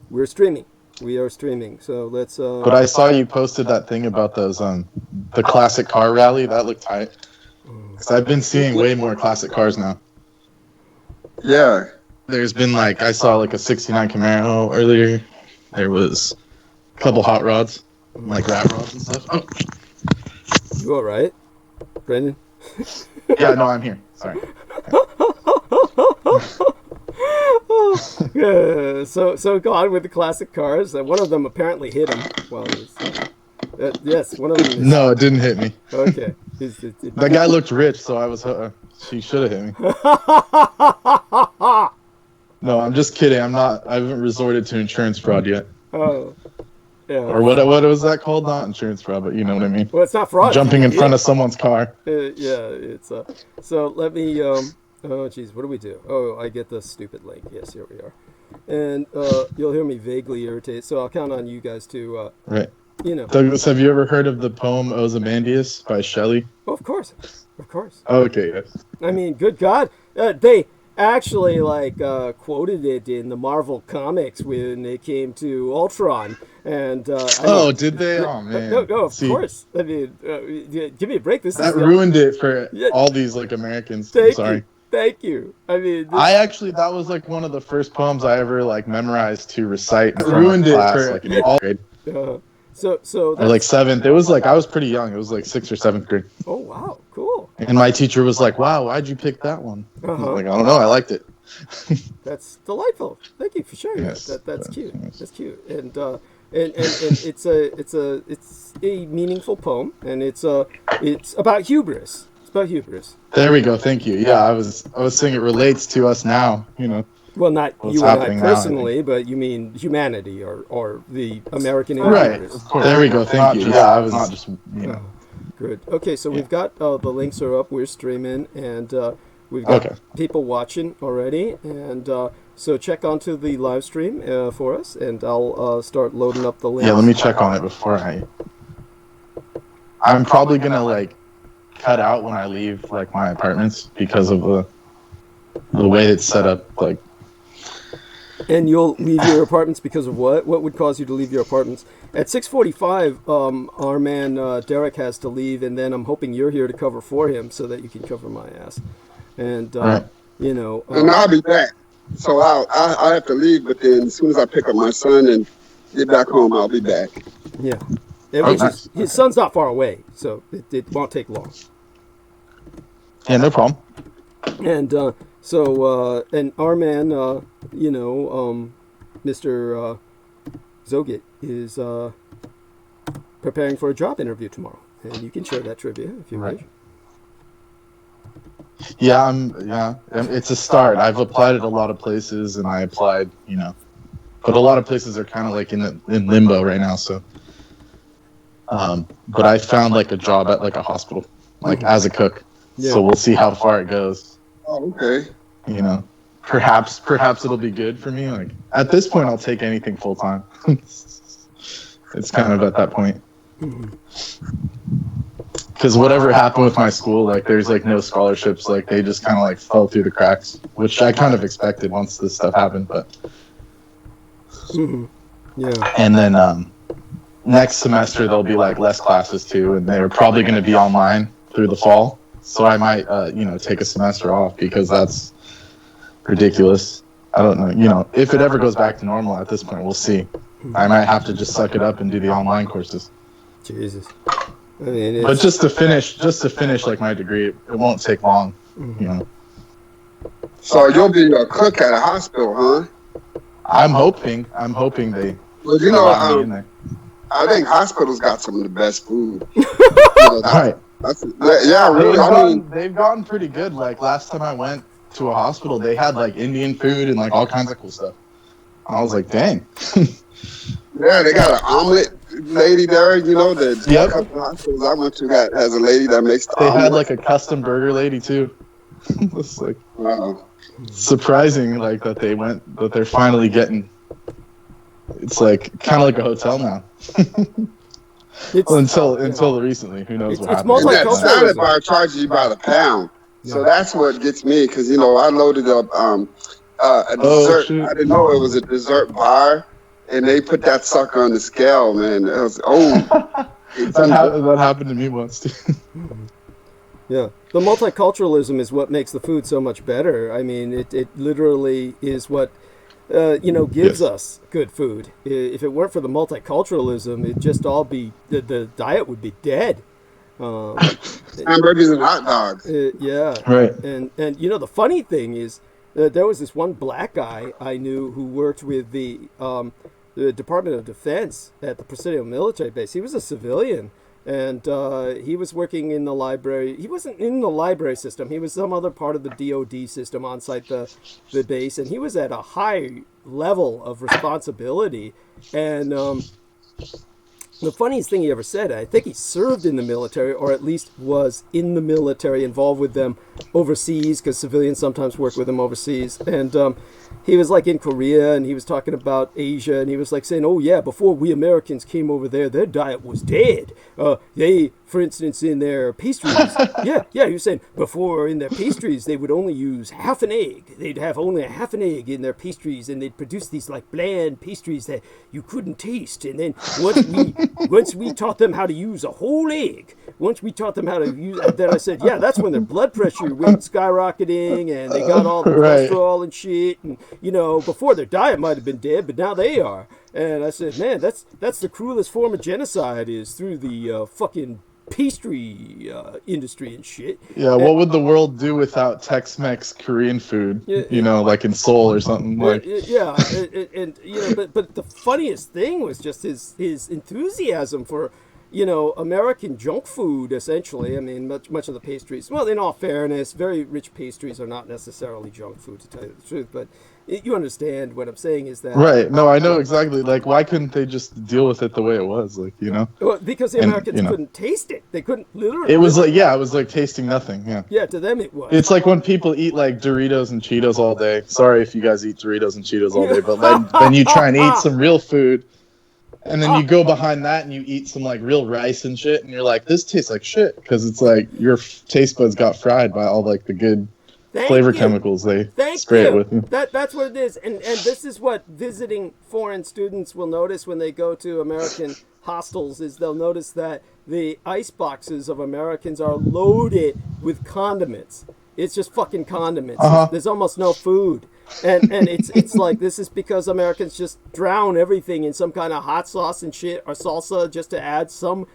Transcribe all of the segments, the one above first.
We're streaming. We are streaming. So let's. But I saw you posted that thing about those the classic car rally. That looked tight. Because I've been seeing way more classic cars now. Yeah. There's been like I saw like a '69 Camaro earlier. There was a couple hot rods, like rat rods and stuff. Oh. You all right, Brendan? Yeah, no, I'm here. Sorry. Yeah, so go on with the classic cars. One of them apparently hit him. Well, yes, one of them. No, it didn't hit me. Okay. That guy looked rich, so I was. She should have hit me. No, I'm just kidding. I haven't resorted to insurance fraud yet. Oh. Yeah. Or what was that called? Not insurance fraud, but you know what I mean. Well, it's not fraud. Jumping in front of someone's car. Yeah, it's so let me oh geez, what do we do? Oh, I get the stupid link. Yes, here we are. And you'll hear me vaguely irritated, so I'll count on you guys to right. You know. Douglas, have you ever heard of the poem Ozymandias by Shelley? Oh, of course. Okay, yes. I mean, good God, they actually quoted it in the Marvel comics when it came to Ultron. And did they? Oh man! No, of course. I mean, give me a break. That ruined it for all these like Americans. Thank you. I mean, that was like one of the first poems I ever like memorized to recite in front of class, like in 8th grade. So or like 7th. It was like I was pretty young. It was like 6th or 7th grade. Oh wow, cool. And my teacher was like, "Wow, why'd you pick that one?" I was like, "I don't know. I liked it." That's delightful. Thank you for sharing yes, that. That's cute. Yes. That's cute. And it's a meaningful poem, and it's about hubris. It's about hubris. There we go. Thank you. Yeah, I was saying it relates to us now. You know. Well, not you and I personally, but you mean humanity or the American hubris. Right. There we go. Thank you. Yeah, I was not just Good. Okay, so we've got the links are up. We're streaming, and we've got people watching already, and. So check onto the live stream for us, and I'll start loading up the link. Yeah, let me check on it before I'm probably gonna like cut out when I leave like my apartments because of the way it's set up. Like, and you'll leave your apartments because of what? What would cause you to leave your apartments? At 6:45, our man Derek has to leave, and then I'm hoping you're here to cover for him so that you can cover my ass. And you know, and I'll be back. So I have to leave, but then as soon as I pick up my son and get back home, I'll be back. Yeah. His son's not far away, so it won't take long. Yeah, no problem. And and our man, Mr. Zogit is preparing for a job interview tomorrow, and you can share that trivia if you wish. Yeah, it's a start. I've applied at a lot of places, and I applied, but a lot of places are kind of like in limbo right now. So, but I found like a job at like a hospital, like as a cook. Yeah. So we'll see how far it goes. Oh, okay. Perhaps it'll be good for me. Like at this point, I'll take anything full time. It's kind of at that point. Because whatever happened with my school, like there's like no scholarships, like they just kind of like fell through the cracks, which I kind of expected once this stuff happened. But yeah. And then next semester there'll be like less classes too, and they're probably going to be online through the fall. So I might take a semester off because that's ridiculous. I don't know. If it ever goes back to normal at this point, we'll see. I might have to just suck it up and do the online courses. Jesus. But just to finish like my degree, it won't take long, So you'll be a cook at a hospital, huh? I'm hoping they. Well, I think hospitals got some of the best food. Right. Really. They've gotten pretty good. Like last time I went to a hospital, they had like Indian food and like all kinds of cool stuff. I was like, dang. Yeah, they got an omelet lady there, the couple hospitals I went to has a lady that makes the omelet. They had like a custom burger lady too. It's like surprising like that they're finally getting, it's like kind of like a hotel now. Until recently, who knows what happened. That salad bar charges you by the pound. So that's what gets me, because I loaded up a dessert. I didn't know it was a dessert bar, and they put that sucker on the scale, man. It was That happened to me once too. Yeah. The multiculturalism is what makes the food so much better. I mean, it literally is what, gives us good food. If it weren't for the multiculturalism, it'd just all be, the diet would be dead. Hamburgers and hot dogs. Yeah. Right. And the funny thing is, there was this one black guy I knew who worked with the Department of Defense at the Presidio military base. He was a civilian. And he was working in the library. He wasn't in the library system. He was some other part of the DOD system on site, the base. And he was at a high level of responsibility. And the funniest thing he ever said, I think he served in the military, or at least was in the military, involved with them overseas, because civilians sometimes work with them overseas. And he was like in Korea, and he was talking about Asia, and he was like saying, oh yeah, before we Americans came over there, their diet was dead. They, for instance, in their pastries, he was saying before in their pastries, they would only use half an egg. They'd have only a half an egg in their pastries, and they'd produce these like bland pastries that you couldn't taste. And then once we taught them how to use a whole egg, then I said, yeah, that's when their blood pressure went skyrocketing, and they got all the cholesterol and shit. And before their diet might have been dead, but now they are. And I said, man, that's the cruelest form of genocide, is through the fucking pastry industry and shit. Yeah, what would the world do without Tex-Mex Korean food? Like in Seoul or something like. Yeah, but the funniest thing was just his enthusiasm for American junk food, essentially. I mean, much of the pastries. Well, in all fairness, very rich pastries are not necessarily junk food, to tell you the truth. But you understand what I'm saying is that... Right. No, I know exactly. Like, why couldn't they just deal with it the way it was? Like, Well, because the Americans couldn't taste it. They couldn't literally... It was like tasting nothing, yeah. Yeah, to them it was. It's like when people eat, like, Doritos and Cheetos all day. Sorry if you guys eat Doritos and Cheetos all day, but then you try and eat some real food... And then you go behind that and you eat some like real rice and shit, and you're like, this tastes like shit, because it's like your taste buds got fried by all like the good flavor chemicals they spray it with. That's what it is, and this is what visiting foreign students will notice when they go to American hostels, is they'll notice that the ice boxes of Americans are loaded with condiments. It's just fucking condiments. There's almost no food. And it's like, this is because Americans just drown everything in some kind of hot sauce and shit, or salsa, just to add some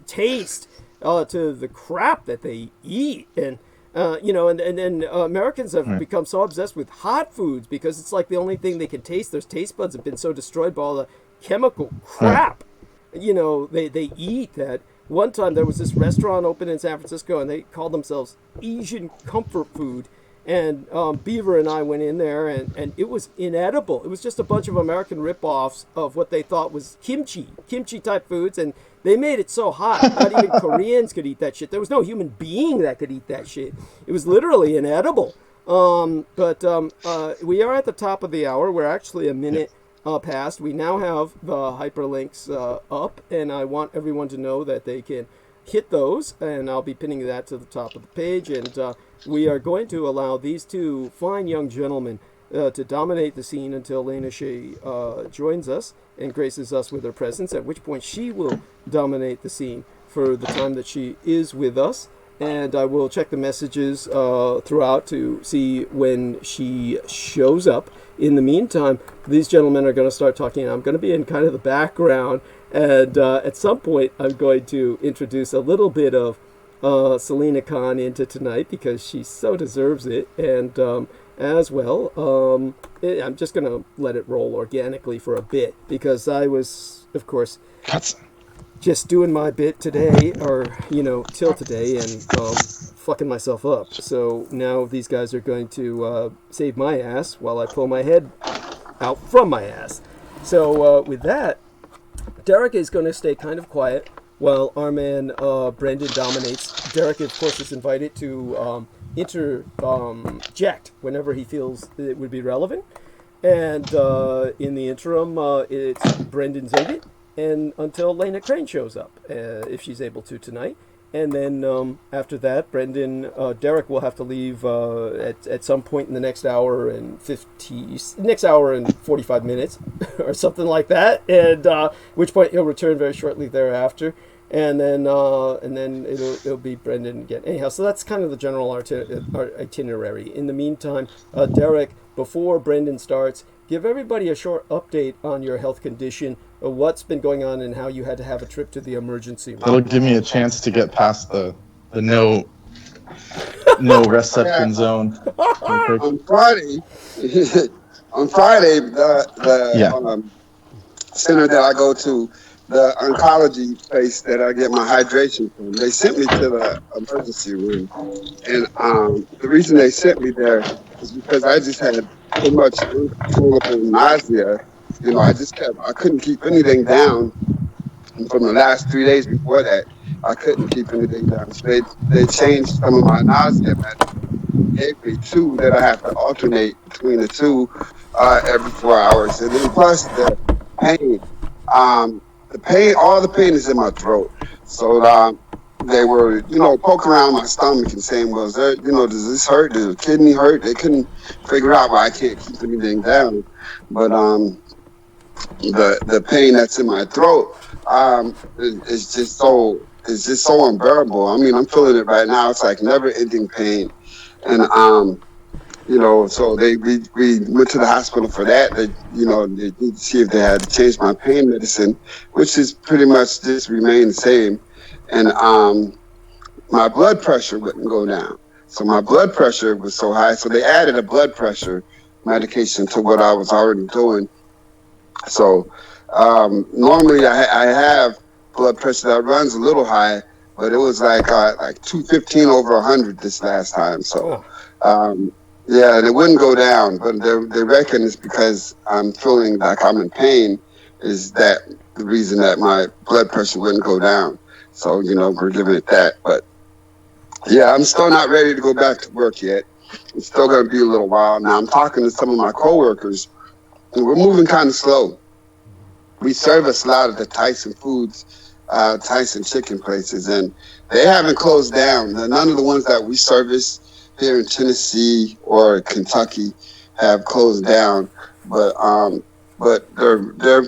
taste to the crap that they eat. And and Americans have become so obsessed with hot foods because it's like the only thing they can taste. Their taste buds have been so destroyed by all the chemical crap they eat, that one time there was this restaurant open in San Francisco, and they called themselves Asian Comfort Food. And Beaver and I went in there, and it was inedible. It was just a bunch of American rip-offs of what they thought was kimchi-type foods, and they made it so hot, not even Koreans could eat that shit. There was no human being that could eat that shit. It was literally inedible. But we are at the top of the hour. We're actually a minute past. We now have the hyperlinks up, and I want everyone to know that they can hit those, and I'll be pinning that to the top of the page, and we are going to allow these two fine young gentlemen to dominate the scene until Lena Shea joins us and graces us with her presence, at which point she will dominate the scene for the time that she is with us. And I will check the messages throughout to see when she shows up. In the meantime, these gentlemen are going to start talking. I'm going to be in kind of the background, and at some point I'm going to introduce a little bit of Selena Khan into tonight, because she so deserves it. And as well, I'm just going to let it roll organically for a bit, because I was, of course, just doing my bit today, or till today, and fucking myself up. So now these guys are going to save my ass while I pull my head out from my ass. So with that, Derek is going to stay kind of quiet while our man Brendan dominates. Derek, of course, is invited to interject whenever he feels it would be relevant. And in the interim, it's Brendan's edit, and until Lena Crane shows up, if she's able to tonight. And then after that, Derek will have to leave at some point in the next hour and 45 minutes, or something like that. And which point he'll return very shortly thereafter. And then it'll be Brendan again. Anyhow, so that's kind of the general itinerary. In the meantime, Derek, before Brendan starts, give everybody a short update on your health condition, what's been going on, and how you had to have a trip to the emergency room. That'll give me a chance to get past the no reception zone. On Friday, the center that I go to, the oncology place that I get my hydration from, they sent me to the emergency room. And the reason they sent me there is because I just had so much uncontrollable nausea. I couldn't keep anything down. And from the last 3 days before that, I couldn't keep anything down. So they changed some of my nausea medicine, gave me two that I have to alternate between the two every 4 hours. And then plus the pain. All the pain is in my throat. So they were, poking around my stomach and saying, well, does this hurt? Does the kidney hurt? They couldn't figure out why I can't keep anything down. But the pain that's in my throat is just so unbearable. I mean, I'm feeling it right now. It's like never-ending pain. And so we went to the hospital for that. They need to see if they had to change my pain medicine, which is pretty much just remained the same. And my blood pressure wouldn't go down. So my blood pressure was so high. So they added a blood pressure medication to what I was already doing. So normally I have blood pressure that runs a little high, but it was like 215 over 100 this last time. So. Yeah, and it wouldn't go down, but they reckon it's because I'm feeling like I'm in pain. Is that the reason that my blood pressure wouldn't go down? So, we're giving it that. But, yeah, I'm still not ready to go back to work yet. It's still going to be a little while. Now, I'm talking to some of my coworkers, and we're moving kind of slow. We service a lot of the Tyson foods, Tyson chicken places, and they haven't closed down. None of the ones that we service here in Tennessee or Kentucky have closed down, but they're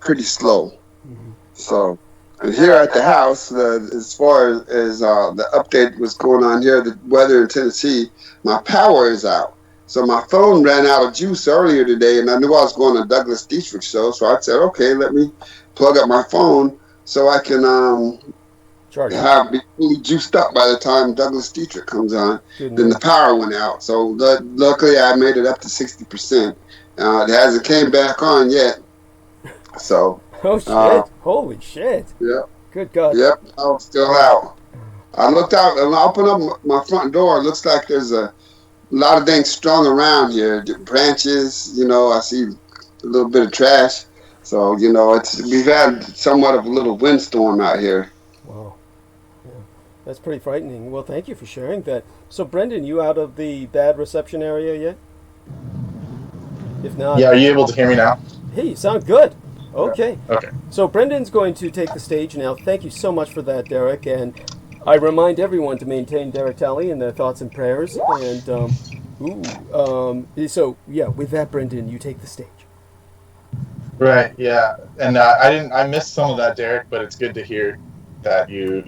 pretty slow. Mm-hmm. So, and here at the house, as far as the update was going on here, the weather in Tennessee, my power is out. So my phone ran out of juice earlier today, and I knew I was going to Douglas Dietrich show, so I said, okay, let me plug up my phone so I can be fully juiced up by the time Douglas Dietrich comes on. Then the power went out. So luckily I made it up to 60%. It hasn't came back on yet. So. Oh, shit. Holy shit. Yeah. Good God. Yep. I'm still out. I looked out and I opened up my front door. It looks like there's a lot of things strung around here. Branches, I see a little bit of trash. So, we've had somewhat of a little windstorm out here. Wow. That's pretty frightening. Well, thank you for sharing that. So, Brendan, you out of the bad reception area yet? If not... Yeah, are you able to hear me now? Hey, you sound good. Okay. Okay. So, Brendan's going to take the stage now. Thank you so much for that, Derek. And I remind everyone to maintain Derek Talley in their thoughts and prayers. And, so, yeah, with that, Brendan, you take the stage. Right, yeah. And I missed some of that, Derek, but it's good to hear that you're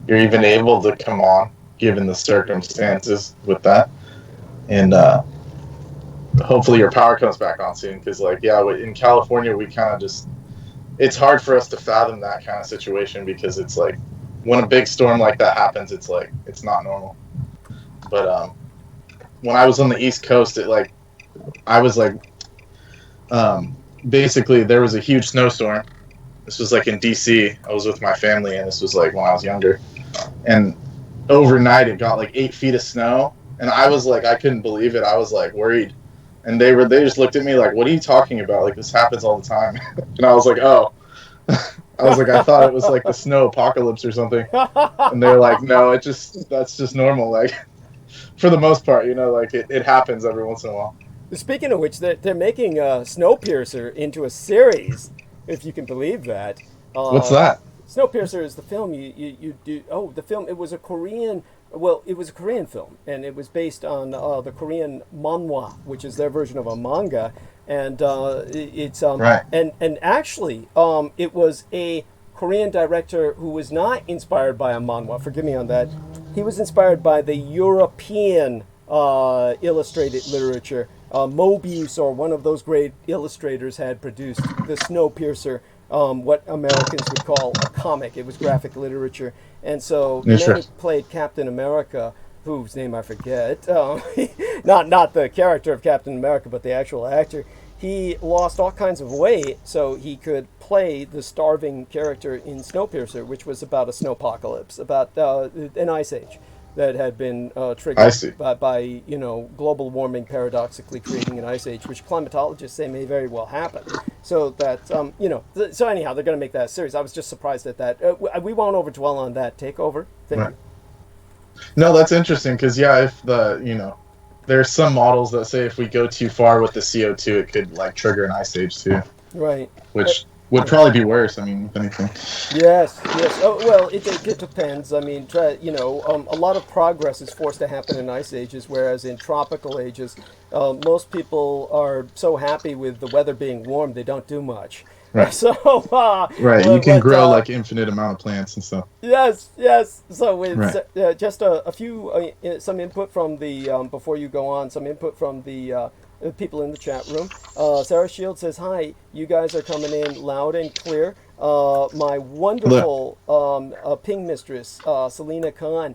even able to come on, given the circumstances with that. And hopefully your power comes back on soon, because, in California, we kind of just... It's hard for us to fathom that kind of situation, because it's like, when a big storm like that happens, it's like, it's not normal. But when I was on the East Coast, basically, there was a huge snowstorm. This was in D.C. I was with my family, and this was when I was younger. And overnight, it got 8 feet of snow, and I was I couldn't believe it. I was worried, and they just looked at me what are you talking about? This happens all the time. And I was oh. I was I thought it was the snow apocalypse or something. And they're no, that's just normal. For the most part, it happens every once in a while. Speaking of which, they're making Snowpiercer into a series, if you can believe that. What's that? Snowpiercer is the film you do. Oh, the film. It was a Korean. Well, it was a Korean film, and it was based on the Korean manhwa, which is their version of a manga, and it's Right. and actually it was a Korean director who was not inspired by a manhwa. Forgive me on that. He was inspired by the European illustrated literature. Mobius, or one of those great illustrators, had produced the Snowpiercer, what Americans would call a comic. It was graphic literature. And so the Yeah, man sure. who played Captain America, whose name I forget, not the character of Captain America, but the actual actor, he lost all kinds of weight so he could play the starving character in Snowpiercer, which was about a snowpocalypse, about an ice age that had been I triggered see. by global warming paradoxically creating an ice age, which climatologists say may very well happen. So that so anyhow, they're going to make that a series. I was just surprised at that. We won't overdwell on that. Take over. Thank Right. you. No, that's interesting because yeah, if there's some models that say if we go too far with the CO2, it could like trigger an ice age too, Right. which would probably be worse. I mean, if anything. Yes, yes. Oh, well, it depends. I mean, a lot of progress is forced to happen in ice ages, whereas in tropical ages, most people are so happy with the weather being warm, they don't do much. Right. So, Right. You can grow like infinite amount of plants and stuff. yes, yes. So with Right. just a few, some input from the before you go on, some input from the people in the chat room. Sarah Shield says, "Hi, you guys are coming in loud and clear." My wonderful ping mistress, Selena Khan,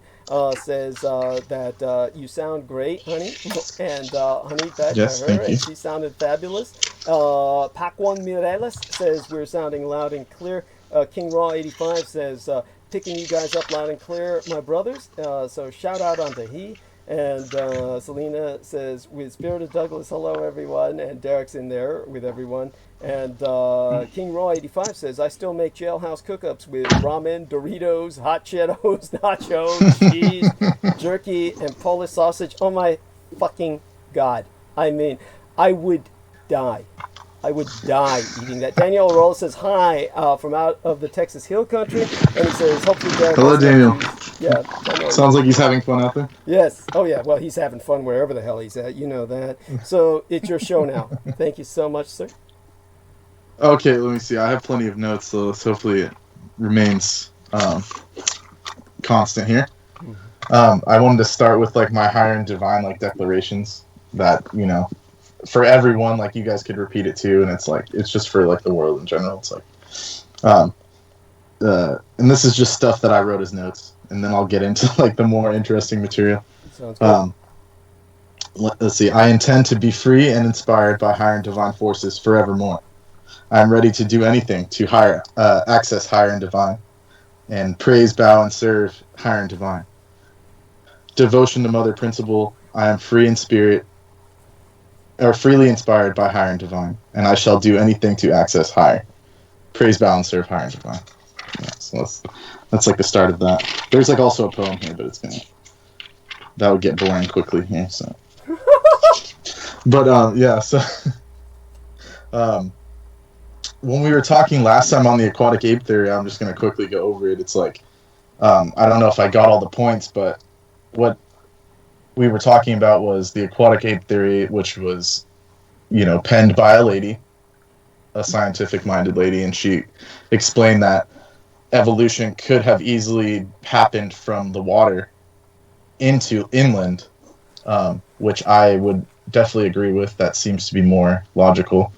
says that you sound great, honey, and honey fed Yes, her, thank you. and she sounded fabulous. Pacuan Mireles says we're sounding loud and clear. King Raw 85 says picking you guys up loud and clear, my brothers. So shout out onto he. And Selena says, with Spirit of Douglas, hello everyone. And Derek's in there with everyone. And King Raw 85 says, I still make jailhouse cook-ups with ramen, Doritos, hot Cheetos, nachos, cheese, jerky, and Polish sausage. Oh my fucking God. I mean, I would die. I would die eating that. Daniel Arola says hi from out of the Texas Hill Country, and he says hopefully Derek. Hello, Daniel. Yeah. Daniel. Sounds like he's having fun out there. Yes. Oh yeah. Well, he's having fun wherever the hell he's at. You know that. So it's your show now. Thank you so much, sir. Okay, let me see. I have plenty of notes, so hopefully it remains constant here. I wanted to start with like my higher and divine like declarations that for everyone, like you guys could repeat it too, and it's just for like the world in general. It's like, and this is just stuff that I wrote as notes, and then I'll get into like the more interesting material. Sounds good. Let's see. I intend to be free and inspired by higher and divine forces forevermore. I am ready to do anything to access higher and divine, and praise, bow, and serve higher and divine. Devotion to Mother Principle. I am free in spirit, or freely inspired by higher and divine, and I shall do anything to access higher. Praise, bow, and serve higher and divine. Yeah, so that's like the start of that. There's like also a poem here, but that would get boring quickly here. So, but yeah. So, when we were talking last time on the aquatic ape theory, I'm just gonna quickly go over it. It's like I don't know if I got all the points, but what we were talking about was the aquatic ape theory, which was, penned by a lady, a scientific-minded lady, and she explained that evolution could have easily happened from the water into inland, which I would definitely agree with. That seems to be more logical.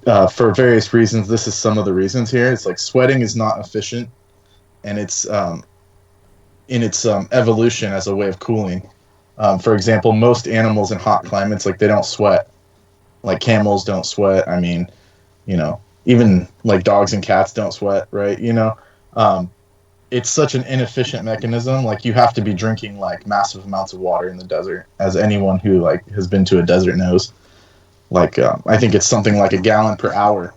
For various reasons, this is some of the reasons here. It's like sweating is not efficient, and it's in its evolution as a way of cooling. For example, most animals in hot climates, like they don't sweat. Like camels don't sweat. I mean, even like dogs and cats don't sweat, right? It's such an inefficient mechanism. Like you have to be drinking like massive amounts of water in the desert, as anyone who like has been to a desert knows. Like I think it's something like a gallon per hour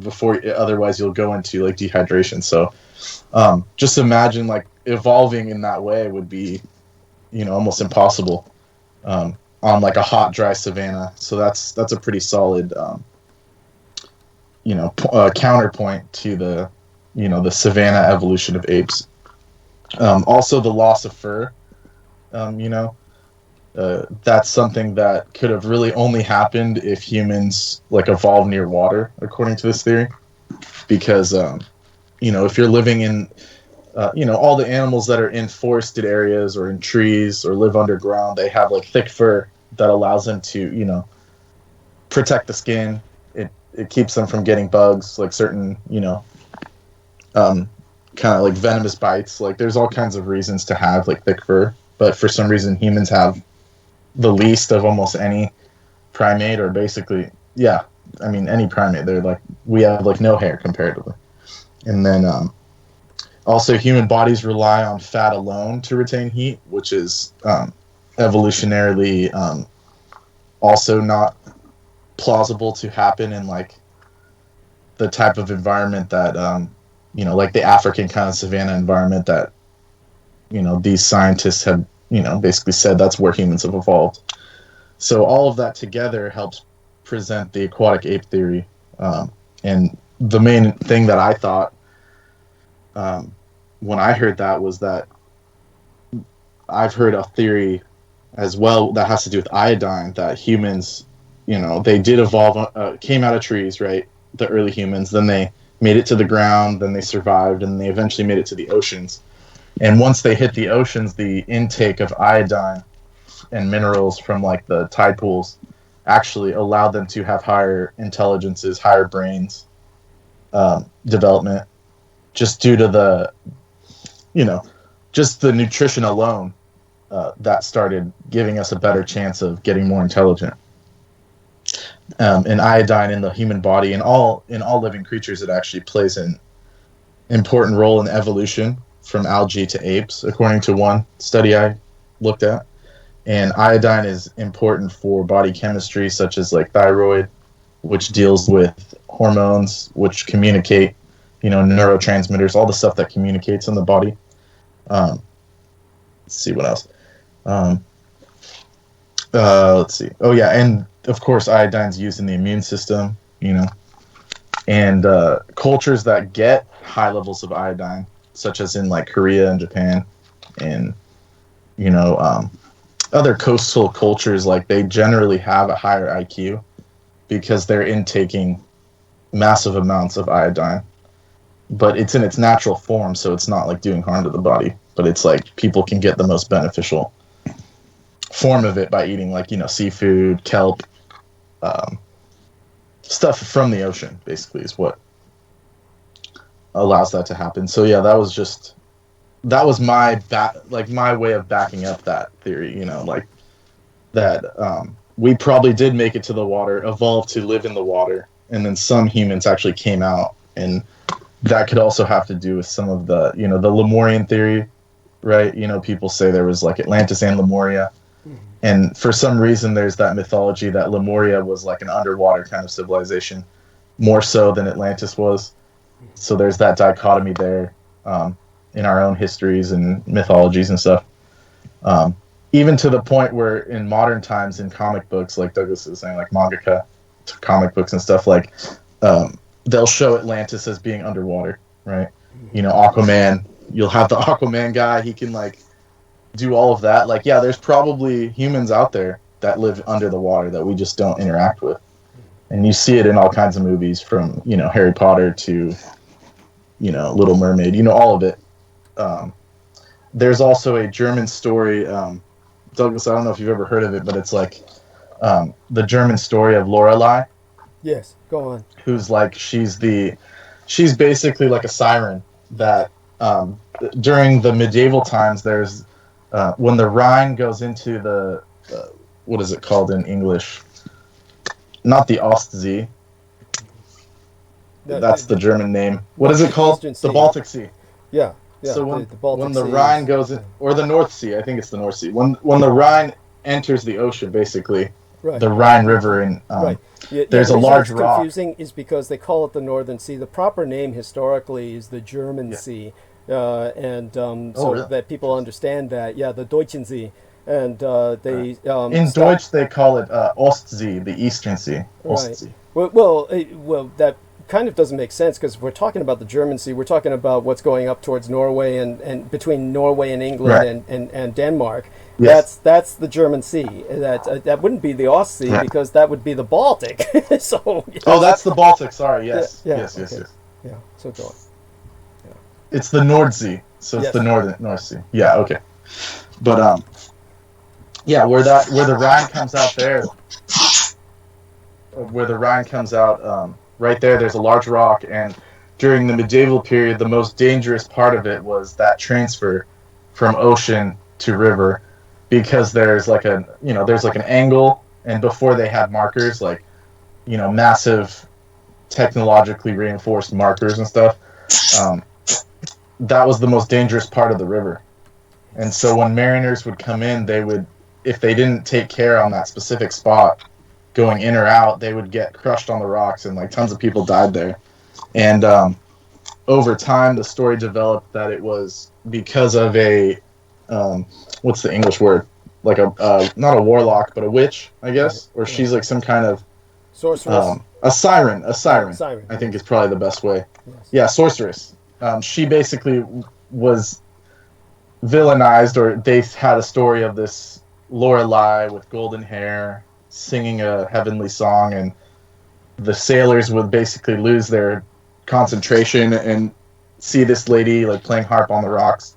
otherwise you'll go into like dehydration. So just imagine like evolving in that way would be, almost impossible on like a hot, dry savanna. So that's a pretty solid, counterpoint to the, the savanna evolution of apes. Also, the loss of fur. That's something that could have really only happened if humans like evolved near water, according to this theory. Because if you're living in all the animals that are in forested areas or in trees or live underground, they have like thick fur that allows them to protect the skin. It keeps them from getting bugs, like certain kind of like venomous bites. Like there's all kinds of reasons to have like thick fur, but for some reason humans have the least of almost any primate, or basically any primate. They're like, we have like no hair comparatively. And then also human bodies rely on fat alone to retain heat, which is evolutionarily also not plausible to happen in like the type of environment that like the African kind of savanna environment that these scientists have basically said that's where humans have evolved. So all of that together helps present the aquatic ape theory. And the main thing that I thought when I heard that was that I've heard a theory as well that has to do with iodine, that humans, they did evolve, came out of trees, right? The early humans, then they made it to the ground, then they survived, and they eventually made it to the oceans. And once they hit the oceans, the intake of iodine and minerals from like the tide pools actually allowed them to have higher intelligences, higher brains development, just due to the, just the nutrition alone that started giving us a better chance of getting more intelligent. And iodine in the human body and in all living creatures, it actually plays an important role in evolution from algae to apes, according to one study I looked at. And iodine is important for body chemistry, such as like thyroid, which deals with hormones, which communicate, neurotransmitters, all the stuff that communicates in the body. Let's see what else. Let's see. Oh yeah, and of course iodine's used in the immune system, and cultures that get high levels of iodine, such as in like Korea and Japan, and other coastal cultures, like they generally have a higher IQ because they're intaking massive amounts of iodine. But it's in its natural form, so it's not like doing harm to the body. But it's like people can get the most beneficial form of it by eating like seafood, kelp, stuff from the ocean. Basically, is what allows that to happen. So yeah, that was my my way of backing up that theory. Like that we probably did make it to the water, evolved to live in the water, and then some humans actually came out, and that could also have to do with some of the the Lemurian theory, right? People say there was like Atlantis and Lemuria, and for some reason there's that mythology that Lemuria was like an underwater kind of civilization, more so than Atlantis was. So there's that dichotomy there in our own histories and mythologies and stuff. Even to the point where in modern times in comic books, like Douglas is saying, like mangaka comic books and stuff, like they'll show Atlantis as being underwater, right? Aquaman, you'll have the Aquaman guy, he can like do all of that. Like, yeah, there's probably humans out there that live under the water that we just don't interact with. And you see it in all kinds of movies, from, Harry Potter to, Little Mermaid, all of it. There's also a German story, Douglas, I don't know if you've ever heard of it, but it's like the German story of Lorelei. Yes, go on. Who's like, she's basically like a siren that during the medieval times, there's when the Rhine goes into the what is it called in English? Not the Ostsee. That's the German name. What is it called? The Baltic Sea. Yeah. So when the Rhine goes in, or the North Sea, I think it's the North Sea. When the Rhine enters the ocean, basically, right. The Rhine River, and right. There's a large rock. Confusing is because they call it the Northern Sea. The proper name historically is the German Sea, and really? That people understand that. Yeah, the Deutschen See, and they in Deutsch they call it Ostsee, the Eastern Sea. Ostsee. Right. Well, that kind of doesn't make sense, because if we're talking about the German Sea, we're talking about what's going up towards Norway and between Norway and England and Denmark. Yes. That's the German Sea. That wouldn't be the Ostsee, because that would be the Baltic. So that's the Baltic. Sorry. Yes. Yes. Yeah. So go on. Yeah. It's the Nord Sea. So it's the North Sea. Yeah. Okay. But where the Rhine comes out there, right there, there's a large rock, and during the medieval period, the most dangerous part of it was that transfer from ocean to river, because there's like an angle, and before they had markers, like, massive technologically reinforced markers and stuff, that was the most dangerous part of the river. And so when mariners would come in, if they didn't take care on that specific spot, going in or out, they would get crushed on the rocks, and like tons of people died there. And over time, the story developed that it was because of a what's the English word? Like not a warlock, but a witch, I guess, or she's like some kind of sorceress. A siren. I think is probably the best way. Yes. Yeah, sorceress. She basically was villainized, or they had a story of this Lorelei with golden hair singing a heavenly song, and the sailors would basically lose their concentration and see this lady like playing harp on the rocks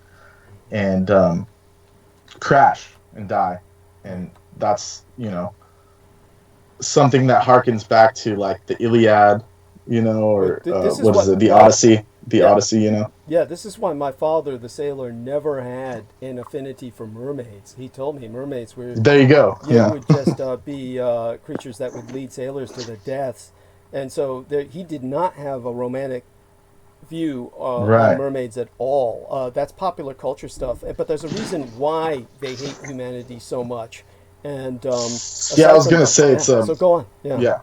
and crash and die. And that's, something that harkens back to like the Iliad, or what is it, the Odyssey. Odyssey, Yeah, this is why my father, the sailor, never had an affinity for mermaids. He told me mermaids were... There you go. would just be creatures that would lead sailors to their deaths. And so he did not have a romantic view on mermaids at all. That's popular culture stuff. But there's a reason why they hate humanity so much. And I was going to say it's... so go on. Yeah.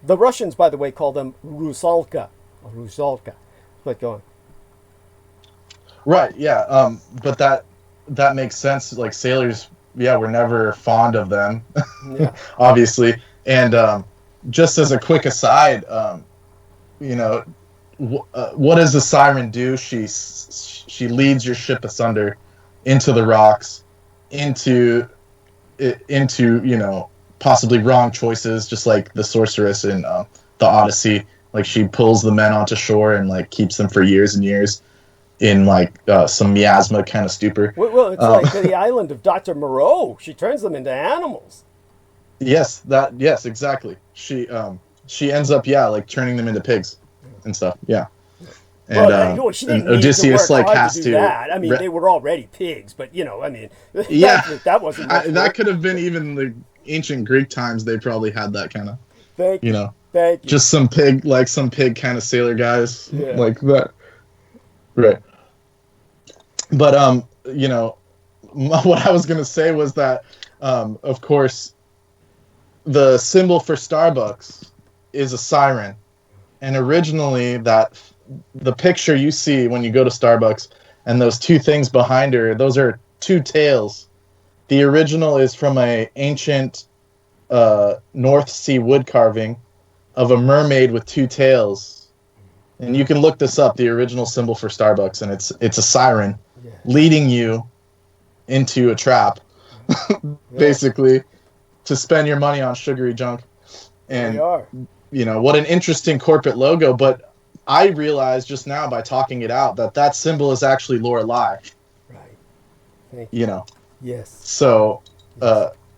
The Russians, by the way, call them rusalka. But go on. Right, yeah. But that makes sense. Like, sailors, we're never fond of them, obviously. And just as a quick aside, what does the siren do? She leads your ship asunder into the rocks, into possibly wrong choices, just like the sorceress in the Odyssey. Like, she pulls the men onto shore and like keeps them for years and years in like some miasma kind of stupor. Well, it's like the island of Dr. Moreau. She turns them into animals. Yes, exactly. She ends up like turning them into pigs and stuff. Yeah. And, she didn't and Odysseus like has to do that. I mean, they were already pigs, but that wasn't. That could have been even the ancient Greek times. They probably had that kind of. Thank you. Just some pig kind of sailor guys like that. Right. But what I was gonna say was that of course the symbol for Starbucks is a siren, and originally the picture you see when you go to Starbucks and those two things behind her, those are two tails. The original is from a ancient North Sea wood carving of a mermaid with two tails, and you can look this up. The original symbol for Starbucks, and it's a siren leading you into a trap, basically, to spend your money on sugary junk. And what an interesting corporate logo. But I realized just now by talking it out that symbol is actually Lorelei. Right. Thank you. Yes. So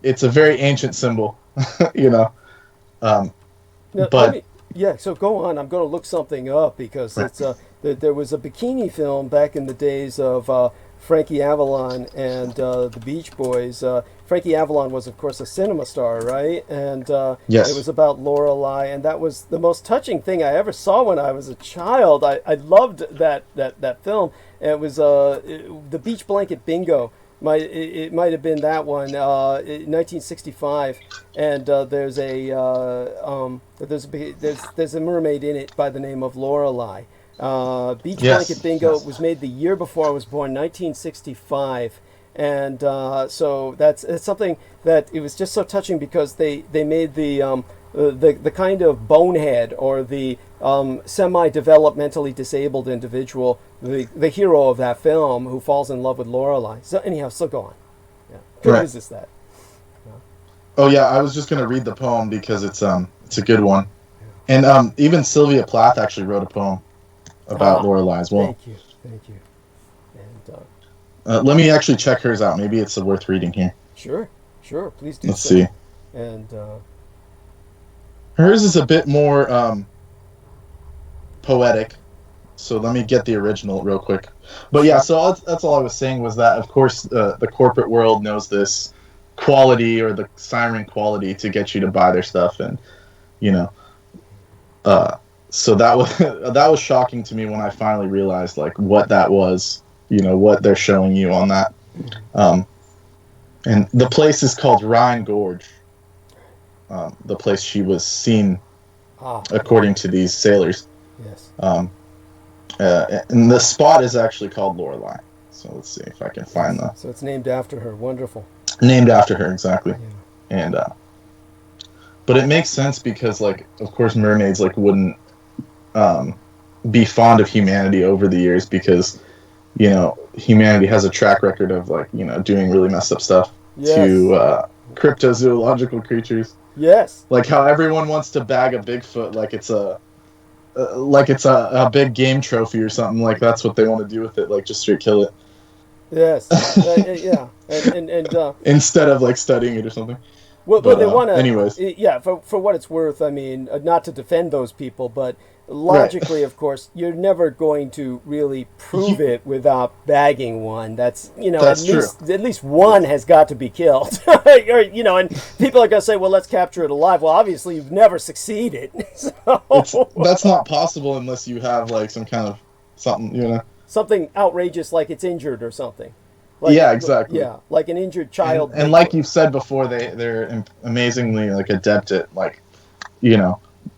it's a very ancient symbol. So go on. I'm going to look something up, because it's there was a bikini film back in the days of Frankie Avalon and the Beach Boys. Frankie Avalon was, of course, a cinema star, right? And yes. It was about Lorelei, and that was the most touching thing I ever saw when I was a child. I loved that film. It was the Beach Blanket Bingo. It might have been that one, 1965, and there's a mermaid in it by the name of Lorelei. Beach Blanket Bingo was made the year before I was born, 1965, and so it's something that it was just so touching, because they made the the kind of bonehead or the semi-developmentally disabled individual, the hero of that film who falls in love with Lorelai. So anyhow, so go on. Yeah. Couldn't resist that. Oh yeah, I was just gonna read the poem because it's a good one, and even Sylvia Plath actually wrote a poem about Lorelai as well. Thank you. And let me actually check hers out. Maybe it's worth reading here. Sure, please do. Let's see. And hers is a bit more poetic, so let me get the original real quick. But yeah, so that's all I was saying was that, of course, the corporate world knows this quality or the siren quality to get you to buy their stuff, and so that was shocking to me when I finally realized like what that was, what they're showing you on that. And the place is called Rhine Gorge, the place she was seen, according to these sailors. Yes. And the spot is actually called Lorelai. So let's see if I can find that. So it's named after her. Wonderful. Named after her, exactly. Yeah. And but it makes sense because, like, of course, mermaids like wouldn't be fond of humanity over the years because humanity has a track record of like doing really messed up stuff to cryptozoological creatures. Yes. Like how everyone wants to bag a Bigfoot like it's a big game trophy or something. Like that's what they want to do with it. Like just straight kill it. Yes. Yeah. And instead of like studying it or something. Well, but they want to. Anyways. Yeah. For what it's worth, I mean, not to defend those people, but logically, of course, you're never going to really prove it without bagging one. That's at least one has got to be killed. or, and people are going to say, well, let's capture it alive. Well, obviously, you've never succeeded. So. That's not possible unless you have like some kind of something, something outrageous like it's injured or something. Like, yeah, exactly. Yeah, like an injured child. And like you've said before, they're amazingly like adept at like,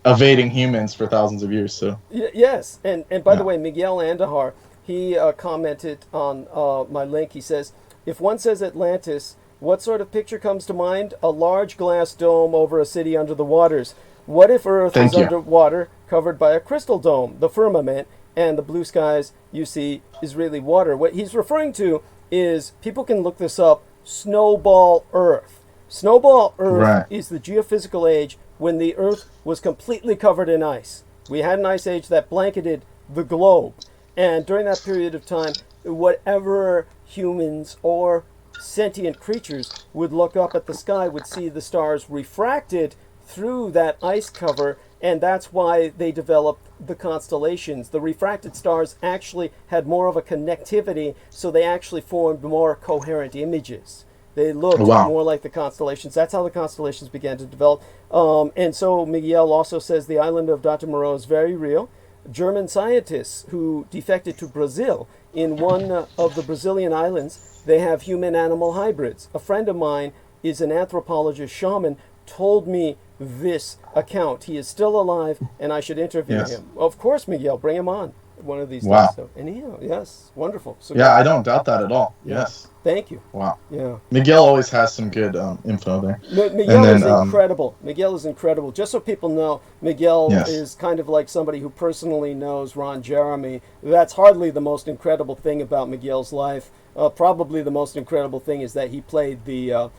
evading humans for thousands of years. So yes, and by the way, Miguel Andahar, he commented on my link. He says, if one says Atlantis, what sort of picture comes to mind? A large glass dome over a city under the waters. What if Earth is underwater, covered by a crystal dome, the firmament, and the blue skies you see is really water? What he's referring to is, people can look this up, snowball Earth. Snowball Earth is the geophysical age when the Earth was completely covered in ice. We had an ice age that blanketed the globe. And during that period of time, whatever humans or sentient creatures would look up at the sky would see the stars refracted through that ice cover, and that's why they developed the constellations. The refracted stars actually had more of a connectivity, so they actually formed more coherent images. They looked more like the constellations. That's how the constellations began to develop. And so Miguel also says the island of Dr. Moreau is very real. German scientists who defected to Brazil, in one of the Brazilian islands, they have human-animal hybrids. A friend of mine is an anthropologist shaman, told me this account. He is still alive, and I should interview him. Of course, Miguel, bring him on one of these days. So, anyhow, yes, wonderful. So I don't doubt that at all. Yes. Thank you. Wow. Yeah. Miguel always has some good info there. Miguel is incredible. Miguel is incredible. Just so people know, Miguel is kind of like somebody who personally knows Ron Jeremy. That's hardly the most incredible thing about Miguel's life. Probably the most incredible thing is that he played the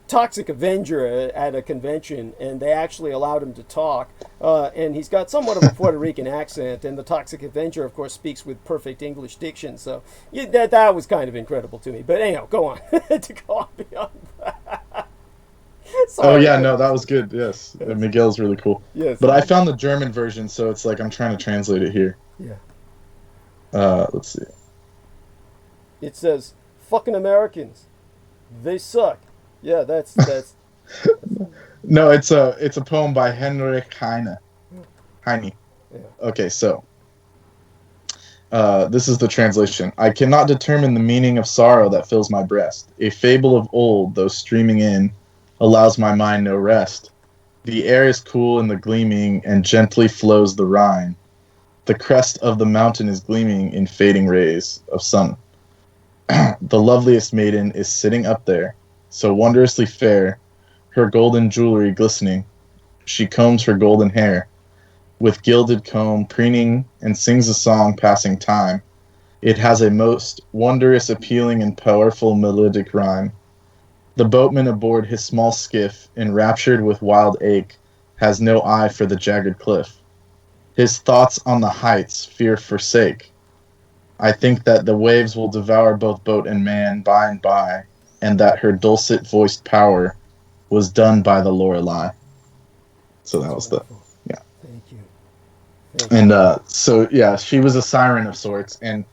Toxic Avenger at a convention, and they actually allowed him to talk. And he's got somewhat of a Puerto Rican accent, and the Toxic Avenger, of course, speaks with perfect English diction. So that was kind of incredible to me. But anyhow, go on. To go on beyond that. Sorry, that was good. Yes, Miguel's really cool. Yes, but I found the German version, so it's like I'm trying to translate it here. Yeah. Let's see. It says, "Fucking Americans, they suck." Yeah, that's. No, it's a poem by Heinrich Heine. Yeah. Okay, so this is the translation. I cannot determine the meaning of sorrow that fills my breast. A fable of old, though streaming in, allows my mind no rest. The air is cool in the gleaming, and gently flows the Rhine. The crest of the mountain is gleaming in fading rays of sun. The loveliest maiden is sitting up there, so wondrously fair, her golden jewelry glistening, she combs her golden hair. With gilded comb, preening, and sings a song passing time. It has a most wondrous, appealing, and powerful melodic rhyme. The boatman aboard his small skiff, enraptured with wild ache, has no eye for the jagged cliff. His thoughts on the heights fear forsake. I think that the waves will devour both boat and man by and by, and that her dulcet-voiced power was done by the Lorelei. So that was the, yeah. Thank you. And so, yeah, she was a siren of sorts, and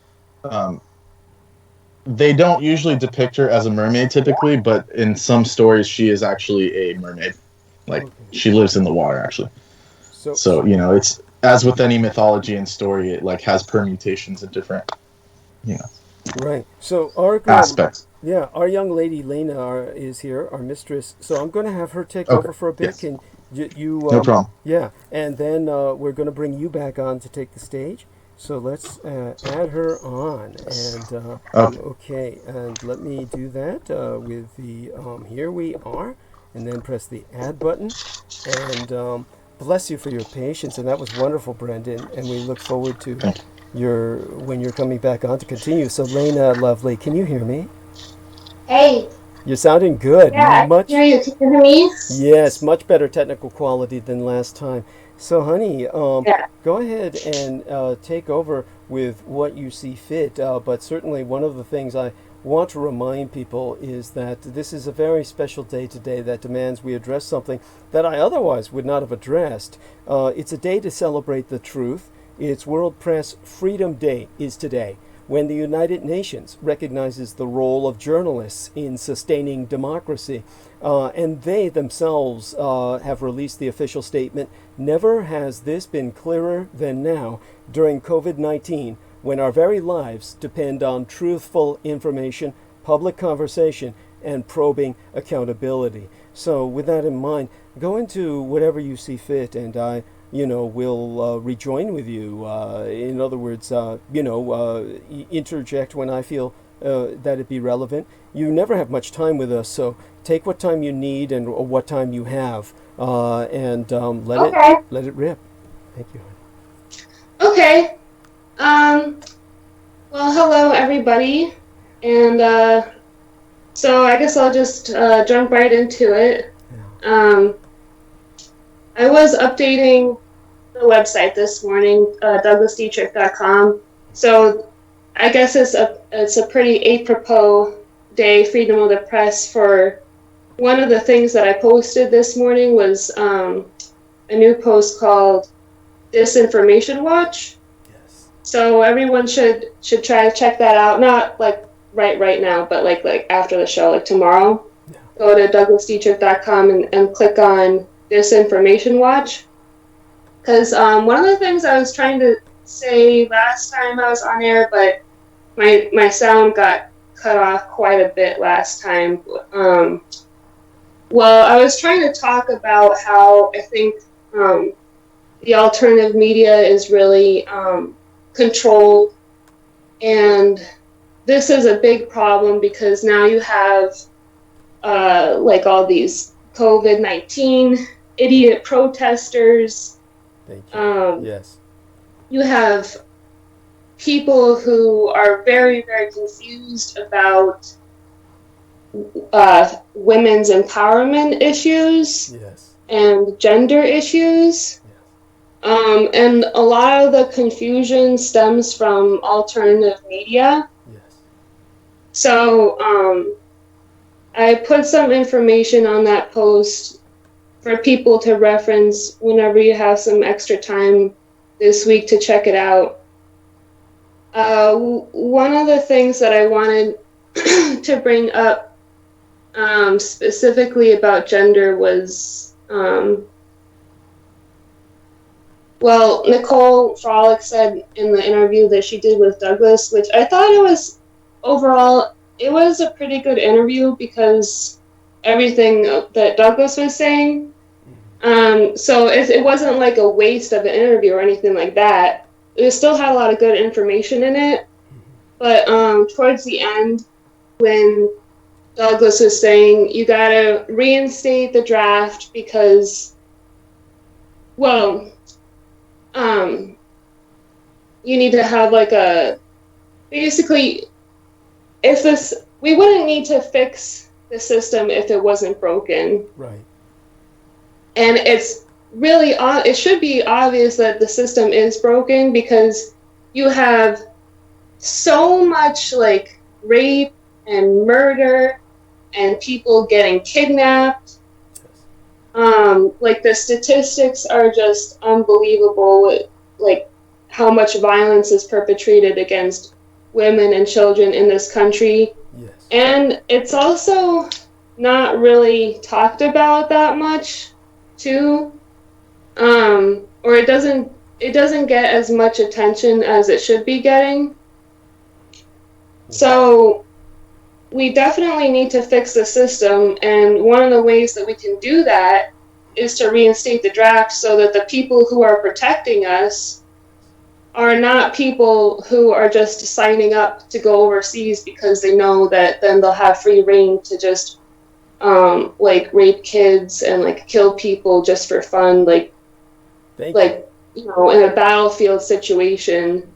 they don't usually depict her as a mermaid typically, but in some stories she is actually a mermaid. Like, she lives in the water, actually. So you know, it's, as with any mythology and story, it like has permutations of different, you know, right. So our aspects. Yeah, our young lady Lena is here, our mistress. So I'm going to have her take Okay. over for a bit. Yes. Can you? No problem. Yeah, and then we're going to bring you back on to take the stage. So let's add her on. And okay, and let me do that with the here we are, and then press the add button. And bless you for your patience, and that was wonderful, Brendan. And we look forward to when you're coming back on to continue. So Lena, lovely, can you hear me? Hey. You're sounding good. Yeah, I can hear you. Can you hear me? Yes, much better technical quality than last time. So, honey, go ahead and take over with what you see fit. But certainly one of the things I want to remind people is that this is a very special day today that demands we address something that I otherwise would not have addressed. It's a day to celebrate the truth. It's World Press Freedom Day is today, when the United Nations recognizes the role of journalists in sustaining democracy. And they themselves have released the official statement, never has this been clearer than now during COVID-19, when our very lives depend on truthful information, public conversation, and probing accountability. So with that in mind, go into whatever you see fit, and I will rejoin with you. In other words, interject when I feel that it be relevant. You never have much time with us, so take what time you need and what time you have, and let it rip. Thank you. Okay. Well, hello everybody, and so I guess I'll just jump right into it. I was updating the website this morning, DouglasDietrich.com. So I guess it's a pretty apropos day, freedom of the press. For one of the things that I posted this morning was a new post called Disinformation Watch. Yes. So everyone should try to check that out. Not like right now, but like after the show, like tomorrow. Yeah. Go to DouglasDietrich.com and click on Disinformation Watch, because one of the things I was trying to say last time I was on air, but my sound got cut off quite a bit last time. Well, I was trying to talk about how I think the alternative media is really controlled, and this is a big problem because now you have like all these COVID-19 idiot protesters. Thank you. Yes. You have people who are very, very confused about women's empowerment issues. Yes. And gender issues. Yes. And a lot of the confusion stems from alternative media. Yes. So I put some information on that post for people to reference whenever you have some extra time this week to check it out. One of the things that I wanted to bring up specifically about gender was, well, Nicole Frolic said in the interview that she did with Douglas, which I thought overall, it was a pretty good interview because everything that Douglas was saying. So it wasn't like a waste of an interview or anything like that. It still had a lot of good information in it. But towards the end, when Douglas was saying, you gotta reinstate the draft because well, you need to have like basically, if this, we wouldn't need to fix the system if it wasn't broken. Right. And it's really, it should be obvious that the system is broken because you have so much like rape and murder and people getting kidnapped. Like the statistics are just unbelievable, like how much violence is perpetrated against women and children in this country. Yes. And it's also not really talked about that much too. Or it doesn't get as much attention as it should be getting. So we definitely need to fix the system, and one of the ways that we can do that is to reinstate the draft so that the people who are protecting us are not people who are just signing up to go overseas because they know that then they'll have free reign to just like rape kids and like kill people just for fun, like you know, in a battlefield situation.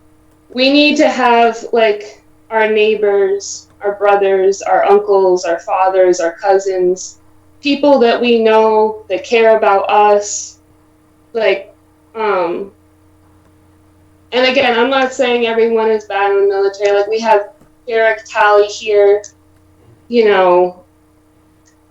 We need to have like our neighbors, our brothers, our uncles, our fathers, our cousins, people that we know that care about us, like and again, I'm not saying everyone is bad in the military. Like we have Eric Talley here, you know,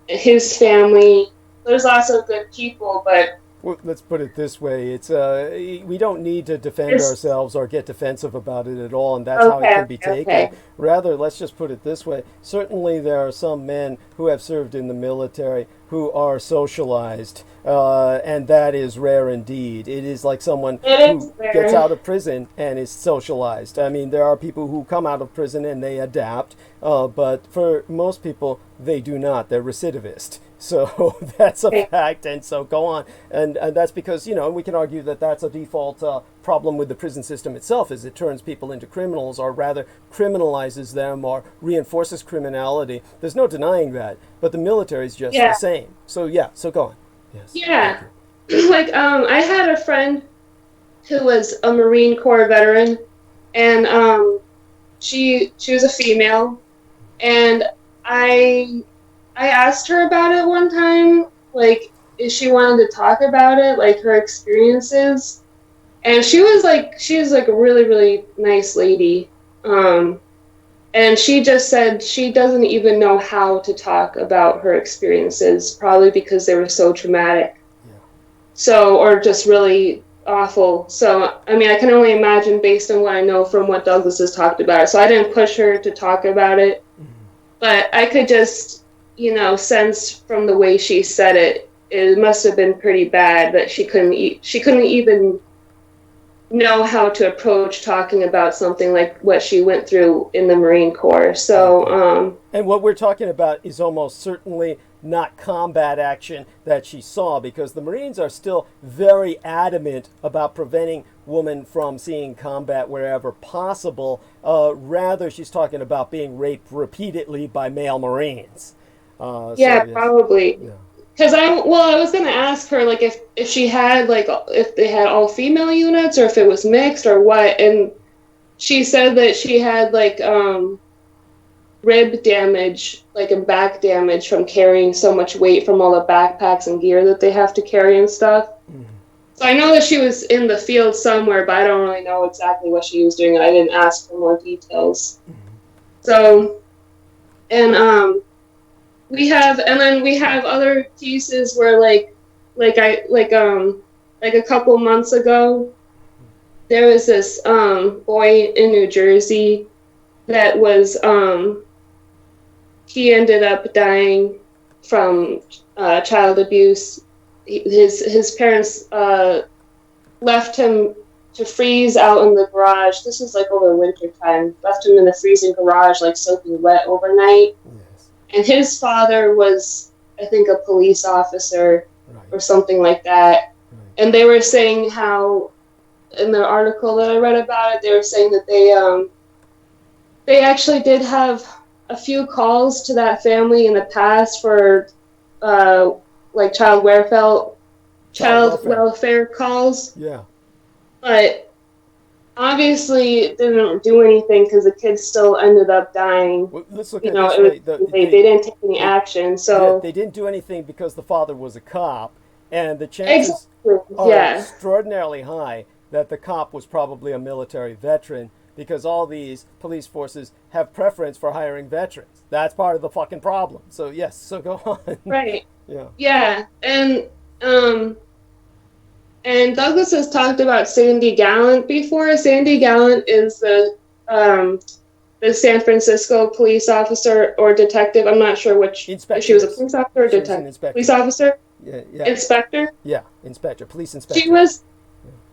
his family. There's lots of good people, but well, let's put it this way: it's we don't need to defend ourselves or get defensive about it at all, and that's how it can be taken. Rather, let's just put it this way: certainly, there are some men who have served in the military who are socialized, and that is rare indeed. It is like someone who gets out of prison and is socialized. I mean, there are people who come out of prison and they adapt, but for most people, they do not. They're recidivist. So that's a fact, and so go on. And that's because, you know, we can argue that that's a default problem with the prison system itself, is it turns people into criminals, or rather criminalizes them or reinforces criminality. There's no denying that, but the military is just the same. So so go on. Yes. Yeah. Like, I had a friend who was a Marine Corps veteran, and she was a female, and I asked her about it one time, like, if she wanted to talk about it, like her experiences. And she was like a really, really nice lady. And she just said she doesn't even know how to talk about her experiences, probably because they were so traumatic. Yeah. So, or just really awful. So, I mean, I can only imagine based on what I know from what Douglas has talked about. So I didn't push her to talk about it, but I could just, you know, sense from the way she said it, it must have been pretty bad that she couldn't even know how to approach talking about something like what she went through in the Marine Corps. So, and what we're talking about is almost certainly not combat action that she saw, because the Marines are still very adamant about preventing women from seeing combat wherever possible. Rather, she's talking about being raped repeatedly by male Marines. Probably. Because I was going to ask her, like, if she had, like, if they had all female units or if it was mixed or what. And she said that she had, like, rib damage, like, and back damage from carrying so much weight from all the backpacks and gear that they have to carry and stuff. Mm-hmm. So I know that she was in the field somewhere, but I don't really know exactly what she was doing. I didn't ask for more details. Mm-hmm. So, and, we have other cases where like a couple months ago, there was this boy in New Jersey that was he ended up dying from child abuse. His parents left him to freeze out in the garage. This was like over winter time. Left him in the freezing garage, like soaking wet overnight. And his father was, I think, a police officer or something like that. Right. And they were saying how, in the article that I read about it, they were saying that they actually did have a few calls to that family in the past for, like, child welfare child welfare calls, Yeah. but obviously it didn't do anything because the kids still ended up dying. Well, let's look You at it know, this it way. was, they didn't take any action, so They didn't do anything because the father was a cop, and the chances exactly, are yeah. extraordinarily high that the cop was probably a military veteran, because all these police forces have preference for hiring veterans. That's part of the fucking problem. So yes, so go on. Right. Yeah. Yeah, and Douglas has talked about Sandy Gallant before. Sandy Gallant is the San Francisco police officer or detective. I'm not sure which. If she was a Inspector. police officer or She was an detective. inspector. Police officer, Yeah, yeah, inspector. yeah. Inspector, police She inspector. was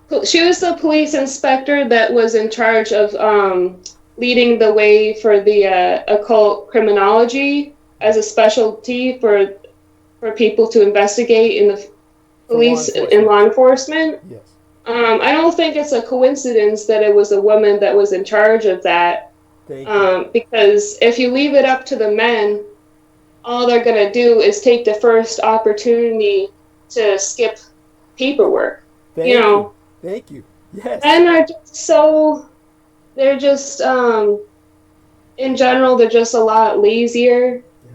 the police inspector that was in charge of leading the way for the occult criminology as a specialty for people to investigate in the police and law enforcement. Yes. I don't think it's a coincidence that it was a woman that was in charge of that. Because if you leave it up to the men, all they're going to do is take the first opportunity to skip paperwork. Thank you know, Thank you. Yes. men are just they're just, in general, they're just a lot lazier. Yeah.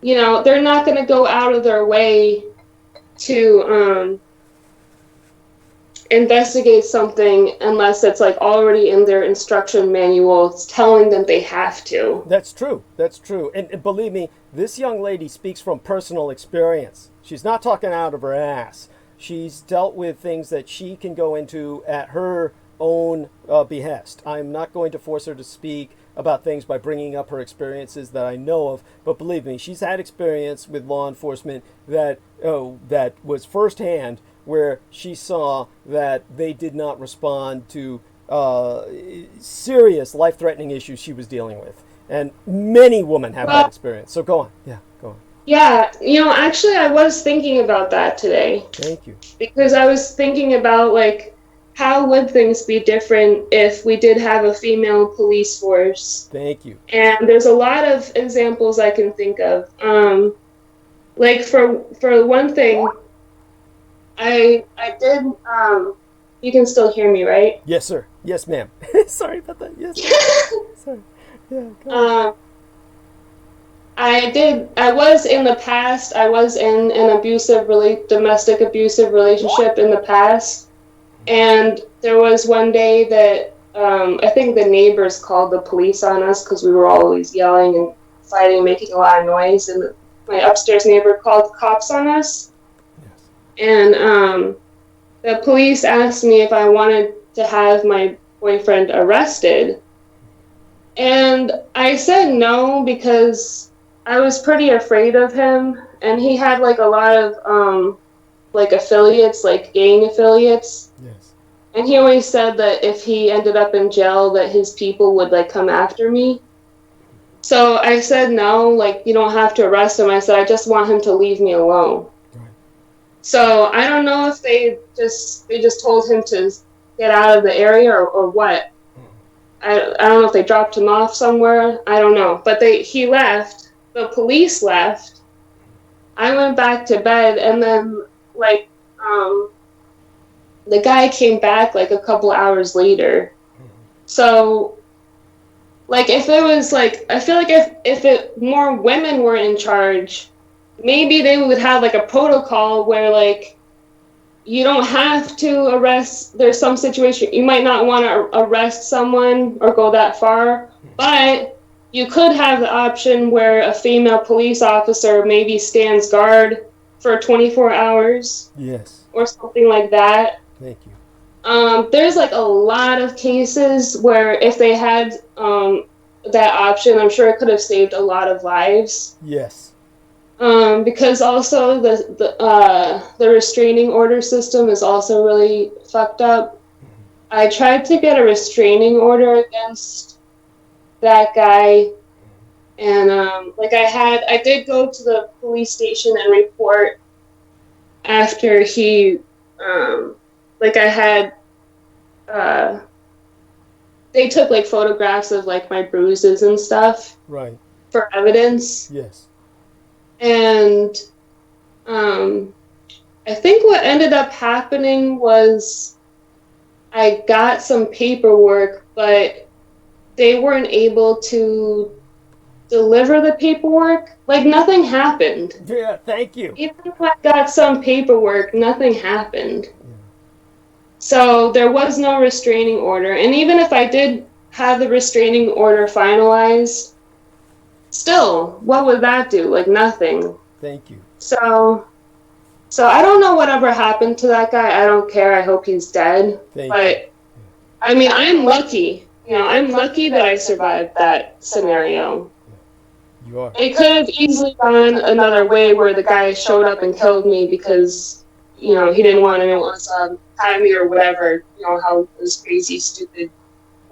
You know, they're not going to go out of their way to investigate something unless it's like already in their instruction manual. It's telling them they have to. That's true. That's true. And believe me, this young lady speaks from personal experience. She's not talking out of her ass. She's dealt with things that she can go into at her own behest. I'm not going to force her to speak about things by bringing up her experiences that I know of, but believe me, she's had experience with law enforcement that was firsthand, where she saw that they did not respond to serious life-threatening issues she was dealing with. And many women have that experience. So go on. Yeah, go on. Yeah, actually I was thinking about that today. Thank you. Because I was thinking about, like, how would things be different if we did have a female police force? Thank you. And there's a lot of examples I can think of. Like, for one thing, I did, you can still hear me, right? Yes, sir. Yes, ma'am. Sorry about that. Yes. Sorry. Yeah, go on. I was in the past, I was in an domestic abusive relationship in the past. And there was one day that I think the neighbors called the police on us because we were always yelling and fighting, making a lot of noise. And my upstairs neighbor called cops on us. And the police asked me if I wanted to have my boyfriend arrested. And I said no because I was pretty afraid of him. And he had like a lot of like affiliates, like gang affiliates. Yes. And he always said that if he ended up in jail that his people would like come after me. So I said no, like you don't have to arrest him. I said I just want him to leave me alone. So I don't know if they just told him to get out of the area or what. I don't know if they dropped him off somewhere. I don't know. But he left. The police left. I went back to bed, and then like the guy came back like a couple hours later. So like if it was like, I feel like if more women were in charge, maybe they would have like a protocol where like you don't have to arrest. There's some situation you might not want to arrest someone or go that far, but you could have the option where a female police officer maybe stands guard for 24 hours. Yes. Or something like that. Thank you. There's like a lot of cases where if they had that option, I'm sure it could have saved a lot of lives. Yes. Because also the restraining order system is also really fucked up. I tried to get a restraining order against that guy, and I did go to the police station and report after he they took like photographs of like my bruises and stuff. Right. For evidence. Yes. And I think what ended up happening was I got some paperwork, but they weren't able to deliver the paperwork. Like, nothing happened. Yeah, thank you. Even if I got some paperwork, nothing happened. So there was no restraining order. And even if I did have the restraining order finalized, still, what would that do? Like, nothing. Thank you. So I don't know whatever happened to that guy. I don't care. I hope he's dead. But I mean, I'm lucky. You know, I'm lucky that I survived that scenario. You are. It could have easily gone another way where the guy showed up and killed me because, you know, he didn't want to know what was me or whatever. You know how those crazy, stupid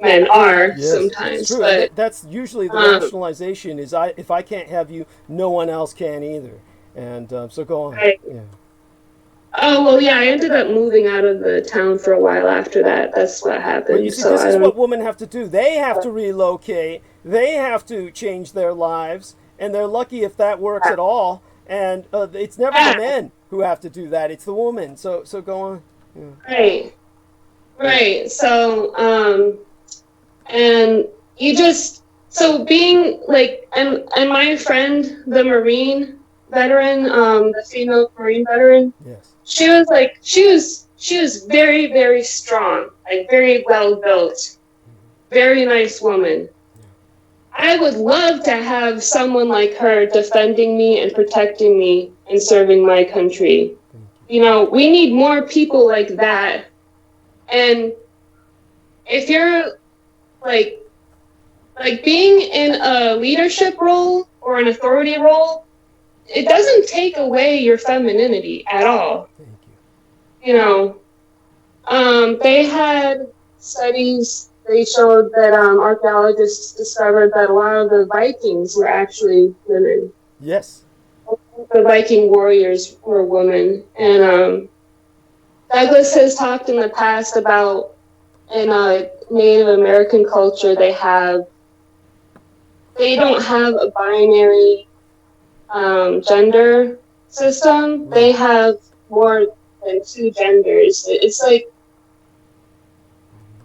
men are sometimes. It's true. But that's usually the rationalization is if I can't have you, no one else can either. And so go on. Right. Yeah. Oh, well, yeah, I ended up moving out of the town for a while after that. That's what happened. Well, you see, this is what women have to do. They have to relocate. They have to change their lives. And they're lucky if that works at all. And it's never the men who have to do that. It's the woman. So go on. Yeah. Right. So, and you just, so being like, and my friend, the Marine veteran, the female Marine veteran, yes. She was very, very strong, like very well built, very nice woman. I would love to have someone like her defending me and protecting me and serving my country. You know, we need more people like that. And if you're like being in a leadership role or an authority role, it doesn't take away your femininity at all. Thank you. You know, they had studies, they showed that archaeologists discovered that a lot of the Vikings were actually women. Yes. The Viking warriors were women. And Douglas has talked in the past about in Native American culture, they don't have a binary gender system. They have more than two genders. It's like,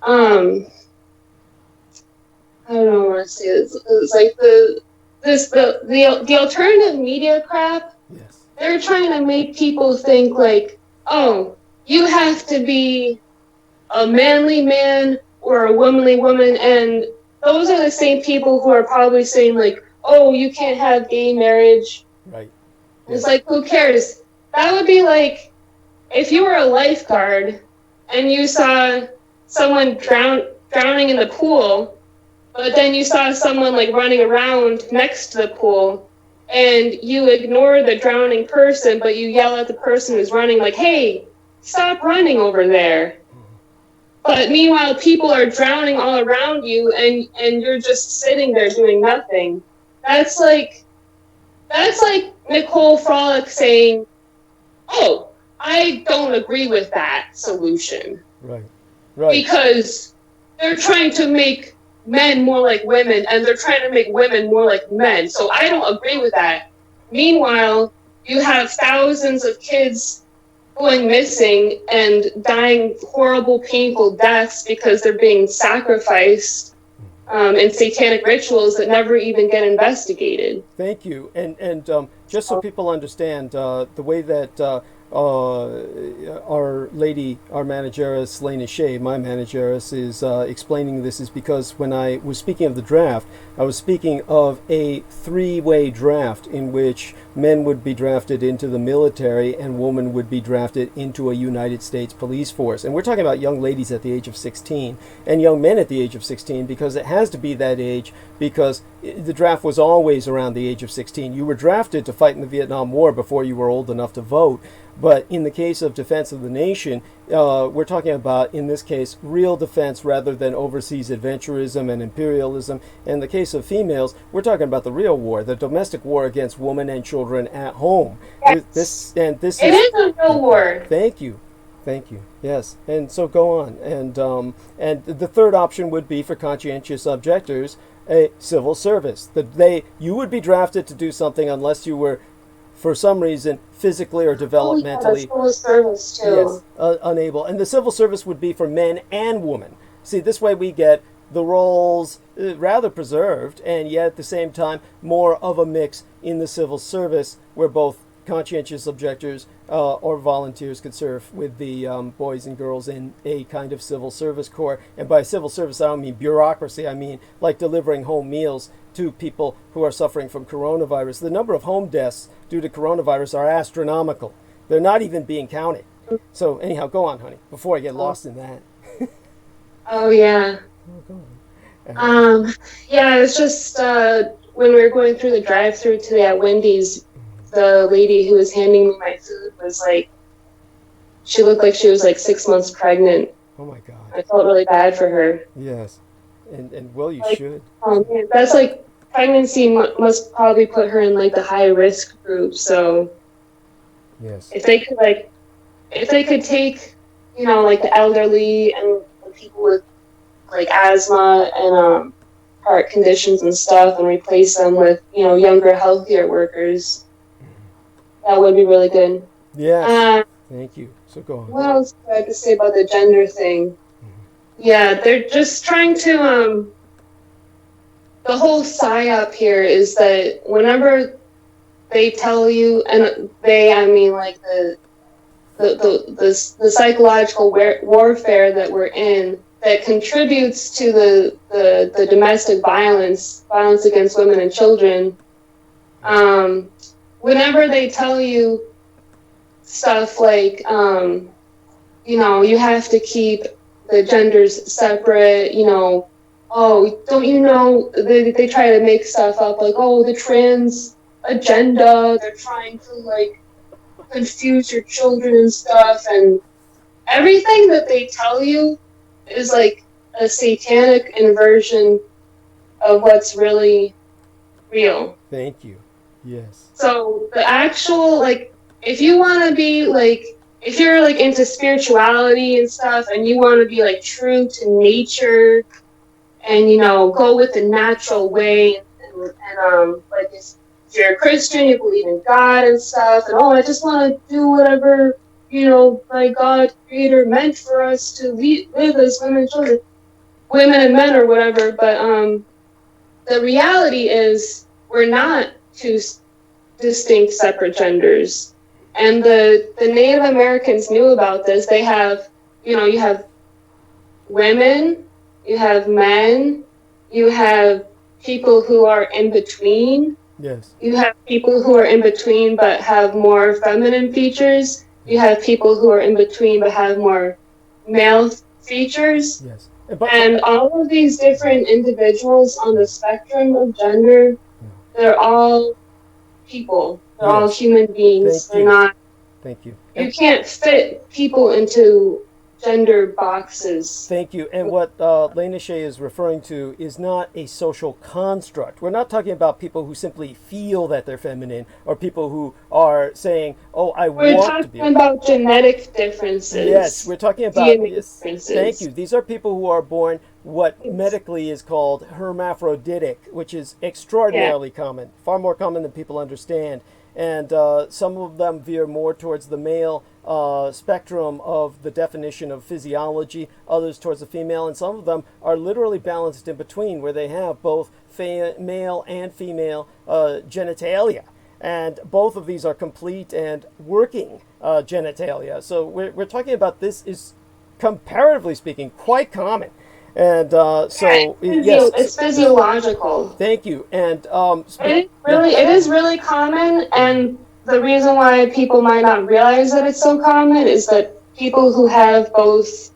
I don't know what to say. It's like the alternative media crap. Yes. They're trying to make people think like, oh, you have to be a manly man or a womanly woman, and those are the same people who are probably saying like, oh, you can't have gay marriage. Right. It's like, who cares? That would be like if you were a lifeguard and you saw someone drowning in the pool, but then you saw someone like running around next to the pool, and you ignore the drowning person, but you yell at the person who's running like, hey, stop running over there. But meanwhile, people are drowning all around you, and you're just sitting there doing nothing. That's like Nicole Frolic saying, oh, I don't agree with that solution. Right. Because they're trying to make men more like women, and they're trying to make women more like men. So I don't agree with that. Meanwhile, you have thousands of kids going missing and dying horrible, painful deaths because they're being sacrificed in satanic rituals that never even get investigated. Thank you. And just so people understand, the way that our lady, our manageress, Lena Shea, my manageress, is explaining this is because when I was speaking of the draft, I was speaking of a three-way draft in which men would be drafted into the military and women would be drafted into a United States police force. And we're talking about young ladies at the age of 16 and young men at the age of 16 because it has to be that age because the draft was always around the age of 16. You were drafted to fight in the Vietnam War before you were old enough to vote. But in the case of defense of the nation, we're talking about, in this case, real defense rather than overseas adventurism and imperialism. In the case of females, we're talking about the real war, the domestic war against women and children at home. Yes. It is a real war. Thank you. Yes, and so go on. And the third option would be for conscientious objectors, a civil service. You would be drafted to do something unless you were for some reason, physically or Oh, yeah, the developmentally, civil service too. yes, unable. And the civil service would be for men and women. See, this way we get the roles rather preserved, and yet at the same time more of a mix in the civil service, where both conscientious objectors or volunteers could serve with the boys and girls in a kind of civil service corps. And by civil service, I don't mean bureaucracy. I mean like delivering home meals to people who are suffering from coronavirus. The number of home deaths due to coronavirus are astronomical. They're not even being counted. So anyhow, go on, honey, before I get lost in that. Oh, yeah. Yeah, it was just when we were going through the drive-thru today at Wendy's, the lady who was handing me my food was like, she looked like she was like 6 months pregnant. Oh my God. I felt really bad for her. Yes. And well, you Like, should. That's like, pregnancy must probably put her in like the high risk group. So Yes. if they could take, like the elderly and people with like asthma and heart conditions and stuff, and replace them with younger, healthier workers, that would be really good. Yes. Thank you. So go on. What else do I have to say about the gender thing? Yeah, they're just trying to the whole psyop here is that whenever they tell you, and I mean like the psychological warfare that we're in, that contributes to the domestic violence against women and children. Whenever they tell you stuff like, you have to keep the genders separate, oh, don't you know, they try to make stuff up like, oh, the trans agenda, they're trying to like confuse your children and stuff, and everything that they tell you is like a satanic inversion of what's really real. Thank you. Yes. So the actual, like, if you want to be like, if you're like into spirituality and stuff, and you want to be like true to nature, and go with the natural way, and like if you're a Christian, you believe in God and stuff, and I just want to do whatever my God creator meant for us to live as women and men or whatever. But the reality is we're not two distinct separate genders. And the Native Americans knew about this. They have, you have women, you have men, you have people who are in between. Yes. You have people who are in between but have more feminine features. You have people who are in between but have more male features. Yes. And all of these different individuals on the spectrum of gender, they're all people. They're all human beings. They're not. Thank you. You can't fit people into gender boxes. Thank you. And what Lena Shea is referring to is not a social construct. We're not talking about people who simply feel that they're feminine, or people who are saying, "Oh, We're want to be." talking about genetic differences. Yes, we're talking about differences. Thank you. These are people who are born what medically is called hermaphroditic, which is extraordinarily common, far more common than people understand. And some of them veer more towards the male spectrum of the definition of physiology, others towards the female, and some of them are literally balanced in between, where they have both male and female genitalia. And both of these are complete and working genitalia. So we're talking about this is, comparatively speaking, quite common. And yes, it's physiological. Thank you. And it is really common. And the reason why people might not realize that it's so common is that people who have both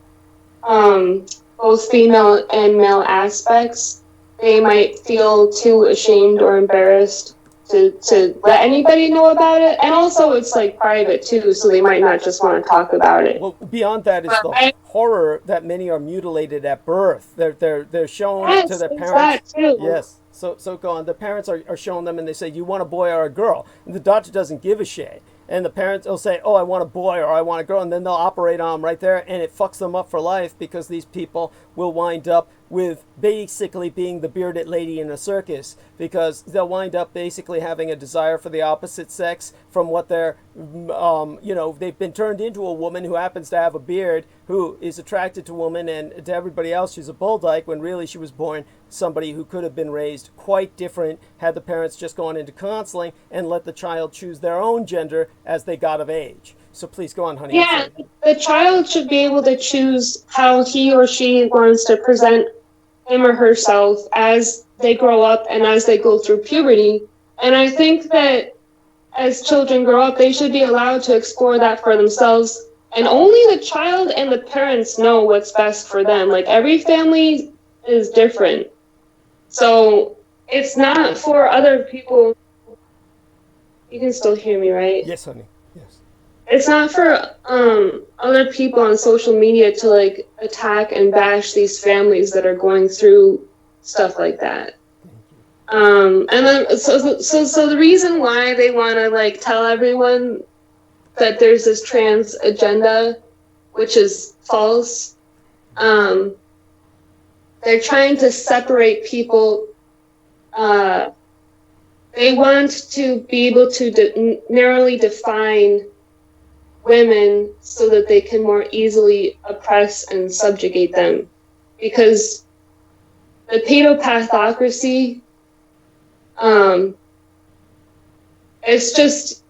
female and male aspects, they might feel too ashamed or embarrassed to let anybody know about it. And also it's like private too, so they might not just want to talk about it. Well, beyond that is the horror that many are mutilated at birth. They're shown to their parents. That too. Yes. So go on. The parents are showing them, and they say, "You want a boy or a girl?" And the doctor doesn't give a shit. And the parents will say, "Oh, I want a boy," or "I want a girl," and then they'll operate on them right there, and it fucks them up for life, because these people will wind up with basically being the bearded lady in a circus, because they'll wind up basically having a desire for the opposite sex from what they're, they've been turned into a woman who happens to have a beard, who is attracted to women, and to everybody else she's a bull dyke, when really she was born somebody who could have been raised quite different had the parents just gone into counseling and let the child choose their own gender as they got of age. So please go on, honey. Yeah, the child should be able to choose how he or she wants to present him or herself as they grow up and as they go through puberty. And I think that as children grow up, they should be allowed to explore that for themselves. And only the child and the parents know what's best for them. Like, every family is different. So it's not for other people. You can still hear me, right? Yes, honey. Yes. It's not for other people on social media to like attack and bash these families that are going through stuff like that. And then so the reason why they want to like tell everyone that there's this trans agenda, which is false, they're trying to separate people. They want to be able to narrowly define women so that they can more easily oppress and subjugate them, because the paedopathocracy, it's just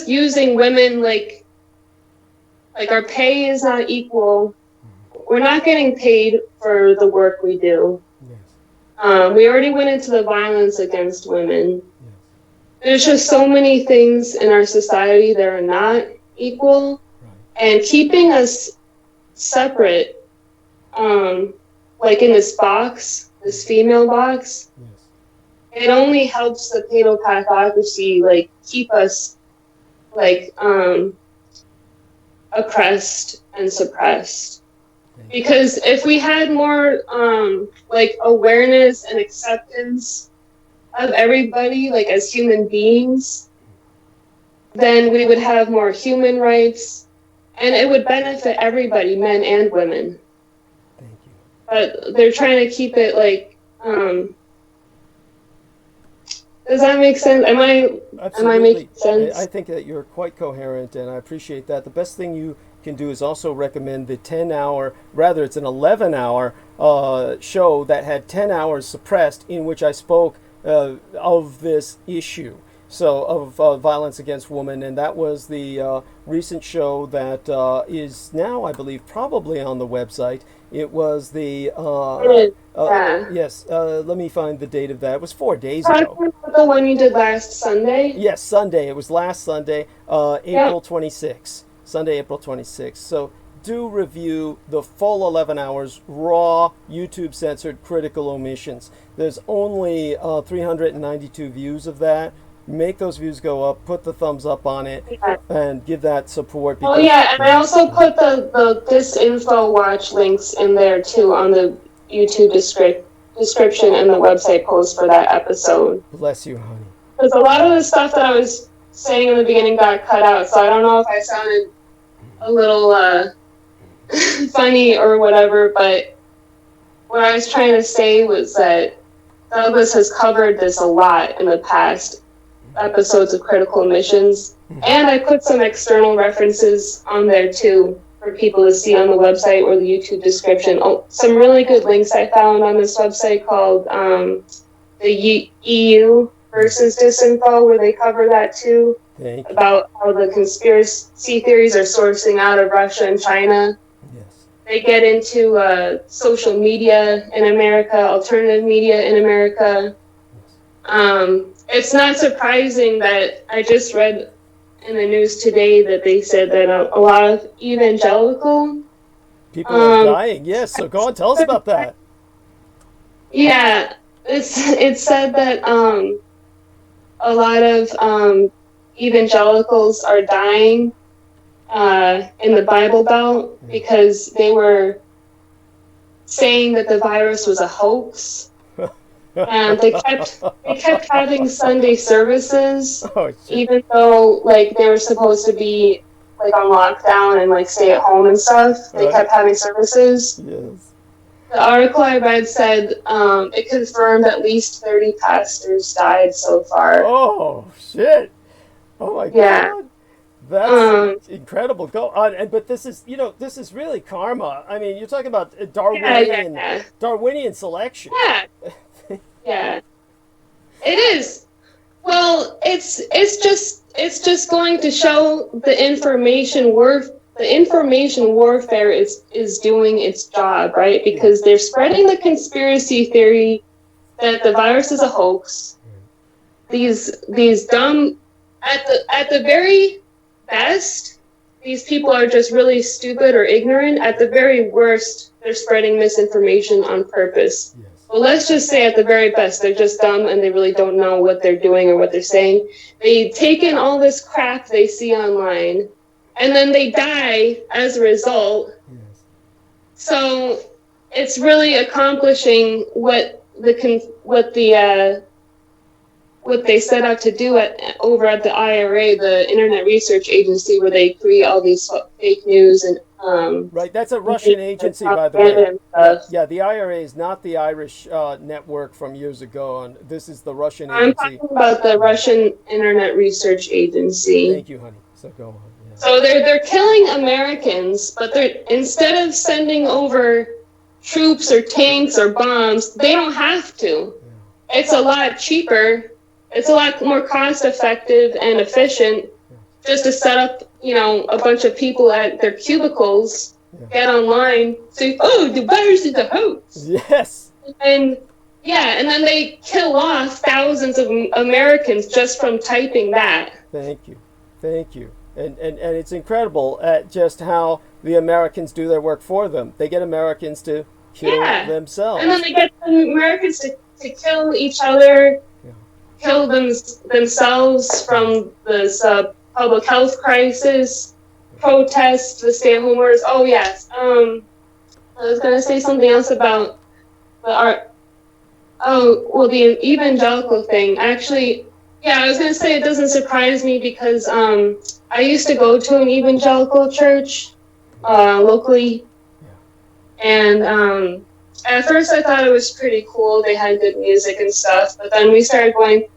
using women like our pay is not equal. We're not getting paid for the work we do. Yes. We already went into the violence against women. There's just so many things in our society that are not equal, and keeping us separate, like in this box, this female box, it only helps the paedopathocracy, like, keep us, like, oppressed and suppressed. Because if we had more, like, awareness and acceptance of everybody, like, as human beings, then we would have more human rights, and it would benefit everybody, men and women. Thank you. But they're trying to keep it, like, does that make sense? Am I making sense? I think that you're quite coherent, and I appreciate that. The best thing you can do is also recommend the 10-hour, rather it's an 11-hour show that had 10 hours suppressed, in which I spoke of this issue, so of violence against women, and that was the recent show that is now, I believe, probably on the website. It was the yes. Let me find the date of that. It was 4 days ago. The one you did last Sunday? Yes, Sunday. It was last Sunday, April 26th. Sunday, April 26th. So do review the full 11 hours, raw, YouTube-censored critical omissions. There's only 392 views of that. Make those views go up, put the thumbs up on it, and give that support. Oh yeah, and I also put the disinfo watch links in there too on the YouTube description and the website post for that episode. Bless you, honey. Because a lot of the stuff that I was saying in the beginning got cut out, so I don't know if I sounded a little funny or whatever, but what I was trying to say was that Douglas has covered this a lot in the past episodes of Critical Omissions, and I put some external references on there too for people to see on the website or the YouTube description. Oh, some really good links I found on this website called the EU versus Disinfo, where they cover that too, about how the conspiracy theories are sourcing out of Russia and China. Yes. They get into social media in America, alternative media in America. It's not surprising that I just read in the news today that they said that a lot of evangelical people are dying. Yes, so go on, tell us about that. Yeah, it said that a lot of evangelicals are dying in the Bible Belt because they were saying that the virus was a hoax. And they kept having Sunday services, even though like they were supposed to be like on lockdown and like stay at home and stuff, they kept having services. Yes. The article I read said it confirmed at least 30 pastors died so far. Oh shit! Oh my god, that's incredible. Go on, but this is this is really karma. I mean, you're talking about Darwinian selection. Yeah, yeah, it is. Well, it's just going to show the information warfare is doing its job, right? Because they're spreading the conspiracy theory that the virus is a hoax. These dumb at the very best, these people are just really stupid or ignorant. At the very worst, they're spreading misinformation on purpose. Yes. Well, let's just say at the very best, they're just dumb and they really don't know what they're doing or what they're saying. They take in all this crap they see online, and then they die as a result. Yes. So it's really accomplishing what they set out to do over at the IRA, the Internet Research Agency, where they create all these fake news and right. That's a Russian agency, by the way. Yeah, the IRA is not the Irish network from years ago, and this is the Russian agency. I'm talking about the Russian Internet Research Agency. Thank you, honey. So go on. Yeah. So they're killing Americans, but instead of sending over troops or tanks or bombs, they don't have to. Yeah. It's a lot cheaper. It's a lot more cost-effective and efficient just to set up, a bunch of people at their cubicles, get online, say, "Oh, the virus is a hoax." Yes. And then they kill off thousands of Americans just from typing that. Thank you. And it's incredible at just how the Americans do their work for them. They get Americans to kill themselves. And then they get Americans to kill each other, kill themselves from this public health crisis, protest the stay-at-home orders. Oh, yes. I was going to say something else about the evangelical thing. Actually, I was going to say it doesn't surprise me because I used to go to an evangelical church locally, and at first I thought it was pretty cool. They had good music and stuff, but then we started going.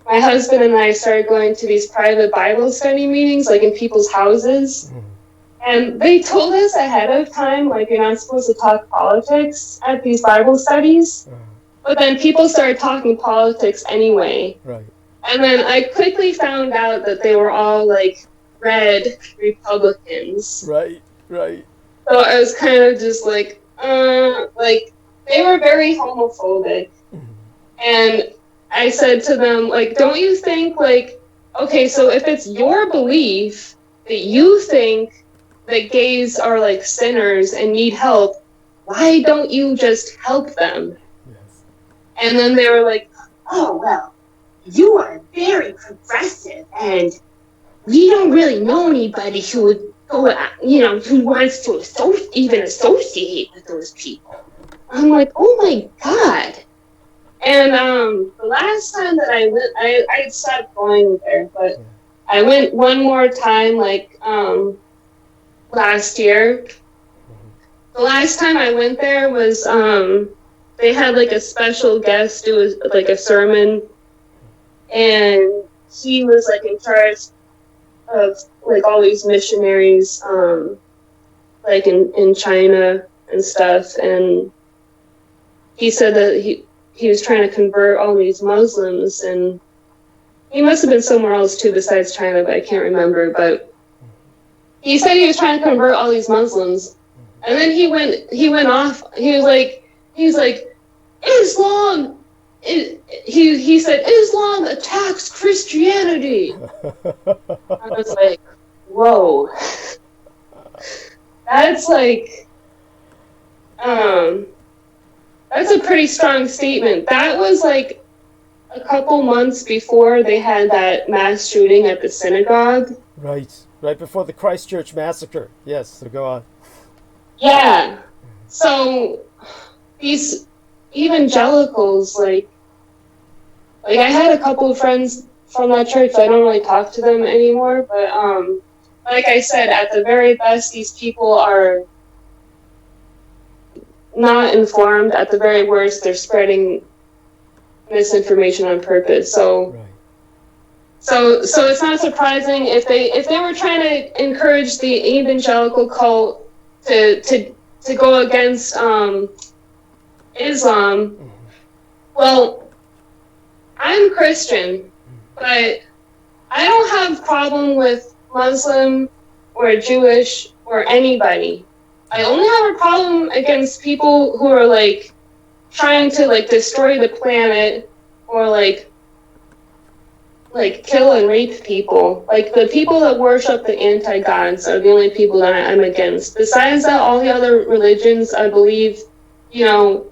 My husband and I started going to these private Bible study meetings, like in people's houses. And they told us ahead of time, like, you're not supposed to talk politics at these Bible studies. But then people started talking politics anyway. Right. And then I quickly found out that they were all, like, red Republicans. Right. So I was kind of just like, they were very homophobic. And I said to them, like, don't you think, like, okay, so if it's your belief that you think that gays are, like, sinners and need help, why don't you just help them? Yes. And then they were like, oh, well, you are very progressive, and we don't really know anybody who would go, who wants to associate with those people. I'm like, oh my God. And the last time that I went, I stopped going there, but I went one more time, like, last year. The last time I went there was, they had, like, a special guest do, like, a sermon, and he was, like, in charge of, like, all these missionaries, like, in China and stuff, and he said that he was trying to convert all these Muslims, and he must have been somewhere else too besides China, but I can't remember. But he said he was trying to convert all these Muslims, and then he went off. He was like Islam. He said Islam attacks Christianity. I was like, whoa, that's like that's a pretty strong statement. That was like a couple months before they had that mass shooting at the synagogue. Right before the Christchurch massacre. Yes, so go on. Yeah. So these evangelicals, like I had a couple of friends from that church. I don't really talk to them anymore, but like I said, at the very best, these people are not informed. At the very worst, they're spreading misinformation on purpose. So it's not surprising if they were trying to encourage the evangelical cult to go against Islam. Well, I'm Christian, but I don't have problem with Muslim or Jewish or anybody. I only have a problem against people who are like trying to like destroy the planet or like kill and rape people. Like the people that worship the anti-gods are the only people that I'm against. Besides that, all the other religions, I believe, you know,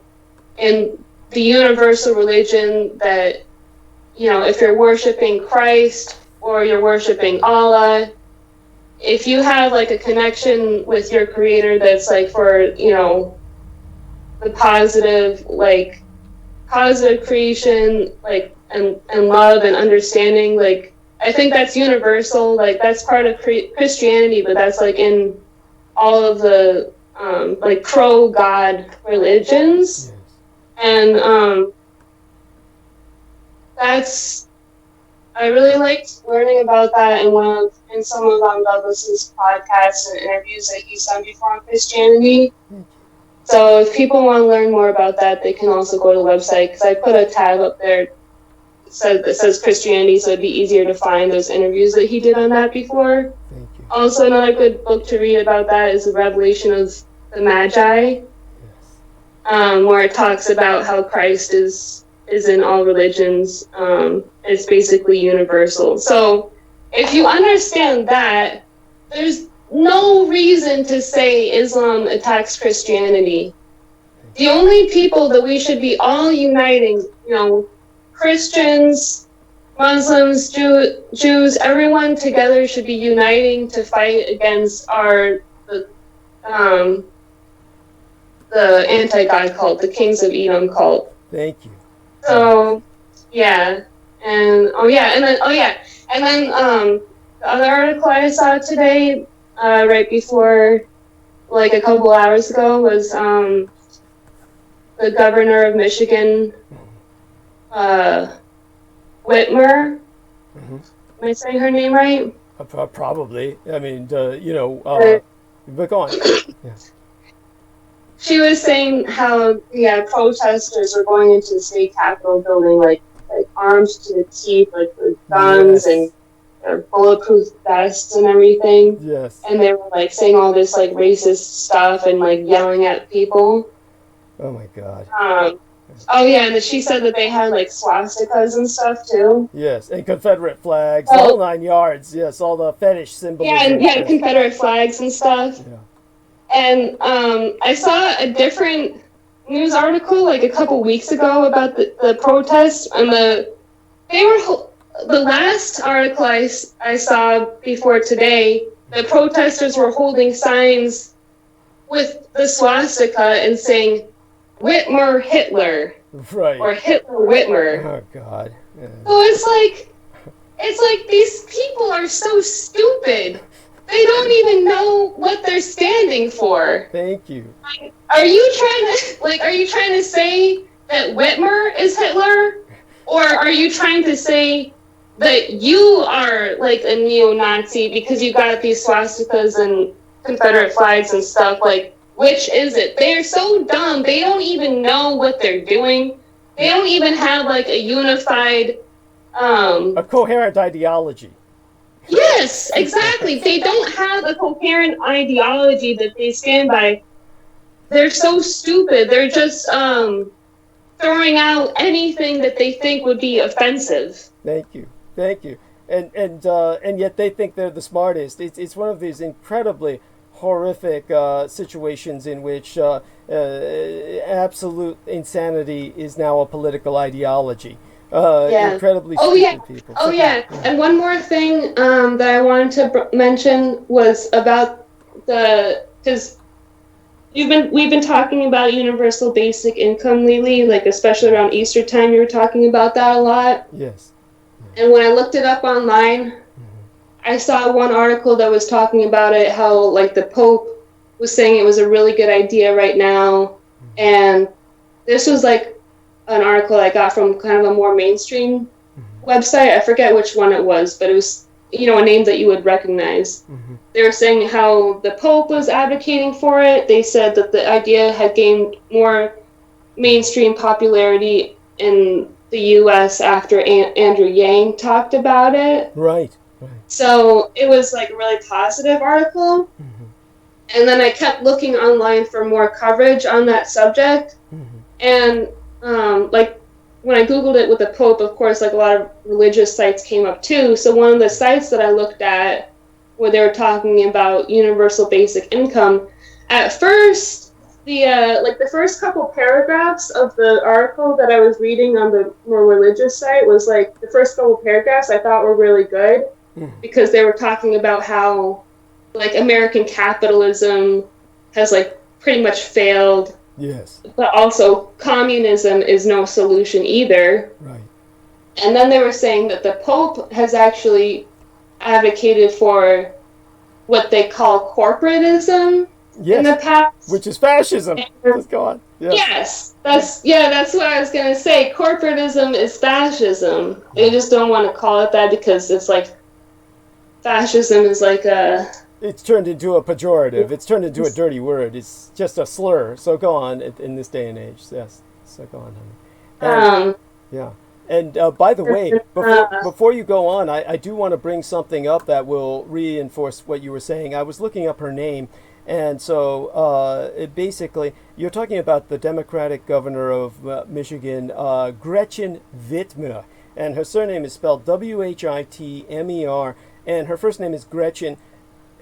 in the universal religion that, you know, if you're worshiping Christ or you're worshiping Allah, if you have like a connection with your creator that's like for, you know, the positive creation, like, and love and understanding, like, I think that's universal, like, that's part of Christianity, but that's like in all of the, like, pro-God religions. And, I really liked learning about that in some of Douglas's podcasts and interviews that he's done before on Christianity. So if people want to learn more about that, they can also go to the website, because I put a tab up there that says Christianity, so it'd be easier to find those interviews that he did on that before. Thank you. Also, another good book to read about that is The Revelation of the Magi, where it talks about how Christ is in all religions. It's basically universal. So if you understand that, there's no reason to say Islam attacks Christianity. The only people that we should be all uniting, you know, Christians, Muslims, Jews, everyone together should be uniting to fight against the anti-God cult, the Kings of Edom cult. Thank you. So, yeah. And then the other article I saw today, right before, like a couple hours ago, was the governor of Michigan, Whitmer. Am I saying her name right? Probably. I mean, but go on. Yeah. She was saying how protesters are going into the state capitol building like armed to the teeth, like with guns and bulletproof vests and everything. Yes. And they were like saying all this like racist stuff and like yelling at people. Oh my God. And she said that they had like swastikas and stuff too. Yes, and Confederate flags, the whole 9 yards. Yes, all the fetish symbolism. Yeah, Confederate flags and stuff. Yeah. And I saw a different news article like a couple weeks ago about the protests, and the last article I saw before today, the protesters were holding signs with the swastika and saying Whitmer Hitler, right, or Hitler Whitmer. Oh God. Yeah. So it's like these people are so stupid. They don't even know what they're standing for. Thank you. Are you trying to say that Whitmer is Hitler? Or are you trying to say that you are like a neo-Nazi because you got these swastikas and Confederate flags and stuff? Like, which is it? They're so dumb. They don't even know what they're doing. They don't even have like a unified a coherent ideology. Yes, exactly. They don't have a coherent ideology that they stand by. They're so stupid. They're just throwing out anything that they think would be offensive. Thank you. And yet they think they're the smartest. It's one of these incredibly horrific situations in which absolute insanity is now a political ideology. Incredibly stupid people. And one more thing that I wanted to mention was about because we've been talking about universal basic income lately, like especially around Easter time. You were talking about that a lot. Yes. And when I looked it up online, I saw one article that was talking about it, how like the Pope was saying it was a really good idea right now. And this was like an article I got from kind of a more mainstream website. I forget which one it was, but it was, a name that you would recognize. They were saying how the Pope was advocating for it. They said that the idea had gained more mainstream popularity in the U.S. after Andrew Yang talked about it. Right. So it was like a really positive article. And then I kept looking online for more coverage on that subject. And like when I Googled it with the Pope, of course, like a lot of religious sites came up too. So one of the sites that I looked at where they were talking about universal basic income, at first, the first couple paragraphs of the article that I was reading on the more religious site was like the first couple paragraphs I thought were really good because they were talking about how like American capitalism has like pretty much failed. Yes. But also communism is no solution either. Right. And then they were saying that the Pope has actually advocated for what they call corporatism in the past. Which is fascism. Let's go on. Yes. That's what I was going to say. Corporatism is fascism. They just don't want to call it that because it's like fascism is like a... It's turned into a pejorative. It's turned into a dirty word. It's just a slur. So go on in this day and age. Yes. So go on, honey. And, yeah. And by the way, before you go on, I do want to bring something up that will reinforce what you were saying. I was looking up her name. And so basically, you're talking about the Democratic governor of Michigan, Gretchen Whitmer. And her surname is spelled Whitmer. And her first name is Gretchen.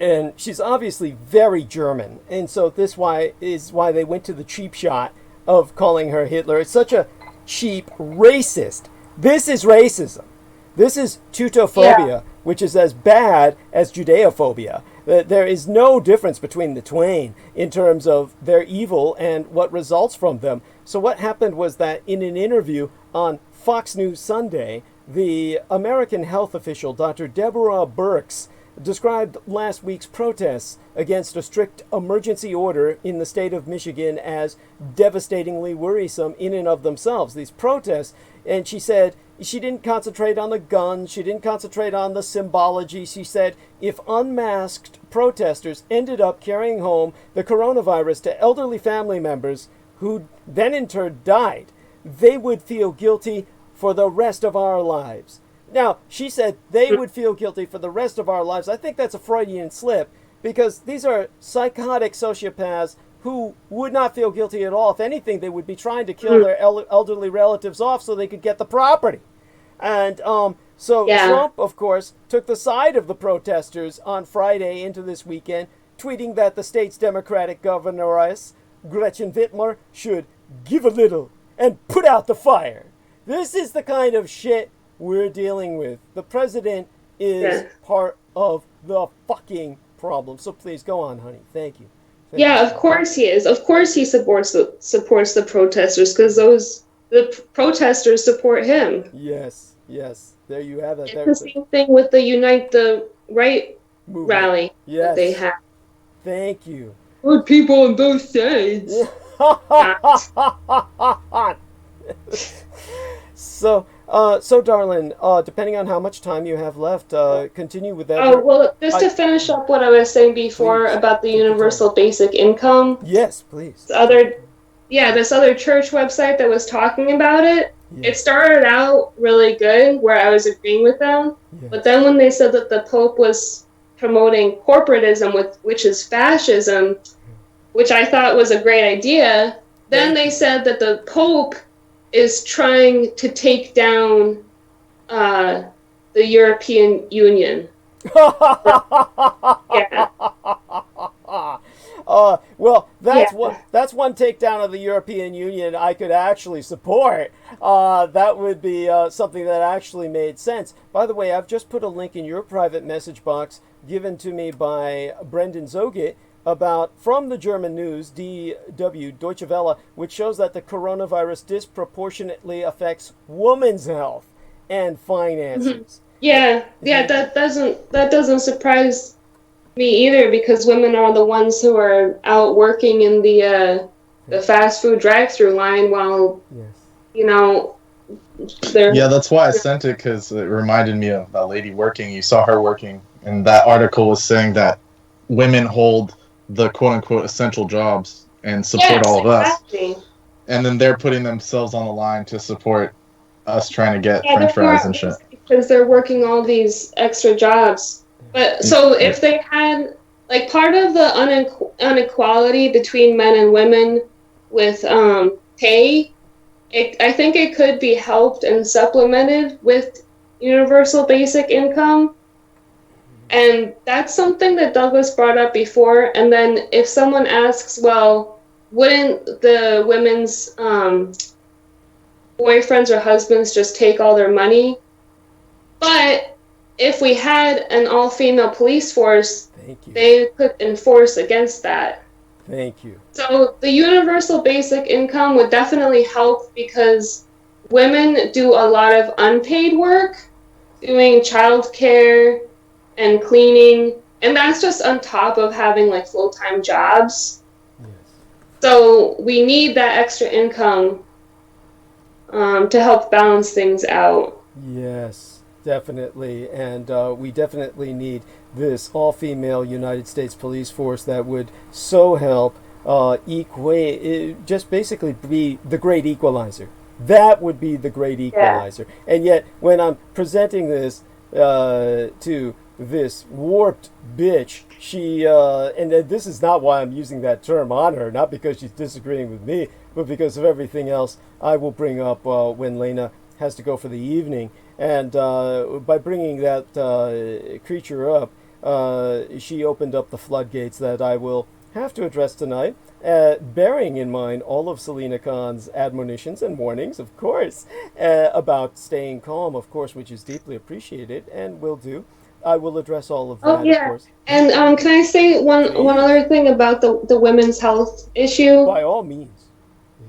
And she's obviously very German. And so this is why they went to the cheap shot of calling her Hitler. It's such a cheap racist. This is racism. This is Teutophobia, which is as bad as Judeophobia. There is no difference between the twain in terms of their evil and what results from them. So what happened was that in an interview on Fox News Sunday, the American health official, Dr. Deborah Birx, described last week's protests against a strict emergency order in the state of Michigan as devastatingly worrisome in and of themselves. These protests, and she said she didn't concentrate on the guns, she didn't concentrate on the symbology. She said if unmasked protesters ended up carrying home the coronavirus to elderly family members who then in turn died, they would feel guilty for the rest of our lives. Now, she said they would feel guilty for the rest of our lives. I think that's a Freudian slip because these are psychotic sociopaths who would not feel guilty at all. If anything, they would be trying to kill their elderly relatives off so they could get the property. And Trump, of course, took the side of the protesters on Friday into this weekend, tweeting that the state's Democratic governoress, Gretchen Whitmer, should give a little and put out the fire. This is the kind of shit we're dealing with. The president is part of the fucking problem. So please go on, honey. Thank you. Of course he is. Of course he supports the protesters because the protesters support him. Yes. There you have it. It's the same thing with the Unite the Right movement. Rally that they have. Thank you. Good people on both sides. So, darling, depending on how much time you have left, continue with that. Oh, well, just to finish up what I was saying before about the universal basic income. Yes, please. This other church website that was talking about it, it started out really good, where I was agreeing with them. Yes. But then when they said that the Pope was promoting corporatism, which is fascism, which I thought was a great idea, then they said that the Pope is trying to take down the European Union. Well, that's one takedown of the European Union I could actually support. That would be something that actually made sense. By the way, I've just put a link in your private message box given to me by Brendan Zogit from the German news, DW, Deutsche Welle, which shows that the coronavirus disproportionately affects women's health and finances. Yeah, yeah, that doesn't surprise me either because women are the ones who are out working in the fast food drive-through line while, Yes. you know, they're Yeah, that's why I sent it, because it reminded me of that lady working. You saw her working, and that article was saying that women hold the quote unquote essential jobs and support Yes, all of us, exactly. and then they're putting themselves on the line to support us trying to get Yeah, French they're more fries at and shit. risk because they're working all these extra jobs. But so if they had like part of the inequality between men and women with pay, I think it could be helped and supplemented with universal basic income. And that's something that Douglas brought up before. And then if someone asks, well, wouldn't the women's boyfriends or husbands just take all their money? But if we had an all-female police force, Thank you. they could enforce against that. Thank you. So the universal basic income would definitely help because women do a lot of unpaid work, doing childcare and cleaning, and that's just on top of having like full-time jobs. Yes. So we need that extra income to help balance things out. Yes, definitely. And we definitely need this all-female United States police force that would so help just basically be the great equalizer. That would be the great equalizer. And yet, when I'm presenting this to this warped bitch, and this is not why I'm using that term on her, not because she's disagreeing with me, but because of everything else I will bring up when Lena has to go for the evening. And by bringing that creature up, she opened up the floodgates that I will have to address tonight, bearing in mind all of Selena Khan's admonitions and warnings, of course, about staying calm, of course, which is deeply appreciated and will do. I will address all of Oh that, of yeah. course. And can I say one Please, other thing about the women's health issue? by all means.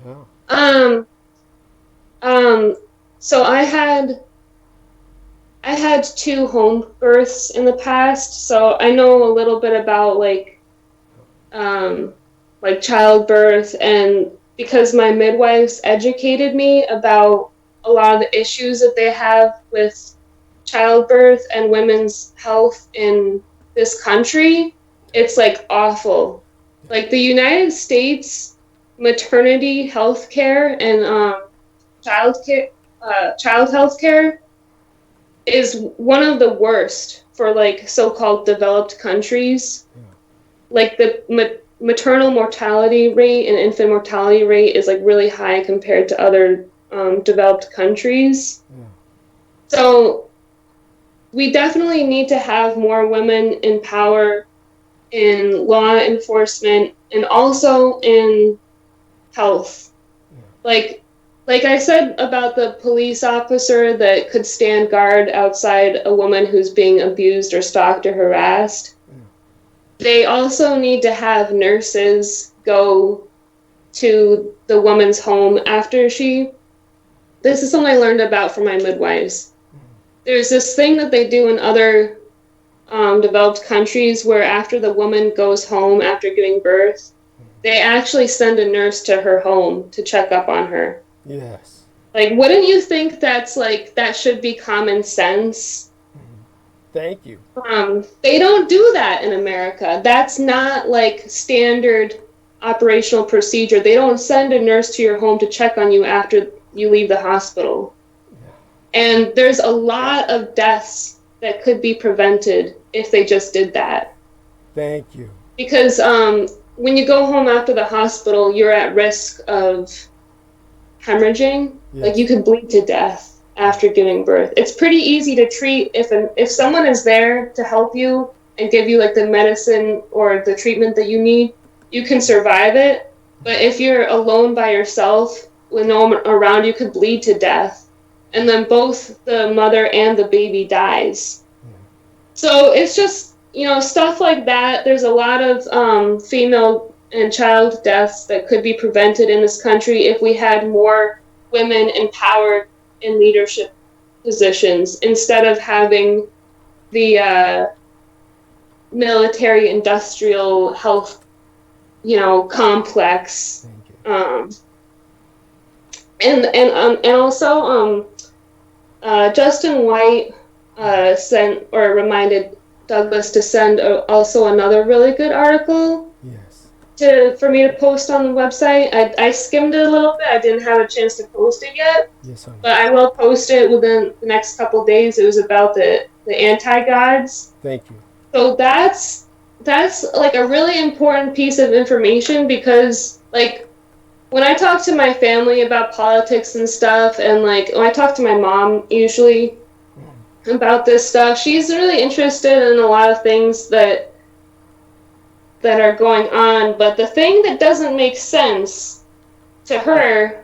Yeah. Um um so I had two home births in the past, so I know a little bit about um like childbirth, and because my midwives educated me about a lot of the issues that they have with childbirth and women's health in this country, it's like awful. Like the United States maternity health care and child care, child health care is one of the worst for like so-called developed countries. Like the maternal mortality rate and infant mortality rate is like really high compared to other developed countries. So we definitely need to have more women in power in law enforcement and also in health. Like like I said about the police officer that could stand guard outside a woman who's being abused or stalked or harassed. They also need to have nurses go to the woman's home after this is something I learned about from my midwives. There's this thing that they do in other developed countries where after the woman goes home after giving birth, they actually send a nurse to her home to check up on her. Yes. Like, wouldn't you think that should be common sense? Thank you. They don't do that in America. That's not like standard operational procedure. They don't send a nurse to your home to check on you after you leave the hospital. And there's a lot of deaths that could be prevented if they just did that. Thank you. Because when you go home after the hospital, you're at risk of hemorrhaging. Yes. Like you could bleed to death after giving birth. It's pretty easy to treat if someone is there to help you and give you like the medicine or the treatment that you need, you can survive it. But if you're alone by yourself with no one around, you could bleed to death. And then both the mother and the baby dies. So it's just, stuff like that. There's a lot of female and child deaths that could be prevented in this country if we had more women empowered in leadership positions instead of having the military industrial health, complex. And also Justin White sent or reminded Douglas to send also another really good article. Yes. For me to post on the website. I skimmed it a little bit. I didn't have a chance to post it yet. Yes, honey. But I will post it within the next couple days. It was about the anti-gods. Thank you. So that's like a really important piece of information, because like when I talk to my family about politics and stuff, and like when I talk to my mom usually about this stuff, she's really interested in a lot of things that are going on. But the thing that doesn't make sense to her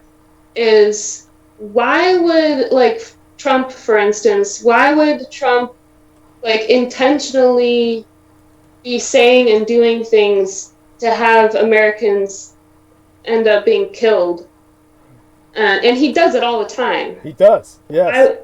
is, why would, like, Trump, for instance, why would Trump, like, intentionally be saying and doing things to have Americans end up being killed? And he does it all the time. He does, yes.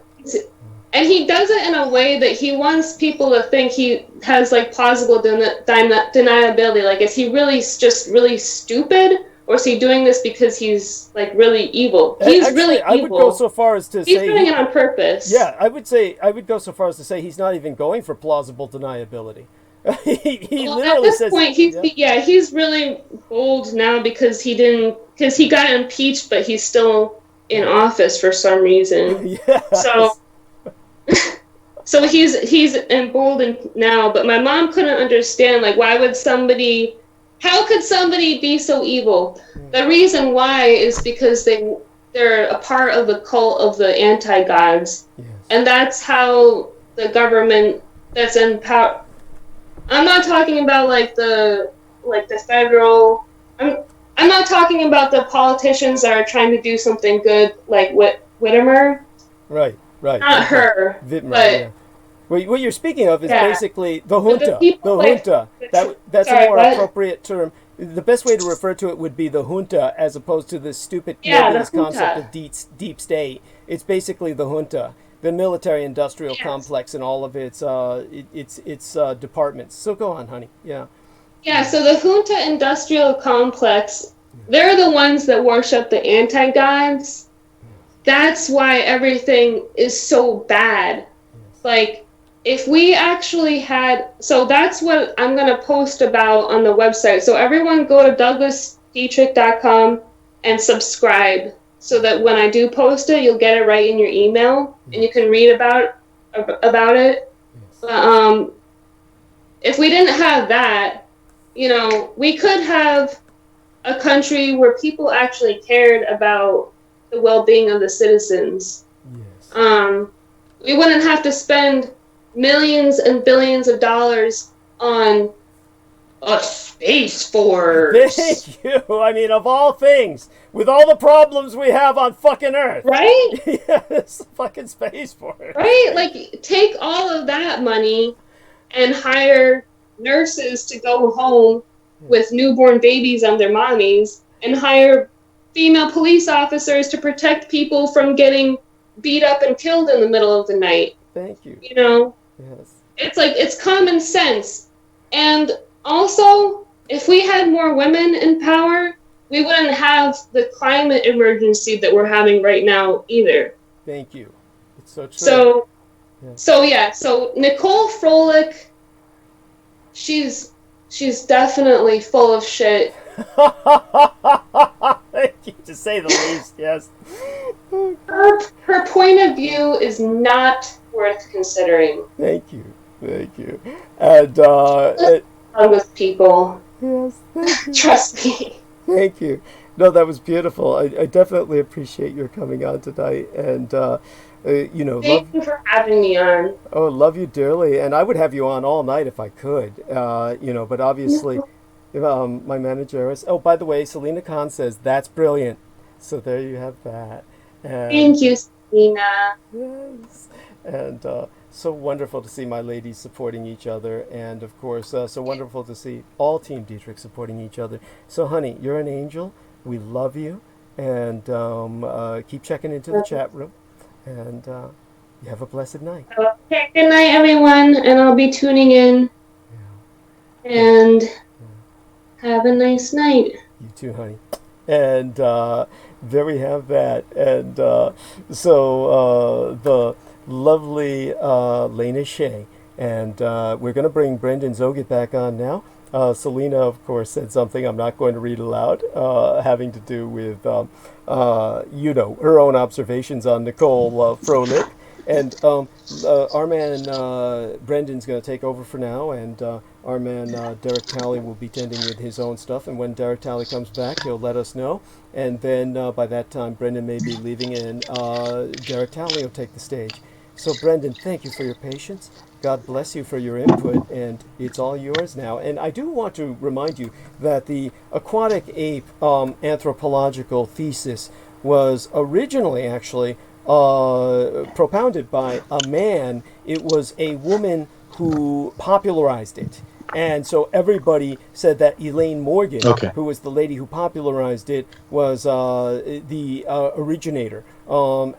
And he does it in a way that he wants people to think he has, like, plausible deniability. Like, is he really just really stupid? Or is he doing this because he's, like, really evil? He's Actually, really evil. I would go so far as to say... He's doing it on purpose. Yeah, I would go so far as to say he's not even going for plausible deniability. he well, literally at this says... point, he's really bold now because he got impeached, but he's still in office for some reason. Yes. So he's emboldened now, but my mom couldn't understand, like, how could somebody be so evil? The reason why is because they're a part of the cult of the anti-gods. Yes. And that's how the government that's in power. I'm not talking about the federal. I'm not talking about the politicians that are trying to do something good, like Whitmer. Right. Not her. Whitmer, but yeah. What you're speaking of is basically the junta. The junta. That's sorry, a more what? appropriate term. The best way to refer to it would be the junta, as opposed to this stupid Yeah, nebulous the junta. concept of deep state. It's basically the junta, the military-industrial complex, and all of its departments. So go on, honey. Yeah. Yeah. So the junta industrial complex, they're the ones that worship the anti-gods. That's why everything is so bad. Like, if we actually had... So that's what I'm going to post about on the website. So everyone go to douglasdietrich.com and subscribe, so that when I do post it, you'll get it right in your email, and you can read about it. But if we didn't have that, we could have a country where people actually cared about the well-being of the citizens. Yes. We wouldn't have to spend millions and billions of dollars on a space force. Thank you. I mean, of all things, with all the problems we have on fucking Earth. Right? Yes, fucking space force. Right? Like, take all of that money and hire nurses to go home with newborn babies on their mommies, and hire female police officers to protect people from getting beat up and killed in the middle of the night. Thank you. Yes. It's common sense. And also, if we had more women in power, we wouldn't have the climate emergency that we're having right now either. Thank you. It's so true. So Nicole Froelich, she's definitely full of shit. Thank you, to say the least, yes. Her point of view is not worth considering. Thank you. And with people. Yes, thank you. Trust me. Thank you. No, that was beautiful. I definitely appreciate your coming on tonight, and Thank you for having me on. Oh, love you dearly, and I would have you on all night if I could. But obviously, my manager is. Oh, by the way, Selena Khan says that's brilliant. So there you have that. And, thank you, Selena. Yes, and so wonderful to see my ladies supporting each other, and of course, so wonderful to see all Team Dietrich supporting each other. So, honey, you're an angel. We love you, and keep checking into the chat room. And You have a blessed night. Okay, good night, everyone, and I'll be tuning in. And have a nice night. You too, honey. And there we have that. And so the lovely Lena Shea. And we're going to bring Brendan Zogit back on now. Selena, of course, said something I'm not going to read aloud, having to do with, her own observations on Nicole Froelich. And our man Brendan's going to take over for now, and our man Derek Talley will be tending with his own stuff. And when Derek Talley comes back, he'll let us know. And then by that time, Brendan may be leaving, and Derek Talley will take the stage. So, Brendan, thank you for your patience. God bless you for your input, and it's all yours now. And I do want to remind you that the aquatic ape anthropological thesis was originally actually propounded by a man. It was a woman who popularized it. And so everybody said that Elaine Morgan, who was the lady who popularized it, was the originator. I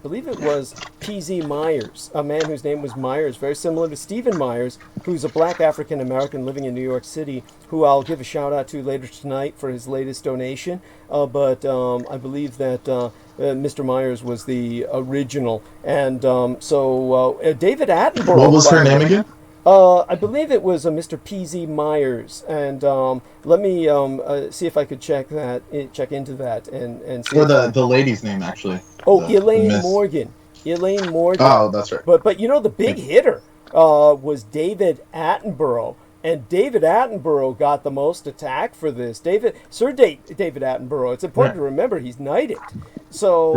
believe it was P.Z. Myers, a man whose name was Myers, very similar to Stephen Myers, who's a black African American living in New York City, who I'll give a shout out to later tonight for his latest donation. But I believe that Mr. Myers was the original. And so David Attenborough. What was her name again? I believe it was Mr. P.Z. Myers, and let me see if I could check into that, and see. Or the lady's name actually. Oh, Elaine Morgan. Elaine Morgan. Oh, that's right. But the big hitter was David Attenborough, and David Attenborough got the most attack for this. David Attenborough. It's important to remember he's knighted. So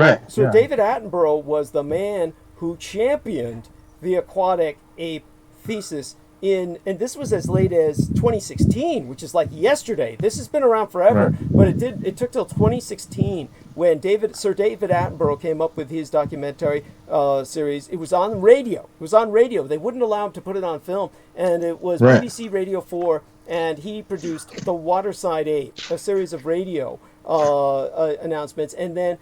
David Attenborough was the man who championed the aquatic ape thesis and this was as late as 2016, which is like yesterday. This has been around forever, but it took till 2016 when Sir David Attenborough came up with his documentary series. It was on radio. They wouldn't allow him to put it on film, and it was BBC Radio 4, and he produced The Waterside Ape, a series of radio announcements, and then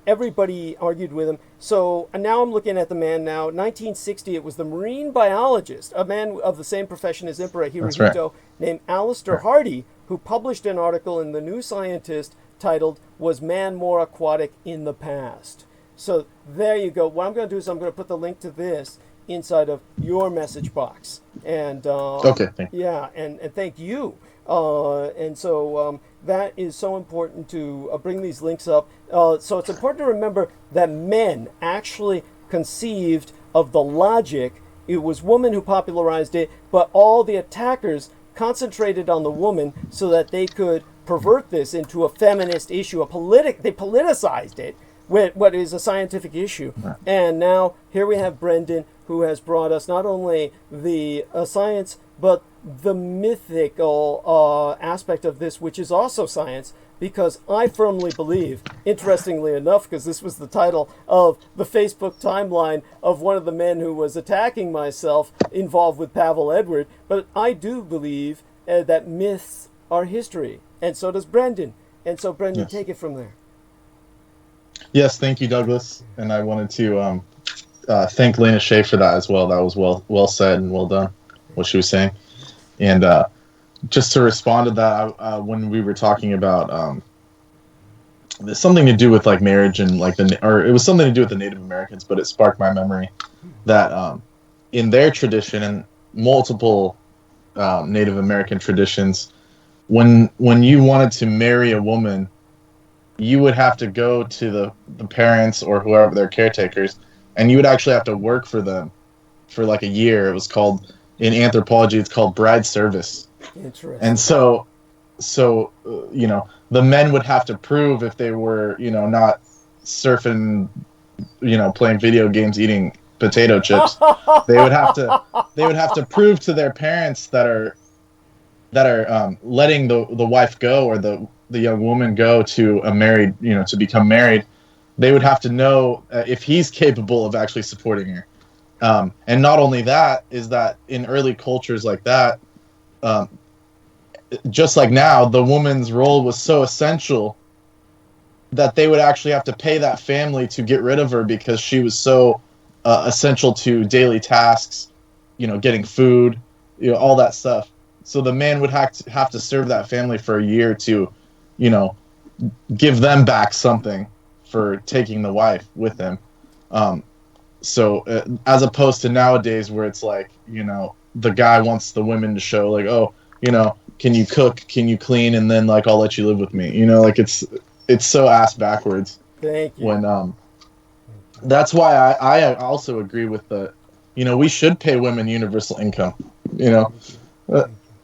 everybody argued with him. So now I'm looking at the man now. 1960, it was the marine biologist, a man of the same profession as Emperor Hirohito, named Alistair Hardy, who published an article in the New Scientist titled, "Was Man More Aquatic in the Past?" So there you go. What I'm going to do is I'm going to put the link to this inside of your message box. And thank you. Yeah, and thank you. And so that is so important to bring these links up. So it's important to remember that men actually conceived of the logic. It was women who popularized it, but all the attackers concentrated on the woman so that they could pervert this into a feminist issue. They politicized it with what is a scientific issue. And now here we have Brendan, who has brought us not only the science, but the mythical aspect of this, which is also science, because I firmly believe, interestingly enough, because this was the title of the Facebook timeline of one of the men who was attacking myself involved with Pavel Edward, but I do believe that myths are history, and so does Brendan. And so, Brendan, take it from there. Yes, thank you, Douglas. And I wanted to thank Lena Shea for that as well. That was well said and well done, what she was saying. And just to respond to that, when we were talking about something to do with like marriage and like it was something to do with the Native Americans, but it sparked my memory that in their tradition and multiple Native American traditions, when you wanted to marry a woman, you would have to go to the parents or whoever their caretakers, and you would actually have to work for them for like a year. It was called, in anthropology, it's called bride service. Interesting. And so the men would have to prove, if they were, not surfing, playing video games, eating potato chips, they would have to prove to their parents that are letting the wife go, or the young woman go to to become married. They would have to know if he's capable of actually supporting her. And not only that, is that in early cultures like that, just like now, the woman's role was so essential that they would actually have to pay that family to get rid of her because she was so essential to daily tasks, getting food, all that stuff. So the man would have to serve that family for a year to, give them back something for taking the wife with him. So as opposed to nowadays where it's like, the guy wants the women to show like, oh, can you cook, can you clean, and then like I'll let you live with me. Like it's so ass backwards. Thank you. When that's why I also agree with we should pay women universal income,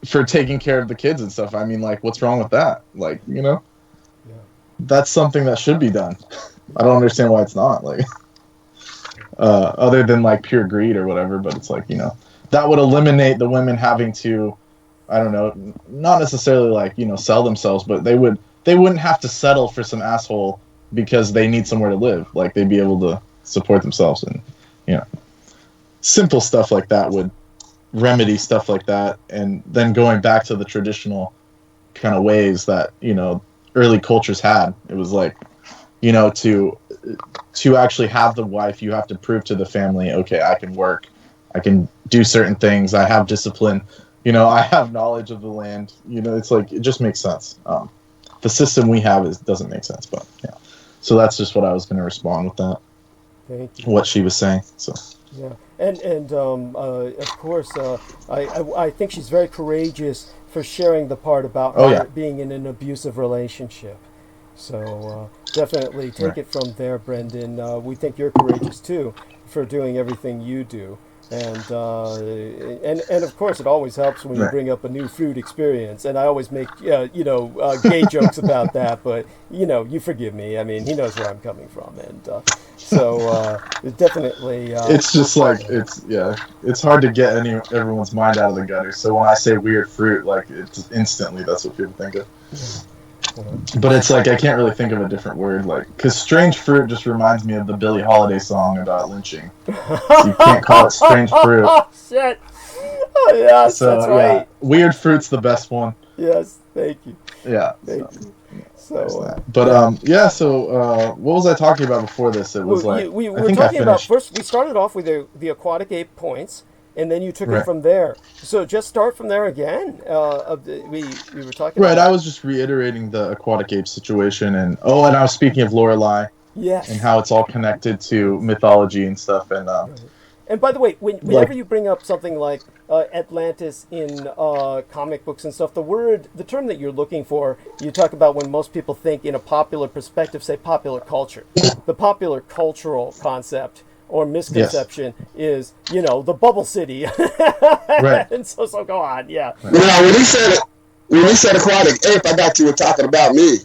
for taking care of the kids and stuff. I mean, like, what's wrong with that? Like, that's something that should be done. I don't understand why it's not, like, other than like pure greed or whatever. But it's like, that would eliminate the women having to, I don't know, not necessarily like, sell themselves, but they wouldn't have to settle for some asshole because they need somewhere to live. Like, they'd be able to support themselves, and simple stuff like that would remedy stuff like that. And then going back to the traditional kind of ways that early cultures had, it was like, to actually have the wife, you have to prove to the family, okay, I can work, I can do certain things, I have discipline, I have knowledge of the land. It's like, it just makes sense. The system we have doesn't make sense, but yeah. So that's just what I was going to respond with that. Thank you. What she was saying. So. Yeah, and of course, I think she's very courageous for sharing the part about her being in an abusive relationship. So definitely take it from there, Brendan. We think you're courageous too for doing everything you do. And of course, it always helps when you bring up a new food experience. And I always make gay jokes about that, but you forgive me. I mean, he knows where I'm coming from, and so definitely. It's just like it's hard to get everyone's mind out of the gutter. So when I say weird fruit, like it's instantly that's what people think of. But it's like I can't really think of a different word, like, because strange fruit just reminds me of the Billie Holiday song about lynching. So you can't call it strange fruit. Oh shit! Oh yes, so, that's right. Yeah, weird fruit's the best one. Yes, thank you. Yeah. Thank you. So, but So what was I talking about before this? It was we were talking about first. We started off with the aquatic ape points. And then you took it from there. So just start from there again. We were talking about... I was just reiterating the aquatic ape situation. And I was speaking of Lorelei. Yes. And how it's all connected to mythology and stuff. And and by the way, whenever you bring up something like Atlantis in comic books and stuff, the term that you're looking for, you talk about when most people think in a popular perspective, say popular culture. The popular cultural concept or misconception is, the bubble city. Right. And so go on, yeah. Right. When he said aquatic ape, I thought you were talking about me.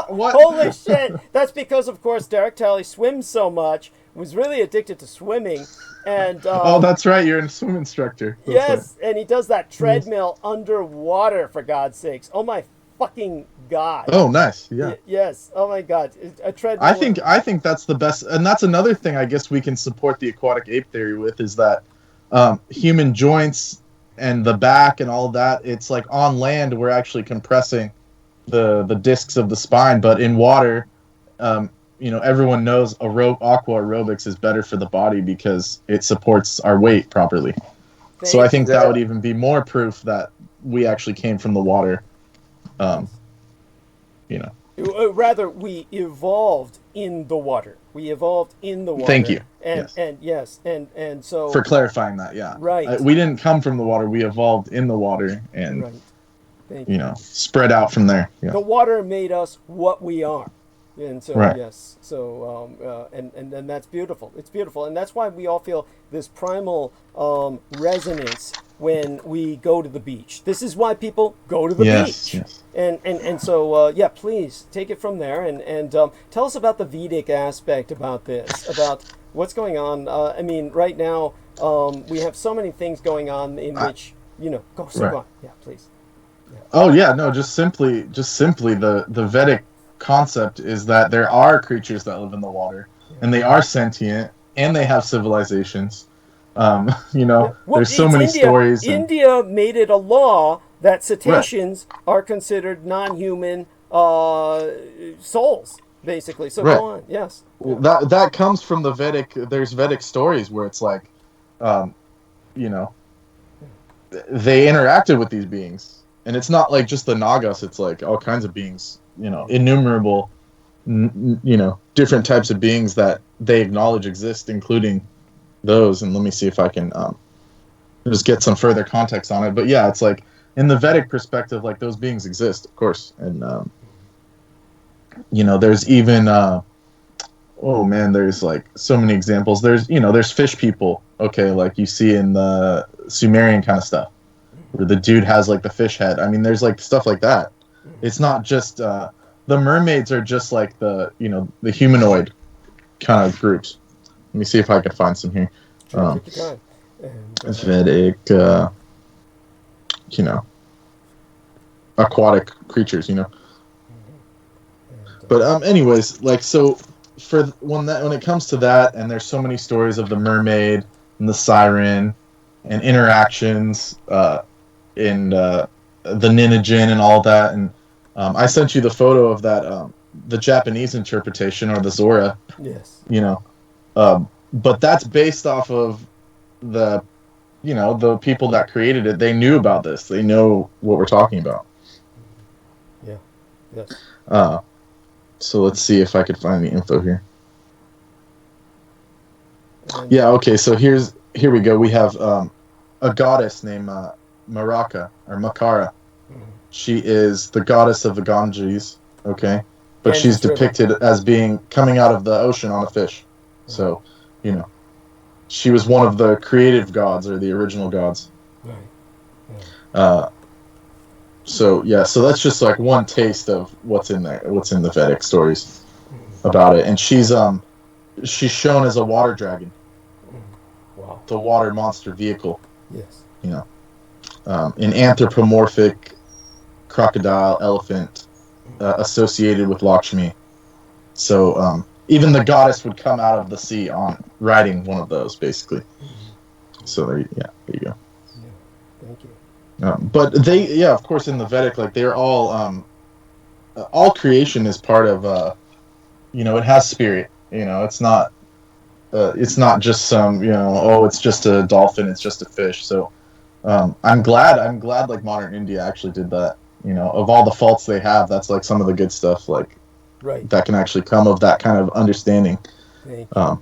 What? Holy shit! That's because, of course, Derek Talley swims so much, was really addicted to swimming, and that's right, you're a swim instructor. Yes, and he does that treadmill underwater, for God's sakes. Oh my fucking God. Oh, nice. Yeah. Yes. Oh my God. A treadmill. I think that's the best, and that's another thing I guess we can support the aquatic ape theory with, is that human joints and the back and all of that, it's like on land we're actually compressing the discs of the spine, but in water, everyone knows aqua aerobics is better for the body because it supports our weight properly. So I think that would even be more proof that we actually came from the water. Rather, we evolved in the water. We evolved in the water. Thank you. And so for clarifying that, yeah. Right. We didn't come from the water. We evolved in the water and right. Thank you. Spread out from there. Yeah. The water made us what we are. And so right. Yes, so and that's beautiful. It's beautiful, and that's why we all feel this primal resonance when we go to the beach. This is why people go to the beach. Yes. And so please take it from there and tell us about the Vedic aspect about this, about what's going on. I mean, right now we have so many things going on in which go on. Yeah, please. Yeah. Oh yeah, no, just simply the Vedic concept is that there are creatures that live in the water, and they are sentient, and they have civilizations. There's so many stories. India made it a law that cetaceans are considered non-human souls, basically. So Right. go on. Yes. Well, that comes from the Vedic. There's Vedic stories where it's like, you know, they interacted with these beings, and it's not like just the Nagas. It's like all kinds of beings. You know, innumerable. You know, different types of beings that they acknowledge exist, including those. And let me see if I can just get some further context on it. But yeah, it's like in the Vedic perspective, like those beings exist, of course. And you know, there's even oh man, there's like so many examples. There's fish people, okay, like you see in the Sumerian kind of stuff, where the dude has like the fish head. I mean, there's like stuff like that. It's not just the mermaids are just like the humanoid kind of groups. Let me see if I can find some here. Take your time. Vedic, aquatic creatures, But anyways, like so, for when it comes to that, and there's so many stories of the mermaid and the siren, and interactions, in the Ninijin and all that, and I sent you the photo of that, the Japanese interpretation or the Zora. Yes. But that's based off of the people that created it. They knew about this. They know what we're talking about. Yeah. Yes. So let's see if I could find the info here. Yeah. Okay. So here we go. We have a goddess named Maraka or Makara. Mm-hmm. She is the goddess of the Ganges. Okay, but Ganges she's River. depicted as being coming out of the ocean on a fish. Mm-hmm. So, she was one of the creative gods or the original gods. Right. Yeah. So that's just like one taste of what's in there, what's in the Vedic stories about it. And she's shown as a water dragon. Wow. The water monster vehicle. Yes. An anthropomorphic crocodile elephant associated with Lakshmi. So even the goddess would come out of the sea on riding one of those, basically. So there you go. Yeah. Thank you. But of course, in the Vedic, like they're all creation is part of, it has spirit. It's not just some, it's just a dolphin, it's just a fish. So I'm glad like modern India actually did that. Of all the faults they have, that's like some of the good stuff, like right. that can actually come of that kind of understanding. Thank you.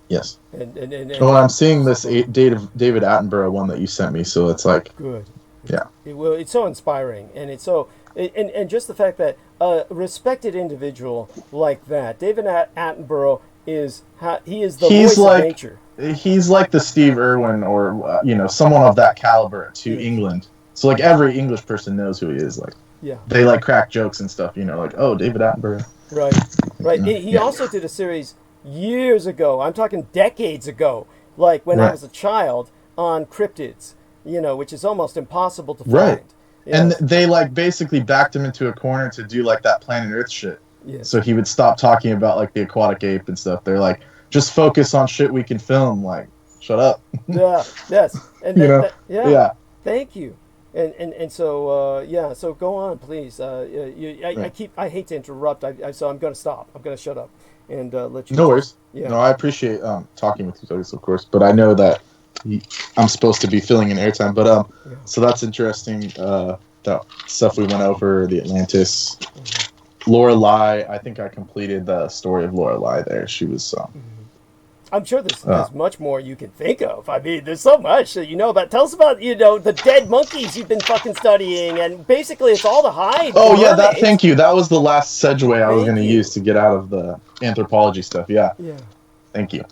Yes. And I'm seeing this David Attenborough one that you sent me, so it's like good. Yeah. It's so inspiring, and it's so and just the fact that a respected individual like that, David Attenborough, is the voice of nature. He's like the Steve Irwin or someone of that caliber to England. So like every English person knows who he is. Like they like crack jokes and stuff. Like David Attenborough. Right. He also did a series years ago. I'm talking decades ago. Like when I was a child on cryptids. Which is almost impossible to find. Right. And they like basically backed him into a corner to do like that Planet Earth shit. Yes. So he would stop talking about like the aquatic ape and stuff. They're like, just focus on shit we can film. Like, shut up. Yeah. Yes. And yeah. Thank you. And so So go on, please. I hate to interrupt. So I'm going to stop. I'm going to shut up and let you. No worries. Yeah. No, I appreciate talking with you guys, of course. But I know that I'm supposed to be filling in airtime. But so that's interesting. That stuff we went over, the Atlantis. Lorelei, I think I completed the story of Lorelei there. She was. I'm sure there's much more you can think of. I mean, there's so much that you know about. Tell us about the dead monkeys you've been fucking studying, and basically it's all the hide. Oh yeah, thank you. That was the last segue I was going to use to get out of the anthropology stuff. Yeah. Yeah. Thank you.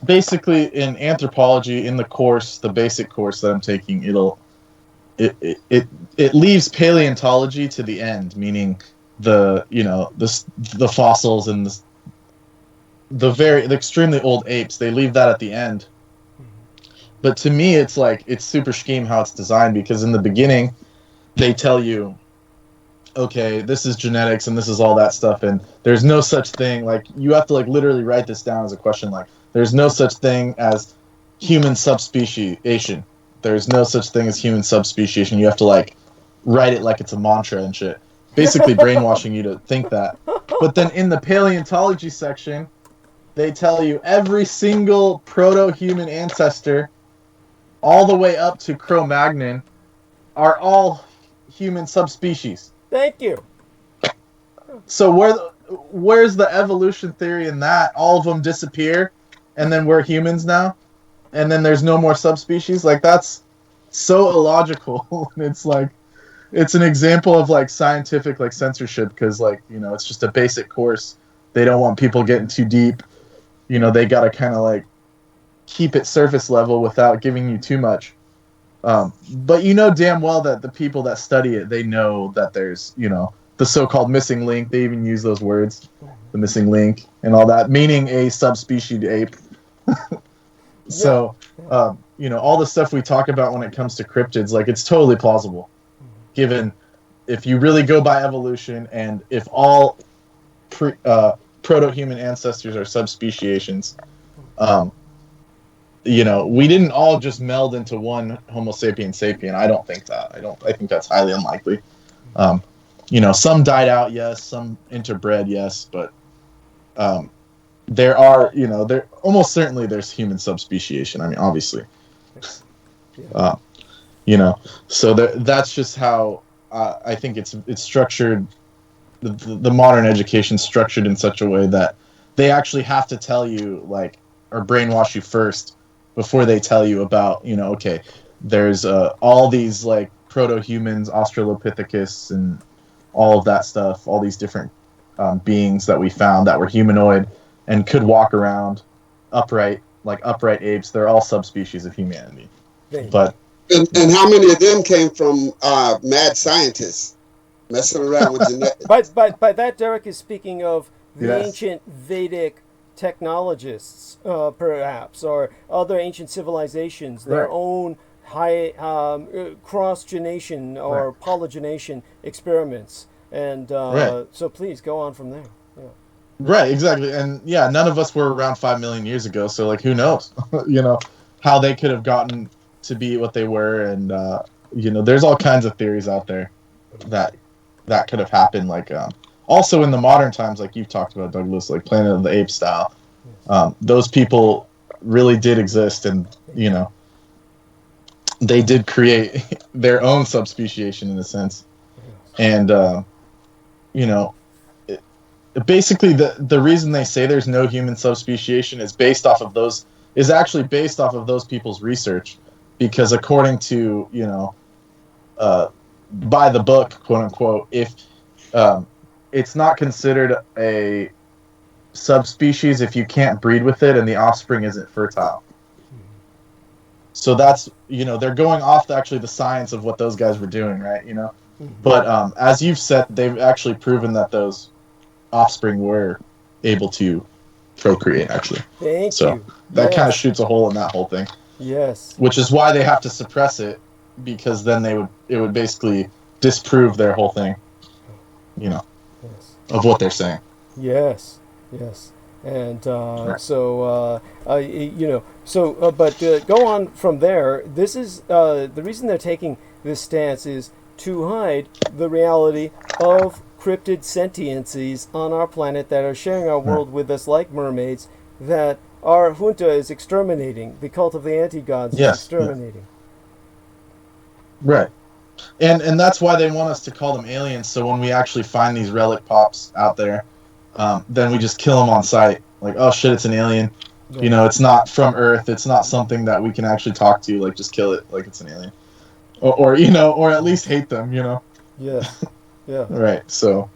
Basically, in anthropology, in the course, the basic course that I'm taking, it leaves paleontology to the end, meaning the fossils and the extremely old apes. They leave that at the end. But to me, it's super scheme how it's designed, because in the beginning, they tell you, okay, this is genetics and this is all that stuff, and there's no such thing. Like, you have to literally write this down as a question. Like, there's no such thing as human subspeciation. There's no such thing as human subspeciation. You have to write it like it's a mantra and shit. basically brainwashing you to think that. But then in the paleontology section, they tell you every single proto-human ancestor, all the way up to Cro-Magnon, are all human subspecies. Thank you. So where's the evolution theory in that? All of them disappear, and then we're humans now, and then there's no more subspecies? Like, that's so illogical. It's like, it's an example of like scientific like censorship, because like, you know, it's just a basic course. They don't want people getting too deep. You know, they got to kind of like keep it surface level without giving you too much. But you know damn well that the people that study it, they know that there's, you know, the so-called missing link. They even use those words, the missing link and all that, meaning a subspecies ape. So, you know, all the stuff we talk about when it comes to cryptids, like, it's totally plausible, given if you really go by evolution, and if all proto-human ancestors are subspeciations, you know, we didn't all just meld into one Homo sapien sapien. I don't think that. I think that's highly unlikely. You know, some died out, yes. Some interbred, yes. But there are, you know, there almost certainly there's human subspeciation. I mean, obviously. You know, so that's just how I think it's structured. The modern education structured in such a way that they actually have to tell you, like, or brainwash you first before they tell you about, you know, okay, there's all these like proto-humans, Australopithecus, and all of that stuff, all these different beings that we found that were humanoid and could walk around upright, like upright apes. They're all subspecies of humanity. But and how many of them came from mad scientists messing around with genetics? By that, Derek is speaking of the ancient Vedic technologists, perhaps, or other ancient civilizations, their own high cross-genation or polygenation experiments. And so please go on from there. Yeah. Right, exactly. And yeah, none of us were around 5 million years ago, so like, who knows, you know, how they could have gotten to be what they were. And, you know, there's all kinds of theories out there that could have happened. Like, also in the modern times, like you've talked about, Douglas, like Planet of the Apes style, those people really did exist, and, you know, they did create their own subspeciation in a sense. And, you know, basically the reason they say there's no human subspeciation is actually based off of those people's research, because according to, you know, by the book, quote unquote, if it's not considered a subspecies if you can't breed with it and the offspring isn't fertile. So that's, you know, they're going off actually the science of what those guys were doing, right? You know, but as you've said, they've actually proven that those offspring were able to procreate, actually. Thank so you. That kind of shoots a hole in that whole thing. Yes. Which is why they have to suppress it, because then it would basically disprove their whole thing, you know, of what they're saying. Yes. Yes. And so, you know, so, but go on from there. This is, the reason they're taking this stance is to hide the reality of cryptid sentiencies on our planet that are sharing our world with us like mermaids, that our junta is exterminating. The cult of the anti-gods is exterminating. Right. And that's why they want us to call them aliens, so when we actually find these relic pops out there, then we just kill them on sight. Like, oh shit, it's an alien. Yeah. You know, it's not from Earth. It's not something that we can actually talk to. Like, just kill it like it's an alien. Or you know, or at least hate them, you know? Yeah. Yeah. Right, so...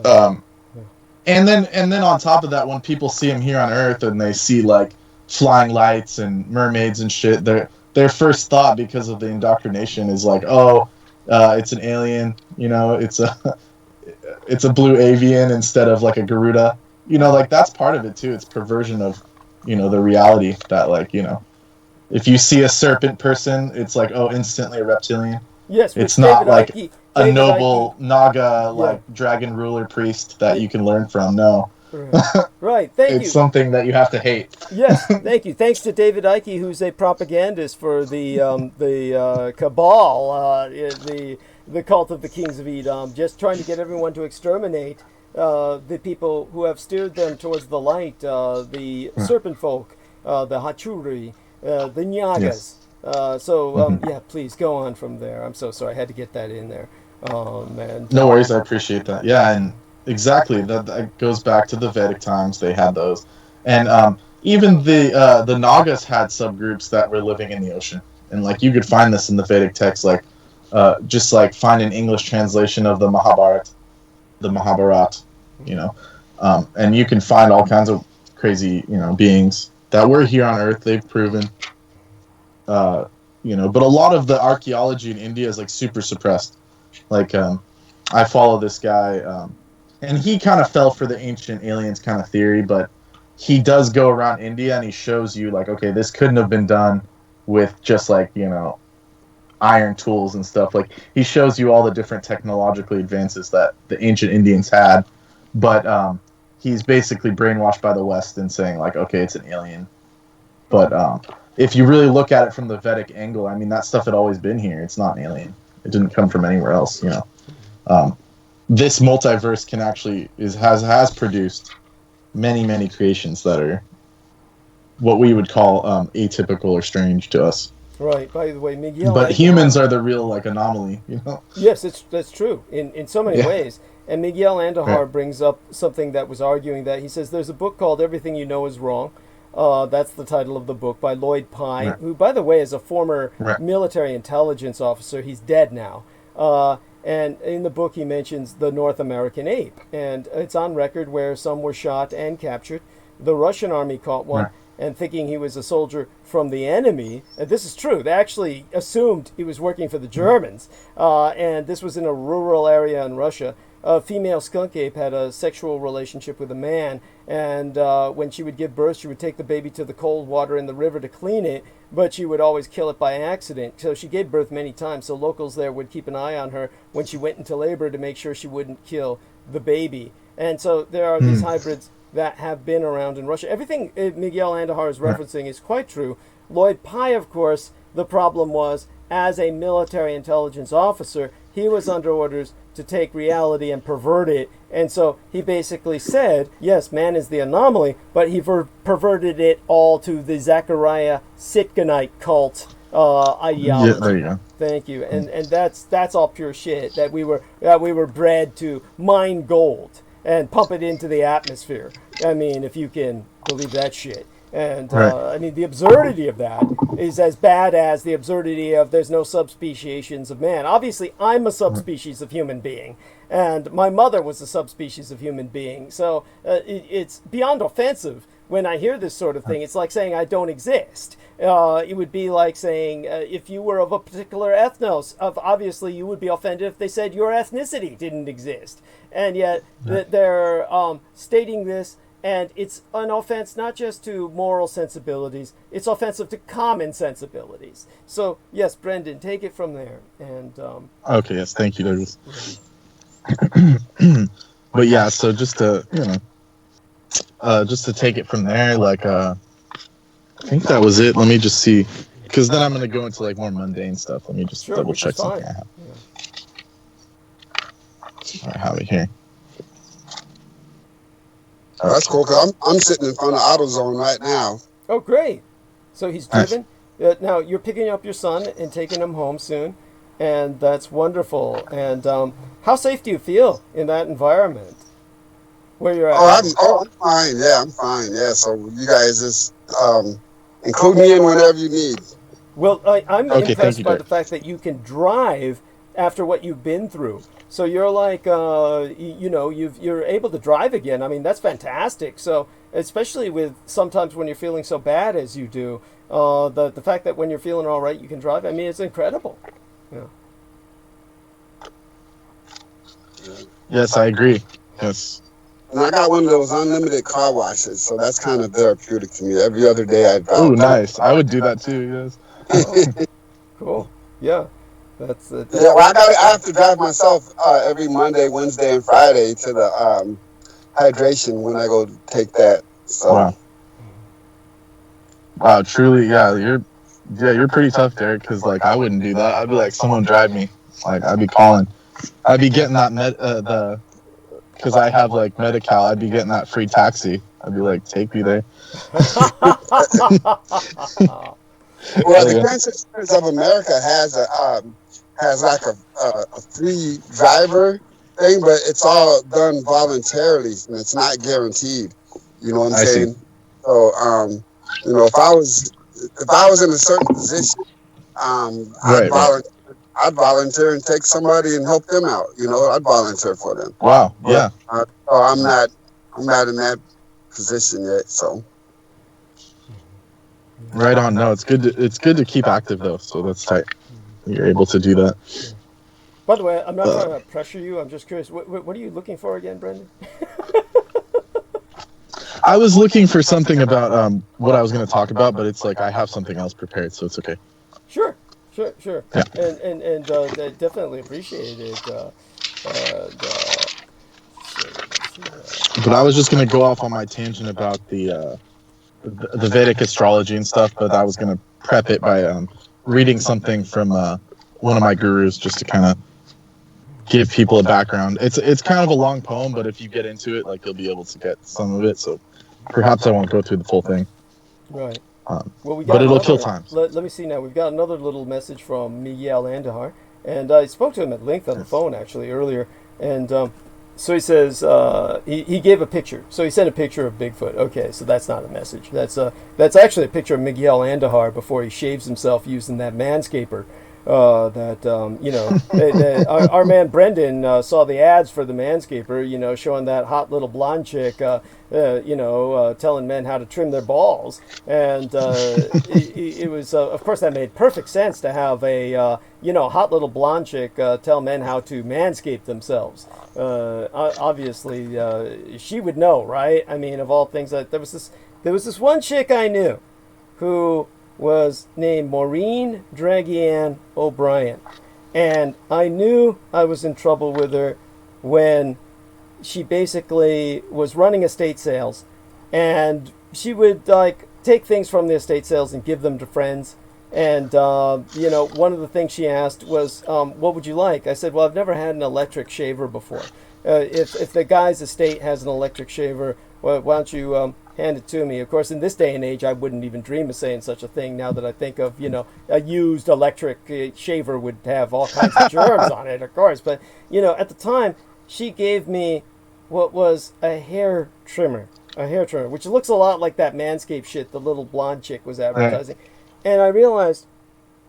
And then on top of that, when people see them here on Earth and they see, like, flying lights and mermaids and shit, their first thought, because of the indoctrination, is like, oh, it's an alien, you know, it's a blue avian instead of like a Garuda, you know, like that's part of it too. It's perversion of, you know, the reality that, like, you know, if you see a serpent person, it's like, oh, instantly a reptilian. Yes, it's not like a noble Naga, like dragon ruler priest that you can learn from. No. Right, thank you. It's something that you have to hate. Yes, thank you. Thanks to David Icke, who's a propagandist for the cabal, the cult of the kings of Edom, just trying to get everyone to exterminate the people who have steered them towards the light, the serpent folk, the Hachuri, the Nyagas. Yes. Yeah, please go on from there. I'm so sorry. I had to get that in there. And No worries, I appreciate that. Yeah, and exactly that goes back to the Vedic times. They had those, and even the Nagas had subgroups that were living in the ocean, and like you could find this in the Vedic text, like just like find an English translation of the Mahabharat, you know, and you can find all kinds of crazy, you know, beings that were here on Earth. They've proven, you know, but a lot of the archaeology in India is like super suppressed. Like, I follow this guy, and he kind of fell for the ancient aliens kind of theory, but he does go around India and he shows you, like, okay, this couldn't have been done with just, like, you know, iron tools and stuff. Like, he shows you all the different technological advances that the ancient Indians had, but he's basically brainwashed by the West and saying, like, okay, it's an alien. But if you really look at it from the Vedic angle, I mean, that stuff had always been here. It's not an alien. It didn't come from anywhere else, you know. This multiverse can actually has produced many creations that are what we would call atypical or strange to us. right. By the way, Miguel. But humans are the real like anomaly, you know. Yes, that's true in so many ways. And Miguel Andahar Right. brings up something that was arguing that. He says there's a book called Everything You Know Is Wrong. That's the title of the book by Lloyd Pye, Right. who, by the way, is a former Right. military intelligence officer. He's dead now. And in the book, he mentions the North American ape. And it's on record where some were shot and captured. The Russian army caught one. Right. And thinking he was a soldier from the enemy. And this is true. They actually assumed he was working for the Germans. And this was in a rural area in Russia. A female skunk ape had a sexual relationship with a man. And when she would give birth, she would take the baby to the cold water in the river to clean it. But she would always kill it by accident. So she gave birth many times. So locals there would keep an eye on her when she went into labor to make sure she wouldn't kill the baby. And so there are these hybrids that have been around in Russia. Everything Miguel Andahar is referencing is quite true. Lloyd Pye, of course, the problem was, as a military intelligence officer, he was under orders to take reality and pervert it. And so he basically said, yes, man is the anomaly, but he perverted it all to the Zachariah Sitgonite cult ideology. Yeah, there you go. Thank you. And that's all pure shit, that we were bred to mine gold and pump it into the atmosphere. I mean, if you can believe that shit. And I mean, the absurdity of that is as bad as the absurdity of there's no subspeciations of man. Obviously, I'm a subspecies of human being, and my mother was a subspecies of human being. So it's beyond offensive when I hear this sort of thing. It's like saying I don't exist. It would be like saying if you were of a particular ethnos, obviously you would be offended if they said your ethnicity didn't exist. And yet they're stating this, and it's an offense not just to moral sensibilities, it's offensive to common sensibilities. So, yes, Brendan, take it from there. And Okay, yes, thank you, Douglas. But yeah, so just to, you know, just to take it from there, like, I think that was it. Let me just see, because then I'm going to go into, like, more mundane stuff. Let me just double check something I have. I have it here. Oh, that's cool, because I'm sitting in front of AutoZone right now. Oh, great. So he's driven. Now, you're picking up your son and taking him home soon, and that's wonderful. And how safe do you feel in that environment where you're at? I'm fine. Yeah, I'm fine. Yeah, so you guys just include me in whenever you need. Well, I'm Okay, impressed you, by Derek. the fact that you can drive after what you've been through. So you're like, you're able to drive again. I mean, that's fantastic. So especially with sometimes when you're feeling so bad as you do, the fact that when you're feeling all right, you can drive. I mean, it's incredible. Yeah. Yes, I agree. Yes. And I got one of those unlimited car washes, so that's kind of therapeutic to me. Every other day I drive. Oh, nice. I would do that too, yes. Cool. Yeah. That's it. Yeah, well, I have to drive myself every Monday, Wednesday, and Friday to the hydration when I go take that. So. Wow. Wow, truly, yeah, you're pretty tough, Derek, because, like, I wouldn't do that. I'd be like, someone drive me. Like I'd be calling, I'd be getting that because I have like Medi-Cal, I'd be getting that free taxi. I'd be like, take me there. Well, the Cancer Spirits of America has like a free driver thing, but it's all done voluntarily and it's not guaranteed. You know what I'm saying? So, if I was in a certain position, I'd volunteer and take somebody and help them out. I'd volunteer for them. Wow. Yeah. So I'm not in that position yet. So. Right on. No, it's good to keep active though. So that's tight. You're able to do that. By the way, I'm not trying to pressure you. I'm just curious. What are you looking for again, Brendan? I was looking for something about what I was going to talk about, but it's like I have something else prepared, so it's okay. Sure. Yeah. And definitely appreciate it. But I was just going to go off on my tangent about the Vedic astrology and stuff, but I was going to prep it by reading something from one of my gurus just to kind of give people a background. It's kind of a long poem, but if you get into it, like you'll be able to get some of it. So perhaps I won't go through the full thing. Right. But it'll kill time. Let me see now. We've got another little message from Miguel Andahar, and I spoke to him at length on the phone actually earlier, and so he says he gave a picture. So he sent a picture of Bigfoot. Okay, so that's not a message. That's actually a picture of Miguel Andahar before he shaves himself using that manscaper. Our man Brendan saw the ads for the manscaper, showing that hot little blonde chick, telling men how to trim their balls. And it was, of course, that made perfect sense to have a, hot little blonde chick tell men how to manscape themselves. Obviously, she would know, right? I mean, of all things, there was this one chick I knew who was named Maureen Dragian O'Brien. And I knew I was in trouble with her when she basically was running estate sales. And she would take things from the estate sales and give them to friends. And, one of the things she asked was, what would you like? I said, well, I've never had an electric shaver before. If the guy's estate has an electric shaver, well, why don't you hand it to me? Of course, in this day and age, I wouldn't even dream of saying such a thing now that I think of, a used electric shaver would have all kinds of germs on it, of course. But, at the time, she gave me what was a hair trimmer, which looks a lot like that Manscaped shit the little blonde chick was advertising. Right. And I realized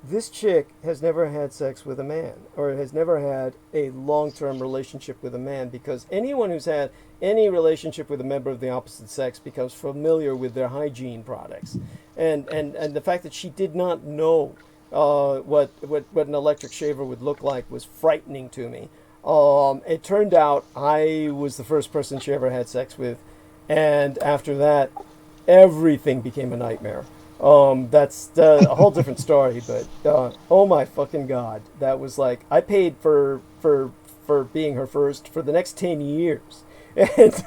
this chick has never had sex with a man or has never had a long-term relationship with a man, because anyone who's had any relationship with a member of the opposite sex becomes familiar with their hygiene products. And the fact that she did not know what an electric shaver would look like was frightening to me. It turned out I was the first person she ever had sex with, and after that, everything became a nightmare. That's a whole different story, but oh my fucking god, that was like I paid for being her first for the next 10 years, and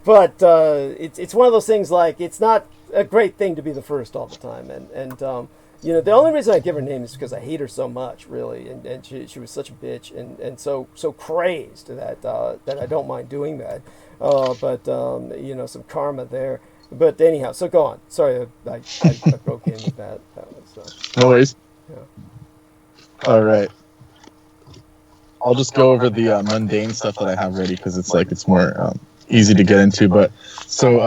but it's one of those things, like it's not a great thing to be the first all the time, and the only reason I give her name is because I hate her so much, really, and she was such a bitch and so crazed that I don't mind doing that, but some karma there. But anyhow, so go on. Sorry, I broke in with that. No worries. Yeah. All right. I'll just go over the mundane stuff that I have ready because it's more easy to get into. But so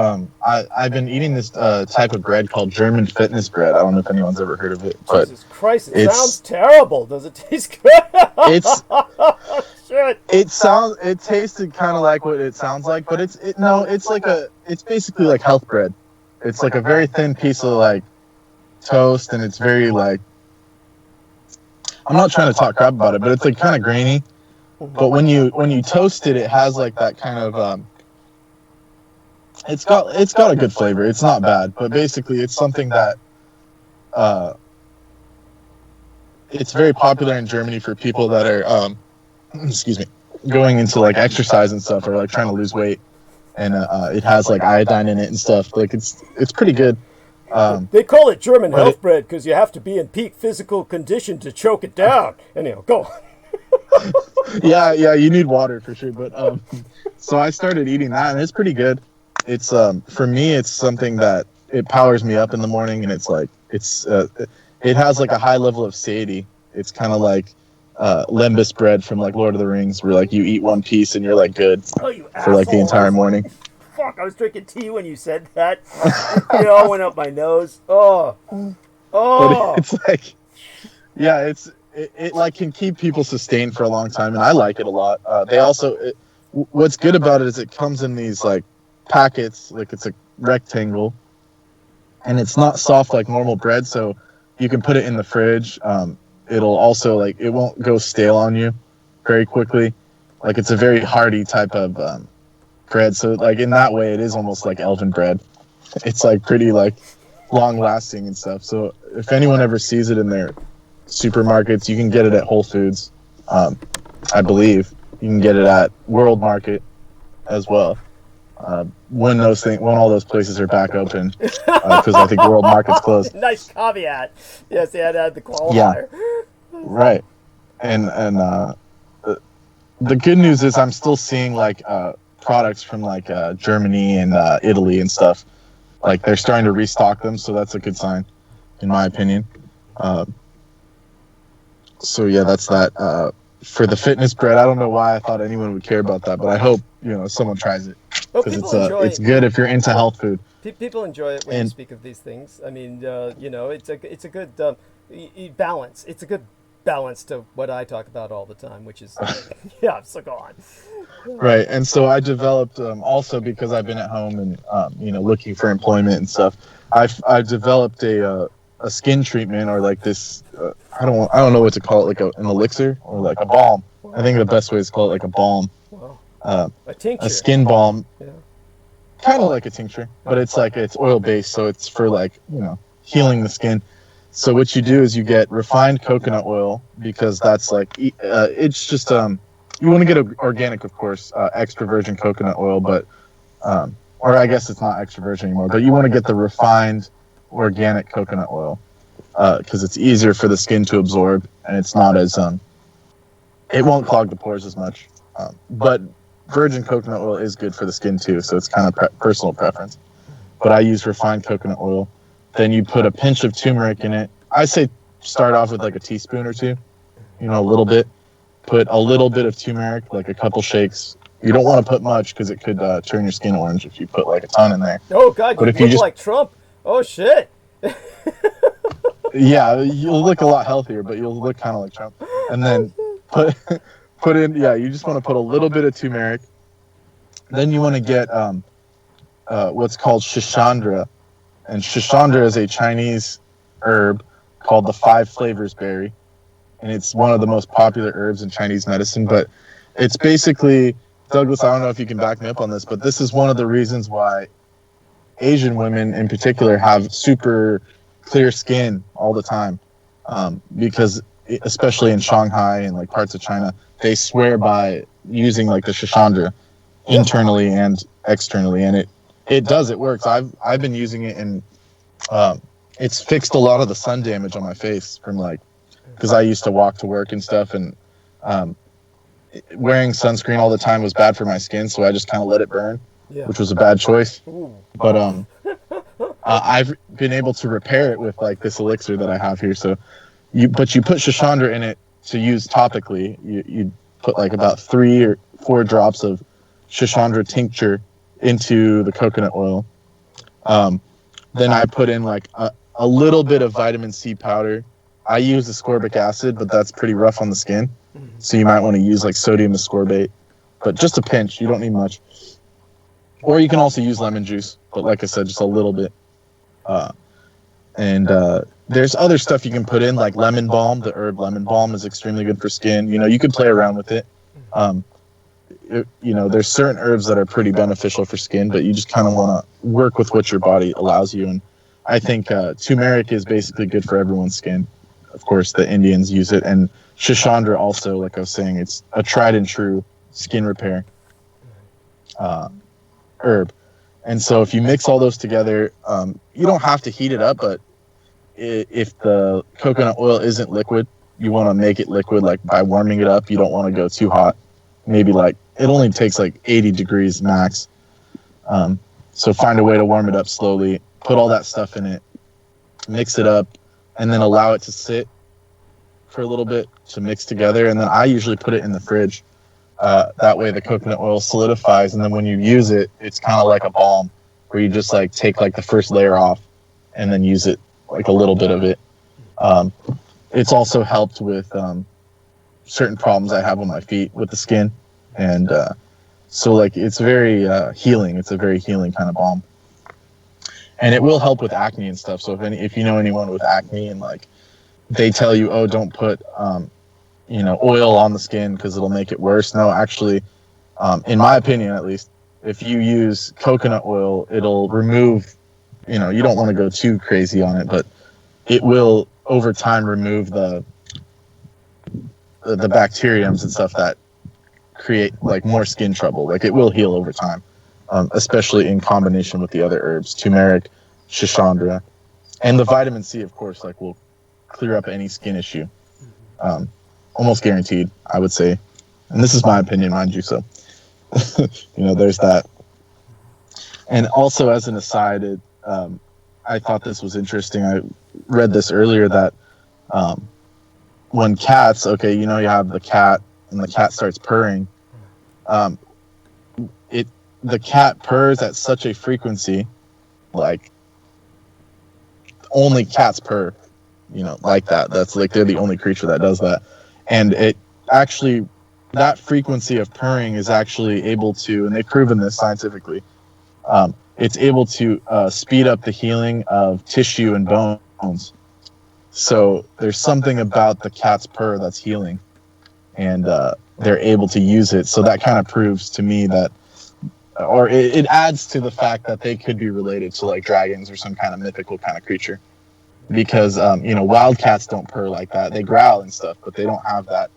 I've been eating this type of bread called German fitness bread. I don't know if anyone's ever heard of it. But Jesus Christ, it sounds terrible. Does it taste good? Shit. It tasted kind of like what it sounds like, but it's basically like health bread. It's like a very thin piece of like toast, and it's very like, I'm not trying to talk crap about it, but it's like kind of grainy. But when you toast it, it has like that kind of it's got a good flavor. It's not bad, but basically it's something that it's very popular in Germany for people that are going into like exercise and stuff, or like trying to lose weight, and it has like iodine in it and stuff. Like it's pretty good. They call it German health bread because you have to be in peak physical condition to choke it down. Anyhow, go on. Yeah, you need water for sure. But so I started eating that, and it's pretty good. It's for me, it's something that it powers me up in the morning, and it's like it has like a high level of satiety. It's kind of like lembas bread from like Lord of the Rings, where like you eat one piece and you're like good Oh, you for like the asshole. entire morning. Fuck, I was drinking tea when you said that. It all went up my nose. Oh. But it's like, yeah, it like can keep people sustained for a long time, and I like it a lot. They also, what's good about it is it comes in these like packets, like it's a rectangle, and it's not soft like normal bread, so you can put it in the fridge. It'll also like it won't go stale on you very quickly. Like it's a very hearty type of bread, so like in that way, it is almost like elven bread. It's like pretty like long lasting and stuff. So if anyone ever sees it in their supermarkets, you can get it at Whole Foods. I believe you can get it at World Market as well. When all those places are back open, because I think World Market's closed. Nice caveat. Yes, they had to add the qualifier. Yeah, right. And the good news is I'm still seeing like products from like Germany and Italy and stuff. Like they're starting to restock them, so that's a good sign, in my opinion. So yeah, that's that. For the fitness bread, I don't know why I thought anyone would care about that, but I hope someone tries it, because it's good if you're into health food. People enjoy it when you speak of these things. I mean, it's a good balance. It's a good balance to what I talk about all the time, which is yeah. So go on. Right, and so I developed also because I've been at home and looking for employment and stuff. I've developed a skin treatment, or like this. I don't know what to call it, like an elixir or like a balm. I think the best way is to call it like a balm. A tincture. A skin balm. Yeah. Kind of like a tincture, but it's oil based, so it's for like healing the skin. So what you do is you get refined coconut oil, because that's like it's just you want to get organic, of course, extra virgin coconut oil, but or I guess it's not extra virgin anymore, but you want to get the refined organic coconut oil, because it's easier for the skin to absorb, and it's not as it won't clog the pores as much. But virgin coconut oil is good for the skin too, so it's kind of personal preference. But I use refined coconut oil. Then you put a pinch of turmeric in it. I say start off with like a teaspoon or two, a little bit. Put a little bit of turmeric, like a couple shakes. You don't want to put much, because it could turn your skin orange if you put like a ton in there. Oh God, you look like Trump. Oh shit. Yeah, you'll look a lot healthier, but you'll look kind of like Trump. And then put in, you just want to put a little bit of turmeric. Then you want to get what's called shishandra. And shishandra is a Chinese herb called the 5 flavors berry. And it's one of the most popular herbs in Chinese medicine. But it's basically, Douglas, I don't know if you can back me up on this, but this is one of the reasons why Asian women in particular have super clear skin all the time. Because especially in Shanghai and like parts of China, they swear by using like the shishandra internally and externally, and it works. I've been using it, and it's fixed a lot of the sun damage on my face from because I used to walk to work and stuff, and wearing sunscreen all the time was bad for my skin, so I just kind of let it burn, which was a bad choice. But I've been able to repair it with like this elixir that I have here. So you put shishandra in it to use topically. You put like about 3 or 4 drops of shishandra tincture into the coconut oil. Then I put in like a little bit of vitamin C powder. I use ascorbic acid, but that's pretty rough on the skin. So you might want to use like sodium ascorbate, but just a pinch. You don't need much. Or you can also use lemon juice, but like I said, just a little bit. And there's other stuff you can put in, like lemon balm. The herb lemon balm is extremely good for skin. You could play around with it. There's certain herbs that are pretty beneficial for skin, but you just kind of want to work with what your body allows you. And I think turmeric is basically good for everyone's skin. Of course, the Indians use it, and shishandra also, like I was saying, it's a tried and true skin repair herb. And so if you mix all those together, you don't have to heat it up, but if the coconut oil isn't liquid, you want to make it liquid, like by warming it up. You don't want to go too hot. Maybe like it only takes like 80 degrees max. So find a way to warm it up slowly. Put all that stuff in it, mix it up, and then allow it to sit for a little bit to mix together. And then I usually put it in the fridge. That way the coconut oil solidifies, and then when you use it, it's kind of like a balm, where you just like take like the first layer off, and then use it like a little bit of it. It's also helped with certain problems I have on my feet with the skin, and so like it's very healing. It's a very healing kind of balm, and it will help with acne and stuff. So if you know anyone with acne and like they tell you, oh, don't put oil on the skin because it'll make it worse. No, actually, in my opinion at least, if you use coconut oil, it'll remove. You don't want to go too crazy on it, but it will over time remove the bacteriums and stuff that create like more skin trouble. Like it will heal over time, especially in combination with the other herbs, turmeric, shishandra, and the vitamin C, of course, like will clear up any skin issue. Almost guaranteed, I would say. And this is my opinion, mind you, so there's that. And also as an aside, I thought this was interesting. I read this earlier that when cats, you have the cat and the cat starts purring, the cat purrs at such a frequency, like only cats purr, like that. That's like they're the only creature that does that. And it actually, that frequency of purring is actually able to, and they've proven this scientifically, it's able to speed up the healing of tissue and bones. So there's something about the cat's purr that's healing, and they're able to use it. So that kind of proves to me that, or it adds to the fact that they could be related to like dragons or some kind of mythical kind of creature. Because wild cats don't purr like that. They growl and stuff, but they don't have that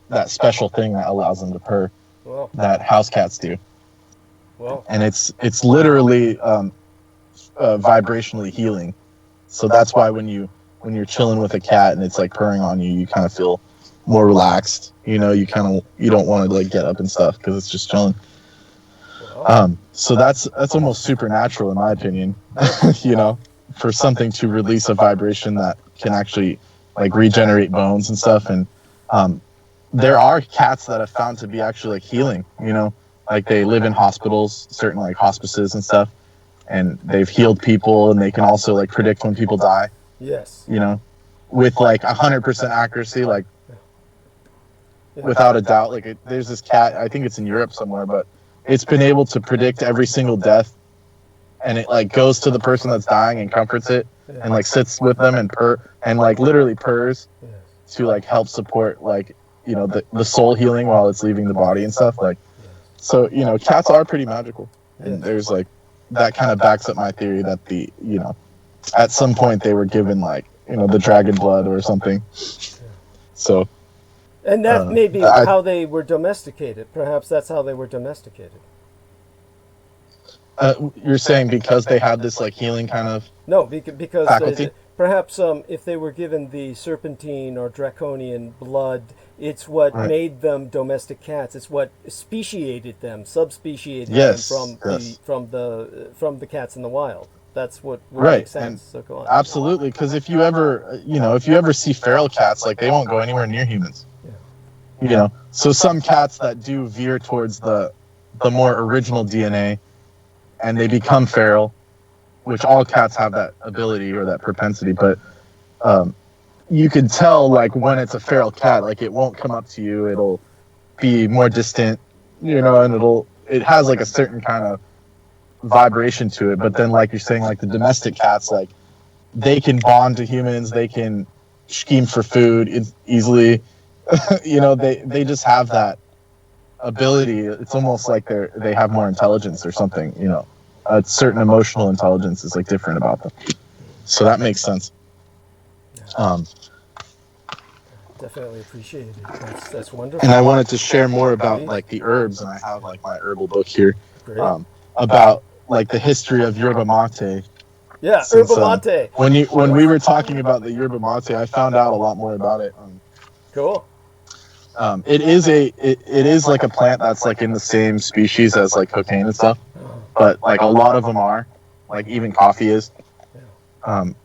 that special thing that allows them to purr that house cats do. And it's literally vibrationally healing. So that's why when you're chilling with a cat and it's like purring on you, you kind of feel more relaxed. You don't want to like get up and stuff because it's just chilling. So that's almost supernatural in my opinion. For something to release a vibration that can actually like regenerate bones and stuff. And there are cats that have found to be actually like healing, like they live in hospitals, certain like hospices and stuff, and they've healed people, and they can also like predict when people die. Yes. With like 100% accuracy, like without a doubt. Like there's this cat, I think it's in Europe somewhere, but it's been able to predict every single death. And it like goes to the person that's dying and comforts it, and like sits with them and like literally purrs to like help support like the soul healing while it's leaving the body and stuff. Like so cats are pretty magical, and there's like that kind of backs up my theory that the at some point they were given like the dragon blood or something. So and that may be how they were domesticated. Perhaps that's how they were domesticated. You're saying because they had this like healing kind of because perhaps if they were given the serpentine or draconian blood, it's what made them domestic cats. It's what speciated them, subspeciated them from the cats in the wild. That's what makes sense. And so go on. Absolutely, because if you ever see feral cats, like they won't go anywhere near humans. Yeah. So some cats that do veer towards the more original DNA, and they become feral, which all cats have that ability or that propensity, but you can tell like when it's a feral cat, like it won't come up to you, it'll be more distant, and it has like a certain kind of vibration to it. But then like you're saying, like the domestic cats, like they can bond to humans, they can scheme for food easily, they just have that ability. It's almost like they have more intelligence or something, a certain emotional intelligence is like different about them. So that makes sense. Definitely appreciate it. That's wonderful. And I wanted to share more about like the herbs, and I have like my herbal book here. Great. About like the history of yerba mate Yeah, Since Herbal Mate. when we were talking about the yerba mate, I found out a lot more about it. Cool. It is like a plant that's like in the same species as like cocaine and stuff, but like a lot of them are, like even coffee is. Well,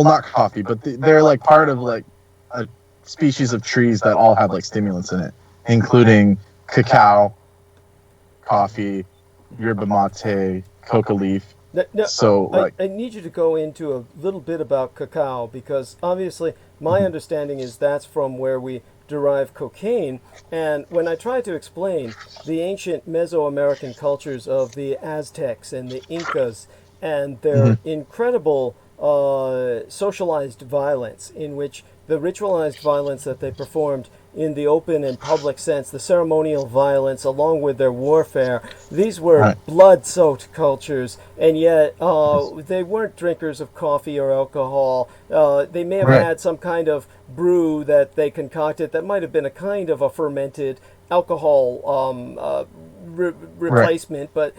not coffee, but they're like part of like a species of trees that all have like stimulants in it, including cacao, coffee, yerba mate, coca leaf. Now, So like, I need you to go into a little bit about cacao because obviously my understanding is that's from where we derive cocaine. And when I try to explain the ancient Mesoamerican cultures of the Aztecs and the Incas and their incredible socialized violence, in which the ritualized violence that they performed in the open and public sense, the ceremonial violence, along with their warfare, these were Right. blood-soaked cultures, and yet they weren't drinkers of coffee or alcohol. They may have Right. had some kind of brew that they concocted that might have been a kind of a fermented alcohol replacement, but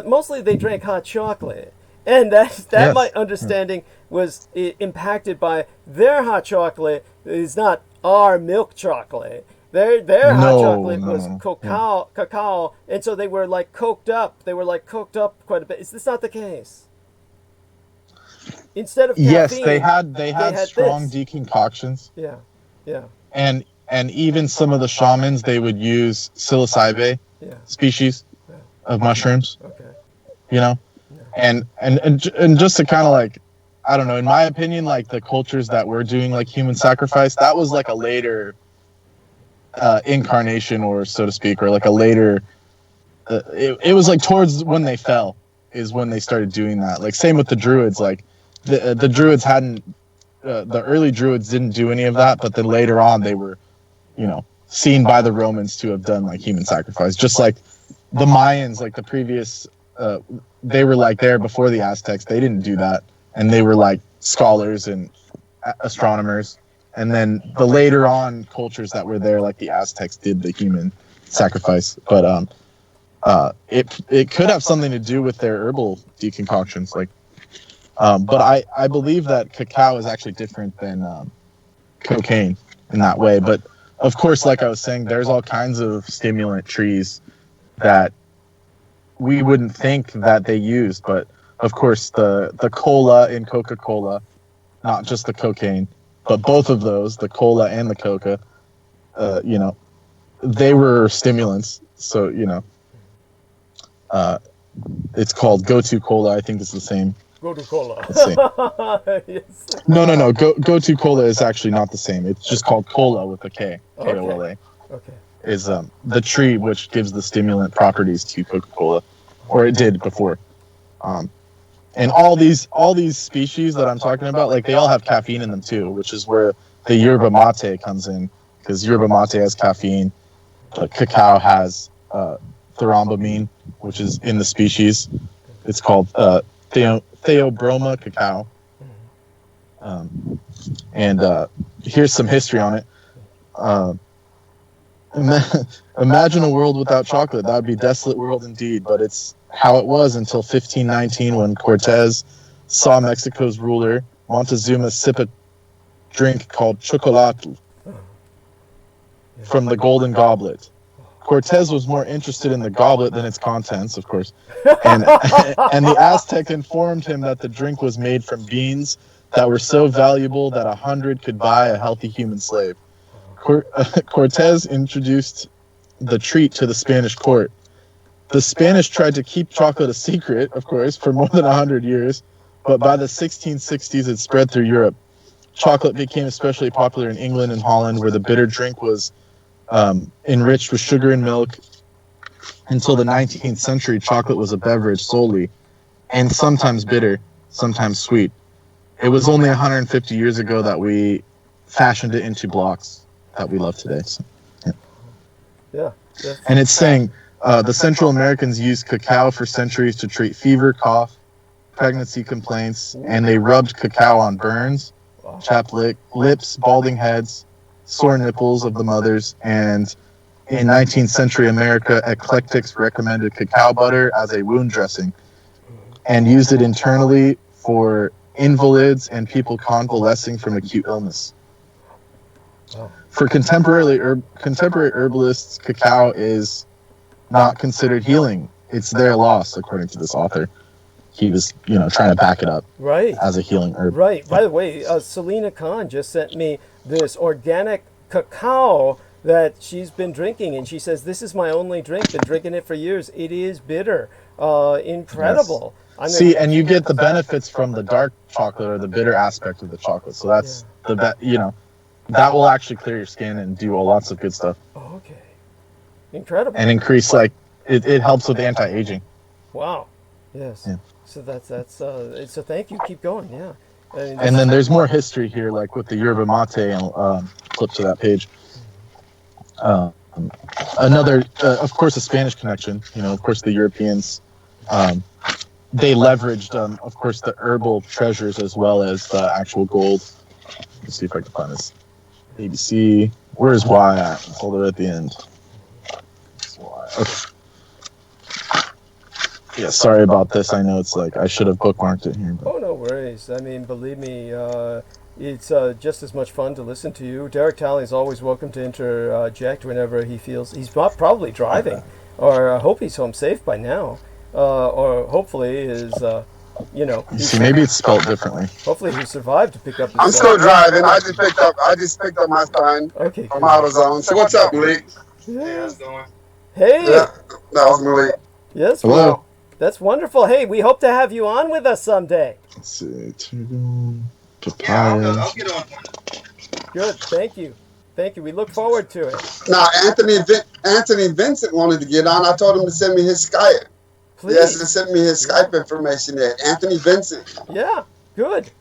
mostly they drank hot chocolate. And that Yes. my understanding was impacted by their hot chocolate is not our milk chocolate. Their hot No, chocolate no, was no, no. cacao, and so they were like coked up. They were like coked up quite a bit. Is this not the case? Instead of Yes, caffeine, they had strong this. decongoctions, Yeah, yeah, and even some of the shamans they would use psilocybe yeah. species of mushrooms. Okay. You know, and just to kind of like, I don't know, in my opinion, like the cultures that were doing like human sacrifice, that was like a later incarnation, or so to speak, or like a later it was like towards when they fell is when they started doing that. Like same with the druids, like the druids hadn't the early druids didn't do any of that, but then later on they were, you know, seen by the Romans to have done like human sacrifice, just like the Mayans, like the previous they were like there before the Aztecs. They didn't do that, and they were like scholars and astronomers. And then the later on cultures that were there, like the Aztecs, did the human sacrifice. But it could have something to do with their herbal decoctions. Like, but I believe that cacao is actually different than cocaine in that way. But of course, like I was saying, there's all kinds of stimulant trees that we wouldn't think that they used, but of course the cola in Coca-Cola, not just the cocaine, but both of those, the cola and the coca, you know, they were stimulants. So, you know, it's called Go-To Cola. I think it's the same. Go to cola. Let's see. Yes. No. Go-To Cola is actually not the same. It's just called cola with a K. Kola. Okay. Is the tree which gives the stimulant properties to Coca-Cola, or it did before. And all these species that I'm talking about, like they all have caffeine in them too, which is where the yerba mate comes in, because yerba mate has caffeine, but cacao has thrombamine, which is in the species. It's called Theobroma cacao. And here's some history on it. Imagine a world without chocolate. That would be a desolate world indeed, but it's how it was until 1519, when Cortez saw Mexico's ruler Montezuma sip a drink called chocolate from the golden goblet. Cortez was more interested in the goblet than its contents, of course, and the Aztec informed him that the drink was made from beans that were so valuable that 100 could buy a healthy human slave. Cortez introduced the treat to the Spanish court. The Spanish tried to keep chocolate a secret, of course, for more than 100 years, but by the 1660s it spread through Europe. Chocolate became especially popular in England and Holland, where the bitter drink was enriched with sugar and milk. Until the 19th century, chocolate was a beverage solely, and sometimes bitter, sometimes sweet. It was only 150 years ago that we fashioned it into blocks that we love today. So, Yeah. and it's saying the Central Americans used cacao for centuries to treat fever, cough, pregnancy complaints, and they rubbed cacao on burns, chapped lips, balding heads, sore nipples of the mothers, and in 19th century America, eclectics recommended cacao butter as a wound dressing and used it internally for invalids and people convalescing from acute illness. Oh. For contemporary herbalists, cacao is not considered healing. It's their loss, according to this author. He was, trying to back it up as a healing herb. Right. By the way, Selena Khan just sent me this organic cacao that she's been drinking, and she says, this is my only drink. Been drinking it for years. It is bitter. Incredible. Yes. See, and you get the benefits from the dark chocolate or the bitter aspect of the chocolate. So that's that will actually clear your skin and do lots of good stuff. Oh, okay. Incredible. And increase, it helps with anti-aging. Wow. Yes. Yeah. So that's so thank you. Keep going. Yeah. And then there's more history here, like with the yerba mate, and flip to that page. Another, of course, a Spanish connection. Of course, the Europeans, they leveraged, of course, the herbal treasures as well as the actual gold. Let's see if I can find this. ABC. Where's Y at? It's all the way at the end. Okay. Yeah, sorry about this. I know it's I should have bookmarked it here. But. Oh, no worries. I mean, believe me, it's just as much fun to listen to you. Derek Talley is always welcome to interject whenever he feels he's probably driving, or I hope he's home safe by now, or hopefully is, See, maybe it's spelled differently. Hopefully he survived to pick up his I'm still driving. I just picked up my son from AutoZone. So what's up, Malik? Yeah. Hey, how's it going? Hey. Yeah, that was Malik. Yes. Hello. Well, that's wonderful. Hey, we hope to have you on with us someday. Let's see. Papaya. I'll get on one. Good. Thank you. We look forward to it. Now, Anthony Vincent wanted to get on. I told him to send me his Skype. Please. Yes, to send me his Skype information there. Anthony Vincent. Yeah. Good.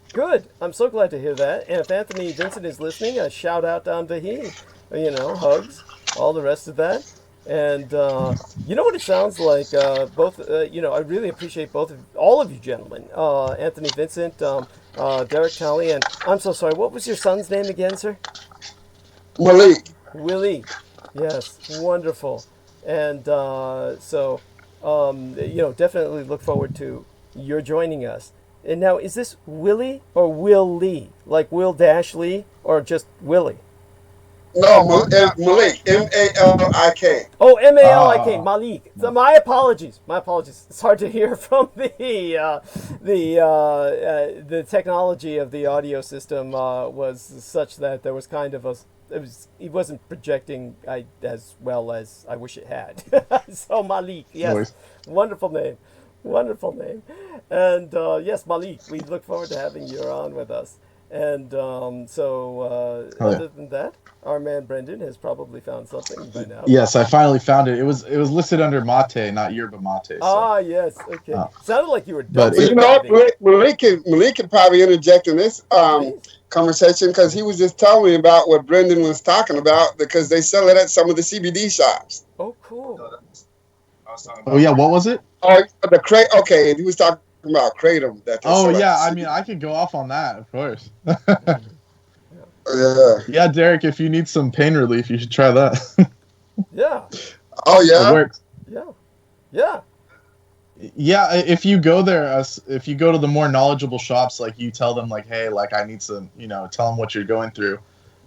I'm so glad to hear that. And if Anthony Vincent is listening, a shout out down to he. Hugs, all the rest of that. And you know what it sounds like? Both, I really appreciate all of you gentlemen. Anthony Vincent, Derek Talley, and I'm so sorry. What was your son's name again, sir? Malik. Willie. Yes, wonderful. And definitely look forward to your joining us. And now, is this Willie or Will Lee? Like Will Dash Lee, or just Willie? No, Malik. M-A-L-I-K. Oh, M-A-L-I-K. Malik. So my apologies. It's hard to hear from the technology of the audio system was such that there was kind of it wasn't projecting as well as I wish it had. So Malik, yes, wonderful name. And yes, Malik, we look forward to having you on with us. And other than that, our man Brendan has probably found something by now. Yes, I finally found it. It was listed under mate, not yerba mate. So. Ah, yes. Okay. Sounded like you were. But Malik can probably interject in this conversation, because he was just telling me about what Brendan was talking about, because they sell it at some of the CBD shops. Oh, cool. Oh yeah, what was it? Oh, the crate. Okay, he was talking about kratom. I mean, I could go off on that, of course. Yeah. Yeah, Derek, if you need some pain relief, you should try that. Yeah. Oh yeah. It works. Yeah. Yeah, if you go there, if you go to the more knowledgeable shops, you tell them hey, I need some, tell them what you're going through,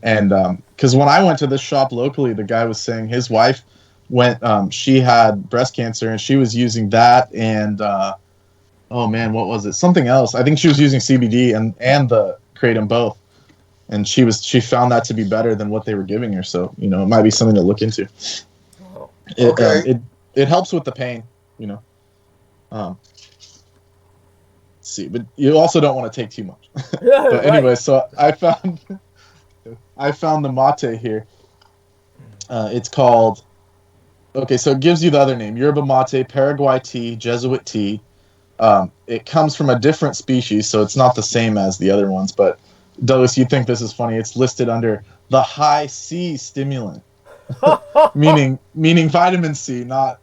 and because when I went to this shop locally, the guy was saying his wife went, she had breast cancer and she was using that and. Oh man, what was it? Something else. I think she was using CBD and the kratom both, and she found that to be better than what they were giving her. So it might be something to look into. Oh. It helps with the pain. Let's see, but you also don't want to take too much. Yeah, but anyway, so I found the mate here. It's called. Okay, so it gives you the other name: yerba mate, Paraguay tea, Jesuit tea. It comes from a different species, so it's not the same as the other ones. But Douglas, you think this is funny? It's listed under the high C stimulant, meaning vitamin C, not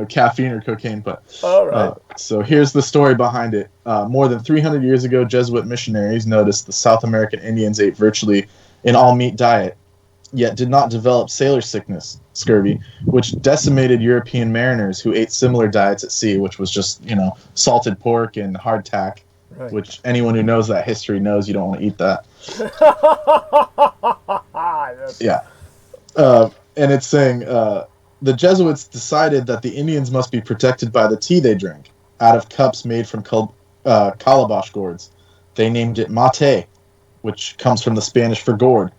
caffeine or cocaine. But all right. So here's the story behind it. More than 300 years ago, Jesuit missionaries noticed the South American Indians ate virtually an all-meat diet, yet did not develop sailor sickness, scurvy, which decimated European mariners who ate similar diets at sea, which was just, salted pork and hardtack. Right. which anyone who knows that history knows you don't want to eat that. Yeah. And it's saying the Jesuits decided that the Indians must be protected by the tea they drink out of cups made from calabash gourds. They named it mate, which comes from the Spanish for gourd,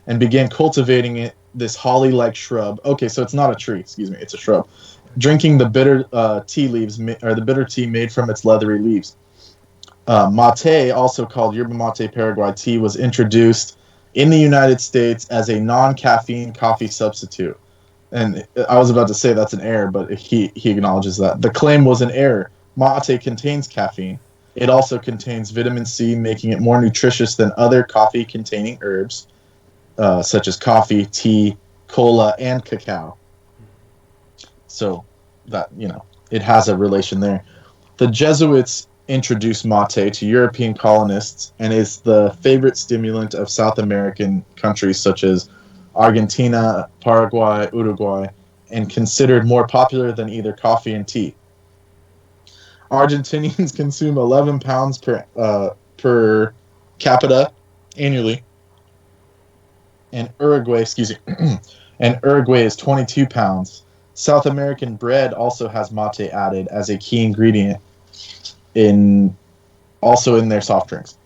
and began cultivating it, this holly-like shrub. Okay, so it's not a tree, excuse me, it's a shrub. Drinking the bitter tea leaves, or the bitter tea made from its leathery leaves. Mate, also called yerba mate Paraguay tea, was introduced in the United States as a non-caffeine coffee substitute. And I was about to say that's an error, but he acknowledges that. The claim was an error. Mate contains caffeine. It also contains vitamin C, making it more nutritious than other coffee-containing herbs, such as coffee, tea, cola, and cacao. So that, it has a relation there. The Jesuits introduced mate to European colonists and is the favorite stimulant of South American countries such as Argentina, Paraguay, Uruguay, and considered more popular than either coffee and tea. Argentinians consume 11 pounds per capita annually, and Uruguay is 22 pounds. South American bread also has mate added as a key ingredient also in their soft drinks.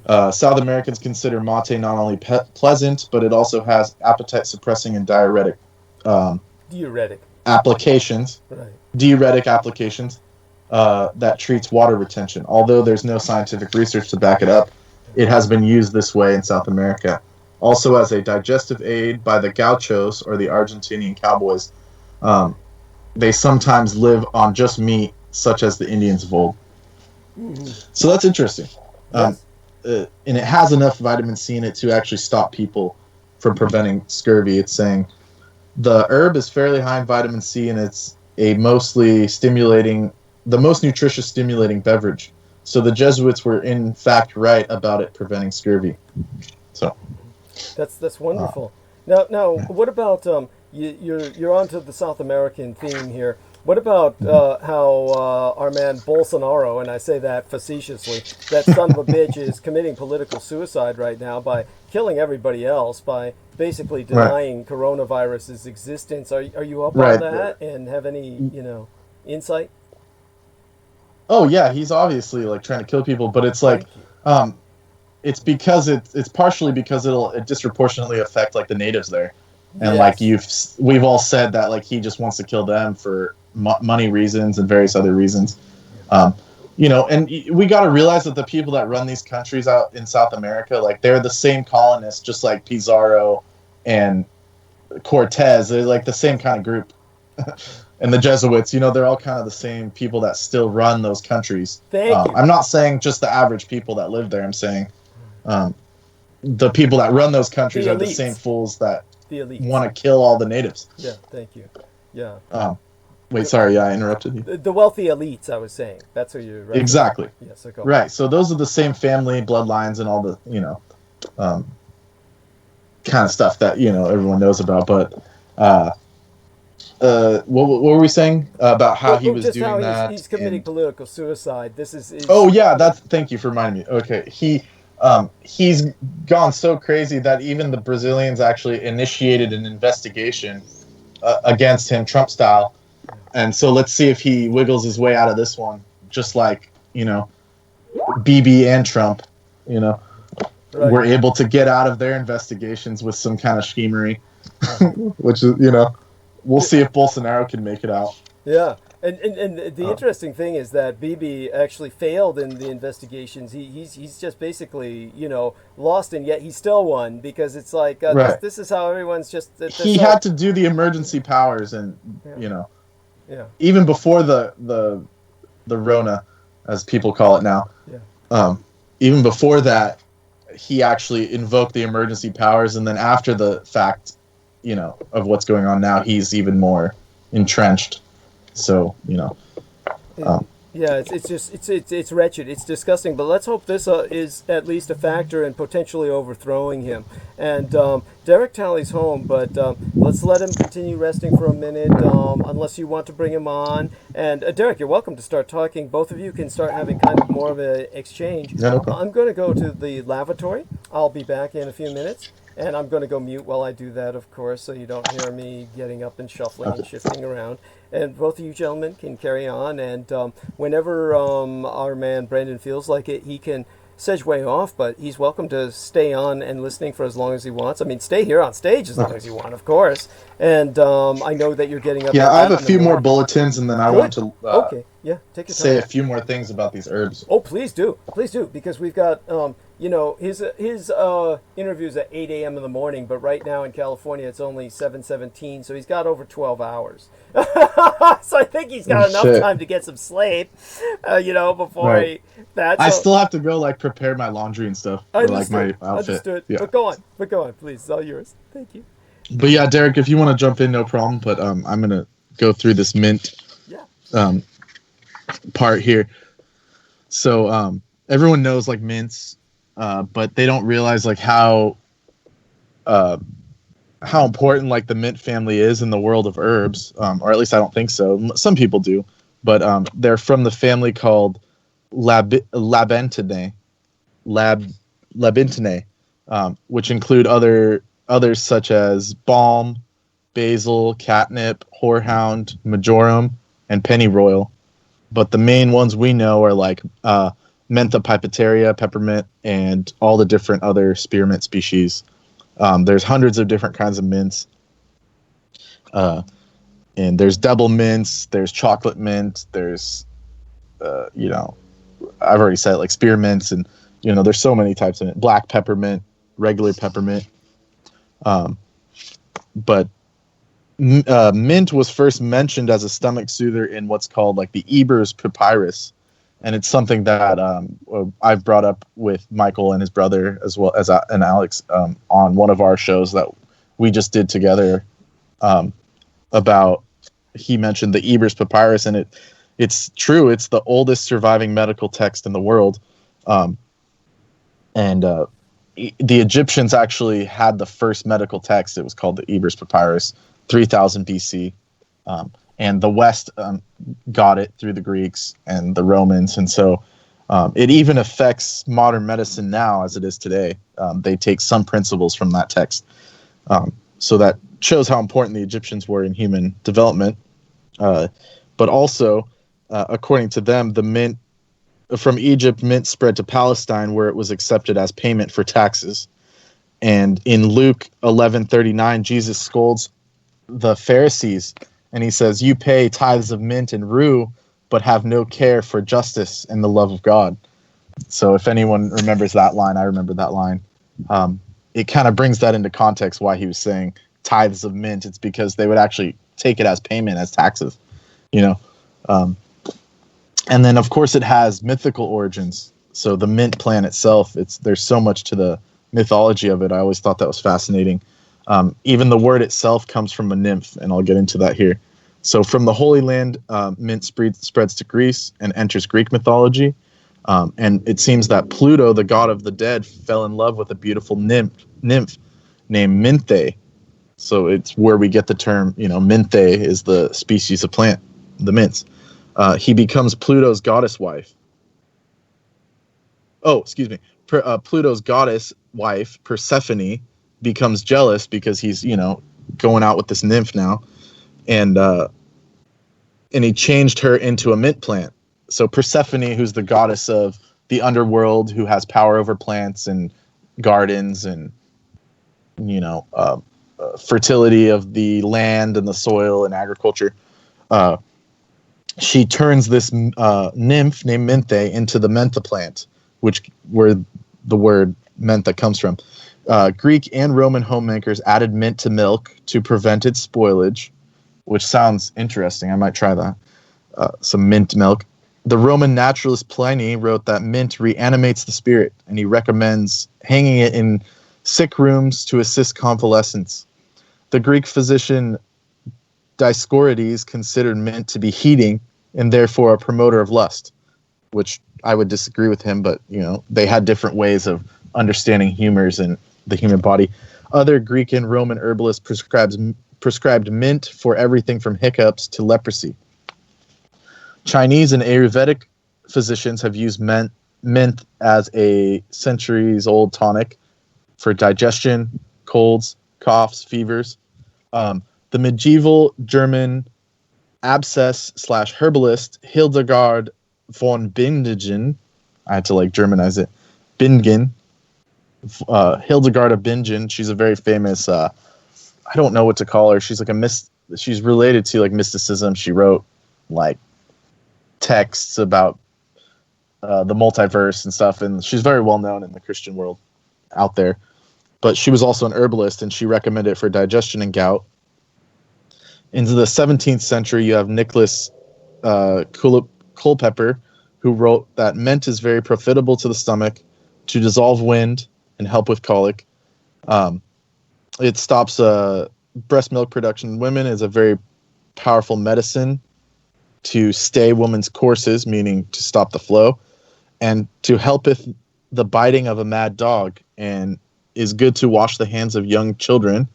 South Americans consider mate not only pleasant, but it also has appetite-suppressing and diuretic applications. Right. Diuretic applications that treats water retention. Although there's no scientific research to back it up, it has been used this way in South America. Also as a digestive aid by the gauchos, or the Argentinian cowboys. They sometimes live on just meat, such as the Indians of old. So that's interesting. Yes. And it has enough vitamin C in it to actually stop people from preventing scurvy. It's saying the herb is fairly high in vitamin C, and it's the most nutritious stimulating beverage. So the Jesuits were in fact right about it preventing scurvy. So that's wonderful. Now, what about you're onto the South American theme here? What about how our man Bolsonaro, and I say that facetiously, that son of a bitch is committing political suicide right now by killing everybody else, by basically denying coronavirus's existence? Are you up on that and have any insight? Oh yeah, he's obviously trying to kill people, but it's it's because it's partially because it'll disproportionately affect the natives there, and we've all said that he just wants to kill them for money reasons and various other reasons, and we got to realize that the people that run these countries out in South America, they're the same colonists, just like Pizarro and Cortez. They're the same kind of group. And the Jesuits, they're all kind of the same people that still run those countries. Thank you. I'm not saying just the average people that live there. I'm saying the people that run those countries are the same fools that want to kill all the natives. Yeah, thank you. Yeah. Wait, sorry, I interrupted you. The wealthy elites, I was saying. That's who you're referencing. Exactly. Yes, I go. Right, so those are the same family bloodlines and all the, kind of stuff that, everyone knows about. But what were we saying about how he was doing how that? He's committing political suicide. This is. Oh yeah, thank you for reminding me. Okay, he's gone so crazy that even the Brazilians actually initiated an investigation against him, Trump style. And so let's see if he wiggles his way out of this one, just like BB and Trump, were able to get out of their investigations with some kind of schemery, which is we'll see if Bolsonaro can make it out. Yeah, and the interesting thing is that Bibi actually failed in the investigations. He's just basically lost, and yet he still won, because it's this is how everyone's just. He had to do the emergency powers, and even before the Rona, as people call it now. Yeah. Even before that, he actually invoked the emergency powers, and then after the fact, of what's going on now, he's even more entrenched. So, Yeah, it's just it's wretched. It's disgusting. But let's hope this is at least a factor in potentially overthrowing him. And Derek Talley's home, but let's let him continue resting for a minute, unless you want to bring him on. And Derek, you're welcome to start talking. Both of you can start having kind of more of an exchange. Yeah, no problem. I'm going to go to the lavatory. I'll be back in a few minutes. And I'm going to go mute while I do that, of course, so you don't hear me getting up and shuffling and shifting around. And both of you gentlemen can carry on. And whenever our man Brandon feels like it, he can segue off, but he's welcome to stay on and listening for as long as he wants. I mean, stay here on stage as long as you want, of course. And I know that you're getting up. Yeah, I have a in the few more morning. bulletins, and then I want to Okay, yeah, take your time. say a few more things about these herbs. Oh, please do, because we've got, his interview's at 8 a.m. in the morning, but right now in California it's only 7:17, so he's got over 12 hours. So I think he's got enough time to get some sleep, before Right. that. I So, still have to go prepare my laundry and stuff, or my outfit. Understood. Yeah. But go on, please. It's all yours. Thank you. But yeah, Derek, if you want to jump in, no problem. But I'm gonna go through this mint Yeah. part here. So everyone knows mints, but they don't realize how important the mint family is in the world of herbs, or at least I don't think so. Some people do, but they're from the family called Labentinae, which include others such as balm, basil, catnip, horehound, majoram, and pennyroyal. But the main ones we know are Mentha pipitaria, peppermint, and all the different other spearmint species. There's hundreds of different kinds of mints. And there's double mints, there's chocolate mint, there's, I've already said spearmints, and, there's so many types of mint. Black peppermint, regular peppermint. But mint was first mentioned as a stomach soother in what's called the Eber's Papyrus. And it's something that I've brought up with Michael and his brother, as well as and Alex, on one of our shows that we just did together. About, he mentioned the Eber's Papyrus, and it's true. It's the oldest surviving medical text in the world, and the Egyptians actually had the first medical text. It was called the Eber's Papyrus, 3000 BC. And the West got it through the Greeks and the Romans. And so it even affects modern medicine now as it is today. They take some principles from that text. So that shows how important the Egyptians were in human development. But also, according to them, the mint from Egypt, mint spread to Palestine, where it was accepted as payment for taxes. And in Luke 11:39, Jesus scolds the Pharisees, and he says, "You pay tithes of mint and rue, but have no care for justice and the love of God." So if anyone remembers that line, I remember that line. It kind of brings that into context why he was saying tithes of mint. It's because they would actually take it as payment, as taxes, and then, of course, it has mythical origins. So the mint plant itself, there's so much to the mythology of it. I always thought that was fascinating. Even the word itself comes from a nymph, and I'll get into that here. So from the Holy Land, mint spreads to Greece and enters Greek mythology. And it seems that Pluto, the god of the dead, fell in love with a beautiful nymph named Minthe. So it's where we get the term, Minthe is the species of plant, the mints. He becomes Pluto's goddess wife. Oh, excuse me. Pluto's goddess wife, Persephone, becomes jealous because he's, going out with this nymph now. And he changed her into a mint plant. So Persephone, who's the goddess of the underworld, who has power over plants and gardens and, fertility of the land and the soil and agriculture, she turns this nymph named Minthe into the mentha plant, where the word mentha comes from. Greek and Roman homemakers added mint to milk to prevent its spoilage, which sounds interesting. I might try that. Some mint milk. The Roman naturalist Pliny wrote that mint reanimates the spirit, and he recommends hanging it in sick rooms to assist convalescence. The Greek physician Dioscorides considered mint to be heating and therefore a promoter of lust, which I would disagree with him, but they had different ways of understanding humors in the human body. Other Greek and Roman herbalists prescribed mint for everything from hiccups to leprosy. Chinese and Ayurvedic physicians have used mint as a centuries-old tonic for digestion, colds, coughs, fevers. The medieval German abscess/herbalist Hildegard von Bingen, I had to Germanize it, Bingen, Hildegard of Bingen. She's a very famous, I don't know what to call her. She's she's related to mysticism. She wrote texts about the multiverse and stuff, and she's very well known in the Christian world out there. But she was also an herbalist, and she recommended it for digestion and gout. Into the 17th century, you have Nicholas Culpeper, who wrote that mint is very profitable to the stomach, to dissolve wind and help with colic. It stops breast milk production in women, is a very powerful medicine to stay women's courses, meaning to stop the flow, and to help with the biting of a mad dog, and is good to wash the hands of young children,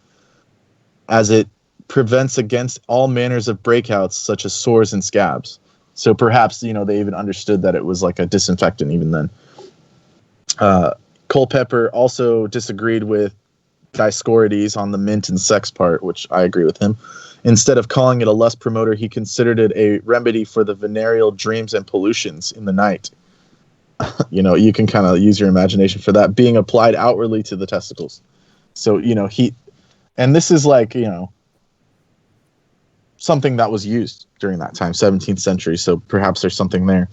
as it prevents against all manners of breakouts such as sores and scabs. So perhaps they even understood that it was a disinfectant even then. Culpeper also disagreed with Dioscorides on the mint and sex part, which I agree with him. Instead of calling it a lust promoter, he considered it a remedy for the venereal dreams and pollutions in the night. You can kind of use your imagination for that, being applied outwardly to the testicles. So and this is something that was used during that time, 17th century. So perhaps there's something there.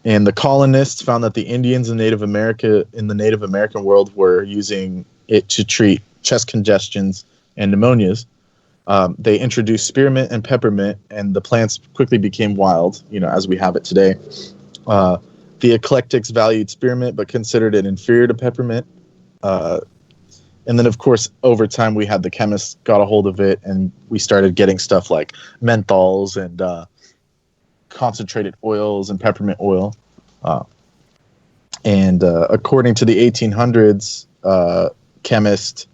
And the colonists found that the Indians in the Native American world were using it to treat chest congestions and pneumonias. They introduced spearmint and peppermint, and the plants quickly became wild, as we have it today. The eclectics valued spearmint, but considered it inferior to peppermint. And then, of course, over time, we had the chemists got a hold of it, and we started getting stuff like menthols and concentrated oils and peppermint oil. And according to the 1800s chemist,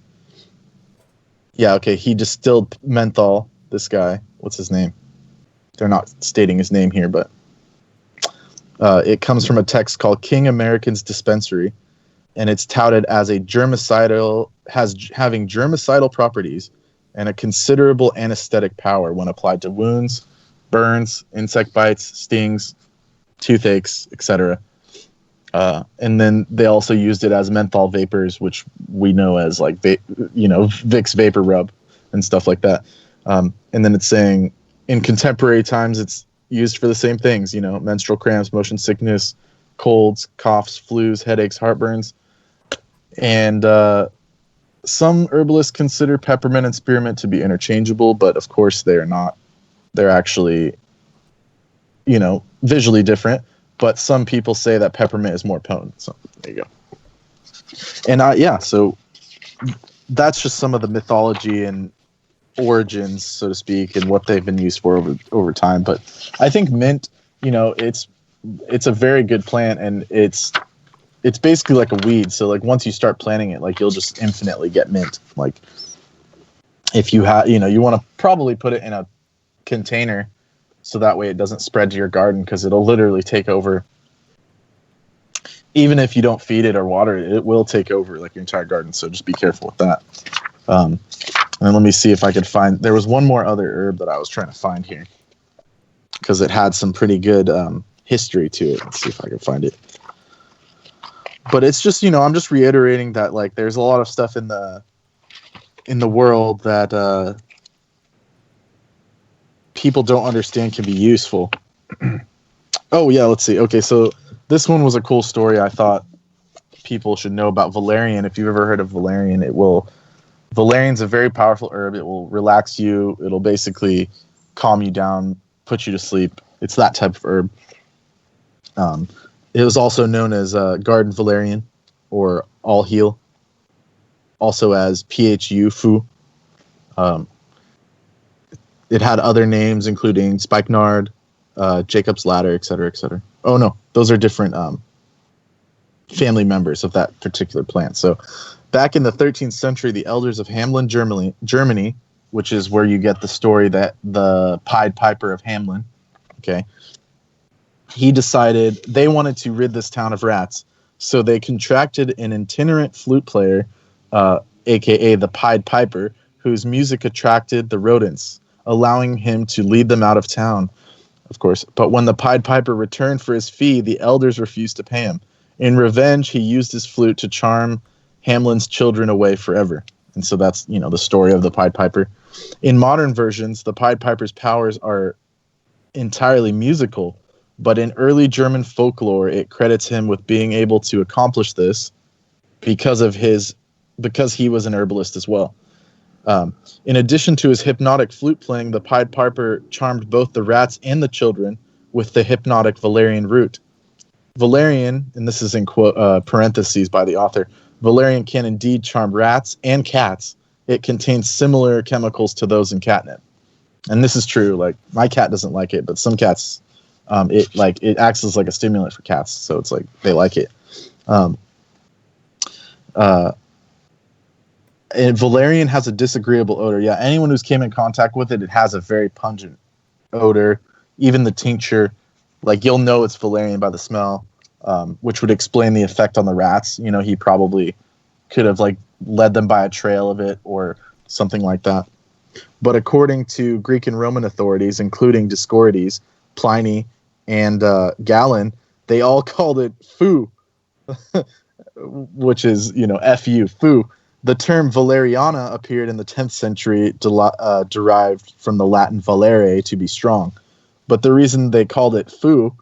he distilled menthol. This guy, what's his name? They're not stating his name here, but it comes from a text called King American's Dispensary, and it's touted as having germicidal properties and a considerable anesthetic power when applied to wounds, burns, insect bites, stings, toothaches, etc. And then they also used it as menthol vapors, which we know as Vicks Vapor Rub and stuff like that. And then it's saying in contemporary times it's used for the same things, menstrual cramps, motion sickness, colds, coughs, flus, headaches, heartburns. And some herbalists consider peppermint and spearmint to be interchangeable, but of course they are not. They're actually, visually different. But some people say that peppermint is more potent. So there you go. And so that's just some of the mythology and origins, so to speak, and what they've been used for over time. But I think mint, it's a very good plant, and it's basically like a weed. So once you start planting it, you'll just infinitely get mint. If you have, you want to probably put it in a container, so that way it doesn't spread to your garden, because it'll literally take over. Even if you don't feed it or water it, it will take over your entire garden. So just be careful with that. And let me see if I could find. There was one more other herb that I was trying to find here, because it had some pretty good history to it. Let's see if I can find it. But it's just, I'm just reiterating that there's a lot of stuff in the world that people don't understand can be useful. Oh yeah, let's see. Okay, so this one was a cool story. I thought people should know about valerian. If you've ever heard of valerian, valerian's a very powerful herb. It will relax you. It'll basically calm you down, put you to sleep. It's that type of herb. It was also known as garden valerian or all heal, also as phu. it had other names, including spikenard, Jacob's ladder, etc., etc. Oh no, those are different family members of that particular plant. So back in the 13th century, the elders of Hamelin, Germany, which is where you get the story that the Pied Piper of Hamelin, okay, he decided they wanted to rid this town of rats. So they contracted an itinerant flute player, a.k.a. the Pied Piper, whose music attracted the rodents, allowing him to lead them out of town, of course. But when the Pied Piper returned for his fee, the elders refused to pay him. In revenge, he used his flute to charm Hamelin's children away forever. And so that's, the story of the Pied Piper. In modern versions, the Pied Piper's powers are entirely musical, but in early German folklore, it credits him with being able to accomplish this because he was an herbalist as well. In addition to his hypnotic flute playing, the Pied Piper charmed both the rats and the children with the hypnotic valerian root. Valerian, and this is in parentheses by the author, valerian can indeed charm rats and cats. It contains similar chemicals to those in catnip. And this is true. Like, my cat doesn't like it, but some cats, it acts as like a stimulant for cats. So it's like they like it. And valerian has a disagreeable odor. Yeah, anyone who's came in contact with it, it has a very pungent odor. Even the tincture, like, you'll know it's valerian by the smell, which would explain the effect on the rats. He probably could have led them by a trail of it or something like that. But according to Greek and Roman authorities, including Dioscorides, Pliny, and Galen, they all called it foo, which is, F-U, foo. The term valeriana appeared in the 10th century, derived from the Latin valere, to be strong. But the reason they called it foo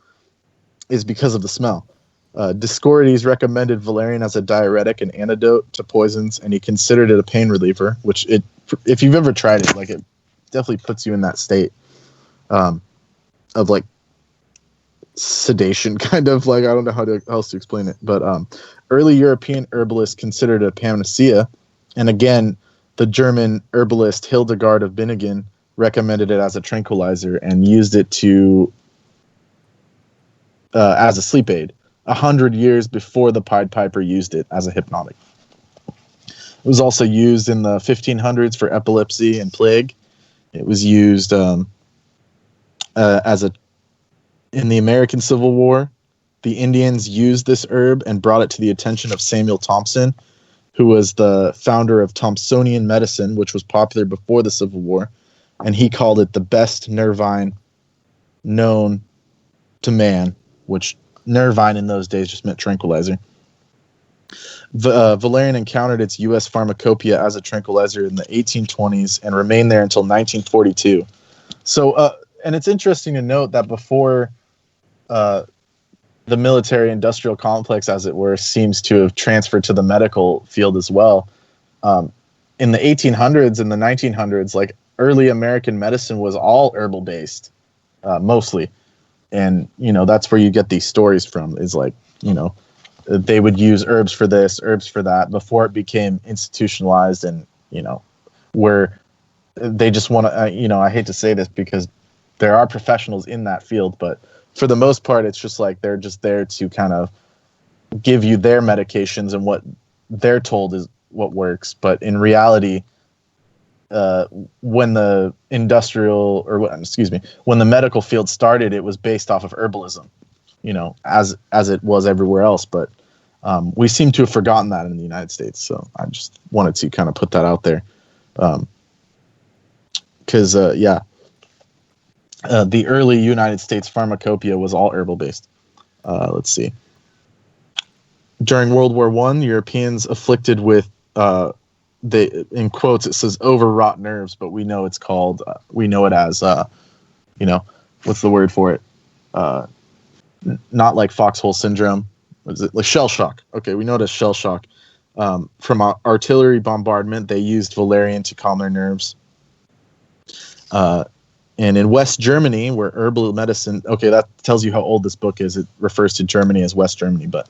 is because of the smell. Dioscorides recommended valerian as a diuretic and antidote to poisons, and he considered it a pain reliever, which if you've ever tried it, it definitely puts you in that state of sedation, kind of. I don't know how else to explain it, but early European herbalists considered it a panacea, and again, the German herbalist Hildegard of Bingen recommended it as a tranquilizer and used it as a sleep aid 100 years before the Pied Piper used it as a hypnotic. It was also used in the 1500s for epilepsy and plague. It was used in the American Civil War. The Indians used this herb and brought it to the attention of Samuel Thompson, who was the founder of Thompsonian medicine, which was popular before the Civil War, and he called it the best nervine known to man, which nervine in those days just meant tranquilizer. Valerian encountered its U.S. pharmacopoeia as a tranquilizer in the 1820s and remained there until 1942. So, and it's interesting to note that before the military-industrial complex, as it were, seems to have transferred to the medical field as well. In the 1800s and the 1900s, early American medicine was all herbal-based, mostly. And, that's where you get these stories from, is they would use herbs for this, herbs for that, before it became institutionalized and, where they just want to, I hate to say this because there are professionals in that field, but for the most part, it's just they're just there to kind of give you their medications and what they're told is what works. But in reality, when the when the medical field started, it was based off of herbalism, as it was everywhere else. But we seem to have forgotten that in the United States. So I just wanted to kind of put that out there. Because, the early United States pharmacopoeia was all herbal based. Let's see. During World War I, Europeans afflicted with, in quotes, it says overwrought nerves, but we know it's called, we know it as, what's the word for it? Not like foxhole syndrome. What is it? Like shell shock. Okay, we know it as shell shock. From artillery bombardment, they used valerian to calm their nerves. And in West Germany, where herbal medicine, okay, that tells you how old this book is. It refers to Germany as West Germany. But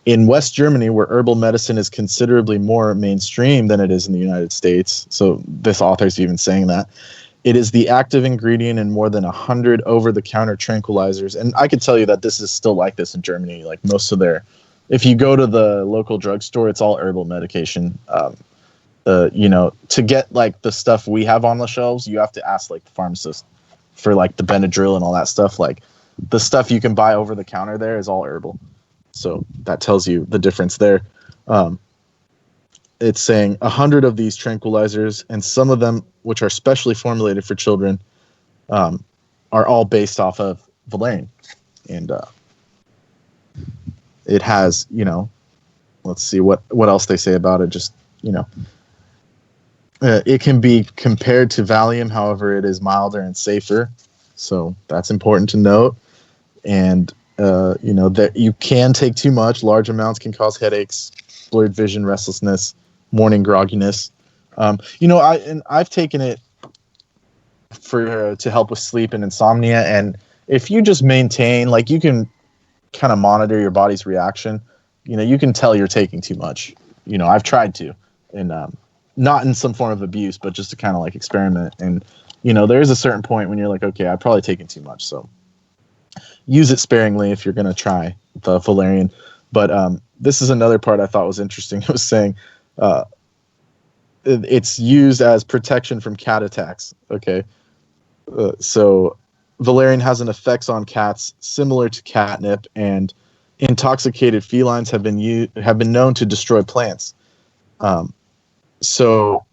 in West Germany, where herbal medicine is considerably more mainstream than it is in the United States, so this author's even saying that, It is the active ingredient in more than 100 over-the-counter tranquilizers. And I can tell you that this is still like this in Germany. Like most of their, if you go to the local drugstore, it's all herbal medication. To get like the stuff we have on the shelves, you have to ask like the pharmacist for like the Benadryl and all that stuff. Like the stuff you can buy over the counter there is all herbal. So that tells you the difference there. It's saying 100 of these tranquilizers, and some of them, which are specially formulated for children, are all based off of valerian. And it has, let's see what else they say about it. Just, it can be compared to Valium, however, it is milder and safer. So that's important to note. And, that you can take too much. Large amounts can cause headaches, blurred vision, restlessness, morning grogginess. I've taken it to help with sleep and insomnia. And if you just maintain, like you can kind of monitor your body's reaction, you can tell you're taking too much. I've tried to, and not in some form of abuse, but just to kind of like experiment. And, there is a certain point when you're like, okay, I've probably taken too much. So use it sparingly if you're going to try the valerian. But this is another part I thought was interesting. It was saying it's used as protection from cat attacks. Okay. So valerian has an effects on cats similar to catnip, and intoxicated felines have been known to destroy plants. So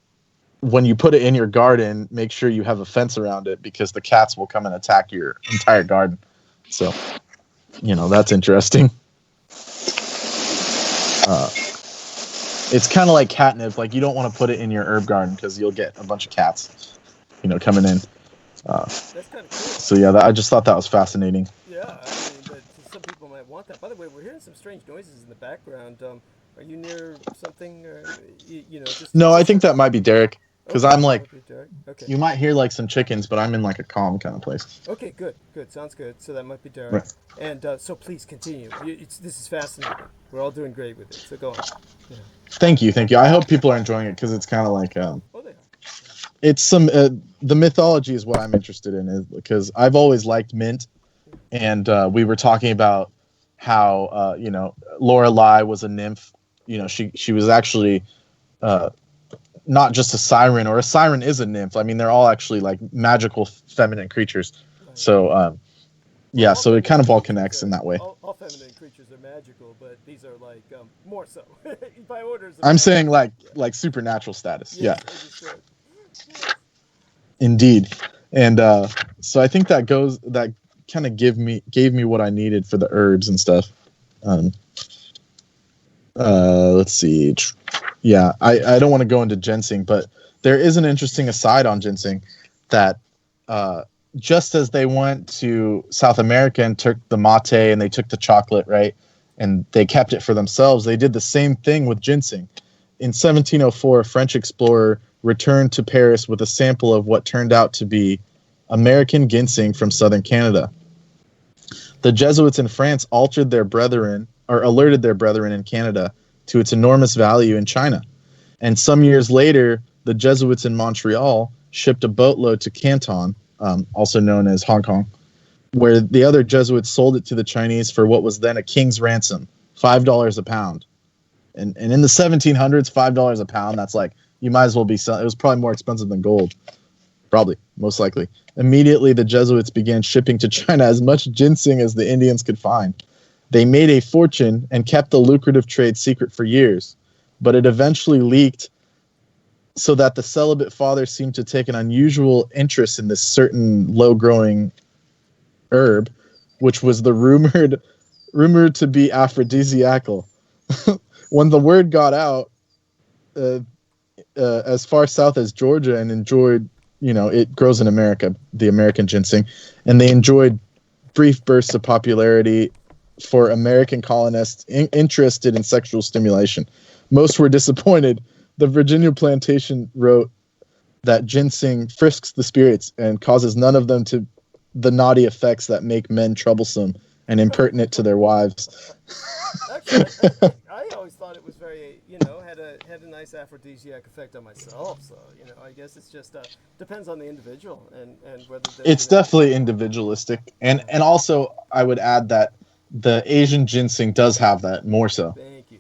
when you put it in your garden, make sure you have a fence around it, because the cats will come and attack your entire garden. So, that's interesting. It's kind of like catnip. Like, you don't want to put it in your herb garden because you'll get a bunch of cats, coming in. That's kind of cool. So, yeah, I just thought that was fascinating. Yeah, some people might want that. By the way, we're hearing some strange noises in the background. Are you near something? No, I think that might be Derek. Because I'm like, okay. You might hear like some chickens, but I'm in like a calm kind of place. Okay, good. Sounds good. So that might be Derek. Right. And so please continue. This is fascinating. We're all doing great with it. So go on. Yeah. Thank you. I hope people are enjoying it, because it's kind of like, they are. It's some the mythology is what I'm interested in, because I've always liked mint, and we were talking about how Lorelei was a nymph. She was actually. Not just a siren, or a siren is a nymph. I mean, they're all actually like magical feminine creatures. So, so it kind of all connects in that way. All feminine creatures are magical, but these are like more so by orders. I'm saying like supernatural status. Yeah. Yes. Indeed. And so I think that kind of gave me what I needed for the herbs and stuff. Let's see. Yeah, I don't want to go into ginseng, but there is an interesting aside on ginseng that just as they went to South America and took the mate and they took the chocolate, right, and they kept it for themselves, they did the same thing with ginseng. In 1704, a French explorer returned to Paris with a sample of what turned out to be American ginseng from southern Canada. The Jesuits in France alerted their brethren in Canada to its enormous value in China. And some years later, the Jesuits in Montreal shipped a boatload to Canton, also known as Hong Kong, where the other Jesuits sold it to the Chinese for what was then a king's ransom, $5 a pound. And in the 1700s, $5 a pound, that's like, you might as well be selling. It was probably more expensive than gold. Probably, most likely. Immediately, the Jesuits began shipping to China as much ginseng as the Indians could find. They made a fortune and kept the lucrative trade secret for years, but it eventually leaked so that the celibate father seemed to take an unusual interest in this certain low-growing herb, which was the rumored to be aphrodisiacal. When the word got out as far south as Georgia and enjoyed, it grows in America, the American ginseng, and they enjoyed brief bursts of popularity for American colonists interested in sexual stimulation. Most were disappointed. The Virginia plantation wrote that ginseng frisks the spirits and causes none of them to the naughty effects that make men troublesome and impertinent to their wives. Actually, I always thought thought it was very, had a nice aphrodisiac effect on myself. So, I guess it's just depends on the individual and whether they're It's definitely individualistic, and also I would add that the Asian ginseng does have that more so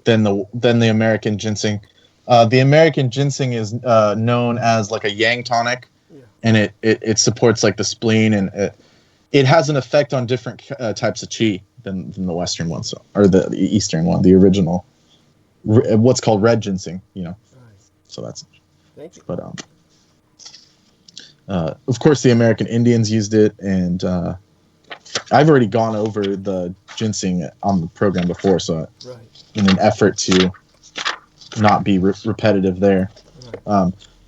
than the American ginseng. The American ginseng is known as like a yang tonic, and it supports like the spleen, and it has an effect on different types of qi than the Western one, or the Eastern one, the original, what's called red ginseng. So that's. Thank you. But of course, the American Indians used it, and I've already gone over the ginseng on the program before, so in an effort to not be repetitive there.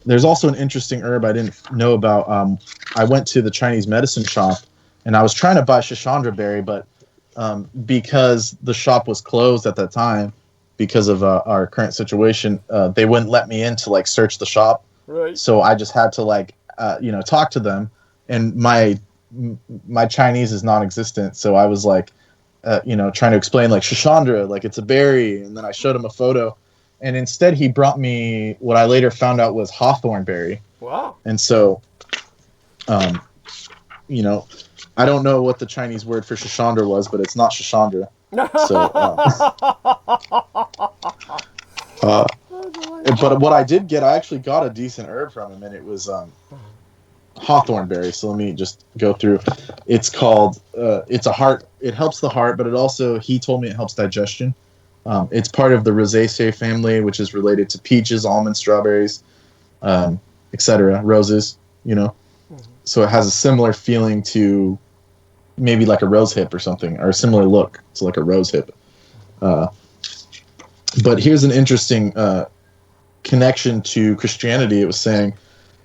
There's also an interesting herb I didn't know about. I went to the Chinese medicine shop, and I was trying to buy Shishandra berry, but because the shop was closed at that time, because of our current situation, they wouldn't let me in to like search the shop. Right. So I just had to like talk to them, and my Chinese is non-existent. So I was like, trying to explain like Shishandra, like it's a berry, and then I showed him a photo, and instead he brought me what I later found out was hawthorn berry. Wow. And so, I don't know what the Chinese word for Shishandra was, but it's not Shishandra. So, but what I did get, I actually got a decent herb from him, and it was hawthorn berry. So let me just go through. It's called, it's a heart. It helps the heart, but he told me it helps digestion. It's part of the Rosaceae family, which is related to peaches, almonds, strawberries, etc., roses, So it has a similar feeling to maybe like a rose hip or something, or a similar look to like a rose hip. But here's an interesting connection to Christianity. It was saying,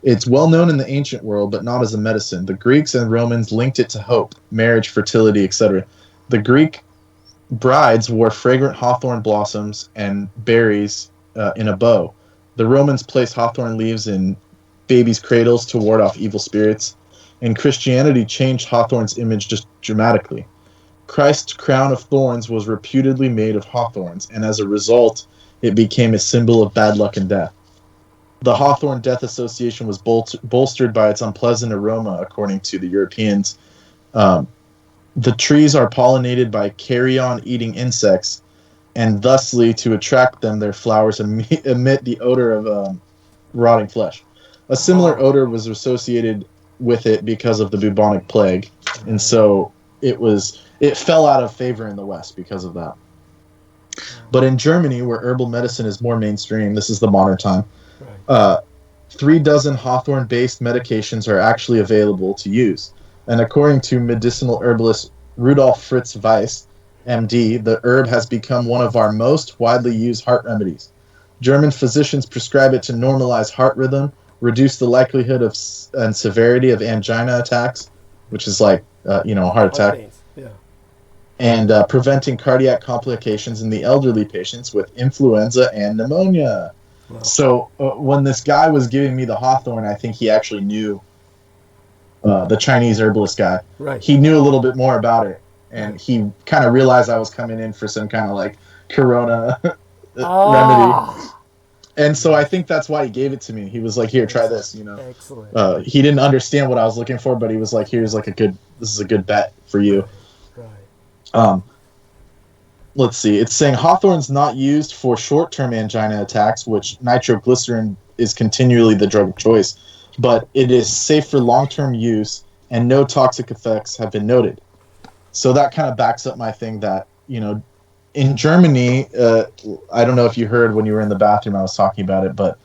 it's well known in the ancient world, but not as a medicine. The Greeks and Romans linked it to hope, marriage, fertility, etc. The Greek brides wore fragrant hawthorn blossoms and berries in a bow. The Romans placed hawthorn leaves in babies' cradles to ward off evil spirits. And Christianity changed hawthorn's image just dramatically. Christ's crown of thorns was reputedly made of hawthorns, and as a result, it became a symbol of bad luck and death. The Hawthorn Death Association was bolstered by its unpleasant aroma, according to the Europeans. The trees are pollinated by carrion-eating insects, and thusly, to attract them, their flowers emit the odor of rotting flesh. A similar odor was associated with it because of the bubonic plague, and so it fell out of favor in the West because of that. But in Germany, where herbal medicine is more mainstream, this is the modern time, 36 hawthorn-based medications are actually available to use. And according to medicinal herbalist Rudolf Fritz Weiss, MD, the herb has become one of our most widely used heart remedies. German physicians prescribe it to normalize heart rhythm, reduce the likelihood of and severity of angina attacks, which is like a heart attack, and preventing cardiac complications in the elderly patients with influenza and pneumonia. Wow. So when this guy was giving me the hawthorn, I think he actually knew the Chinese herbalist guy. Right. He knew a little bit more about it, and he kind of realized I was coming in for some kind of like corona remedy. And so I think that's why he gave it to me. He was like, "Here, try this." Excellent. He didn't understand what I was looking for, but he was like, "Here's like this is a good bet for you." Right. Let's see. It's saying hawthorn's not used for short-term angina attacks, which nitroglycerin is continually the drug of choice, but it is safe for long-term use, and no toxic effects have been noted. So that kind of backs up my thing that in Germany, I don't know if you heard when you were in the bathroom, I was talking about it, but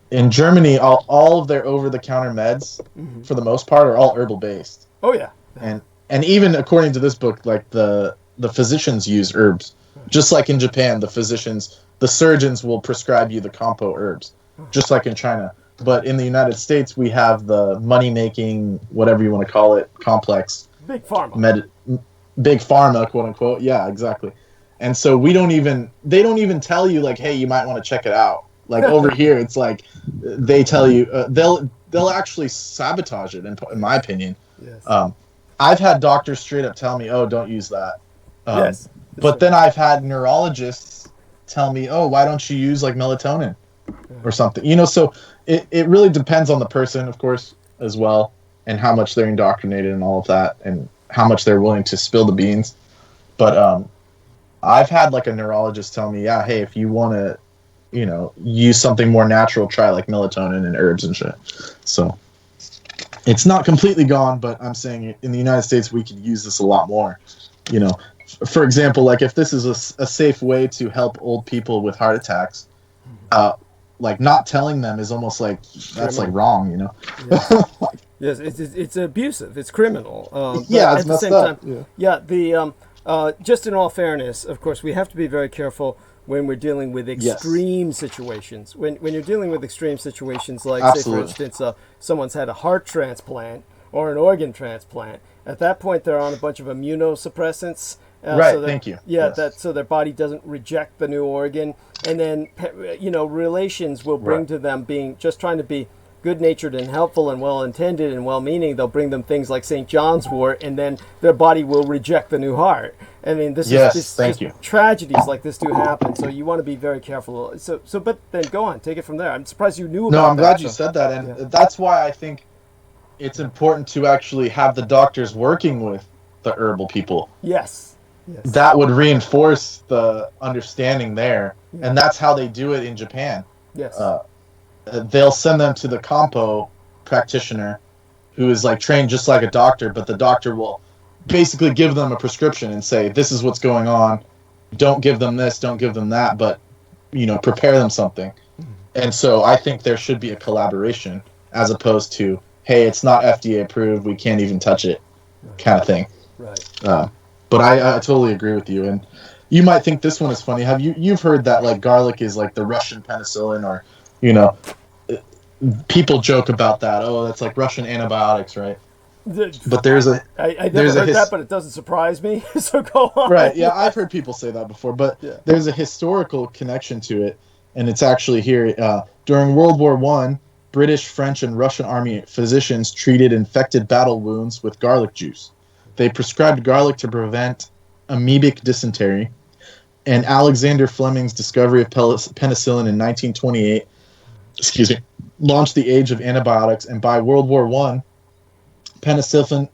in Germany, all of their over-the-counter meds, for the most part, are all herbal-based. Oh, yeah. And even according to this book, like the physicians use herbs. Just like in Japan, the surgeons will prescribe you the compo herbs, just like in China. But in the United States, we have the money-making, whatever you want to call it, complex. Big pharma. Big pharma, quote-unquote. Yeah, exactly. And so they don't even tell you, like, hey, you might want to check it out. Like, over here, it's like, they tell you, they'll actually sabotage it, in my opinion. Yes. I've had doctors straight up tell me, oh, don't use that. Yes. But then I've had neurologists tell me, oh, why don't you use like melatonin or something? So it really depends on the person, of course, as well, and how much they're indoctrinated and all of that, and how much they're willing to spill the beans. But I've had like a neurologist tell me, yeah, hey, if you want to, use something more natural, try like melatonin and herbs and shit. So it's not completely gone, but I'm saying in the United States, we could use this a lot more. For example, like if this is a safe way to help old people with heart attacks, like not telling them is almost like that's like wrong, Yes, it's abusive. It's criminal. Yeah, it's at the messed same up. time, just in all fairness, of course, we have to be very careful when we're dealing with extreme situations. When you're dealing with extreme situations, like Absolutely. say for instance, someone's had a heart transplant or an organ transplant. At that point, they're on a bunch of immunosuppressants. Right. So Thank you. Yeah, Yes. so their body doesn't reject the new organ, and then relations will bring to them being just trying to be good-natured and helpful and well-intended and well-meaning. They'll bring them things like St. John's wort, and then their body will reject the new heart. I mean, tragedies like this do happen, so you want to be very careful. But then go on, take it from there. I'm surprised you knew about that. No, I'm glad you said that, and that's why I think it's important to actually have the doctors working with the herbal people. Yes. That would reinforce the understanding there, and that's how they do it in Japan. Yes. They'll send them to the Kampo practitioner, who is like trained just like a doctor, but the doctor will basically give them a prescription and say, this is what's going on. Don't give them this, don't give them that, but prepare them something. And so I think there should be a collaboration as opposed to, hey, it's not FDA approved, we can't even touch it, kind of thing. Right. But I totally agree with you. And you might think this one is funny. You've heard that like garlic is like the Russian penicillin, or people joke about that. Oh, that's like Russian antibiotics, right? But there's a I never heard that, but it doesn't surprise me. So go on. Right? Yeah, I've heard people say that before, but there's a historical connection to it, and it's actually here. During World War I, British, French, and Russian army physicians treated infected battle wounds with garlic juice. They prescribed garlic to prevent amoebic dysentery, and Alexander Fleming's discovery of penicillin in 1928, launched the age of antibiotics. And by World War I, penicillin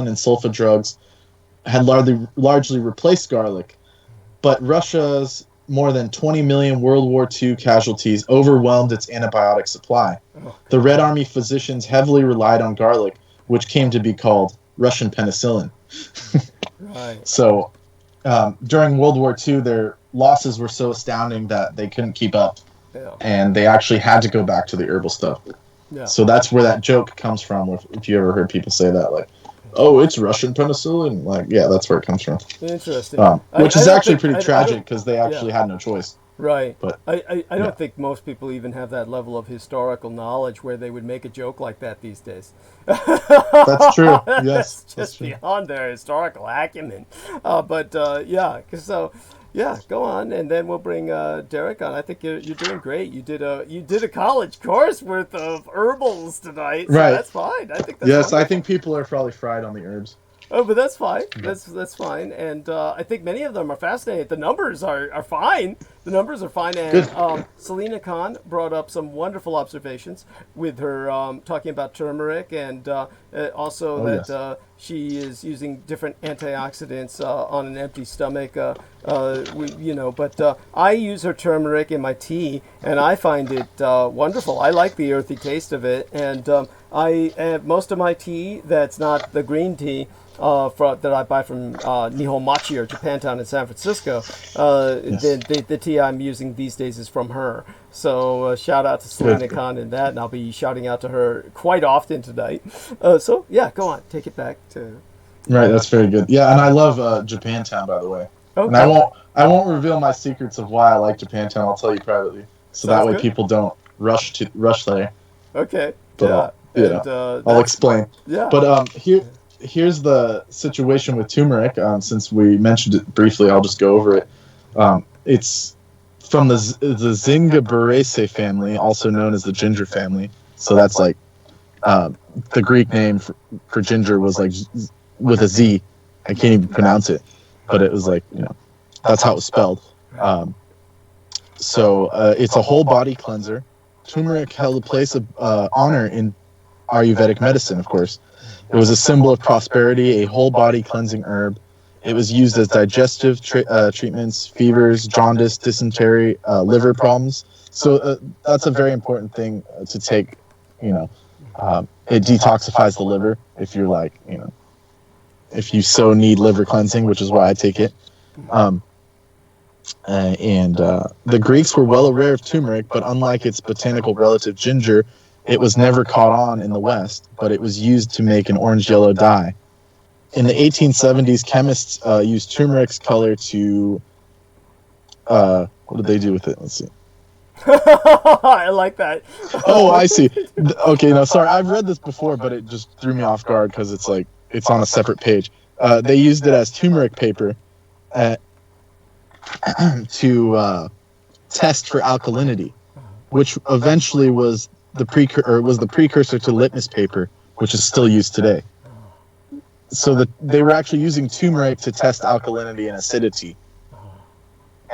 and sulfa drugs had largely replaced garlic. But Russia's more than 20 million World War II casualties overwhelmed its antibiotic supply. The Red Army physicians heavily relied on garlic, which came to be called Russian penicillin. Right. So during World War II, their losses were so astounding that they couldn't keep up, and they actually had to go back to the herbal stuff. Yeah. So that's where that joke comes from. If you ever heard people say that, like, "Oh, it's Russian penicillin," like, yeah, that's where it comes from. Interesting. Which is actually pretty tragic because they actually had no choice. Right. But I don't think most people even have that level of historical knowledge where they would make a joke like that these days. That's true. Yes. That's just beyond their historical acumen. Go on, and then we'll bring Derek on. I think you're doing great. You did a college course worth of herbals tonight, so that's fine. I think that's wonderful. I think people are probably fried on the herbs. Oh, but that's fine. That's fine, and I think many of them are fascinating. The numbers are fine. The numbers are fine, and Selena Khan brought up some wonderful observations with her talking about turmeric, and she is using different antioxidants on an empty stomach. But I use her turmeric in my tea, and I find it wonderful. I like the earthy taste of it, and I have most of my tea that's not the green tea. That I buy from Nihon Machi or Japantown in San Francisco. The tea I'm using these days is from her. So shout out to Selena Khan in that, and I'll be shouting out to her quite often tonight. Go on, take it back to. Right, that's very good. Yeah, and I love Japantown, by the way. Okay. And I won't reveal my secrets of why I like Japantown. I'll tell you privately, so that way people don't rush there. Okay. But I'll explain. Yeah. But here's the situation with turmeric. Since we mentioned it briefly, I'll just go over it. It's from the Zingiberaceae family, also known as the ginger family. So that's like the Greek name for ginger was like with a Z. I can't even pronounce it, but it was like that's how it was spelled. So it's a whole body cleanser. Turmeric held a place of honor in Ayurvedic medicine, of course. It was a symbol of prosperity, a whole body cleansing herb. It was used as digestive treatments, fevers, jaundice, dysentery, liver problems. So that's a very important thing to take. You know, it detoxifies the liver if you're like, if you so need liver cleansing, which is why I take it. The Greeks were well aware of turmeric, but unlike its botanical relative ginger, it was never caught on in the West, but it was used to make an orange-yellow dye. In the 1870s, chemists used turmeric's color to... what did they do with it? Let's see. I like that. Oh, I see. Okay, no, sorry. I've read this before, but it just threw me off guard because it's like it's on a separate page. They used it as turmeric paper to test for alkalinity, which eventually was the precursor to litmus paper, which is still used today. So they were actually using turmeric to test alkalinity and acidity.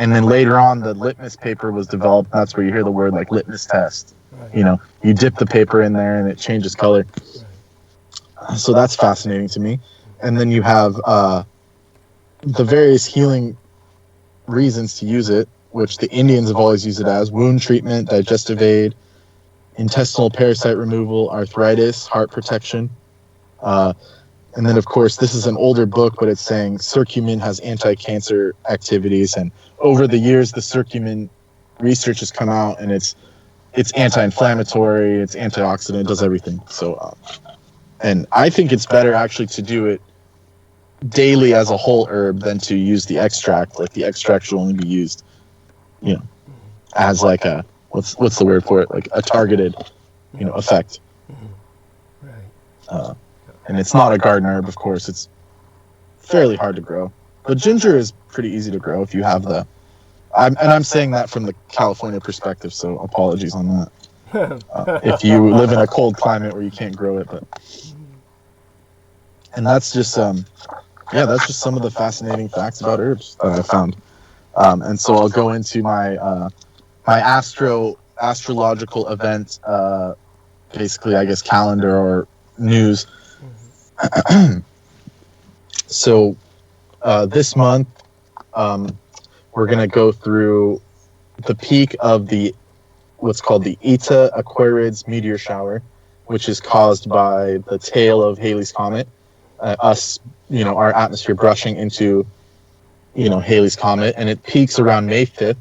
And then later on, the litmus paper was developed. That's where you hear the word like litmus test. You dip the paper in there and it changes color. So that's fascinating to me. And then you have the various healing reasons to use it, which the Indians have always used it as: wound treatment, digestive aid, intestinal parasite removal, arthritis, heart protection. And then, of course, this is an older book, but it's saying curcumin has anti-cancer activities. And over the years, the curcumin research has come out, and it's anti-inflammatory, it's antioxidant, it does everything. So, and I think it's better actually to do it daily as a whole herb than to use the extract. Like the extract should only be used, as like a what's the word for it? Like a targeted, effect. Right. And it's not a garden herb, of course. It's fairly hard to grow. But ginger is pretty easy to grow if you have the... I'm saying that from the California perspective, so apologies on that. If you live in a cold climate where you can't grow it. And that's just... that's just some of the fascinating facts about herbs that I found. And so I'll go into my astrological event, basically, I guess, calendar or news. So this month we're going to go through the peak of what's called the Eta Aquarids meteor shower, which is caused by the tail of Halley's Comet, our atmosphere brushing into Halley's Comet, and it peaks around May 5th.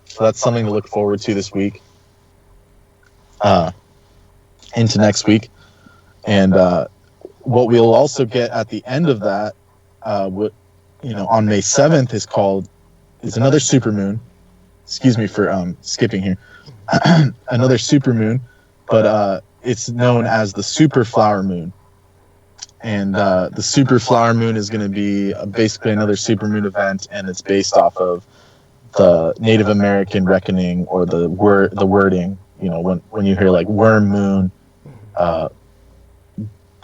So that's something to look forward to this week, into next week. And what we'll also get at the end of that, on May 7th is another supermoon. Excuse me for skipping here. Another supermoon, but it's known as the super flower moon. And the super flower moon is going to be basically another supermoon event, and it's based off of the Native American reckoning or the wording. When you hear like worm moon,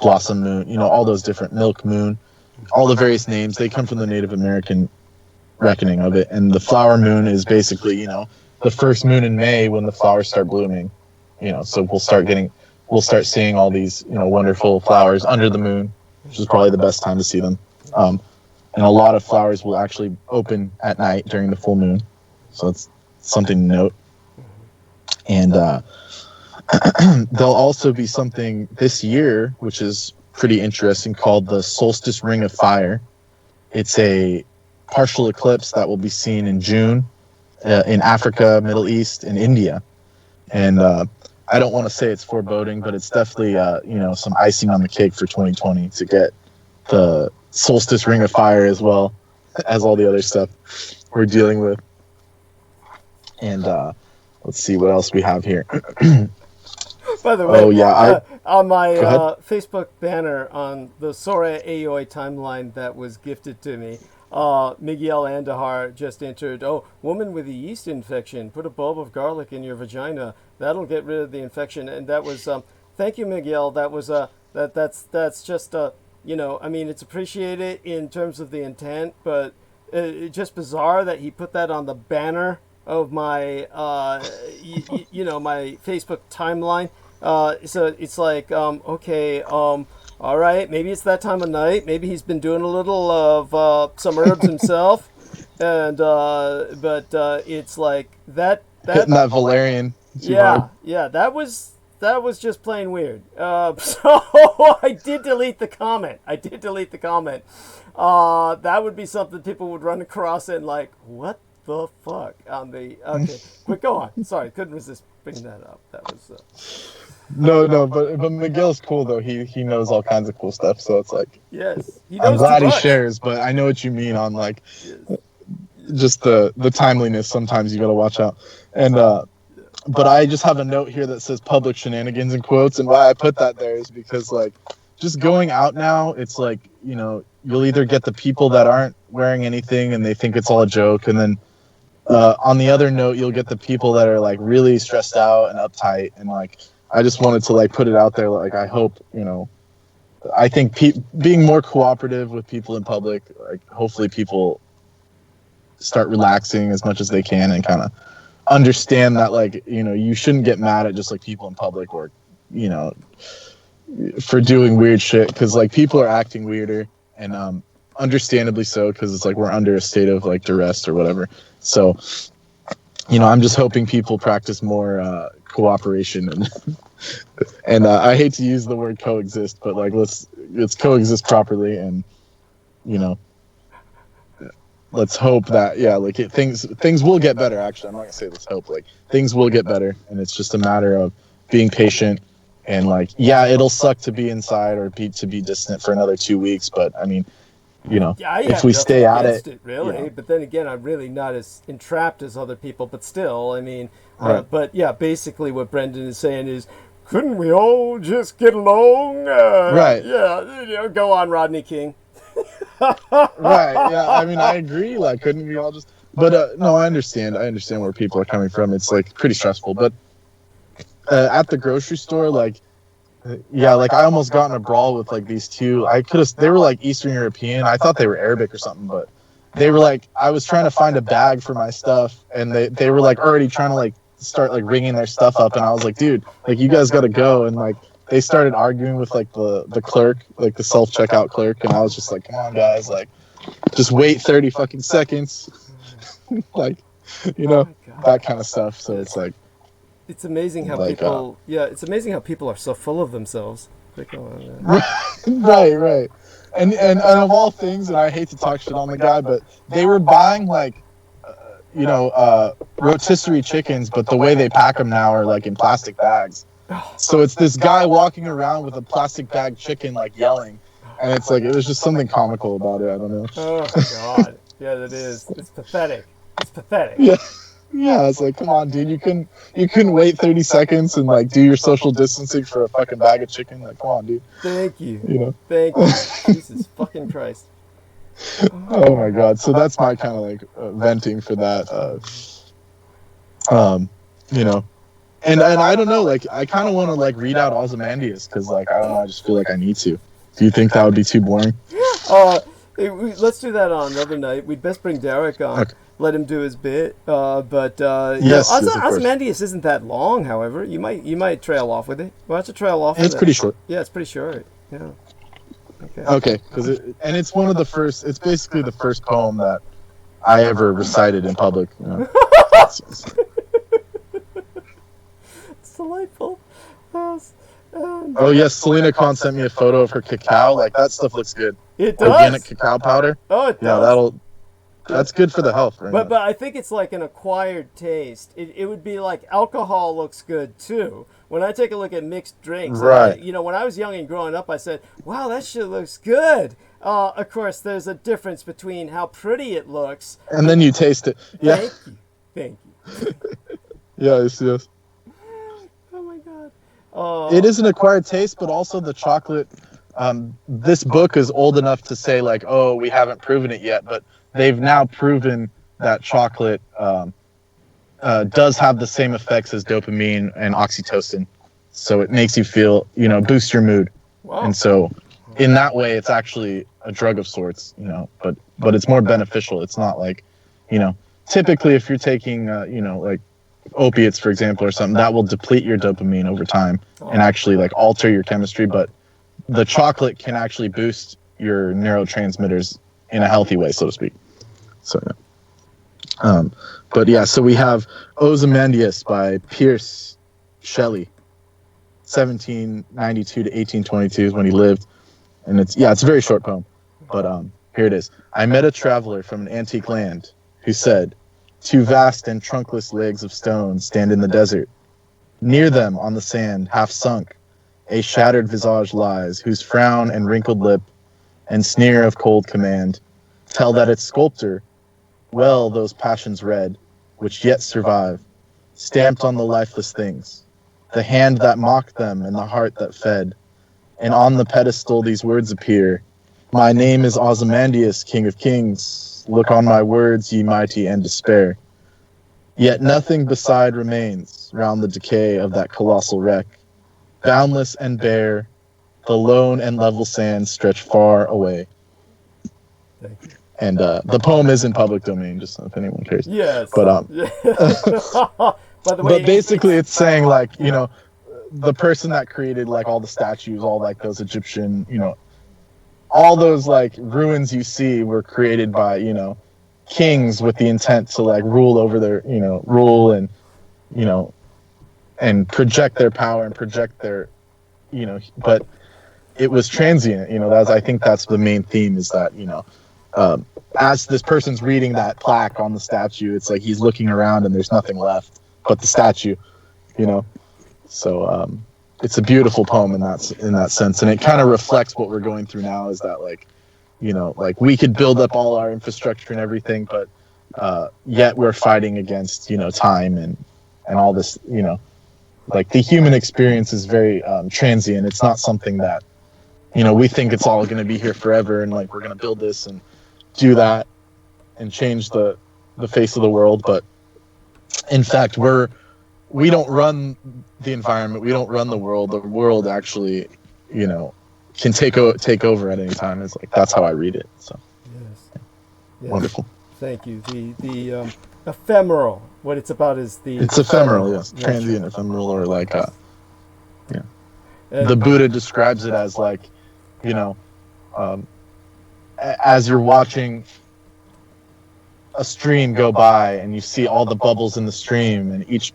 blossom moon, all those different milk moon, all the various names, they come from the Native American reckoning of it. And the flower moon is basically, the first moon in May when the flowers start blooming, so we'll start seeing all these, wonderful flowers under the moon, which is probably the best time to see them. And a lot of flowers will actually open at night during the full moon. So it's something to note. And, there'll also be something this year, which is pretty interesting, called the Solstice Ring of Fire. It's a partial eclipse that will be seen in June in Africa, Middle East, and India. And I don't want to say it's foreboding, but it's definitely some icing on the cake for 2020 to get the Solstice Ring of Fire as well as all the other stuff we're dealing with. And let's see what else we have here. By the way, on my Facebook banner on the Sora Aoi timeline that was gifted to me, Miguel Andahar just entered, woman with a yeast infection, put a bulb of garlic in your vagina. That'll get rid of the infection. And that was, thank you, Miguel. That was, that's just, it's appreciated in terms of the intent, but it's just bizarre that he put that on the banner of my my Facebook timeline. So it's like okay, all right, maybe it's that time of night. Maybe he's been doing a little of some herbs himself, and but it's like that Hitting that Valerian too hard. yeah, that was just plain weird. So I did delete the comment. That would be something people would run across and like, what the fuck on the okay. But go on. Sorry, couldn't resist bringing that up. That was No, but Miguel's cool though. He knows all kinds of cool stuff. So it's like, yes, he I'm knows glad too he much. shares. But I know what you mean on like Yes. just the timeliness. Sometimes you gotta watch out. And but I just have a note here that says public shenanigans in quotes. And why I put that there is because like just going out now, it's like, you know, you'll either get the people that aren't wearing anything and they think it's all a joke, and then on the other note, you'll get the people that are like really stressed out and uptight. And like, I just wanted to like put it out there. Like, I hope, you know, I think being more cooperative with people in public, like hopefully people start relaxing as much as they can and kind of understand that, like, you know, you shouldn't get mad at just like people in public or, you know, for doing weird shit, because like people are acting weirder, and understandably so, because it's like we're under a state of like duress or whatever. So, you know, I'm just hoping people practice more cooperation and I hate to use the word coexist, but like let's coexist properly, and you know, let's hope that things will get better. Actually, I'm not gonna say let's hope, like things will get better, and it's just a matter of being patient. And like, yeah, it'll suck to be inside or to be distant for another 2 weeks, but I mean, you know, if we stay at it, really. you know. But then again, I'm really not as entrapped as other people. But still, I mean, Right. but yeah, basically what Brendan is saying is, couldn't we all just get along? Right. Yeah, you know, go on, Rodney King. Right. Yeah. I mean, I agree. Like, couldn't we all just? But no, I understand. I understand where people are coming from. It's like pretty stressful. But at the grocery store, like, yeah, like I almost got in a brawl with like these two. They were like Eastern European. I thought they were Arabic or something, but they were like, I was trying to find a bag for my stuff, and they were like already trying to like start like ringing their stuff up, and I was like, dude, like you guys got to go. And like they started arguing with like the clerk, like the self checkout clerk, and I was just like, come on guys, like just wait 30 fucking seconds, like, you know, that kind of stuff. So it's like, it's amazing how like, people. Yeah, it's amazing how people are so full of themselves. Like, right. And of all things, and I hate to talk shit on the guy, but they were buying like, rotisserie chickens, but the way they pack them now are like in plastic bags. So it's this guy walking around with a plastic bag chicken, like yelling, and it's like, it was just something comical about it. I don't know. Oh God, yeah, that is. It's pathetic. Yeah. Yeah, it's like, come on, dude, you couldn't wait 30 seconds and like do your social distancing for a fucking bag of chicken. Like, come on, dude. Thank you. You know. Thank you. Jesus fucking Christ. Oh my God. So that's my kind of like venting for that. You know, and I don't know, like I kind of want to like read out Ozymandias, because like I don't know, I just feel like I need to. Do you think that would be too boring? Let's do that on another night. We'd best bring Derek on. Okay. Let him do his bit. Yes, yes, of course. Ozymandias isn't that long, however. You might trail off with it. Why don't you trail off with It's it? pretty short. Yeah, it's pretty short. Yeah. Okay, because it's one of the first. It's basically the first poem that I ever recited in public. You know? It's delightful. Oh yes, Selena Khan sent me a photo of her cacao. Like that stuff looks good. It does. Organic cacao powder. Oh, it does. Yeah, that's good for the health. Right? But I think it's like an acquired taste. It would be like alcohol looks good too. When I take a look at mixed drinks, right? When I was young and growing up, I said, "Wow, that shit looks good." Of course, there's a difference between how pretty it looks and then you taste it. Yeah. Thank you. Yes. Oh my God. It is an acquired taste, but also the chocolate. This book is old enough to say like, oh, we haven't proven it yet, but they've now proven that chocolate does have the same effects as dopamine and oxytocin. So it makes you feel, boost your mood. Wow. And so in that way, it's actually a drug of sorts, but it's more beneficial. It's not like, typically if you're taking, like opiates, for example, or something, that will deplete your dopamine over time and actually like alter your chemistry. But the chocolate can actually boost your neurotransmitters in a healthy way, so to speak. So, yeah. But yeah, so we have Ozymandias by Pierce Shelley, 1792 to 1822 is when he lived. And it's a very short poem. But here it is. I met a traveler from an antique land who said, "Two vast and trunkless legs of stone stand in the desert. Near them, on the sand, half sunk, a shattered visage lies, whose frown and wrinkled lip and sneer of cold command tell that its sculptor well those passions read, which yet survive, stamped on the lifeless things, the hand that mocked them and the heart that fed. And on the pedestal these words appear, my name is Ozymandias, King of Kings. Look on my words, ye mighty, and despair. Yet nothing beside remains round the decay of that colossal wreck. Boundless and bare, the lone and level sands stretch far away." Thank you. And the poem is in public domain, just if anyone cares. Yes. But By the way, but basically, it's saying like, the person that created like all the statues, all like those Egyptian, all those like ruins you see were created by kings with the intent to like rule over their rule and and project their power and project their but it was transient. I think that's the main theme, is that as this person's reading that plaque on the statue, it's like he's looking around and there's nothing left but the statue. So it's a beautiful poem in that sense, and it kind of reflects what we're going through now. Is that like we could build up all our infrastructure and everything, but yet we're fighting against time and all this. Like the human experience is very transient. It's not something that we think it's all going to be here forever, and like we're going to build this and do that and change the face of the world. But in fact, we don't run the environment. We don't run the world. The world actually, can take over at any time. It's like, that's how I read it. So, yes. Wonderful. Thank you. The ephemeral. What it's about is it's ephemeral. Yes, transient, ephemeral, or like the Buddha describes it as like, as you're watching a stream go by and you see all the bubbles in the stream, and each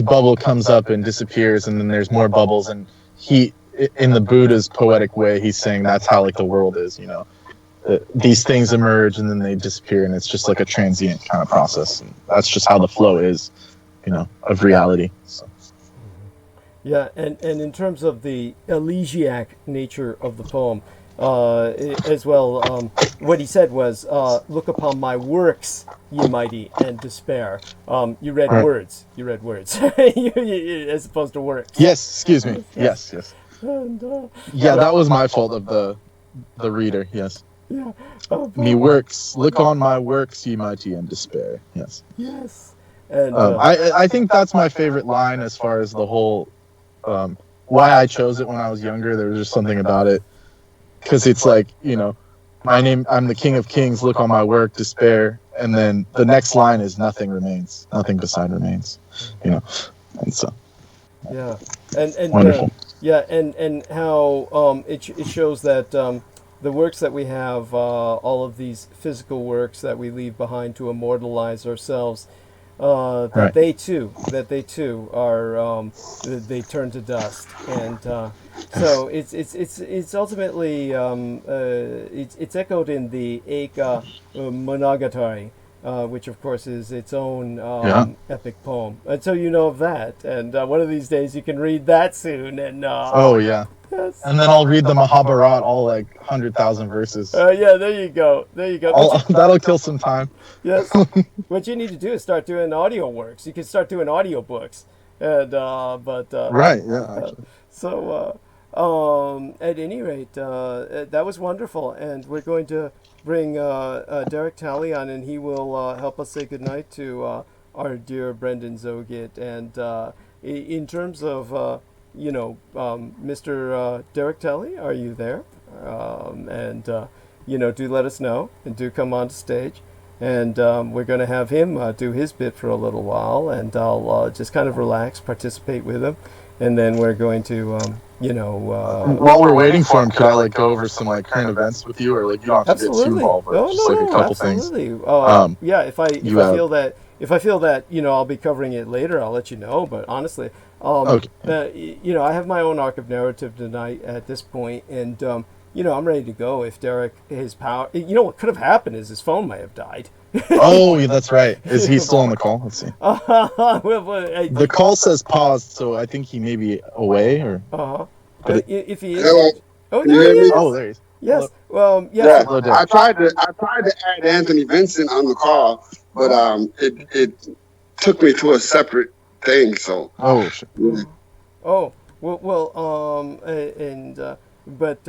bubble comes up and disappears, and then there's more bubbles, and he, in the Buddha's poetic way, he's saying that's how like the world is. These things emerge and then they disappear, and it's just like a transient kind of process, and that's just how the flow is, of reality. So. Yeah, and in terms of the elegiac nature of the poem, as well, what he said was, "Look upon my works, ye mighty, and despair." You read words. You read words, as opposed to works. Yes, excuse me. Yes. And, that was my fault of the reader. Yes. Yeah. Me works. Look on my works, ye mighty, and despair. Yes. Yes. And I think that's my favorite line as far as the whole. Why I chose it when I was younger. There was just something about it. Because it's like, my name, I'm the King of Kings, look on my work, despair. And then the next line is nothing remains, nothing beside remains, and so. Yeah. And wonderful. And how it shows that the works that we have, all of these physical works that we leave behind to immortalize ourselves, that they too are they turn to dust, and so it's ultimately it's echoed in the Eka Monogatari, which of course is its own epic poem. And so you know of that, and one of these days you can read that soon. And oh yeah. Yes. And then I'll read the Mahabharata, all like 100,000 verses. Yeah, there you go. That'll kill some time. Yes. What you need to do is start doing audio works. You can start doing audiobooks. And right, yeah. Actually. So at any rate, that was wonderful, and we're going to bring Derek Talley on, and he will help us say goodnight to our dear Brendan Zogit. And in terms of Mr. Derek Talley, are you there? Do let us know, and do come on to stage. and we're going to have him do his bit for a little while, and I'll just kind of relax, participate with him, and then we're going to, while we're waiting for him, could I like go over some like current events with you, or like you don't have to get too absolutely. involved, or just like a couple things? Absolutely. Yeah, if I feel that I'll be covering it later, I'll let you know. But honestly, Okay. I have my own arc of narrative tonight at this point, and I'm ready to go. If Derek, his power, what could have happened is his phone might have died. Oh, yeah, that's right. Is he still on the call? Let's see. The call says paused, so I think he may be away, or. If he is, Hello. oh, Can you there hear he me? is. Oh, there he is. Yes. Well, yes. Yeah, Hello, Derek. I tried to add Anthony Vincent on the call, but it took me to a separate thing. So. Oh, shit. Yeah. Oh, but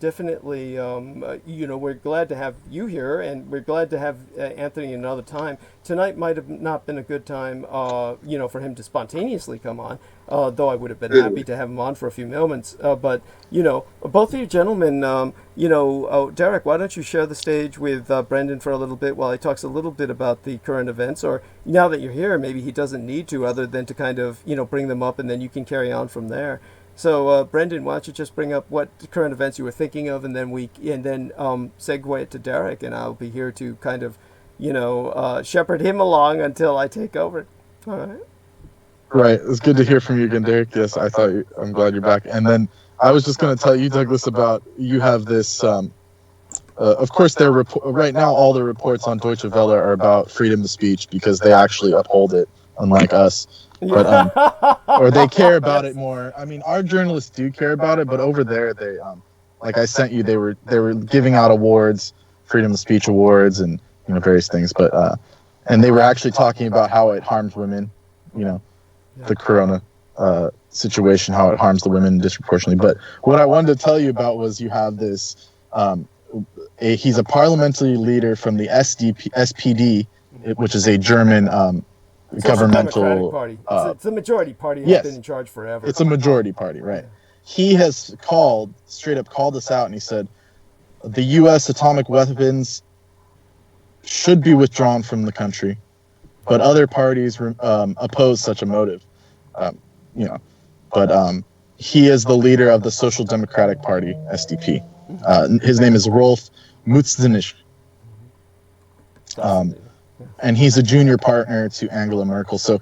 definitely, we're glad to have you here, and we're glad to have Anthony another time. Tonight might have not been a good time, for him to spontaneously come on, though I would have been happy to have him on for a few moments. But, both of you gentlemen, Derek, why don't you share the stage with Brendan for a little bit while he talks a little bit about the current events, or now that you're here, maybe he doesn't need to other than to kind of, bring them up, and then you can carry on from there. So, Brendan, why don't you just bring up what current events you were thinking of, and then segue it to Derek, and I'll be here to kind of, shepherd him along until I take over. All right. Right. It's good to hear from you again, Derek. Yes, I'm glad you're back. And then I was just going to tell you, Douglas, about you have this. Of course, right now all the reports on Deutsche Welle are about freedom of speech because they actually uphold it, unlike us. But or they care about it more. I mean, our journalists do care about it, but over there they like I sent you, they were giving out awards, freedom of speech awards, and various things. But and they were actually talking about how it harms women, the corona situation, how it harms the women disproportionately. But what I wanted to tell you about was you have this. He's a parliamentary leader from the SPD, which is a German governmental party. It's a majority party. Yes, been in charge forever. It's a majority party, right? He has straight up called us out, and he said the U.S. atomic weapons should be withdrawn from the country, but other parties oppose such a motive. But he is the leader of the Social Democratic Party, SDP. His name is Rolf Mützenich. And he's a junior partner to Angela Merkel. So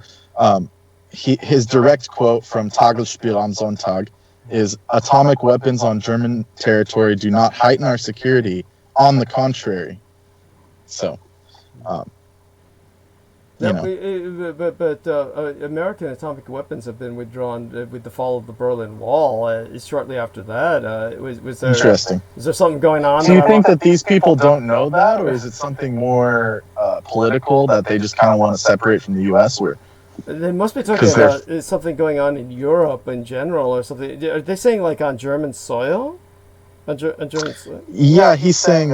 his direct quote from Tagesspiel am Sonntag is, "Atomic weapons on German territory do not heighten our security. On the contrary." So, But American atomic weapons have been withdrawn with the fall of the Berlin Wall. Shortly after that, was there interesting. Is there something going on? Do you think that these people don't know that, or is it something more political that they just kind of want to separate from the U.S.? Or they must be talking about something going on in Europe in general, or something. Are they saying like on German soil? On German soil? Yeah, he's saying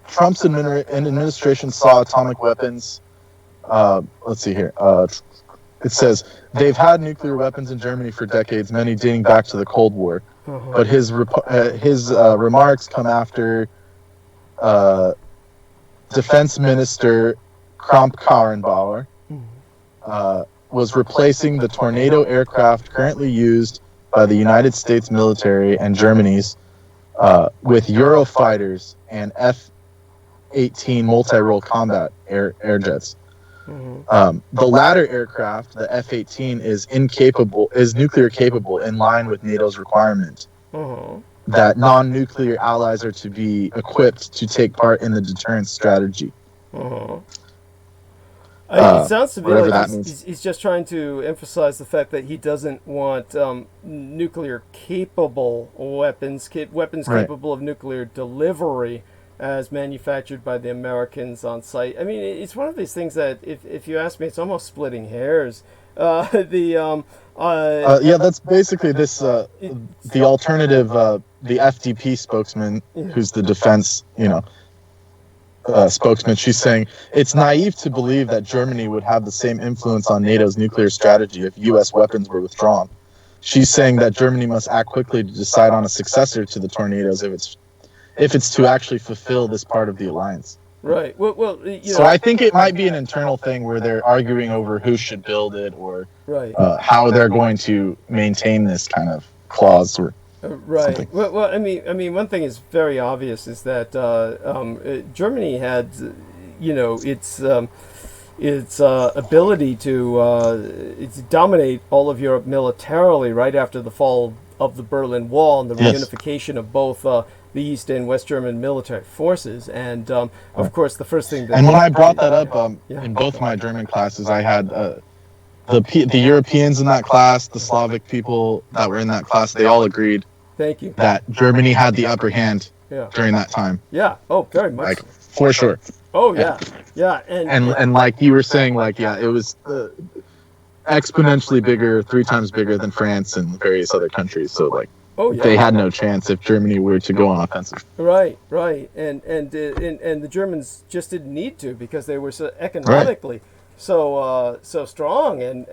Trump's administration saw atomic weapons. Let's see here. It says they've had nuclear weapons in Germany for decades, many dating back to the Cold War. But his remarks come after Defense Minister Kramp-Karrenbauer was replacing the Tornado aircraft currently used by the United States military and Germany's with Eurofighters and F-18 multi-role combat air jets. The latter aircraft, the F-18, is nuclear capable, in line with NATO's requirement that non-nuclear allies are to be equipped to take part in the deterrence strategy. It sounds to me like he's just trying to emphasize the fact that he doesn't want nuclear capable weapons capable of nuclear delivery as manufactured by the Americans on site. I mean, it's one of these things that, if you ask me, it's almost splitting hairs. That's basically this. The alternative, the FDP spokesman, who's the defense, spokesman, she's saying it's naive to believe that Germany would have the same influence on NATO's nuclear strategy if U.S. weapons were withdrawn. She's saying that Germany must act quickly to decide on a successor to the Tornadoes if it's to actually fulfill this part of the alliance. Right. Well, So I think it might be an internal thing where they're arguing over who should build it or right. how they're going to maintain this kind of clause or Right. something. Well, I mean, one thing is very obvious is that Germany had, its ability to dominate all of Europe militarily right after the fall of the Berlin Wall and the Yes. reunification of both the East and West German military forces. And of course, the first thing that And when I brought that up Yeah. in both my German classes, I had the Europeans in that class, the Slavic people that were in that class, they all agreed Thank you. that Germany had the upper hand Yeah. during that time, Yeah. Oh, very much. like So. for sure. Oh, yeah. Yeah. And like you were saying, like it was exponentially bigger, 3 times bigger than France and various other countries. So like oh, yeah. they had no chance if Germany were to go on offensive. Right, and the Germans just didn't need to because they were so economically so strong and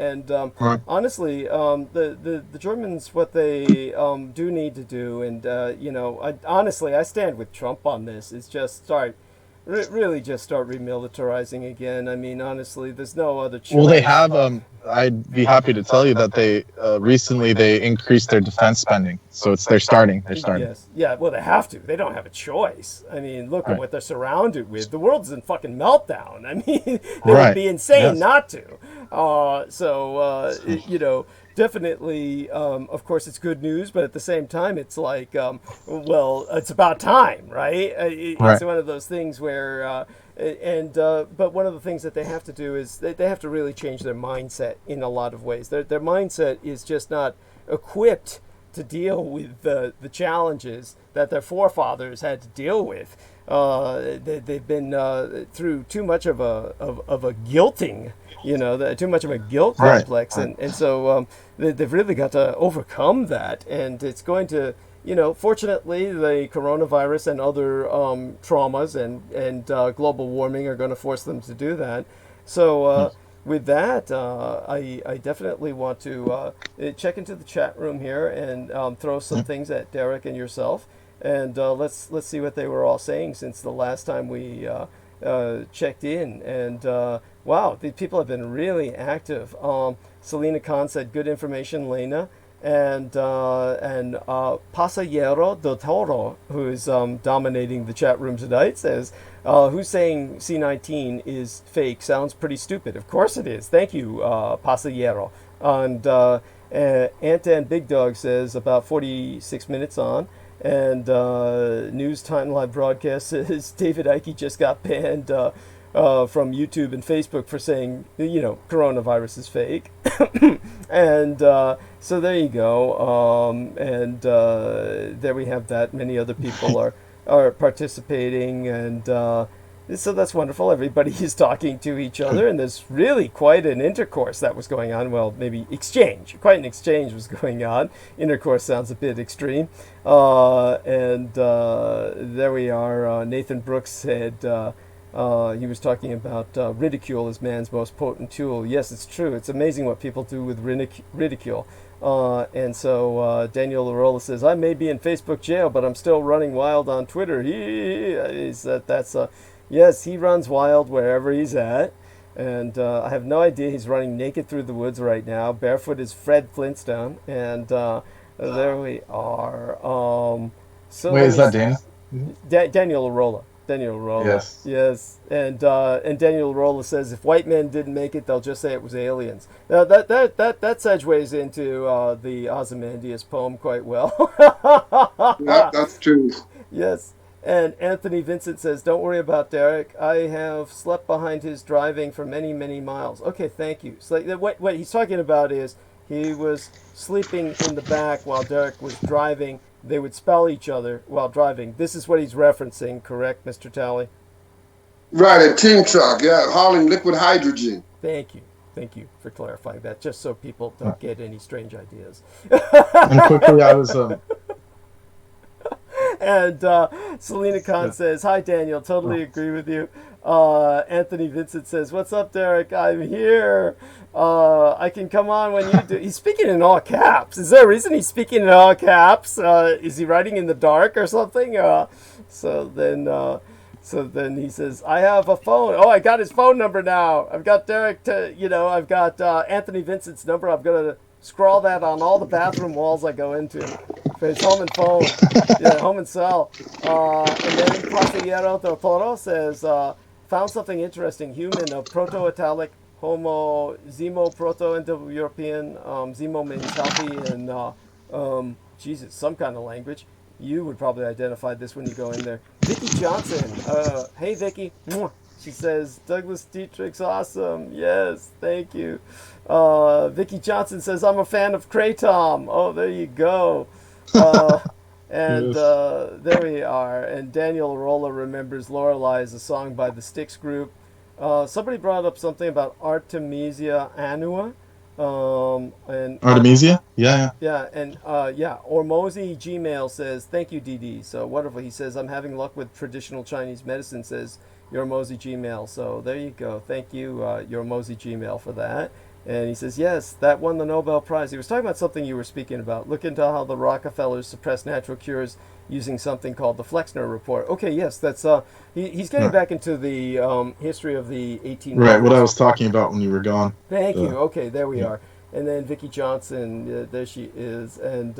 Right. honestly the Germans, what they do need to do, and honestly I stand with Trump on this, is just really just start remilitarizing again. I mean, honestly, there's no other choice. Well, they have. I'd be happy to tell you that they recently they increased their defense spending. So they're starting. Yes. Yeah, well, they have to. They don't have a choice. I mean, look at Right. what they're surrounded with. The world's in fucking meltdown. I mean, they Right. would be insane Yes. not to. Definitely, of course, it's good news, but at the same time, it's like, well, it's about time, right? It's Right. one of those things where, but one of the things that they have to do is they have to really change their mindset in a lot of ways. Their mindset is just not equipped to deal with the challenges that their forefathers had to deal with. They've been through too much of a guilting, too much of a guilt Right. complex, and so they've really got to overcome that. And it's going to, fortunately, the coronavirus and other traumas and global warming are going to force them to do that. So. With that, I definitely want to check into the chat room here and throw some things at Derek and yourself, and let's see what they were all saying since the last time we checked in. And wow, the people have been really active. Selena Khan said, "Good information, Lena." And Pasajero do Toro, who is dominating the chat room tonight, says, who's saying C19 is fake? Sounds pretty stupid. Of course it is. Thank you, Pasajero. And Ant and Big Dog says, about 46 minutes on. And News Time Live Broadcast says, David Icke just got banned from YouTube and Facebook for saying, coronavirus is fake. And so there you go. And there we have that. Many other people are participating, and so that's wonderful. Everybody is talking to each other, and there's really quite an intercourse that was going on. Well, maybe exchange. Quite an exchange was going on. Intercourse sounds a bit extreme. And there we are. Nathan Brooks said... he was talking about ridicule as man's most potent tool. Yes, it's true. It's amazing what people do with ridicule. And so Daniel Larola says, I may be in Facebook jail, but I'm still running wild on Twitter. Yes, he runs wild wherever he's at. And I have no idea he's running naked through the woods right now. Barefoot is Fred Flintstone. And there we are. Wait, is that Daniel? Daniel Larola. Daniel Rolla. Yes. And Daniel Rolla says, if white men didn't make it, they'll just say it was aliens. Now that segues into the Ozymandias poem quite well. That's true. Yes. And Anthony Vincent says, don't worry about Derek. I have slept behind his driving for many, many miles. Okay, thank you. So what he's talking about is he was sleeping in the back while Derek was driving. They would spell each other while driving. This is what he's referencing, correct, Mr. Talley? Right, a team truck, yeah, hauling liquid hydrogen. Thank you for clarifying that, just so people don't get any strange ideas. And quickly, I was... And Selena Khan says, hi, Daniel, totally agree with you. Anthony Vincent says, what's up, Derek? I'm here. I can come on when you do. He's speaking in all caps. Is there a reason he's speaking in all caps? Is he writing in the dark or something? So then he says, I have a phone. Oh, I got his phone number now. I've got Derek I've got Anthony Vincent's number. I'm going to scrawl that on all the bathroom walls I go into for his home and phone. Yeah, home and cell. And then Pasillero del Toro says, found something interesting. Human of Proto-Italic, Homo, Zemo, Proto-Indo-European. Zemo means healthy and, Jesus, some kind of language. You would probably identify this when you go in there. Vicky Johnson. Hey, Vicky. She says, Douglas Dietrich's awesome. Yes, thank you. Vicky Johnson says, I'm a fan of Kratom. Oh, there you go. And there we are. And Daniel Arola remembers Lorelei is a song by the Styx group. Somebody brought up something about Artemisia annua. And Artemisia? Yeah. and Ormozy Gmail says, thank you, DD. So wonderful. He says, I'm having luck with traditional Chinese medicine, says Ormozy Gmail. So there you go. Thank you, Ormozy Gmail, for that. And he says, yes, that won the Nobel Prize. He was talking about something you were speaking about. Look into how the Rockefellers suppressed natural cures using something called the Flexner Report. Okay, yes, that's he's getting back into the history of the 1800s. Right, what I was talking about when you were gone. Thank you. Okay, there we are. And then Vicky Johnson, there she is. And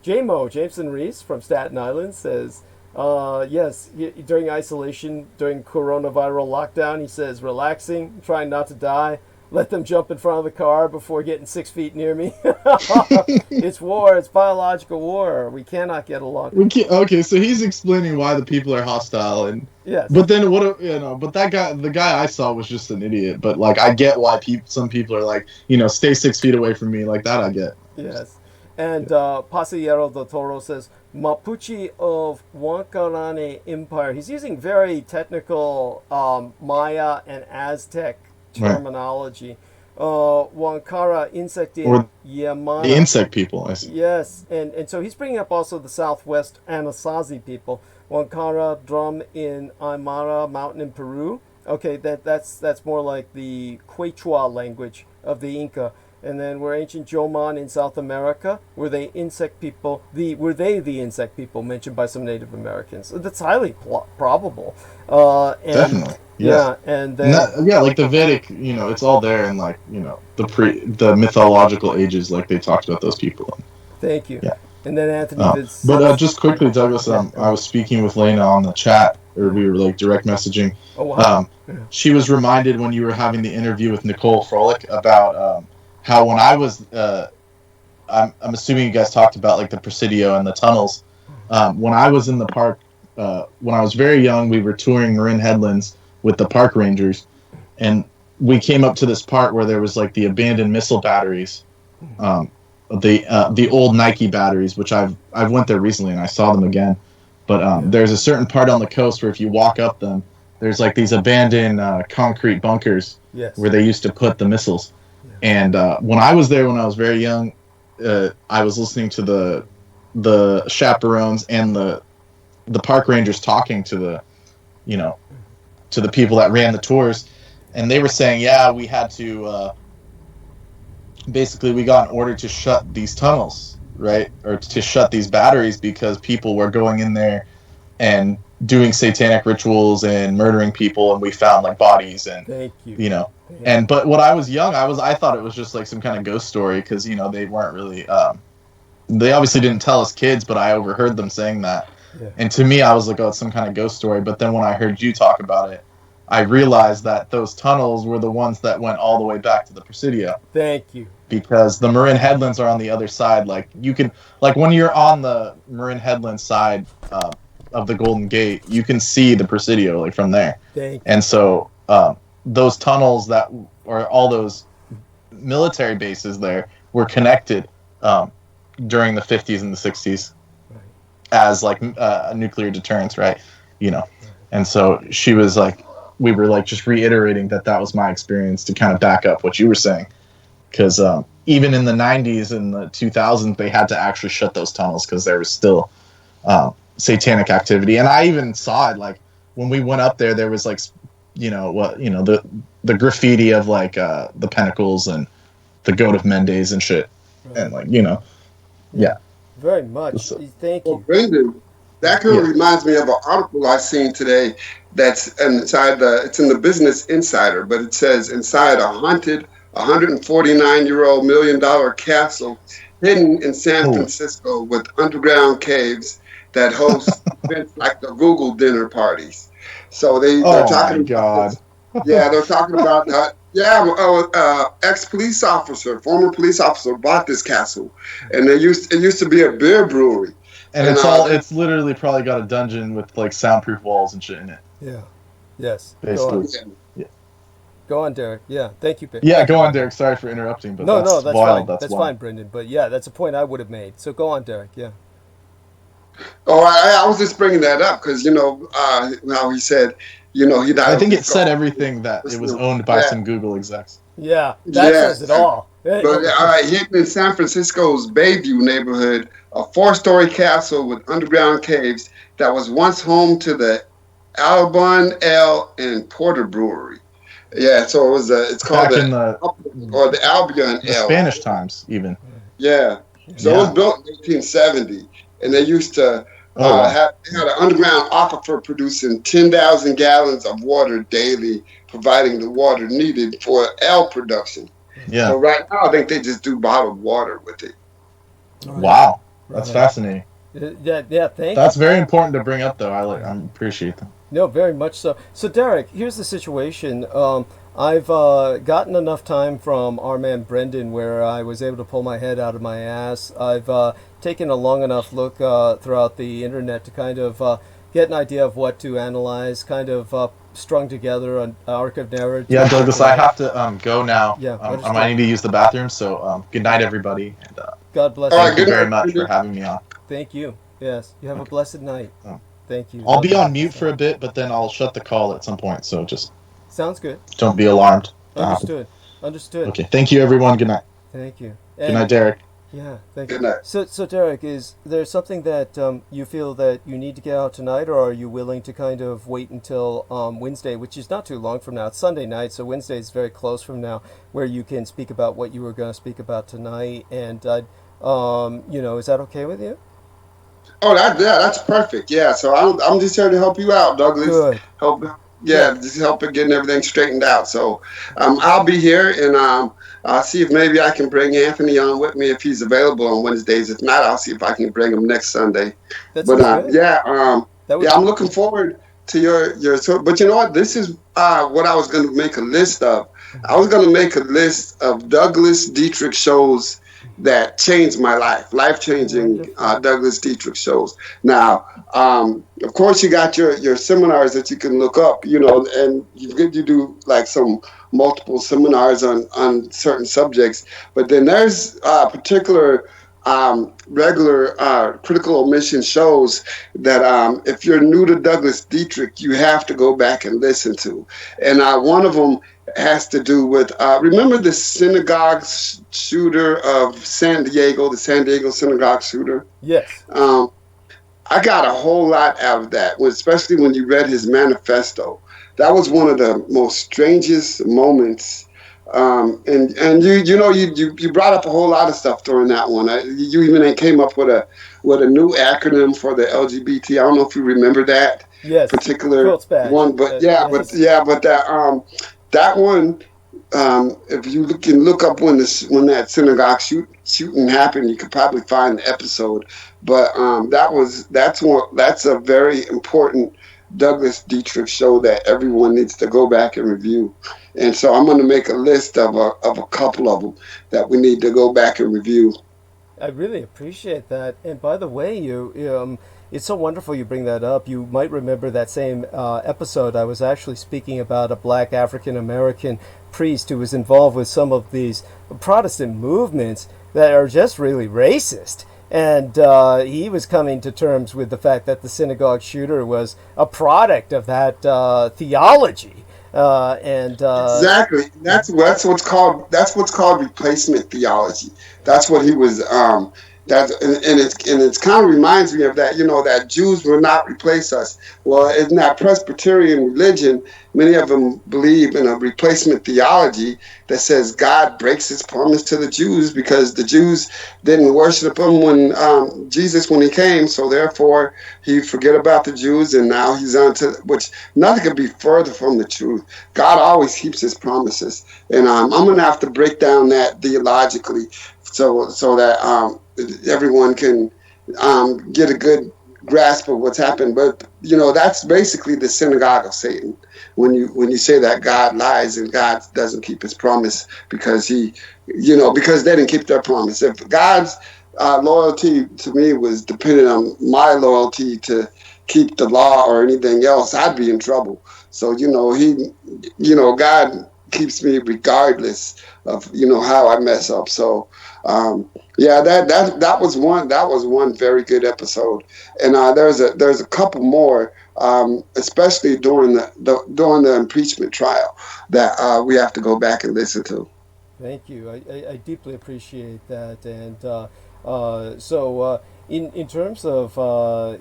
J-Mo, Jameson Reese from Staten Island says, yes, during isolation, during coronavirus lockdown, he says, relaxing, trying not to die. Let them jump in front of the car before getting 6 feet near me. It's war. It's biological war. We cannot get along. Okay, so he's explaining why the people are hostile, and yes. But then but that guy, the guy I saw, was just an idiot. But like, I get why some people are like, stay 6 feet away from me. Like that, I get. Yes. And Pasillero del Toro says, Mapuche of Huancarane Empire. He's using very technical Maya and Aztec terminology. Huancara insect in Yamana. The insect people, I see. Yes, and so he's bringing up also the Southwest Anasazi people. Huancara drum in Aymara mountain in Peru. Okay, that's more like the Quechua language of the Inca. And then were ancient Jomon in South America? Were they insect people? Were they the insect people mentioned by some Native Americans? That's highly probable. Definitely. Yeah, and then like the Vedic, it's all there, and like the mythological ages, like they talked about those people. Thank you. Yeah. And then Anthony. But just quickly, Douglas, I was speaking with Lena on the chat, or we were like direct messaging. Oh wow. She was reminded when you were having the interview with Nicole Froelich about how when I was, I'm assuming you guys talked about like the Presidio and the tunnels. When I was in the park, when I was very young, we were touring Marin Headlands with the park rangers, and we came up to this part where there was like the abandoned missile batteries, the old Nike batteries, which I've went there recently and I saw them again. But there's a certain part on the coast where if you walk up them, there's like these abandoned concrete bunkers where they used to put the missiles. And when I was there when I was very young, I was listening to the chaperones and the park rangers talking to the to the people that ran the tours, and they were saying, we had to basically we got an order to shut these tunnels, right, or to shut these batteries because people were going in there and doing satanic rituals and murdering people, and we found like bodies and and but when I was young, I thought it was just like some kind of ghost story because they weren't really they obviously didn't tell us kids, but I overheard them saying that. Yeah. And to me, I was like, oh, it's some kind of ghost story. But then when I heard you talk about it, I realized that those tunnels were the ones that went all the way back to the Presidio. Thank you. Because the Marin Headlands are on the other side. Like you can, like when you're on the Marin Headlands side of the Golden Gate, you can see the Presidio like from there. Thank you. And so those tunnels or all those military bases there were connected during the 50s and the 60s. As like nuclear deterrence, right? And so she was like, we were like just reiterating that was my experience to kind of back up what you were saying, because even in the 90s and the 2000s, they had to actually shut those tunnels because there was still satanic activity, and I even saw it like when we went up there. There was like, the graffiti of like the Pentacles and the Goat of Mendes and shit, right. And like yeah. Very much. Thank you. Brendan, That kind of reminds me of an article I seen today. That's inside it's in the Business Insider, but it says inside a haunted 149-year-old $1 million castle hidden in San Francisco with underground caves that host events like the Google dinner parties. So they're talking about this. Yeah, they're talking about that. Yeah, ex-police officer, former police officer bought this castle, and it used to be a beer brewery. And it's literally probably got a dungeon with like soundproof walls and shit in it. Yeah. Yes. Basically. Go on, Derek. Yeah. Thank you, Derek. Yeah, go on, Derek. Sorry for interrupting, but that's wild. Fine. That's fine, Brendan. But yeah, that's a point I would have made. So go on, Derek. Yeah. Oh, I was just bringing that up because how he said, he died. I think it said everything that it was owned by some Google execs. Yeah, that says it all. But hidden in San Francisco's Bayview neighborhood, a 4-story castle with underground caves that was once home to the Albon Ale and Porter Brewery. Yeah, so it was. It's called the Albion Ale. Spanish times, even. Yeah. So it was built in 1870, and they used to had an underground aquifer producing 10,000 gallons of water daily, providing the water needed for ale production. Yeah. So right now, I think they just do bottled water with it. Wow, that's fascinating. Yeah, thank you. That's very important to bring up, though. I appreciate that. No, very much so. So, Derek, here's the situation. I've gotten enough time from our man Brendan where I was able to pull my head out of my ass. I've taken a long enough look throughout the internet to kind of get an idea of what to analyze, kind of strung together an arc of narrative. Yeah, Douglas, I have to go now. Yeah, I might need to use the bathroom, so good night, everybody. And, God bless you. Thank you very much for having me on. Thank you. Yes, you have a blessed night. Thank you. I'll be on mute for a bit, but then I'll shut the call at some point, so just... Sounds good. Don't be alarmed. Understood. Okay, thank you, everyone. Good night. Thank you. Good night, Derek. Yeah, thank you. Good night. So Derek, is there something that you feel that you need to get out tonight, or are you willing to kind of wait until Wednesday, which is not too long from now? It's Sunday night, so Wednesday is very close from now, where you can speak about what you were going to speak about tonight, and is that okay with you? Oh, that's perfect. Yeah, so I'm just here to help you out, Douglas. Good. Just help it getting everything straightened out. So I'll be here, and I'll see if maybe I can bring Anthony on with me if he's available on Wednesdays. If not, I'll see if I can bring him next Sunday. That's good. I'm looking forward to your. But you know what? This is what I was going to make a list of. I was going to make a list of Douglas Dietrich shows that changed my life-changing Douglas Dietrich shows. Now, of course, you got your seminars that you can look up, and you do like some multiple seminars on certain subjects. But then there's particular regular critical omission shows that if you're new to Douglas Dietrich, you have to go back and listen to. And one of them has to do with, remember the synagogue shooter of San Diego, the San Diego synagogue shooter? Yes. I got a whole lot out of that, especially when you read his manifesto. That was one of the most strangest moments. And you brought up a whole lot of stuff during that one. You even came up with a new acronym for the LGBT. I don't know if you remember that particular one, but that one, if you can look up when that synagogue shooting happened, you could probably find the episode. But that's a very important Douglas Dietrich show that everyone needs to go back and review. And so I'm going to make a list of a couple of them that we need to go back and review. I really appreciate that. And by the way, it's so wonderful you bring that up. You might remember that same episode. I was actually speaking about a black African-American priest who was involved with some of these Protestant movements that are just really racist. And he was coming to terms with the fact that the synagogue shooter was a product of that theology. Exactly. That's what's called replacement theology. That's what he was That and it's kind of reminds me of that, that Jews will not replace us. Well, in that Presbyterian religion, many of them believe in a replacement theology that says God breaks His promise to the Jews because the Jews didn't worship Him when Jesus when He came, so therefore He forget about the Jews, and now He's on to which nothing could be further from the truth. God always keeps His promises, and I'm going to have to break down that theologically so that everyone can get a good grasp of what's happened. But that's basically the synagogue of Satan. When you say that God lies and God doesn't keep His promise because because they didn't keep their promise. If God's loyalty to me was dependent on my loyalty to keep the law or anything else, I'd be in trouble. So God keeps me regardless of how I mess up. So yeah, that was one very good episode, and there's a couple more, especially during the impeachment trial that we have to go back and listen to. Thank you. I deeply appreciate that. And so, in terms of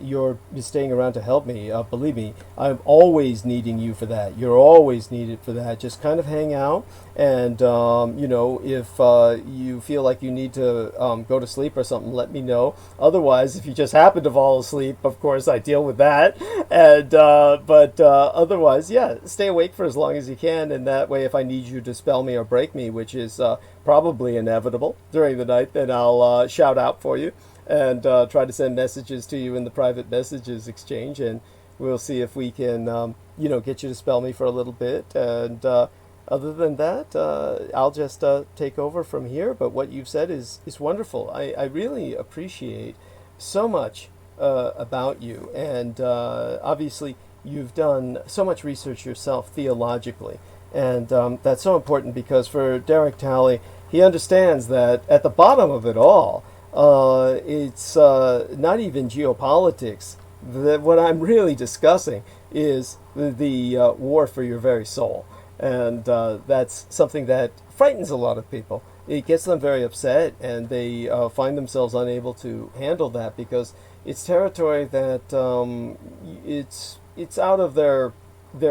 your staying around to help me, believe me, I'm always needing you for that. You're always needed for that. Just kind of hang out, and if you feel like you need to go to sleep or something, let me know. Otherwise, if you just happen to fall asleep, of course, I deal with that. And but otherwise, yeah, stay awake for as long as you can, and that way, if I need you to spell me or break me, which is probably inevitable during the night, then I'll shout out for you and try to send messages to you in the private messages exchange, and we'll see if we can, get you to spell me for a little bit. And other than that, I'll just take over from here. But what you've said is wonderful. I really appreciate so much about you, and obviously you've done so much research yourself theologically. And that's so important because for Derek Talley, he understands that at the bottom of it all, it's not even geopolitics. What I'm really discussing is the war for your very soul. And that's something that frightens a lot of people. It gets them very upset, and they find themselves unable to handle that because it's territory that it's out of their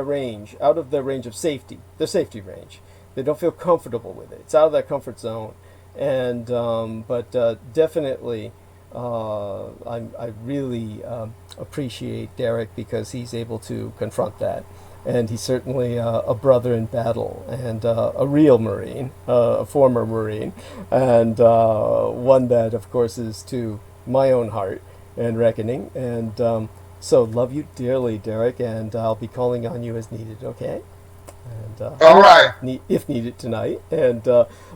range, of safety, their safety range. They don't feel comfortable with it. It's out of their comfort zone. And but definitely, I really appreciate Derek because he's able to confront that, and he's certainly a brother in battle and a real Marine, a former Marine, and one that, of course, is to my own heart and reckoning. And so love you dearly, Derek, and I'll be calling on you as needed. Okay. And All right. if needed tonight, and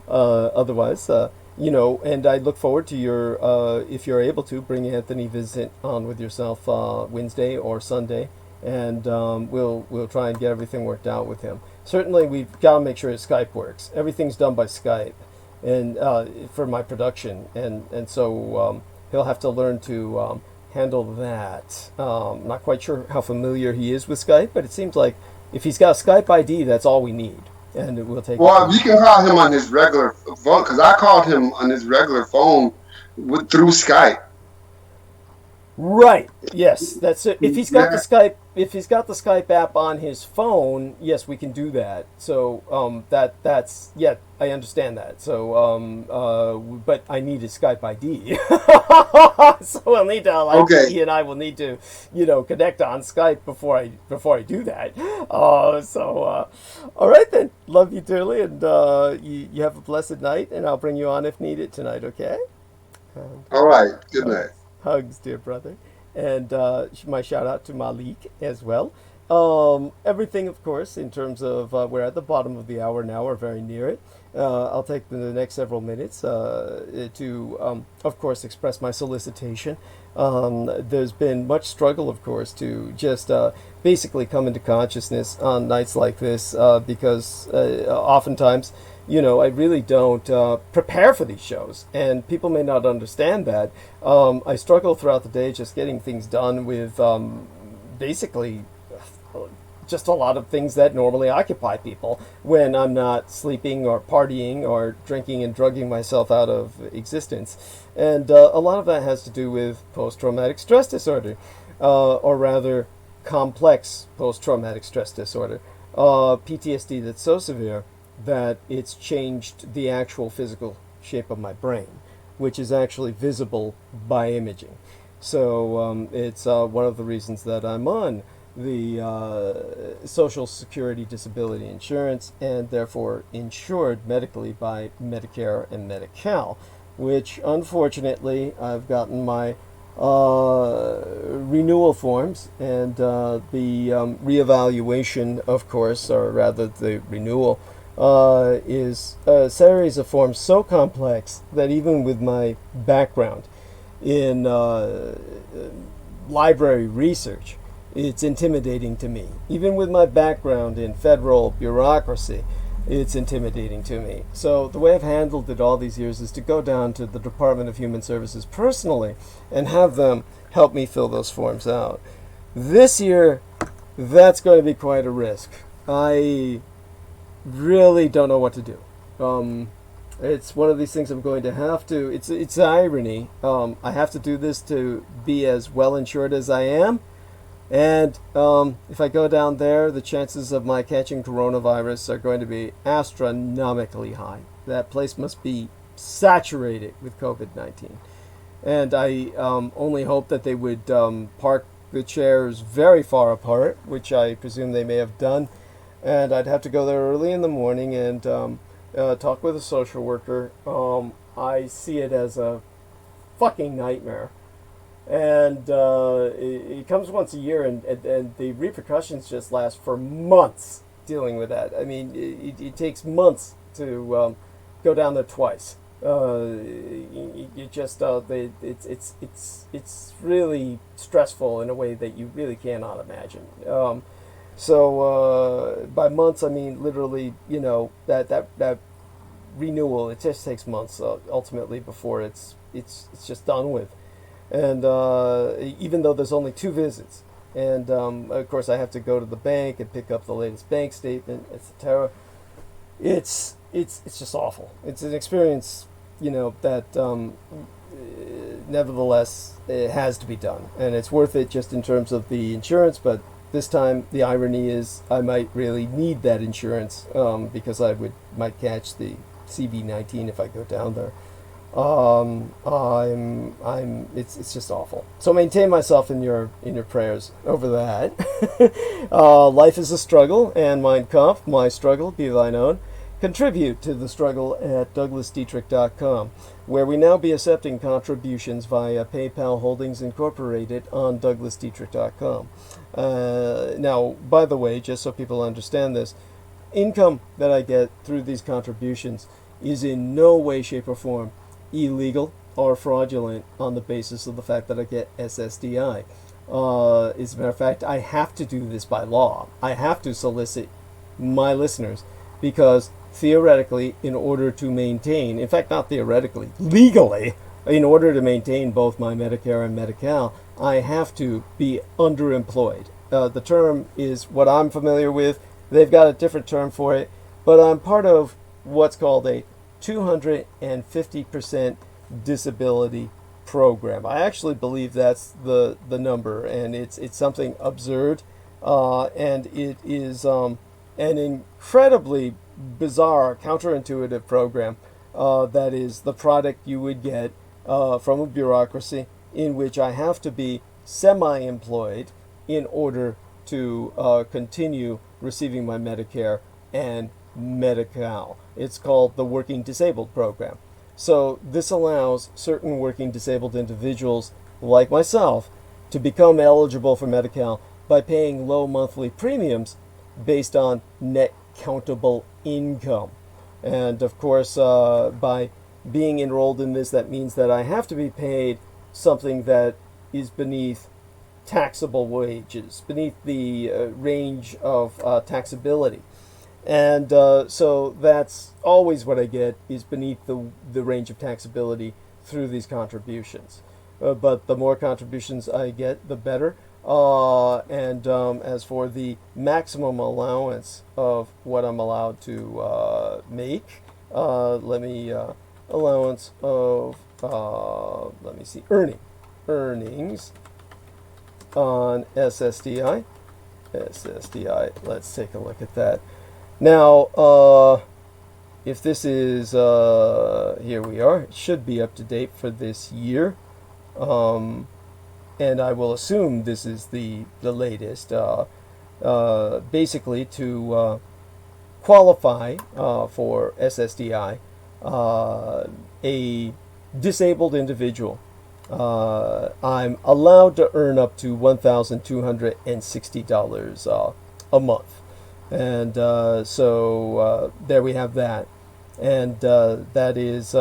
otherwise, and I look forward to your, if you're able to, bring Anthony visit on with yourself Wednesday or Sunday, and we'll try and get everything worked out with him. Certainly, we've got to make sure his Skype works. Everything's done by Skype, and for my production, and so he'll have to learn to handle that. Not quite sure how familiar he is with Skype, but it seems like if he's got a Skype ID, that's all we need, and we'll take. Well, you can call him on his regular phone because I called him on his regular phone through Skype. Right. Yes, that's it. If he's got the Skype app on his phone, yes, we can do that. So that's I understand that. So but I need his Skype ID. So we'll need to Okay. he and I will need to connect on Skype before I do that. So all right then. Love you dearly, and you have a blessed night, and I'll bring you on if needed tonight. Okay. All right. Good night. Hugs, dear brother. And my shout out to Malik as well. Everything, of course, in terms of we're at the bottom of the hour now, we're very near it. I'll take the next several minutes to, of course, express my solicitation. There's been much struggle, of course, to just basically come into consciousness on nights like this because oftentimes, I really don't prepare for these shows, and people may not understand that. I struggle throughout the day just getting things done with basically just a lot of things that normally occupy people when I'm not sleeping or partying or drinking and drugging myself out of existence. And a lot of that has to do with post-traumatic stress disorder, or rather complex post-traumatic stress disorder, PTSD that's so severe that it's changed the actual physical shape of my brain, which is actually visible by imaging. So it's one of the reasons that I'm on the Social Security Disability Insurance, and therefore insured medically by Medicare and Medi-Cal, which unfortunately I've gotten my renewal forms, and the reevaluation, of course, or rather the renewal, is a series of forms so complex that even with my background in library research, it's intimidating to me. Even with my background in federal bureaucracy, it's intimidating to me. So the way I've handled it all these years is to go down to the Department of Human Services personally and have them help me fill those forms out. This year, that's going to be quite a risk. I really don't know what to do. It's one of these things I'm going to have to, it's irony. I have to do this to be as well insured as I am. And if I go down there, the chances of my catching coronavirus are going to be astronomically high. That place must be saturated with COVID-19. And I only hope that they would park the chairs very far apart, which I presume they may have done. And I'd have to go there early in the morning and talk with a social worker. I see it as a fucking nightmare. And it comes once a year, and the repercussions just last for months dealing with that. I mean, it takes months to go down there twice. You just it's really stressful in a way that you really cannot imagine. So by months, I mean literally, that renewal. It just takes months ultimately before it's just done with. And even though there's only 2 visits, and of course I have to go to the bank and pick up the latest bank statement, etc. It's just awful. It's an experience, that nevertheless it has to be done, and it's worth it just in terms of the insurance. But this time the irony is I might really need that insurance because I might catch the CV-19 if I go down there. It's just awful. So maintain myself in your prayers over that. Life is a struggle, and Mein Kampf, my struggle, be thine own. Contribute to the struggle at DouglasDietrich.com, where we now be accepting contributions via PayPal Holdings Incorporated on DouglasDietrich.com. Now, by the way, just so people understand this, income that I get through these contributions is in no way, shape, or form illegal or fraudulent on the basis of the fact that I get SSDI. As a matter of fact, I have to do this by law. I have to solicit my listeners because theoretically, in order to maintain, in fact, not theoretically, legally, in order to maintain both my Medicare and Medi-Cal, I have to be underemployed. The term is what I'm familiar with. They've got a different term for it, but I'm part of what's called a 250% disability program. I actually believe that's the number, and it's something absurd, and it is an incredibly bizarre, counterintuitive program that is the product you would get from a bureaucracy in which I have to be semi-employed in order to continue receiving my Medicare and Medi-Cal. It's called the Working Disabled Program. So this allows certain working disabled individuals like myself to become eligible for Medi-Cal by paying low monthly premiums based on net countable income. And of course, by being enrolled in this, that means that I have to be paid something that is beneath taxable wages, beneath the range of taxability. And so that's always what I get is beneath the range of taxability through these contributions. but the more contributions I get, the better. And as for the maximum allowance of what I'm allowed to make, let me allowance of let me see, earnings on SSDI. Let's take a look at that. Now, if this is here we are. It should be up to date for this year. And I will assume this is the latest. Basically, to qualify for SSDI, a disabled individual, I'm allowed to earn up to $1,260 a month. And so there we have that. And that is...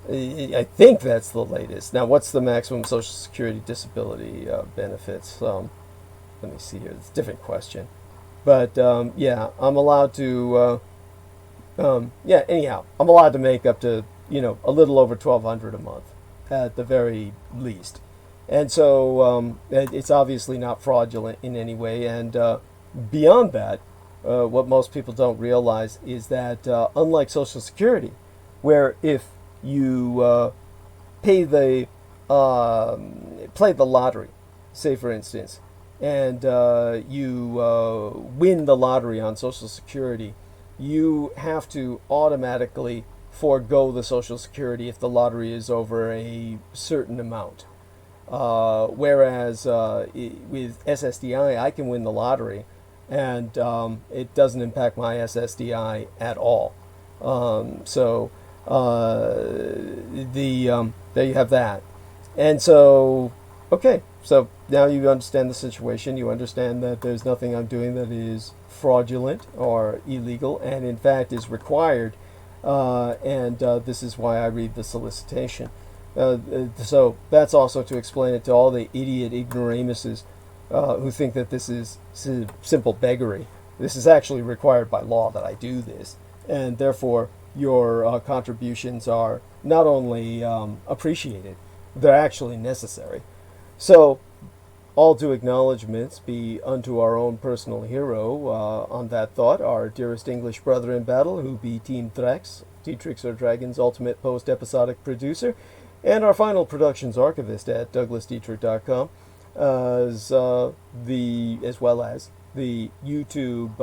I think that's the latest. Now, what's the maximum Social Security disability benefits? Let me see here. It's a different question. But, yeah, I'm allowed to... anyhow, I'm allowed to make up to, a little over $1,200 a month at the very least. And so it's obviously not fraudulent in any way. And beyond that, what most people don't realize is that unlike Social Security, where if you play the lottery, say for instance, and you win the lottery on Social Security, you have to automatically forego the Social Security if the lottery is over a certain amount. Whereas with SSDI, I can win the lottery, and it doesn't impact my SSDI at all. There you have that. And so, okay, so now you understand the situation. You understand that there's nothing I'm doing that is fraudulent or illegal, and in fact is required. And this is why I read the solicitation. So that's also to explain it to all the idiot ignoramuses who think that this is simple beggary. This is actually required by law that I do this, and therefore your contributions are not only appreciated, they're actually necessary. So, all due acknowledgments be unto our own personal hero on that thought, our dearest English brother in battle, who be Team Thrax, Dietrich or Dragon's ultimate post-episodic producer, and our final productions archivist at douglasdietrich.com, as well as the YouTube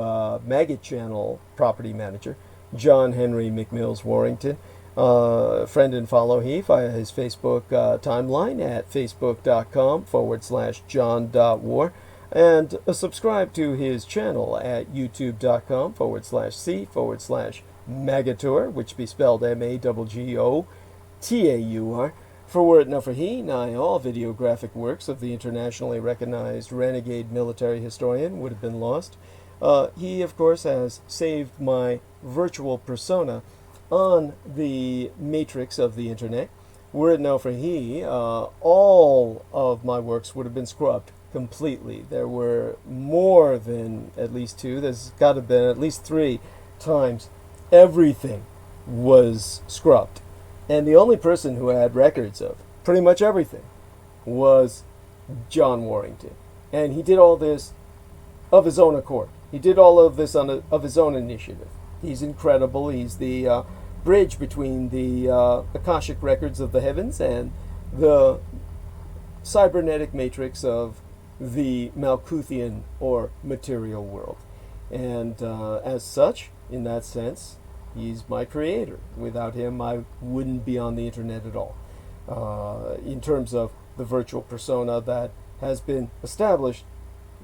Maggot channel property manager, John Henry McMills Warrington. Friend and follow he via his Facebook timeline at facebook.com/john.war, and subscribe to his channel at youtube.com/c/Magateur, which be spelled MAGGOTAUR. For were it not for he, nigh all videographic works of the internationally recognized renegade military historian would have been lost. He, of course, has saved my virtual persona on the matrix of the internet. Were it not for he, all of my works would have been scrubbed completely. There were more than at least two. There's got to have been at least 3 times everything was scrubbed. And the only person who had records of pretty much everything was John Warrington. And he did all this of his own accord. He did all of this of his own initiative. He's incredible. He's the bridge between the Akashic records of the heavens and the cybernetic matrix of the Malkuthian or material world. And as such, in that sense, he's my creator. Without him, I wouldn't be on the internet at all. In terms of the virtual persona that has been established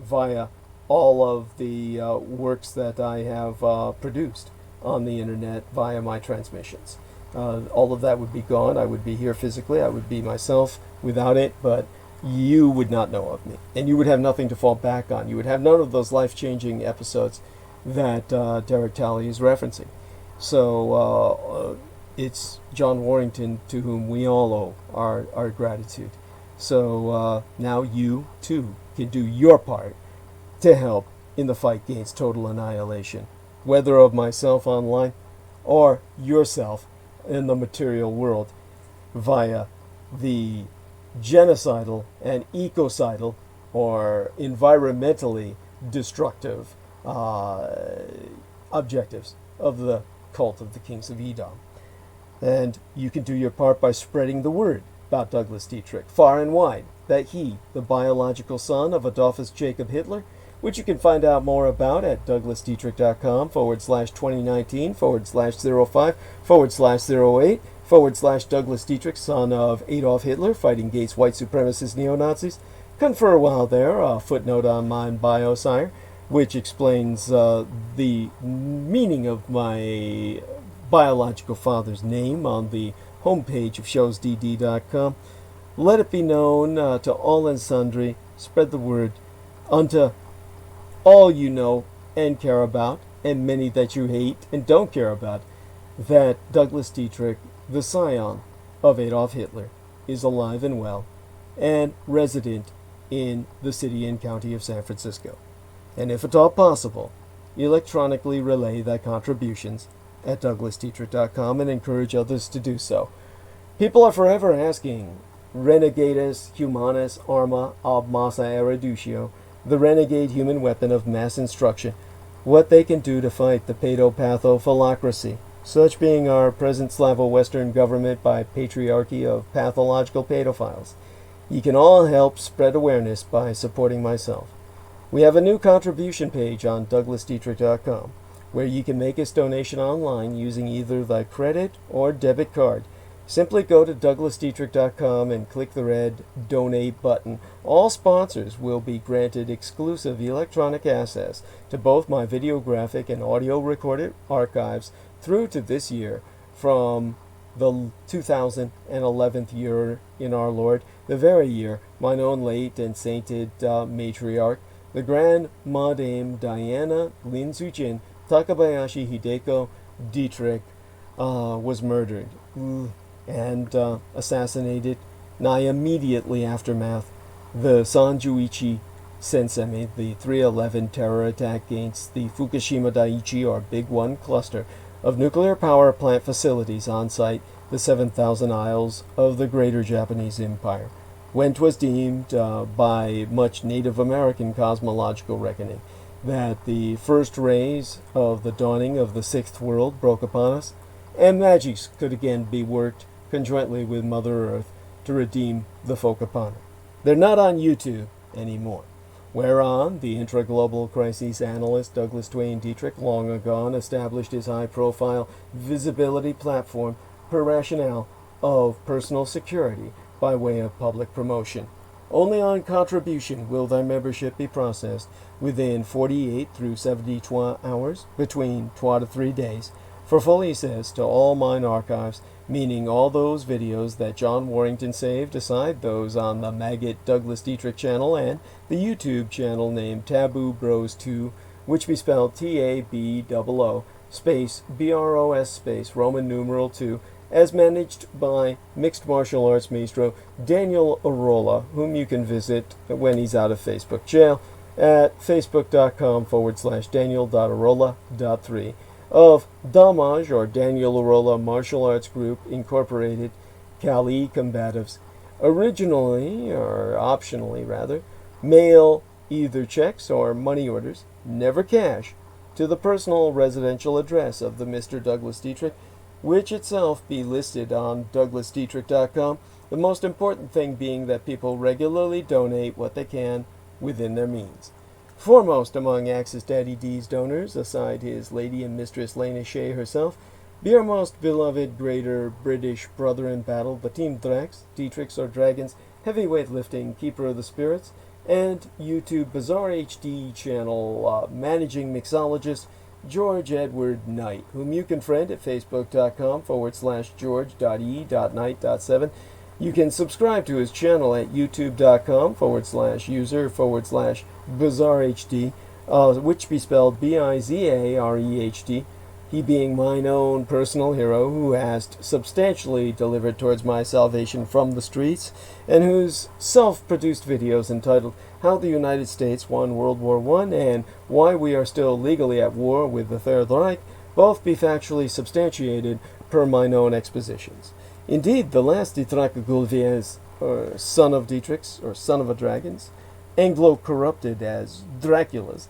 via all of the works that I have produced on the internet via my transmissions. All of that would be gone. I would be here physically. I would be myself without it, but you would not know of me. And you would have nothing to fall back on. You would have none of those life-changing episodes that Derek Talley is referencing. So it's John Warrington to whom we all owe our gratitude. So now you, too, can do your part to help in the fight against total annihilation, whether of myself online or yourself in the material world via the genocidal and ecocidal, or environmentally destructive objectives of the cult of the Kings of Edom. And you can do your part by spreading the word about Douglas Dietrich far and wide, that he, the biological son of Adolphus Jacob Hitler, which you can find out more about at douglasdietrich.com/2019/05/08/ Douglas Dietrich, son of Adolf Hitler, fighting against white supremacist neo-Nazis. Confer while there, a footnote on my bio, sire, which explains the meaning of my biological father's name on the homepage of showsdd.com. Let it be known to all and sundry, spread the word unto all you know and care about, and many that you hate and don't care about, that Douglas Dietrich, the scion of Adolf Hitler, is alive and well, and resident in the city and county of San Francisco. And if at all possible, electronically relay thy contributions at douglasdietrich.com and encourage others to do so. People are forever asking, Renegatus Humanus Arma ab Massa Erudicio, the renegade human weapon of mass instruction, what they can do to fight the paedopathophilocracy, such being our present Slavo-Western government by patriarchy of pathological pedophiles. You can all help spread awareness by supporting myself. We have a new contribution page on douglasdietrich.com, where you can make a donation online using either the credit or debit card. Simply go to douglasdietrich.com and click the red Donate button. All sponsors will be granted exclusive electronic access to both my videographic and audio recorded archives through to this year, from the 2011th year in our Lord, the very year mine own late and sainted matriarch, the Grand Madame Diana Lin-Sujin Takabayashi Hideko Dietrich, was murdered and assassinated nigh immediately aftermath. The Sanjuichi Sensemi, the 3/11 terror attack against the Fukushima Daiichi, or Big One cluster of nuclear power plant facilities on site, the 7,000 isles of the greater Japanese Empire, when 'twas deemed by much Native American cosmological reckoning that the first rays of the dawning of the sixth world broke upon us, and magics could again be worked conjointly with Mother Earth to redeem the folk upon her. They're not on YouTube anymore, whereon the intra-global crises analyst Douglas Duane Dietrich long ago established his high-profile visibility platform per rationale of personal security by way of public promotion. Only on contribution will thy membership be processed within 48 through 72 hours, between 2 to 3 days, for full access to all mine archives, meaning all those videos that John Warrington saved, aside those on the Maggot Douglas Dietrich channel and the YouTube channel named Taboo Bros 2, which be spelled TABOO space BROS space Roman numeral 2, as managed by mixed martial arts maestro Daniel Arola, whom you can visit when he's out of Facebook jail at facebook.com/Daniel.Arola.3 of Damage, or Daniel Arola Martial Arts Group Incorporated, Cali Combatives. Originally, or optionally rather, mail either checks or money orders, never cash, to the personal residential address of the Mr. Douglas Dietrich, which itself be listed on douglasdietrich.com, the most important thing being that people regularly donate what they can within their means. Foremost among Axis Daddy D's donors, aside his lady and mistress Lena Shea herself, be our most beloved greater British brother in battle, the Team Drax, Dietrichs or Dragons, heavyweight lifting keeper of the spirits, and YouTube Bizarre HD channel managing mixologist George Edward Knight, whom you can friend at facebook.com/george.e.knight.7. You can subscribe to his channel at youtube.com/user/bizarrehd, which be spelled BIZAREHD, he being mine own personal hero who has substantially delivered towards my salvation from the streets, and whose self-produced videos entitled How the United States Won World War I and Why We Are Still Legally at War with the Third Reich both be factually substantiated per mine own expositions. Indeed, the last Dietrich Gulviers or son of Dietrichs, or son of a dragons, Anglo-corrupted as Draculas.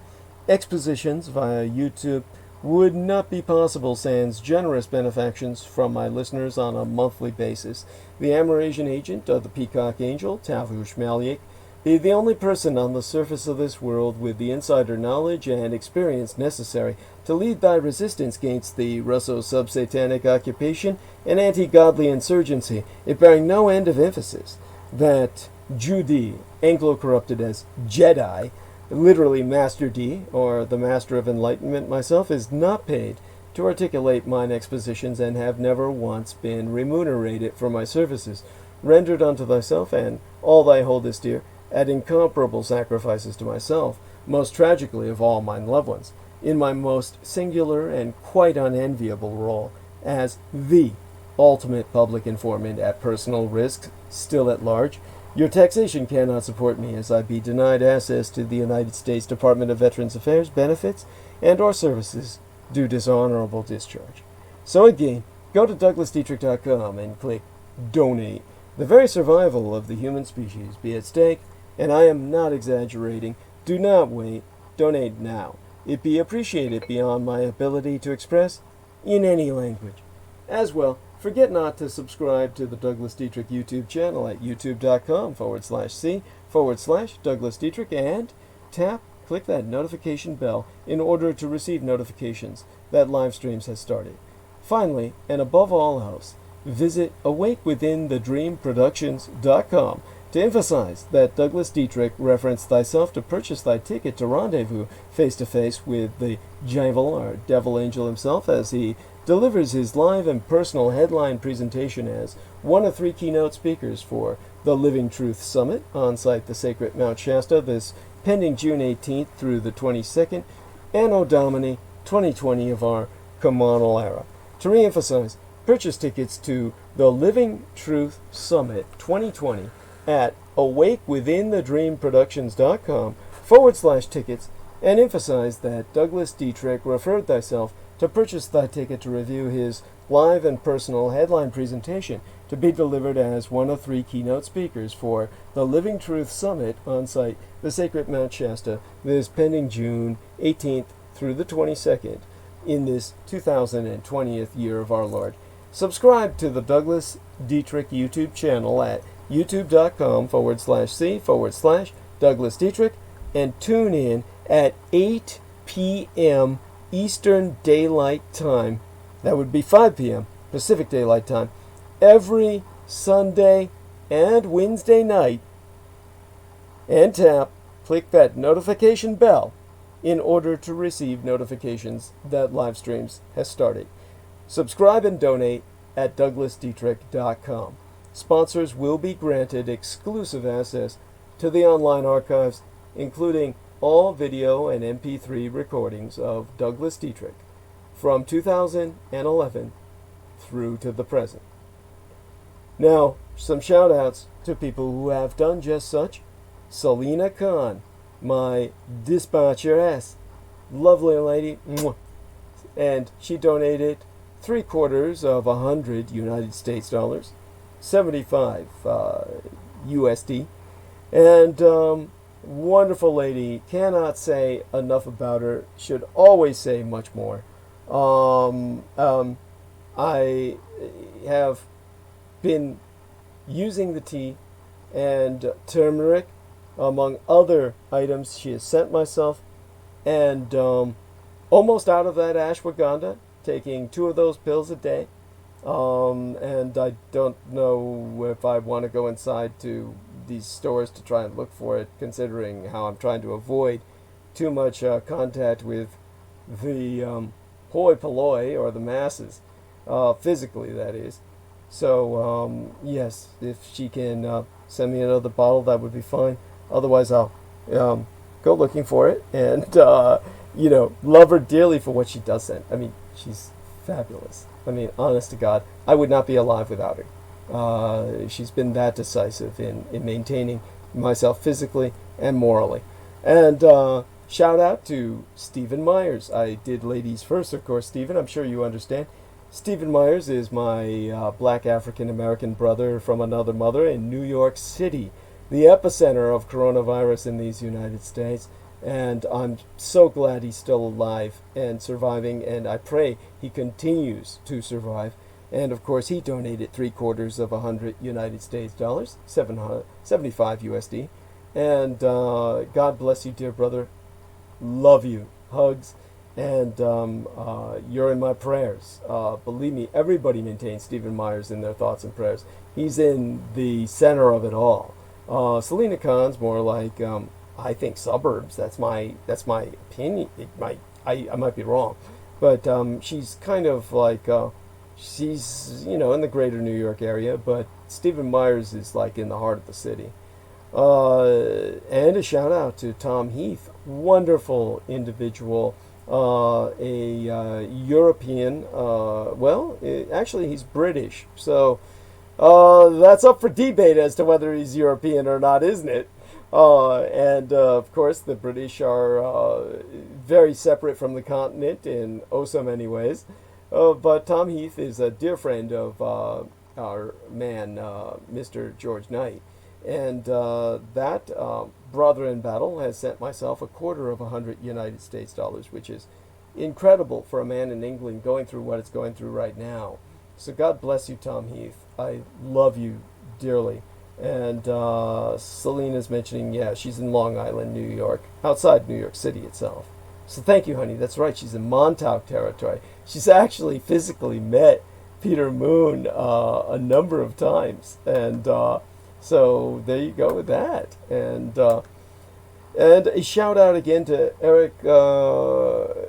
Expositions via YouTube would not be possible sans generous benefactions from my listeners on a monthly basis. The Amerasian agent of the Peacock Angel, Tavush Malik, be the only person on the surface of this world with the insider knowledge and experience necessary to lead thy resistance against the Russo-sub-satanic occupation and anti-godly insurgency, it bearing no end of emphasis that Judi, Anglo-corrupted as Jedi, literally Master D, or the Master of Enlightenment myself, is not paid to articulate mine expositions and have never once been remunerated for my services, rendered unto thyself and all thy holdest dear, at incomparable sacrifices to myself, most tragically of all mine loved ones, in my most singular and quite unenviable role as the ultimate public informant at personal risk, still at large. Your taxation cannot support me, as I be denied access to the United States Department of Veterans Affairs benefits and or services due dishonorable discharge. So again, go to DouglasDietrich.com and click Donate. The very survival of the human species be at stake, and I am not exaggerating. Do not wait. Donate now. It be appreciated beyond my ability to express in any language. As well, forget not to subscribe to the Douglas Dietrich YouTube channel at youtube.com/c/Douglas Dietrich and click that notification bell in order to receive notifications that live streams has started. Finally, and above all else, visit awakewithinthedreamproductions.com to emphasize that Douglas Dietrich referenced thyself to purchase thy ticket to rendezvous face-to-face with the Jival, or Devil Angel himself, as he delivers his live and personal headline presentation as one of 3 keynote speakers for the Living Truth Summit on site the sacred Mount Shasta, this pending June 18th through the 22nd, Anno Domini 2020 of our Communal era. To re-emphasize, purchase tickets to the Living Truth Summit 2020 at awakewithinthedreamproductions.com/tickets, and emphasize that Douglas Dietrich referred thyself to purchase thy ticket to review his live and personal headline presentation to be delivered as one of 3 keynote speakers for the Living Truth Summit on site the sacred Mount Shasta this pending June 18th through the 22nd in this 2020th year of our Lord. Subscribe to the Douglas Dietrich YouTube channel at youtube.com/c/Douglas Dietrich and tune in at 8 p.m. Eastern Daylight Time. That would be 5 p.m. Pacific Daylight Time every Sunday and Wednesday night, and click that notification bell in order to receive notifications that live streams has started. Subscribe and donate at douglasdietrich.com. Sponsors will be granted exclusive access to the online archives, including all video and MP3 recordings of Douglas Dietrich from 2011 through to the present. Now, some shout-outs to people who have done just such. Selena Khan, my dispatcheress, lovely lady, and she donated 3/4 United States dollars, 75 USD, and wonderful lady. Cannot say enough about her. Should always say much more. I have been using the tea and turmeric among other items she has sent myself, and almost out of that ashwagandha, taking 2 of those pills a day. And I don't know if I want to go inside to these stores to try and look for it, considering how I'm trying to avoid too much contact with the hoi polloi, or the masses, physically, that is. So, yes, if she can send me another bottle, that would be fine. Otherwise, I'll go looking for it and, love her dearly for what she does send. I mean, she's fabulous. I mean, honest to God, I would not be alive without her. She's been that decisive in maintaining myself physically and morally. And shout out to Stephen Myers. I did ladies first, of course, Stephen. I'm sure you understand. Stephen Myers is my black African American brother from another mother in New York City, the epicenter of coronavirus in these United States. And I'm so glad he's still alive and surviving, and I pray he continues to survive. And of course, he donated 3/4 United States dollars, 775 USD. And God bless you, dear brother. Love you. Hugs. And you're in my prayers. Believe me, everybody maintains Stephen Myers in their thoughts and prayers. He's in the center of it all. Selena Khan's more like, I think, suburbs. That's my opinion. I might be wrong, but she's kind of like she's in the greater New York area. But Stephen Myers is like in the heart of the city. And a shout out to Tom Heath, wonderful individual. A European, actually he's British, so that's up for debate as to whether he's European or not, isn't it? And of course the British are very separate from the continent in oh so many ways, but Tom Heath is a dear friend of our man, Mr. George Knight. And that brother in battle has sent myself 250 United States dollars, which is incredible for a man in England going through what it's going through right now. So God bless you, Tom Heath. I love you dearly. And Selena's mentioning, yeah, she's in Long Island, New York, outside New York City itself. So thank you, honey. That's right. She's in Montauk territory. She's actually physically met Peter Moon a number of times. And so there you go with that. And a shout out again to Eric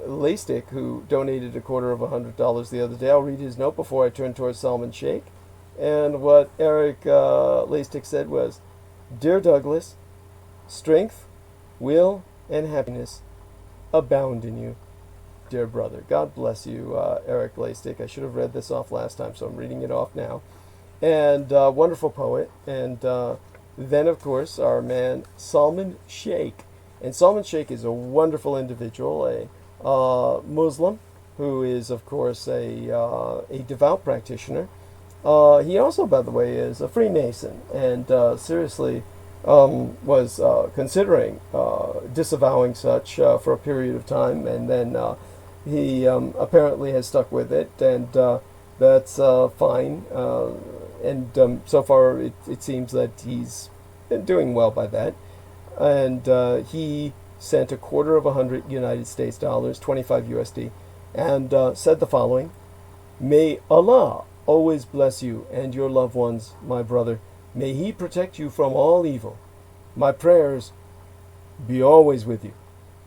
Lastic, who donated $250 the other day. I'll read his note before I turn towards Salman Sheikh. And what Eric Lastic said was, "Dear Douglas, strength, will, and happiness abound in you, dear brother." God bless you, Eric Lastic. I should have read this off last time, so I'm reading it off now. And wonderful poet. And then, of course, our man Salman Sheikh. And Salman Sheikh is a wonderful individual, a Muslim who is, of course, a devout practitioner. He also, by the way, is a Freemason, and seriously was considering disavowing such for a period of time, and then he apparently has stuck with it, and that's fine. And so far, it seems that he's been doing well by that. And he sent 250 United States dollars, 25 USD, and said the following: "May Allah always bless you and your loved ones, my brother. May He protect you from all evil. My prayers be always with you.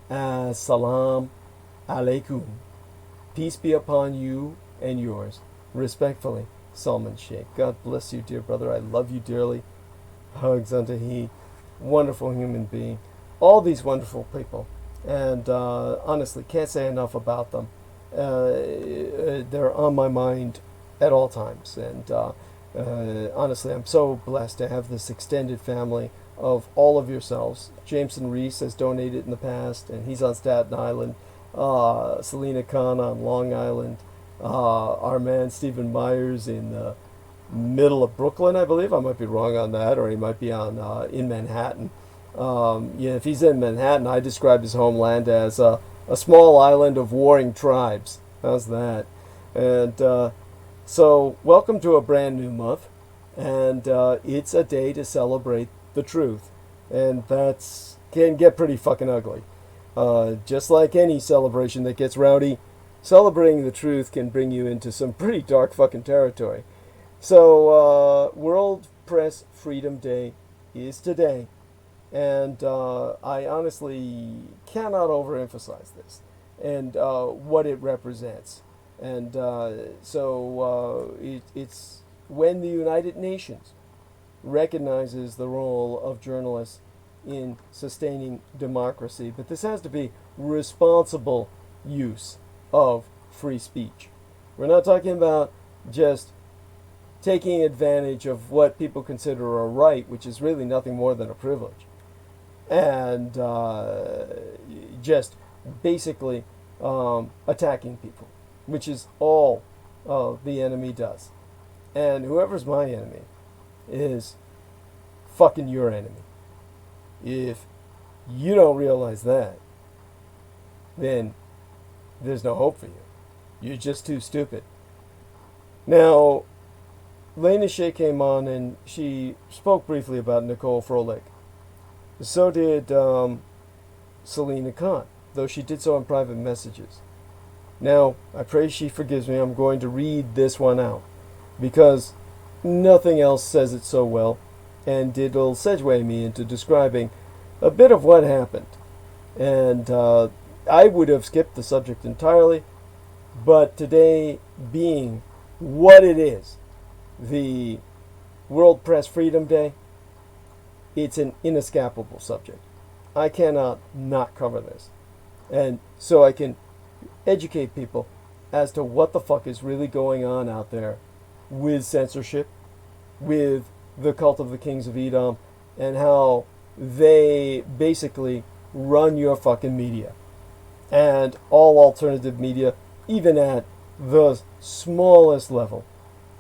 As-salam alaikum. Peace be upon you and yours. Respectfully, Salman Sheikh." God bless you, dear brother. I love you dearly. Hugs unto he. Wonderful human being. All these wonderful people. And honestly, can't say enough about them. They're on my mind at all times. And honestly, I'm so blessed to have this extended family of all of yourselves. Jameson Reese has donated in the past, and he's on Staten Island. Selena Khan on Long Island. Our man Stephen Myers in the middle of Brooklyn, I believe. I might be wrong on that, or he might be on in Manhattan. If he's in Manhattan, I describe his homeland as a small island of warring tribes. How's that? And so, welcome to a brand new month, and it's a day to celebrate the truth, and that's can get pretty fucking ugly. Just like any celebration that gets rowdy, celebrating the truth can bring you into some pretty dark fucking territory. So, World Press Freedom Day is today, and I honestly cannot overemphasize this and what it represents. And it's when the United Nations recognizes the role of journalists in sustaining democracy, but this has to be responsible use of free speech. We're not talking about just taking advantage of what people consider a right, which is really nothing more than a privilege, and just basically attacking people, which is all the enemy does. And whoever's my enemy is fucking your enemy. If you don't realize that, then there's no hope for you. You're just too stupid. Now, Lena Shea came on and she spoke briefly about Nicole Froelich. So did Selena Khan, though she did so in private messages. Now, I pray she forgives me. I'm going to read this one out because nothing else says it so well, and it'll segue me into describing a bit of what happened. And I would have skipped the subject entirely, but today being what it is, the World Press Freedom Day, it's an inescapable subject. I cannot not cover this. And so I can educate people as to what the fuck is really going on out there with censorship, with the cult of the kings of Edom, and how they basically run your fucking media. And all alternative media, even at the smallest level.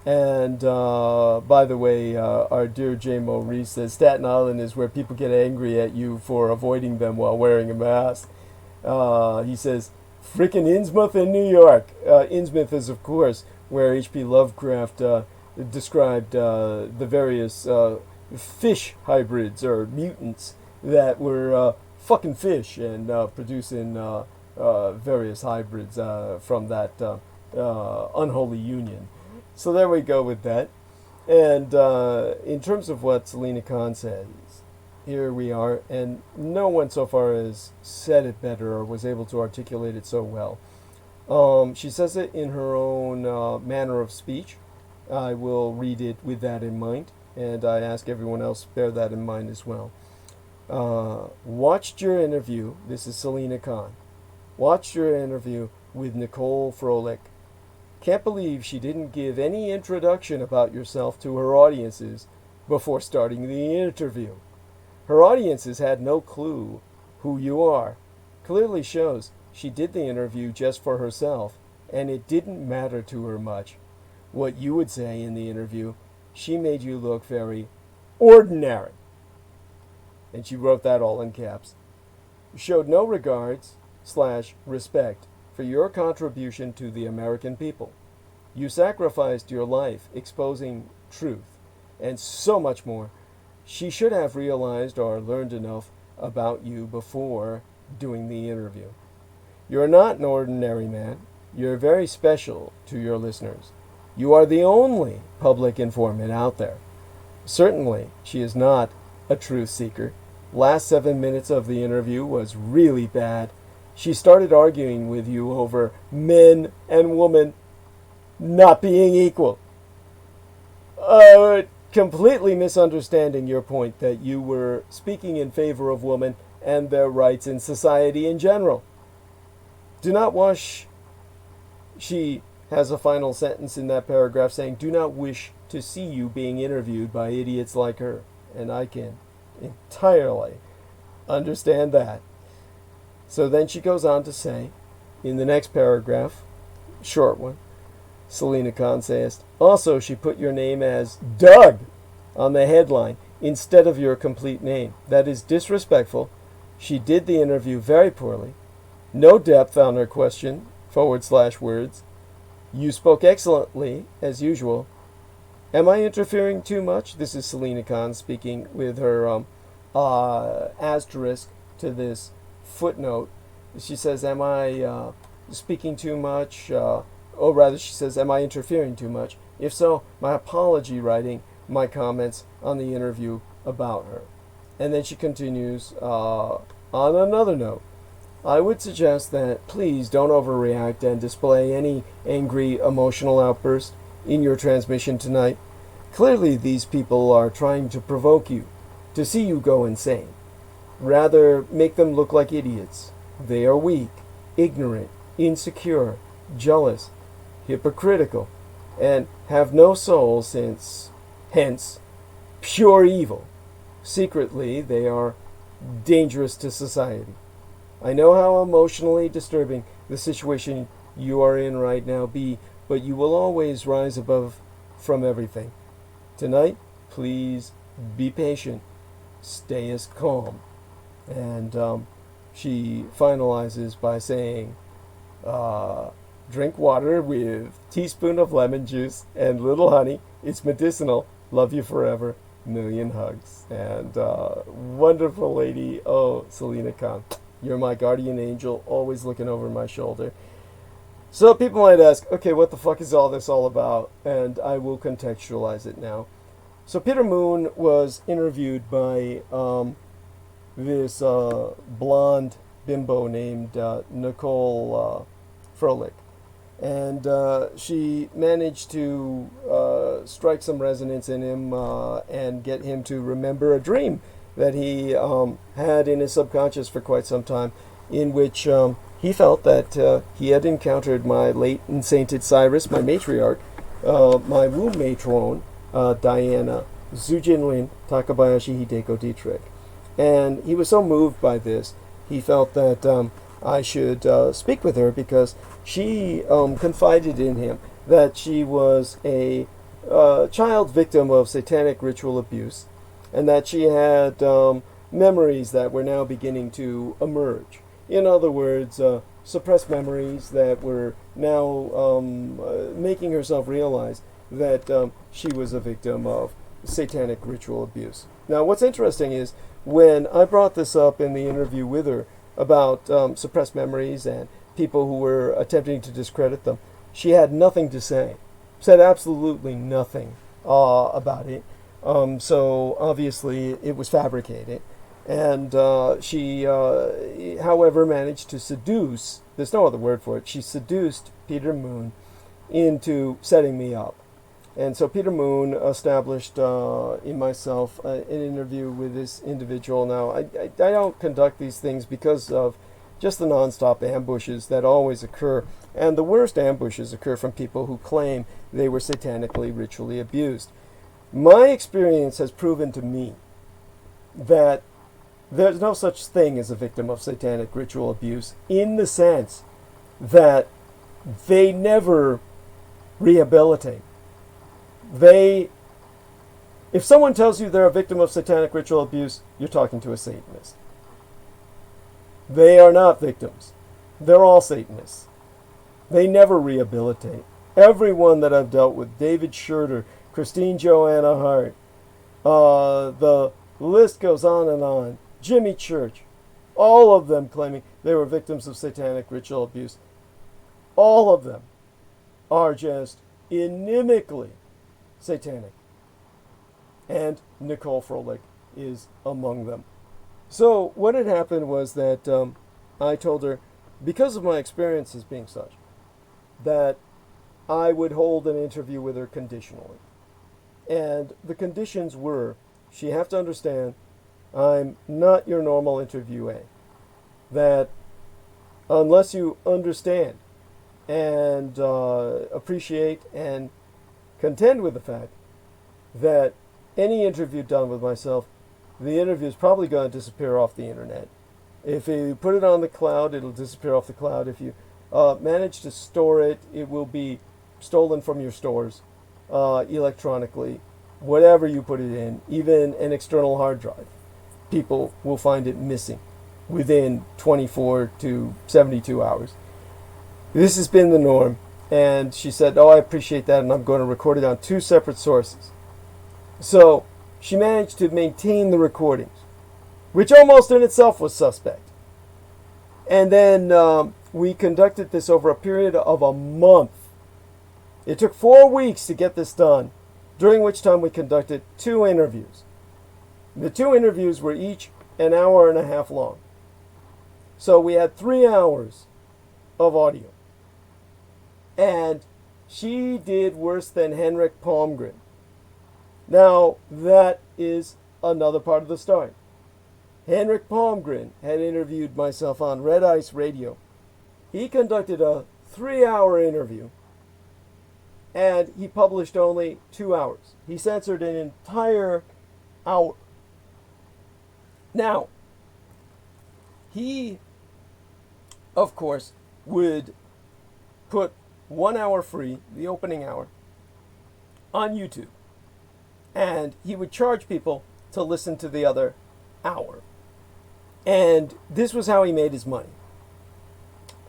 And by the way, our dear J. Maurice says Staten Island is where people get angry at you for avoiding them while wearing a mask. He says, frickin' Innsmouth in New York. Innsmouth is, of course, where H.P. Lovecraft described the various fish hybrids or mutants that were fucking fish and producing various hybrids from that unholy union. So there we go with that. And in terms of what Selena Khan says, here we are, and no one so far has said it better or was able to articulate it so well. She says it in her own manner of speech. I will read it with that in mind, and I ask everyone else to bear that in mind as well. Watched your interview, this is Selena Khan, watched your interview with Nicole Froelich. Can't believe she didn't give any introduction about yourself to her audiences before starting the interview. Her audiences had no clue who you are. Clearly shows she did the interview just for herself, and it didn't matter to her much. What you would say in the interview, she made you look very ordinary. And she wrote that all in caps. Showed no regards/respect for your contribution to the American people. You sacrificed your life exposing truth, and so much more. She should have realized or learned enough about you before doing the interview. You're not an ordinary man. You're very special to your listeners. You are the only public informant out there. Certainly, she is not a truth seeker. Last 7 minutes of the interview was really bad. She started arguing with you over men and women not being equal. Completely misunderstanding your point that you were speaking in favor of women and their rights in society in general. Do not wish, she has a final sentence in that paragraph saying, do not wish to see you being interviewed by idiots like her. And I can entirely understand that. So then she goes on to say, in the next paragraph, short one, Selena Khan says, also she put your name as Doug on the headline instead of your complete name. That is disrespectful. She did the interview very poorly. No depth on her question, /words. You spoke excellently, as usual. Am I interfering too much? This is Selena Khan speaking with her asterisk to this footnote. She says, am I speaking too much? Or rather, she says, am I interfering too much? If so, my apology writing my comments on the interview about her. And then she continues on another note. I would suggest that please don't overreact and display any angry emotional outburst in your transmission tonight. Clearly, these people are trying to provoke you, to see you go insane. Rather, make them look like idiots. They are weak, ignorant, insecure, jealous, hypocritical, and have no soul hence, pure evil. Secretly, they are dangerous to society. I know how emotionally disturbing the situation you are in right now be, but you will always rise above from everything. Tonight, please be patient. Stay as calm. And she finalizes by saying, drink water with teaspoon of lemon juice and little honey. It's medicinal. Love you forever. Million hugs. And wonderful lady. Oh, Selena Khan. You're my guardian angel, always looking over my shoulder. So people might ask, okay, what the fuck is all this all about? And I will contextualize it now. So Peter Moon was interviewed by this blonde bimbo named Nicole Froelich. And she managed to strike some resonance in him and get him to remember a dream that he had in his subconscious for quite some time, in which he felt that he had encountered my late and sainted Cyrus, my matriarch, my womb matron, Diana Zujinlin Takabayashi Hideko Dietrich. And he was so moved by this, he felt that I should speak with her because she confided in him that she was a child victim of satanic ritual abuse, and that she had memories that were now beginning to emerge. In other words, suppressed memories that were now making herself realize that she was a victim of satanic ritual abuse. Now, what's interesting is when I brought this up in the interview with her about suppressed memories and people who were attempting to discredit them, she had nothing to say, said absolutely nothing about it. So obviously it was fabricated. And she, however, managed to seduce, there's no other word for it, she seduced Peter Moon into setting me up. And so Peter Moon established in myself an interview with this individual. Now, I don't conduct these things because of just the nonstop ambushes that always occur. And the worst ambushes occur from people who claim they were satanically, ritually abused. My experience has proven to me that there's no such thing as a victim of satanic ritual abuse, in the sense that they never rehabilitate. If someone tells you they're a victim of satanic ritual abuse, you're talking to a Satanist. They are not victims. They're all Satanists. They never rehabilitate. Everyone that I've dealt with, David Schurter, Christine Joanna Hart, the list goes on, Jimmy Church, all of them claiming they were victims of satanic ritual abuse. All of them are just inimically satanic. And Nicole Froelich is among them. So what had happened was that I told her, because of my experiences being such, that I would hold an interview with her conditionally. And the conditions were, she have to understand, I'm not your normal interviewee. That unless you understand and appreciate and contend with the fact that any interview done with myself, the interview is probably going to disappear off the internet. If you put it on the cloud, it'll disappear off the cloud. If you manage to store it, it will be stolen from your stores electronically. Whatever you put it in, even an external hard drive, people will find it missing within 24 to 72 hours. This has been the norm. And she said, oh, I appreciate that, and I'm going to record it on 2 separate sources. So she managed to maintain the recordings, which almost in itself was suspect. And then we conducted this over a period of a month. It took 4 weeks to get this done, during which time we conducted 2 interviews. The 2 interviews were each an hour and a half long. So we had 3 hours of audio. And she did worse than Henrik Palmgren. Now, that is another part of the story. Henrik Palmgren had interviewed myself on Red Ice Radio. He conducted a 3-hour interview, and he published only 2 hours. He censored an entire hour. Now, he, of course, would put 1 hour free, the opening hour, on YouTube. And he would charge people to listen to the other hour. And this was how he made his money.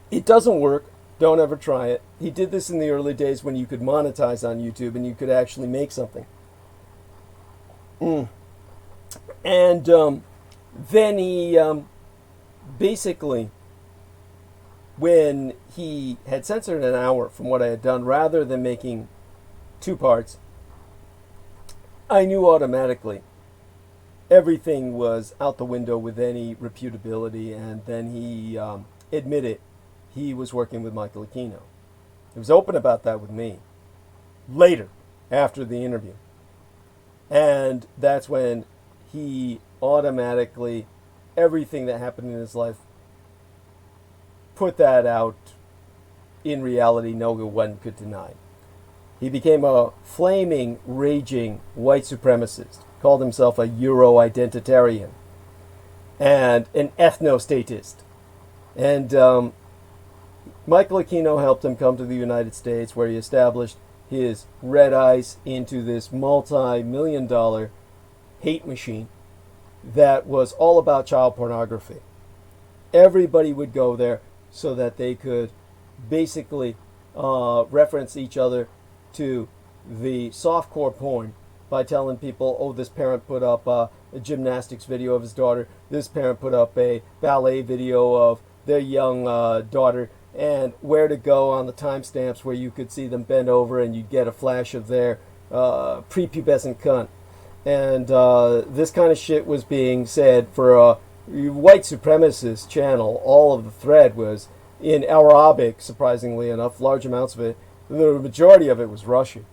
It doesn't work. Don't ever try it. He did this in the early days when you could monetize on YouTube and you could actually make something. And then he basically, when he had censored an hour from what I had done, rather than making 2 parts, I knew automatically everything was out the window with any reputability, and then he admitted he was working with Michael Aquino. He was open about that with me later, after the interview. And that's when he automatically, everything that happened in his life, put that out in reality no one could deny. He became a flaming, raging white supremacist, called himself a Euro-identitarian, and an ethno-statist. And Michael Aquino helped him come to the United States, where he established his red eyes into this multi-million-dollar hate machine that was all about child pornography. Everybody would go there so that they could basically reference each other to the softcore porn by telling people, oh, this parent put up a gymnastics video of his daughter, this parent put up a ballet video of their young daughter, and where to go on the timestamps where you could see them bend over and you'd get a flash of their prepubescent cunt. And this kind of shit was being said for a white supremacist channel. All of the thread was in Arabic, surprisingly enough, large amounts of it. The majority of it was Russian.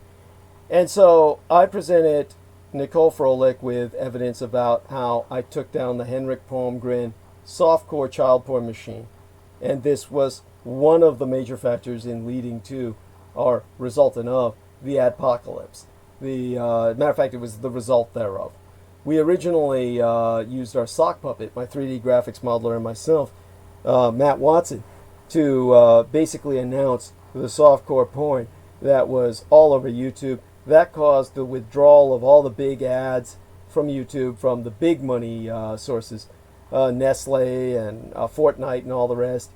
And so I presented Nicole Froelich with evidence about how I took down the Henrik Palmgren softcore child porn machine. And this was one of the major factors in leading to, or resultant of, the adpocalypse. Matter of fact, it was the result thereof. We originally used our sock puppet, my 3D graphics modeler, and myself, Matt Watson, to basically announce the softcore porn that was all over YouTube. That caused the withdrawal of all the big ads from YouTube, from the big money sources, Nestle and Fortnite and all the rest,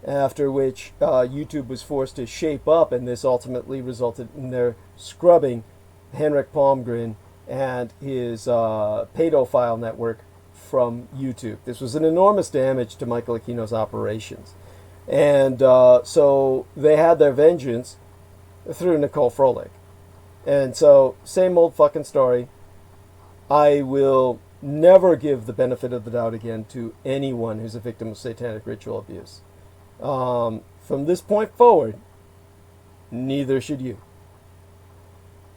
after which YouTube was forced to shape up, and this ultimately resulted in their scrubbing Henrik Palmgren and his pedophile network from YouTube. This was an enormous damage to Michael Aquino's operations. And so they had their vengeance through Nicole Froelich. And so, same old fucking story. I will never give the benefit of the doubt again to anyone who's a victim of satanic ritual abuse. From this point forward, neither should you.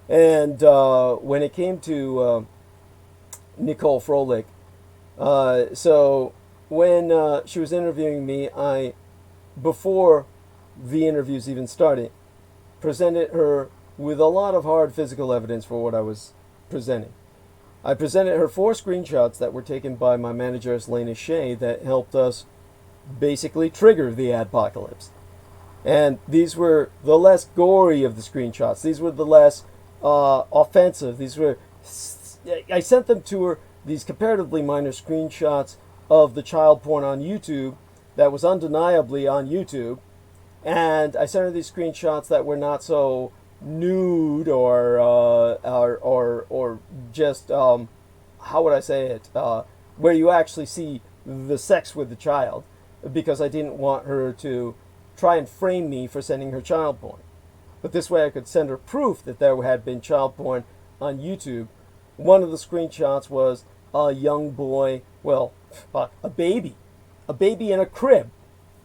And when it came to Nicole Froelich, so when she was interviewing me, I, before the interviews even started, presented her with a lot of hard physical evidence for what I was presenting. I presented her 4 screenshots that were taken by my manager, Lena Shea, that helped us basically trigger the adpocalypse. And these were the less gory of the screenshots. These were the less offensive. These were, I sent them to her, these comparatively minor screenshots of the child porn on YouTube that was undeniably on YouTube. And I sent her these screenshots that were not so nude or just how would I say it, where you actually see the sex with the child, because I didn't want her to try and frame me for sending her child porn. But this way I could send her proof that there had been child porn on YouTube. One of the screenshots was a young boy, well, a baby in a crib,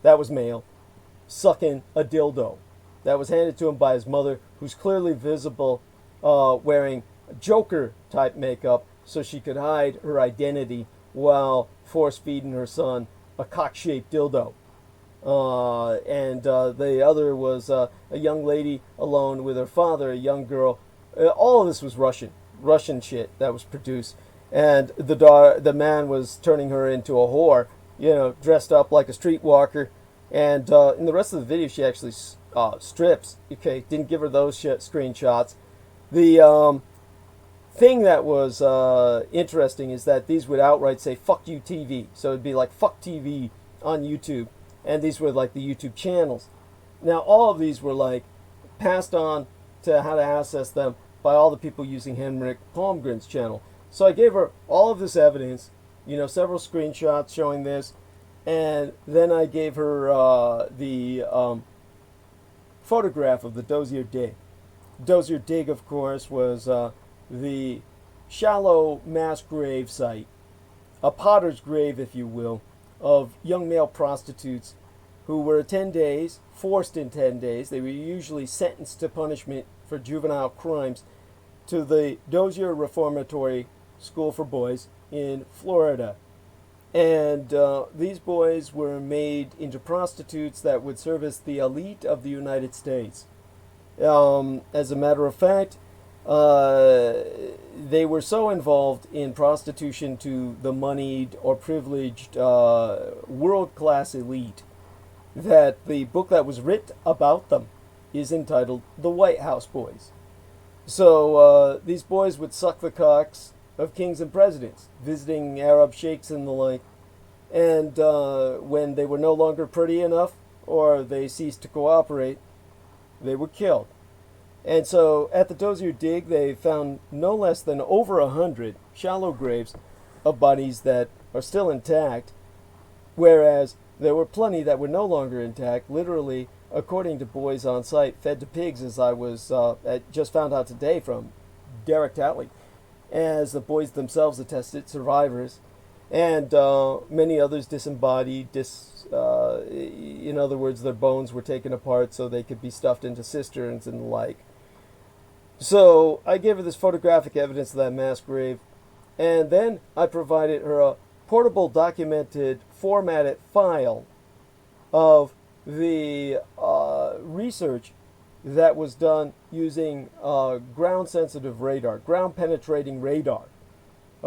that was male, sucking a dildo that was handed to him by his mother, who's clearly visible wearing Joker type makeup so she could hide her identity while force feeding her son a cock-shaped dildo. And the other was a young lady alone with her father, a young girl. All of this was Russian shit that was produced. And the man was turning her into a whore, dressed up like a streetwalker. And in the rest of the video, she actually strips. Okay, didn't give her those screenshots. The thing that was interesting is that these would outright say "fuck you TV," so it'd be like "fuck TV" on YouTube, and these were like the YouTube channels. Now all of these were like passed on to how to access them by all the people using Henrik Palmgren's channel. So I gave her all of this evidence, several screenshots showing this, and then I gave her the photograph of the Dozier Dig. Dozier Dig, of course, was the shallow mass grave site, a potter's grave, if you will, of young male prostitutes who were 10 days, forced in 10 days. They were usually sentenced to punishment for juvenile crimes to the Dozier Reformatory School for Boys in Florida. And these boys were made into prostitutes that would service the elite of the United States. As a matter of fact, they were so involved in prostitution to the moneyed or privileged world-class elite that the book that was written about them is entitled The White House Boys. So these boys would suck the cocks of kings and presidents, visiting Arab sheikhs and the like, and when they were no longer pretty enough or they ceased to cooperate, they were killed. And so at the Dozier Dig, they found no less than over 100 shallow graves of bodies that are still intact, whereas there were plenty that were no longer intact, literally, according to boys on site, fed to pigs, as I was just found out today from Derek Tatley, as the boys themselves attested, survivors, and many others disembodied, in other words, their bones were taken apart so they could be stuffed into cisterns and the like. So I gave her this photographic evidence of that mass grave, and then I provided her a portable documented formatted file of the research that was done using ground sensitive radar, ground penetrating radar,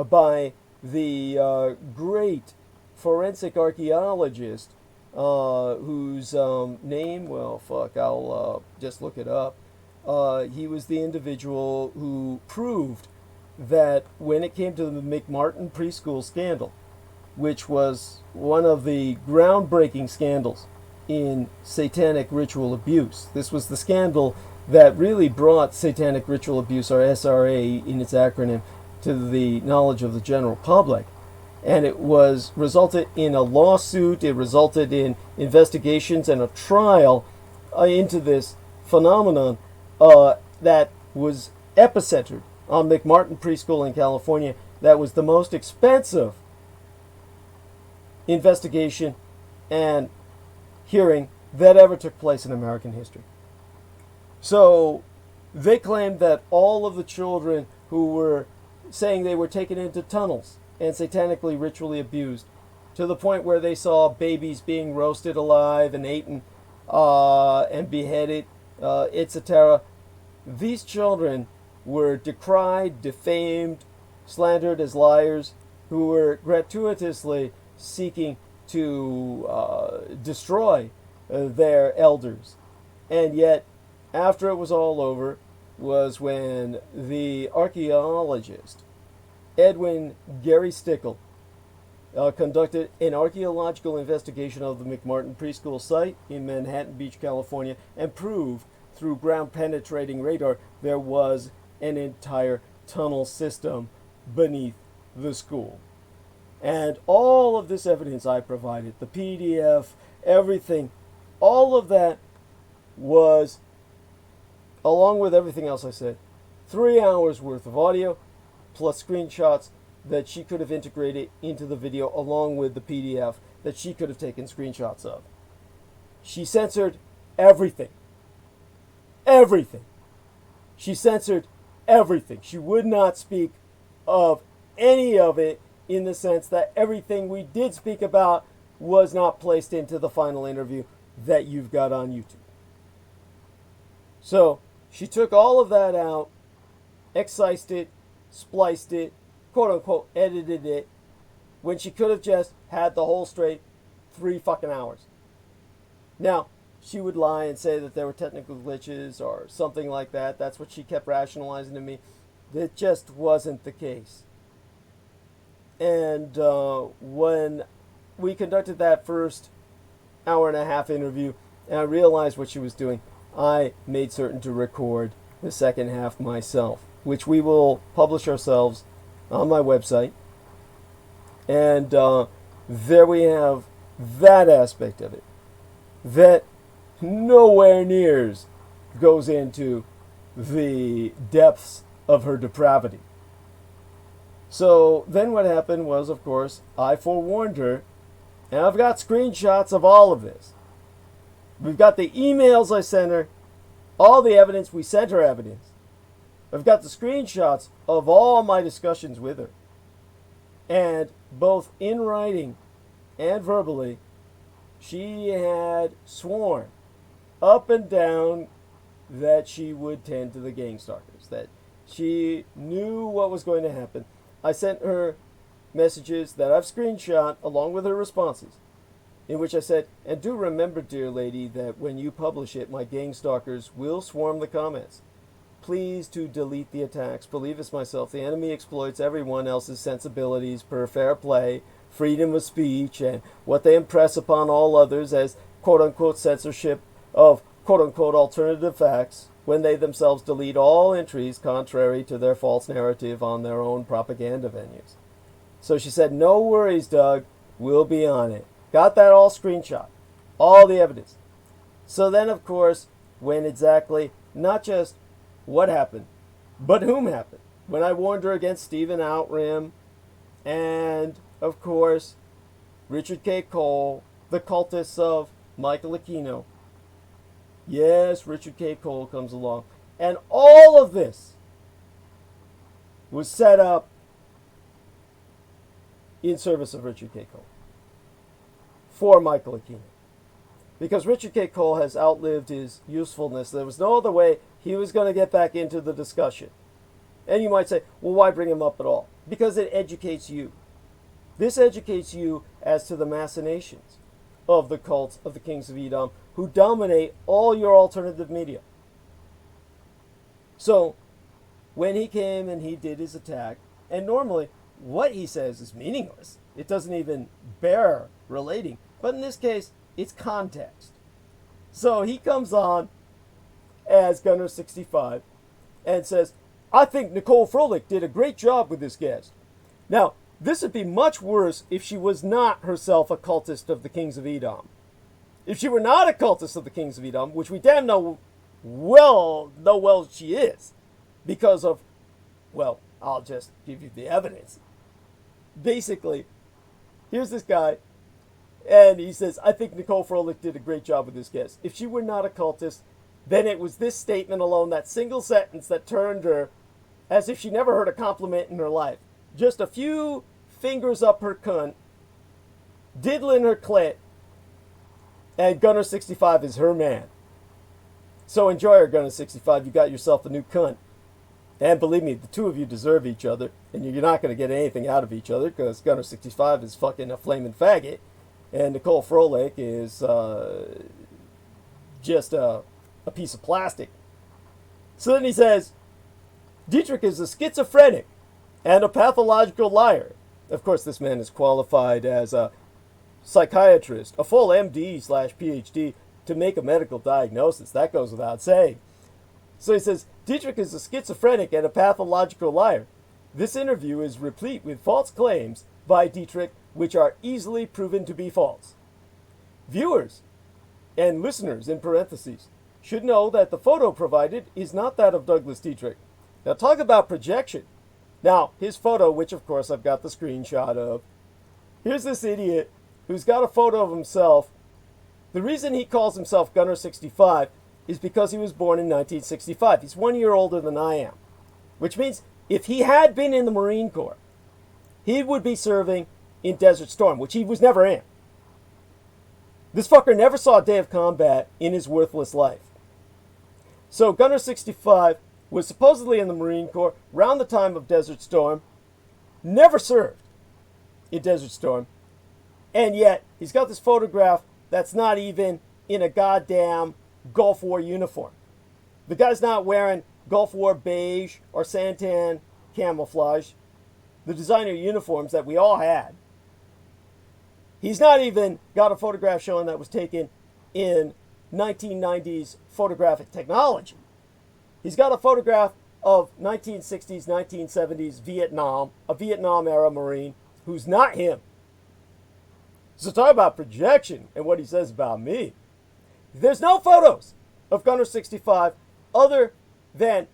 by the great forensic archaeologist whose name, I'll just look it up. He was the individual who proved that when it came to the McMartin preschool scandal, which was one of the groundbreaking scandals in satanic ritual abuse. This was the scandal that really brought satanic ritual abuse, or SRA in its acronym, to the knowledge of the general public. And it was resulted in a lawsuit, it resulted in investigations and a trial into this phenomenon that was epicentered on McMartin Preschool in California. That was the most expensive investigation and hearing that ever took place in American history. So they claimed that all of the children who were saying they were taken into tunnels and satanically ritually abused, to the point where they saw babies being roasted alive and eaten and beheaded, etc. These children were decried, defamed, slandered as liars, who were gratuitously seeking to destroy their elders. And yet, after it was all over, was when the archaeologist Edwin Gary Stickle conducted an archaeological investigation of the McMartin Preschool site in Manhattan Beach, California, and proved through ground-penetrating radar there was an entire tunnel system beneath the school. And all of this evidence I provided, the PDF, everything, all of that was, along with everything else I said, 3 hours worth of audio plus screenshots that she could have integrated into the video along with the PDF that she could have taken screenshots of. She censored everything. Everything. She censored everything. She would not speak of any of it, in the sense that everything we did speak about was not placed into the final interview that you've got on YouTube. So she took all of that out, excised it, spliced it, quote unquote edited it, when she could have just had the whole straight 3 fucking hours. Now, she would lie and say that there were technical glitches or something like that. That's what she kept rationalizing to me. That just wasn't the case. And when we conducted that first hour and a half interview, and I realized what she was doing, I made certain to record the second half myself, which we will publish ourselves on my website. And there we have that aspect of it. That nowhere near goes into the depths of her depravity. So then what happened was, of course, I forewarned her, and I've got screenshots of all of this. We've got the emails I sent her, all the evidence, we sent her evidence. I've got the screenshots of all my discussions with her. And both in writing and verbally, she had sworn up and down that she would tend to the gang stalkers, that she knew what was going to happen. I sent her messages that I've screenshot along with her responses, in which I said, and do remember, dear lady, that when you publish it, my gang stalkers will swarm the comments. Please to delete the attacks. Believe us myself, the enemy exploits everyone else's sensibilities per fair play, freedom of speech, and what they impress upon all others as quote-unquote censorship of quote-unquote alternative facts, when they themselves delete all entries contrary to their false narrative on their own propaganda venues. So she said, no worries, Doug, we'll be on it. Got that all screenshot, all the evidence. So then, of course, when exactly, not just what happened, but whom happened. When I warned her against Stephen Outram and, of course, Richard K. Cole, the cultists of Michael Aquino. Yes, Richard K. Cole comes along. And all of this was set up in service of Richard K. Cole for Michael Aquino. Because Richard K. Cole has outlived his usefulness. There was no other way he was going to get back into the discussion. And you might say, well, why bring him up at all? Because it educates you. This educates you as to the machinations of the cults of the kings of Edom, who dominate all your alternative media. So, when he came and he did his attack, and normally what he says is meaningless. It doesn't even bear relating. But in this case, it's context. So he comes on as Gunner 65 and says, I think Nicole Froelich did a great job with this guest. Now, this would be much worse if she was not herself a cultist of the kings of Edom. If she were not a cultist of the kings of Edom, which we damn know well she is, because of, well, I'll just give you the evidence. Basically, here's this guy, and he says, I think Nicole Froelich did a great job with this guest. If she were not a cultist, then it was this statement alone, that single sentence, that turned her as if she never heard a compliment in her life. Just a few fingers up her cunt, diddling her clit, and Gunner 65 is her man. So enjoy her, Gunner 65. You got yourself a new cunt. And believe me, the two of you deserve each other, and you're not going to get anything out of each other, because Gunner 65 is fucking a flaming faggot, and Nicole Froelich is just a piece of plastic. So then he says, Dietrich is a schizophrenic and a pathological liar. Of course, this man is qualified as a psychiatrist, a full MD/PhD, to make a medical diagnosis. That goes without saying. So he says, Dietrich is a schizophrenic and a pathological liar. This interview is replete with false claims by Dietrich, which are easily proven to be false. Viewers and listeners, in parentheses, should know that the photo provided is not that of Douglas Dietrich. Now talk about projection. Now, his photo, which of course I've got the screenshot of, here's this idiot who's got a photo of himself. The reason he calls himself Gunner 65 is because he was born in 1965. He's 1 year older than I am. Which means if he had been in the Marine Corps, he would be serving in Desert Storm, which he was never in. This fucker never saw a day of combat in his worthless life. So Gunner 65 was supposedly in the Marine Corps around the time of Desert Storm, never served in Desert Storm, and yet he's got this photograph that's not even in a goddamn Gulf War uniform. The guy's not wearing Gulf War beige or santan camouflage, the designer uniforms that we all had. He's not even got a photograph showing that was taken in 1990s photographic technology. He's got a photograph of 1960s, 1970s Vietnam, a Vietnam era Marine who's not him. So talk about projection and what he says about me. There's no photos of Gunner 65 other than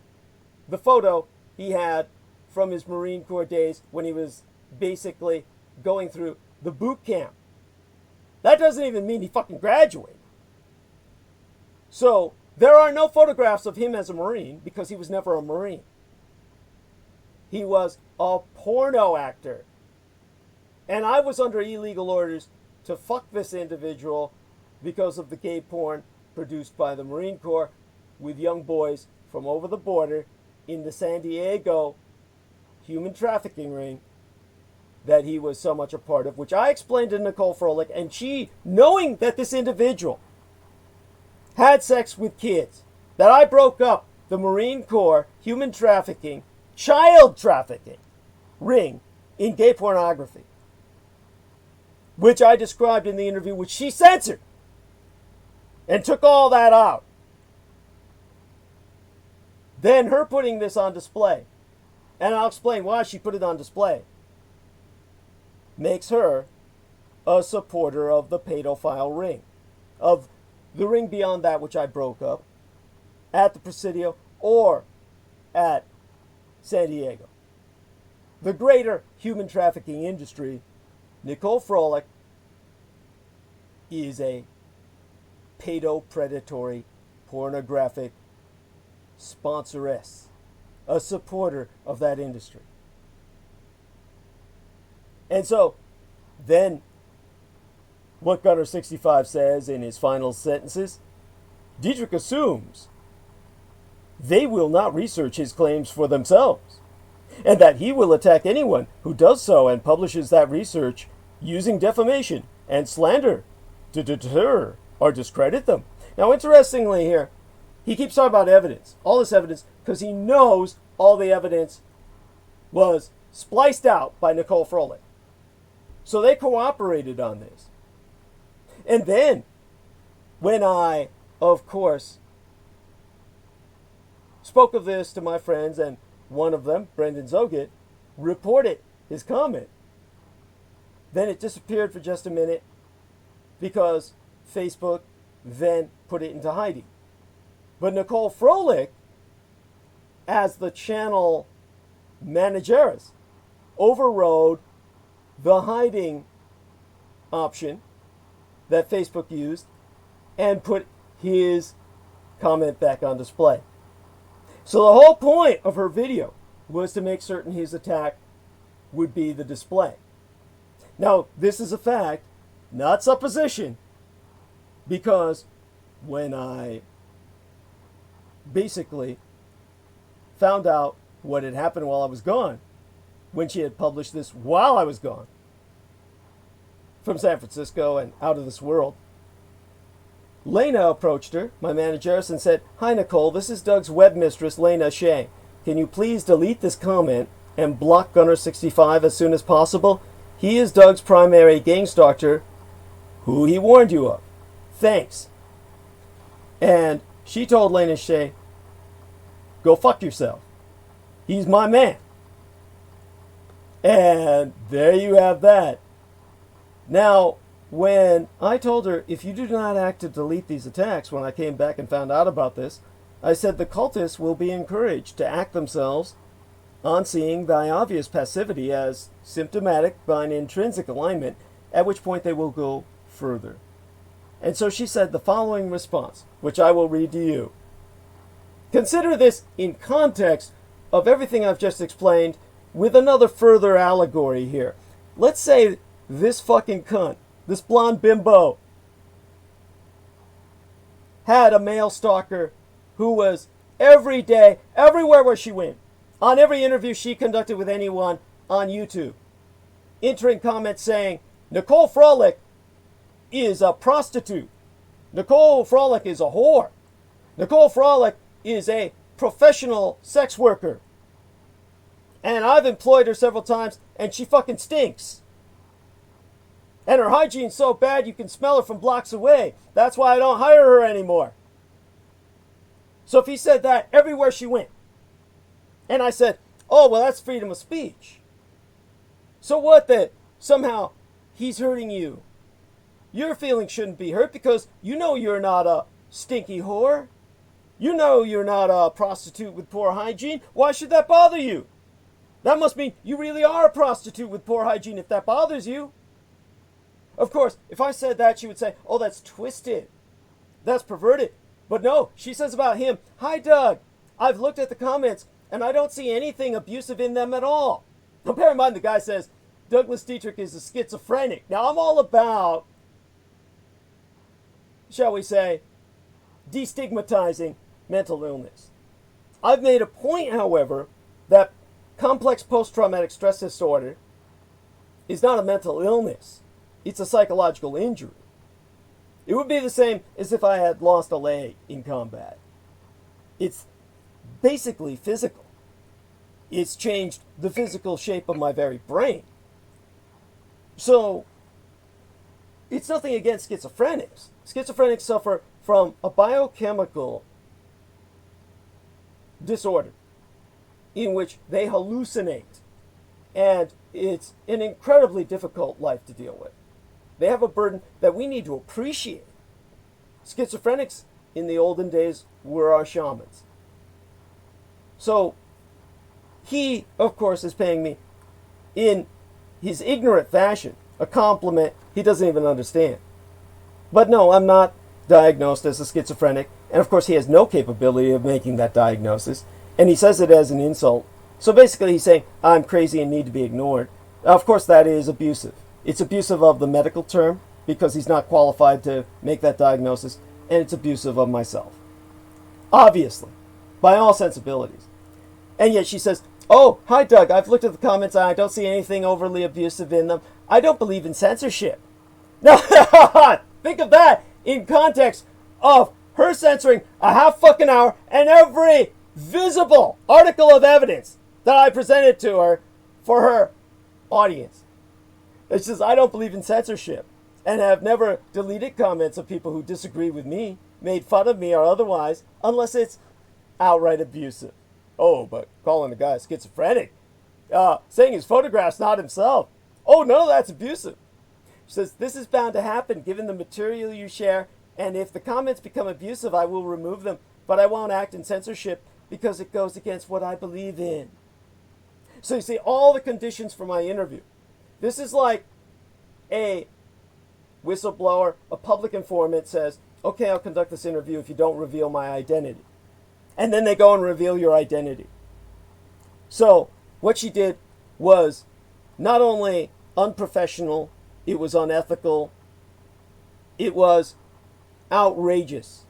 the photo he had from his Marine Corps days when he was basically going through the boot camp. That doesn't even mean he fucking graduated. So there are no photographs of him as a Marine because he was never a Marine. He was a porno actor. And I was under illegal orders to fuck this individual because of the gay porn produced by the Marine Corps with young boys from over the border in the San Diego human trafficking ring that he was so much a part of, which I explained to Nicole Froelich, and she, knowing that this individual had sex with kids, that I broke up the Marine Corps human trafficking, child trafficking ring in gay pornography, which I described in the interview, which she censored and took all that out. Then her putting this on display, and I'll explain why she put it on display, makes her a supporter of the pedophile ring, of the ring beyond that which I broke up at the Presidio or at San Diego. The greater human trafficking industry, Nicole Froelich, is a pedopredatory pornographic sponsoress, a supporter of that industry. And so, then, what Gunner 65 says in his final sentences, Dietrich assumes they will not research his claims for themselves, and that he will attack anyone who does so and publishes that research using defamation and slander to deter or discredit them. Now, interestingly here, he keeps talking about evidence, all this evidence, because he knows all the evidence was spliced out by Nicole Froelich. So they cooperated on this. And then, when I, of course, spoke of this to my friends, and one of them, Brendan Zogit, reported his comment, then it disappeared for just a minute because Facebook then put it into hiding. But Nicole Froelich, as the channel manageress, overrode the hiding option that Facebook used and put his comment back on display. So the whole point of her video was to make certain his attack would be the display. Now, this is a fact, not supposition, because when I basically found out what had happened while I was gone, when she had published this while I was gone from San Francisco and out of this world, Lena approached her, my manageress, and said, "Hi, Nicole, this is Doug's web mistress, Lena Shea. Can you please delete this comment and block Gunner 65 as soon as possible? He is Doug's primary gang stalker, who he warned you of. Thanks." And she told Lena Shea, "Go fuck yourself. He's my man." And there you have that. Now, when I told her, if you do not act to delete these attacks, when I came back and found out about this, I said the cultists will be encouraged to act themselves on seeing thy obvious passivity as symptomatic by an intrinsic alignment, at which point they will go further. And so she said the following response, which I will read to you. Consider this in context of everything I've just explained with another further allegory here. Let's say this fucking cunt, this blonde bimbo, had a male stalker who was every day, everywhere where she went, on every interview she conducted with anyone on YouTube, entering comments saying, Nicole Froelich is a prostitute. Nicole Frolic is a whore. Nicole Frolic is a professional sex worker. And I've employed her several times, and she fucking stinks. And her hygiene's so bad you can smell her from blocks away. That's why I don't hire her anymore. So if he said that everywhere she went, and I said, oh, well, that's freedom of speech. So what that somehow he's hurting you? Your feelings shouldn't be hurt because you know you're not a stinky whore. You know you're not a prostitute with poor hygiene. Why should that bother you? That must mean you really are a prostitute with poor hygiene if that bothers you. Of course, if I said that, she would say, oh, that's twisted. That's perverted. But no, she says about him, hi, Doug. I've looked at the comments, and I don't see anything abusive in them at all. Now, bear in mind, the guy says, Douglas Dietrich is a schizophrenic. Now, I'm all about, shall we say, destigmatizing mental illness. I've made a point, however, that complex post-traumatic stress disorder is not a mental illness. It's a psychological injury. It would be the same as if I had lost a leg in combat. It's basically physical. It's changed the physical shape of my very brain. So, it's nothing against schizophrenics. Schizophrenics suffer from a biochemical disorder in which they hallucinate. And it's an incredibly difficult life to deal with. They have a burden that we need to appreciate. Schizophrenics in the olden days were our shamans. So he, of course, is paying me in his ignorant fashion a compliment he doesn't even understand. But no, I'm not diagnosed as a schizophrenic, and of course he has no capability of making that diagnosis, and he says it as an insult. So basically he's saying, I'm crazy and need to be ignored. Now, of course that is abusive. It's abusive of the medical term, because he's not qualified to make that diagnosis, and it's abusive of myself. Obviously, by all sensibilities. And yet she says, oh, hi Doug, I've looked at the comments and I don't see anything overly abusive in them. I don't believe in censorship. Now, think of that in context of her censoring a half fucking hour and every visible article of evidence that I presented to her for her audience. It says, I don't believe in censorship and have never deleted comments of people who disagree with me, made fun of me or otherwise, unless it's outright abusive. Oh, but calling the guy schizophrenic, saying his photograph's not himself. Oh, no, that's abusive. She says, this is bound to happen given the material you share, and if the comments become abusive, I will remove them, but I won't act in censorship because it goes against what I believe in. So you see all the conditions for my interview. This is like a whistleblower, a public informant says, okay, I'll conduct this interview if you don't reveal my identity. And then they go and reveal your identity. So what she did was not only unprofessional, it was unethical, it was outrageous.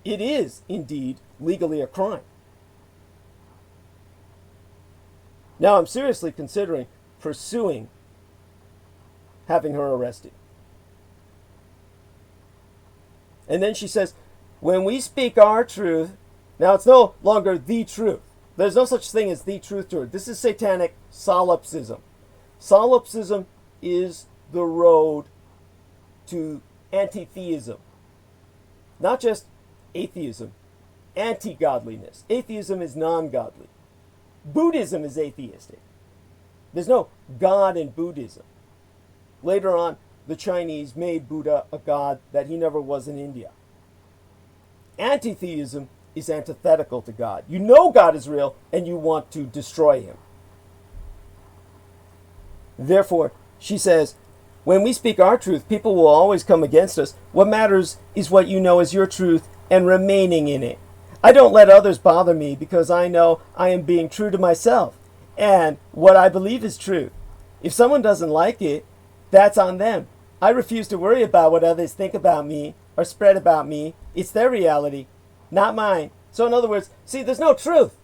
It is indeed legally a crime. Now I'm seriously considering pursuing having her arrested. And then she says, when we speak our truth, now it's no longer the truth. There's no such thing as the truth to her. This is satanic solipsism. Solipsism is the road to anti-theism. Not just atheism, anti-godliness. Atheism is non-godly. Buddhism is atheistic. There's no God in Buddhism. Later on, the Chinese made Buddha a god that he never was in India. Anti-theism is antithetical to God. You know God is real and you want to destroy him. Therefore, she says, when we speak our truth, people will always come against us. What matters is what you know is your truth and remaining in it. I don't let others bother me because I know I am being true to myself and what I believe is true. If someone doesn't like it, that's on them. I refuse to worry about what others think about me or spread about me. It's their reality, not mine. So in other words, see, there's no truth.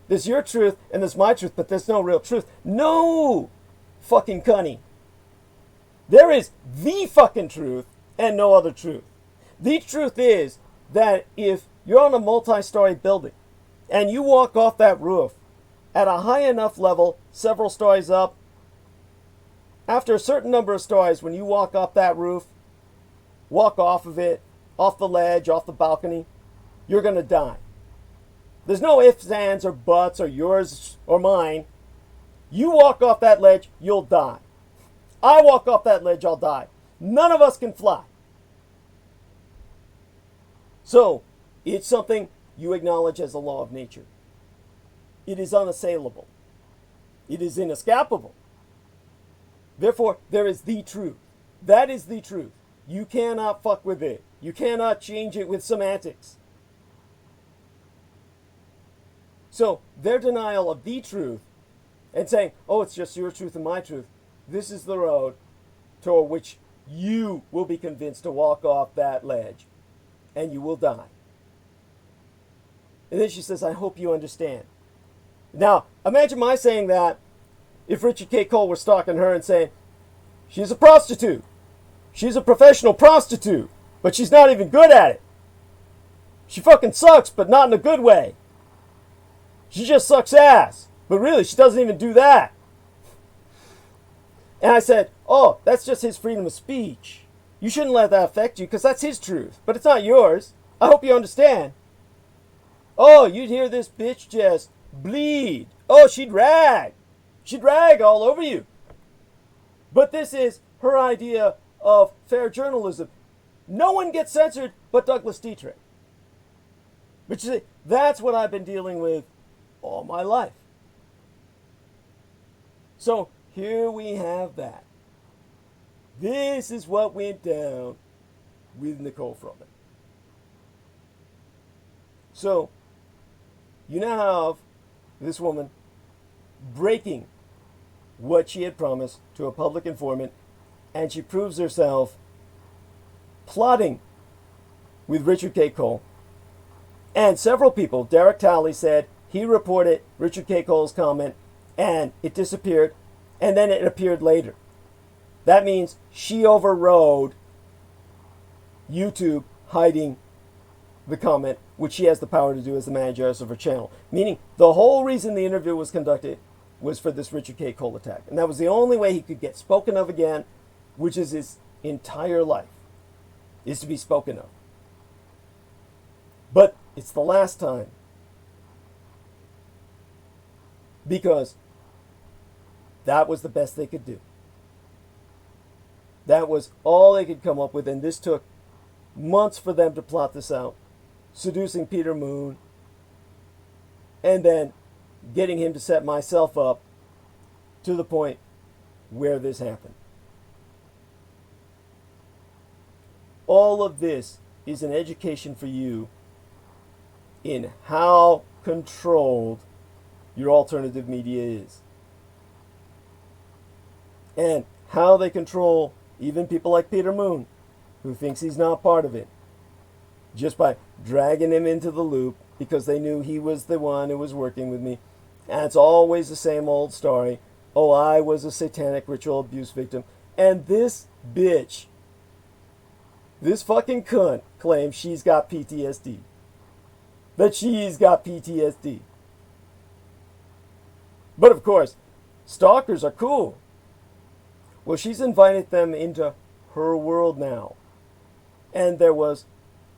There's your truth and there's my truth, but there's no real truth. No fucking cunning. There is the fucking truth and no other truth. The truth is that if you're on a multi-story building and you walk off that roof at a high enough level, several stories up, after a certain number of stories, when you walk up that roof, walk off of it, off the ledge, off the balcony, you're going to die. There's no ifs, ands, or buts, or yours or mine. You walk off that ledge, you'll die. I walk off that ledge, I'll die. None of us can fly. So, it's something you acknowledge as a law of nature. It is unassailable. It is inescapable. Therefore, there is the truth. That is the truth. You cannot fuck with it. You cannot change it with semantics. So, their denial of the truth and saying, oh, it's just your truth and my truth, this is the road toward which you will be convinced to walk off that ledge and you will die. And then she says, I hope you understand. Now, imagine my saying that if Richard K. Cole were stalking her and saying, she's a prostitute. She's a professional prostitute, but she's not even good at it. She fucking sucks, but not in a good way. She just sucks ass, but really, she doesn't even do that. And I said, oh, that's just his freedom of speech. You shouldn't let that affect you because that's his truth, but it's not yours. I hope you understand. Oh, you'd hear this bitch just bleed. Oh, she'd rag. She'd rag all over you. But this is her idea of fair journalism. No one gets censored but Douglas Dietrich. But you see, that's what I've been dealing with all my life. So here we have that. This is what went down with Nicole Froman. So you now have this woman breaking what she had promised to a public informant, and she proves herself plotting with Richard K. Cole. And several people, Derek Talley said he reported Richard K. Cole's comment and it disappeared, and then it appeared later. That means she overrode YouTube hiding the comment, which she has the power to do as the manager of her channel. Meaning the whole reason the interview was conducted was for this Richard K. Cole attack. And that was the only way he could get spoken of again, which is his entire life, is to be spoken of. But it's the last time. Because that was the best they could do. That was all they could come up with, and this took months for them to plot this out. Seducing Peter Moon, and then getting him to set myself up to the point where this happened. All of this is an education for you in how controlled your alternative media is. And how they control even people like Peter Moon, who thinks he's not part of it, just by dragging him into the loop because they knew he was the one who was working with me. And it's always the same old story. Oh, I was a satanic ritual abuse victim. And this bitch, this fucking cunt, claims she's got PTSD. That she's got PTSD. But of course, stalkers are cool. Well, she's invited them into her world now. And there was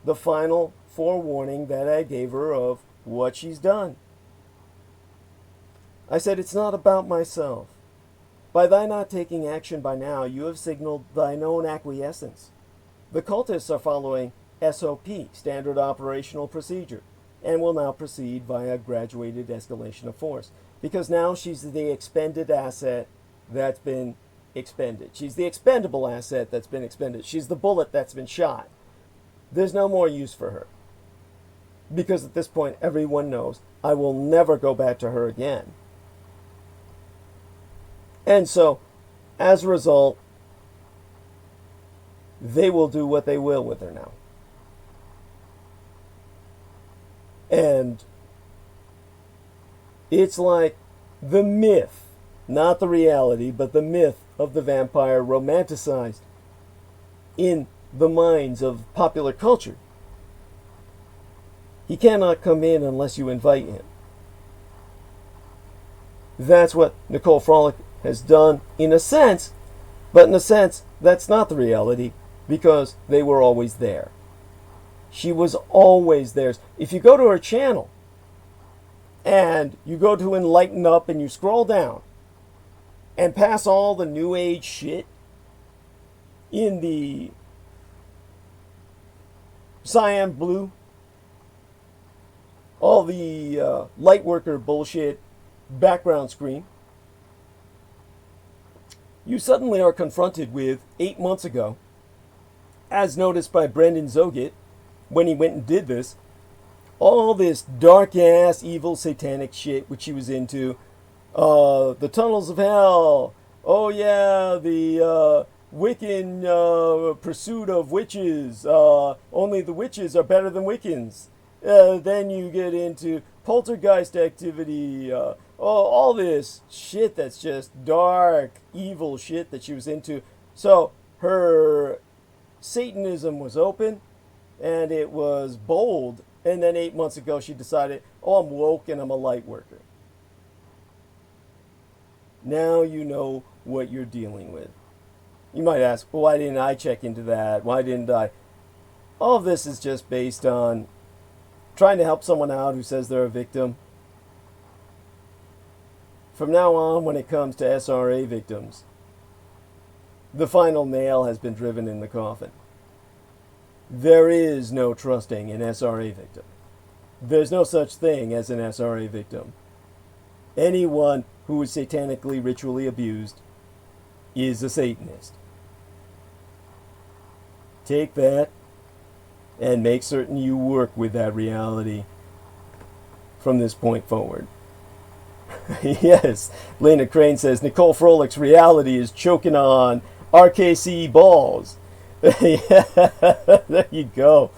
the final forewarning that I gave her of what she's done. I said, it's not about myself. By thy not taking action by now, you have signaled thine own acquiescence. The cultists are following SOP, Standard Operational Procedure, and will now proceed via graduated escalation of force. Because now she's the expended asset that's been expended. She's the expendable asset that's been expended. She's the bullet that's been shot. There's no more use for her. Because at this point, everyone knows I will never go back to her again. And so, as a result, they will do what they will with her now. And it's like the myth, not the reality, but the myth of the vampire romanticized in the minds of popular culture. He cannot come in unless you invite him. That's what Nicole Frolick has done in a sense, but in a sense, that's not the reality because they were always there. She was always there. If you go to her channel and you go to Enlighten Up and you scroll down and pass all the New Age shit in the cyan blue, all the lightworker bullshit background screen, you suddenly are confronted with 8 months ago, as noticed by Brendan Zogit when he went and did this, all this dark ass evil satanic shit which he was into, the tunnels of hell, oh yeah, the Wiccan pursuit of witches, only the witches are better than Wiccans. Then you get into poltergeist activity, all this shit that's just dark, evil shit that she was into. So her Satanism was open and it was bold. And then 8 months ago she decided, oh, I'm woke and I'm a light worker. Now you know what you're dealing with. You might ask, well, why didn't I check into that? Why didn't I? All of this is just based on trying to help someone out who says they're a victim. From now on, when it comes to SRA victims, the final nail has been driven in the coffin. There is no trusting an SRA victim. There's no such thing as an SRA victim. Anyone who is satanically ritually abused is a Satanist. Take that and make certain you work with that reality from this point forward. Yes, Lena Crane says Nicole Frolick's reality is choking on RKC balls. There you go.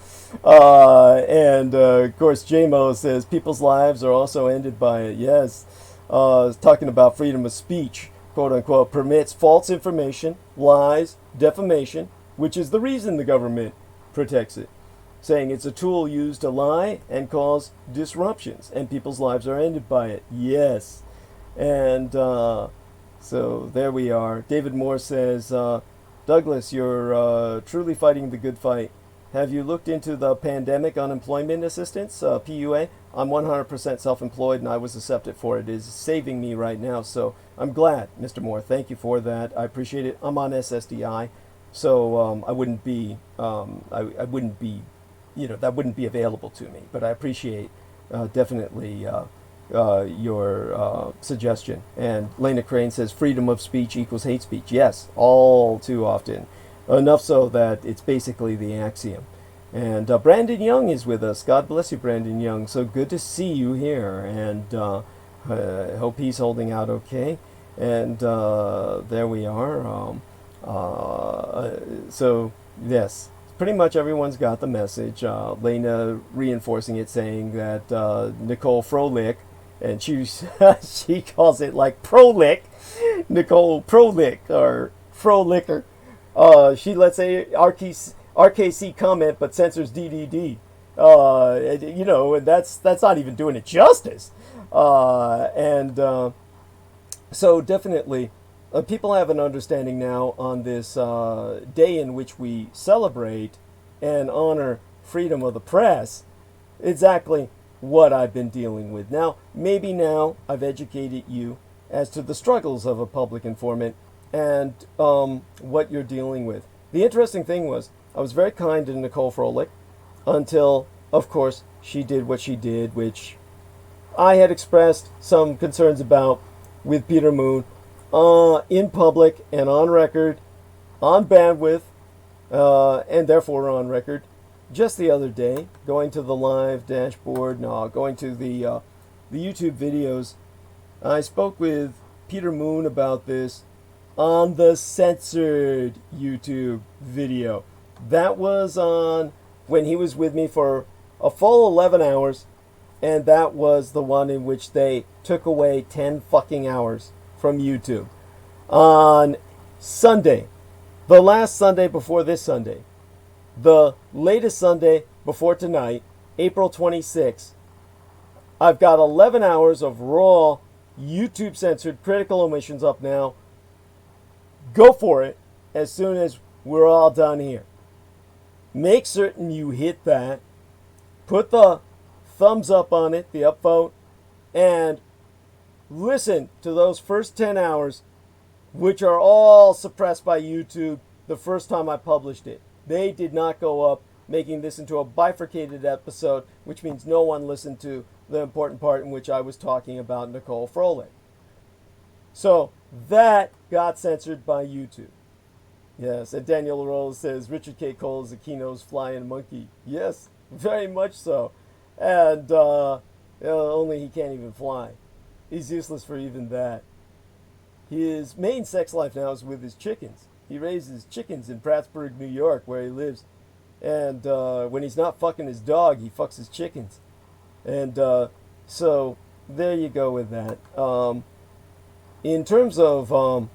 And of course, JMO says people's lives are also ended by it. Yes, talking about freedom of speech, quote unquote, permits false information, lies, defamation, which is the reason the government protects it, saying it's a tool used to lie and cause disruptions, and people's lives are ended by it. Yes. And so there we are. David Moore says, Douglas, you're truly fighting the good fight. Have you looked into the pandemic unemployment assistance, PUA? I'm 100% self-employed and I was accepted for it. It is saving me right now. So I'm glad, Mr. Moore. Thank you for that. I appreciate it. I'm on SSDI. So I wouldn't be, I wouldn't be, that wouldn't be available to me. But I appreciate definitely your suggestion. And Lena Crane says freedom of speech equals hate speech. Yes, all too often. Enough so that it's basically the axiom. And Brandon Young is with us. God bless you, Brandon Young. So good to see you here. And I hope he's holding out okay. And there we are. So, yes, pretty much everyone's got the message. Lena reinforcing it, saying that Nicole Frolick, and she calls it like Prolick, Nicole Prolick, or Frolicker. She lets a RKC comment, but censors DDD. And that's not even doing it justice. So definitely, people have an understanding now on this day in which we celebrate and honor freedom of the press, exactly what I've been dealing with. Now, maybe now I've educated you as to the struggles of a public informant and what you're dealing with. The interesting thing was, I was very kind to Nicole Frolick until, of course, she did what she did, which I had expressed some concerns about with Peter Moon in public and on record, on bandwidth, and therefore on record, just the other day, going to the live dashboard, going to the YouTube videos. I spoke with Peter Moon about this on the censored YouTube video. That was on when he was with me for a full 11 hours, and that was the one in which they took away 10 fucking hours from YouTube. On Sunday, the last Sunday before this Sunday, the latest Sunday before tonight, April 26th. I've got 11 hours of raw, YouTube censored critical omissions up now. Go for it as soon as we're all done here. Make certain you hit that. Put the thumbs up on it, the upvote, and listen to those first 10 hours, which are all suppressed by YouTube the first time I published it. They did not go up, making this into a bifurcated episode, which means no one listened to the important part in which I was talking about Nicole Froelich. So that got censored by YouTube. Yes, and Daniel Rose says Richard K. Cole is a Kino's flying monkey. Yes, very much so. And only he can't even fly. He's useless for even that. His main sex life now is with his chickens. He raises chickens in Prattsburg, New York, where he lives. And when he's not fucking his dog, he fucks his chickens. And so there you go with that. In terms of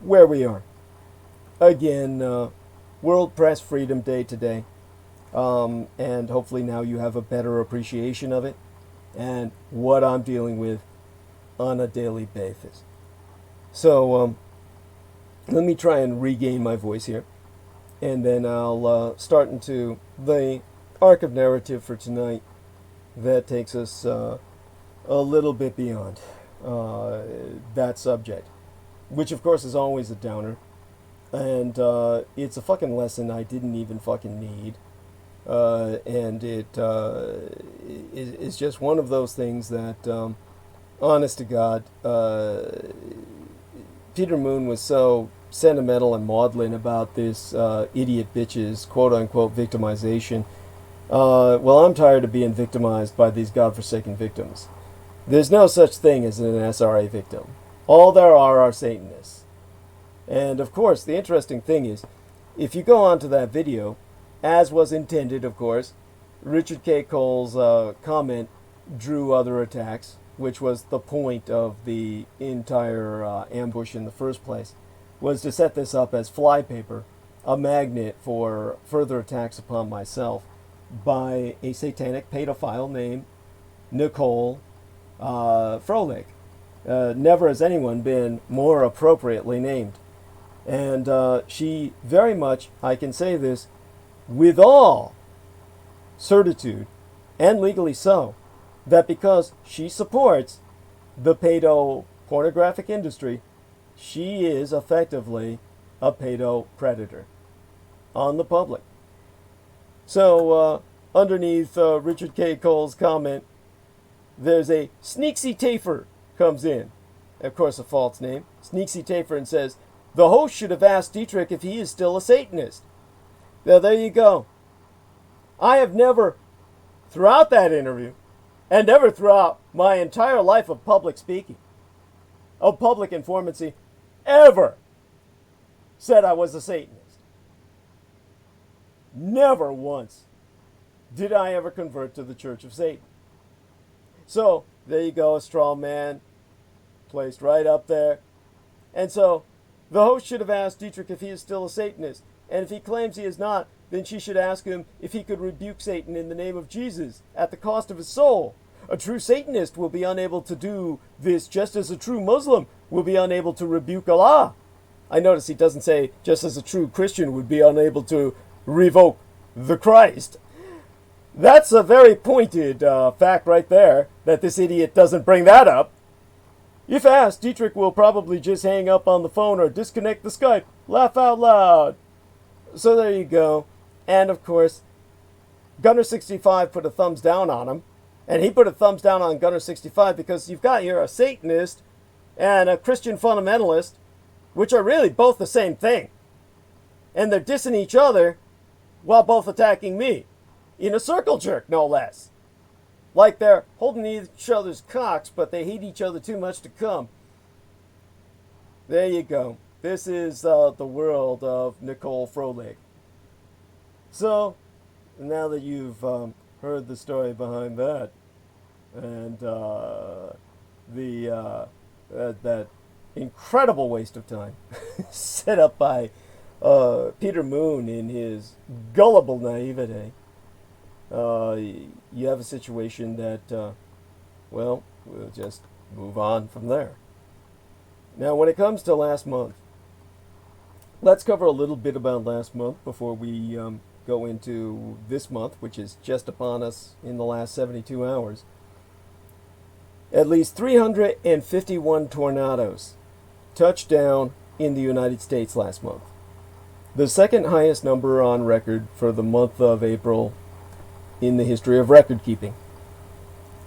where we are, again, World Press Freedom Day today. And hopefully now you have a better appreciation of it and what I'm dealing with on a daily basis. So let me try and regain my voice here, and then I'll start into the arc of narrative for tonight that takes us a little bit beyond that subject, which of course is always a downer, and it's a fucking lesson I didn't even fucking need. And it is just one of those things that, honest to God, Peter Moon was so sentimental and maudlin about this idiot bitch's quote-unquote victimization. Well, I'm tired of being victimized by these godforsaken victims. There's no such thing as an SRA victim. All there are Satanists. And, of course, the interesting thing is, if you go onto that video, as was intended, of course, Richard K. Cole's comment drew other attacks, which was the point of the entire ambush in the first place, was to set this up as flypaper, a magnet for further attacks upon myself by a satanic pedophile named Nicole Froelich. Never has anyone been more appropriately named. And she very much, I can say this, with all certitude, and legally so, that because she supports the pedo-pornographic industry, she is effectively a pedo-predator on the public. So, underneath Richard K. Cole's comment, there's a Sneaksy Tafer comes in. Of course, a false name. Sneaksy Tafer, and says, the host should have asked Dietrich if he is still a Satanist. Now, there you go. I have never, throughout that interview, and never throughout my entire life of public speaking, of public informancy, ever said I was a Satanist. Never once did I ever convert to the Church of Satan. So, there you go, a straw man placed right up there. And so, the host should have asked Dietrich if he is still a Satanist. And if he claims he is not, then she should ask him if he could rebuke Satan in the name of Jesus at the cost of his soul. A true Satanist will be unable to do this, just as a true Muslim will be unable to rebuke Allah. I notice he doesn't say just as a true Christian would be unable to revoke the Christ. That's a very pointed fact right there, that this idiot doesn't bring that up. If asked, Dietrich will probably just hang up on the phone or disconnect the Skype. Laugh out loud. So there you go. And of course, Gunner65 put a thumbs down on him. And he put a thumbs down on Gunner65 because you've got here a Satanist and a Christian fundamentalist, which are really both the same thing. And they're dissing each other while both attacking me. In a circle jerk, no less. Like they're holding each other's cocks, but they hate each other too much to come. There you go. This is the world of Nicole Froelich. So, now that you've heard the story behind that, and that incredible waste of time set up by Peter Moon, in his gullible naivete, you have a situation that, well, we'll just move on from there. Now, when it comes to last month, let's cover a little bit about last month before we go into this month, which is just upon us in the last 72 hours. At least 351 tornadoes touched down in the United States last month. The second highest number on record for the month of April in the history of record keeping.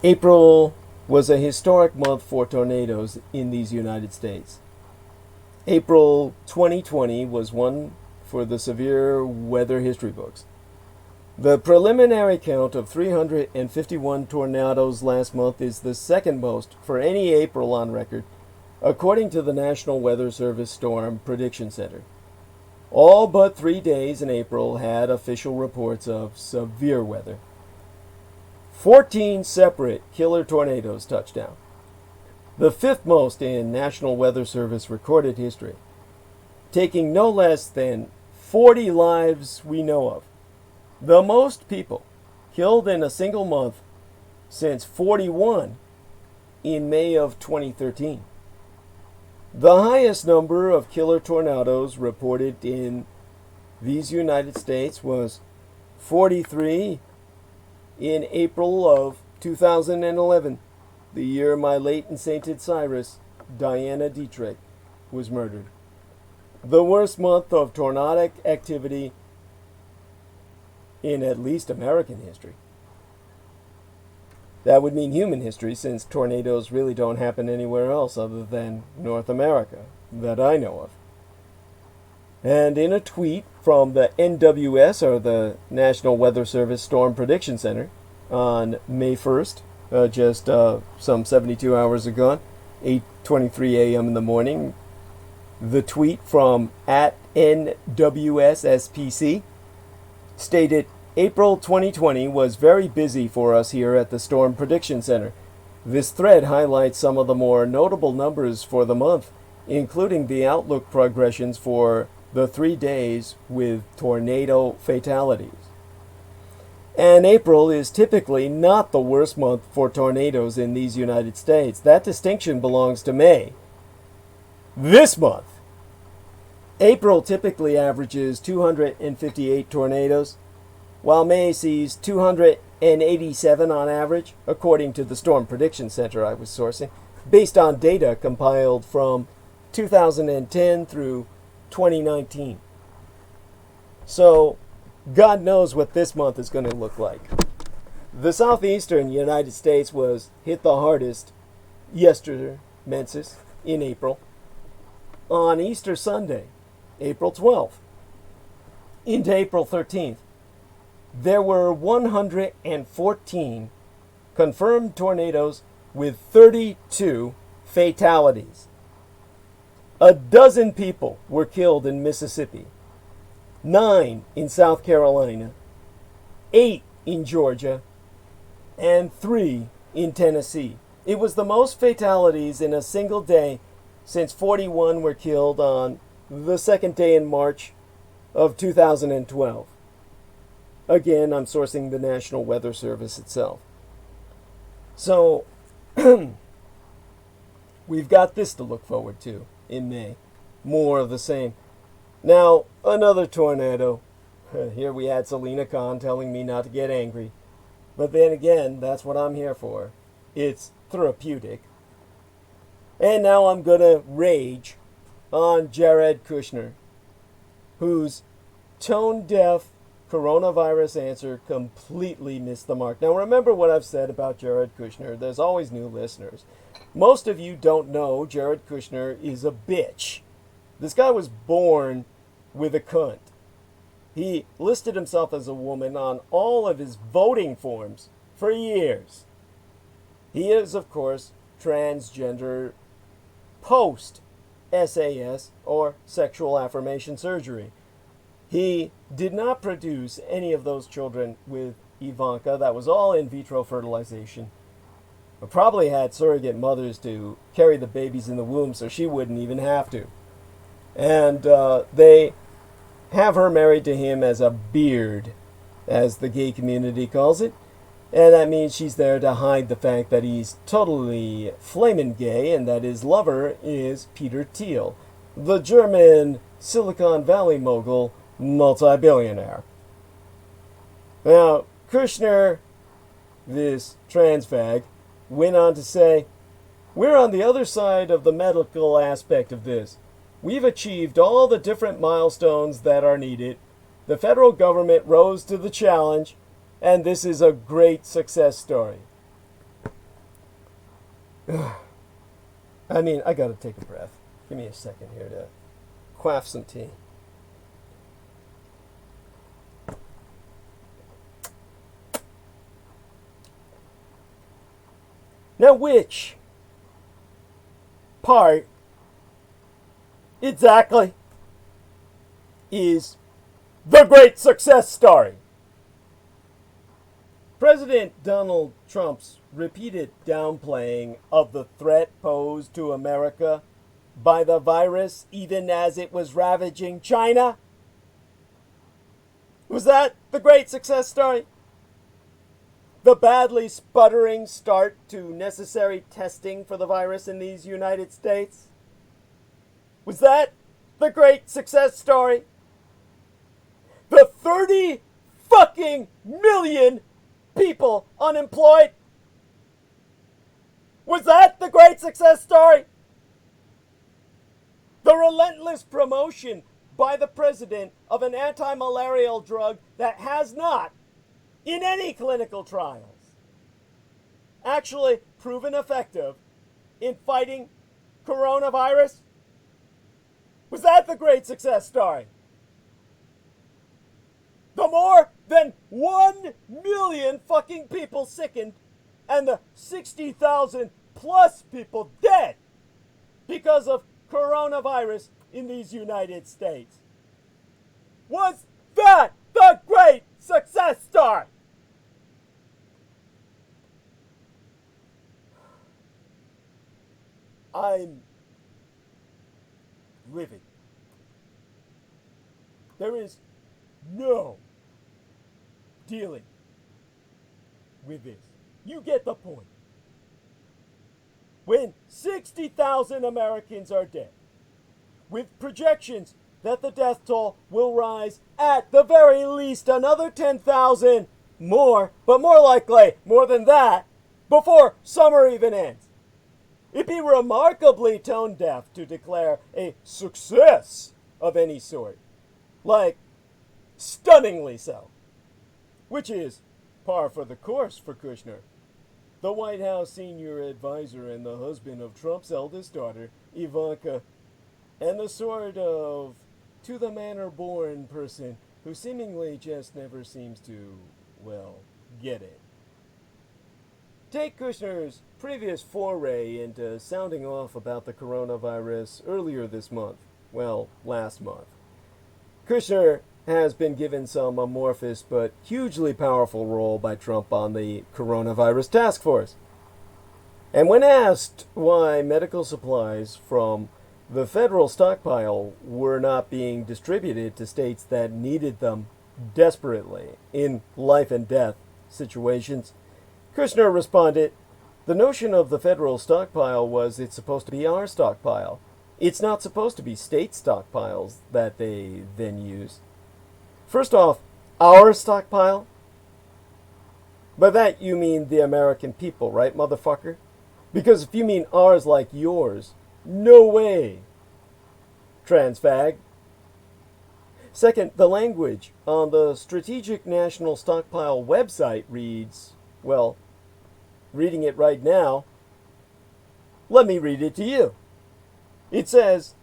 April was a historic month for tornadoes in these United States. April 2020 was one for the severe weather history books. The preliminary count of 351 tornadoes last month is the second most for any April on record, according to the National Weather Service Storm Prediction Center. All but 3 days in April had official reports of severe weather. 14 separate killer tornadoes touched down, the fifth most in National Weather Service recorded history, taking no less than 40 lives we know of. The most people killed in a single month since 41 in May of 2013. The highest number of killer tornadoes reported in these United States was 43 in April of 2011, the year my late and sainted Cyrus, Diana Dietrich, was murdered. The worst month of tornadic activity in at least American history. That would mean human history, since tornadoes really don't happen anywhere else other than North America, that I know of. And in a tweet from the NWS, or the National Weather Service Storm Prediction Center, on May 1st, just some 72 hours ago, 8:23 a.m. in the morning, the tweet from @NWSSPC stated, April 2020 was very busy for us here at the Storm Prediction Center. This thread highlights some of the more notable numbers for the month, including the outlook progressions for the 3 days with tornado fatalities. And April is typically not the worst month for tornadoes in these United States. That distinction belongs to May. This month, April typically averages 258 tornadoes, while May sees 287 on average, according to the Storm Prediction Center I was sourcing, based on data compiled from 2010 through 2019. So, God knows what this month is going to look like. The southeastern United States was hit the hardest yesterday, mensis, in April, on Easter Sunday, April 12th, into April 13th. There were 114 confirmed tornadoes with 32 fatalities. 12 people were killed in Mississippi, 9 in South Carolina, 8 in Georgia, and 3 in Tennessee. It was the most fatalities in a single day since 41 were killed on the second day in March of 2012. Again, I'm sourcing the National Weather Service itself. So, we've got this to look forward to in May. More of the same. Now, another tornado. Here we had Selena Khan telling me not to get angry. But then again, that's what I'm here for. It's therapeutic. And now I'm going to rage on Jared Kushner, whose tone-deaf coronavirus answer completely missed the mark. Now remember what I've said about Jared Kushner. There's always new listeners. Most of you don't know Jared Kushner is a bitch. This guy was born with a cunt. He listed himself as a woman on all of his voting forms for years. He is, of course, transgender post-SAS, or sexual affirmation surgery. He did not produce any of those children with Ivanka. That was all in vitro fertilization. Probably had surrogate mothers to carry the babies in the womb so she wouldn't even have to. And they have her married to him as a beard, as the gay community calls it. And that means she's there to hide the fact that he's totally flamin' gay and that his lover is Peter Thiel, the German Silicon Valley mogul multi-billionaire. Now, Kushner, this trans fag, went on to say, "We're on the other side of the medical aspect of this. We've achieved all the different milestones that are needed. The federal government rose to the challenge, and this is a great success story." I mean, I gotta take a breath. Give me a second here to quaff some tea. Now, which part exactly is the great success story? President Donald Trump's repeated downplaying of the threat posed to America by the virus, even as it was ravaging China? Was that the great success story? The badly sputtering start to necessary testing for the virus in these United States? Was that the great success story? The 30 fucking million people unemployed? Was that the great success story? The relentless promotion by the president of an anti-malarial drug that has not, in any clinical trials, actually proven effective in fighting coronavirus? Was that the great success story? The more than 1 million fucking people sickened and the 60,000 plus people dead because of coronavirus in these United States. Was that the great success story? I'm livid. There is no dealing with this. You get the point. When 60,000 Americans are dead, with projections that the death toll will rise at the very least another 10,000 more, but more likely more than that, before summer even ends, it'd be remarkably tone deaf to declare a success of any sort. Like, stunningly so. Which is par for the course for Kushner, the White House senior advisor and the husband of Trump's eldest daughter, Ivanka, and the sort of to-the-manner-born person who seemingly just never seems to, well, get it. Take Kushner's previous foray into sounding off about the coronavirus earlier this month. Well, last month. Kushner has been given some amorphous but hugely powerful role by Trump on the coronavirus task force. And when asked why medical supplies from the federal stockpile were not being distributed to states that needed them desperately in life and death situations, Kushner responded, "The notion of the federal stockpile was it's supposed to be our stockpile. It's not supposed to be state stockpiles that they then use. First off, our stockpile? By that you mean the American people, right, motherfucker? Because if you mean ours like yours, no way, trans fag." Second, the language on the Strategic National Stockpile website reads, well, reading it right now, let me read it to you. It says,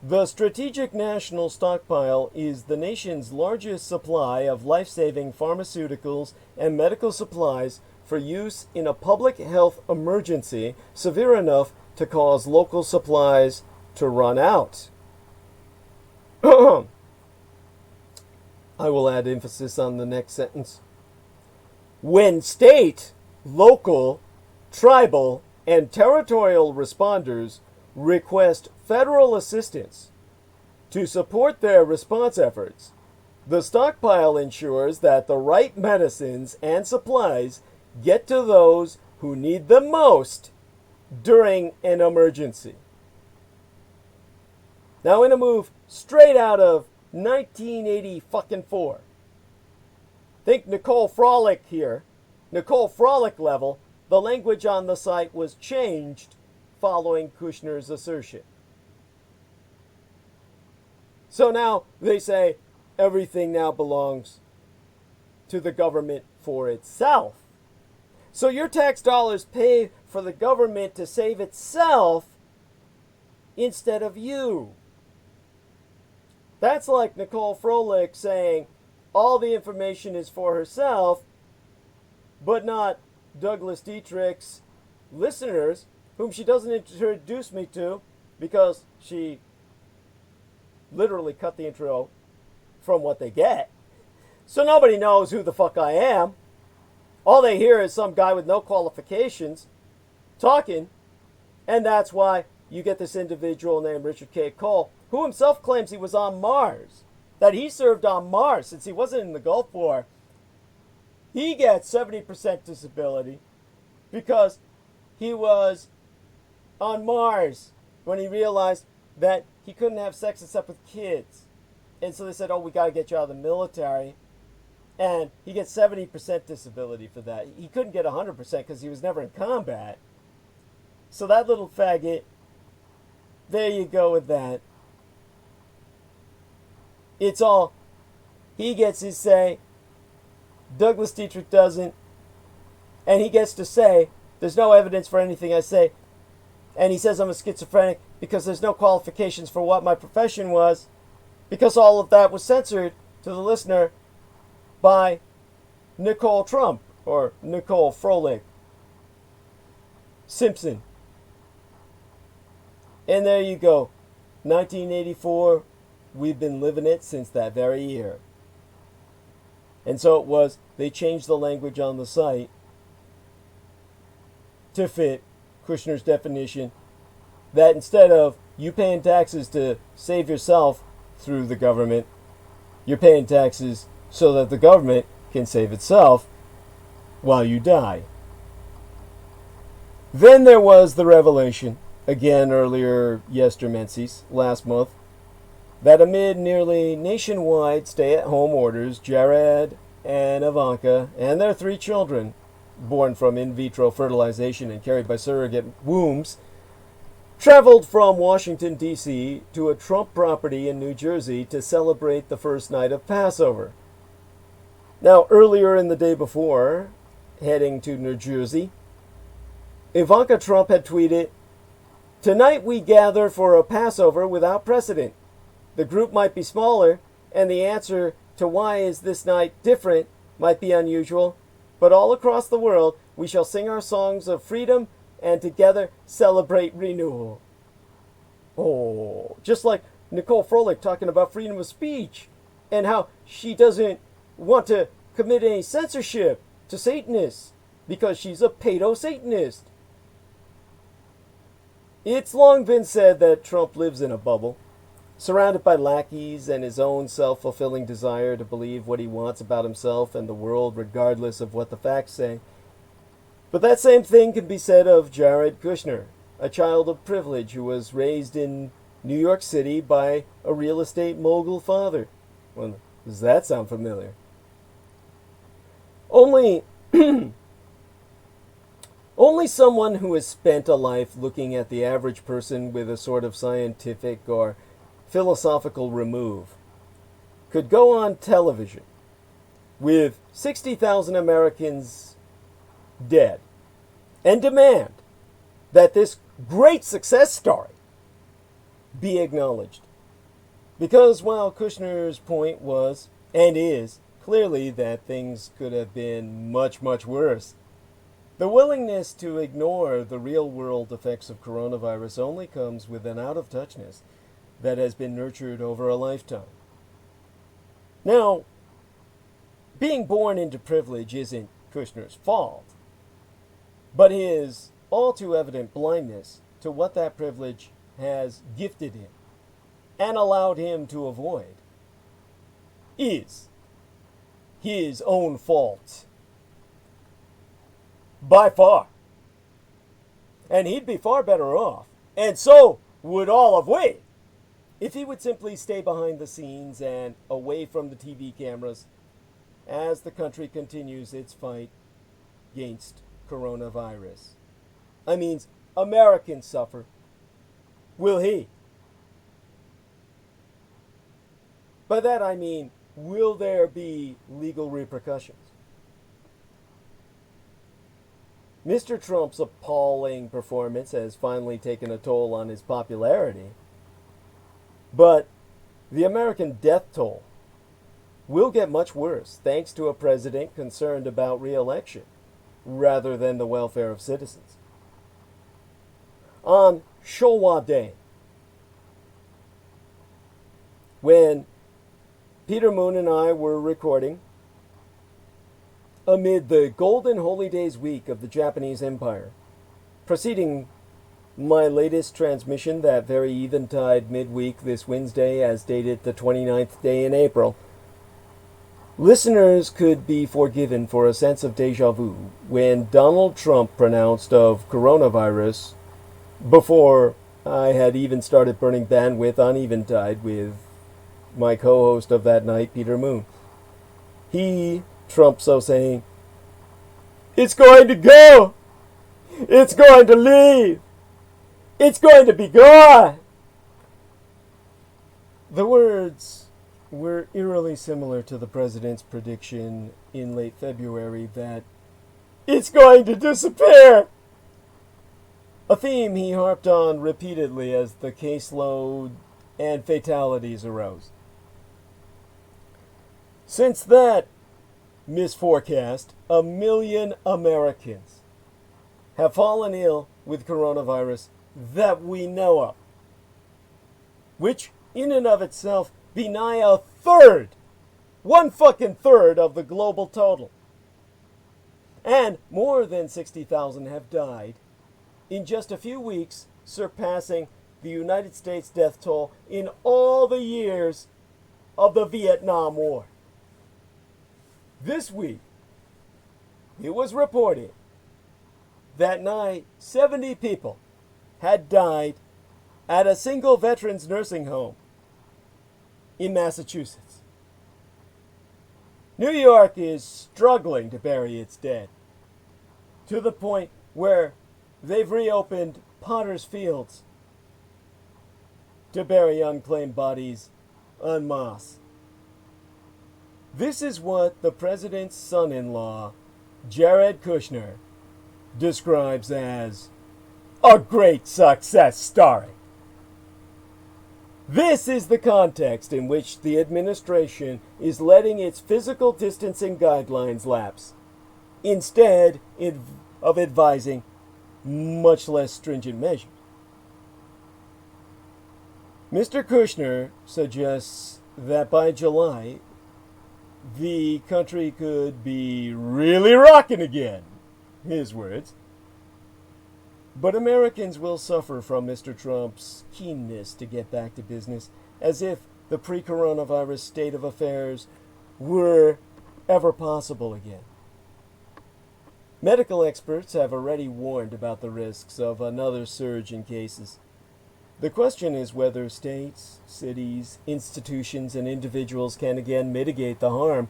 "The Strategic National Stockpile is the nation's largest supply of life-saving pharmaceuticals and medical supplies for use in a public health emergency severe enough to cause local supplies to run out." I will add emphasis on the next sentence. "When state, local, tribal, and territorial responders request federal assistance, To support their response efforts, the stockpile ensures that the right medicines and supplies get to those who need them most during an emergency. Now, in a move straight out of 1984, think Nicole Frolic here. Nicole Frolic level, the language on the site was changed following Kushner's assertion. So now they say everything now belongs to the government for itself. So your tax dollars pay for the government to save itself instead of you. That's like Nicole Frolic saying all the information is for herself, but not Douglas Dietrich's listeners, whom she doesn't introduce me to because she literally cut the intro from what they get. So nobody knows who the fuck I am. All they hear is some guy with no qualifications talking, and that's why you get this individual named Richard K. Cole, who himself claims he was on Mars, that he served on Mars since he wasn't in the Gulf War. He gets 70% disability because he was on Mars when he realized that he couldn't have sex except with kids. And so they said, oh, we got to get you out of the military. And he gets 70% disability for that. He couldn't get 100% because he was never in combat. So that little faggot, there you go with that. It's all, he gets his say, Douglas Dietrich doesn't, and he gets to say, there's no evidence for anything I say, and he says I'm a schizophrenic because there's no qualifications for what my profession was, because all of that was censored to the listener by Nicole Trump, or Nicole Frolic Simpson. And there you go, 1984, we've been living it since that very year. And so it was, they changed the language on the site to fit Kushner's definition that instead of you paying taxes to save yourself through the government, you're paying taxes so that the government can save itself while you die. Then there was the revelation, again earlier yestermensis, last month, that amid nearly nationwide stay-at-home orders, Jared and Ivanka and their 3 children, born from in vitro fertilization and carried by surrogate wombs, traveled from Washington, D.C. to a Trump property in New Jersey to celebrate the first night of Passover. Now, earlier in the day before, heading to New Jersey, Ivanka Trump had tweeted, "Tonight we gather for a Passover without precedent. The group might be smaller, and the answer to why is this night different might be unusual, but all across the world we shall sing our songs of freedom and together celebrate renewal." Oh, just like Nicole Frolic talking about freedom of speech and how she doesn't want to commit any censorship to Satanists because she's a paedo-Satanist. It's long been said that Trump lives in a bubble, surrounded by lackeys and his own self-fulfilling desire to believe what he wants about himself and the world regardless of what the facts say. But that same thing can be said of Jared Kushner, a child of privilege who was raised in New York City by a real estate mogul father. Well, does that sound familiar? Only someone who has spent a life looking at the average person with a sort of scientific or philosophical remove could go on television with 60,000 Americans dead and demand that this great success story be acknowledged. Because while Kushner's point was, and is, clearly that things could have been much, much worse, the willingness to ignore the real-world effects of coronavirus only comes with an out-of-touchness that has been nurtured over a lifetime. Now, being born into privilege isn't Kushner's fault, but his all too evident blindness to what that privilege has gifted him and allowed him to avoid is his own fault. By far. And he'd be far better off, and so would all of we, if he would simply stay behind the scenes and away from the TV cameras as the country continues its fight against coronavirus. I mean, Americans suffer. Will he? By that I mean, will there be legal repercussions? Mr. Trump's appalling performance has finally taken a toll on his popularity, but the American death toll will get much worse thanks to a president concerned about re-election rather than the welfare of citizens. On Showa Day, when Peter Moon and I were recording, amid the golden holy days week of the Japanese Empire, preceding my latest transmission that very eventide midweek this Wednesday as dated the 29th day in April, listeners could be forgiven for a sense of deja vu when Donald Trump pronounced of coronavirus before I had even started burning bandwidth on Eventide with my co-host of that night, Peter Moon. He, Trump, so saying, "It's going to go! It's going to leave! It's going to be gone!" The words were eerily similar to the president's prediction in late February that it's going to disappear! A theme he harped on repeatedly as the caseload and fatalities arose. Since that misforecast, 1 million Americans have fallen ill with coronavirus that we know of, which in and of itself be nigh a third, 1/3 of the global total. And more than 60,000 have died in just a few weeks, surpassing the United States death toll in all the years of the Vietnam War. This week, it was reported that nigh 70 people had died at a single veterans nursing home in Massachusetts. New York is struggling to bury its dead, to the point where they've reopened Potter's Fields to bury unclaimed bodies en masse. This is what the president's son-in-law, Jared Kushner, describes as a great success story. This is the context in which the administration is letting its physical distancing guidelines lapse, instead of advising much less stringent measures. Mr. Kushner suggests that by July, the country could be really rocking again, his words. But Americans will suffer from Mr. Trump's keenness to get back to business, as if the pre-coronavirus state of affairs were ever possible again. Medical experts have already warned about the risks of another surge in cases. The question is whether states, cities, institutions, and individuals can again mitigate the harm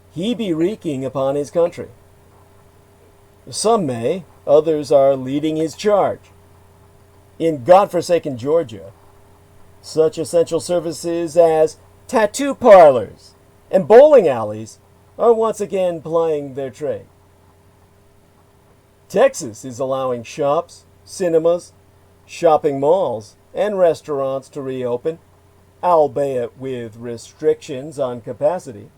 he be wreaking upon his country. Some may, others are leading his charge. In godforsaken Georgia, such essential services as tattoo parlors and bowling alleys are once again plying their trade. Texas is allowing shops, cinemas, shopping malls, and restaurants to reopen, albeit with restrictions on capacity.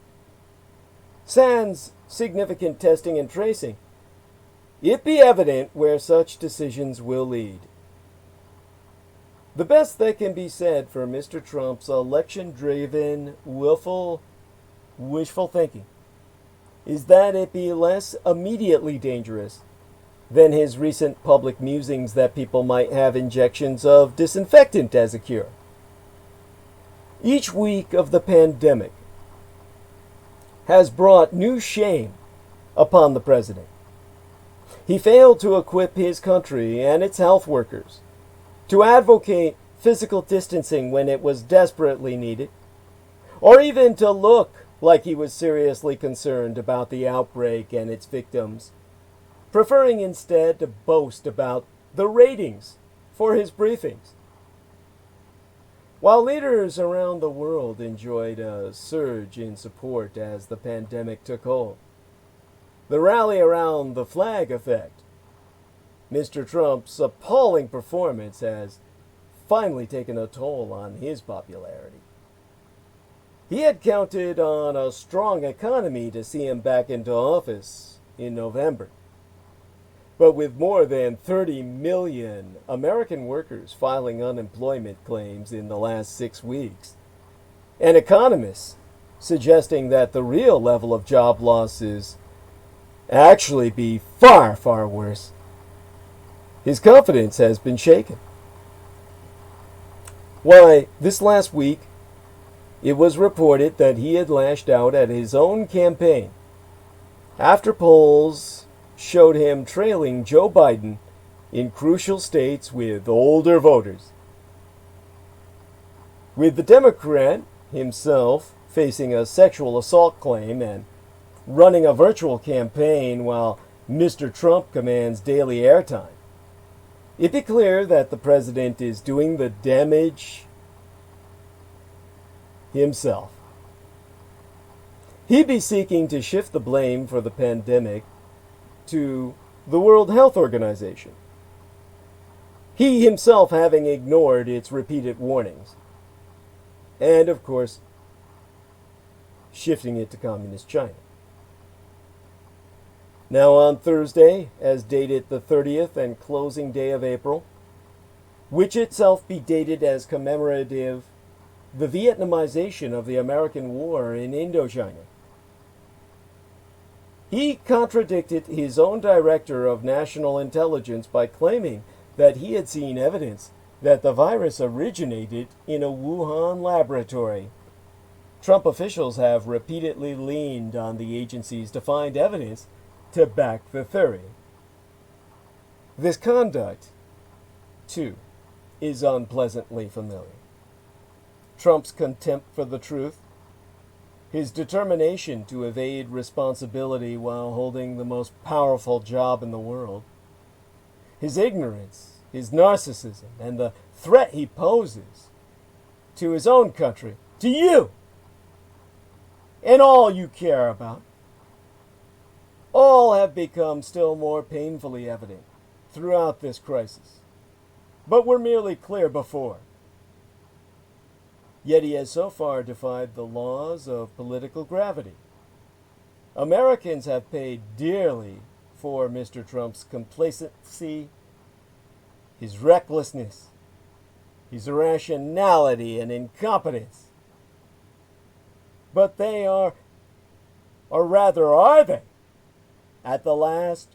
Sans significant testing and tracing, it be evident where such decisions will lead. The best that can be said for Mr. Trump's election-driven, willful, wishful thinking is that it be less immediately dangerous than his recent public musings that people might have injections of disinfectant as a cure. Each week of the pandemic has brought new shame upon the president. He failed to equip his country and its health workers to advocate physical distancing when it was desperately needed, or even to look like he was seriously concerned about the outbreak and its victims, preferring instead to boast about the ratings for his briefings. While leaders around the world enjoyed a surge in support as the pandemic took hold, the rally around the flag effect, Mr. Trump's appalling performance has finally taken a toll on his popularity. He had counted on a strong economy to see him back into office in November. But with more than 30 million American workers filing unemployment claims in the last 6 weeks, and economists suggesting that the real level of job losses actually be far, far worse, his confidence has been shaken. Why, this last week, it was reported that he had lashed out at his own campaign after polls showed him trailing Joe Biden in crucial states with older voters. With the Democrat himself facing a sexual assault claim and running a virtual campaign while Mr. Trump commands daily airtime, it'd be clear that the president is doing the damage himself. He'd be seeking to shift the blame for the pandemic to the World Health Organization, he himself having ignored its repeated warnings, and of course shifting it to Communist China. Now on Thursday, as dated the 30th and closing day of April, which itself be dated as commemorative the Vietnamization of the American war in Indochina, he contradicted his own director of national intelligence by claiming that he had seen evidence that the virus originated in a Wuhan laboratory. Trump officials have repeatedly leaned on the agencies to find evidence to back the theory. This conduct, too, is unpleasantly familiar. Trump's contempt for the truth, his determination to evade responsibility while holding the most powerful job in the world, his ignorance, his narcissism, and the threat he poses to his own country, to you, and all you care about, all have become still more painfully evident throughout this crisis, but were merely clear before. Yet he has so far defied the laws of political gravity. Americans have paid dearly for Mr. Trump's complacency, his recklessness, his irrationality and incompetence. But they are, or rather are they, at the last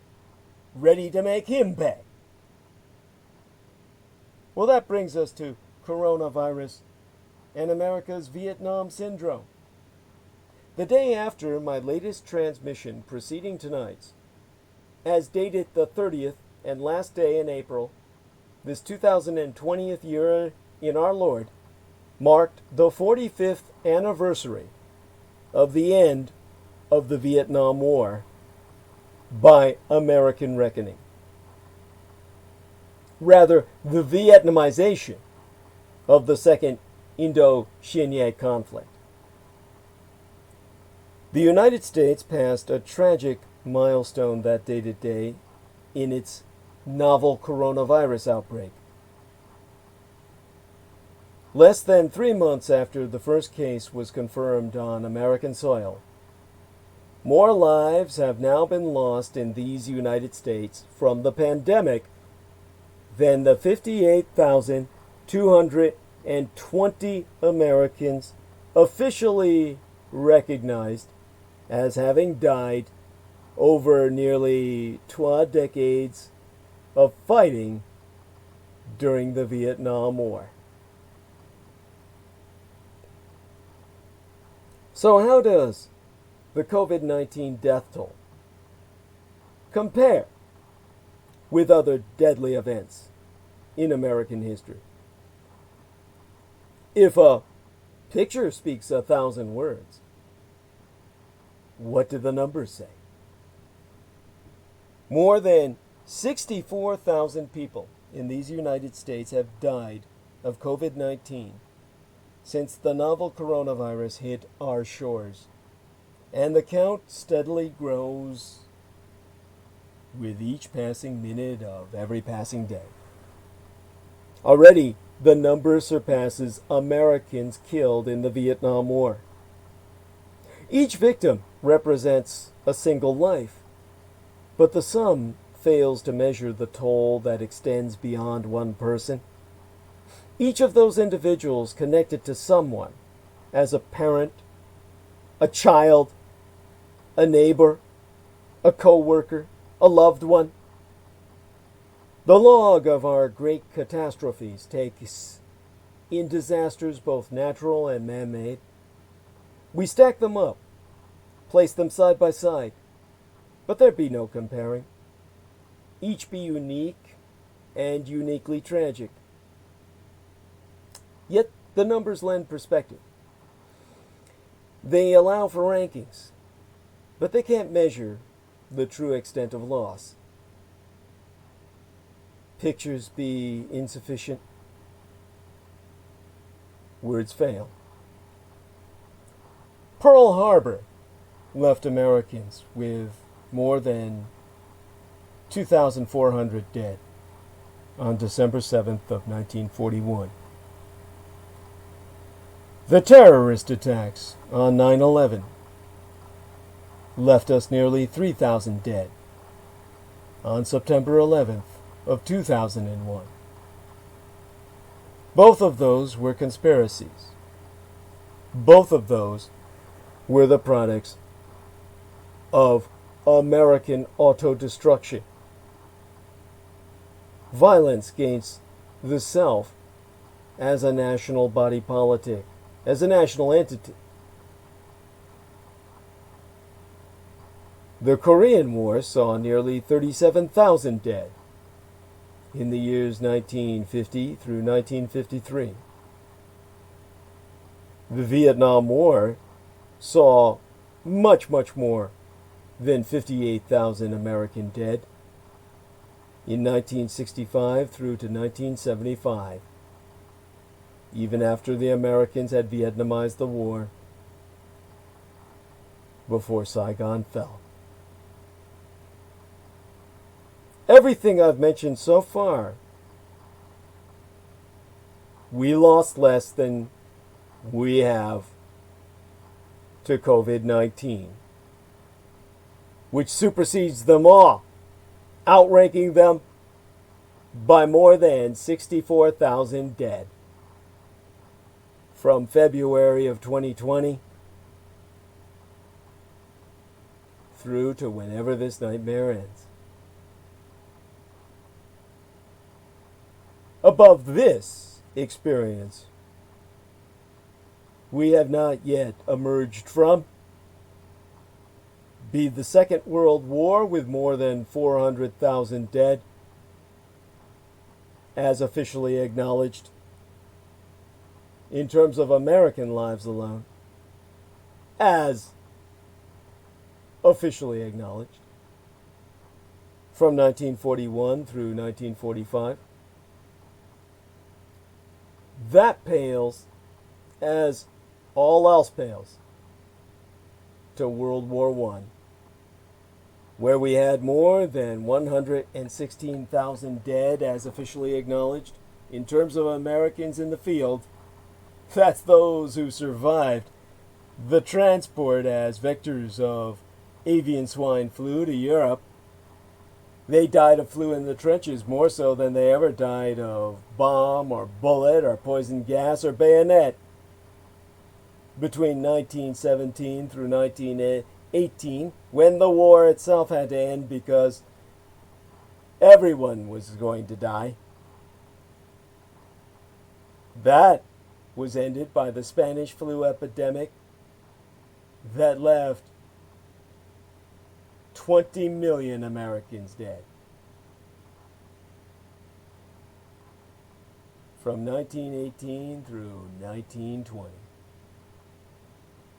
ready to make him pay? Well, that brings us to coronavirus and America's Vietnam syndrome. The day after my latest transmission preceding tonight's, as dated the 30th and last day in April, this 2020th year in our Lord, marked the 45th anniversary of the end of the Vietnam War by American reckoning. Rather, the Vietnamization of the Second Indo-Xinye conflict. The United States passed a tragic milestone that dated day in its novel coronavirus outbreak. Less than 3 months after the first case was confirmed on American soil, more lives have now been lost in these United States from the pandemic than the 58,220 Americans officially recognized as having died over nearly 2 decades of fighting during the Vietnam War. So how does the COVID-19 death toll compare with other deadly events in American history? If a picture speaks 1,000 words, what do the numbers say? More than 64,000 people in these United States have died of COVID-19 since the novel coronavirus hit our shores, and the count steadily grows with each passing minute of every passing day. Already, the number surpasses Americans killed in the Vietnam War. Each victim represents a single life, but the sum fails to measure the toll that extends beyond one person. Each of those individuals connected to someone as a parent, a child, a neighbor, a co-worker, a loved one. The log of our great catastrophes takes in disasters both natural and man-made. We stack them up, place them side by side, but there be no comparing. Each be unique and uniquely tragic. Yet the numbers lend perspective. They allow for rankings, but they can't measure the true extent of loss. Pictures be insufficient. Words fail. Pearl Harbor left Americans with more than 2,400 dead on December 7th of 1941. The terrorist attacks on 9/11 left us nearly 3,000 dead on September 11th of 2001. Both of those were conspiracies. Both of those were the products of American autodestruction. Violence against the self as a national body politic, as a national entity. The Korean War saw nearly 37,000 dead in the years 1950 through 1953. The Vietnam War saw much more than 58,000 American dead in 1965 through to 1975, even after the Americans had Vietnamized the war before Saigon fell. Everything I've mentioned so far, we lost less than we have to COVID-19, which supersedes them all, outranking them by more than 64,000 dead from February of 2020 through to whenever this nightmare ends. Above this experience, we have not yet emerged from, be the Second World War with more than 400,000 dead, as officially acknowledged, in terms of American lives alone, as officially acknowledged, from 1941 through 1945. That pales, as all else pales, to World War I, where we had more than 116,000 dead as officially acknowledged. In terms of Americans in the field, that's those who survived the transport as vectors of avian swine flu to Europe. They died of flu in the trenches more so than they ever died of bomb or bullet or poison gas or bayonet. Between 1917 through 1918, when the war itself had to end because everyone was going to die. That was ended by the Spanish flu epidemic that left 20 million Americans dead. From 1918 through 1920,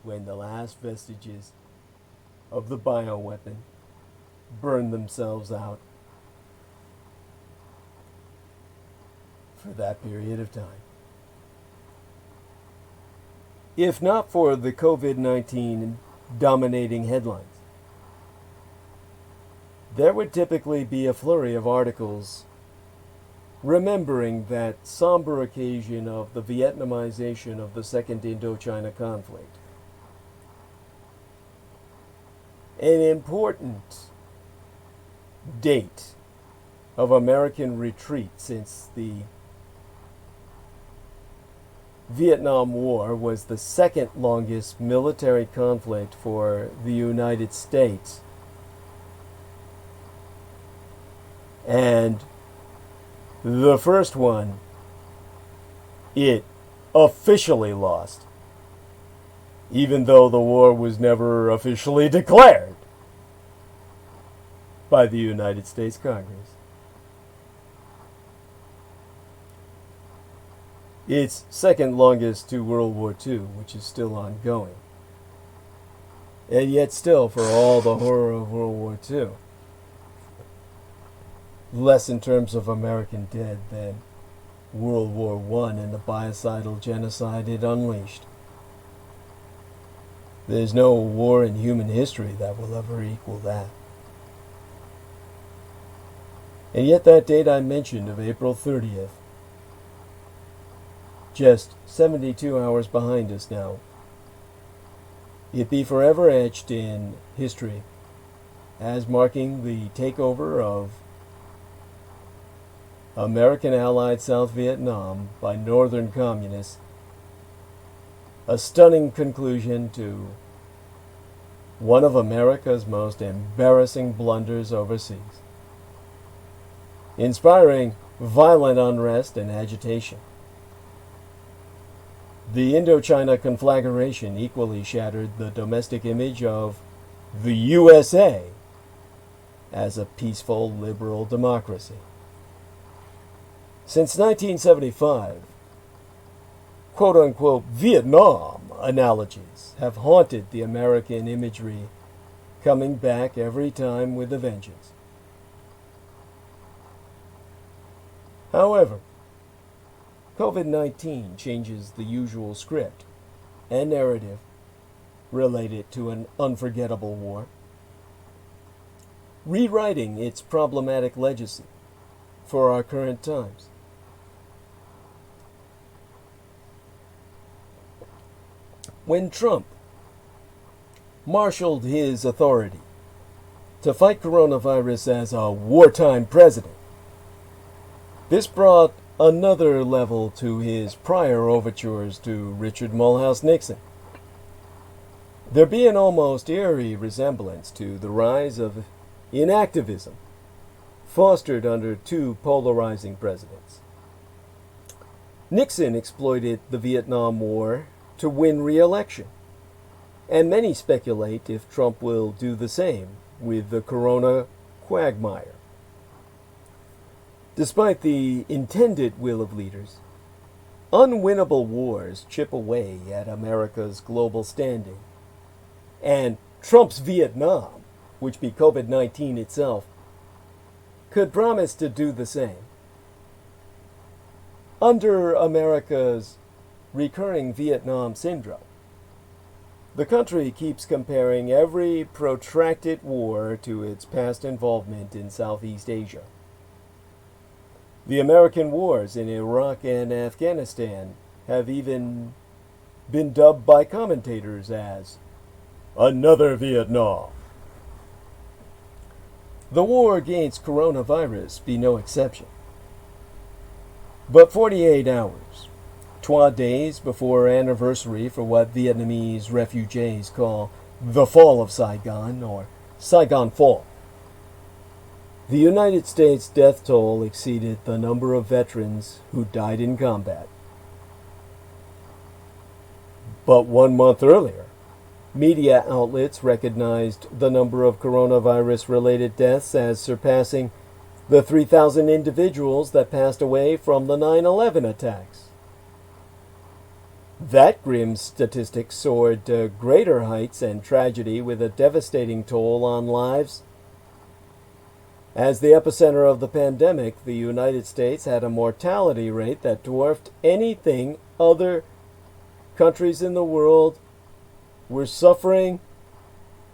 when the last vestiges of the bioweapon burned themselves out for that period of time. If not for the COVID-19 dominating headlines, there would typically be a flurry of articles remembering that somber occasion of the Vietnamization of the Second Indochina conflict. An important date of American retreat since the Vietnam War was the second longest military conflict for the United States. And the first one, it officially lost, even though the war was never officially declared by the United States Congress. It's second longest to World War II, which is still ongoing. And yet still, for all the horror of World War II, less in terms of American dead than World War I and the biocidal genocide it unleashed. There's no war in human history that will ever equal that. And yet that date I mentioned of April 30th, just 72 hours behind us now, it be forever etched in history as marking the takeover of American allied South Vietnam by Northern communists, a stunning conclusion to one of America's most embarrassing blunders overseas, inspiring violent unrest and agitation. The Indochina conflagration equally shattered the domestic image of the USA as a peaceful liberal democracy. Since 1975, quote-unquote Vietnam analogies have haunted the American imagery, coming back every time with a vengeance. However, COVID-19 changes the usual script and narrative related to an unforgettable war, rewriting its problematic legacy for our current times. When Trump marshaled his authority to fight coronavirus as a wartime president, this brought another level to his prior overtures to Richard Mulhouse Nixon. There be an almost eerie resemblance to the rise of inactivism fostered under two polarizing presidents. Nixon exploited the Vietnam War to win re-election, and many speculate if Trump will do the same with the corona quagmire. Despite the intended will of leaders, unwinnable wars chip away at America's global standing, and Trump's Vietnam, which be COVID-19 itself, could promise to do the same. Under America's recurring Vietnam syndrome, the country keeps comparing every protracted war to its past involvement in Southeast Asia. The American wars in Iraq and Afghanistan have even been dubbed by commentators as another Vietnam. The war against coronavirus be no exception. But 48 hours, 3 days before anniversary for what Vietnamese refugees call the fall of Saigon, or Saigon Fall, the United States death toll exceeded the number of veterans who died in combat. But 1 month earlier, Media outlets recognized the number of coronavirus-related deaths as surpassing the 3,000 individuals that passed away from the 9/11 attacks. That grim statistic soared to greater heights and tragedy with a devastating toll on lives. As the epicenter of the pandemic, the United States had a mortality rate that dwarfed anything other countries in the world were suffering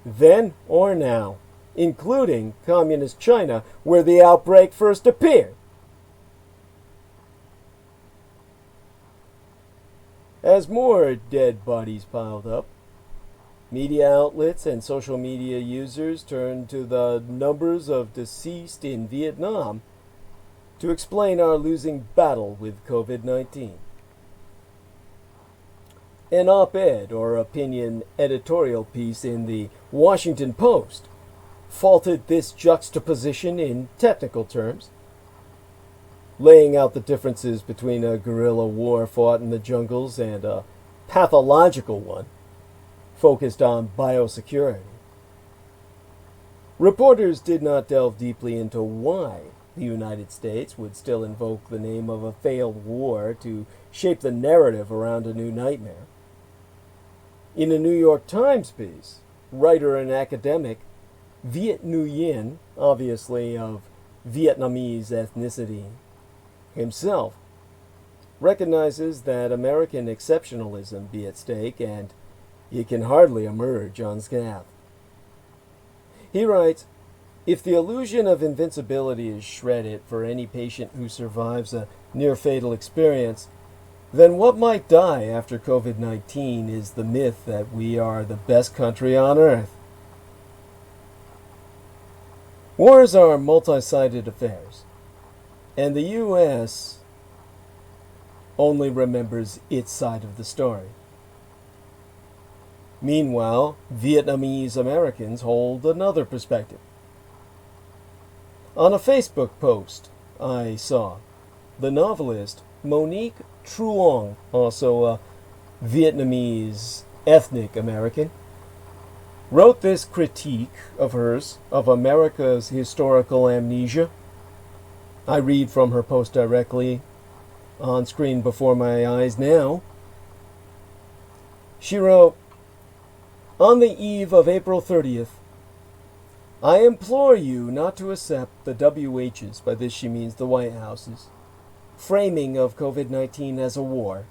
then or now, including communist China, where the outbreak first appeared. As more dead bodies piled up, media outlets and social media users turned to the numbers of deceased in Vietnam to explain our losing battle with COVID-19. An op-ed or opinion editorial piece in the Washington Post faulted this juxtaposition in technical terms, laying out the differences between a guerrilla war fought in the jungles and a pathological one focused on biosecurity. Reporters did not delve deeply into why the United States would still invoke the name of a failed war to shape the narrative around a new nightmare. In a New York Times piece, writer and academic Viet Nguyen, obviously of Vietnamese ethnicity himself, recognizes that American exceptionalism be at stake and it can hardly emerge unscathed. He writes, "If the illusion of invincibility is shredded for any patient who survives a near-fatal experience, then what might die after COVID-19 is the myth that we are the best country on earth." Wars are multi-sided affairs, and the U.S. only remembers its side of the story. Meanwhile, Vietnamese Americans hold another perspective. On a Facebook post I saw, the novelist Monique Truong, also a Vietnamese ethnic American, wrote this critique of hers of America's historical amnesia. I read from her post directly on screen before my eyes now. She wrote, "On the eve of April 30th, I implore you not to accept the WH's," by this she means the White House's, "framing of COVID-19 as a war.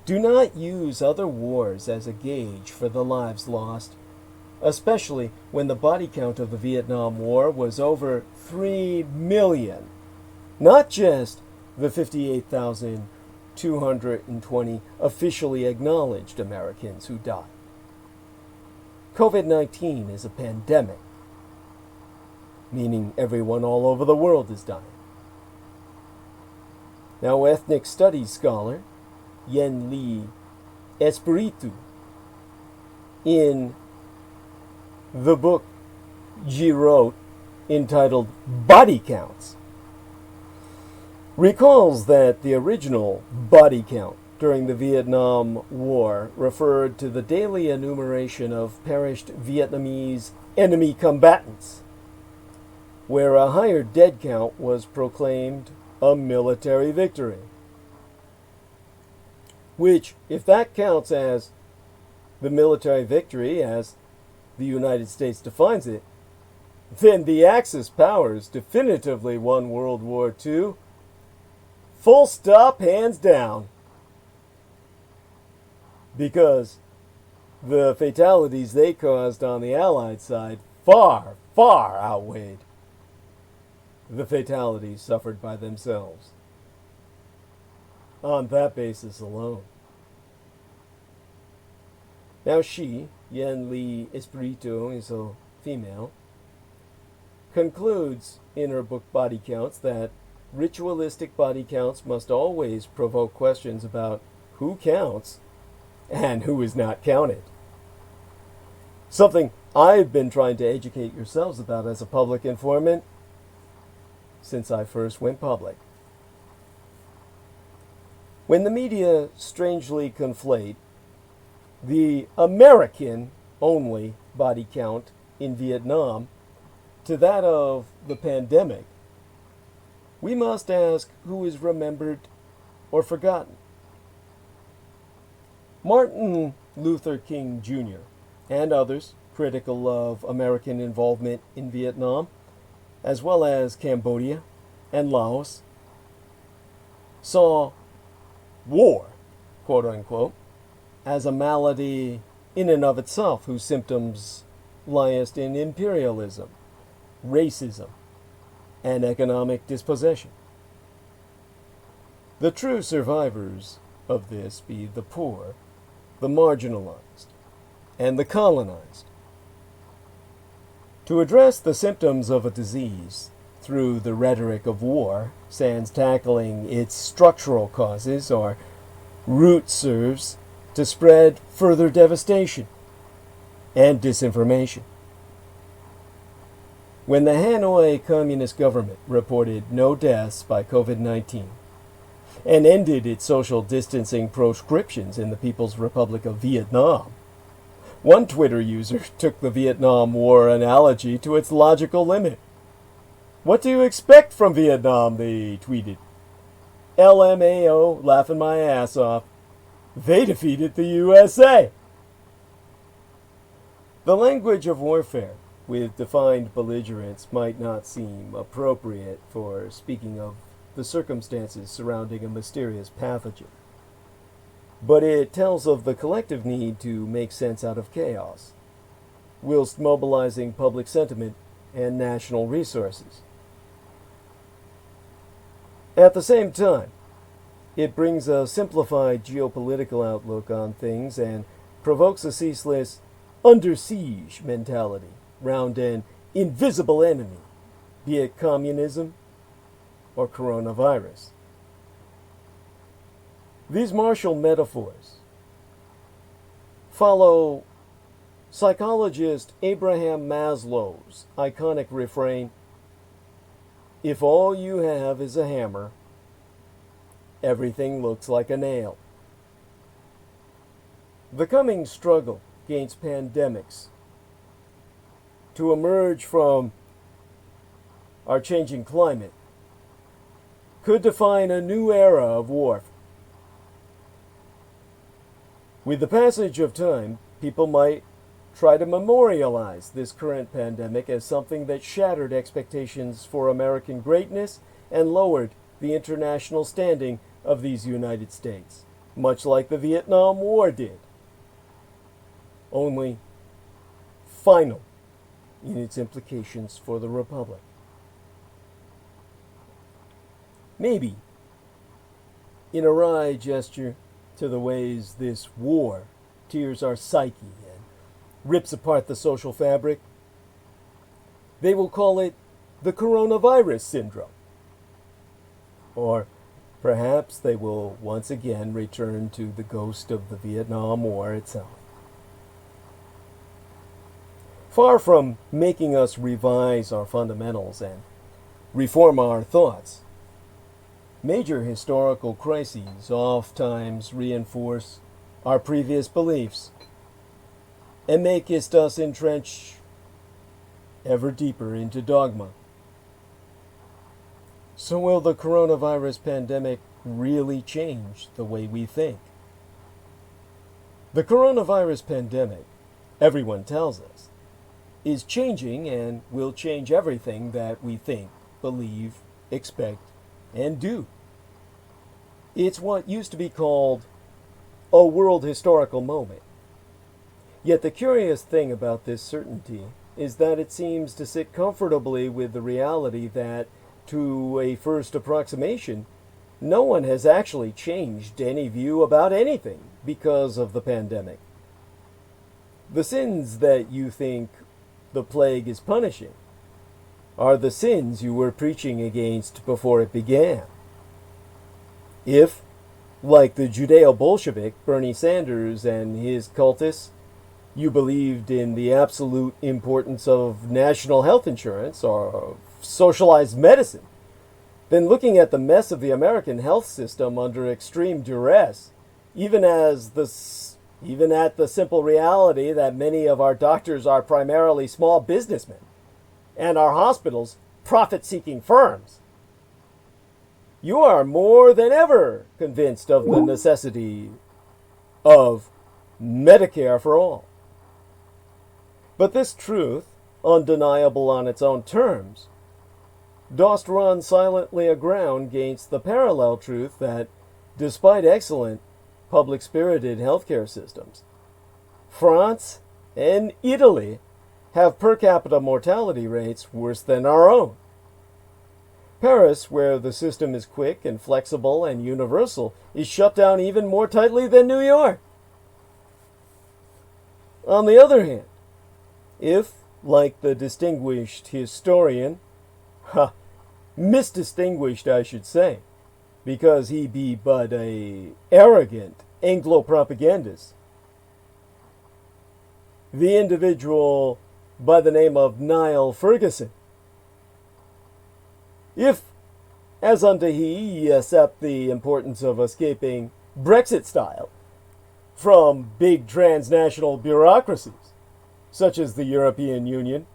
Do not use other wars as a gauge for the lives lost, especially when the body count of the Vietnam War was over 3 million, not just the 58,220 officially acknowledged Americans who died. COVID-19 is a pandemic, meaning everyone all over the world is dying." Now, ethnic studies scholar Yen Lee Espiritu, in the book she wrote entitled Body Counts, recalls that the original body count during the Vietnam War referred to the daily enumeration of perished Vietnamese enemy combatants, where a higher dead count was proclaimed a military victory. Which, if that counts as the military victory as the United States defines it, then the Axis powers definitively won World War II. Full stop, hands down. Because the fatalities they caused on the Allied side far, far outweighed the fatalities suffered by themselves. On that basis alone. Now she, Yen Lee Espiritu, is a female, concludes in her book Body Counts that ritualistic body counts must always provoke questions about who counts and who is not counted. Something I've been trying to educate yourselves about as a public informant since I first went public. When the media strangely conflate the American-only body count in Vietnam to that of the pandemic, we must ask who is remembered or forgotten. Martin Luther King Jr. and others critical of American involvement in Vietnam, as well as Cambodia and Laos, saw war, quote unquote, as a malady in and of itself whose symptoms liest in imperialism, racism, and economic dispossession. The true survivors of this be the poor, the marginalized, and the colonized. To address the symptoms of a disease through the rhetoric of war, sans tackling its structural causes or root serves to spread further devastation and disinformation. When the Hanoi Communist government reported no deaths by COVID-19 and ended its social distancing proscriptions in the People's Republic of Vietnam, one Twitter user took the Vietnam War analogy to its logical limit. "What do you expect from Vietnam?" they tweeted. LMAO, laughing my ass off. They defeated the USA. The language of warfare with defined belligerence might not seem appropriate for speaking of the circumstances surrounding a mysterious pathogen, but it tells of the collective need to make sense out of chaos, whilst mobilizing public sentiment and national resources. At the same time, it brings a simplified geopolitical outlook on things and provokes a ceaseless under siege mentality round an invisible enemy, be it communism or coronavirus. These martial metaphors follow psychologist Abraham Maslow's iconic refrain, "If all you have is a hammer, everything looks like a nail." The coming struggle against pandemics to emerge from our changing climate could define a new era of warfare. With the passage of time, people might try to memorialize this current pandemic as something that shattered expectations for American greatness and lowered the international standing of these United States, much like the Vietnam War did. Only final in its implications for the Republic. Maybe, in a wry gesture to the ways this war tears our psyche and rips apart the social fabric, they will call it the coronavirus syndrome. Or perhaps they will once again return to the ghost of the Vietnam War itself. Far from making us revise our fundamentals and reform our thoughts, major historical crises oftentimes reinforce our previous beliefs and make us entrench ever deeper into dogma. So will the coronavirus pandemic really change the way we think? The coronavirus pandemic, everyone tells us, is changing and will change everything that we think, believe, expect, and do. It's what used to be called a world historical moment. Yet the curious thing about this certainty is that it seems to sit comfortably with the reality that, to a first approximation, no one has actually changed any view about anything because of the pandemic. The sins that you think the plague is punishing are the sins you were preaching against before it began. If, like the Judeo-Bolshevik Bernie Sanders and his cultists, you believed in the absolute importance of national health insurance or socialized medicine, then looking at the mess of the American health system under extreme duress, even as the even at the simple reality that many of our doctors are primarily small businessmen, and our hospitals profit-seeking firms. You are more than ever convinced of the necessity of Medicare for all. But this truth, undeniable on its own terms, dost run silently aground against the parallel truth that, despite excellent public-spirited healthcare systems, France and Italy have per capita mortality rates worse than our own. Paris, where the system is quick and flexible and universal, is shut down even more tightly than New York. On the other hand, if, like the distinguished historian, misdistinguished I should say, because he be but a arrogant Anglo-propagandist, the individual by the name of Niall Ferguson, if, as unto he accept the importance of escaping Brexit style from big transnational bureaucracies, such as the European Union,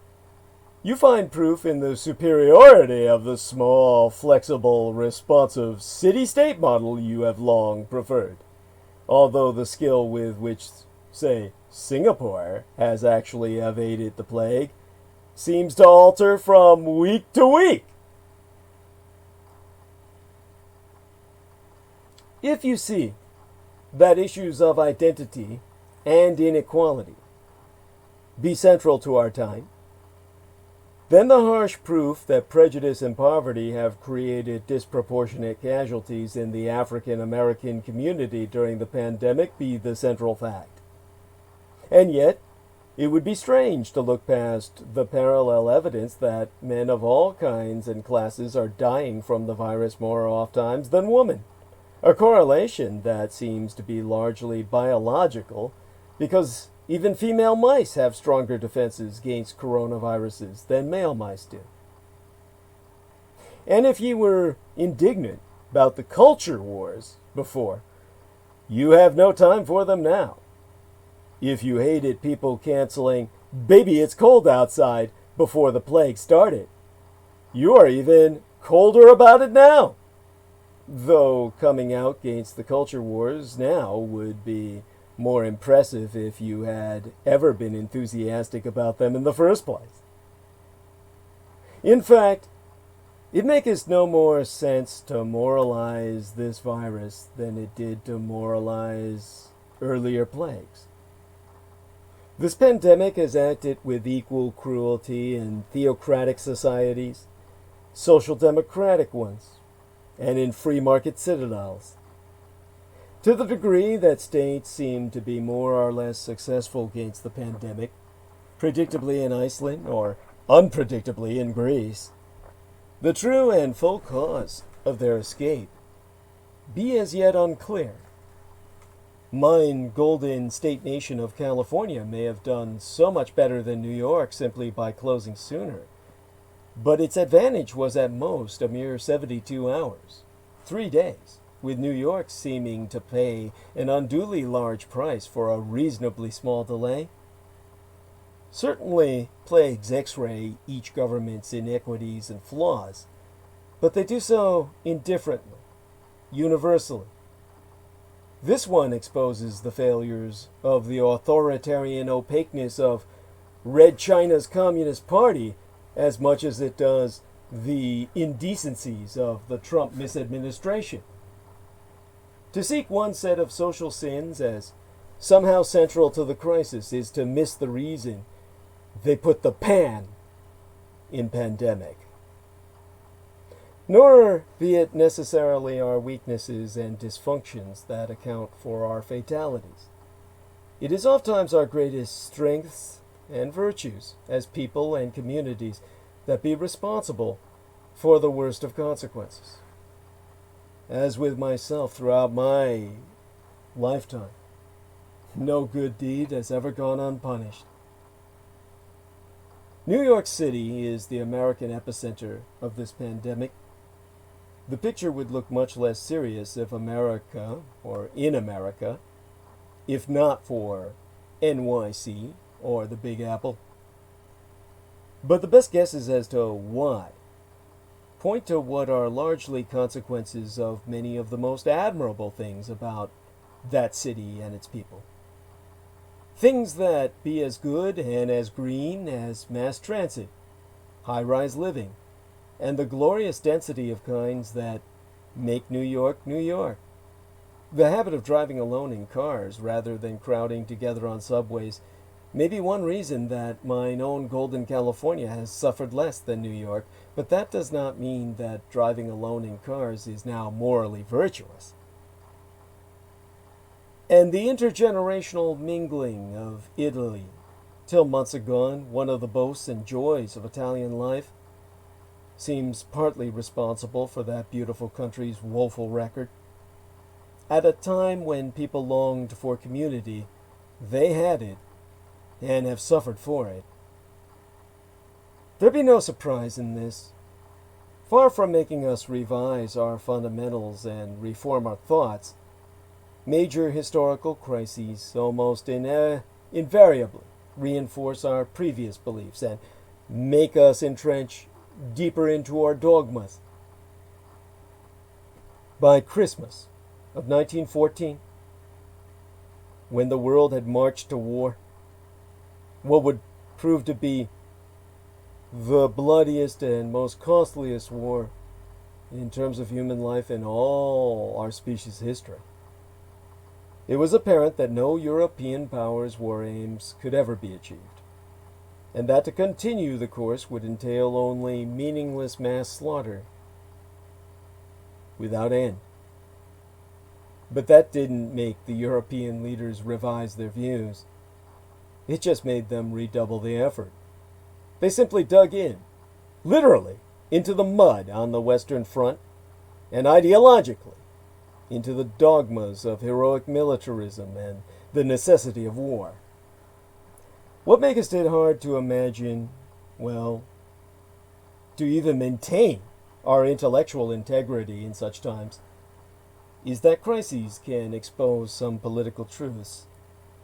you find proof in the superiority of the small, flexible, responsive city-state model you have long preferred, although the skill with which, say, Singapore has actually evaded the plague seems to alter from week to week. If you see that issues of identity and inequality be central to our time, then the harsh proof that prejudice and poverty have created disproportionate casualties in the African American community during the pandemic be the central fact. And yet, it would be strange to look past the parallel evidence that men of all kinds and classes are dying from the virus more oftentimes than women. A correlation that seems to be largely biological, because even female mice have stronger defenses against coronaviruses than male mice do. And if you were indignant about the culture wars before, you have no time for them now. If you hated people canceling "Baby, it's cold outside" before the plague started, you are even colder about it now. Though coming out against the culture wars now would be more impressive if you had ever been enthusiastic about them in the first place. In fact, it maketh no more sense to moralize this virus than it did to moralize earlier plagues. This pandemic has acted with equal cruelty in theocratic societies, social democratic ones, and in free market citadels. To the degree that states seem to be more or less successful against the pandemic, predictably in Iceland or unpredictably in Greece, the true and full cause of their escape be as yet unclear. Mine golden state nation of California may have done so much better than New York simply by closing sooner, but its advantage was at most a mere 72 hours, 3 days, with New York seeming to pay an unduly large price for a reasonably small delay. Certainly, plagues x-ray each government's inequities and flaws, but they do so indifferently, universally. This one exposes the failures of the authoritarian opaqueness of Red China's Communist Party as much as it does the indecencies of the Trump misadministration. To seek one set of social sins as somehow central to the crisis is to miss the reason they put the pan in pandemic. Nor be it necessarily our weaknesses and dysfunctions that account for our fatalities. It is oftentimes our greatest strengths and virtues as people and communities that be responsible for the worst of consequences. As with myself throughout my lifetime, no good deed has ever gone unpunished. New York City is the American epicenter of this pandemic. The picture would look much less serious if America, or in America, if not for NYC or the Big Apple. But the best guesses as to why point to what are largely consequences of many of the most admirable things about that city and its people. Things that be as good and as green as mass transit, high-rise living, and the glorious density of kinds that make New York, New York. The habit of driving alone in cars rather than crowding together on subways may be one reason that mine own Golden California has suffered less than New York, but that does not mean that driving alone in cars is now morally virtuous. And the intergenerational mingling of Italy, till months agone one of the boasts and joys of Italian life, seems partly responsible for that beautiful country's woeful record. At a time when people longed for community, they had it, and have suffered for it. There be no surprise in this. Far from making us revise our fundamentals and reform our thoughts, major historical crises almost invariably reinforce our previous beliefs and make us entrench deeper into our dogmas. By Christmas of 1914, when the world had marched to war, what would prove to be the bloodiest and most costliest war in terms of human life in all our species' history, it was apparent that no European power's war aims could ever be achieved, and that to continue the course would entail only meaningless mass slaughter without end. But that didn't make the European leaders revise their views. It just made them redouble the effort. They simply dug in, literally, into the mud on the Western Front, and ideologically, into the dogmas of heroic militarism and the necessity of war. What makes it hard to imagine, well, to even maintain our intellectual integrity in such times, is that crises can expose some political truths,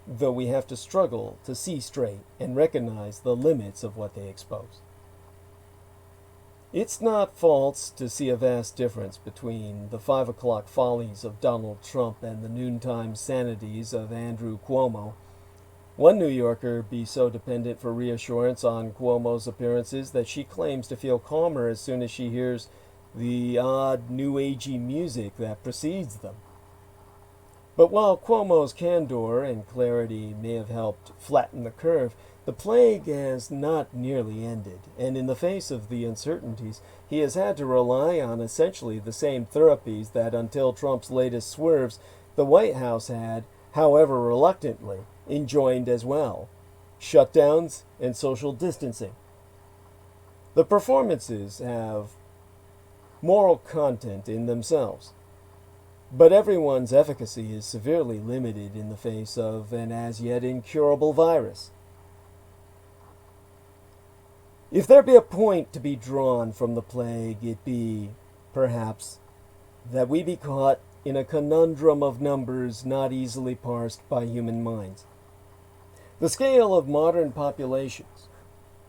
though we have to struggle to see straight and recognize the limits of what they expose. It's not false to see a vast difference between the 5 o'clock follies of Donald Trump and the noontime sanities of Andrew Cuomo. One New Yorker be so dependent for reassurance on Cuomo's appearances that she claims to feel calmer as soon as she hears the odd new agey music that precedes them. But while Cuomo's candor and clarity may have helped flatten the curve, the plague has not nearly ended, and in the face of the uncertainties, he has had to rely on essentially the same therapies that until Trump's latest swerves, the White House had, however reluctantly, enjoined as well: shutdowns and social distancing. The performances have moral content in themselves, but everyone's efficacy is severely limited in the face of an as yet incurable virus. If there be a point to be drawn from the plague, it be, perhaps, that we be caught in a conundrum of numbers not easily parsed by human minds. The scale of modern populations,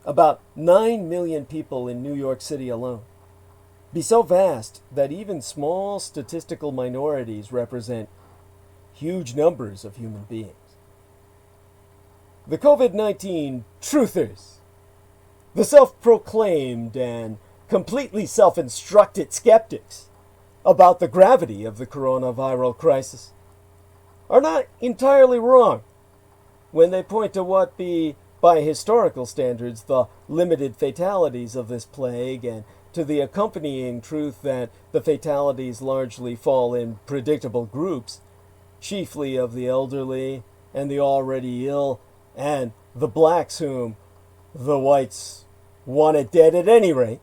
about 9 million people in New York City alone, be so vast that even small statistical minorities represent huge numbers of human beings. The COVID-19 truthers, the self-proclaimed and completely self-instructed skeptics about the gravity of the coronavirus crisis, are not entirely wrong when they point to what be, by historical standards, the limited fatalities of this plague, and to the accompanying truth that the fatalities largely fall in predictable groups, chiefly of the elderly and the already ill, and the blacks whom the whites wanted dead at any rate.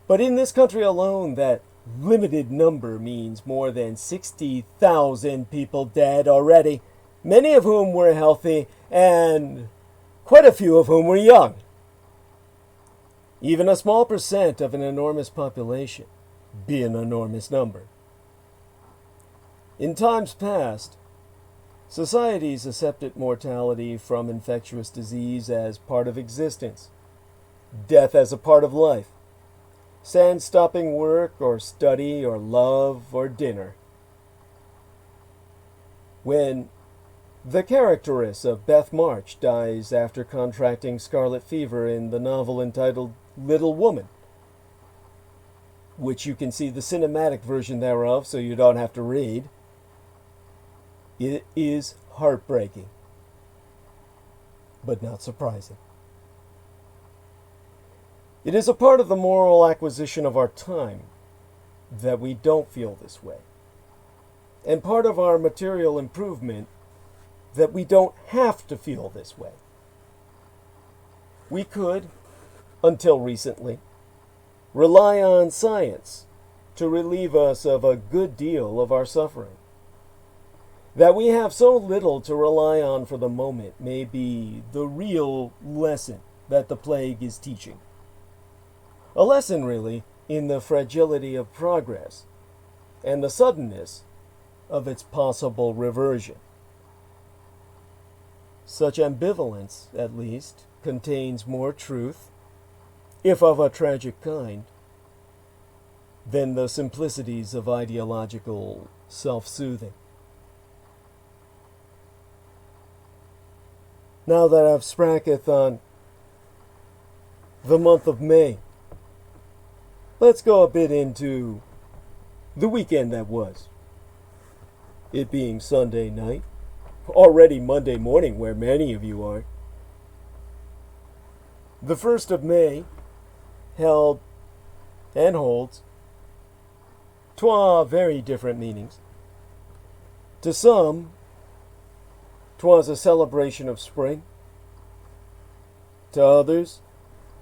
But in this country alone, that limited number means more than 60,000 people dead already, many of whom were healthy, and quite a few of whom were young. Even a small percent of an enormous population be an enormous number. In times past, Societies accepted mortality from infectious disease as part of existence, death as a part of life, sans stopping work or study or love or dinner. When the characteress of Beth March dies after contracting scarlet fever in the novel entitled Little Woman, which you can see the cinematic version thereof so you don't have to read, it is heartbreaking, but not surprising. It is a part of the moral acquisition of our time that we don't feel this way, and part of our material improvement that we don't have to feel this way. We could, until recently, rely on science to relieve us of a good deal of our suffering. That we have so little to rely on for the moment may be the real lesson that the plague is teaching. A lesson, really, in the fragility of progress and the suddenness of its possible reversion. Such ambivalence, at least, contains more truth, if of a tragic kind, than the simplicities of ideological self-soothing. Now that I've spracketh on the month of May, let's go a bit into the weekend that was. It being Sunday night, already Monday morning where many of you are. The 1st of May held and holds very different meanings. To some, 'twas a celebration of spring. To others,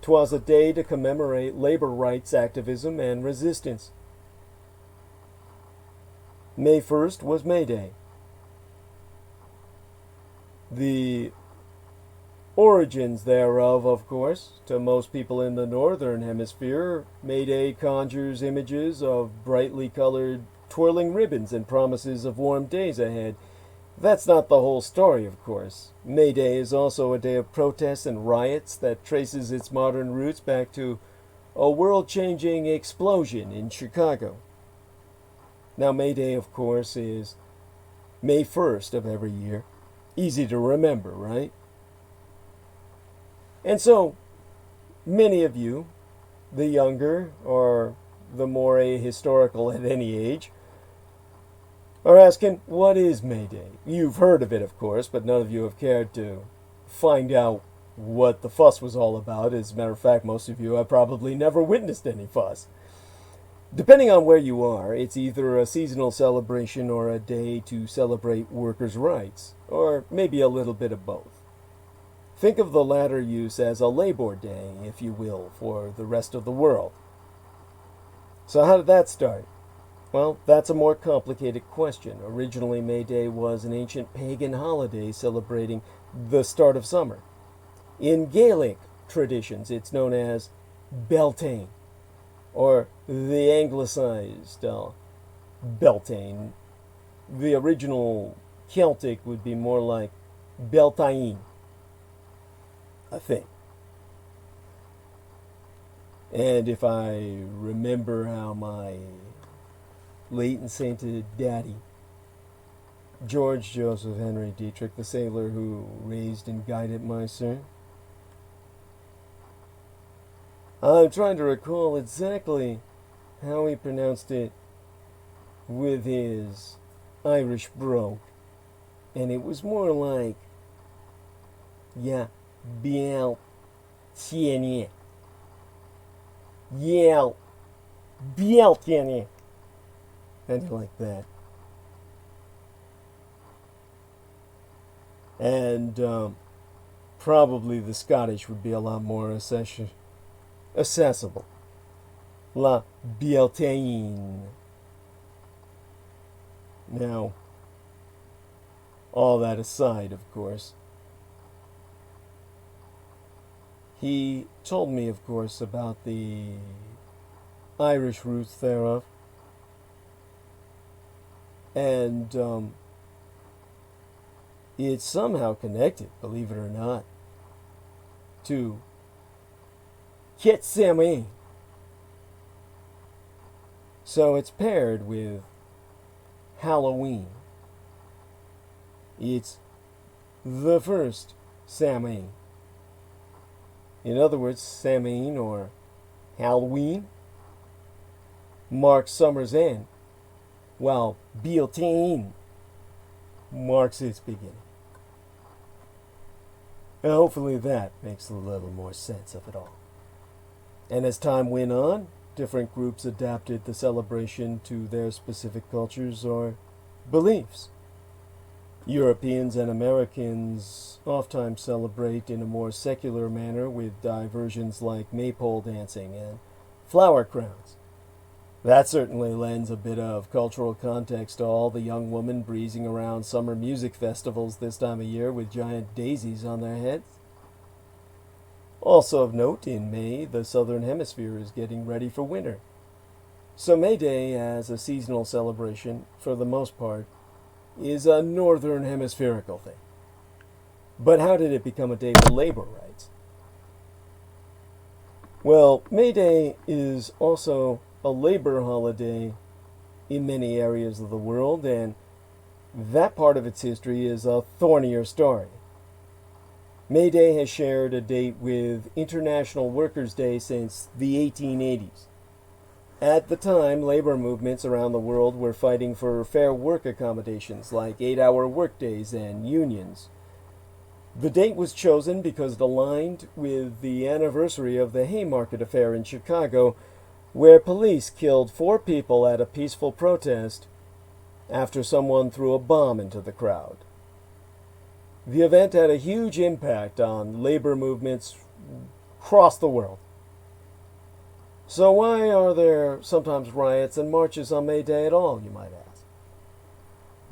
'twas a day to commemorate labor rights activism and resistance. May 1st was May Day. The origins thereof, of course, to most people in the northern hemisphere, May Day conjures images of brightly colored twirling ribbons and promises of warm days ahead. That's not the whole story, of course. May Day is also a day of protests and riots that traces its modern roots back to a world-changing explosion in Chicago. Now, May Day, of course, is May 1st of every year. Easy to remember, right? And so, many of you, the younger or the more ahistorical at any age, are asking, what is May Day? You've heard of it, of course, but none of you have cared to find out what the fuss was all about. As a matter of fact, most of you have probably never witnessed any fuss. Depending on where you are, it's either a seasonal celebration or a day to celebrate workers' rights, or maybe a little bit of both. Think of the latter use as a Labor Day, if you will, for the rest of the world. So how did that start? Well, that's a more complicated question. Originally, May Day was an ancient pagan holiday celebrating the start of summer. In Gaelic traditions, it's known as Beltane, or the anglicized Beltane. The original Celtic would be more like Beltane, I think. And if I remember how my late and sainted daddy, George Joseph Henry Dietrich, the sailor who raised and guided my son, I'm trying to recall exactly how he pronounced it with his Irish brogue. And it was more like, yeah, Beltane. Yeah, Beltane. Something like that. And probably the Scottish would be a lot more accessible. La Beltane. Now, all that aside, of course, he told me, of course, about the Irish roots thereof. And it's somehow connected, believe it or not, to Gethsemane. So it's paired with Halloween. It's the first Samhain. In other words, Samhain or Halloween marks summer's end, while Beltane marks its beginning. And hopefully that makes a little more sense of it all. And as time went on, different groups adapted the celebration to their specific cultures or beliefs. Europeans and Americans oftentimes celebrate in a more secular manner with diversions like maypole dancing and flower crowns. That certainly lends a bit of cultural context to all the young women breezing around summer music festivals this time of year with giant daisies on their heads. Also of note, in May, the Southern Hemisphere is getting ready for winter. So May Day, as a seasonal celebration, for the most part, is a Northern Hemispherical thing. But how did it become a day for labor rights? Well, May Day is also a labor holiday in many areas of the world, and that part of its history is a thornier story. May Day has shared a date with International Workers' Day since the 1880s. At the time, labor movements around the world were fighting for fair work accommodations like 8-hour workdays and unions. The date was chosen because it aligned with the anniversary of the Haymarket Affair in Chicago, where police killed 4 people at a peaceful protest after someone threw a bomb into the crowd. The event had a huge impact on labor movements across the world. So why are there sometimes riots and marches on May Day at all, you might ask?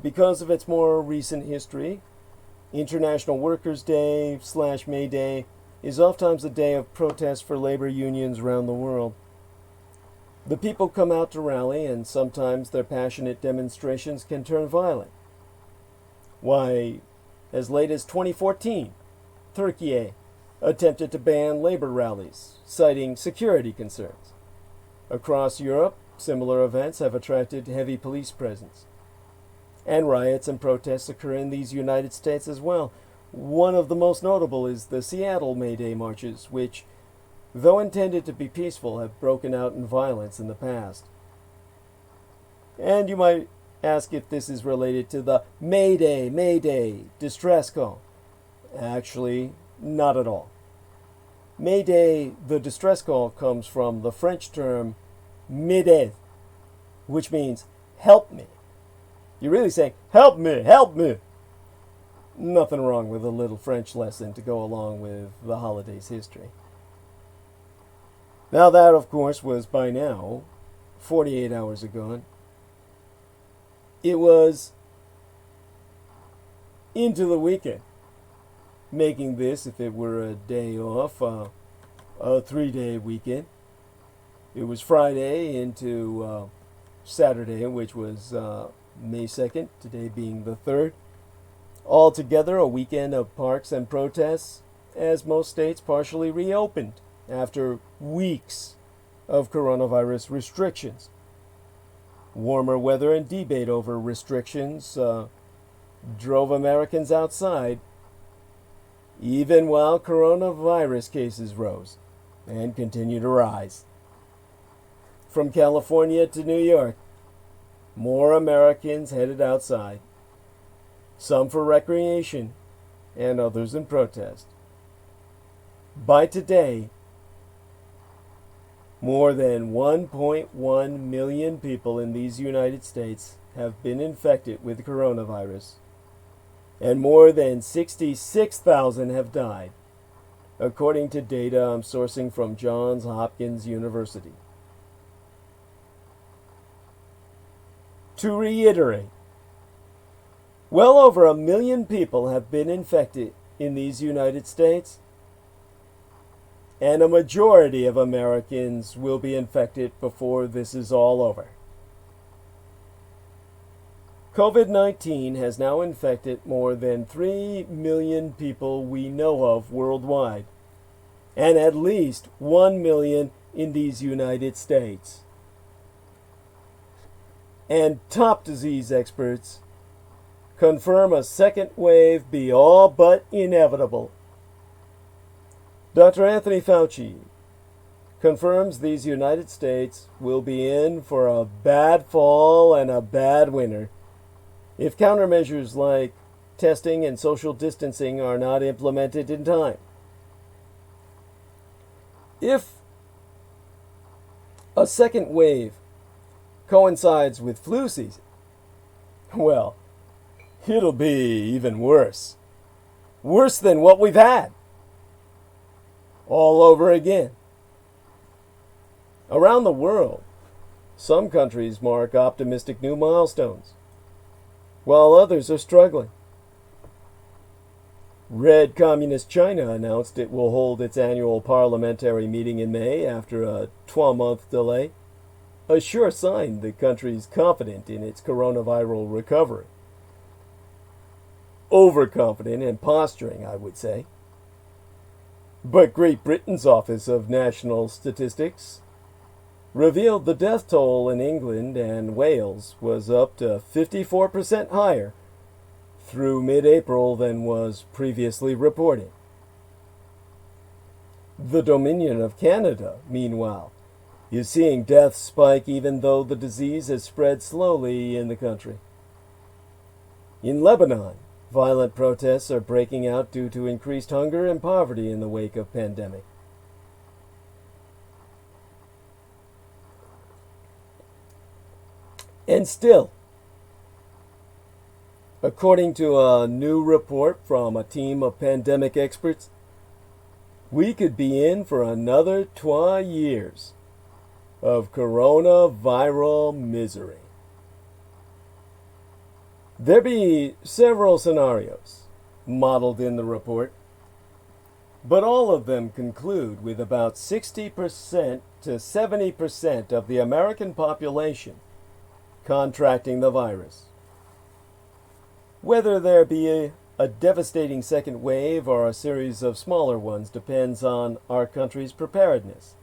Because of its more recent history, International Workers' Day / May Day is oftentimes a day of protest for labor unions around the world. The people come out to rally, and sometimes their passionate demonstrations can turn violent. Why, as late as 2014, Turkey attempted to ban labor rallies, citing security concerns. Across Europe, similar events have attracted heavy police presence. And riots and protests occur in these United States as well. One of the most notable is the Seattle May Day marches, which, though intended to be peaceful, have broken out in violence in the past. And you might ask if this is related to the May Day distress call. Actually, not at all. May Day, the distress call, comes from the French term m'aide, which means help me. You're really saying, help me, help me. Nothing wrong with a little French lesson to go along with the holiday's history. Now that, of course, was by now 48 hours ago. It was into the weekend, making this, if it were a day off, a 3-day weekend. It was Friday into Saturday, which was May 2nd, today being the 3rd. Altogether, a weekend of parks and protests, as most states partially reopened after weeks of coronavirus restrictions. Warmer weather and debate over restrictions drove Americans outside, even while coronavirus cases rose and continue to rise. From California to New York, more Americans headed outside, some for recreation and others in protest. By today, more than 1.1 million people in these United States have been infected with coronavirus, and more than 66,000 have died, according to data I'm sourcing from Johns Hopkins University. To reiterate, well over 1 million people have been infected in these United States, and a majority of Americans will be infected before this is all over. COVID-19 has now infected more than 3 million people we know of worldwide, and at least 1 million in these United States. And top disease experts confirm a second wave be all but inevitable. Dr. Anthony Fauci confirms these United States will be in for a bad fall and a bad winter if countermeasures like testing and social distancing are not implemented in time. If a second wave coincides with flu season, well, it'll be even worse. Worse than what we've had. All over again. Around the world, some countries mark optimistic new milestones, while others are struggling. Red Communist China announced it will hold its annual parliamentary meeting in May after a 12-month delay, a sure sign the country's confident in its coronavirus recovery. Overconfident and posturing, I would say. But Great Britain's Office of National Statistics revealed the death toll in England and Wales was up to 54% higher through mid-April than was previously reported. The Dominion of Canada, meanwhile, is seeing deaths spike even though the disease has spread slowly in the country. In Lebanon, violent protests are breaking out due to increased hunger and poverty in the wake of pandemic. And still, according to a new report from a team of pandemic experts, we could be in for another 2 years of coronavirus misery. There be several scenarios modeled in the report, but all of them conclude with about 60% to 70% of the American population contracting the virus. Whether there be a devastating second wave or a series of smaller ones depends on our country's preparedness.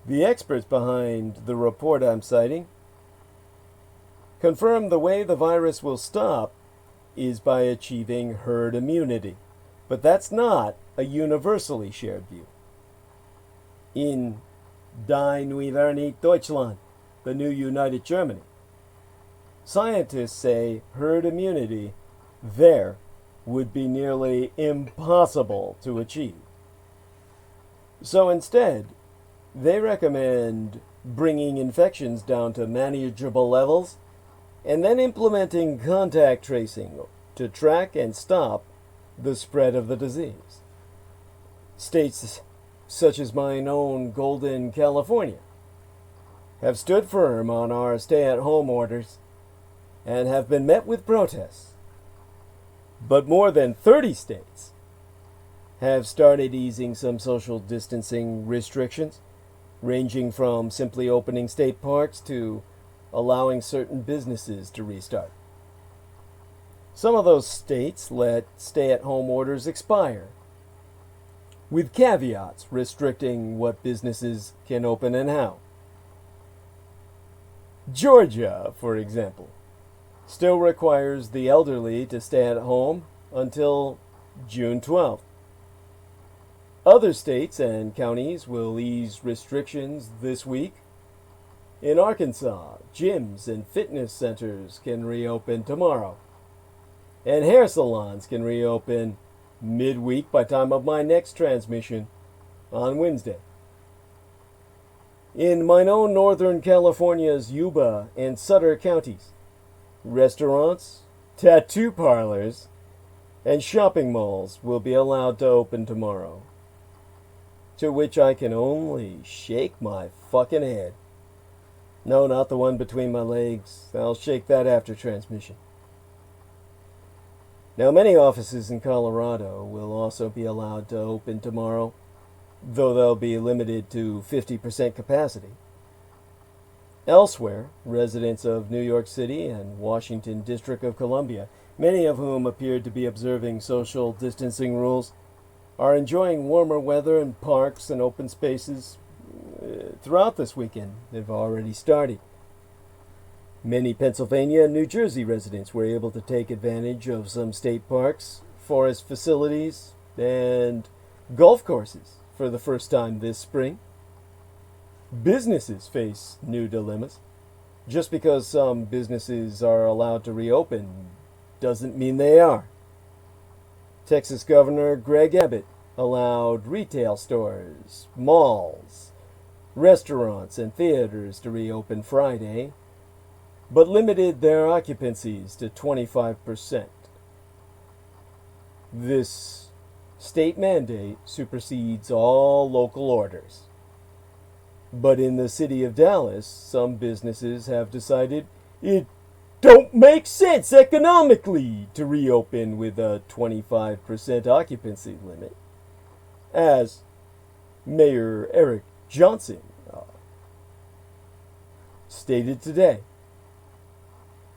The experts behind the report I'm citing confirm the way the virus will stop is by achieving herd immunity, but that's not a universally shared view. In Die Neue Vereinigte Deutschland, the new United Germany, scientists say herd immunity there would be nearly impossible to achieve. So instead, they recommend bringing infections down to manageable levels and then implementing contact tracing to track and stop the spread of the disease. States such as mine own Golden, California, have stood firm on our stay-at-home orders and have been met with protests. But more than 30 states have started easing some social distancing restrictions, ranging from simply opening state parks to allowing certain businesses to restart. Some of those states let stay-at-home orders expire, with caveats restricting what businesses can open and how. Georgia, for example, still requires the elderly to stay at home until June 12th. Other states and counties will ease restrictions this week. In Arkansas, gyms and fitness centers can reopen tomorrow, and hair salons can reopen midweek by time of my next transmission on Wednesday. In mine own Northern California's Yuba and Sutter counties, restaurants, tattoo parlors, and shopping malls will be allowed to open tomorrow. To which I can only shake my fucking head. No, not the one between my legs. I'll shake that after transmission. Now, many offices in Colorado will also be allowed to open tomorrow, though they'll be limited to 50% capacity. Elsewhere, residents of New York City and Washington District of Columbia, many of whom appeared to be observing social distancing rules, are enjoying warmer weather in parks and open spaces throughout this weekend. They've already started. Many Pennsylvania and New Jersey residents were able to take advantage of some state parks, forest facilities, and golf courses for the first time this spring. Businesses face new dilemmas. Just because some businesses are allowed to reopen doesn't mean they are. Texas Governor Greg Abbott allowed retail stores, malls, restaurants, and theaters to reopen Friday, but limited their occupancies to 25%. This state mandate supersedes all local orders. But in the city of Dallas, some businesses have decided it don't make sense economically to reopen with a 25% occupancy limit, as Mayor Eric Johnson stated today.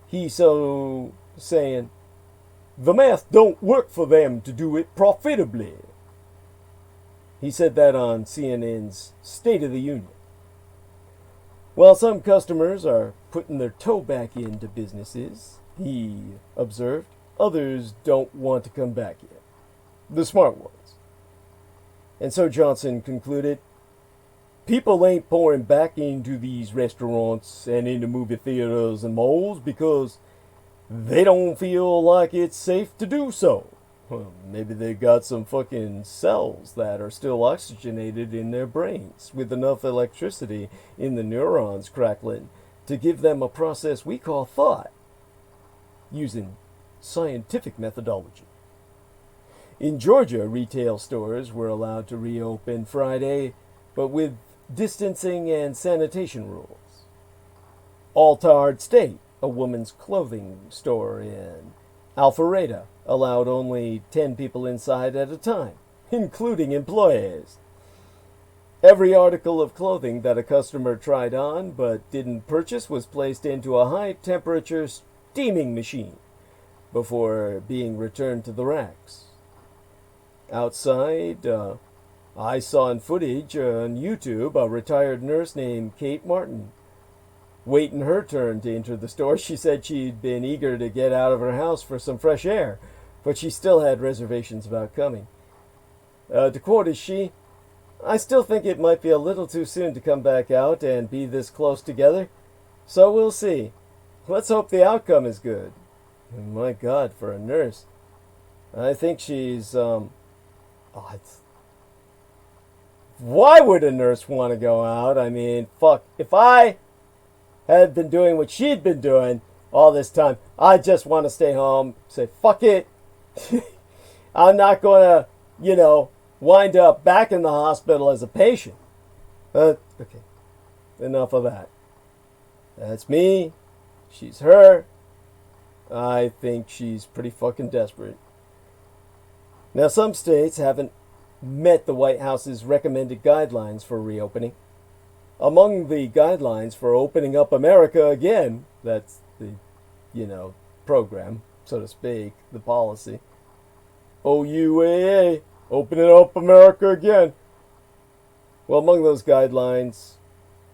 He so saying, the math don't work for them to do it profitably. He said that on CNN's State of the Union. While some customers are putting their toe back into businesses, he observed, others don't want to come back yet. The smart ones. And so Johnson concluded, people ain't pouring back into these restaurants and into movie theaters and malls because they don't feel like it's safe to do so. Well, maybe they got some fucking cells that are still oxygenated in their brains with enough electricity in the neurons crackling to give them a process we call thought, using scientific methodology. In Georgia, retail stores were allowed to reopen Friday, but with distancing and sanitation rules. Altard State, a woman's clothing store in Alpharetta, allowed only 10 people inside at a time, including employees. Every article of clothing that a customer tried on but didn't purchase was placed into a high-temperature steaming machine before being returned to the racks. Outside, I saw in footage on YouTube a retired nurse named Kate Martin waiting her turn to enter the store. She said she'd been eager to get out of her house for some fresh air, but she still had reservations about coming. To quote as she, I still think it might be a little too soon to come back out and be this close together, so we'll see. Let's hope the outcome is good. And my God, for a nurse. I think she's, why would a nurse want to go out? I mean, fuck, if I had been doing what she'd been doing all this time, I just want to stay home, say, fuck it. I'm not going to, wind up back in the hospital as a patient. Okay, enough of that. That's me. She's her. I think she's pretty fucking desperate. Now, some states haven't met the White House's recommended guidelines for reopening. Among the guidelines for opening up America again, that's the, program, so to speak, the policy. OUAA, opening up America again. Well, among those guidelines,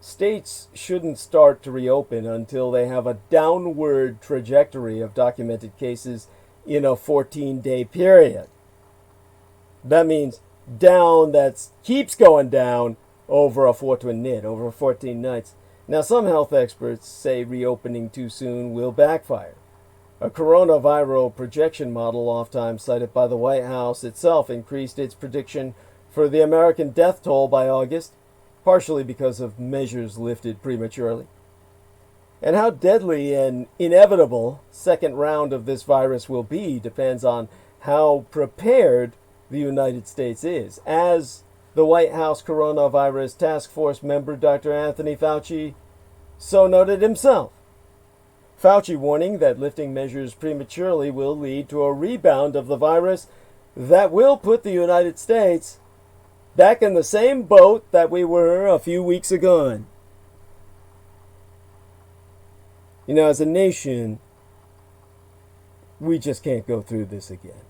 states shouldn't start to reopen until they have a downward trajectory of documented cases in a 14-day period. That means down that keeps going down over a 14 nights. Now, some health experts say reopening too soon will backfire. A coronavirus projection model oftentimes cited by the White House itself increased its prediction for the American death toll by August, partially because of measures lifted prematurely. And how deadly and inevitable second round of this virus will be depends on how prepared the United States is. As the White House Coronavirus Task Force member Dr. Anthony Fauci so noted himself. Fauci warning that lifting measures prematurely will lead to a rebound of the virus that will put the United States back in the same boat that we were a few weeks ago. As a nation, we just can't go through this again.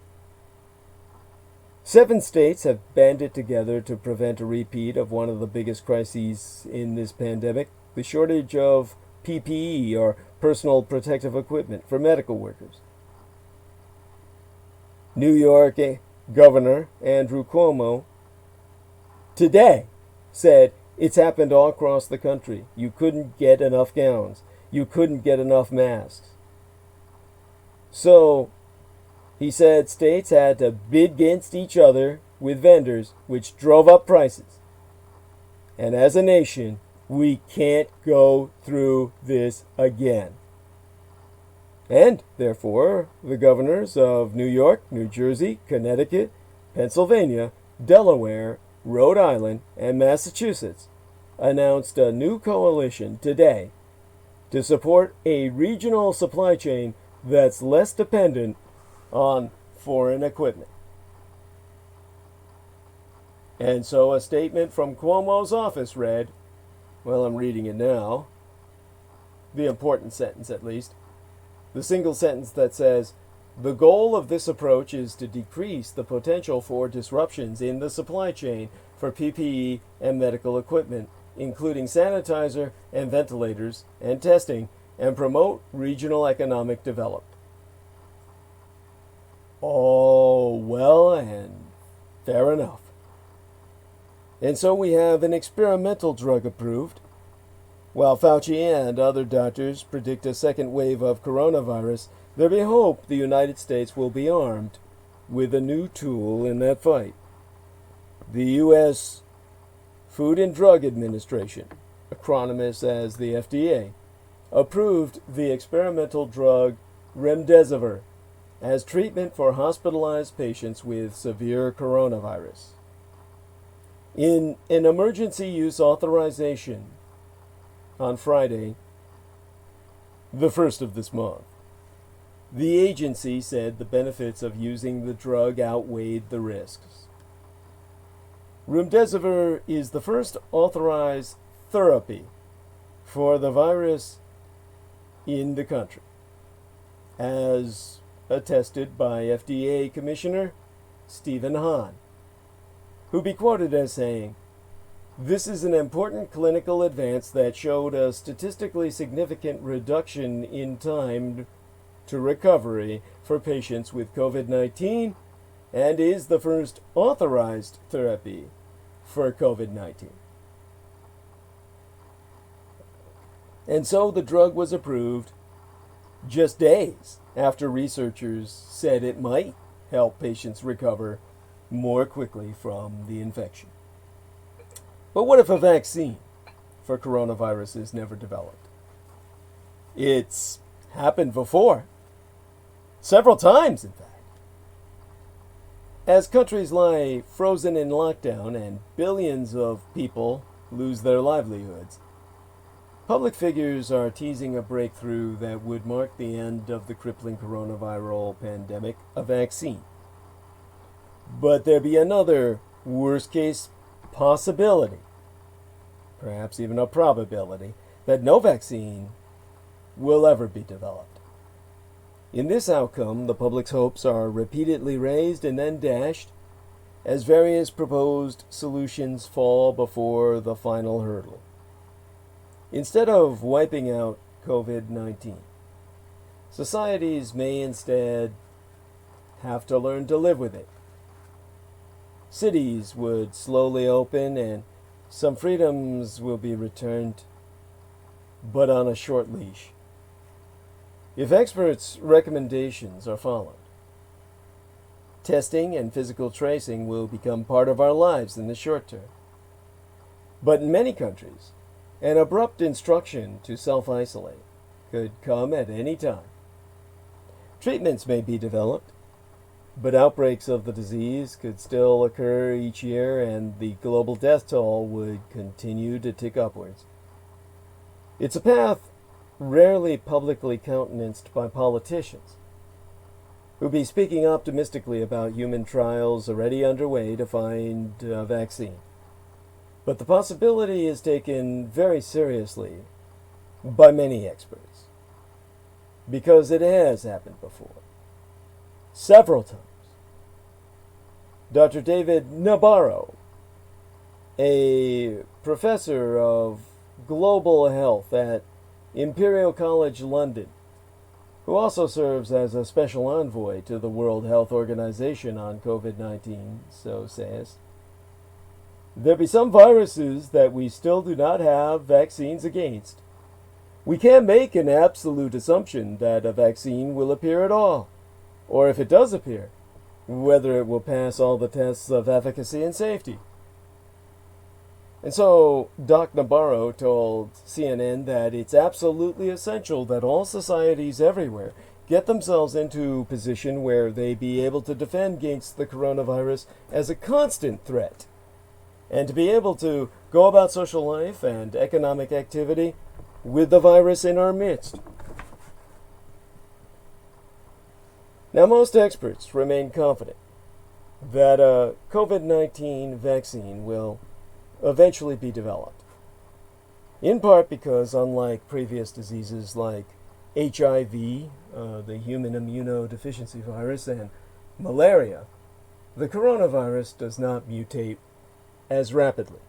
7 states have banded together to prevent a repeat of one of the biggest crises in this pandemic, the shortage of PPE, or personal protective equipment, for medical workers. New York Governor Andrew Cuomo today said it's happened all across the country. You couldn't get enough gowns. You couldn't get enough masks. So, he said states had to bid against each other with vendors, which drove up prices. And as a nation, we can't go through this again. And, therefore, the governors of New York, New Jersey, Connecticut, Pennsylvania, Delaware, Rhode Island, and Massachusetts announced a new coalition today to support a regional supply chain that's less dependent on foreign equipment. And so a statement from Cuomo's office read, well, I'm reading it now, the important sentence at least, the single sentence that says, the goal of this approach is to decrease the potential for disruptions in the supply chain for PPE and medical equipment, including sanitizer and ventilators and testing, and promote regional economic development. Oh, well, and fair enough. And so we have an experimental drug approved, while Fauci and other doctors predict a second wave of coronavirus. There be hope the United States will be armed with a new tool in that fight. The U.S. Food and Drug Administration, acronymous as the FDA, approved the experimental drug remdesivir as treatment for hospitalized patients with severe coronavirus. In an emergency use authorization on Friday, the 1st of this month, the agency said the benefits of using the drug outweighed the risks. Remdesivir is the first authorized therapy for the virus in the country, as attested by FDA Commissioner Stephen Hahn, who be quoted as saying, "This is an important clinical advance that showed a statistically significant reduction in time to recovery for patients with COVID-19 and is the first authorized therapy for COVID-19. And so the drug was approved just days after researchers said it might help patients recover more quickly from the infection. But what if a vaccine for coronavirus is never developed? It's happened before. Several times, in fact. As countries lie frozen in lockdown and billions of people lose their livelihoods, public figures are teasing a breakthrough that would mark the end of the crippling coronavirus pandemic, a vaccine. But there be another worst-case possibility, perhaps even a probability, that no vaccine will ever be developed. In this outcome, the public's hopes are repeatedly raised and then dashed as various proposed solutions fall before the final hurdle. Instead of wiping out COVID-19, societies may instead have to learn to live with it. Cities would slowly open and some freedoms will be returned, but on a short leash. If experts' recommendations are followed, testing and physical tracing will become part of our lives in the short term. But in many countries, an abrupt instruction to self-isolate could come at any time. Treatments may be developed, but outbreaks of the disease could still occur each year and the global death toll would continue to tick upwards. It's a path rarely publicly countenanced by politicians, who be speaking optimistically about human trials already underway to find a vaccine. But the possibility is taken very seriously by many experts. because it has happened before. Several times. Dr. David Nabarro, a professor of global health at Imperial College London, who also serves as a special envoy to the World Health Organization on COVID-19, so says, there be some viruses that we still do not have vaccines against. We can't make an absolute assumption that a vaccine will appear at all, or if it does appear, whether it will pass all the tests of efficacy and safety. And so Doc Nabarro told CNN that it's absolutely essential that all societies everywhere get themselves into a position where they be able to defend against the coronavirus as a constant threat, and to be able to go about social life and economic activity with the virus in our midst. Now, most experts remain confident that a COVID-19 vaccine will eventually be developed, in part because, unlike previous diseases like HIV, the human immunodeficiency virus, and malaria, the coronavirus does not mutate as rapidly.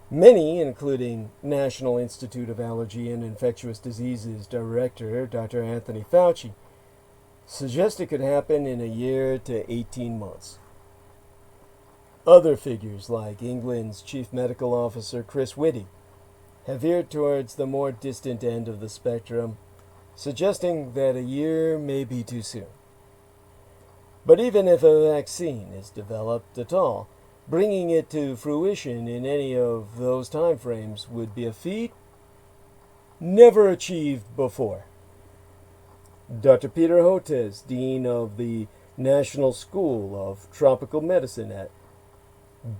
Many, including National Institute of Allergy and Infectious Diseases Director Dr. Anthony Fauci, suggest it could happen in a year to 18 months. Other figures, like England's Chief Medical Officer Chris Whitty, have veered towards the more distant end of the spectrum, suggesting that a year may be too soon. But even if a vaccine is developed at all, bringing it to fruition in any of those time frames would be a feat never achieved before. Dr. Peter Hotez, Dean of the National School of Tropical Medicine at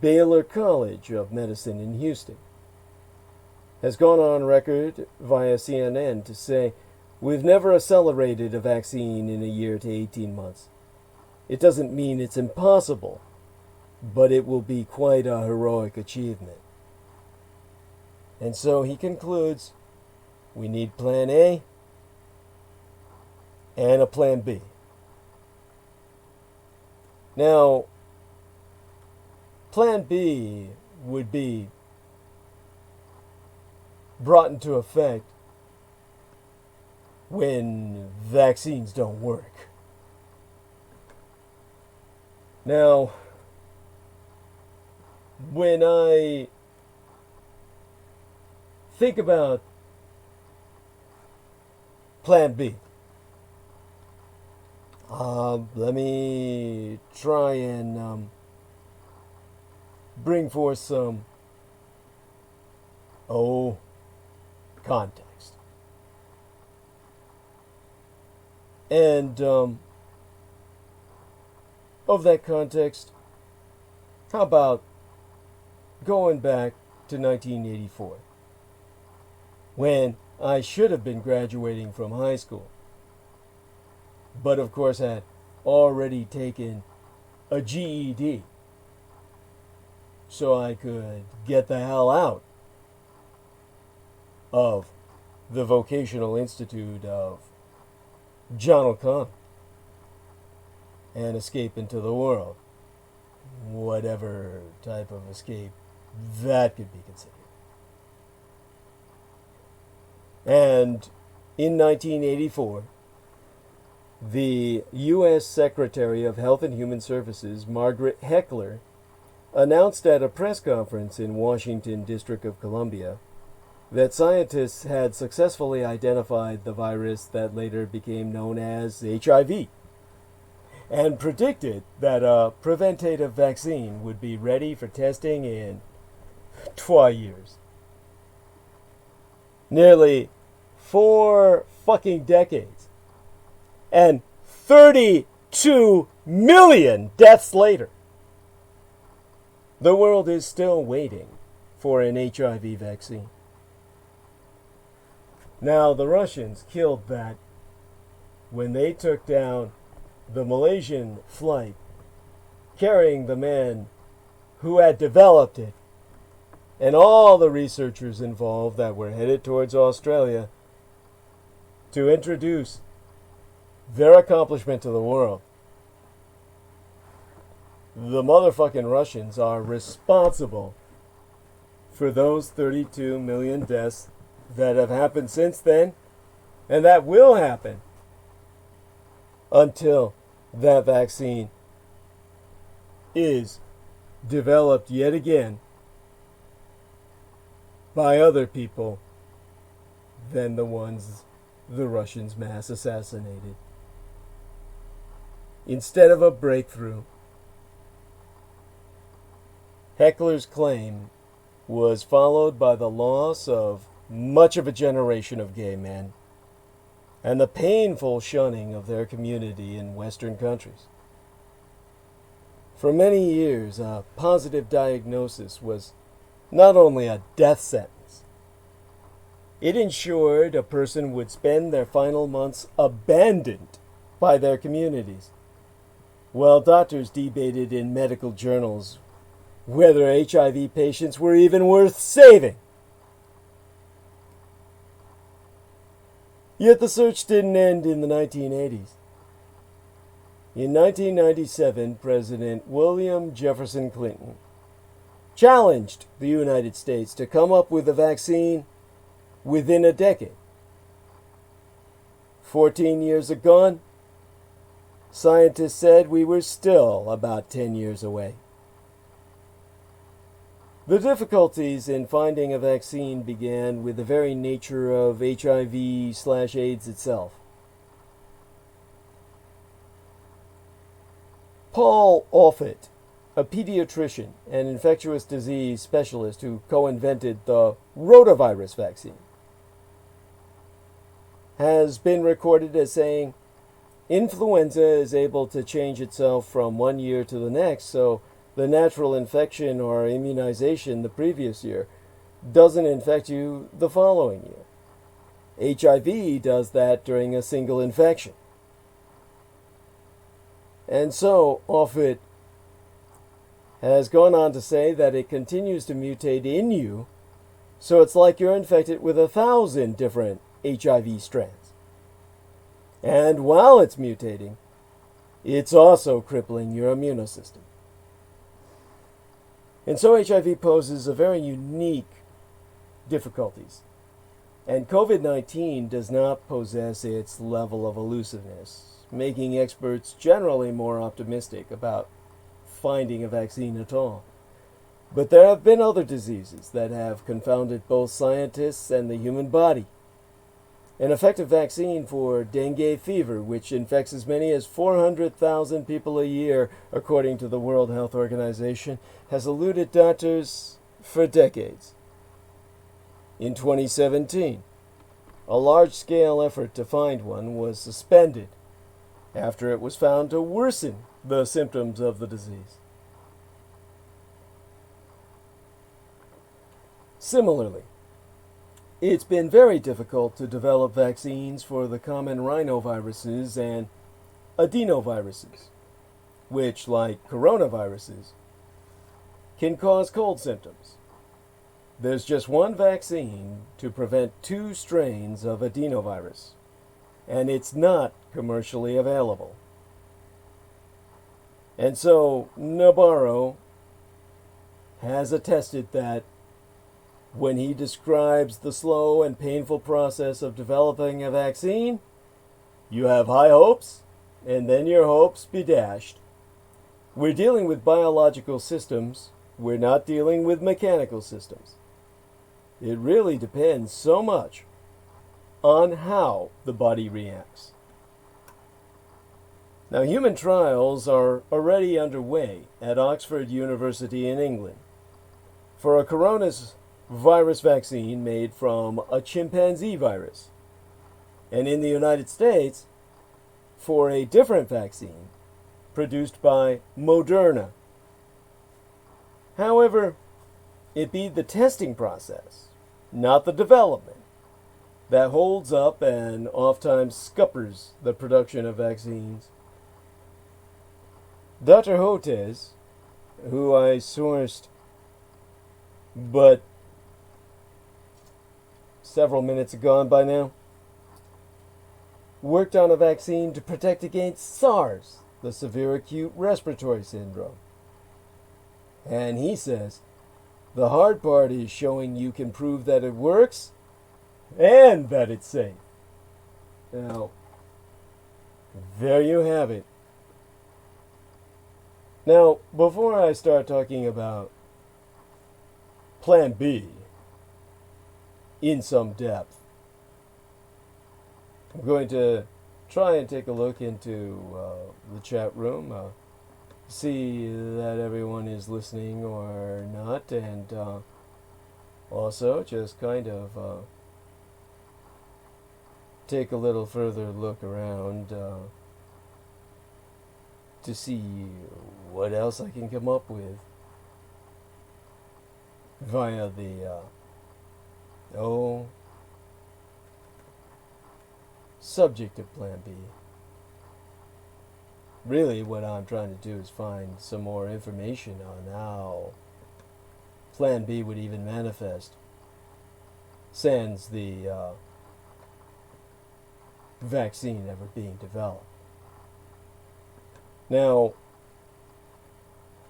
Baylor College of Medicine in Houston, has gone on record via CNN to say, "We've never accelerated a vaccine in a year to 18 months. It doesn't mean it's impossible, but it will be quite a heroic achievement." And so he concludes, we need Plan A and a Plan B. Now, Plan B would be brought into effect when vaccines don't work. Now, when I think about Plan B, let me try and bring forth some context. And of that context, how about going back to 1984, when I should have been graduating from high school, but of course had already taken a GED so I could get the hell out of the Vocational Institute of John O'Connor and escape into the world, whatever type of escape that could be considered. And in 1984, the U.S. Secretary of Health and Human Services, Margaret Heckler, announced at a press conference in Washington, District of Columbia, that scientists had successfully identified the virus that later became known as HIV, and predicted that a preventative vaccine would be ready for testing in 2 years. Nearly 4 fucking decades, and 32 million deaths later, the world is still waiting for an HIV vaccine. Now, the Russians killed that when they took down the Malaysian flight carrying the man who had developed it, and all the researchers involved that were headed towards Australia to introduce their accomplishment to the world, the motherfucking Russians are responsible for those 32 million deaths that have happened since then, and that will happen until that vaccine is developed yet again by other people than the ones the Russians mass assassinated. Instead of a breakthrough, Heckler's claim was followed by the loss of much of a generation of gay men and the painful shunning of their community in Western countries. For many years, a positive diagnosis was not only a death sentence, it ensured a person would spend their final months abandoned by their communities, while doctors debated in medical journals whether HIV patients were even worth saving. Yet the search didn't end in the 1980s. In 1997, President William Jefferson Clinton challenged the United States to come up with a vaccine within a decade. 14 years agone, scientists said we were still about 10 years away. The difficulties in finding a vaccine began with the very nature of HIV/AIDS itself. Paul Offit, a pediatrician and infectious disease specialist who co-invented the rotavirus vaccine, has been recorded as saying, influenza is able to change itself from one year to the next, so the natural infection or immunization the previous year doesn't infect you the following year. HIV does that during a single infection. And so, Offit has gone on to say that it continues to mutate in you, so it's like you're infected with 1,000 different HIV strands. And while it's mutating, it's also crippling your immune system. And so HIV poses a very unique difficulties. And COVID-19 does not possess its level of elusiveness, making experts generally more optimistic about finding a vaccine at all. But there have been other diseases that have confounded both scientists and the human body. An effective vaccine for dengue fever, which infects as many as 400,000 people a year, according to the World Health Organization, has eluded doctors for decades. In 2017, a large-scale effort to find one was suspended after it was found to worsen the symptoms of the disease. Similarly, it's been very difficult to develop vaccines for the common rhinoviruses and adenoviruses, which, like coronaviruses, can cause cold symptoms. There's just one vaccine to prevent 2 strains of adenovirus, and it's not commercially available. And so Nabarro has attested that when he describes the slow and painful process of developing a vaccine, you have high hopes, and then your hopes be dashed. We're dealing with biological systems. We're not dealing with mechanical systems. It really depends so much on how the body reacts. Now, human trials are already underway at Oxford University in England for a coronavirus vaccine made from a chimpanzee virus, and in the United States for a different vaccine produced by Moderna. However, it be the testing process, not the development, that holds up and oftentimes scuppers the production of vaccines. Dr. Hotez, who I sourced but several minutes gone by now, worked on a vaccine to protect against SARS, the severe acute respiratory syndrome. And he says, the hard part is showing you can prove that it works and that it's safe. Now, there you have it. Now, before I start talking about Plan B in some depth, I'm going to try and take a look into the chat room, see that everyone is listening or not, and also just kind of take a little further look around to see what else I can come up with via the subject of Plan B. Really, what I'm trying to do is find some more information on how Plan B would even manifest, sans the vaccine ever being developed. Now,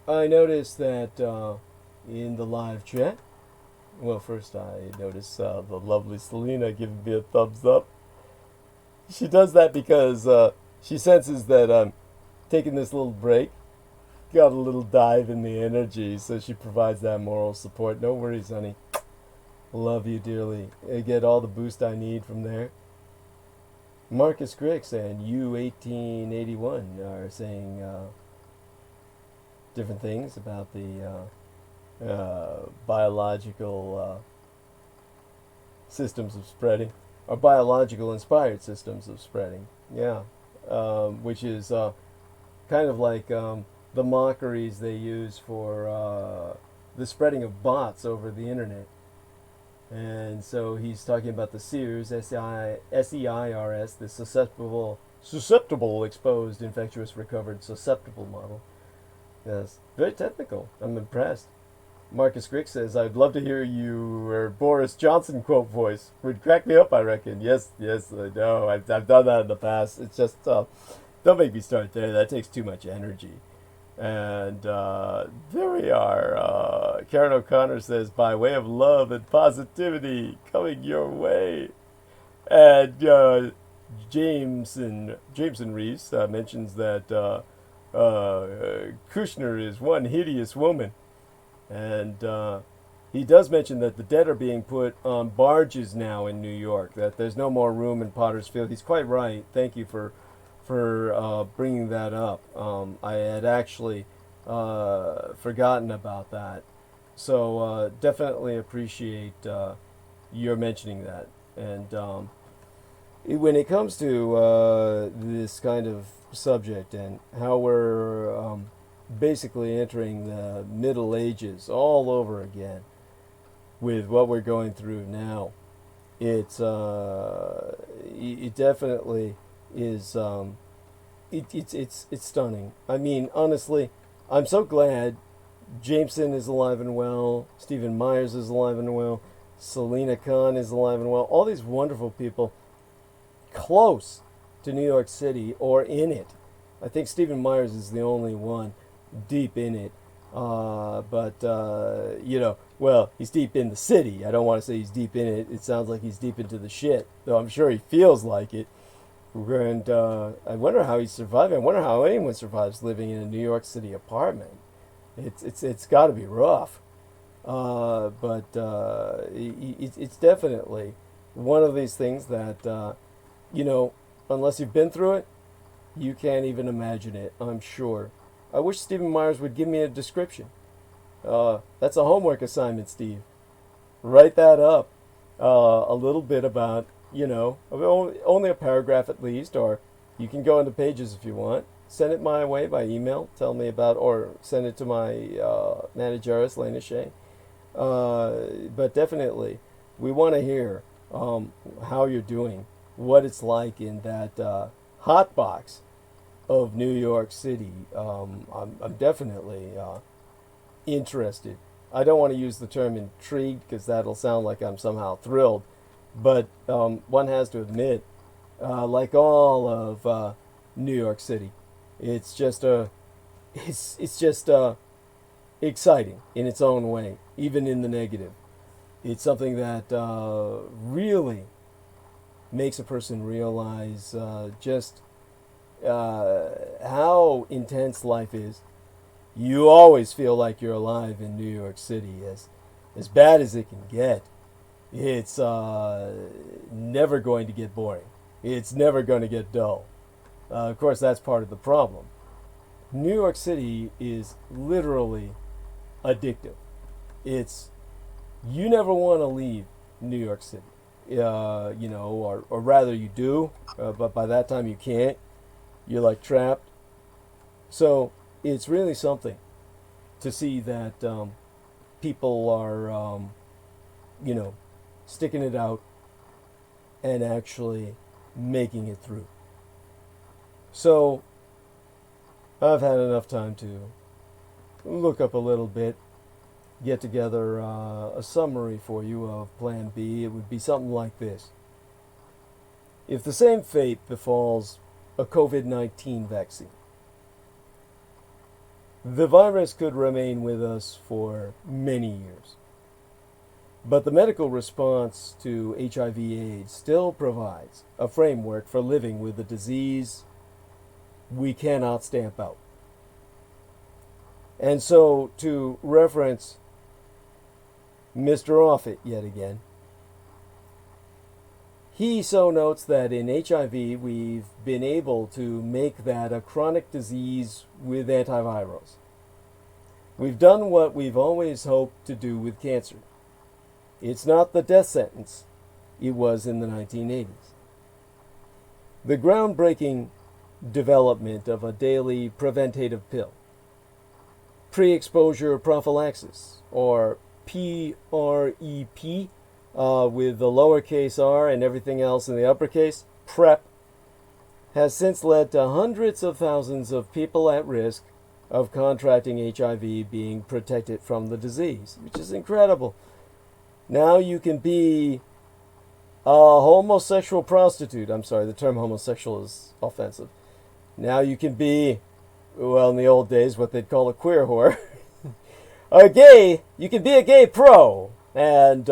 I noticed that in the live chat, well, first I noticed the lovely Selena giving me a thumbs up. She does that because she senses that I'm taking this little break, got a little dive in the energy, so she provides that moral support. No worries, honey. Love you dearly. I get all the boost I need from there. Marcus Grix and U1881 are saying different things about the biological systems of spreading, or biological inspired systems of spreading. Yeah, which is kind of like the mockeries they use for the spreading of bots over the internet. And so he's talking about the SEIRS, S-E-I-R-S, the susceptible, exposed, infectious, recovered, susceptible model. Yes, very technical. I'm impressed. Marcus Grix says, I'd love to hear you or Boris Johnson quote voice. Would crack me up, I reckon. Yes, I know. I've done that in the past. It's just, don't make me start there. That takes too much energy. And there we are. Karen O'Connor says, by way of love and positivity coming your way. And Jameson Reese mentions that Kushner is one hideous woman. And he does mention that the dead are being put on barges now in New York, that there's no more room in Potter's Field. He's quite right. Thank you for bringing that up. I had actually forgotten about that. So definitely appreciate your mentioning that. And when it comes to this kind of subject and how we're basically entering the Middle Ages all over again with what we're going through now, it definitely is it's stunning. I mean, honestly, I'm so glad Jameson is alive and well, Stephen Myers is alive and well, Selena Khan is alive and well, all these wonderful people close to New York City or in it. I think Stephen Myers is the only one deep in it. Well, he's deep in the city. I don't want to say he's deep in it. It sounds like he's deep into the shit, though I'm sure he feels like it. And I wonder how he's surviving. I wonder how anyone survives living in a New York City apartment. It's got to be rough. But it's definitely one of these things that, unless you've been through it, you can't even imagine it, I'm sure. I wish Stephen Myers would give me a description. That's a homework assignment, Steve. Write that up. A little bit about, only a paragraph at least, or you can go into pages if you want. Send it my way by email. Tell me about, or send it to my manageress, Lena Shea. But definitely, we want to hear how you're doing, what it's like in that hot box of New York City. I'm definitely interested. I don't want to use the term intrigued because that'll sound like I'm somehow thrilled, but one has to admit like all of New York City. It's just exciting in its own way, even in the negative. It's something that really makes a person realize just how intense life is. You always feel like you're alive in New York City, as bad as it can get. It's never going to get boring. It's never going to get dull. Of course, that's part of the problem. New York City is literally addictive. You never want to leave New York City, or rather you do, but by that time you can't. You're like trapped. So it's really something to see that people are, sticking it out and actually making it through. So I've had enough time to look up a little bit, get together a summary for you of Plan B. It would be something like this. If the same fate befalls a COVID-19 vaccine, the virus could remain with us for many years. But the medical response to HIV/AIDS still provides a framework for living with a disease we cannot stamp out. And so, to reference Mr. Offit yet again, he so notes that in HIV we've been able to make that a chronic disease with antivirals. We've done what we've always hoped to do with cancer. It's not the death sentence it was in the 1980s. The groundbreaking development of a daily preventative pill, pre-exposure prophylaxis, or PrEP, with the lowercase r and everything else in the uppercase, PrEP, has since led to hundreds of thousands of people at risk of contracting HIV being protected from the disease, which is incredible. Now you can be a homosexual prostitute. I'm sorry, the term homosexual is offensive. Now you can be, well, in the old days, what they'd call a queer whore. You can be a gay pro, and,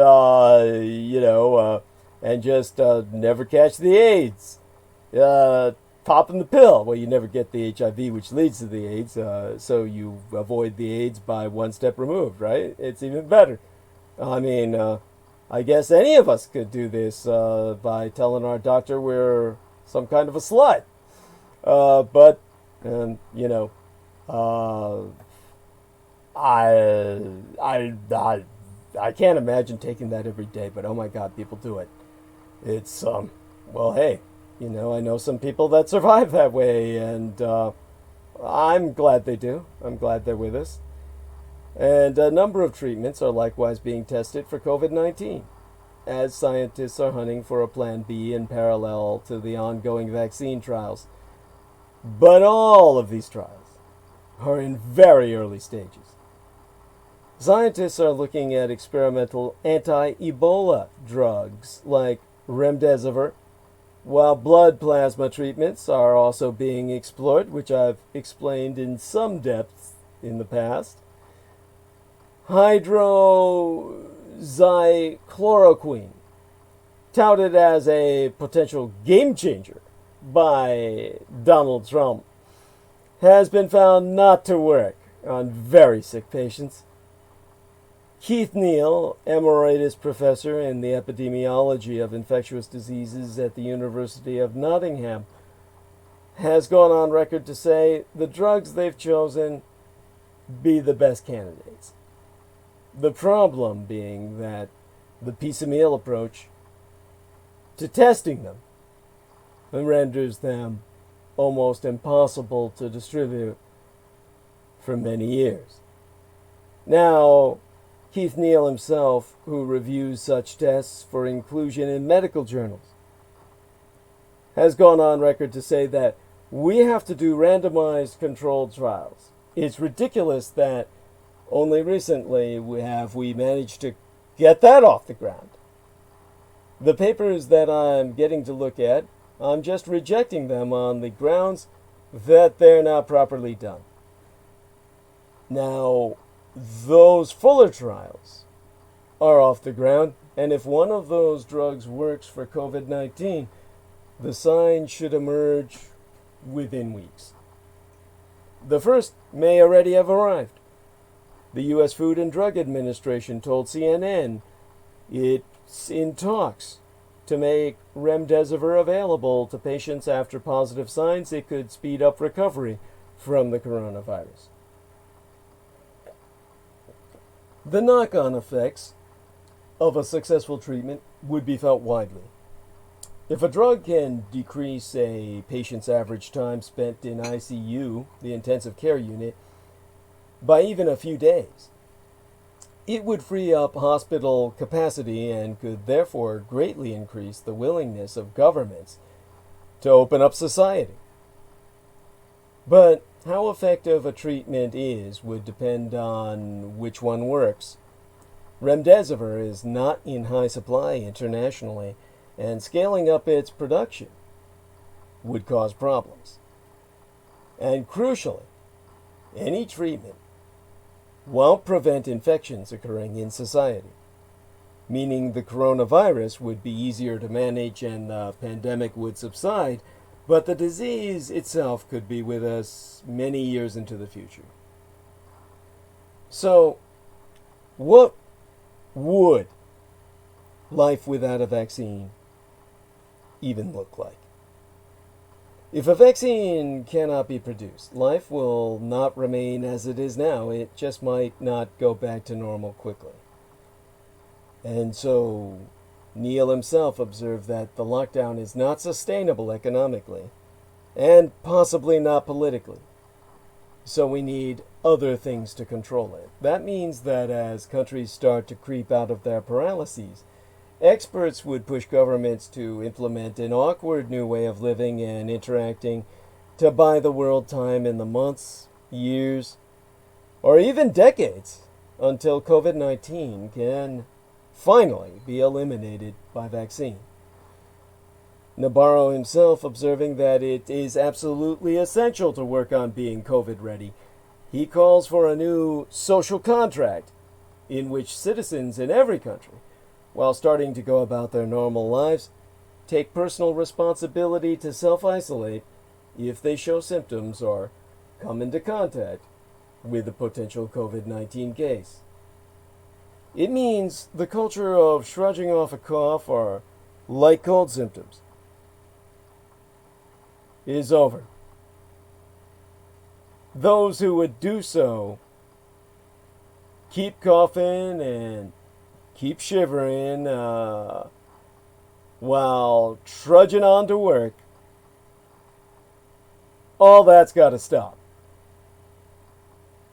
and just never catch the AIDS. Popping the pill. Well, you never get the HIV, which leads to the AIDS, so you avoid the AIDS by one step removed, right? It's even better. I mean, I guess any of us could do this by telling our doctor we're some kind of a slut. I can't imagine taking that every day, but oh my God, people do it. It's, well, hey, I know some people that survive that way, and I'm glad they do. I'm glad they're with us. And a number of treatments are likewise being tested for COVID-19, as scientists are hunting for a Plan B in parallel to the ongoing vaccine trials. But all of these trials are in very early stages. Scientists are looking at experimental anti-Ebola drugs like remdesivir, while blood plasma treatments are also being explored, which I've explained in some depth in the past. Hydroxychloroquine, touted as a potential game changer by Donald Trump, has been found not to work on very sick patients. Keith Neal, Emeritus Professor in the Epidemiology of Infectious Diseases at the University of Nottingham, has gone on record to say the drugs they've chosen be the best candidates. The problem being that the piecemeal approach to testing them renders them almost impossible to distribute for many years. Now, Keith Neal himself, who reviews such tests for inclusion in medical journals, has gone on record to say that we have to do randomized controlled trials. It's ridiculous that only recently we managed to get that off the ground. The papers that I'm getting to look at I'm just rejecting them on the grounds that they're not properly done. Now, those fuller trials are off the ground, and if one of those drugs works for COVID-19, the signs should emerge within weeks. The first may already have arrived. The U.S. Food and Drug Administration told CNN it's in talks to make remdesivir available to patients after positive signs. It could speed up recovery from the coronavirus. The knock-on effects of a successful treatment would be felt widely. If a drug can decrease a patient's average time spent in ICU, the intensive care unit, by even a few days, it would free up hospital capacity and could therefore greatly increase the willingness of governments to open up society. But how effective a treatment is would depend on which one works. Remdesivir is not in high supply internationally, and scaling up its production would cause problems. And crucially, any treatment won't prevent infections occurring in society, meaning the coronavirus would be easier to manage and the pandemic would subside, but the disease itself could be with us many years into the future. So, what would life without a vaccine even look like? If a vaccine cannot be produced, life will not remain as it is now. It just might not go back to normal quickly. And so Neil himself observed that the lockdown is not sustainable economically and possibly not politically. So we need other things to control it. That means that as countries start to creep out of their paralyses, experts would push governments to implement an awkward new way of living and interacting to buy the world time in the months, years, or even decades until COVID-19 can finally be eliminated by vaccine. Nabarro himself observing that it is absolutely essential to work on being COVID ready. He calls for a new social contract in which citizens in every country, while starting to go about their normal lives, take personal responsibility to self-isolate if they show symptoms or come into contact with a potential COVID-19 case. It means the culture of shrugging off a cough or light cold symptoms is over. Those who would do so keep coughing and keep shivering while trudging on to work. All that's got to stop.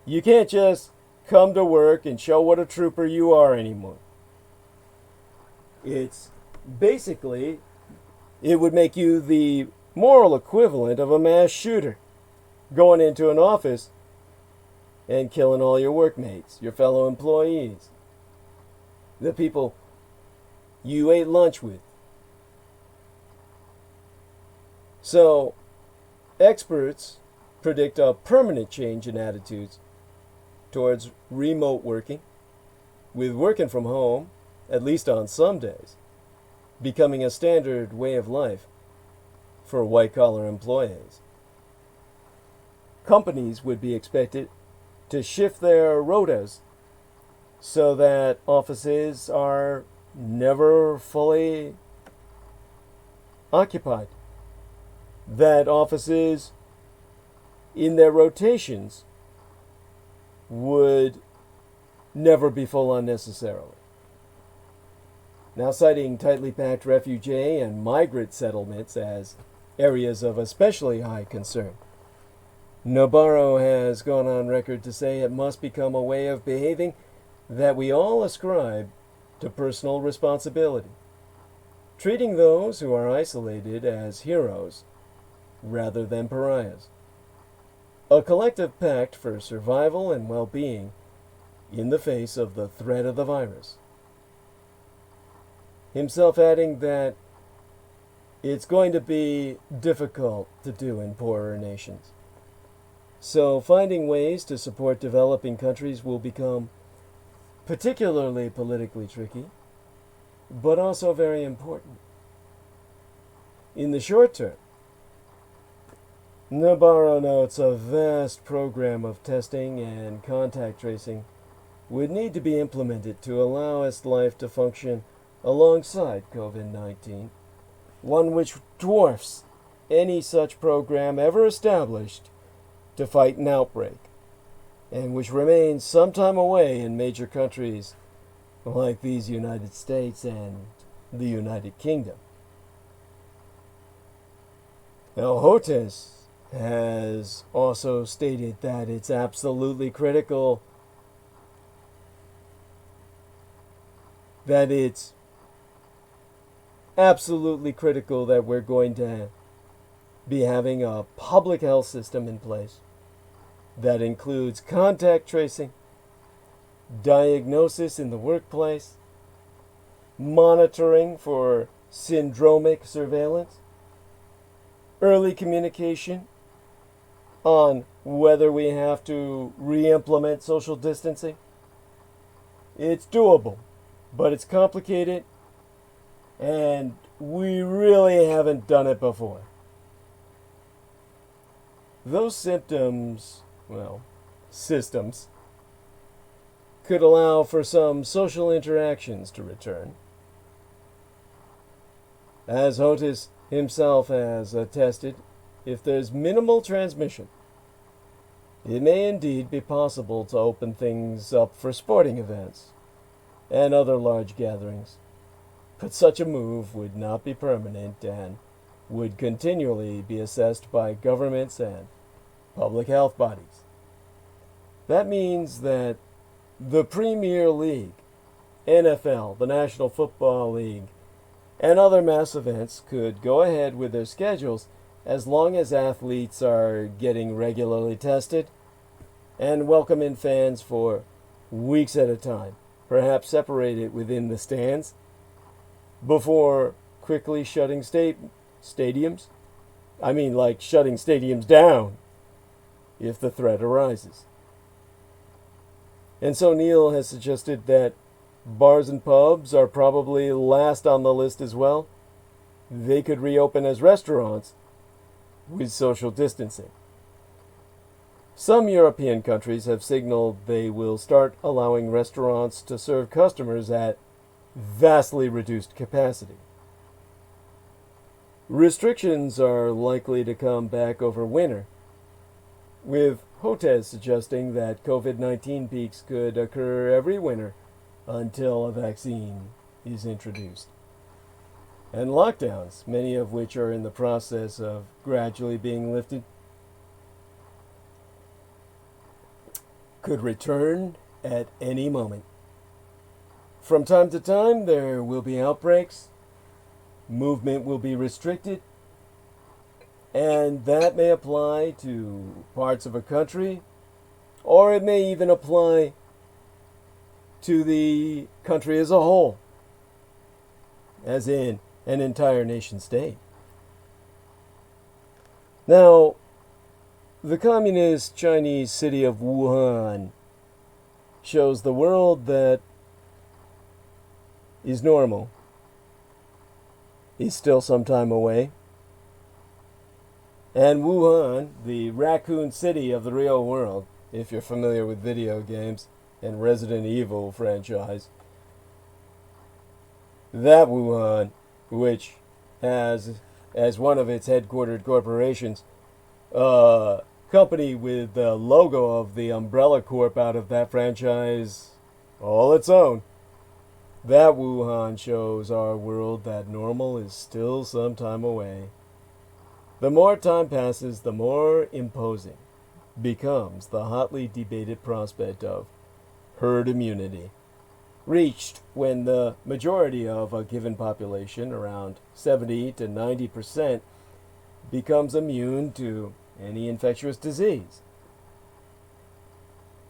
You can't just come to work and show what a trooper you are anymore. It's basically, it would make you the moral equivalent of a mass shooter going into an office and killing all your workmates, your fellow employees, the people you ate lunch with. So, experts predict a permanent change in attitudes towards remote working, with working from home, at least on some days, becoming a standard way of life for white-collar employees. Companies would be expected to shift their rotas so that offices are never fully occupied, that offices in their rotations would never be full unnecessarily. Now, citing tightly packed refugee and migrant settlements as areas of especially high concern, Nabarro has gone on record to say it must become a way of behaving that we all ascribe to personal responsibility, treating those who are isolated as heroes rather than pariahs. A collective pact for survival and well-being in the face of the threat of the virus. Himself adding that it's going to be difficult to do in poorer nations. So finding ways to support developing countries will become particularly politically tricky, but also very important. In the short term, Nabarro notes a vast program of testing and contact tracing would need to be implemented to allow us life to function alongside COVID-19, one which dwarfs any such program ever established to fight an outbreak, and which remains some time away in major countries like these United States and the United Kingdom. Now, Hotez has also stated that it's absolutely critical that we're going to be having a public health system in place that includes contact tracing, diagnosis in the workplace, monitoring for syndromic surveillance, early communication on whether we have to re-implement social distancing. It's doable, but it's complicated, and we really haven't done it before. Those systems could allow for some social interactions to return. As Hotez himself has attested, if there's minimal transmission, it may indeed be possible to open things up for sporting events and other large gatherings. But such a move would not be permanent and would continually be assessed by governments and public health bodies. That means that the Premier League, NFL, the National Football League, and other mass events could go ahead with their schedules as long as athletes are getting regularly tested and welcome in fans for weeks at a time, perhaps separated within the stands, before quickly shutting stadiums. I mean, like shutting stadiums down if the threat arises. And so Neil has suggested that bars and pubs are probably last on the list as well. They could reopen as restaurants with social distancing. Some European countries have signaled they will start allowing restaurants to serve customers at vastly reduced capacity. Restrictions are likely to come back over winter, with Hotez suggesting that COVID-19 peaks could occur every winter until a vaccine is introduced. And lockdowns, many of which are in the process of gradually being lifted, could return at any moment. From time to time, there will be outbreaks, movement will be restricted, and that may apply to parts of a country, or it may even apply to the country as a whole, as in an entire nation state. Now, the communist Chinese city of Wuhan shows the world that is normal is still some time away. And Wuhan, the raccoon city of the real world, if you're familiar with video games and Resident Evil franchise, that Wuhan, which has as one of its headquartered corporations a company with the logo of the Umbrella Corp out of that franchise all its own, that Wuhan shows our world that normal is still some time away. The more time passes, the more imposing becomes the hotly debated prospect of herd immunity, reached when the majority of a given population, around 70 to 90%, becomes immune to any infectious disease.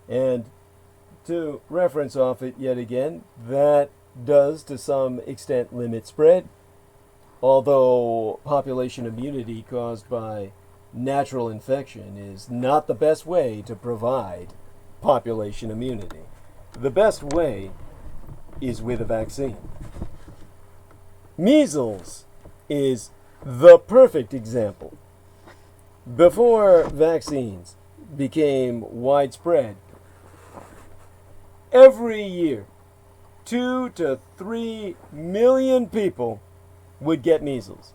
And to reference off it yet again, that does to some extent limit spread, Although population immunity caused by natural infection is not the best way to provide population immunity. The best way is with a vaccine. Measles is the perfect example. Before vaccines became widespread, every year 2 to 3 million people would get measles.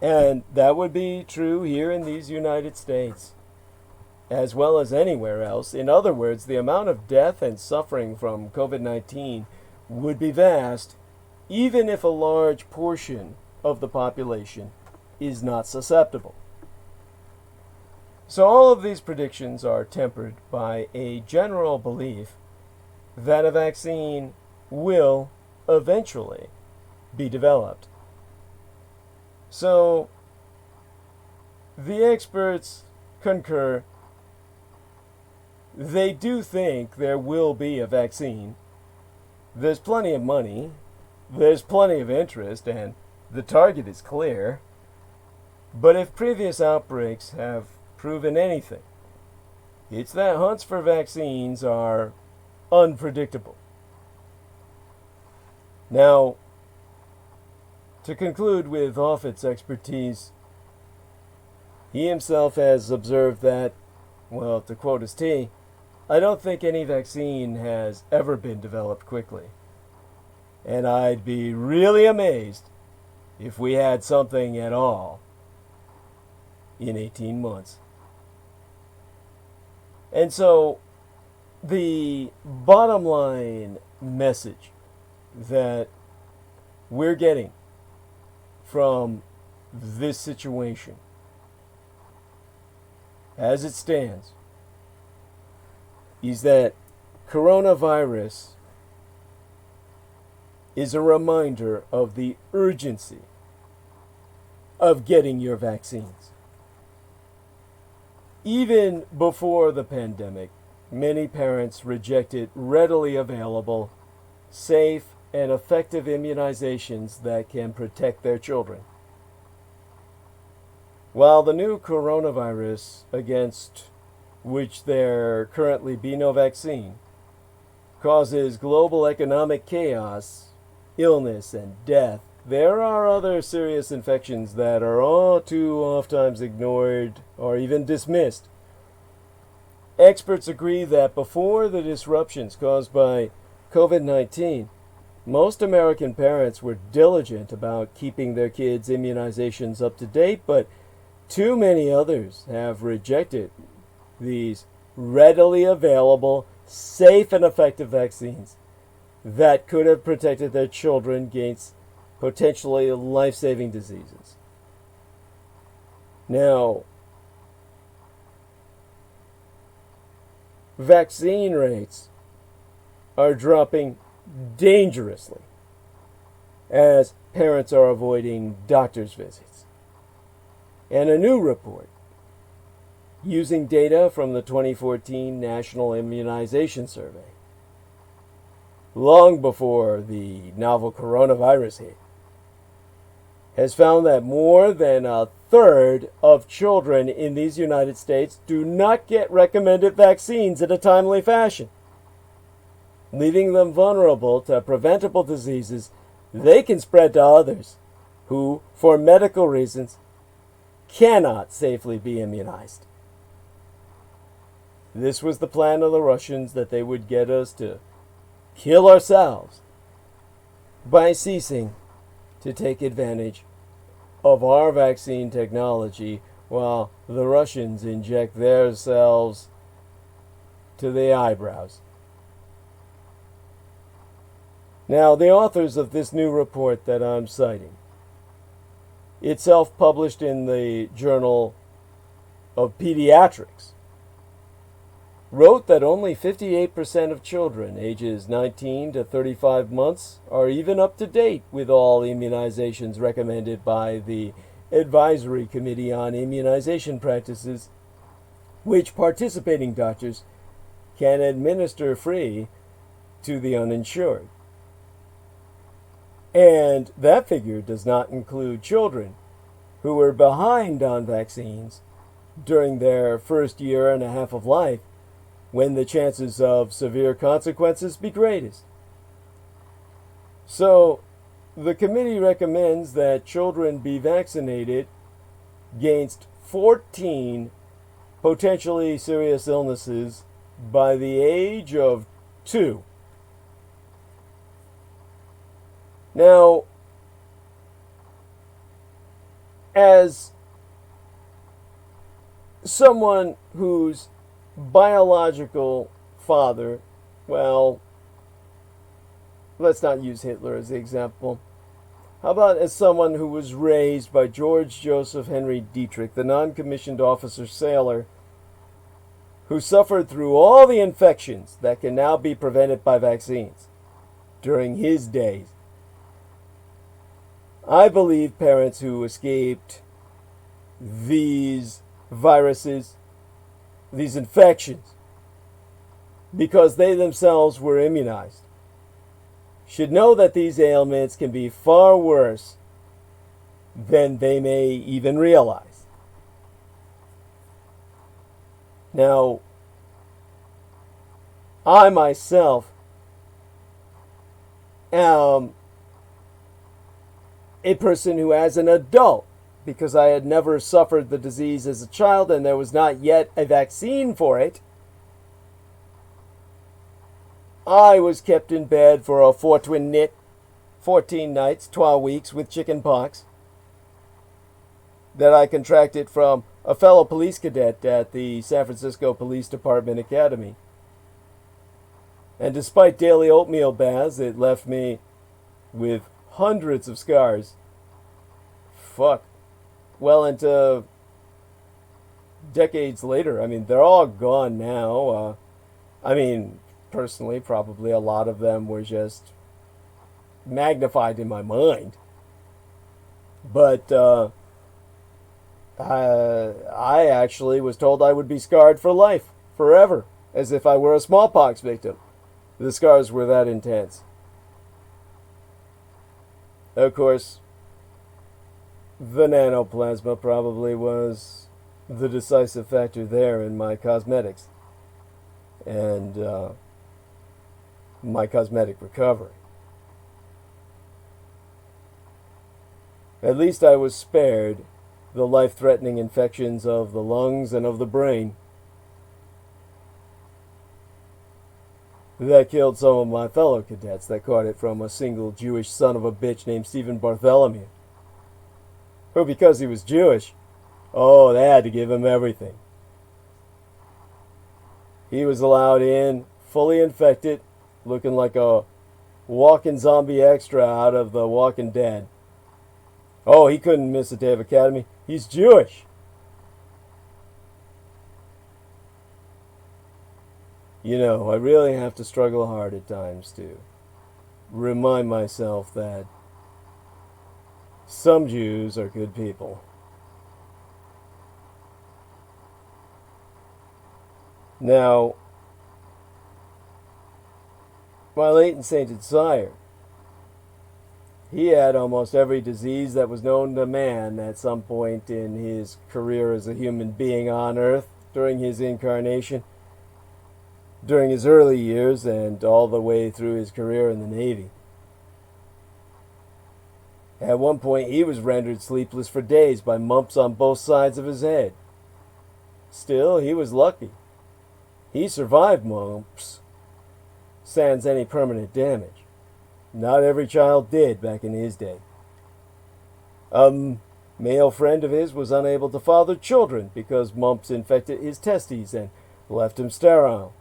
And that would be true here in these United States, as well as anywhere else. In other words, the amount of death and suffering from COVID-19 would be vast, even if a large portion of the population is not susceptible. So all of these predictions are tempered by a general belief that a vaccine will eventually be developed. So the experts concur. They do think there will be a vaccine. There's plenty of money, there's plenty of interest, and the target is clear. But if previous outbreaks have proven anything, it's that hunts for vaccines are unpredictable. Now, to conclude with Offit's expertise, he himself has observed that, well, to quote his T, I don't think any vaccine has ever been developed quickly. And I'd be really amazed if we had something at all in 18 months. And so, the bottom line message that we're getting from this situation, as it stands, is that coronavirus is a reminder of the urgency of getting your vaccines. Even before the pandemic, many parents rejected readily available, safe, and effective immunizations that can protect their children. While the new coronavirus, against which there currently be no vaccine, causes global economic chaos, illness, and death, there are other serious infections that are all too oftentimes ignored or even dismissed. Experts agree that before the disruptions caused by COVID-19, most American parents were diligent about keeping their kids' immunizations up to date, but too many others have rejected these readily available, safe, and effective vaccines that could have protected their children against potentially life-saving diseases. Now, vaccine rates are dropping dangerously as parents are avoiding doctor's visits. And a new report using data from the 2014 National Immunization Survey, long before the novel coronavirus hit, has found that more than a third of children in these United States do not get recommended vaccines in a timely fashion, leaving them vulnerable to preventable diseases they can spread to others who, for medical reasons, cannot safely be immunized. This was the plan of the Russians, that they would get us to kill ourselves by ceasing to take advantage of our vaccine technology while the Russians inject themselves to the eyebrows. Now, the authors of this new report that I'm citing, itself published in the Journal of Pediatrics, wrote that only 58% of children ages 19 to 35 months are even up to date with all immunizations recommended by the Advisory Committee on Immunization Practices, which participating doctors can administer free to the uninsured. And that figure does not include children who were behind on vaccines during their first year and a half of life, when the chances of severe consequences be greatest. So, the committee recommends that children be vaccinated against 14 potentially serious illnesses by the age of 2. Now, as someone whose biological father, well, let's not use Hitler as the example. How about as someone who was raised by George Joseph Henry Dietrich, the non-commissioned officer sailor, who suffered through all the infections that can now be prevented by vaccines during his days. I believe parents who escaped these viruses, these infections, because they themselves were immunized, should know that these ailments can be far worse than they may even realize. Now, I myself am a person who, as an adult, because I had never suffered the disease as a child and there was not yet a vaccine for it, I was kept in bed for a 14 nights, 12 weeks with chicken pox that I contracted from a fellow police cadet at the San Francisco Police Department Academy. And despite daily oatmeal baths, it left me with hundreds of scars. Well into decades later. I mean, they're all gone now. Personally, probably a lot of them were just magnified in my mind. But I actually was told I would be scarred for life, forever, as if I were a smallpox victim. The scars were that intense. Of course, the nanoplasma probably was the decisive factor there in my cosmetics and my cosmetic recovery. At least I was spared the life-threatening infections of the lungs and of the brain that killed some of my fellow cadets that caught it from a single Jewish son of a bitch named Stephen Bartholomew, who, because he was Jewish, they had to give him everything. He was allowed in, fully infected, looking like a walking zombie extra out of The Walking Dead. Oh, he couldn't miss a day of academy. He's Jewish. You know, I really have to struggle hard at times to remind myself that some Jews are good people. Now, my late and sainted sire, he had almost every disease that was known to man at some point in his career as a human being on Earth during his incarnation, during his early years, and all the way through his career in the Navy. At one point, he was rendered sleepless for days by mumps on both sides of his head. Still, he was lucky. He survived mumps, sans any permanent damage. Not every child did back in his day. A male friend of his was unable to father children because mumps infected his testes and left him sterile.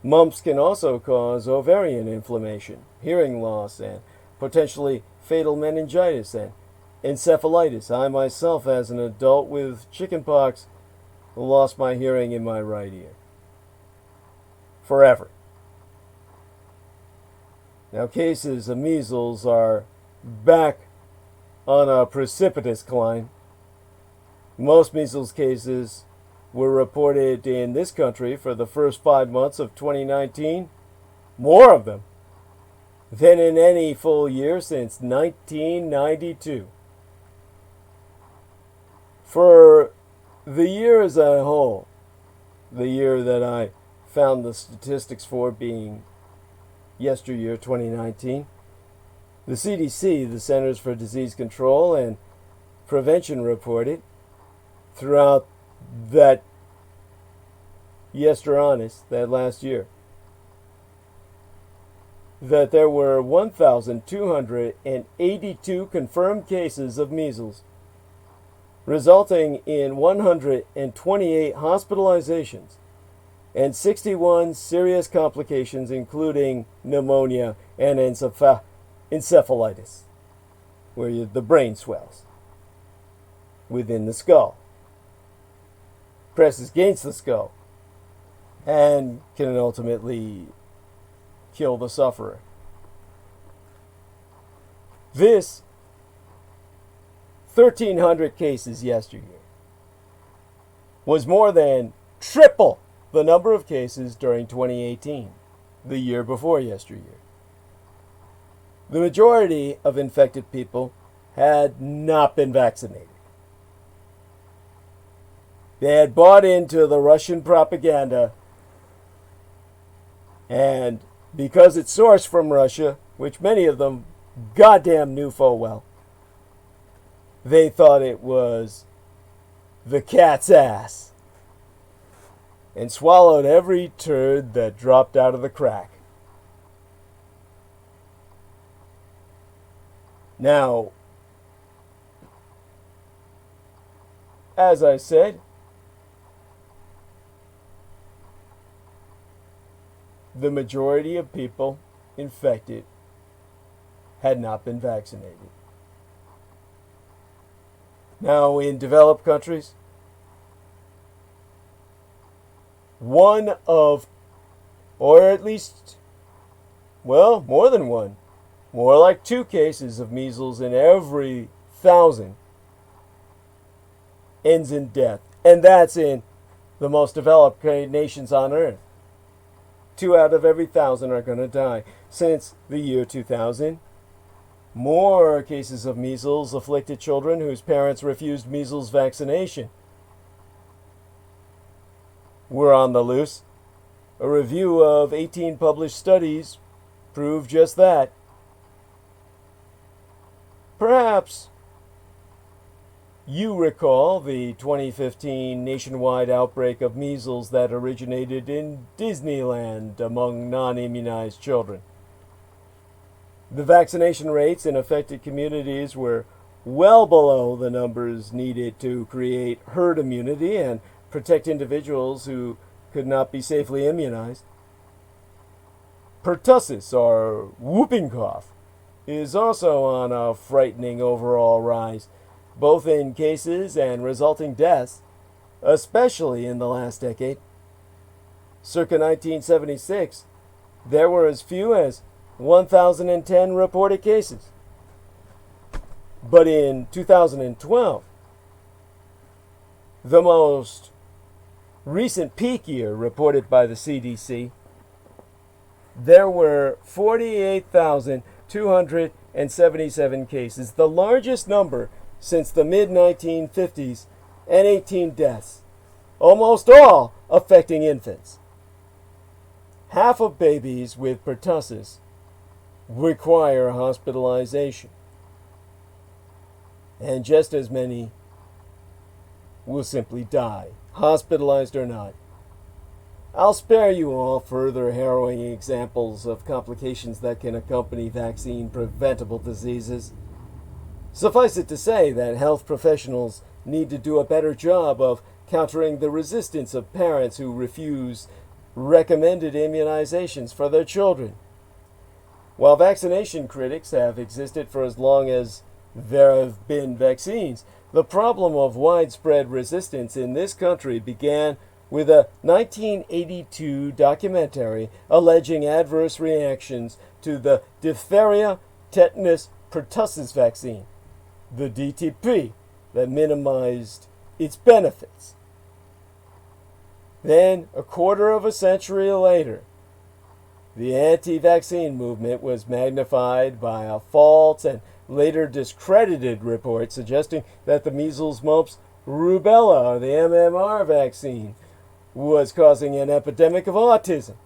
Mumps can also cause ovarian inflammation, hearing loss, and potentially fatal meningitis and encephalitis. I myself, as an adult with chickenpox, lost my hearing in my right ear. Forever. Now, cases of measles are back on a precipitous climb. Most measles cases were reported in this country for the first 5 months of 2019. More of them than in any full year since 1992. For the year as a whole, the year that I found the statistics for being yesteryear 2019, the CDC, the Centers for Disease Control and Prevention, reported throughout that yesterhonest, that last year, that there were 1,282 confirmed cases of measles, resulting in 128 hospitalizations and 61 serious complications, including pneumonia and encephalitis, where the brain swells within the skull, presses against the skull, and can ultimately kill the sufferer. This 1,300 cases yesteryear was more than triple the number of cases during 2018, the year before yesteryear. The majority of infected people had not been vaccinated. They had bought into the Russian propaganda, and because it's sourced from Russia, which many of them goddamn knew full well, they thought it was the cat's ass and swallowed every turd that dropped out of the crack. Now, as I said, the majority of people infected had not been vaccinated. Now, in developed countries, one of, or at least, well, more than one, more like 2 cases of measles in every 1,000 ends in death. And that's in the most developed nations on earth. 2 out of every 1,000 are going to die. Since the year 2000, more cases of measles afflicted children whose parents refused measles vaccination were on the loose. A review of 18 published studies proved just that. Perhaps you recall the 2015 nationwide outbreak of measles that originated in Disneyland among non-immunized children. The vaccination rates in affected communities were well below the numbers needed to create herd immunity and protect individuals who could not be safely immunized. Pertussis, or whooping cough, is also on a frightening overall rise, both in cases and resulting deaths, especially in the last decade. Circa 1976, there were as few as 1,010 reported cases. But in 2012, the most recent peak year reported by the CDC, there were 48,277 cases, the largest number since the mid-1950s, and 18 deaths, almost all affecting infants. Half of babies with pertussis require hospitalization, and just as many will simply die, hospitalized or not. I'll spare you all further harrowing examples of complications that can accompany vaccine-preventable diseases. Suffice it to say that health professionals need to do a better job of countering the resistance of parents who refuse recommended immunizations for their children. While vaccination critics have existed for as long as there have been vaccines, the problem of widespread resistance in this country began with a 1982 documentary alleging adverse reactions to the diphtheria, tetanus, pertussis vaccine, the DTP, that minimized its benefits. Then, a quarter of a century later, The anti-vaccine movement was magnified by a false and later discredited report suggesting that the measles, mumps, rubella, or the MMR vaccine was causing an epidemic of autism.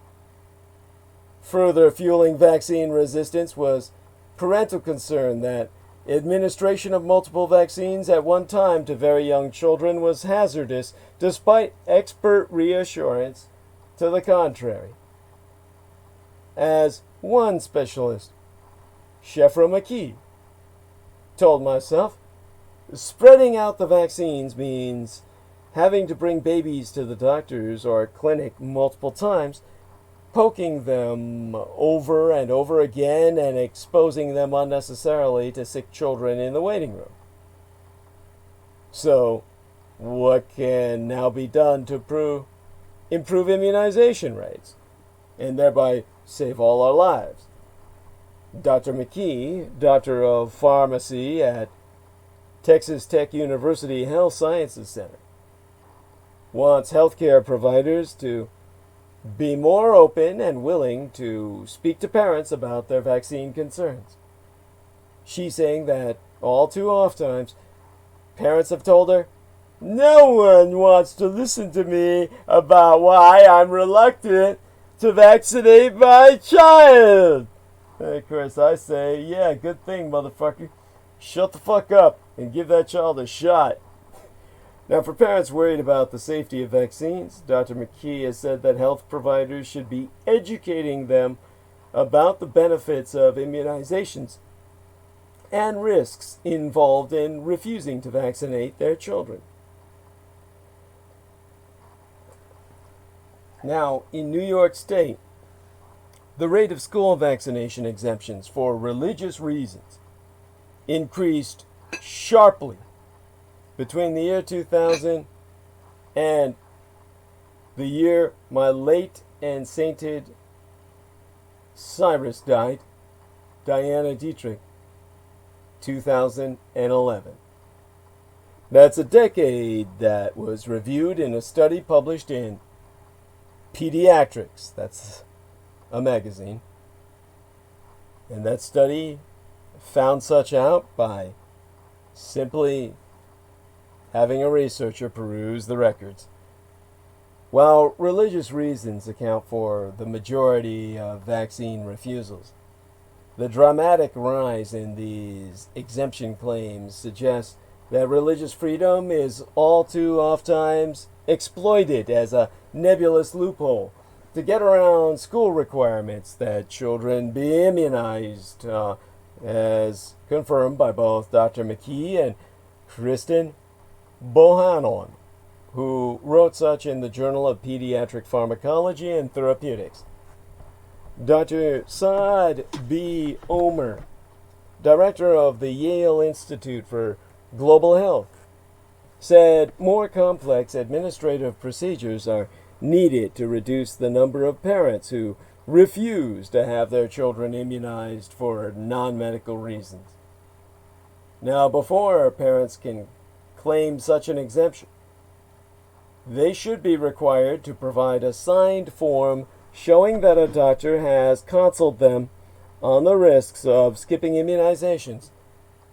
Further fueling vaccine resistance was parental concern that administration of multiple vaccines at one time to very young children was hazardous, despite expert reassurance to the contrary. As one specialist, Shefra McKee, told myself, spreading out the vaccines means having to bring babies to the doctors or clinic multiple times, poking them over and over again and exposing them unnecessarily to sick children in the waiting room. So, what can now be done to improve immunization rates and thereby save all our lives? Dr. McKee, Doctor of Pharmacy at Texas Tech University Health Sciences Center, wants healthcare providers to be more open and willing to speak to parents about their vaccine concerns. She's saying that all too often, parents have told her, "No one wants to listen to me about why I'm reluctant to vaccinate my child." And of course, I say, yeah, good thing, motherfucker. Shut the fuck up and give that child a shot. Now, for parents worried about the safety of vaccines, Dr. McKee has said that health providers should be educating them about the benefits of immunizations and risks involved in refusing to vaccinate their children. Now, in New York State, the rate of school vaccination exemptions for religious reasons increased sharply between the year 2000 and the year my late and sainted Cyrus died, Diana Dietrich, 2011. That's a decade that was reviewed in a study published in Pediatrics. That's a magazine. And that study found such out by simply having a researcher peruse the records. While religious reasons account for the majority of vaccine refusals, the dramatic rise in these exemption claims suggests that religious freedom is all too oftentimes exploited as a nebulous loophole to get around school requirements that children be immunized, as confirmed by both Dr. McKee and Kristen Bohannon, who wrote such in the Journal of Pediatric Pharmacology and Therapeutics. Dr. Saad B. Omer, director of the Yale Institute for Global Health, said more complex administrative procedures are needed to reduce the number of parents who refuse to have their children immunized for non-medical reasons. Now, before parents can claim such an exemption, they should be required to provide a signed form showing that a doctor has counseled them on the risks of skipping immunizations,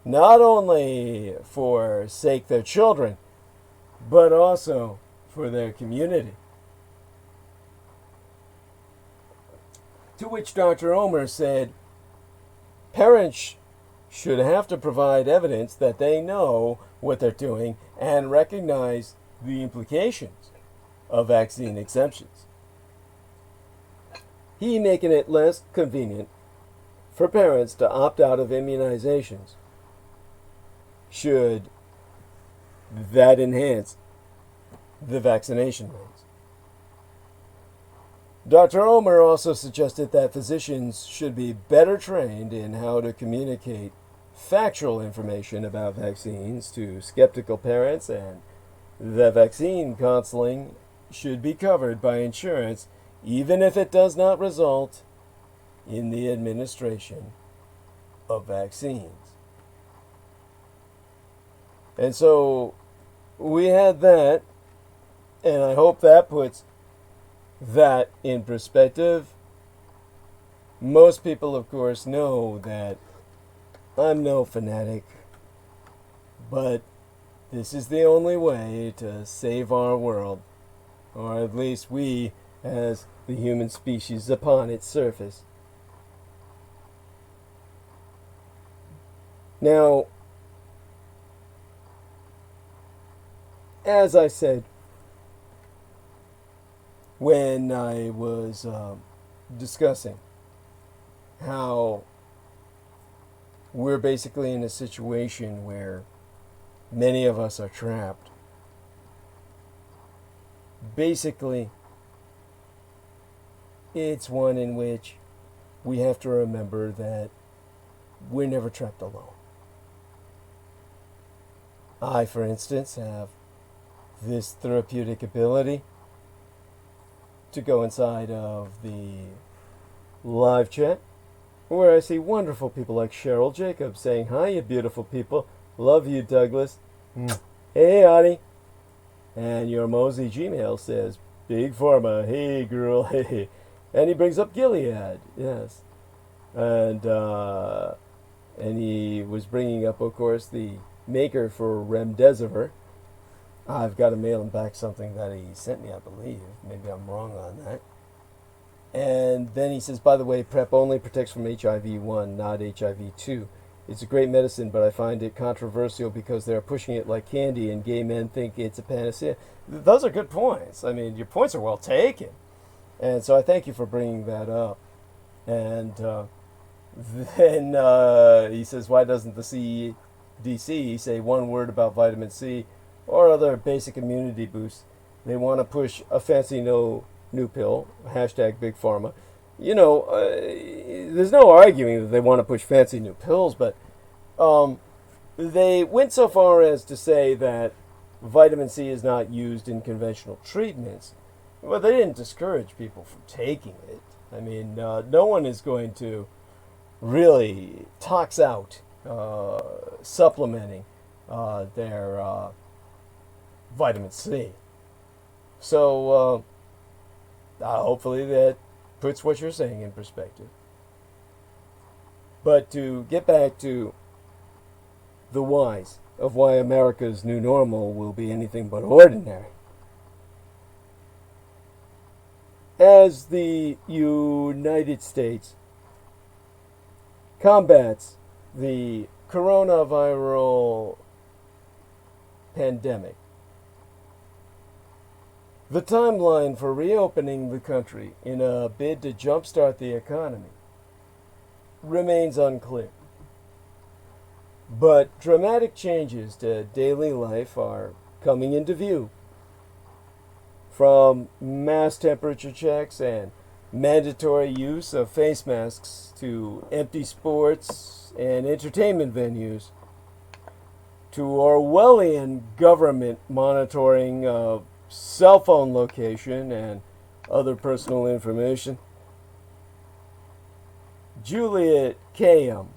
not only for sake their children, but also for their community. To which Dr. Omer said, parents should have to provide evidence that they know what they're doing and recognize the implications of vaccine exemptions. He making it less convenient for parents to opt out of immunizations. Should that enhance the vaccination rates? Dr. Omer also suggested that physicians should be better trained in how to communicate factual information about vaccines to skeptical parents, and that vaccine counseling should be covered by insurance even if it does not result in the administration of vaccines. And so we had that, and I hope that puts that in perspective. Most people, of course, know that I'm no fanatic, but this is the only way to save our world, or at least we as the human species upon its surface. Now, as I said when I was discussing how we're basically in a situation where many of us are trapped. Basically, it's one in which we have to remember that we're never trapped alone. I, for instance, have this therapeutic ability to go inside of the live chat where I see wonderful people like Cheryl Jacobs saying, "Hi, you beautiful people. Love you, Douglas." Hey, Audie. And your Mosey Gmail says, "Big Pharma. Hey, girl. Hey." And he brings up Gilead. Yes. And he was bringing up, of course, the maker for Remdesivir. I've got to mail him back something that he sent me, I believe. Maybe I'm wrong on that. And then he says, by the way, PrEP only protects from HIV-1, not HIV-2. It's a great medicine, but I find it controversial because they're pushing it like candy and gay men think it's a panacea. Those are good points. I mean, your points are well taken. And so I thank you for bringing that up. And then he says, why doesn't the CDC say one word about vitamin C or other basic immunity boosts? They want to push a fancy new pill, hashtag Big Pharma. You know, there's no arguing that they want to push fancy new pills, but they went so far as to say that vitamin C is not used in conventional treatments. Well, they didn't discourage people from taking it. I mean, no one is going to really tox out supplementing their vitamin C. So hopefully that puts what you're saying in perspective. But to get back to the whys of why America's new normal will be anything but ordinary. As the United States combats the coronavirus pandemic, the timeline for reopening the country in a bid to jumpstart the economy remains unclear. But dramatic changes to daily life are coming into view. From mass temperature checks and mandatory use of face masks to empty sports and entertainment venues to Orwellian government monitoring of cell phone location and other personal information. Juliet Kayyem,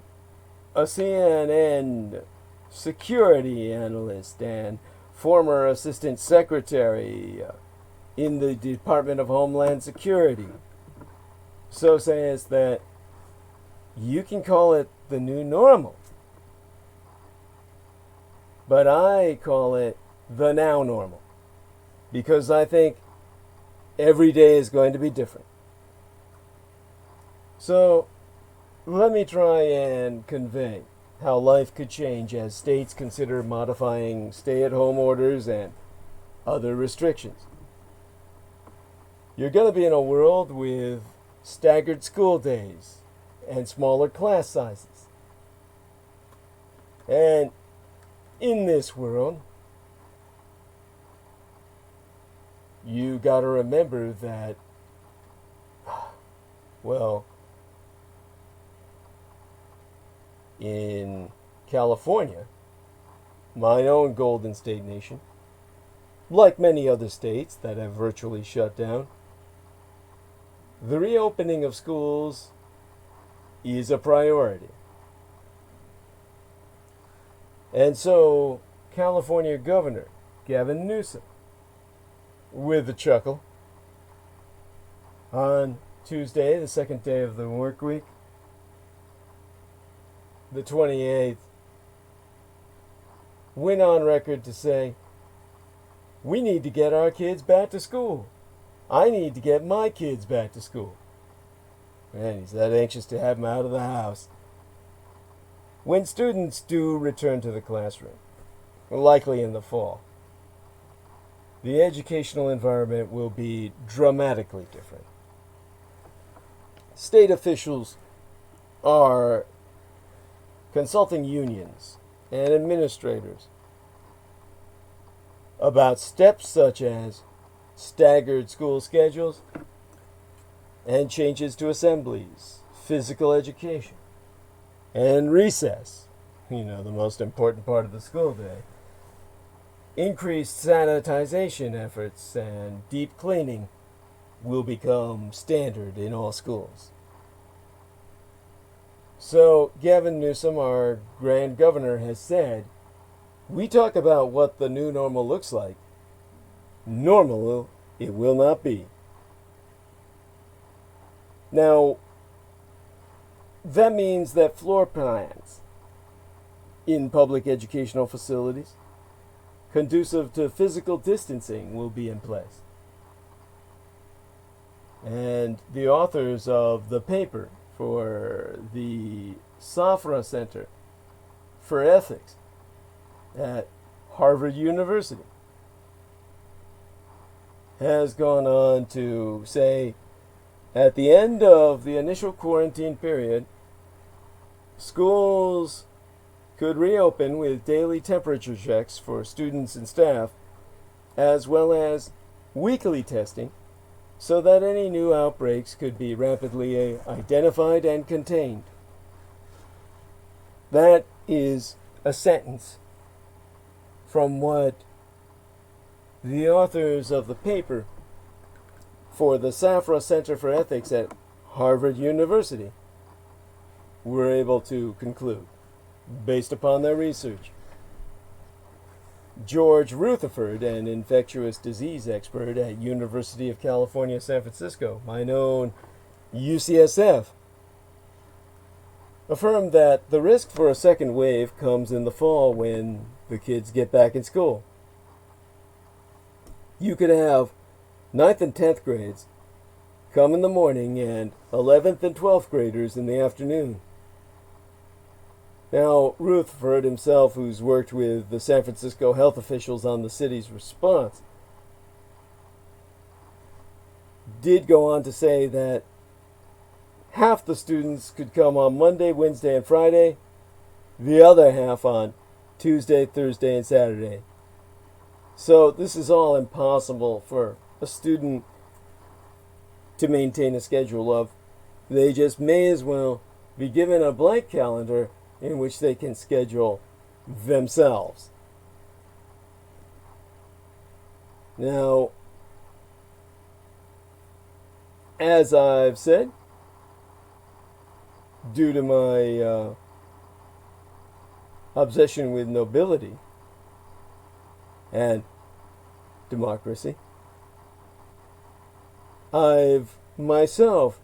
a CNN security analyst and former assistant secretary in the Department of Homeland Security, so says that you can call it the new normal, but I call it the now normal, because I think every day is going to be different. So let me try and convey how life could change as states consider modifying stay-at-home orders and other restrictions. You're going to be in a world with staggered school days and smaller class sizes. And in this world, you got to remember that, well, in California, my own Golden State nation, like many other states that have virtually shut down, the reopening of schools is a priority. And so, California Governor Gavin Newsom, with a chuckle, on Tuesday, the second day of the work week, the 28th, went on record to say, we need to get our kids back to school. I need to get my kids back to school. Man, he's that anxious to have them out of the house. When students do return to the classroom, likely in the fall, the educational environment will be dramatically different. State officials are consulting unions and administrators about steps such as staggered school schedules and changes to assemblies, physical education, and recess, the most important part of the school day. Increased sanitization efforts and deep cleaning will become standard in all schools. So Gavin Newsom, our grand governor, has said, we talk about what the new normal looks like. Normal it will not be. Now, that means that floor plans in public educational facilities conducive to physical distancing will be in place. And the authors of the paper for the Safra Center for Ethics at Harvard University has gone on to say, at the end of the initial quarantine period, schools could reopen with daily temperature checks for students and staff, as well as weekly testing, so that any new outbreaks could be rapidly identified and contained. That is a sentence from what the authors of the paper for the Safra Center for Ethics at Harvard University were able to conclude, based upon their research. George Rutherford, an infectious disease expert at University of California, San Francisco, my own UCSF, affirmed that the risk for a second wave comes in the fall when the kids get back in school. You could have 9th and 10th grades come in the morning and 11th and 12th graders in the afternoon. Now, Rutherford himself, who's worked with the San Francisco health officials on the city's response, did go on to say that half the students could come on Monday, Wednesday, and Friday, the other half on Tuesday, Thursday, and Saturday. So this is all impossible for a student to maintain a schedule of. They just may as well be given a blank calendar in which they can schedule themselves. Now, as I've said, due to my obsession with nobility and democracy, I've myself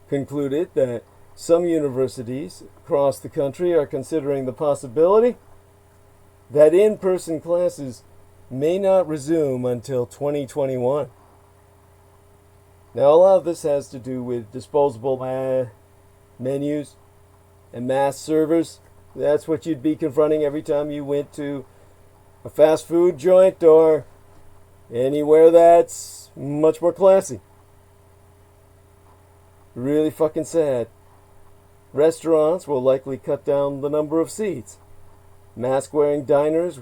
concluded that some universities across the country are considering the possibility that in-person classes may not resume until 2021. Now, a lot of this has to do with disposable menus and mass servers. That's what you'd be confronting every time you went to a fast food joint or anywhere that's much more classy. Really fucking sad. Restaurants will likely cut down the number of seats. Mask-wearing diners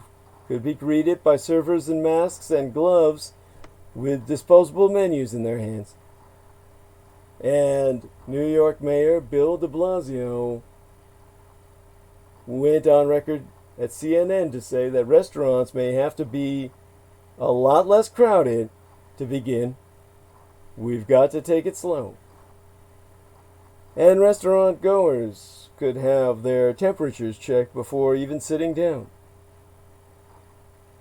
could be greeted by servers in masks and gloves with disposable menus in their hands. And New York Mayor Bill de Blasio went on record at CNN to say that restaurants may have to be a lot less crowded to begin. We've got to take it slow. And restaurant goers could have their temperatures checked before even sitting down.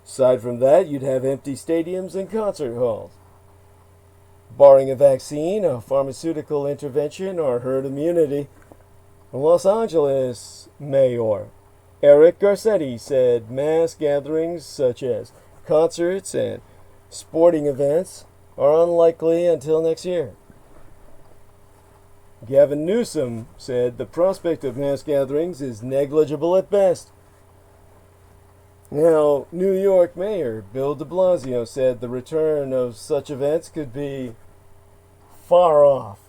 Aside from that, you'd have empty stadiums and concert halls. barring a vaccine, a pharmaceutical intervention, or herd immunity. Los Angeles Mayor Eric Garcetti said mass gatherings such as concerts and sporting events are unlikely until next year. Gavin Newsom said the prospect of mass gatherings is negligible at best. Now, New York Mayor Bill de Blasio said the return of such events could be far off.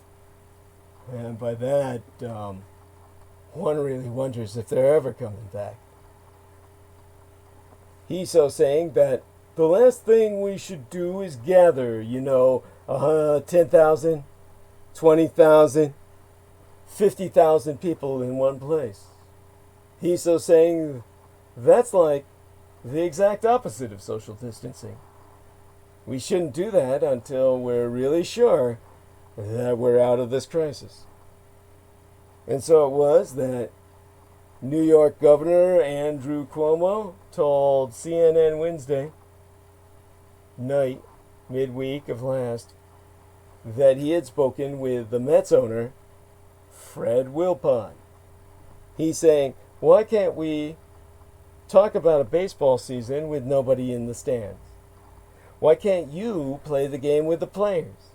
And by that, one really wonders if they're ever coming back. He's so saying that the last thing we should do is gather, 10,000, 20,000, 50,000 people in one place. He's so saying that's like the exact opposite of social distancing. We shouldn't do that until we're really sure that we're out of this crisis. And so it was that New York Governor Andrew Cuomo told CNN Wednesday night, midweek of last, that he had spoken with the Mets owner, Fred Wilpon. He's saying, why can't we talk about a baseball season with nobody in the stands? Why can't you play the game with the players?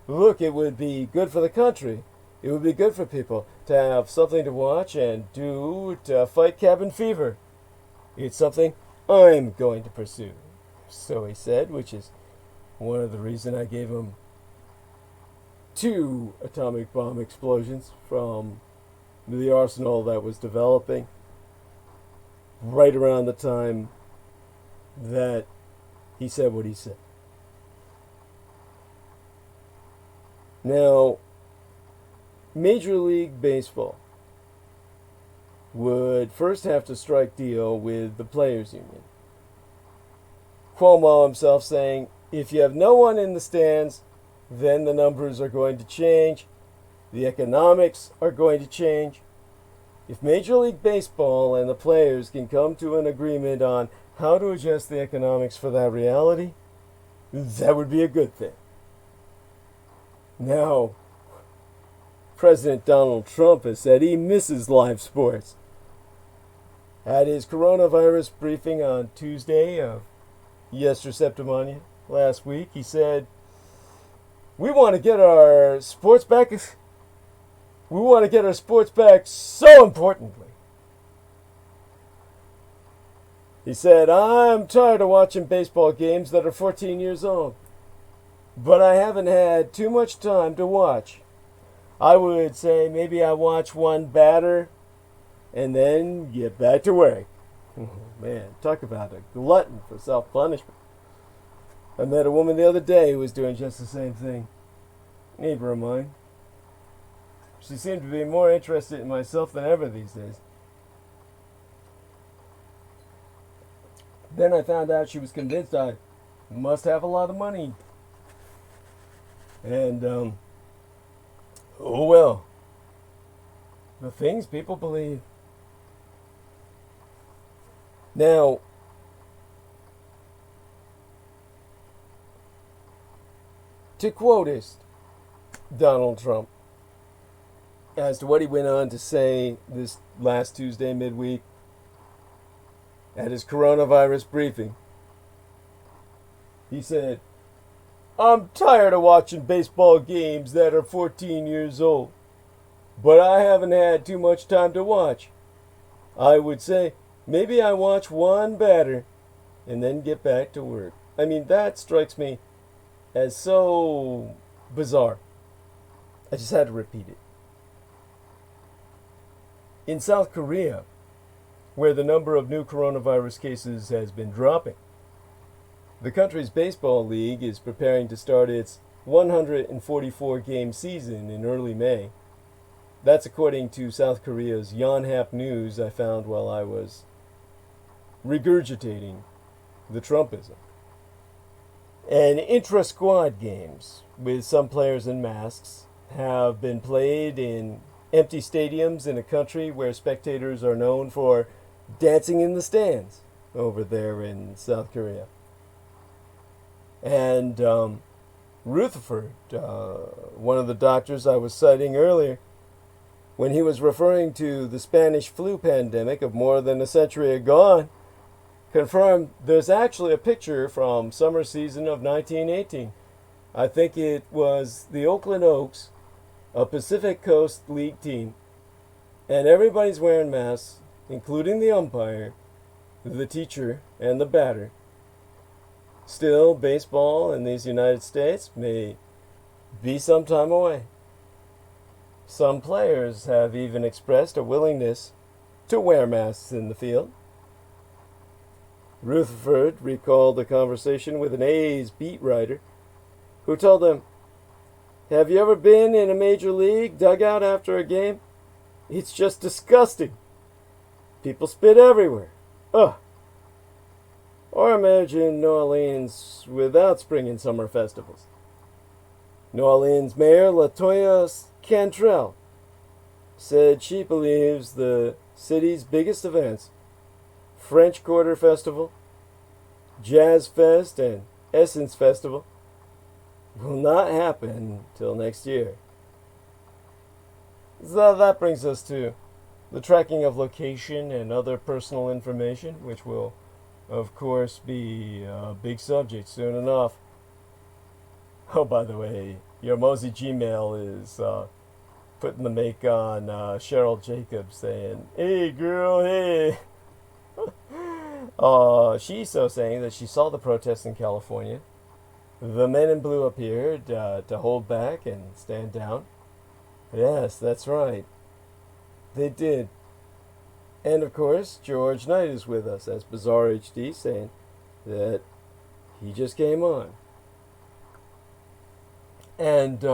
Look, it would be good for the country. It would be good for people to have something to watch and do to fight cabin fever. It's something I'm going to pursue. So he said, which is one of the reasons I gave him 2 atomic bomb explosions from the arsenal that was developing right around the time that he said what he said. Now, Major League Baseball would first have to strike deal with the Players Union. Cuomo himself saying, if you have no one in the stands, then the numbers are going to change, the economics are going to change. If Major League Baseball and the players can come to an agreement on how to adjust the economics for that reality, that would be a good thing. Now, President Donald Trump has said he misses live sports. At his coronavirus briefing on Tuesday of Septimania last week, he said, we want to get our sports back. We want to get our sports back so importantly. He said, I'm tired of watching baseball games that are 14 years old, but I haven't had too much time to watch. I would say maybe I watch one batter and then get back to work. Oh, man, talk about a glutton for self-punishment. I met a woman the other day who was doing just the same thing. Neighbor of mine. She seemed to be more interested in myself than ever these days. Then I found out she was convinced I must have a lot of money. And, oh well. The things people believe. Now, to quotist Donald Trump as to what he went on to say this last Tuesday midweek at his coronavirus briefing. He said, I'm tired of watching baseball games that are 14 years old, but I haven't had too much time to watch. I would say maybe I watch one batter and then get back to work. I mean, that strikes me as so bizarre. I just had to repeat it. In South Korea, where the number of new coronavirus cases has been dropping, the country's baseball league is preparing to start its 144-game season in early May. That's according to South Korea's Yonhap News I found while I was regurgitating the Trumpism. And intra-squad games with some players in masks have been played in empty stadiums in a country where spectators are known for dancing in the stands over there in South Korea. And Rutherford, one of the doctors I was citing earlier, when he was referring to the Spanish flu pandemic of more than a century ago, confirmed there's actually a picture from summer season of 1918. I think it was the Oakland Oaks, a Pacific Coast League team, and everybody's wearing masks, including the umpire, the teacher, and the batter. Still, baseball in these United States may be some time away. Some players have even expressed a willingness to wear masks in the field. Rutherford recalled a conversation with an A's beat writer who told him, "Have you ever been in a major league dugout after a game? It's just disgusting. People spit everywhere. Ugh." Or imagine New Orleans without spring and summer festivals. New Orleans Mayor LaToya Cantrell said she believes the city's biggest events, French Quarter Festival, Jazz Fest, and Essence Festival, will not happen till next year. So that brings us to the tracking of location and other personal information, which will, of course, be a big subject soon enough. Oh, by the way, your Mosey Gmail is putting the make on Cheryl Jacobs saying, "Hey, girl, hey." She's so saying that she saw the protests in California. The men in blue appeared to hold back and stand down. Yes, that's right. They did. And of course, George Knight is with us as Bizarre HD, saying that he just came on. And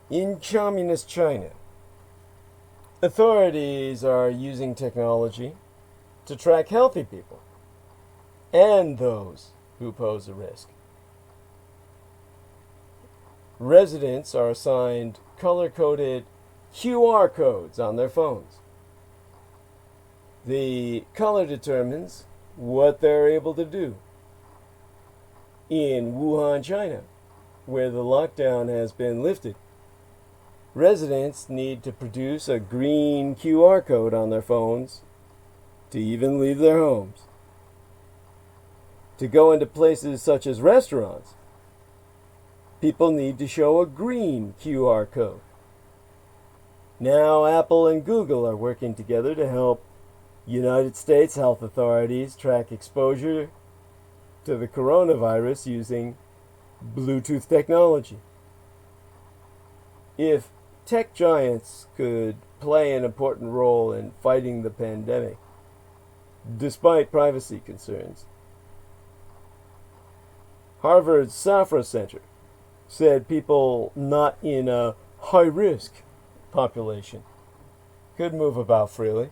in communist China, authorities are using technology to track healthy people and those who pose a risk. Residents are assigned color-coded QR codes on their phones. The color determines what they're able to do. In Wuhan, China, where the lockdown has been lifted, residents need to produce a green QR code on their phones to even leave their homes. To go into places such as restaurants, people need to show a green QR code. Now Apple and Google are working together to help United States health authorities track exposure to the coronavirus using Bluetooth technology. If tech giants could play an important role in fighting the pandemic, despite privacy concerns, Harvard's Safra Center said people not in a high-risk population could move about freely.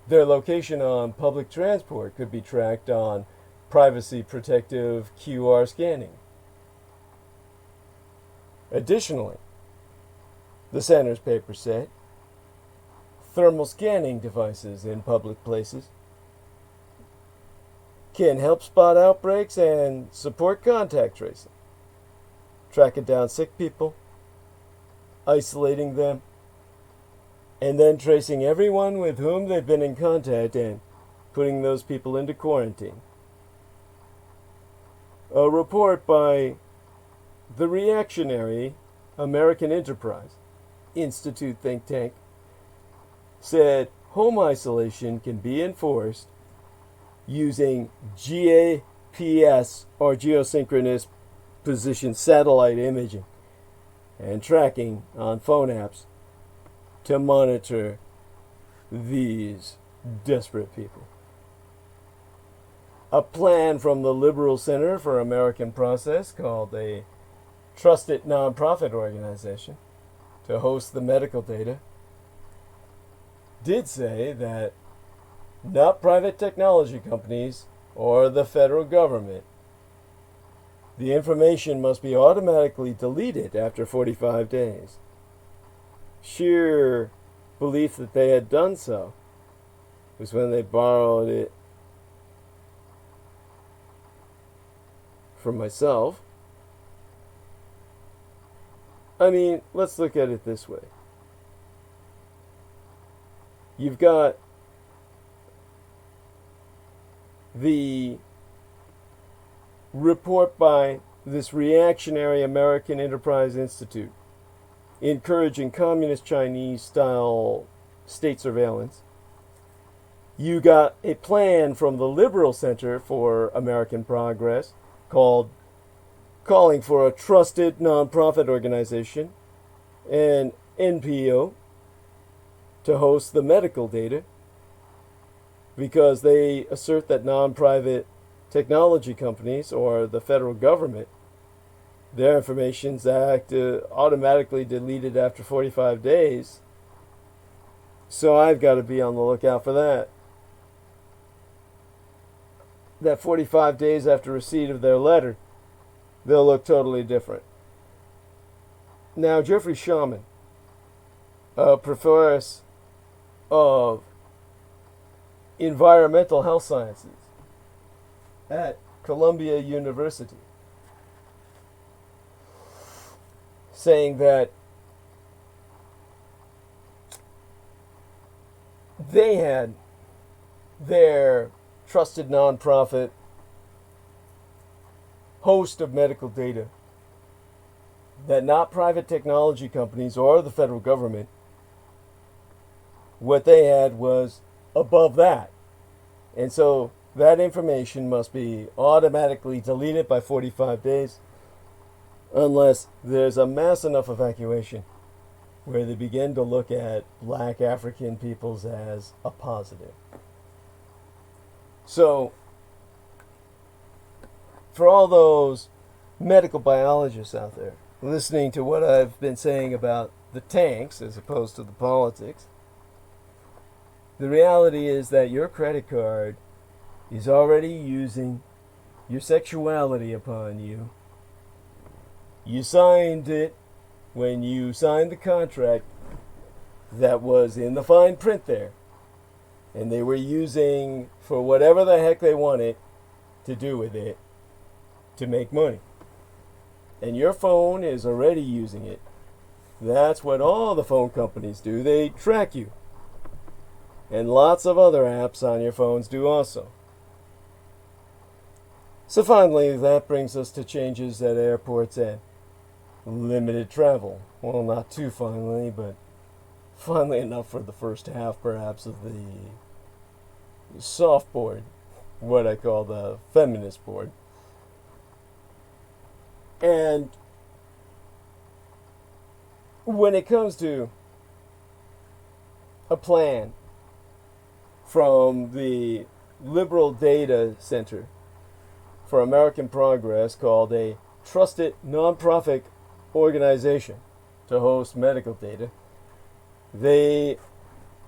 Their location on public transport could be tracked on privacy-protective QR scanning. Additionally, the center's paper said, thermal scanning devices in public places can help spot outbreaks and support contact tracing, tracking down sick people, isolating them, and then tracing everyone with whom they've been in contact and putting those people into quarantine. A report by the reactionary American Enterprise Institute think tank said home isolation can be enforced using GAPS, or geosynchronous position satellite imaging, and tracking on phone apps to monitor these desperate people. A plan from the Liberal Center for American Process, called a trusted nonprofit organization to host the medical data, did say that not private technology companies or the federal government. The information must be automatically deleted after 45 days. Sheer belief that they had done so was when they borrowed it for myself. I mean, let's look at it this way. You've got the report by this reactionary American Enterprise Institute encouraging communist Chinese-style state surveillance. You got a plan from the Liberal Center for American Progress calling for a trusted nonprofit organization, an NPO, to host the medical data, because they assert that non-private technology companies or the federal government, their information's automatically deleted after 45 days. So I've got to be on the lookout for that. That 45 days after receipt of their letter, they'll look totally different. Now, Jeffrey Shaman, a professor of environmental health sciences at Columbia University, saying that they had their trusted nonprofit host of medical data, that not private technology companies or the federal government, what they had was above that. And so that information must be automatically deleted by 45 days unless there's a mass enough evacuation where they begin to look at black African peoples as a positive. So, for all those medical biologists out there listening to what I've been saying about the tanks as opposed to the politics, the reality is that your credit card is already using your sexuality upon you. You signed it when you signed the contract that was in the fine print there. And they were using, for whatever the heck they wanted to do with it, to make money. And your phone is already using it. That's what all the phone companies do. They track you. And lots of other apps on your phones do also. So finally, that brings us to changes at airports and limited travel. Well, not too finally, but finally enough for the first half, perhaps, of the soft board, what I call the feminist board. And when it comes to a plan from the Liberal Data Center for American Progress called a trusted nonprofit organization to host medical data, they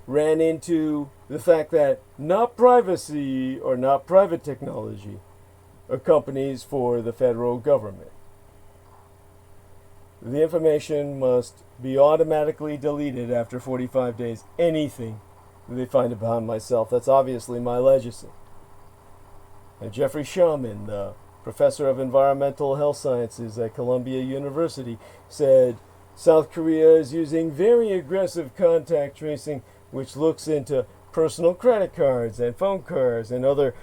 ran into the fact that not privacy or not private technology are companies for the federal government. The information must be automatically deleted after 45 days. Anything they find about myself. That's obviously my legacy. And Jeffrey Shaman, the professor of environmental health sciences at Columbia University, said South Korea is using very aggressive contact tracing, which looks into personal credit cards and phone cards and other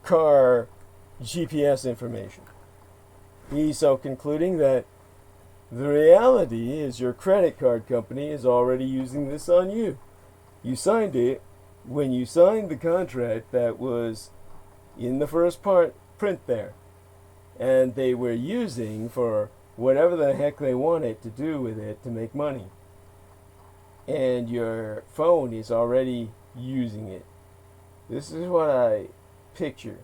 car GPS information. He's so concluding that the reality is your credit card company is already using this on you. You signed it when you signed the contract that was in the first print there. And they were using for whatever the heck they wanted to do with it to make money. And your phone is already using it. This is what I picture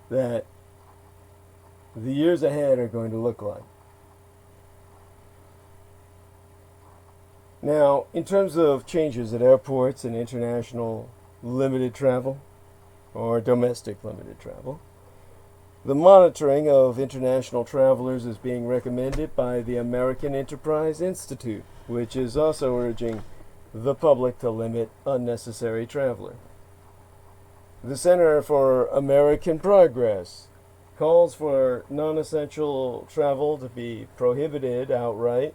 that the years ahead are going to look like. Now, in terms of changes at airports and international limited travel, or domestic limited travel, the monitoring of international travelers is being recommended by the American Enterprise Institute, which is also urging the public to limit unnecessary traveler. The Center for American Progress calls for non-essential travel to be prohibited outright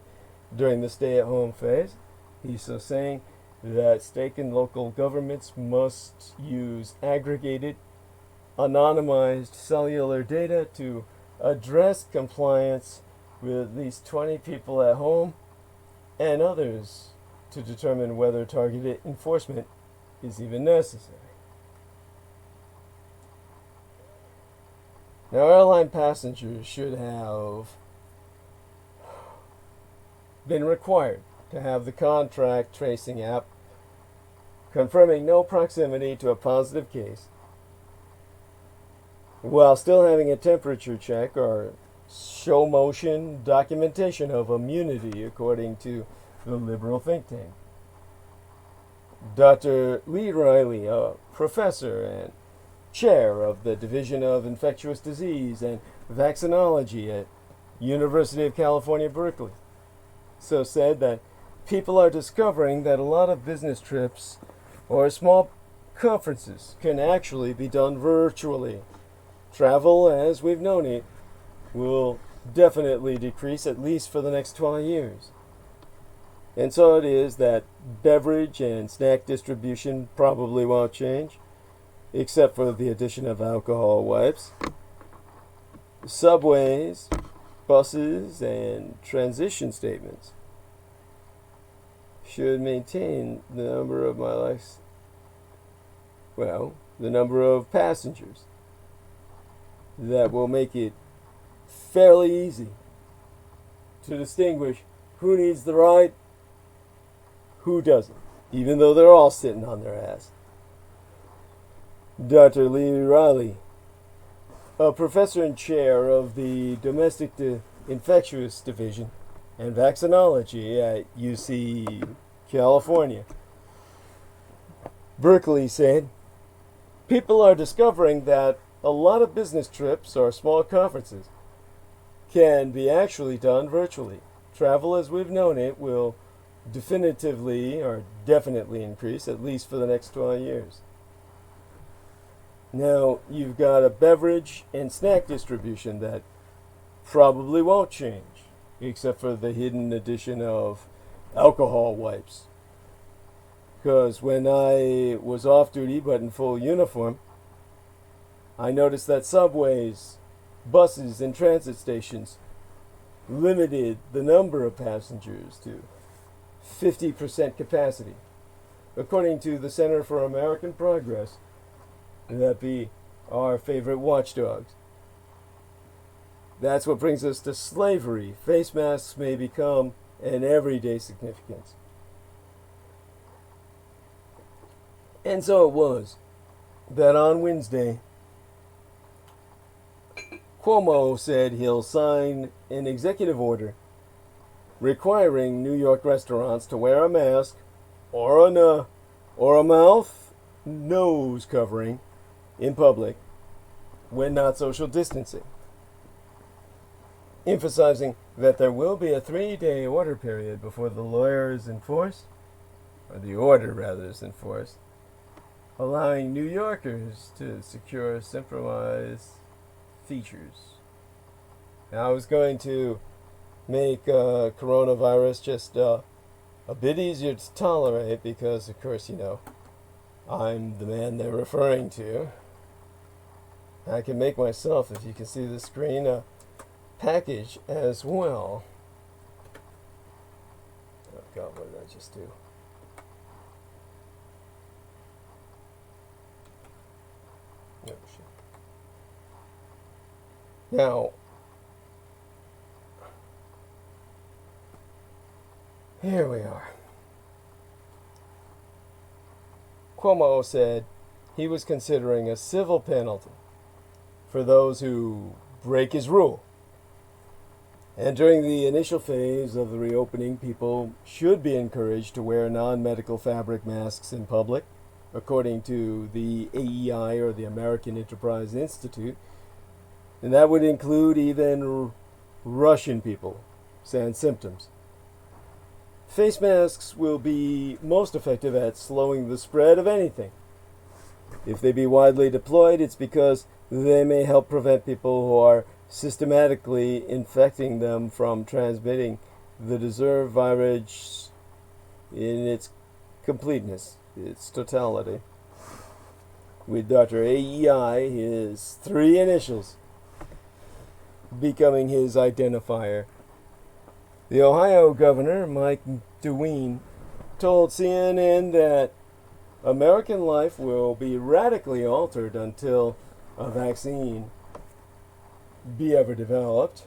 during the stay-at-home phase. He's so saying that state and local governments must use aggregated, anonymized cellular data to address compliance with at least 20 people at home and others to determine whether targeted enforcement is even necessary. Now, airline passengers should have been required to have the contract tracing app confirming no proximity to a positive case, while still having a temperature check or show motion documentation of immunity, according to the liberal think tank. Dr. Lee Riley, a professor and chair of the Division of Infectious Disease and Vaccinology at University of California, Berkeley, so said that people are discovering that a lot of business trips or small conferences can actually be done virtually. Travel, as we've known it, will definitely decrease at least for the next 20 years. And so it is that beverage and snack distribution probably won't change, except for the addition of alcohol wipes. Subways, buses, and transition statements should maintain the number of the number of passengers. That will make it fairly easy to distinguish who needs the ride, who doesn't, even though they're all sitting on their ass. Dr. Lee Riley, a professor and chair of the Domestic Infectious Division and Vaccinology at UC California, Berkeley, said, people are discovering that a lot of business trips or small conferences can be actually done virtually. Travel as we've known it will definitively or definitely increase, at least for the next 20 years. Now, you've got a beverage and snack distribution that probably won't change, except for the hidden addition of alcohol wipes. Because when I was off duty but in full uniform, I noticed that subways, buses, and transit stations limited the number of passengers to 50% capacity. According to the Center for American Progress, that be our favorite watchdogs. That's what brings us to slavery. Face masks may become an everyday significance. And so it was that on Wednesday, Cuomo said he'll sign an executive order requiring New York restaurants to wear a mask or a mouth nose covering in public when not social distancing, emphasizing that there will be a 3-day order period before the order is enforced, allowing New Yorkers to secure centralized features. Now, I was going to make coronavirus just a bit easier to tolerate because, of course, I'm the man they're referring to. I can make myself, if you can see the screen, a package as well. Oh God, what did I just do? Oh, shit. Now, here we are. Cuomo said he was considering a civil penalty for those who break his rule. And during the initial phase of the reopening, people should be encouraged to wear non-medical fabric masks in public, according to the AEI, or the American Enterprise Institute. And that would include even Russian people, sans symptoms. Face masks will be most effective at slowing the spread of anything. If they be widely deployed, it's because They may help prevent people who are systematically infecting them from transmitting the deserved virus in its completeness, its totality. With Dr. AEI, his 3 initials becoming his identifier. The Ohio governor, Mike DeWine, told CNN that American life will be radically altered until a vaccine be ever developed.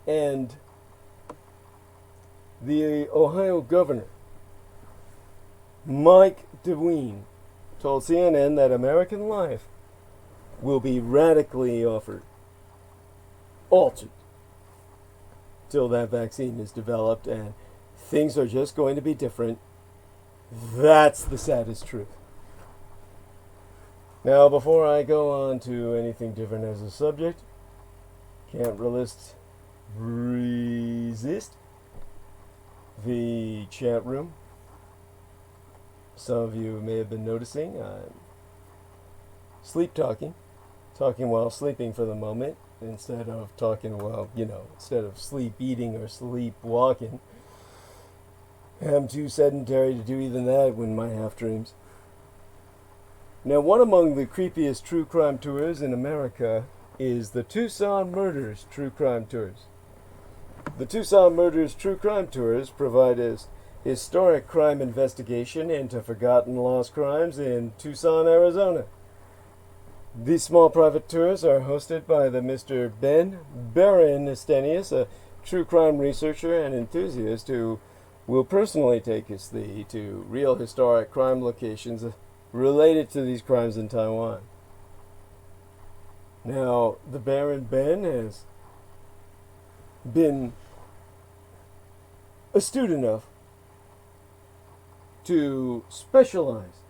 And the Ohio governor, Mike DeWine, told CNN that American life will be radically altered till that vaccine is developed, and things are just going to be different. That's the saddest truth. Now, before I go on to anything different as a subject, can't resist the chat room. Some of you may have been noticing I'm sleep talking while sleeping for the moment, instead of talking while, instead of sleep eating or sleep walking. I'm too sedentary to do even that when my half dreams. Now, one among the creepiest true crime tours in America is the Tucson Murders True Crime Tours. The Tucson Murders True Crime Tours provide us historic crime investigation into forgotten lost crimes in Tucson, Arizona. These small private tours are hosted by the Mr. Ben Stenius, a true crime researcher and enthusiast who will personally take us to real historic crime locations related to these crimes in Taiwan. Now, the Baron Ben has been astute enough to specialize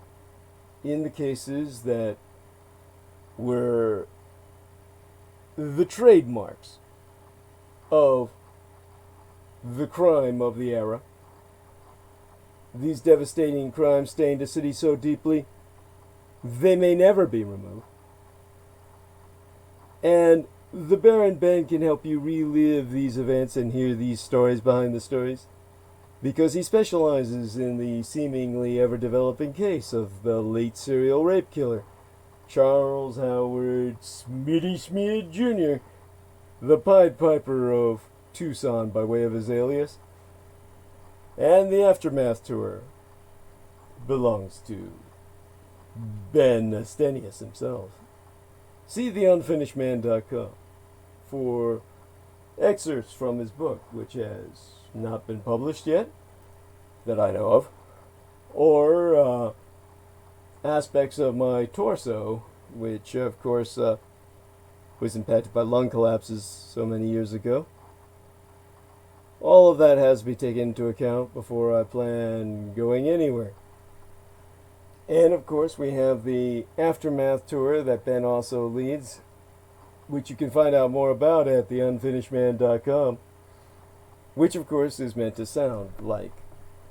in the cases that were the trademarks of the crime of the era. These devastating crimes stained a city so deeply they may never be removed. And the Baron Ben can help you relive these events and hear these stories behind the stories, because he specializes in the seemingly ever-developing case of the late serial rape killer, Charles Howard Smitty Smith Jr., the Pied Piper of Tucson by way of his alias. And the Aftermath Tour belongs to Ben Stenius himself. See theunfinishedman.com for excerpts from his book, which has not been published yet, that I know of, or aspects of my torso, which of course was impacted by lung collapses so many years ago. All of that has to be taken into account before I plan going anywhere. And of course we have the Aftermath Tour that Ben also leads, which you can find out more about at theunfinishedman.com, which of course is meant to sound like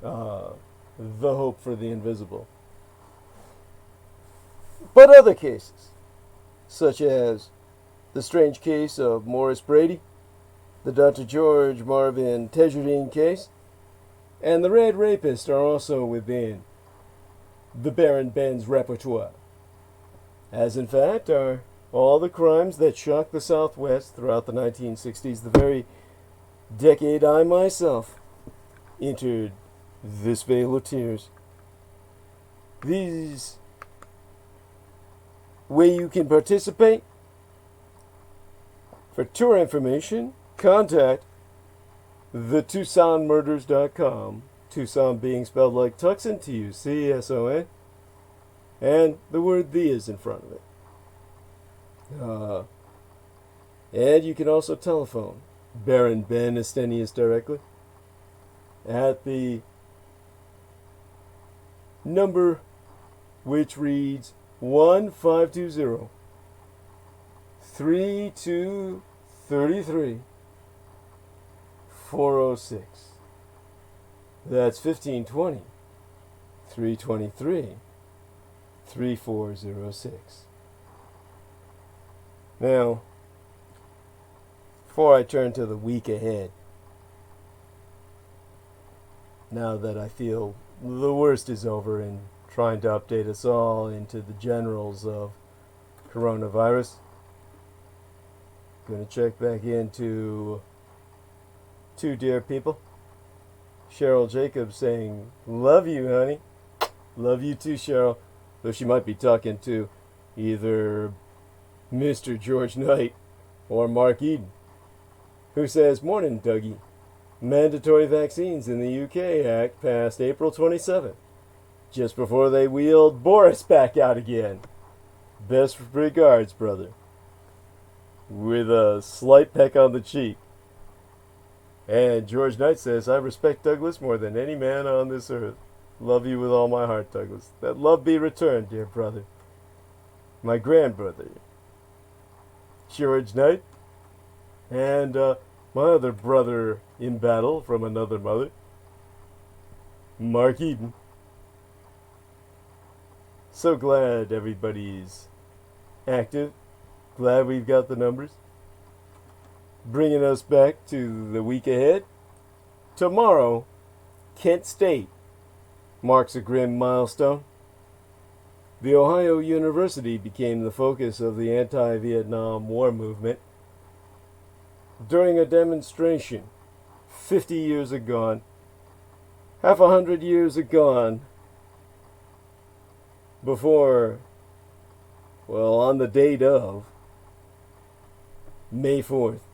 the hope for the invisible. But other cases, such as the strange case of Morris Brady, the Dr. George Marvin Tejardine case, and the Red Rapist are also within the Baron Ben's repertoire, as in fact are all the crimes that shocked the Southwest throughout the 1960s, the very decade I myself entered this vale of tears. These way you can participate. For tour information, contact thetucsonmurders.com, Tucson being spelled like Tucson, Tucson, and the word "the" is in front of it. And you can also telephone Baron Ben Stenius directly at the number which reads 1520 3233 406. That's 1520 323 3406. Now, before I turn to the week ahead, now that I feel the worst is over and trying to update us all into the generals of coronavirus, going to check back into two dear people. Cheryl Jacobs saying, "Love you, honey." Love you too, Cheryl. Though she might be talking to either Mr. George Knight or Mark Eden, who says, "Morning, Dougie. Mandatory vaccines in the UK Act passed April 27th, just before they wheeled Boris back out again. Best regards, brother." With a slight peck on the cheek. And George Knight says, "I respect Douglas more than any man on this earth. Love you with all my heart, Douglas. That love be returned, dear brother. My grandbrother, George Knight, and my other brother in battle from another mother, Mark Eden." So glad everybody's active. Glad we've got the numbers. Bringing us back to the week ahead. Tomorrow, Kent State marks a grim milestone. The Ohio University became the focus of the anti-Vietnam War movement. During a demonstration 50 years agone, half 100 years agone, before, well, on the date of May 4th,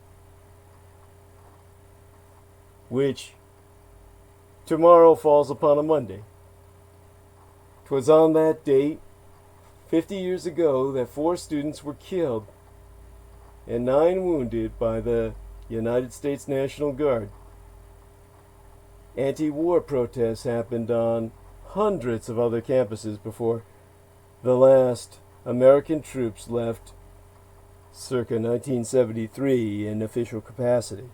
which tomorrow falls upon a Monday. 'Twas on that date, 50 years ago, that 4 students were killed and 9 wounded by the United States National Guard. Anti-war protests happened on hundreds of other campuses before the last American troops left circa 1973 in official capacity,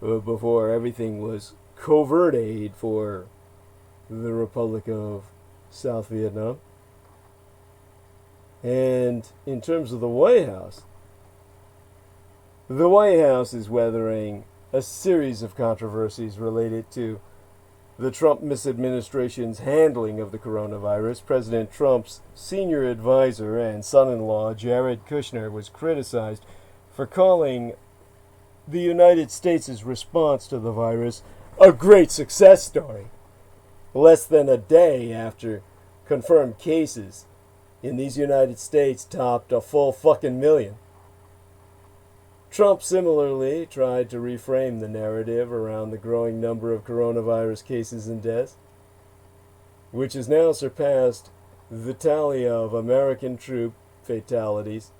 before everything was covert aid for the Republic of South Vietnam. And in terms of the White House is weathering a series of controversies related to the Trump misadministration's handling of the coronavirus. President Trump's senior advisor and son-in-law, Jared Kushner, was criticized for calling the United States' response to the virus a great success story, less than a day after confirmed cases in these United States topped a full fucking million. Trump similarly tried to reframe the narrative around the growing number of coronavirus cases and deaths, which has now surpassed the tally of American troop fatalities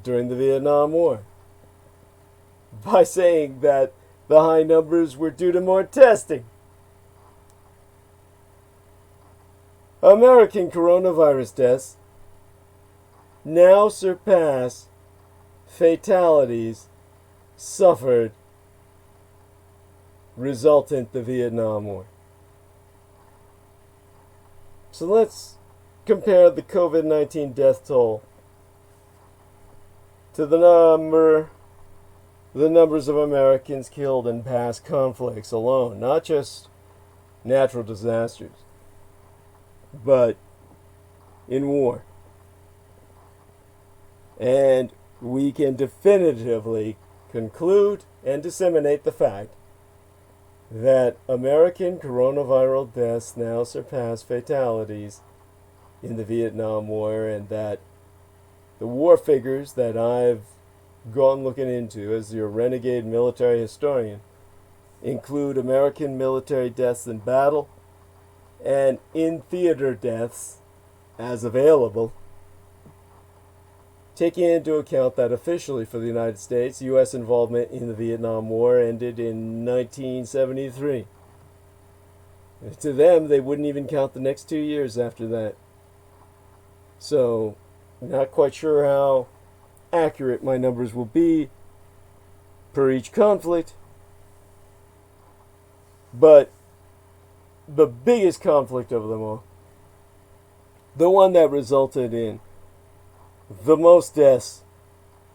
during the Vietnam War, by saying that the high numbers were due to more testing. American coronavirus deaths now surpass fatalities suffered resultant the Vietnam War. So let's compare the COVID-19 death toll to the numbers of Americans killed in past conflicts alone, not just natural disasters, but in war. And we can definitively conclude and disseminate the fact that American coronavirus deaths now surpass fatalities in the Vietnam War, and that the war figures that I've gone looking into as your renegade military historian include American military deaths in battle and in theater deaths as available, taking into account that officially for the United States, U.S. involvement in the Vietnam War ended in 1973. To them, they wouldn't even count the next 2 years after that. So, not quite sure how accurate my numbers will be per each conflict, but the biggest conflict of them all, the one that resulted in the most deaths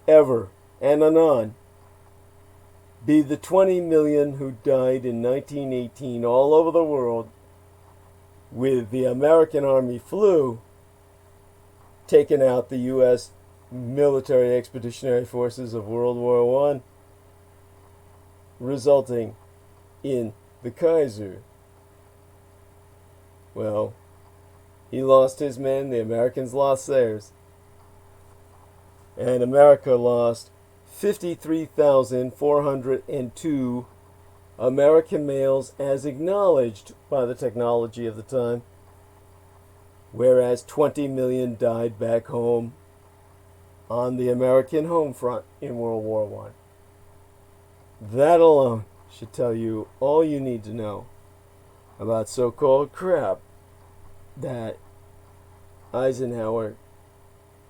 ever and anon be the 20 million who died in 1918 all over the world with the American Army flu taking out the U.S. military expeditionary forces of World War I, resulting in the Kaiser. Well, he lost his men, the Americans lost theirs. And America lost 53,402 American males as acknowledged by the technology of the time, whereas 20 million died back home on the American home front in World War I. That alone should tell you all you need to know about so-called crap that Eisenhower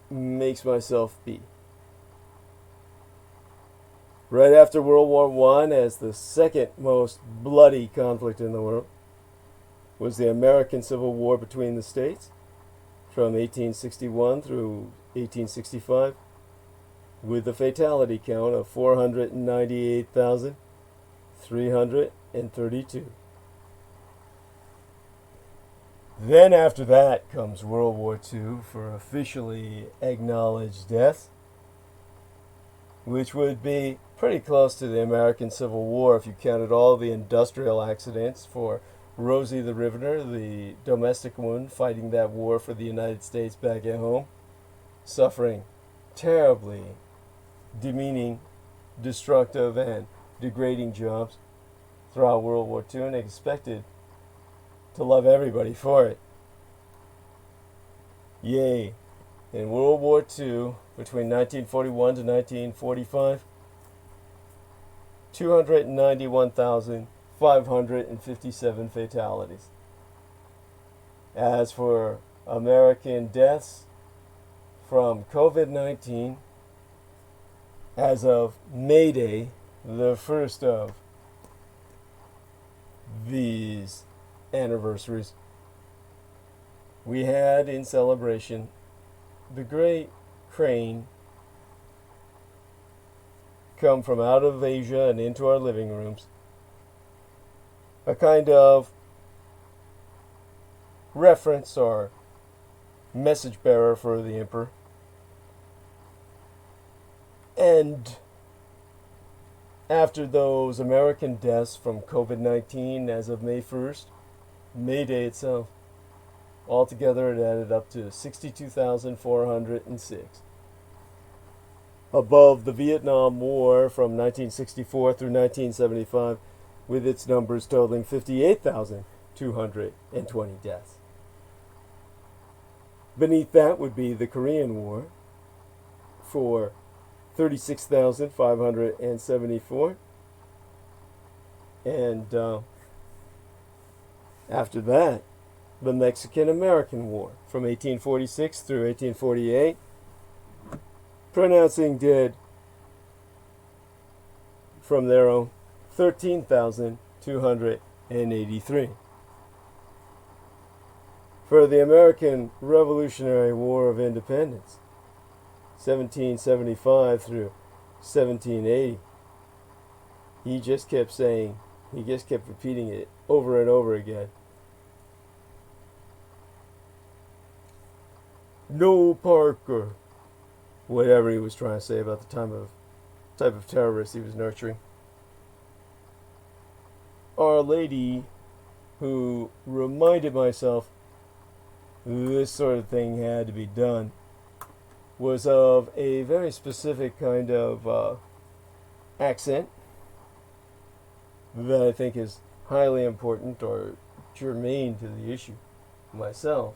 makes myself be. Right after World War I, as the second most bloody conflict in the world, was the American Civil War between the states from 1861 through 1865, with a fatality count of 498,332. Then after that comes World War II for officially acknowledged deaths, which would be pretty close to the American Civil War if you counted all the industrial accidents for Rosie the Riveter, the domestic woman fighting that war for the United States back at home, suffering terribly demeaning, destructive, and degrading jobs throughout World War II, and expected to love everybody for it. Yay. In World War II, between 1941 to 1945, 291,557 fatalities. As for American deaths from COVID-19, as of May Day, the first of these anniversaries, we had in celebration the great crane come from out of Asia and into our living rooms. A kind of reference or message bearer for the emperor. And after those American deaths from COVID-19 as of May 1st, May Day itself, altogether it added up to 62,406. Above the Vietnam War from 1964 through 1975, with its numbers totaling 58,220 deaths. Beneath that would be the Korean War for 36,574. And after that, the Mexican-American War from 1846 through 1848, pronouncing dead from their own 13,283. For the American Revolutionary War of Independence, 1775 through 1780, he just kept repeating it over and over again. No Parker, whatever he was trying to say about the type of terrorist he was nurturing. Our Lady, who reminded myself this sort of thing had to be done, was of a very specific kind of accent that I think is highly important or germane to the issue myself.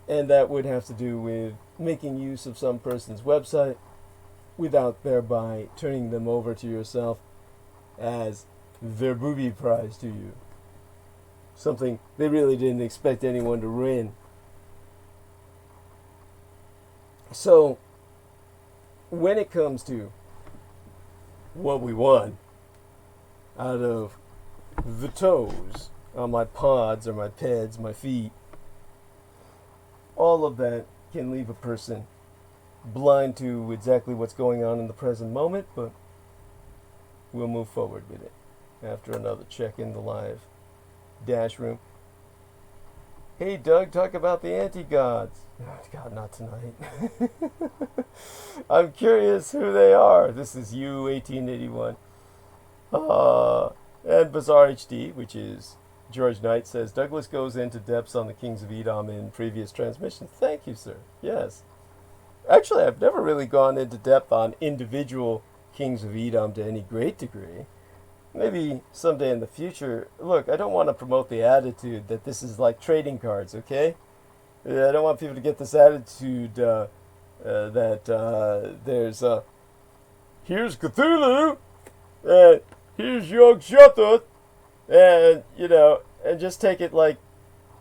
And that would have to do with making use of some person's website without thereby turning them over to yourself as their booby prize to you. Something they really didn't expect anyone to win. So, when it comes to what we won out of the toes on my pods or my peds, my feet, all of that can leave a person blind to exactly what's going on in the present moment, but we'll move forward with it after another check in the live dash room. Hey Doug, talk about the anti-gods. Oh, God, not tonight. I'm curious who they are. This is you, 1881. And Bizarre HD, which is George Knight, says Douglas goes into depths on the kings of Edom in previous transmissions. Thank you, sir. Yes. Actually, I've never really gone into depth on individual kings of Edom to any great degree. Maybe someday in the future. Look, I don't want to promote the attitude that this is like trading cards, okay? I don't want people to get this attitude that there's here's Cthulhu, and here's Yog Sothoth, and and just take it like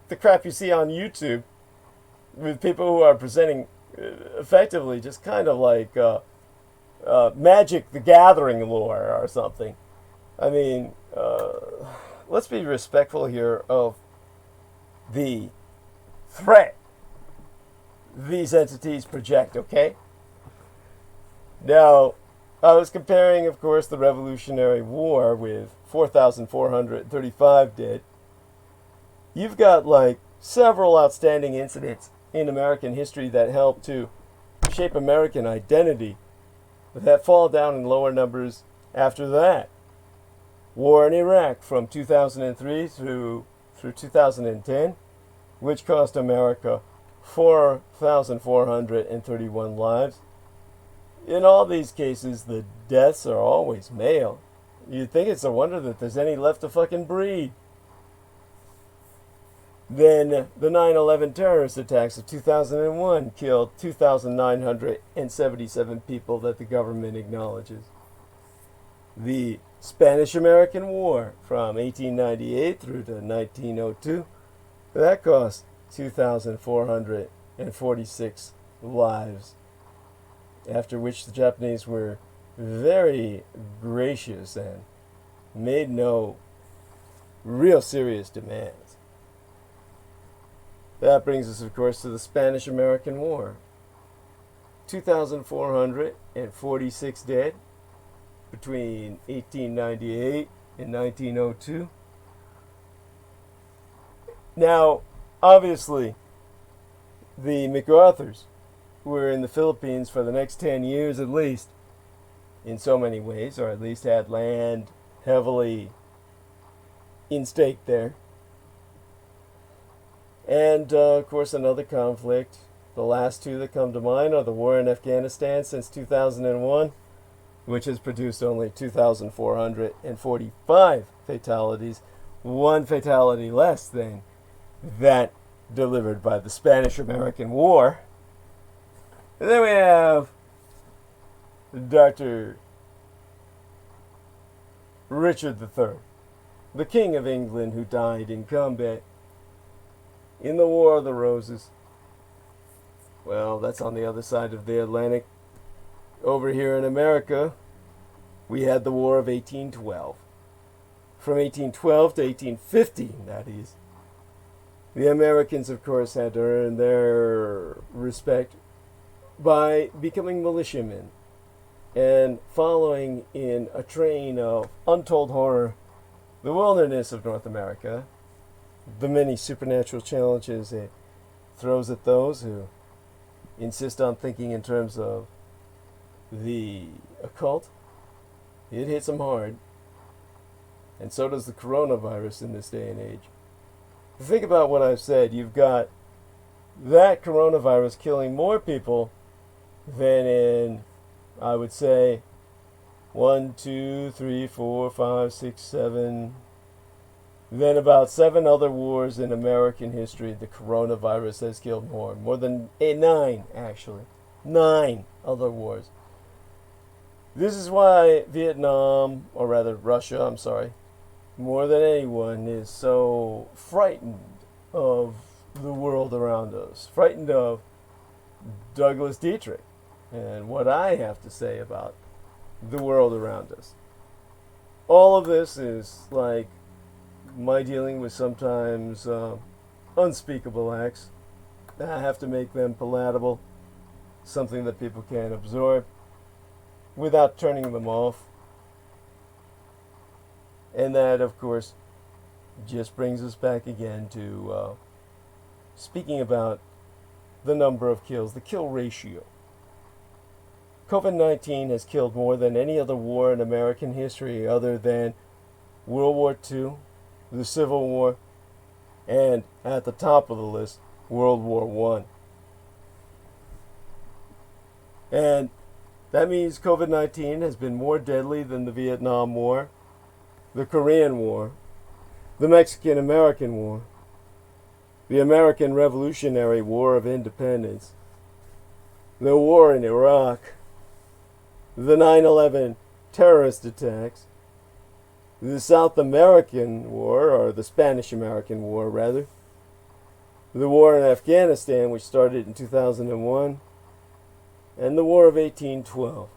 the crap you see on YouTube with people who are presenting effectively just kind of like Magic the Gathering lore or something. I mean, let's be respectful here of the threat these entities project, okay? Now, I was comparing, of course, the Revolutionary War with 4,435 dead. You've got, like, several outstanding incidents in American history that helped to shape American identity that fall down in lower numbers after that. War in Iraq from 2003 through 2010, which cost America 4,431 lives. In all these cases, the deaths are always male. You'd think it's a wonder that there's any left to fucking breed. Then the 9/11 terrorist attacks of 2001 killed 2,977 people that the government acknowledges. The Spanish-American War from 1898 through to 1902, that cost 2,446 lives, after which the Japanese were very gracious and made no real serious demands. That brings us, of course, to the Spanish-American War. 2,446 dead between 1898 and 1902. Now, obviously, the MacArthurs were in the Philippines for the next 10 years at least, in so many ways, or at least had land heavily in stake there. And, of course, another conflict. The last two that come to mind are the war in Afghanistan since 2001, which has produced only 2,445 fatalities, one fatality less than that delivered by the Spanish-American War. And then we have Dr. Richard III, the King of England, who died in combat in the War of the Roses. Well, that's on the other side of the Atlantic. Over here in America, we had the War of 1812. From 1812 to 1815, that is. The Americans, of course, had to earn their respect by becoming militiamen and following in a train of untold horror the wilderness of North America, the many supernatural challenges it throws at those who insist on thinking in terms of the occult. It hits them hard. And so does the coronavirus in this day and age. Think about what I've said. You've got that coronavirus killing more people than in, I would say, 1, 2, 3, 4, 5, 6, 7, then about 7 other wars in American history. The coronavirus has killed more than 9, actually. 9 other wars. This is why Vietnam, or rather Russia, I'm sorry, more than anyone is so frightened of the world around us. Frightened of Douglas Dietrich and what I have to say about the world around us. All of this is like my dealing with sometimes unspeakable acts. I have to make them palatable. something that people can absorb without turning them off. And that, of course, just brings us back again to speaking about the number of kills, the kill ratio. COVID-19 has killed more than any other war in American history other than World War II, the Civil War, and at the top of the list, World War I. And that means COVID-19 has been more deadly than the Vietnam War, the Korean War, the Mexican-American War, the American Revolutionary War of Independence, the war in Iraq, the 9/11 terrorist attacks, the South American War, or the Spanish-American War rather, the war in Afghanistan, which started in 2001, and the War of 1812,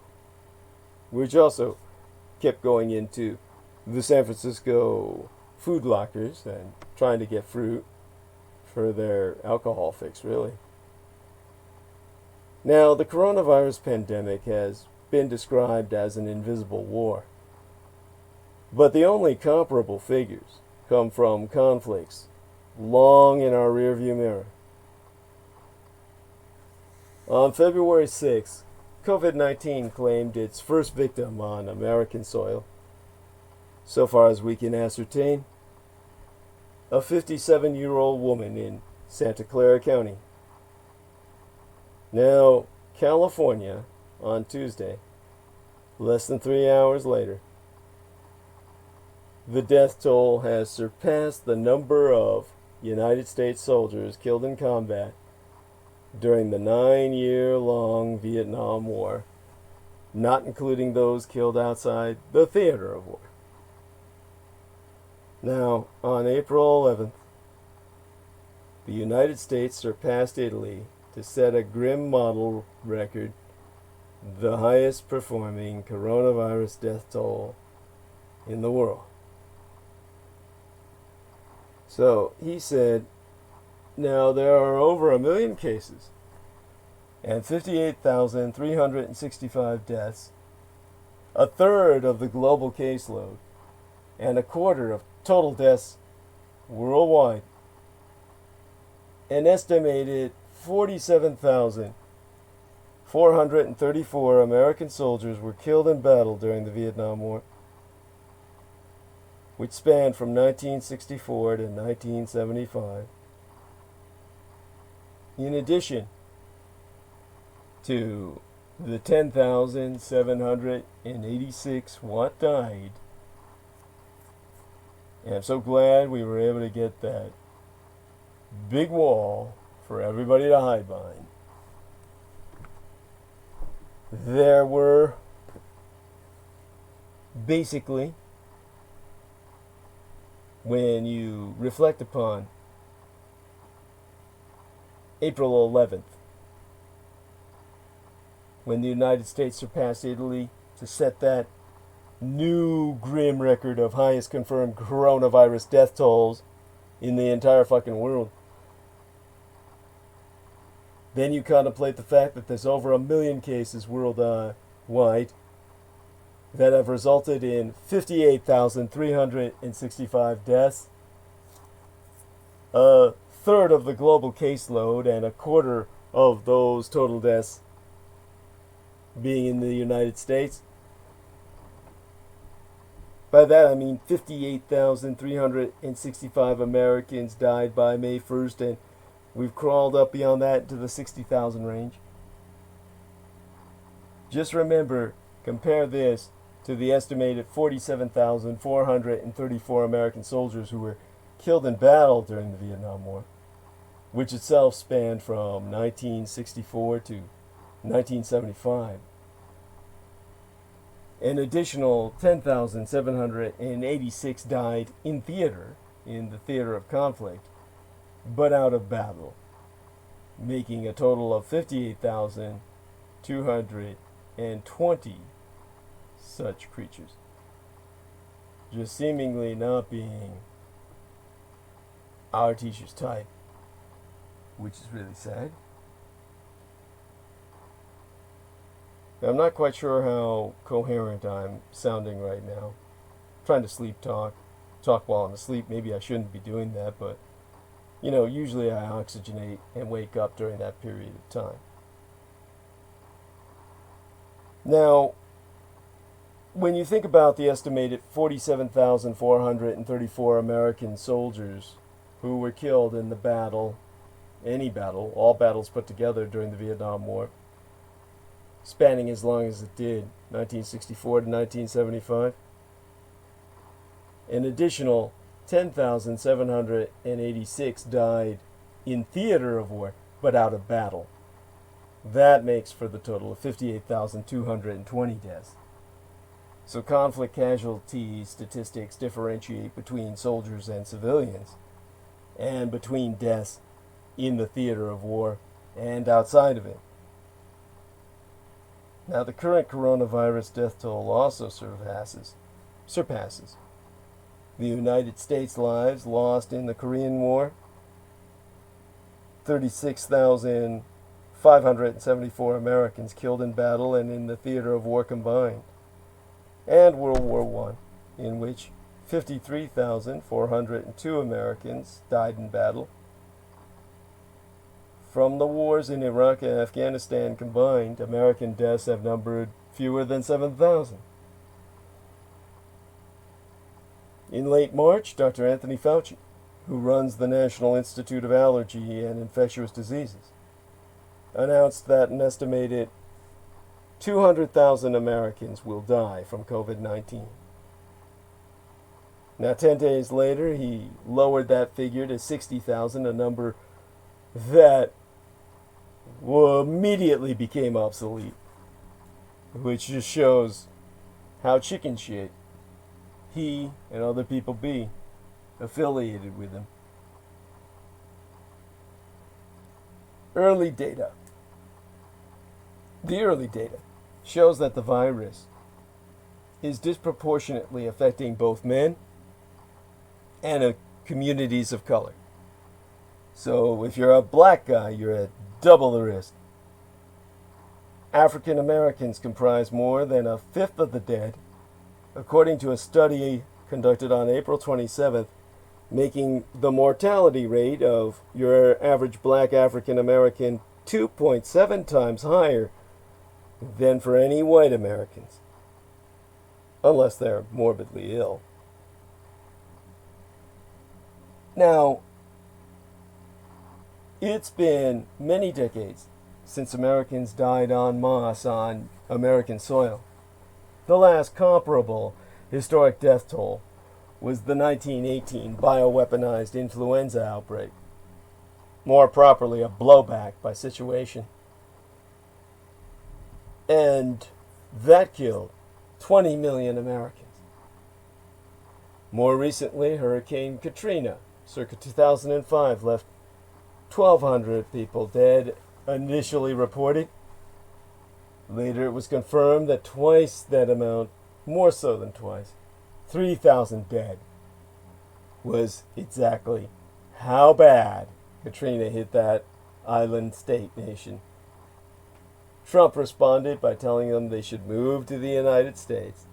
which also kept going into the San Francisco food lockers and trying to get fruit for their alcohol fix, really. Now, the coronavirus pandemic has been described as an invisible war, but the only comparable figures come from conflicts long in our rearview mirror. On February 6th, COVID-19 claimed its first victim on American soil. So far as we can ascertain, a 57-year-old woman in Santa Clara County. Now, California, on Tuesday, less than 3 hours later, the death toll has surpassed the number of United States soldiers killed in combat during the 9-year-long Vietnam War, not including those killed outside the theater of war. Now, on April 11th, the United States surpassed Italy to set a grim model record, the highest performing coronavirus death toll in the world. So, he said, now there are over 1 million cases and 58,365 deaths, a third of the global caseload, and a quarter of total deaths worldwide. An estimated 47,434 American soldiers were killed in battle during the Vietnam War, which spanned from 1964 to 1975. In addition to the 10,786 what died. And I'm so glad we were able to get that big wall for everybody to hide behind. There were basically, when you reflect upon April 11th, when the United States surpassed Italy to set that new grim record of highest confirmed coronavirus death tolls in the entire fucking world. Then you contemplate the fact that there's over 1 million cases worldwide that have resulted in 58,365 deaths, a third of the global caseload and a quarter of those total deaths being in the United States. By that I mean 58,365 Americans died by May 1st, and we've crawled up beyond that to the 60,000 range. Just remember, compare this to the estimated 47,434 American soldiers who were killed in battle during the Vietnam War, which itself spanned from 1964 to 1975. An additional 10,786 died in the theater of conflict, but out of battle, making a total of 58,220 such creatures, just seemingly not being our teacher's type, which is really sad. I'm not quite sure how coherent I'm sounding right now. I'm trying to talk while I'm asleep. Maybe I shouldn't be doing that, but usually I oxygenate and wake up during that period of time. Now, when you think about the estimated 47,434 American soldiers who were killed in the battle, any battle, all battles put together during the Vietnam War, spanning as long as it did, 1964 to 1975, an additional 10,786 died in theater of war, but out of battle. That makes for the total of 58,220 deaths. So conflict casualty statistics differentiate between soldiers and civilians, and between deaths in the theater of war and outside of it. Now, the current coronavirus death toll also surpasses the United States lives lost in the Korean War, 36,574 Americans killed in battle and in the theater of war combined, and World War I, in which 53,402 Americans died in battle. From the wars in Iraq and Afghanistan combined, American deaths have numbered fewer than 7,000. In late March, Dr. Anthony Fauci, who runs the National Institute of Allergy and Infectious Diseases, announced that an estimated 200,000 Americans will die from COVID-19. Now, 10 days later, he lowered that figure to 60,000, a number that immediately became obsolete, which just shows how chicken shit he and other people be affiliated with him. The early data shows that the virus is disproportionately affecting both men and communities of color. So if you're a black guy, you're at double the risk. African Americans comprise more than a fifth of the dead, according to a study conducted on April 27th, making the mortality rate of your average black African American 2.7 times higher than for any white Americans, unless they're morbidly ill. Now, it's been many decades since Americans died en masse on American soil. The last comparable historic death toll was the 1918 bioweaponized influenza outbreak, more properly a blowback by situation. And that killed 20 million Americans. More recently, Hurricane Katrina, circa 2005, left 1,200 people dead, initially reported. Later it was confirmed that twice that amount, more so than twice, 3,000 dead, was exactly how bad Katrina hit that island state nation. Trump responded by telling them they should move to the United States.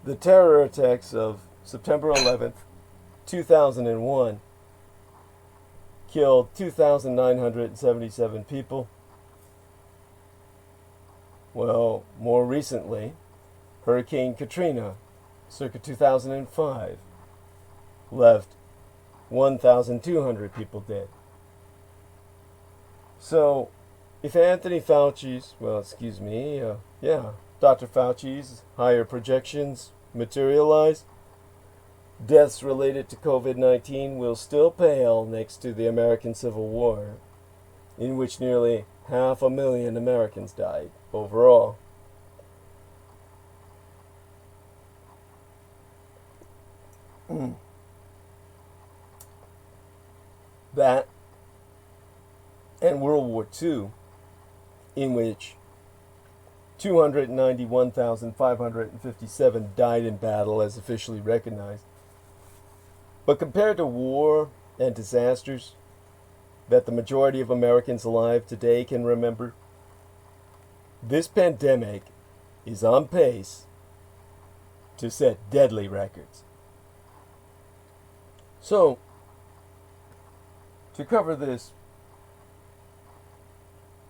The terror attacks of September 11th, 2001 killed 2,977 people. Well, more recently, Hurricane Katrina, circa 2005, left 1,200 people dead. So, if Dr. Fauci's higher projections materialize, deaths related to COVID-19 will still pale next to the American Civil War, in which nearly 500,000 Americans died overall. That and World War II, in which 291,557 died in battle as officially recognized. But compared to war and disasters that the majority of Americans alive today can remember, This pandemic is on pace to set deadly records. So, to cover this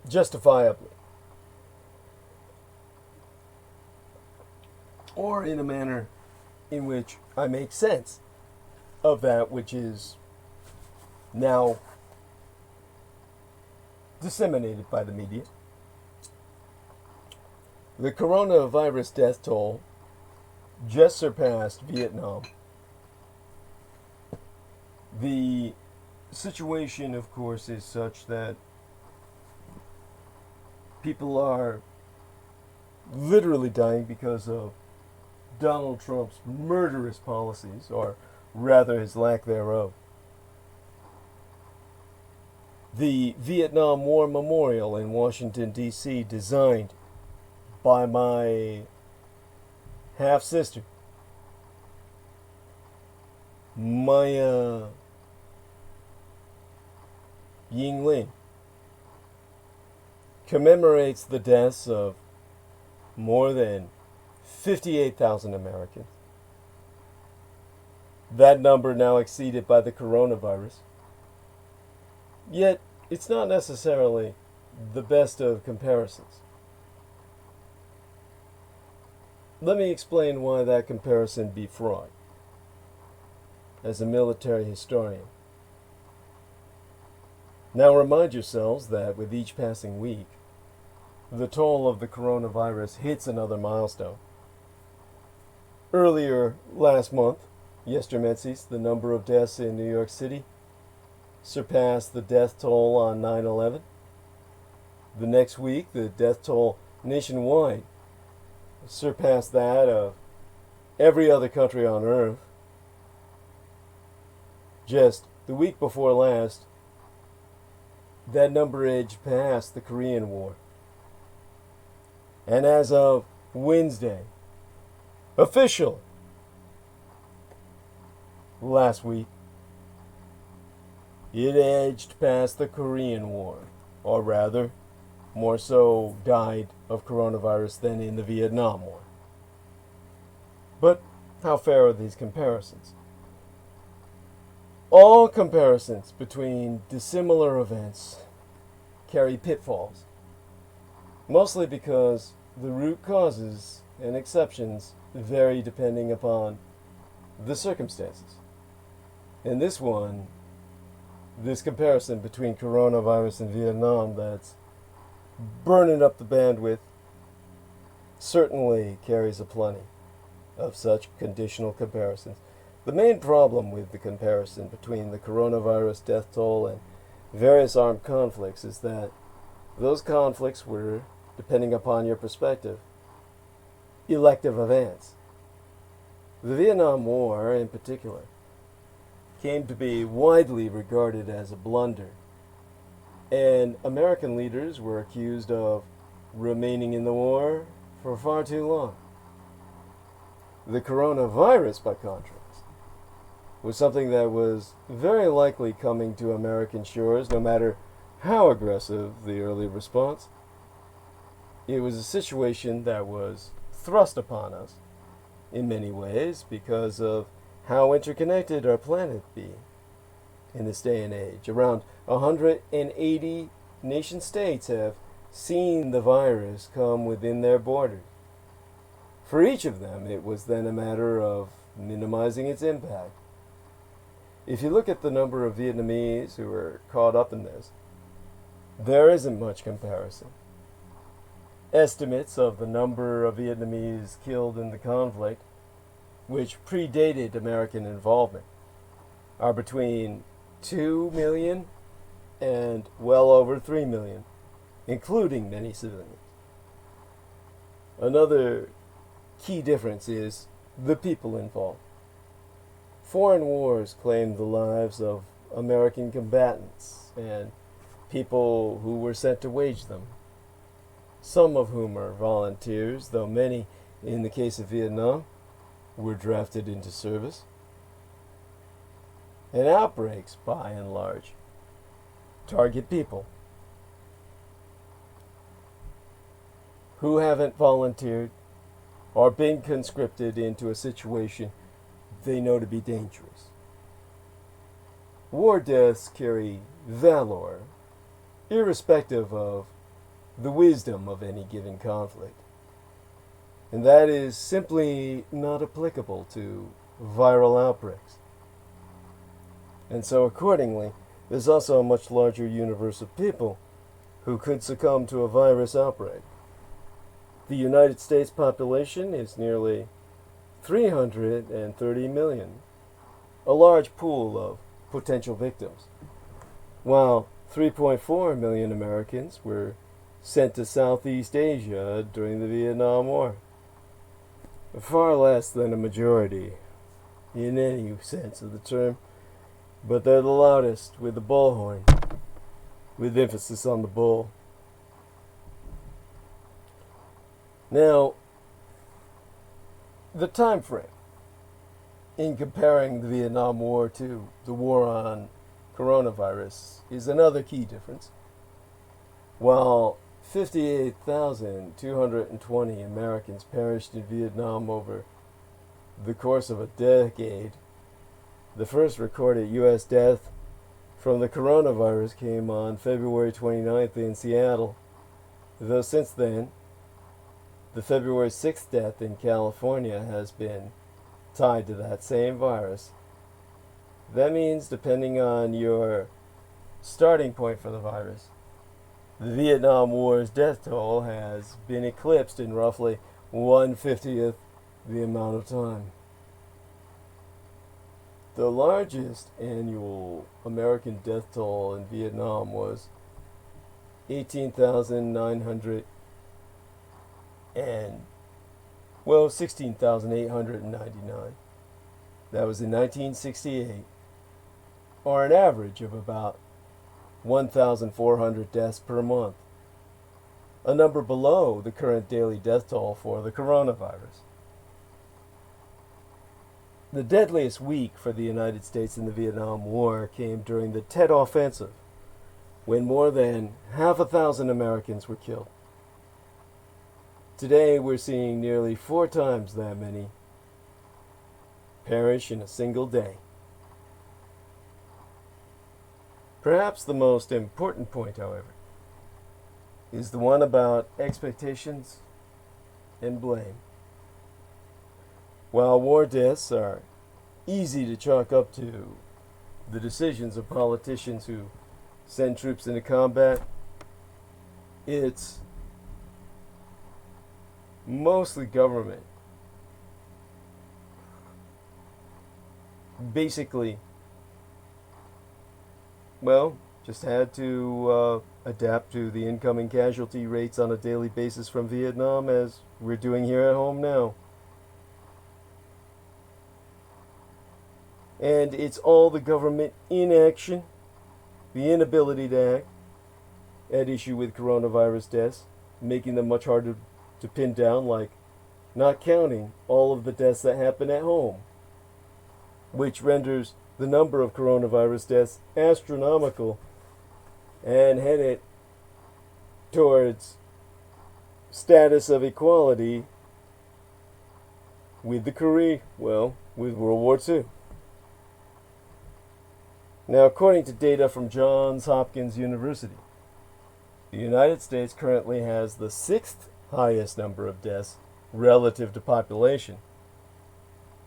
justifiably, or in a manner in which I make sense of that which is now disseminated by the media, the coronavirus death toll just surpassed Vietnam. The situation, of course, is such that people are literally dying because of Donald Trump's murderous policies, or rather his lack thereof. The Vietnam War Memorial in Washington, D.C., designed by my half-sister, Maya Yingling, commemorates the deaths of more than 58,000 Americans. That number now exceeded by the coronavirus. Yet, it's not necessarily the best of comparisons. Let me explain why that comparison be fraud, as a military historian. Now remind yourselves that with each passing week, the toll of the coronavirus hits another milestone. Earlier last month, yestermensis, the number of deaths in New York City surpassed the death toll on 9/11. The next week, the death toll nationwide surpassed that of every other country on earth. Just the week before last, that number edged past the Korean War. And as of Wednesday, official, last week, it edged past the Korean War, or rather, more so died of coronavirus than in the Vietnam War. But how fair are these comparisons? All comparisons between dissimilar events carry pitfalls, mostly because the root causes and exceptions vary depending upon the circumstances. In this one, this comparison between coronavirus and Vietnam that's burning up the bandwidth certainly carries a plenty of such conditional comparisons. The main problem with the comparison between the coronavirus death toll and various armed conflicts is that those conflicts were, depending upon your perspective, elective events. The Vietnam War, in particular, came to be widely regarded as a blunder, and American leaders were accused of remaining in the war for far too long. The coronavirus, by contrast, was something that was very likely coming to American shores, no matter how aggressive the early response. It was a situation that was thrust upon us in many ways because of how interconnected our planet be in this day and age. Around 180 nation states have seen the virus come within their borders. For each of them, it was then a matter of minimizing its impact. If you look at the number of Vietnamese who were caught up in this, there isn't much comparison. Estimates of the number of Vietnamese killed in the conflict, which predated American involvement, are between 2 million and well over 3 million, including many civilians. Another key difference is the people involved. Foreign wars claimed the lives of American combatants and people who were sent to wage them, some of whom are volunteers, though many, in the case of Vietnam, were drafted into service. And outbreaks, by and large, target people. who haven't volunteered or been conscripted into a situation they know to be dangerous. War deaths carry valor, irrespective of the wisdom of any given conflict. And that is simply not applicable to viral outbreaks. And so accordingly, there's also a much larger universe of people who could succumb to a virus outbreak. The United States population is nearly 330 million, a large pool of potential victims, while 3.4 million Americans were sent to Southeast Asia during the Vietnam War. Far less than a majority, in any sense of the term, but they're the loudest with the bullhorn, with emphasis on the bull. Now, the time frame in comparing the Vietnam War to the war on coronavirus is another key difference. While 58,220 Americans perished in Vietnam over the course of a decade, the first recorded U.S. death from the coronavirus came on February 29th in Seattle, though since then, the February 6th death in California has been tied to that same virus. That means, depending on your starting point for the virus, the Vietnam War's death toll has been eclipsed in roughly 1/50th the amount of time. The largest annual American death toll in Vietnam was 16,899. That was in 1968, or an average of about 1,400 deaths per month, a number below the current daily death toll for the coronavirus. The deadliest week for the United States in the Vietnam War came during the Tet Offensive, when more than 1,000 Americans were killed. Today we're seeing nearly 4 times that many perish in a single day. Perhaps the most important point, however, is the one about expectations and blame. While war deaths are easy to chalk up to the decisions of politicians who send troops into combat, it's mostly government. Basically, just had to adapt to the incoming casualty rates on a daily basis from Vietnam, as we're doing here at home now. And it's all the government inaction, the inability to act, at issue with coronavirus deaths, making them much harder to pin down, like not counting all of the deaths that happen at home, which renders the number of coronavirus deaths astronomical and headed towards status of equality with with World War II. Now, according to data from Johns Hopkins University, the United States currently has the 6th highest number of deaths relative to population,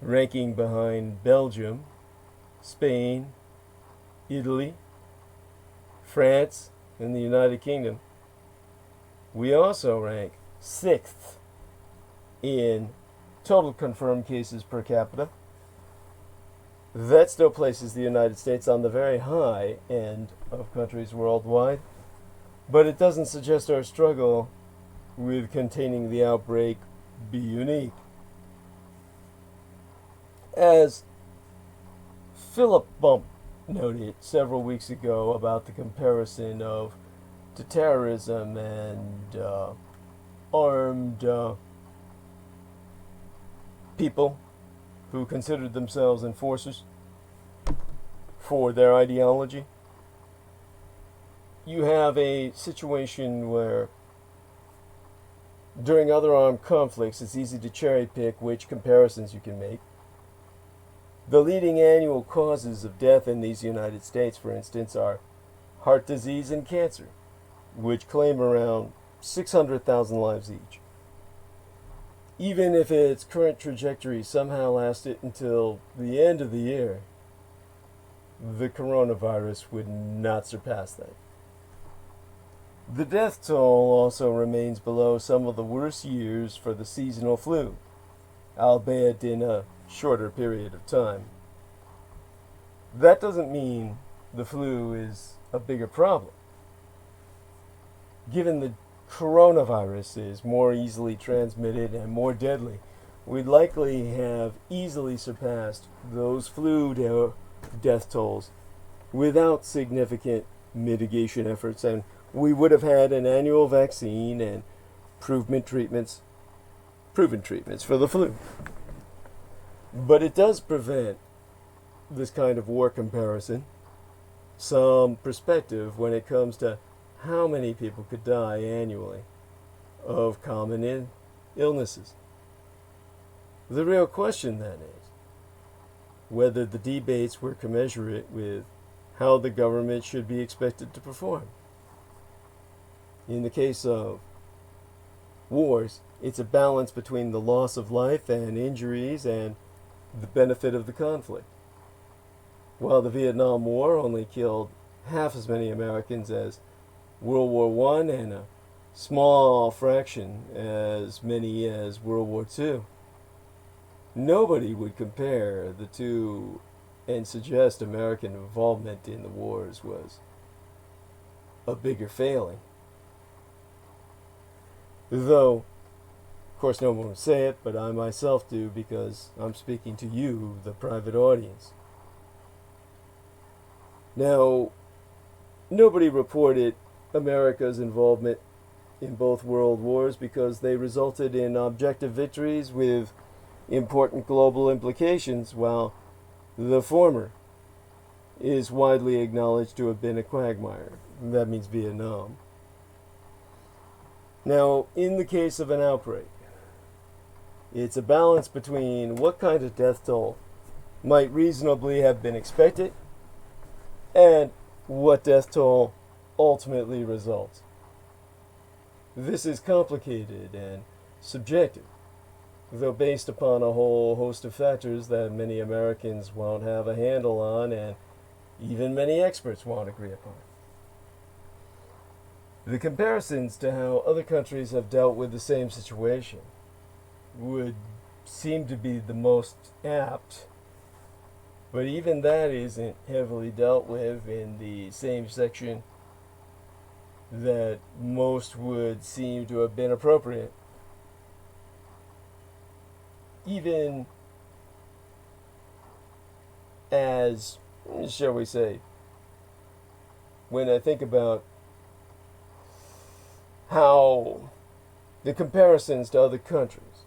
ranking behind Belgium, Spain, Italy, France, and the United Kingdom. We also rank 6th in total confirmed cases per capita. That still places the United States on the very high end of countries worldwide, but it doesn't suggest our struggle with containing the outbreak be unique. As Philip Bump noted several weeks ago about the comparison to terrorism and armed people who considered themselves enforcers for their ideology, you have a situation where During other armed conflicts, it's easy to cherry pick which comparisons you can make. The leading annual causes of death in these United States, for instance, are heart disease and cancer, which claim around 600,000 lives each. Even if its current trajectory somehow lasted until the end of the year, the coronavirus would not surpass that. The death toll also remains below some of the worst years for the seasonal flu, albeit in a shorter period of time. That doesn't mean the flu is a bigger problem. Given the coronavirus is more easily transmitted and more deadly, we'd likely have easily surpassed those flu death tolls without significant mitigation efforts, and we would have had an annual vaccine and proven treatments for the flu. But it does prevent this kind of war comparison, some perspective when it comes to how many people could die annually of common illnesses. The real question then is whether the debates were commensurate with how the government should be expected to perform. In the case of wars, it's a balance between the loss of life and injuries and the benefit of the conflict. While the Vietnam War only killed half as many Americans as World War I and a small fraction as many as World War II, nobody would compare the two and suggest American involvement in the wars was a bigger failing. Though, of course, no one would say it, but I myself do because I'm speaking to you, the private audience. Now, nobody reported America's involvement in both world wars because they resulted in objective victories with important global implications, while the former is widely acknowledged to have been a quagmire. That means Vietnam. Now, in the case of an outbreak, it's a balance between what kind of death toll might reasonably have been expected and what death toll ultimately results. This is complicated and subjective, though based upon a whole host of factors that many Americans won't have a handle on and even many experts won't agree upon. The comparisons to how other countries have dealt with the same situation would seem to be the most apt, but even that isn't heavily dealt with in the same section that most would seem to have been appropriate. Even as, shall we say, when I think about how the comparisons to other countries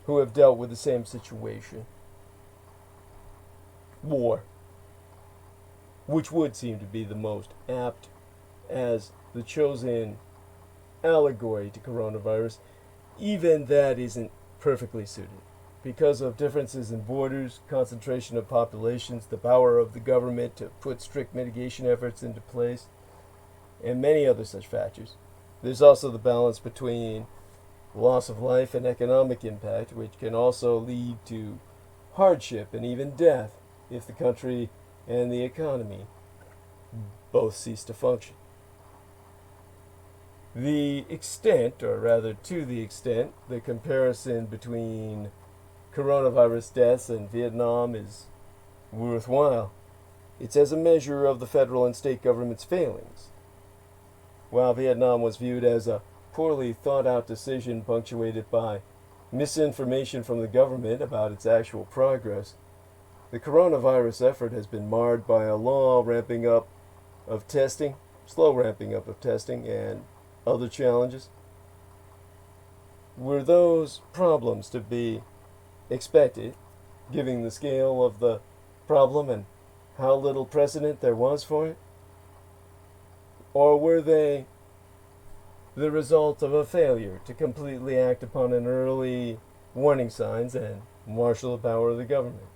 who have dealt with the same situation, war, which would seem to be the most apt as the chosen allegory to coronavirus, even that isn't perfectly suited because of differences in borders, concentration of populations, the power of the government to put strict mitigation efforts into place, and many other such factors. There's also the balance between loss of life and economic impact, which can also lead to hardship and even death if the country and the economy both cease to function. The extent, or rather to the extent, the comparison between coronavirus deaths and Vietnam is worthwhile, it's as a measure of the federal and state government's failings. While Vietnam was viewed as a poorly thought out decision punctuated by misinformation from the government about its actual progress, the coronavirus effort has been marred by a slow ramping up of testing, and other challenges. Were those problems to be expected, given the scale of the problem and how little precedent there was for it? Or were they the result of a failure to completely act upon an early warning signs and marshal the power of the government.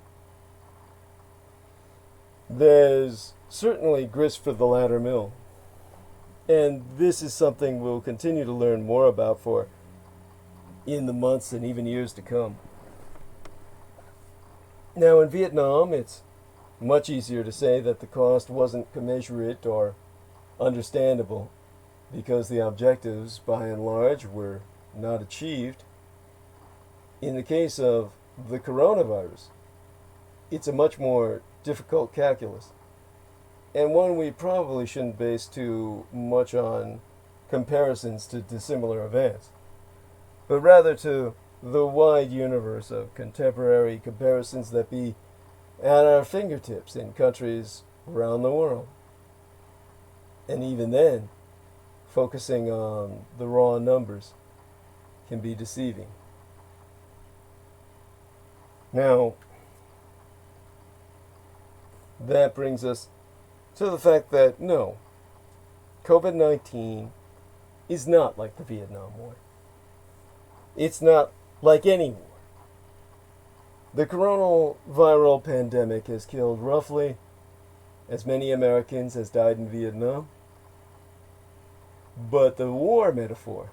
There's certainly grist for the latter mill, and this is something we'll continue to learn more about for in the months and even years to come. Now in Vietnam, it's much easier to say that the cost wasn't commensurate or understandable because the objectives, by and large, were not achieved. In the case of the coronavirus, it's a much more difficult calculus, and one we probably shouldn't base too much on comparisons to dissimilar events, but rather to the wide universe of contemporary comparisons that be at our fingertips in countries around the world. And even then, focusing on the raw numbers can be deceiving. Now, that brings us to the fact that no, COVID-19 is not like the Vietnam War. It's not like any war. The coronavirus pandemic has killed roughly as many Americans as died in Vietnam, but the war metaphor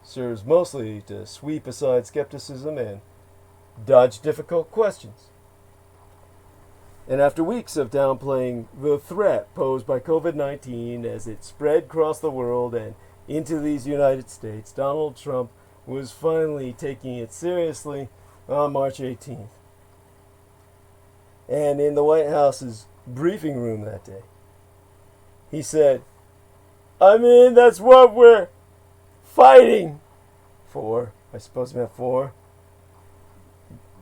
serves mostly to sweep aside skepticism and dodge difficult questions. And after weeks of downplaying the threat posed by COVID-19 as it spread across the world and into these United States, Donald Trump was finally taking it seriously on March 18th. And in the White House's briefing room that day, he said, "I mean, that's what we're fighting for." I suppose he meant for.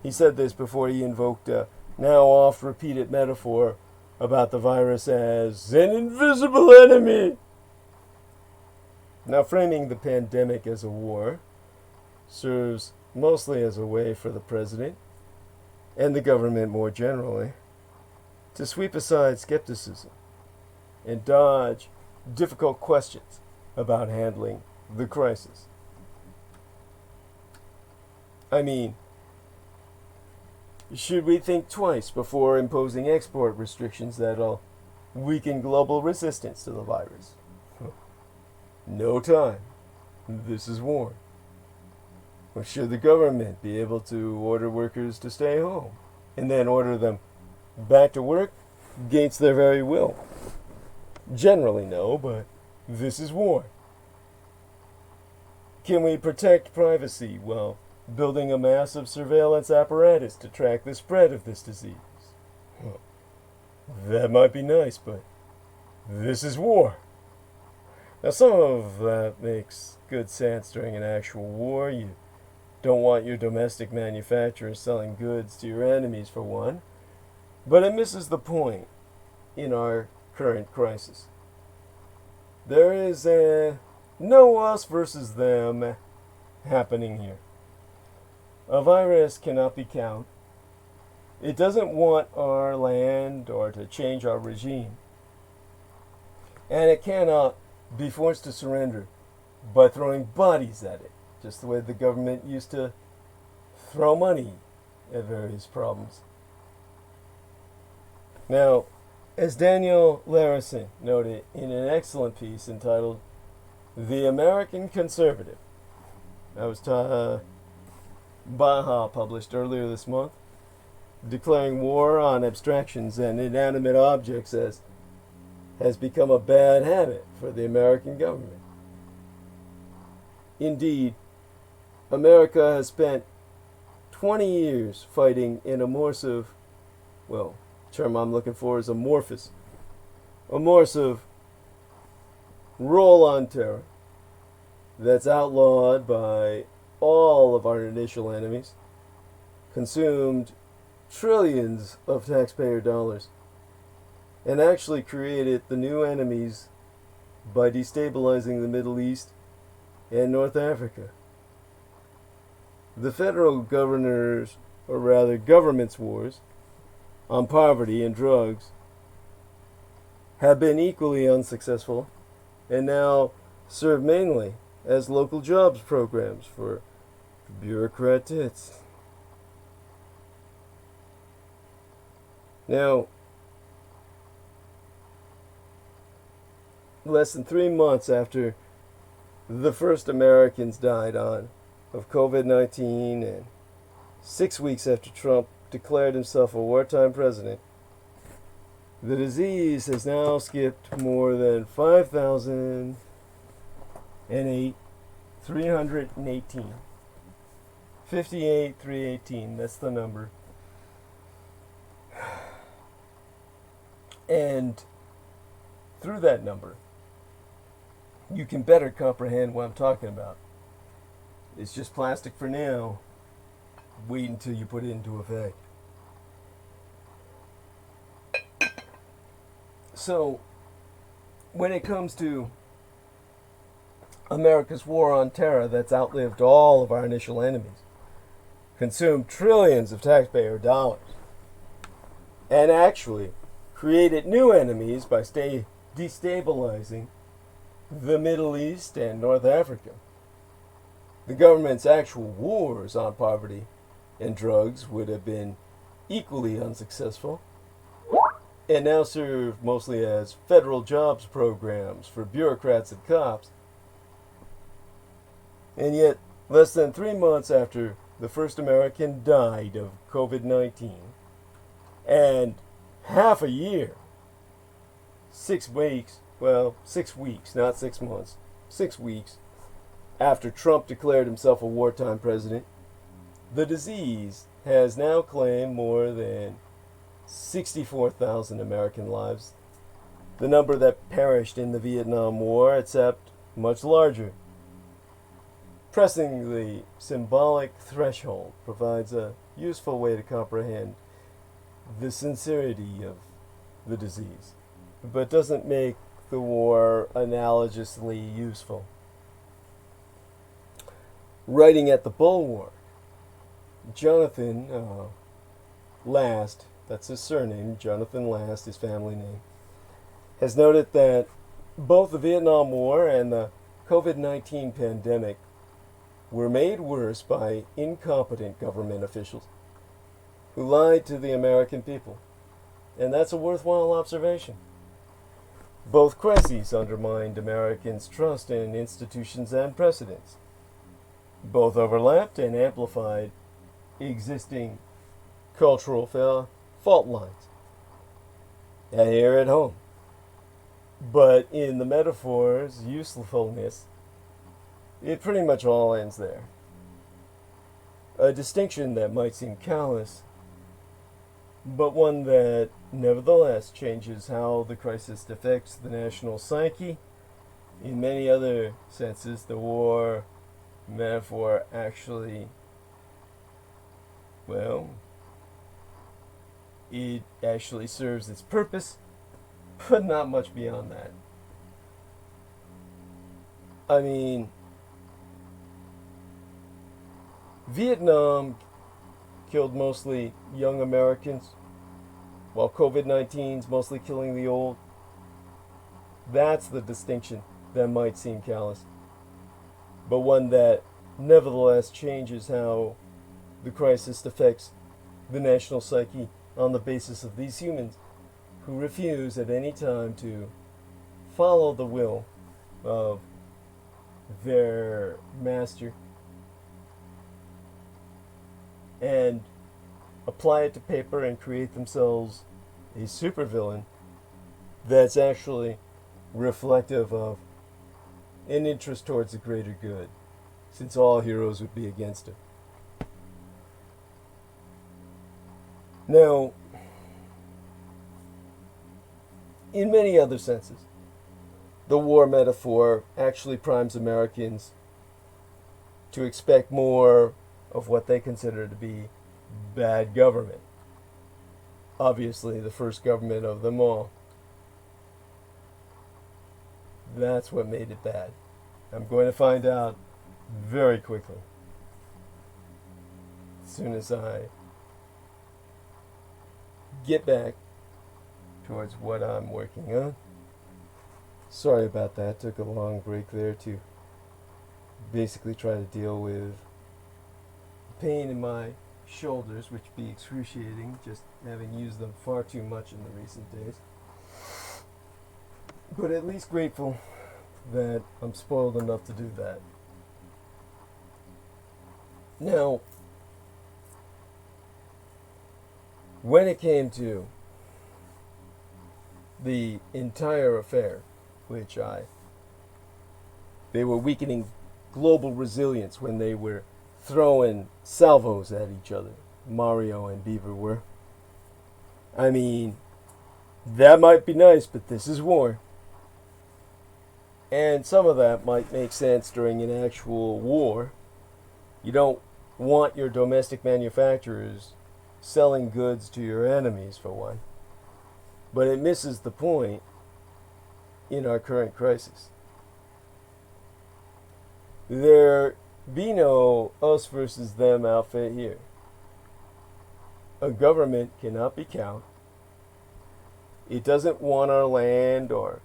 He said this before he invoked a now oft-repeated metaphor about the virus as an invisible enemy. Now, framing the pandemic as a war serves mostly as a way for the president and the government more generally to sweep aside skepticism and dodge difficult questions about handling the crisis. I mean, should we think twice before imposing export restrictions that'll weaken global resistance to the virus? No time. This is war. Or should the government be able to order workers to stay home and then order them back to work against their very will? Generally no, but this is war. Can we protect privacy while building a massive surveillance apparatus to track the spread of this disease? That might be nice, but this is war. Now, some of that makes good sense during an actual war. You don't want your domestic manufacturers selling goods to your enemies, for one, but it misses the point in our current crisis. There is a no us versus them happening here. A virus cannot be cowed. It doesn't want our land or to change our regime. And it cannot be forced to surrender by throwing bodies at it, just the way the government used to throw money at various problems. Now, as Daniel Larison noted in an excellent piece entitled "The American Conservative," that was Baha published earlier this month, declaring war on abstractions and inanimate objects has become a bad habit for the American government. Indeed, America has spent 20 years fighting an amorphic, well, the term I'm looking for is amorphous roll on terror that's outlawed by all of our initial enemies, consumed trillions of taxpayer dollars, and actually created the new enemies by destabilizing the Middle East and North Africa. The federal governors, or rather government's wars, on poverty and drugs have been equally unsuccessful, and now serve mainly as local jobs programs for bureaucrat tits. Now, less than 3 months after the first Americans died on of COVID-19 and 6 weeks after Trump declared himself a wartime president, the disease has now skipped more than 5,008, 318. 58,318, that's the number. And through that number, you can better comprehend what I'm talking about. It's just plastic for now. Wait until you put it into effect. So, when it comes to America's war on terror that's outlived all of our initial enemies, consumed trillions of taxpayer dollars, and actually created new enemies by destabilizing the Middle East and North Africa. The government's actual wars on poverty and drugs would have been equally unsuccessful, and now serve mostly as federal jobs programs for bureaucrats and cops. And yet, less than 3 months after the first American died of COVID-19, and half a year, 6 weeks, well, 6 weeks, not 6 months, 6 weeks after Trump declared himself a wartime president, the disease has now claimed more than 64,000 American lives, the number that perished in the Vietnam War, except much larger. Pressing the symbolic threshold provides a useful way to comprehend the sincerity of the disease, but doesn't make the war analogously useful. Writing at the Bulwark, Jonathan Last, that's his surname, Jonathan Last, his family name, has noted that both the Vietnam War and the COVID-19 pandemic were made worse by incompetent government officials who lied to the American people. And that's a worthwhile observation. Both crises undermined Americans' trust in institutions and precedents. Both overlapped and amplified existing cultural fault lines here at home. But in the metaphor's usefulness, it pretty much all ends there. A distinction that might seem callous, but one that nevertheless changes how the crisis affects the national psyche. In many other senses, the war metaphor actually, well, it actually serves its purpose, but not much beyond that. I mean, Vietnam killed mostly young Americans, while COVID-19's mostly killing the old. That's the distinction that might seem callous, but one that nevertheless changes how the crisis affects the national psyche on the basis of these humans who refuse at any time to follow the will of their master and apply it to paper and create themselves a supervillain that's actually reflective of an interest towards the greater good, since all heroes would be against it. Now, in many other senses, the war metaphor actually primes Americans to expect more of what they consider to be bad government. Obviously, the first government of them all. That's what made it bad. I'm going to find out very quickly, as soon as I get back towards what I'm working on. Sorry about that. Took a long break there to basically try to deal with pain in my shoulders, which be excruciating, just having used them far too much in the recent days. But at least grateful that I'm spoiled enough to do that. Now, when it came to the entire affair, which they were weakening global resilience when they were throwing salvos at each other. Mario and Beaver were. I mean, that might be nice, but this is war. And some of that might make sense during an actual war. You don't want your domestic manufacturers selling goods to your enemies, for one. But it misses the point in our current crisis. There be no us versus them outfit here. A government cannot be cowed. It doesn't want our land or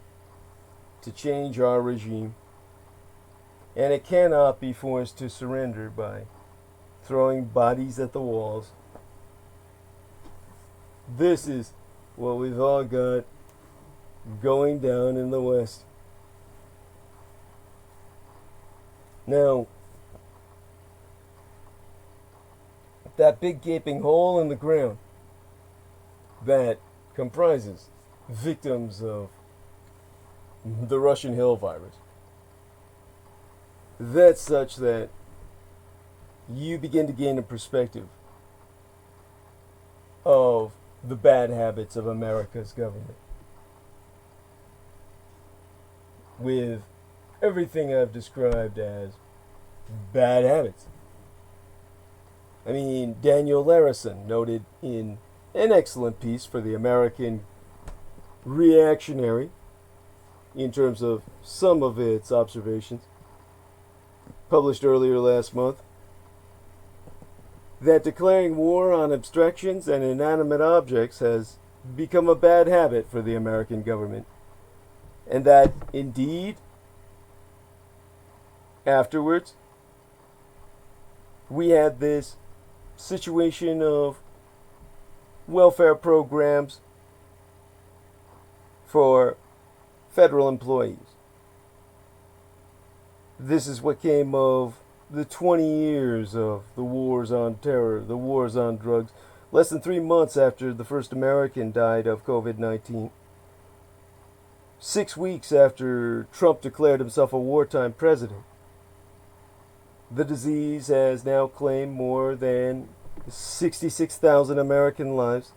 to change our regime. And it cannot be forced to surrender by throwing bodies at the walls. This is what we've all got going down in the West. Now, that big gaping hole in the ground that comprises victims of the Russian Hill virus, that's such that you begin to gain a perspective of the bad habits of America's government. With everything I've described as bad habits. I mean, Daniel Larison noted in an excellent piece for the American Reactionary, in terms of some of its observations, published earlier last month, that declaring war on abstractions and inanimate objects has become a bad habit for the American government, and that, indeed, afterwards, we had this situation of welfare programs for federal employees. This is what came of the 20 years of the wars on terror, the wars on drugs, less than 3 months after the first American died of COVID-19. 6 weeks after Trump declared himself a wartime president. The disease has now claimed more than 66,000 American lives,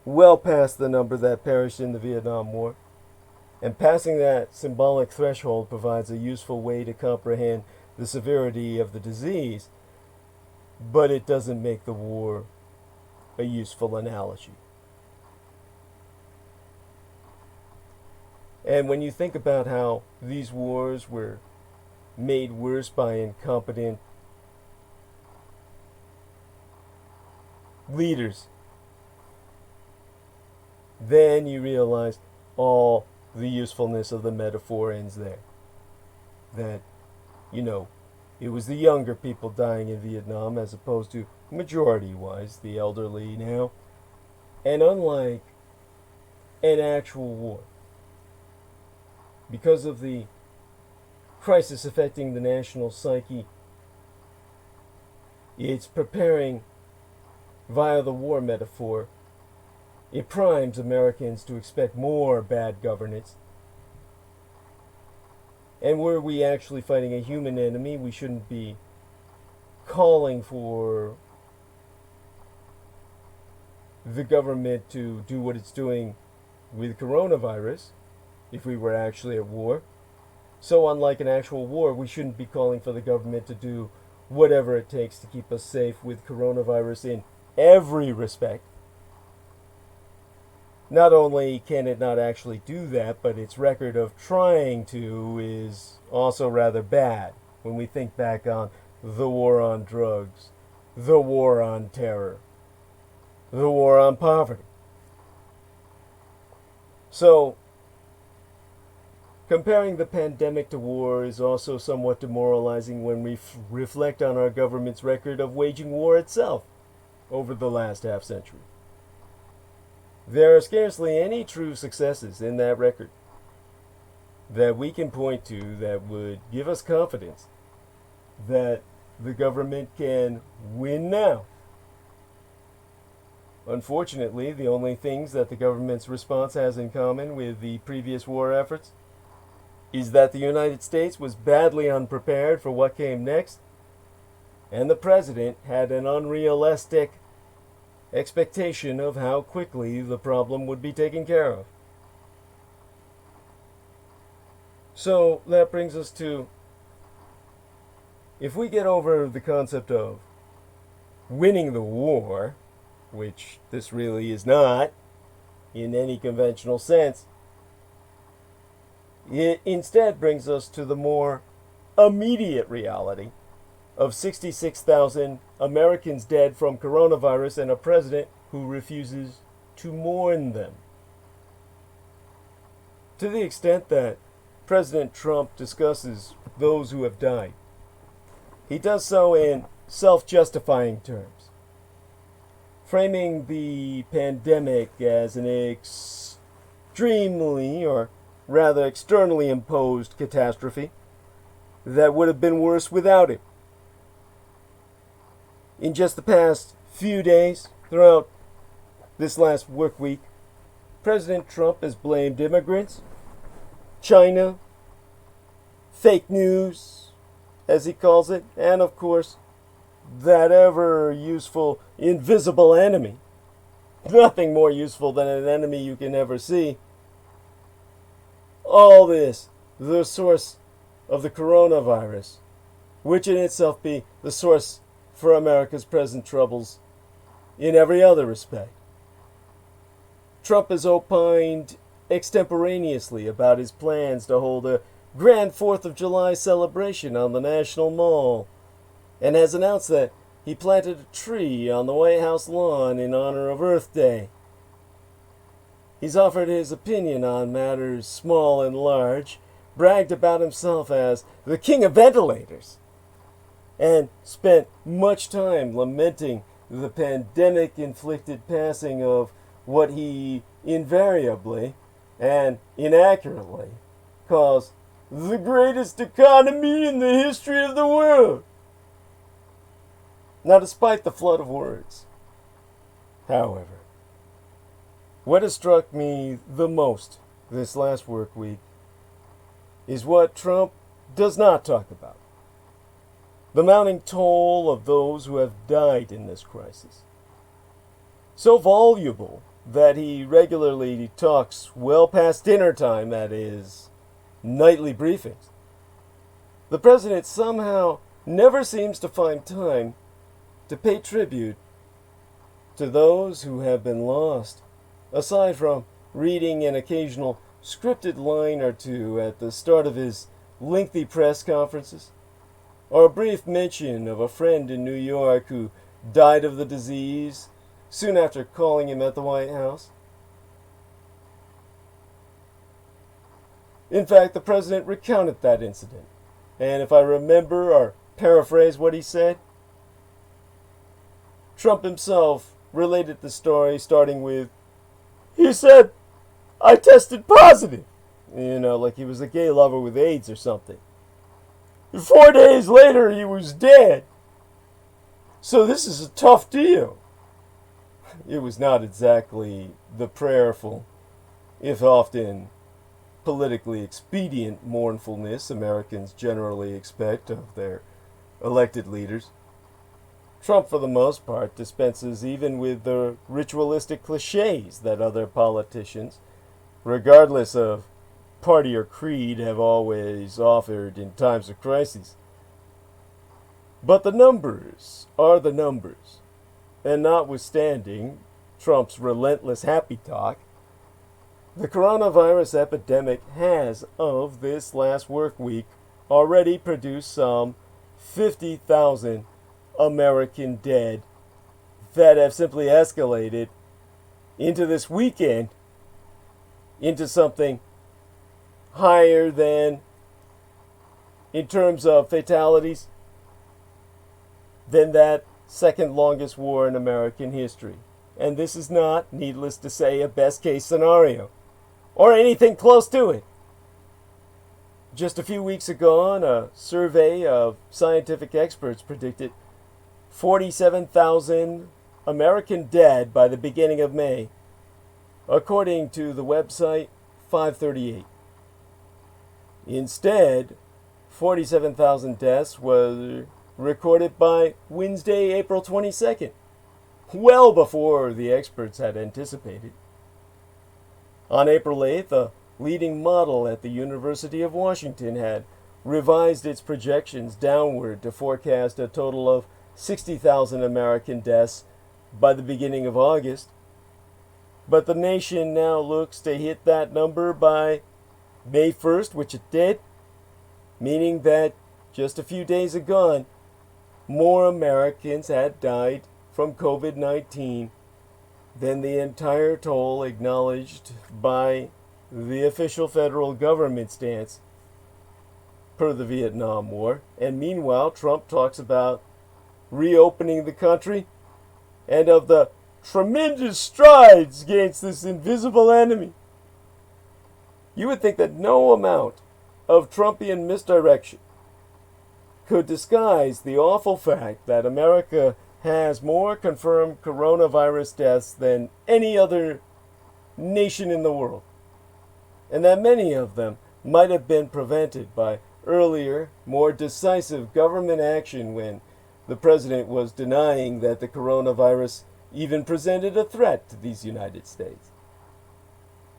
well past the number that perished in the Vietnam War. And passing that symbolic threshold provides a useful way to comprehend the severity of the disease, but it doesn't make the war a useful analogy. And when you think about how these wars were made worse by incompetent leaders, then you realize all the usefulness of the metaphor ends there. That, it was the younger people dying in Vietnam as opposed to, majority-wise, the elderly now. And unlike an actual war, because of the crisis affecting the national psyche, it's preparing, via the war metaphor, it primes Americans to expect more bad governance. And were we actually fighting a human enemy, we shouldn't be calling for the government to do what it's doing with coronavirus if we were actually at war. So unlike an actual war, we shouldn't be calling for the government to do whatever it takes to keep us safe with coronavirus in every respect. Not only can it not actually do that, but its record of trying to is also rather bad when we think back on the war on drugs, the war on terror, the war on poverty. So, Comparing the pandemic to war is also somewhat demoralizing when we reflect on our government's record of waging war itself over the last half century. There are scarcely any true successes in that record that we can point to that would give us confidence that the government can win now. Unfortunately, the only things that the government's response has in common with the previous war efforts is that the United States was badly unprepared for what came next, and the president had an unrealistic expectation of how quickly the problem would be taken care of. So that brings us to, if we get over the concept of winning the war, which this really is not in any conventional sense, it instead brings us to the more immediate reality of 66,000 Americans dead from coronavirus and a president who refuses to mourn them. To the extent that President Trump discusses those who have died, he does so in self-justifying terms, framing the pandemic as an extremely, or rather externally imposed catastrophe that would have been worse without it. In just the past few days, throughout this last work week, President Trump has blamed immigrants, China, fake news, as he calls it, and of course, that ever useful invisible enemy. Nothing more useful than an enemy you can never see. All this, the source of the coronavirus, which in itself be the source for America's present troubles in every other respect. Trump has opined extemporaneously about his plans to hold a grand 4th of July celebration on the National Mall, and has announced that he planted a tree on the White House lawn in honor of Earth Day. He's offered his opinion on matters small and large, bragged about himself as the king of ventilators, and spent much time lamenting the pandemic-inflicted passing of what he invariably and inaccurately calls the greatest economy in the history of the world. Now, despite the flood of words, however, what has struck me the most this last work week is what Trump does not talk about: the mounting toll of those who have died in this crisis. So voluble that he regularly talks well past dinner time at his nightly briefings. The president somehow never seems to find time to pay tribute to those who have been lost, aside from reading an occasional scripted line or two at the start of his lengthy press conferences, or a brief mention of a friend in New York who died of the disease soon after calling him at the White House. In fact, the president recounted that incident, and if I remember or paraphrase what he said, Trump himself related the story starting with, he said, "I tested positive." Like he was a gay lover with AIDS or something. 4 days later, he was dead. So this is a tough deal. It was not exactly the prayerful, if often politically expedient mournfulness Americans generally expect of their elected leaders. Trump, for the most part, dispenses even with the ritualistic cliches that other politicians, regardless of party or creed, have always offered in times of crisis. But the numbers are the numbers, and notwithstanding Trump's relentless happy talk, the coronavirus epidemic has, of this last work week, already produced some 50,000 American dead that have simply escalated into this weekend into something higher than, in terms of fatalities, than that second longest war in American history. And this is not, needless to say, a best case scenario, or anything close to it. Just a few weeks ago, a survey of scientific experts predicted 47,000 American dead by the beginning of May, according to the website 538. Instead, 47,000 deaths were recorded by Wednesday, April 22nd, well before the experts had anticipated. On April 8th, a leading model at the University of Washington had revised its projections downward to forecast a total of 60,000 American deaths by the beginning of August. But the nation now looks to hit that number by May 1st, which it did, meaning that just a few days ago, more Americans had died from COVID-19 than the entire toll acknowledged by the official federal government stance per the Vietnam War. And meanwhile, Trump talks about reopening the country and of the tremendous strides against this invisible enemy. You would think that no amount of Trumpian misdirection could disguise the awful fact that America has more confirmed coronavirus deaths than any other nation in the world, and that many of them might have been prevented by earlier, more decisive government action when the president was denying that the coronavirus even presented a threat to these United States.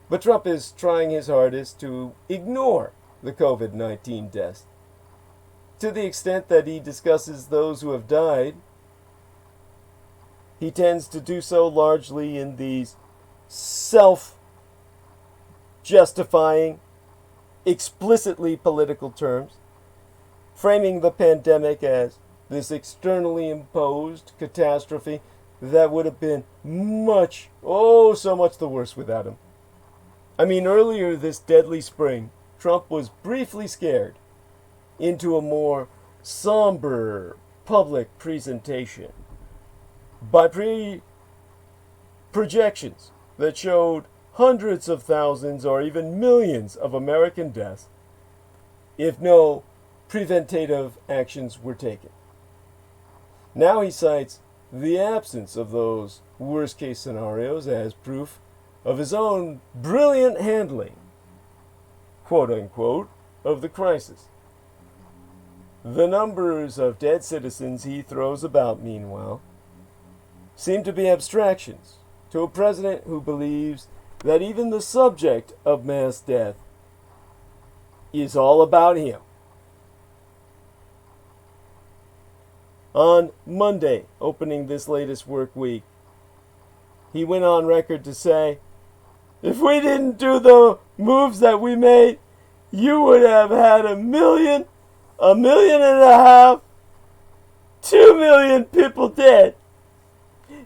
But Trump is trying his hardest to ignore the COVID-19 deaths, to the extent that he discusses those who have died. He tends to do so largely in these self-justifying, explicitly political terms, framing the pandemic as this externally imposed catastrophe that would have been much, oh, so much the worse without him. I mean, earlier this deadly spring, Trump was briefly scared into a more somber public presentation by projections that showed hundreds of thousands or even millions of American deaths if no preventative actions were taken. Now he cites the absence of those worst-case scenarios as proof of his own brilliant handling, quote-unquote, of the crisis. The numbers of dead citizens he throws about, meanwhile, seem to be abstractions to a president who believes that even the subject of mass death is all about him. On Monday, opening this latest work week, he went on record to say, "If we didn't do the moves that we made, you would have had 1.5 million, 2 million people dead.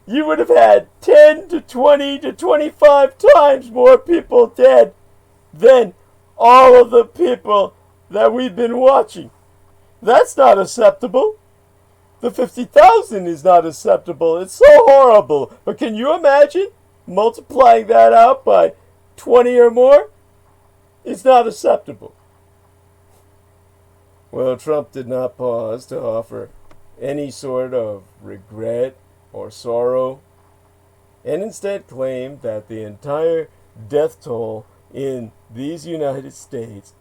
You would have had 10 to 20 to 25 times more people dead than all of the people that we've been watching. That's not acceptable. The 50,000 is not acceptable. It's so horrible. But can you imagine multiplying that out by 20 or more? It's not acceptable." Well, Trump did not pause to offer any sort of regret or sorrow, and instead claimed that the entire death toll in these United States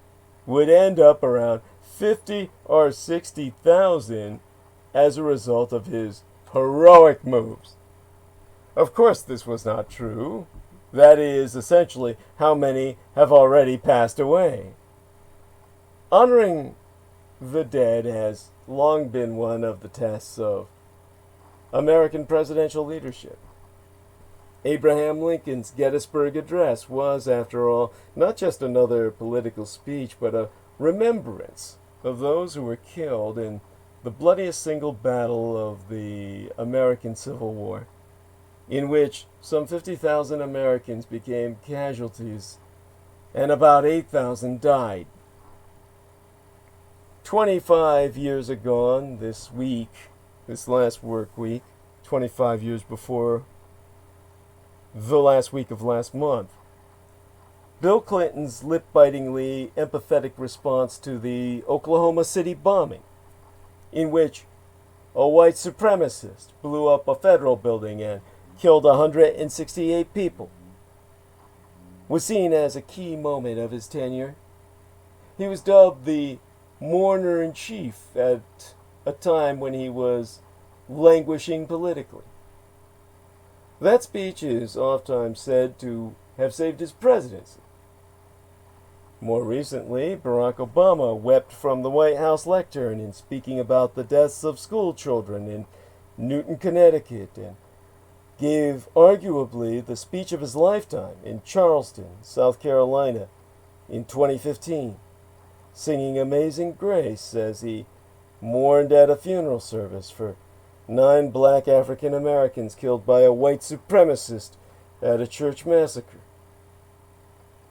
would end up around 50 or 60,000 as a result of his heroic moves. Of course, this was not true. That is essentially how many have already passed away. Honoring the dead has long been one of the tests of American presidential leadership. Abraham Lincoln's Gettysburg Address was, after all, not just another political speech, but a remembrance of those who were killed in the bloodiest single battle of the American Civil War, in which some 50,000 Americans became casualties and about 8,000 died. 25 years agone this week, this last work week, 25 years before the last week of last month, Bill Clinton's lip-bitingly empathetic response to the Oklahoma City bombing, in which a white supremacist blew up a federal building and killed 168 people, was seen as a key moment of his tenure. He was dubbed the mourner-in-chief at a time when he was languishing politically. That speech is oftentimes said to have saved his presidency. More recently, Barack Obama wept from the White House lectern in speaking about the deaths of school children in Newton, Connecticut, and gave arguably the speech of his lifetime in Charleston, South Carolina, in 2015, singing Amazing Grace as he mourned at a funeral service for 9 black African Americans killed by a white supremacist at a church massacre.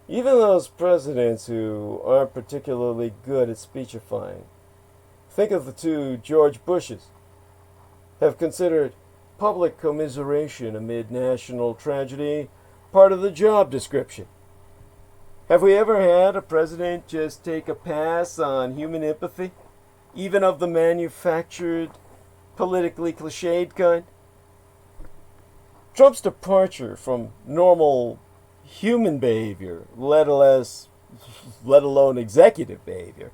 Even those presidents who aren't particularly good at speechifying, think of the 2 George Bushes, have considered public commiseration amid national tragedy part of the job description. Have we ever had a president just take a pass on human empathy, even of the manufactured, politically cliched kind? Trump's departure from normal human behavior, let alone executive behavior,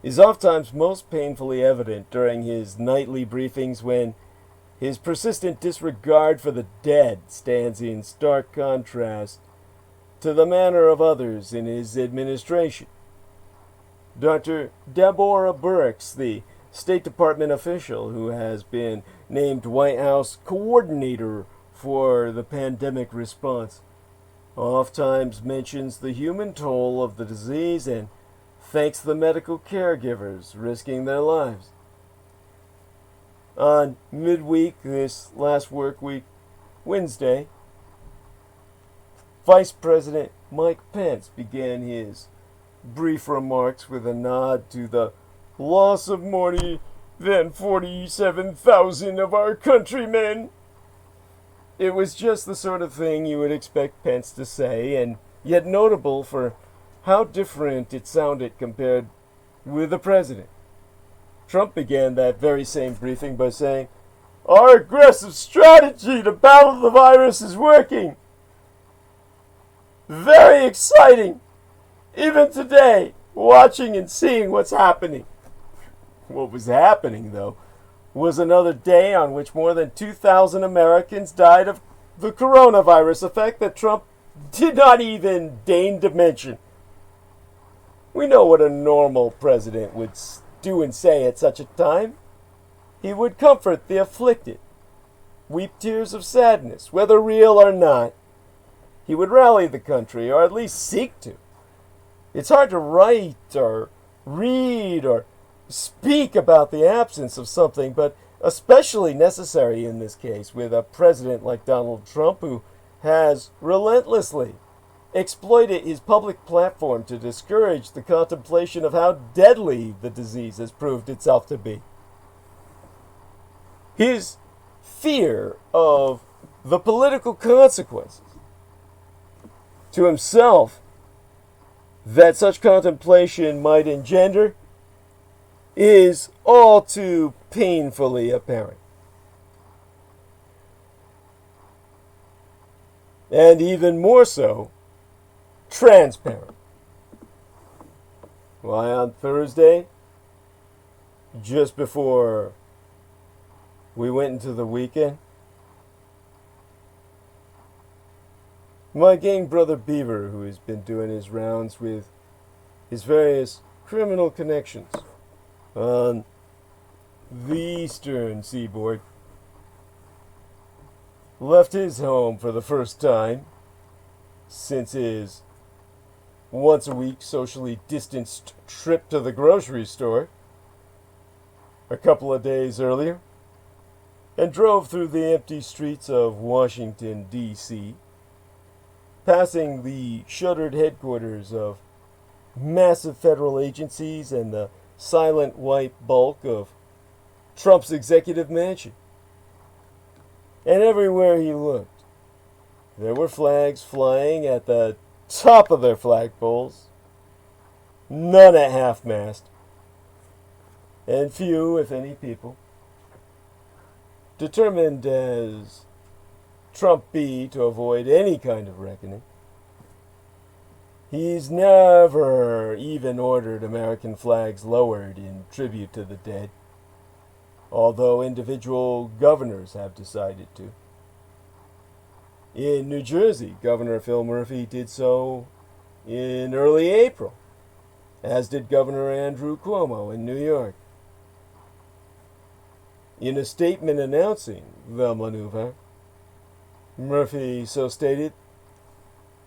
is oftentimes most painfully evident during his nightly briefings when his persistent disregard for the dead stands in stark contrast to the manner of others in his administration. Dr. Deborah Birx, the State Department official who has been named White House coordinator for the pandemic response, oftentimes mentions the human toll of the disease and thanks the medical caregivers risking their lives. On midweek, this last work week, Wednesday, Vice President Mike Pence began his brief remarks with a nod to the loss of more than 47,000 of our countrymen. It was just the sort of thing you would expect Pence to say, and yet notable for how different it sounded compared with the president. Trump began that very same briefing by saying, "Our aggressive strategy to battle the virus is working. Very exciting. Even today, watching and seeing what's happening." What was happening, though, was another day on which more than 2,000 Americans died of the coronavirus, a fact that Trump did not even deign to mention. We know what a normal president would do and say at such a time. He would comfort the afflicted, weep tears of sadness, whether real or not. He would rally the country, or at least seek to. It's hard to write or read or speak about the absence of something, but especially necessary in this case with a president like Donald Trump, who has relentlessly exploited his public platform to discourage the contemplation of how deadly the disease has proved itself to be. His fear of the political consequences to himself that such contemplation might engender is all too painfully apparent. And even more so, transparent. Why, on Thursday, just before we went into the weekend, my gang brother Beaver, who has been doing his rounds with his various criminal connections on the eastern seaboard, left his home for the first time since his once-a-week socially distanced trip to the grocery store a couple of days earlier, and drove through the empty streets of Washington, D.C., passing the shuttered headquarters of massive federal agencies and the silent white bulk of Trump's executive mansion. And everywhere he looked, there were flags flying at the top of their flagpoles, none at half-mast, and few, if any, people, determined as Trump be to avoid any kind of reckoning. He's never even ordered American flags lowered in tribute to the dead, although individual governors have decided to. In New Jersey, Governor Phil Murphy did so in early April, as did Governor Andrew Cuomo in New York. In a statement announcing the maneuver, Murphy so stated,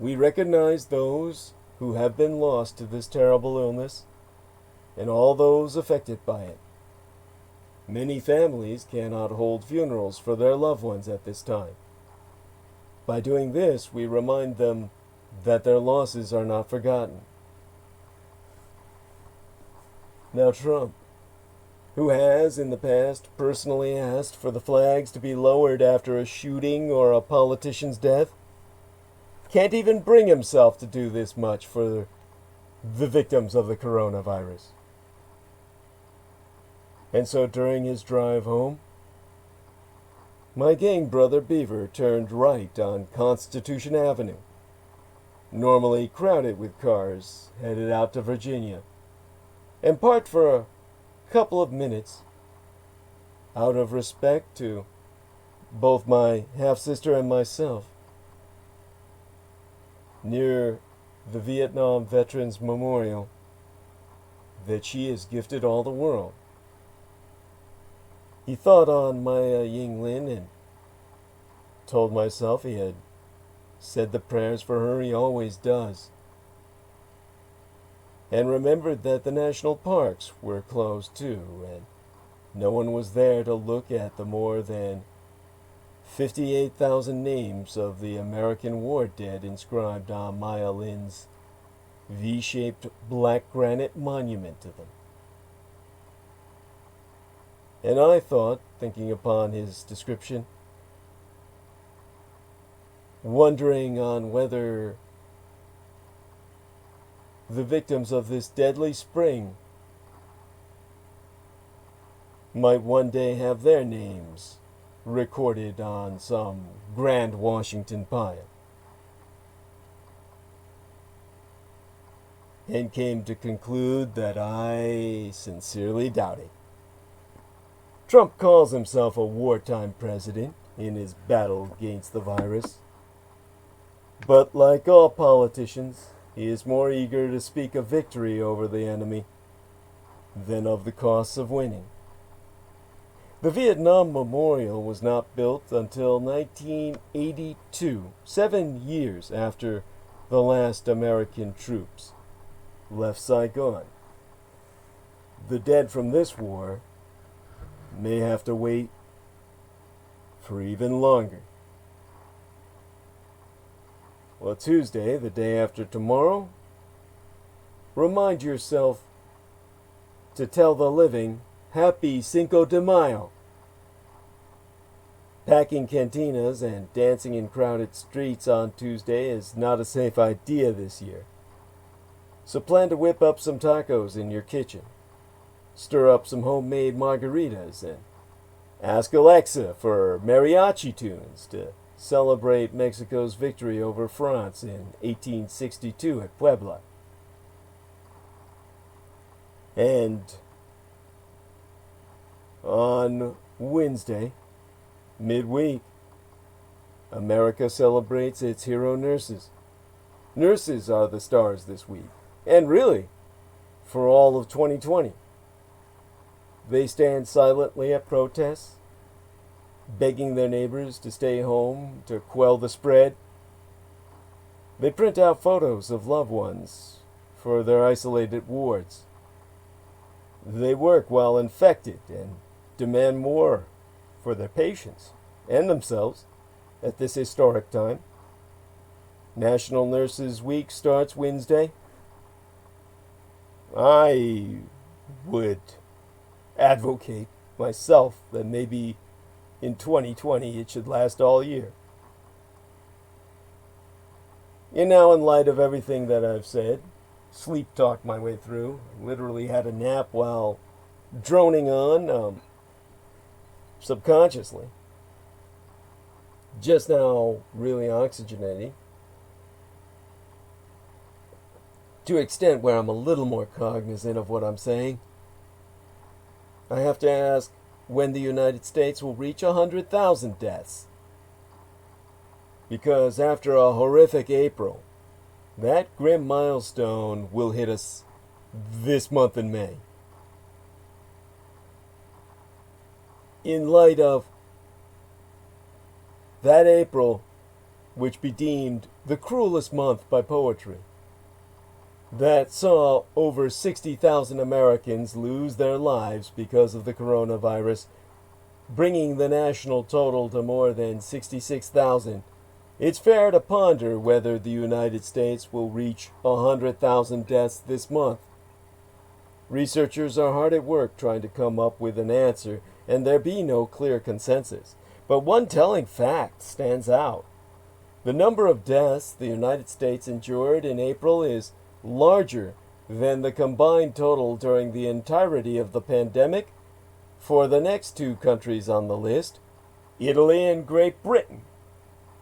"We recognize those who have been lost to this terrible illness and all those affected by it. Many families cannot hold funerals for their loved ones at this time. By doing this, we remind them that their losses are not forgotten." Now Trump, who has in the past personally asked for the flags to be lowered after a shooting or a politician's death, can't even bring himself to do this much for the victims of the coronavirus. And so during his drive home, my gang brother Beaver turned right on Constitution Avenue, normally crowded with cars headed out to Virginia, and parked for a couple of minutes out of respect to both my half-sister and myself near the Vietnam Veterans Memorial that she has gifted all the world. He thought on Maya Yinglin and told myself he had said the prayers for her he always does, and remembered that the national parks were closed too, and no one was there to look at the more than 58,000 names of the American war dead inscribed on Maya Lin's V-shaped black granite monument to them. And I thought, thinking upon his description, wondering on whether the victims of this deadly spring might one day have their names recorded on some grand Washington pile, and came to conclude that I sincerely doubt it. Trump calls himself a wartime president in his battle against the virus, but like all politicians, he is more eager to speak of victory over the enemy than of the costs of winning. The Vietnam Memorial was not built until 1982, 7 years after the last American troops left Saigon. The dead from this war may have to wait for even longer. Well, Tuesday, the day after tomorrow, remind yourself to tell the living Happy Cinco de Mayo. Packing cantinas and dancing in crowded streets on Tuesday is not a safe idea this year. So plan to whip up some tacos in your kitchen, stir up some homemade margaritas, and ask Alexa for mariachi tunes to celebrate Mexico's victory over France in 1862 at Puebla. And on Wednesday, midweek, America celebrates its hero nurses. Nurses are the stars this week, and really, for all of 2020. They stand silently at protests, begging their neighbors to stay home to quell the spread. They print out photos of loved ones for their isolated wards. They work while infected and demand more for their patients and themselves at this historic time. National Nurses Week starts Wednesday. I would advocate myself that maybe in 2020 it should last all year. And now, in light of everything that I've said, sleep talked my way through. Literally had a nap while droning on subconsciously. Just now, really oxygenating. To an extent where I'm a little more cognizant of what I'm saying. I have to ask when the United States will reach 100,000 deaths. Because after a horrific April, that grim milestone will hit us this month in May. In light of that April, which be deemed the cruelest month by poetry, that saw over 60,000 Americans lose their lives because of the coronavirus, bringing the national total to more than 66,000, it's fair to ponder whether the United States will reach 100,000 deaths this month. Researchers are hard at work trying to come up with an answer, and there be no clear consensus. But one telling fact stands out. The number of deaths the United States endured in April is larger than the combined total during the entirety of the pandemic for the next two countries on the list, Italy and Great Britain,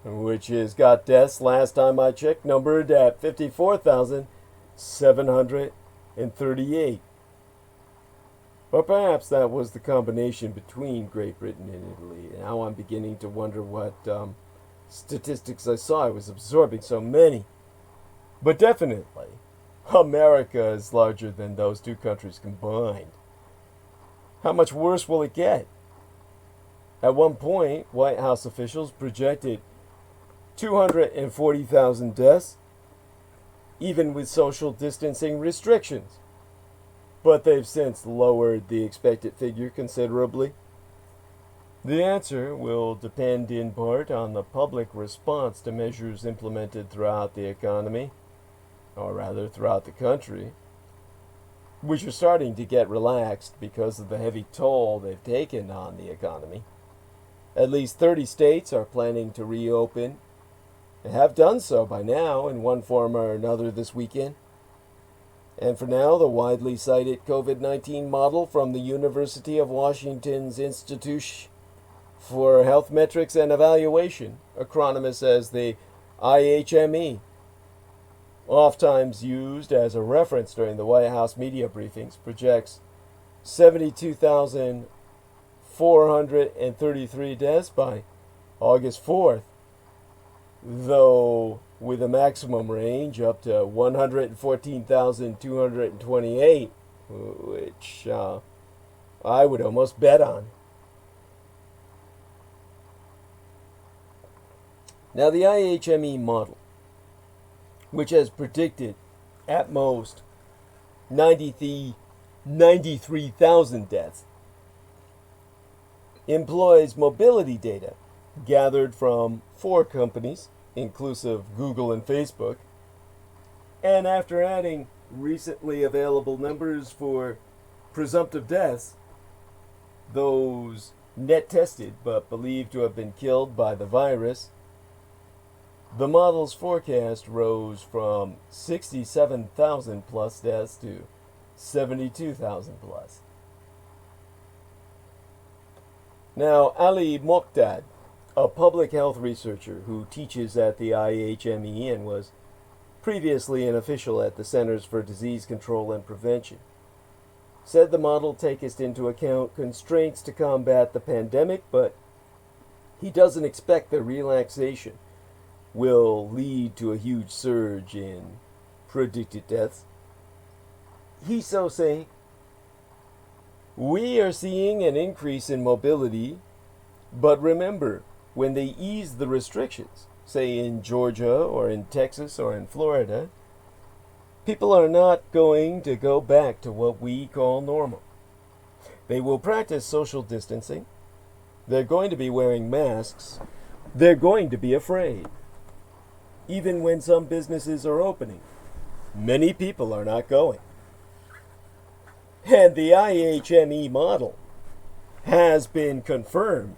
which has got deaths, last time I checked, numbered at 54,738. Or perhaps that was the combination between Great Britain and Italy. Now I'm beginning to wonder what statistics I saw. I was absorbing so many. But definitely, America is larger than those two countries combined. How much worse will it get? At one point, White House officials projected 240,000 deaths, even with social distancing restrictions. But they've since lowered the expected figure considerably. The answer will depend in part on the public response to measures implemented throughout the economy, or rather throughout the country, which are starting to get relaxed because of the heavy toll they've taken on the economy. At least 30 states are planning to reopen, and have done so by now in one form or another this weekend. And for now, the widely cited COVID-19 model from the University of Washington's Institute for Health Metrics and Evaluation, acronymous as the IHME, oftentimes used as a reference during the White House media briefings, projects 72,433 deaths by August 4th, though with a maximum range up to 114,228, which I would almost bet on. Now, the IHME model, which has predicted at most 93,000 deaths, employs mobility data gathered from 4 companies, inclusive Google and Facebook, and after adding recently available numbers for presumptive deaths, those net tested but believed to have been killed by the virus, the model's forecast rose from 67,000 plus deaths to 72,000 plus. Now, Ali Moqdad, a public health researcher who teaches at the IHME and was previously an official at the Centers for Disease Control and Prevention, said the model takes into account constraints to combat the pandemic, but he doesn't expect the relaxation will lead to a huge surge in predicted deaths. He's so saying, we are seeing an increase in mobility, but remember, when they ease the restrictions, say in Georgia or in Texas or in Florida, people are not going to go back to what we call normal. They will practice social distancing. They're going to be wearing masks. They're going to be afraid. even when some businesses are opening, many people are not going. And the IHME model has been confirmed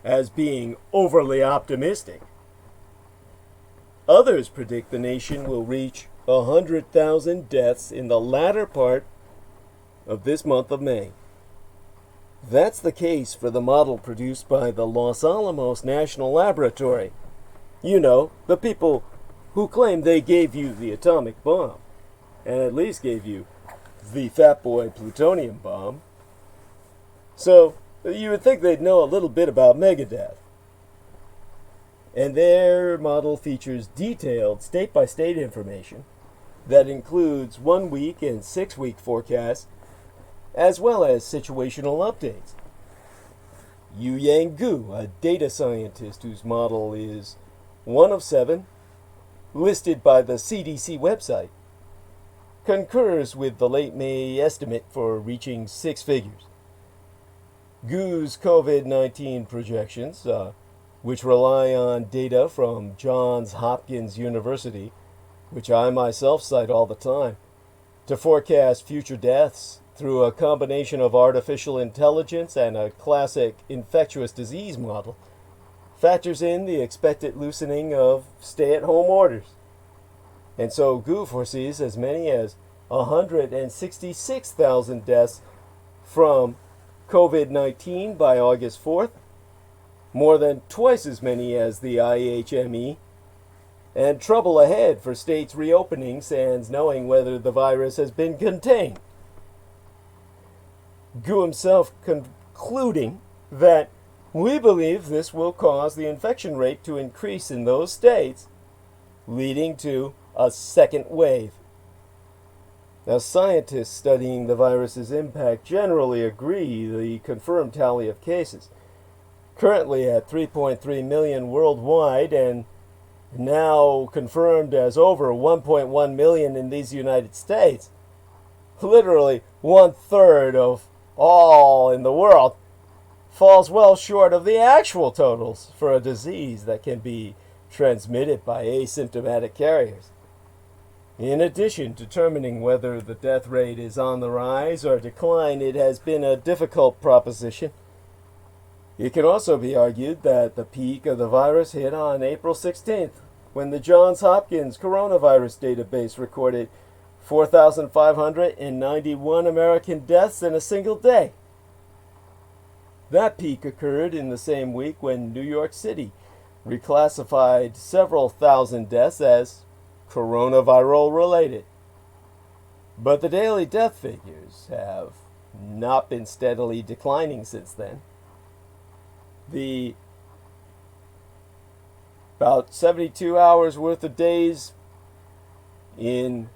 as being overly optimistic. Others predict the nation will reach 100,000 deaths in the latter part of this month of May. That's the case for the model produced by the Los Alamos National Laboratory. You know, the people who claim they gave you the atomic bomb, and at least gave you the Fat Boy plutonium bomb. So, you would think they'd know a little bit about Megadeth. And their model features detailed state-by-state information that includes 1 week and 6 week forecasts, as well as situational updates. Yu Yang Gu, a data scientist whose model is one of 7, listed by the CDC website, concurs with the late May estimate for reaching 6 figures. Gu's COVID-19 projections, which rely on data from Johns Hopkins University, which I myself cite all the time, to forecast future deaths through a combination of artificial intelligence and a classic infectious disease model, factors in the expected loosening of stay-at-home orders. And so Gu foresees as many as 166,000 deaths from COVID-19 by August 4th, more than twice as many as the IHME, and trouble ahead for states reopening sans knowing whether the virus has been contained. Gu himself concluding that we believe this will cause the infection rate to increase in those states, leading to a second wave. Now, scientists studying the virus's impact generally agree the confirmed tally of cases, currently at 3.3 million worldwide and now confirmed as over 1.1 million in these United States, literally 1/3 of all in the world, falls well short of the actual totals for a disease that can be transmitted by asymptomatic carriers. In addition, determining whether the death rate is on the rise or decline, it has been a difficult proposition. It can also be argued that the peak of the virus hit on April 16th, when the Johns Hopkins coronavirus database recorded 4,591 American deaths in a single day. That peak occurred in the same week when New York City reclassified several thousand deaths as coronaviral related. But the daily death figures have not been steadily declining since then. The about 72 hours worth of days in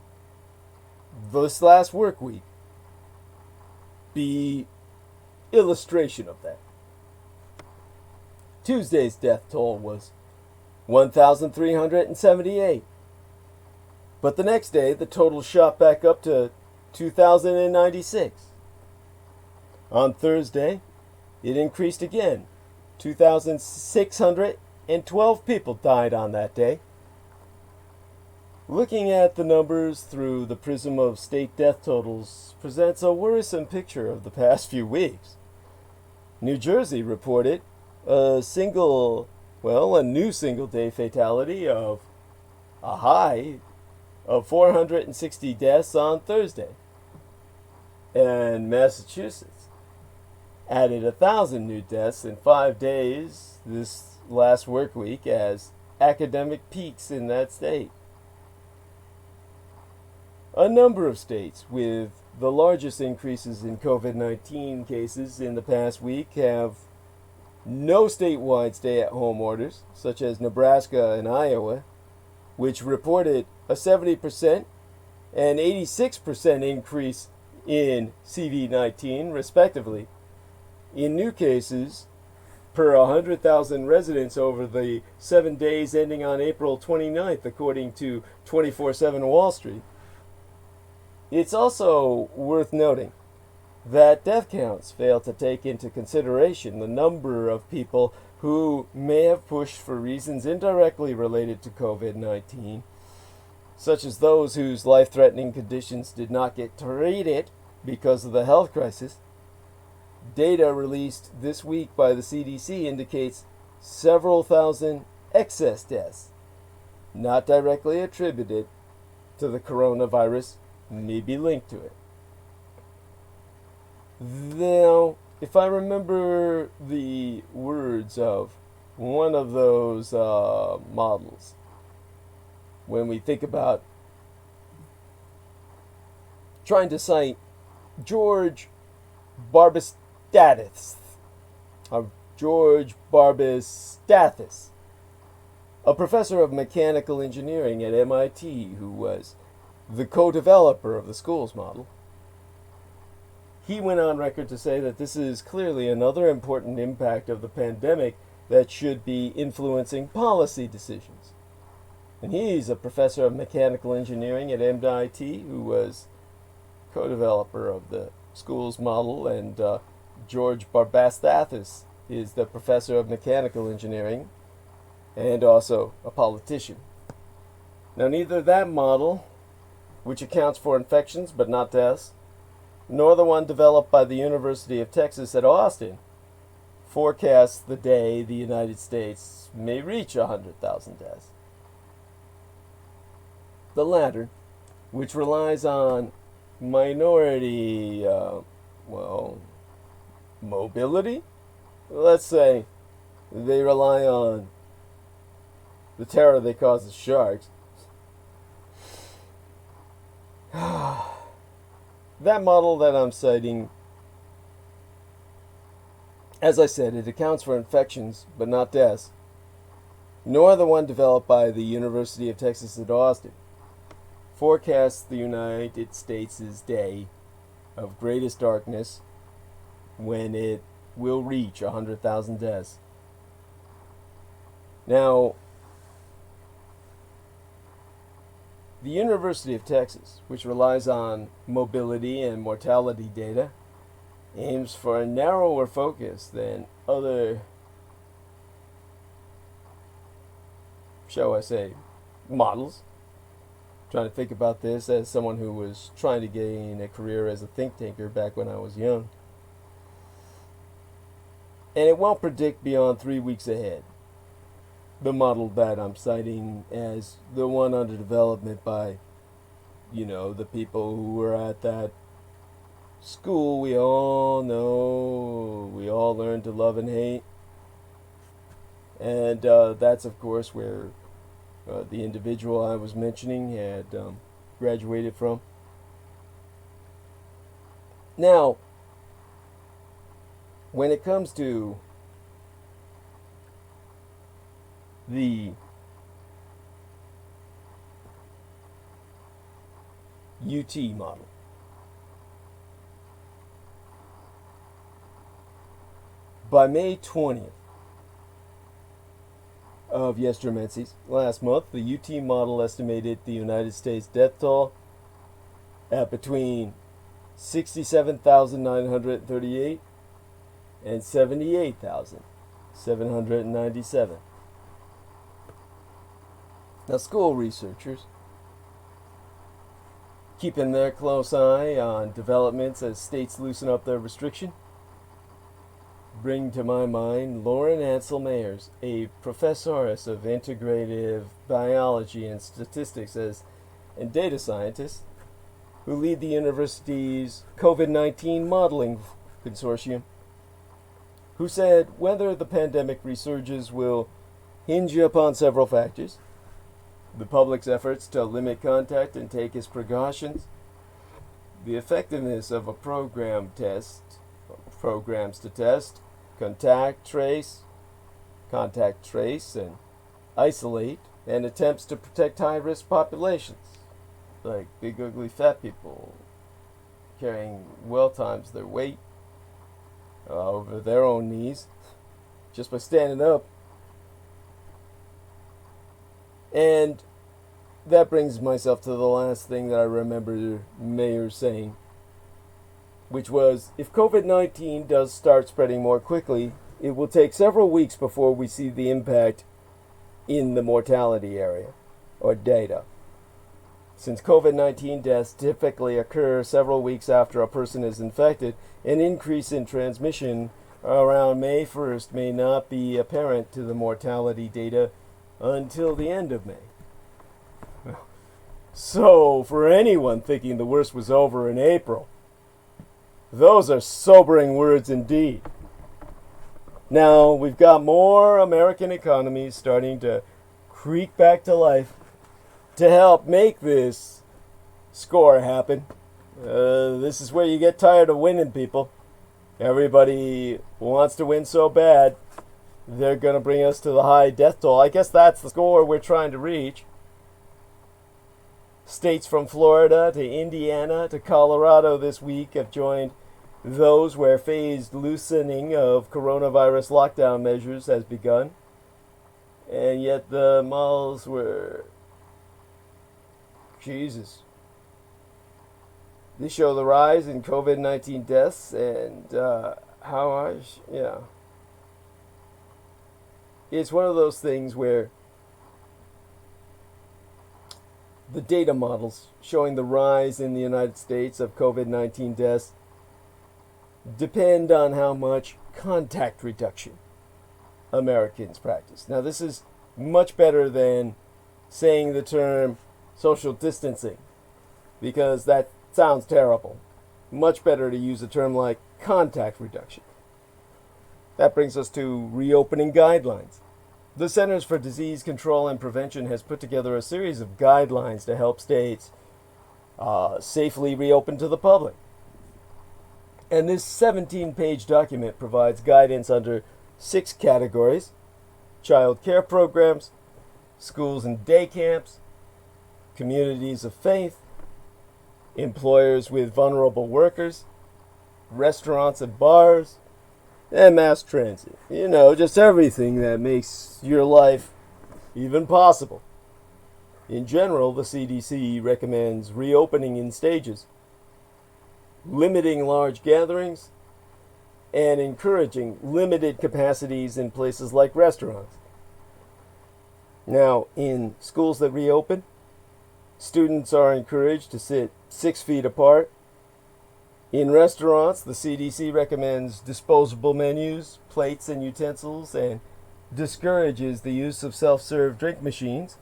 this last work week be illustration of that. Tuesday's death toll was 1,378. But the next day, the total shot back up to 2,096. On Thursday, it increased again. 2,612 people died on that day. Looking at the numbers through the prism of state death totals presents a worrisome picture of the past few weeks. New Jersey reported a new single-day fatality of a high of 460 deaths on Thursday. And Massachusetts added 1,000 new deaths in 5 days this last work week as academic peaks in that state. A number of states with the largest increases in COVID-19 cases in the past week have no statewide stay-at-home orders, such as Nebraska and Iowa, which reported a 70% and 86% increase in CV-19, respectively, in new cases per 100,000 residents over the 7 days ending on April 29th, according to 24/7 Wall Street. It's also worth noting that death counts fail to take into consideration the number of people who may have pushed for reasons indirectly related to COVID-19, such as those whose life-threatening conditions did not get treated because of the health crisis. Data released this week by the CDC indicates several thousand excess deaths, not directly attributed to the coronavirus, may be linked to it. Now, if I remember the words of one of those models, when we think about trying to cite George Barbastathis, a professor of mechanical engineering at MIT who was the co-developer of the school's model. He went on record to say that this is clearly another important impact of the pandemic that should be influencing policy decisions. And he's a professor of mechanical engineering at MIT who was co-developer of the school's model, and George Barbastathis is the professor of mechanical engineering and also a politician. Now, neither that model, which accounts for infections but not deaths, nor the one developed by the University of Texas at Austin, forecasts the day the United States may reach 100,000 deaths. The latter, which relies on minority, mobility? Let's say they rely on the terror they cause the sharks. That model that I'm citing, as I said, it accounts for infections but not deaths, nor the one developed by the University of Texas at Austin, forecasts the United States' day of greatest darkness when it will reach 100,000 deaths. Now, the University of Texas, which relies on mobility and mortality data, aims for a narrower focus than other, shall I say, models. I'm trying to think about this as someone who was trying to gain a career as a think tanker back when I was young. And it won't predict beyond 3 weeks ahead. The model that I'm citing as the one under development by, the people who were at that school we all know, we all learned to love and hate. And that's, of course, where the individual I was mentioning had graduated from. Now, when it comes to the UT model, by May 20th of yestermenses, last month, the UT model estimated the United States death toll at between 67,938 and 78,797. Now, school researchers, keeping their close eye on developments as states loosen up their restriction, bring to my mind Lauren Ansel Mayers, a professoress of integrative biology and statistics and data scientist, who lead the university's COVID-19 modeling consortium, who said whether the pandemic resurges will hinge upon several factors: the public's efforts to limit contact and take its precautions, the effectiveness of programs to test, contact trace, and isolate, and attempts to protect high-risk populations, like big ugly fat people carrying well times their weight over their own knees just by standing up. And that brings myself to the last thing that I remember Mayor saying. which was, if COVID-19 does start spreading more quickly, it will take several weeks before we see the impact in the mortality area, or data. Since COVID-19 deaths typically occur several weeks after a person is infected, an increase in transmission around May 1st may not be apparent to the mortality data until the end of May. So, for anyone thinking the worst was over in April, those are sobering words indeed. Now, we've got more American economies starting to creak back to life to help make this score happen. This is where you get tired of winning, people. Everybody wants to win so bad, they're going to bring us to the high death toll. I guess that's the score we're trying to reach. States from Florida to Indiana to Colorado this week have joined those where phased loosening of coronavirus lockdown measures has begun. And yet the malls were... Jesus. They show the rise in COVID-19 deaths and how much, yeah. It's one of those things where the data models showing the rise in the United States of COVID-19 deaths depend on how much contact reduction Americans practice. Now, this is much better than saying the term social distancing, because that sounds terrible. Much better to use a term like contact reduction. That brings us to reopening guidelines. The Centers for Disease Control and Prevention has put together a series of guidelines to help states safely reopen to the public. And this 17-page document provides guidance under 6 categories: child care programs, schools and day camps, communities of faith, employers with vulnerable workers, restaurants and bars, and mass transit. You know, just everything that makes your life even possible. In general, the CDC recommends reopening in stages, limiting large gatherings, and encouraging limited capacities in places like restaurants. Now, in schools that reopen, students are encouraged to sit 6 feet apart. In restaurants, the CDC recommends disposable menus, plates, and utensils, and discourages the use of self-serve drink machines.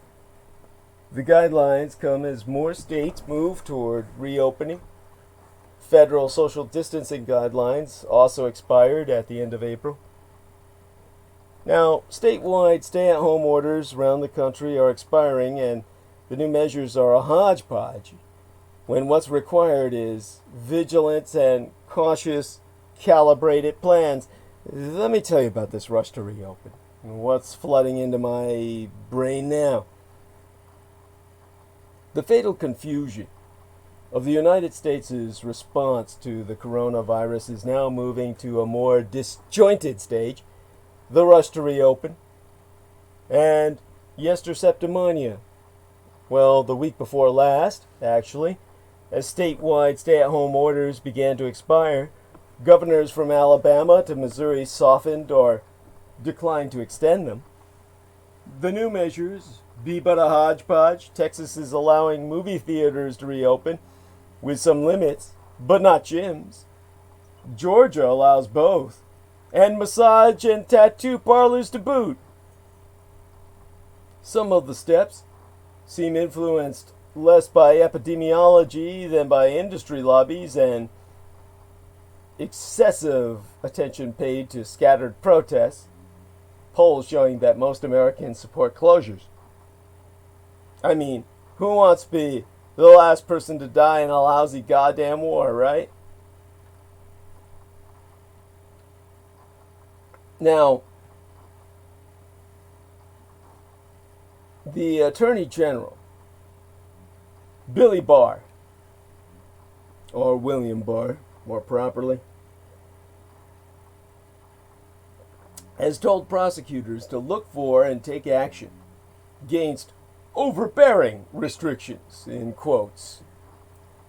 The guidelines come as more states move toward reopening. Federal social distancing guidelines also expired at the end of April. Now, statewide stay-at-home orders around the country are expiring, and the new measures are a hodgepodge, when what's required is vigilance and cautious, calibrated plans. Let me tell you about this rush to reopen. What's flooding into my brain now? The fatal confusion of the United States' response to the coronavirus is now moving to a more disjointed stage: the rush to reopen, and yester septimania. Well, the week before last, actually, as statewide stay-at-home orders began to expire, governors from Alabama to Missouri softened or declined to extend them. The new measures be but a hodgepodge. Texas is allowing movie theaters to reopen with some limits, but not gyms. Georgia allows both, and massage and tattoo parlors to boot. Some of the steps seem influenced less by epidemiology than by industry lobbies and excessive attention paid to scattered protests, polls showing that most Americans support closures. I mean, who wants to be the last person to die in a lousy goddamn war, right? Now, the Attorney General, Billy Barr, or William Barr, more properly, has told prosecutors to look for and take action against overbearing restrictions, in quotes,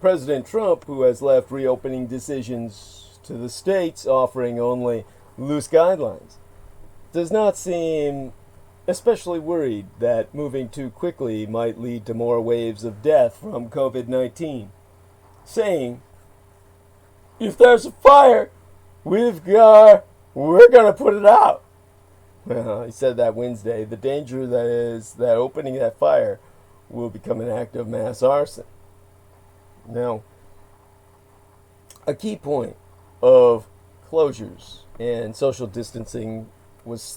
President Trump, who has left reopening decisions to the states, offering only loose guidelines, does not seem especially worried that moving too quickly might lead to more waves of death from COVID-19, saying, "If there's a fire, we're gonna put it out." He said that Wednesday. The danger that is that opening that fire will become an act of mass arson. Now, a key point of closures and social distancing was to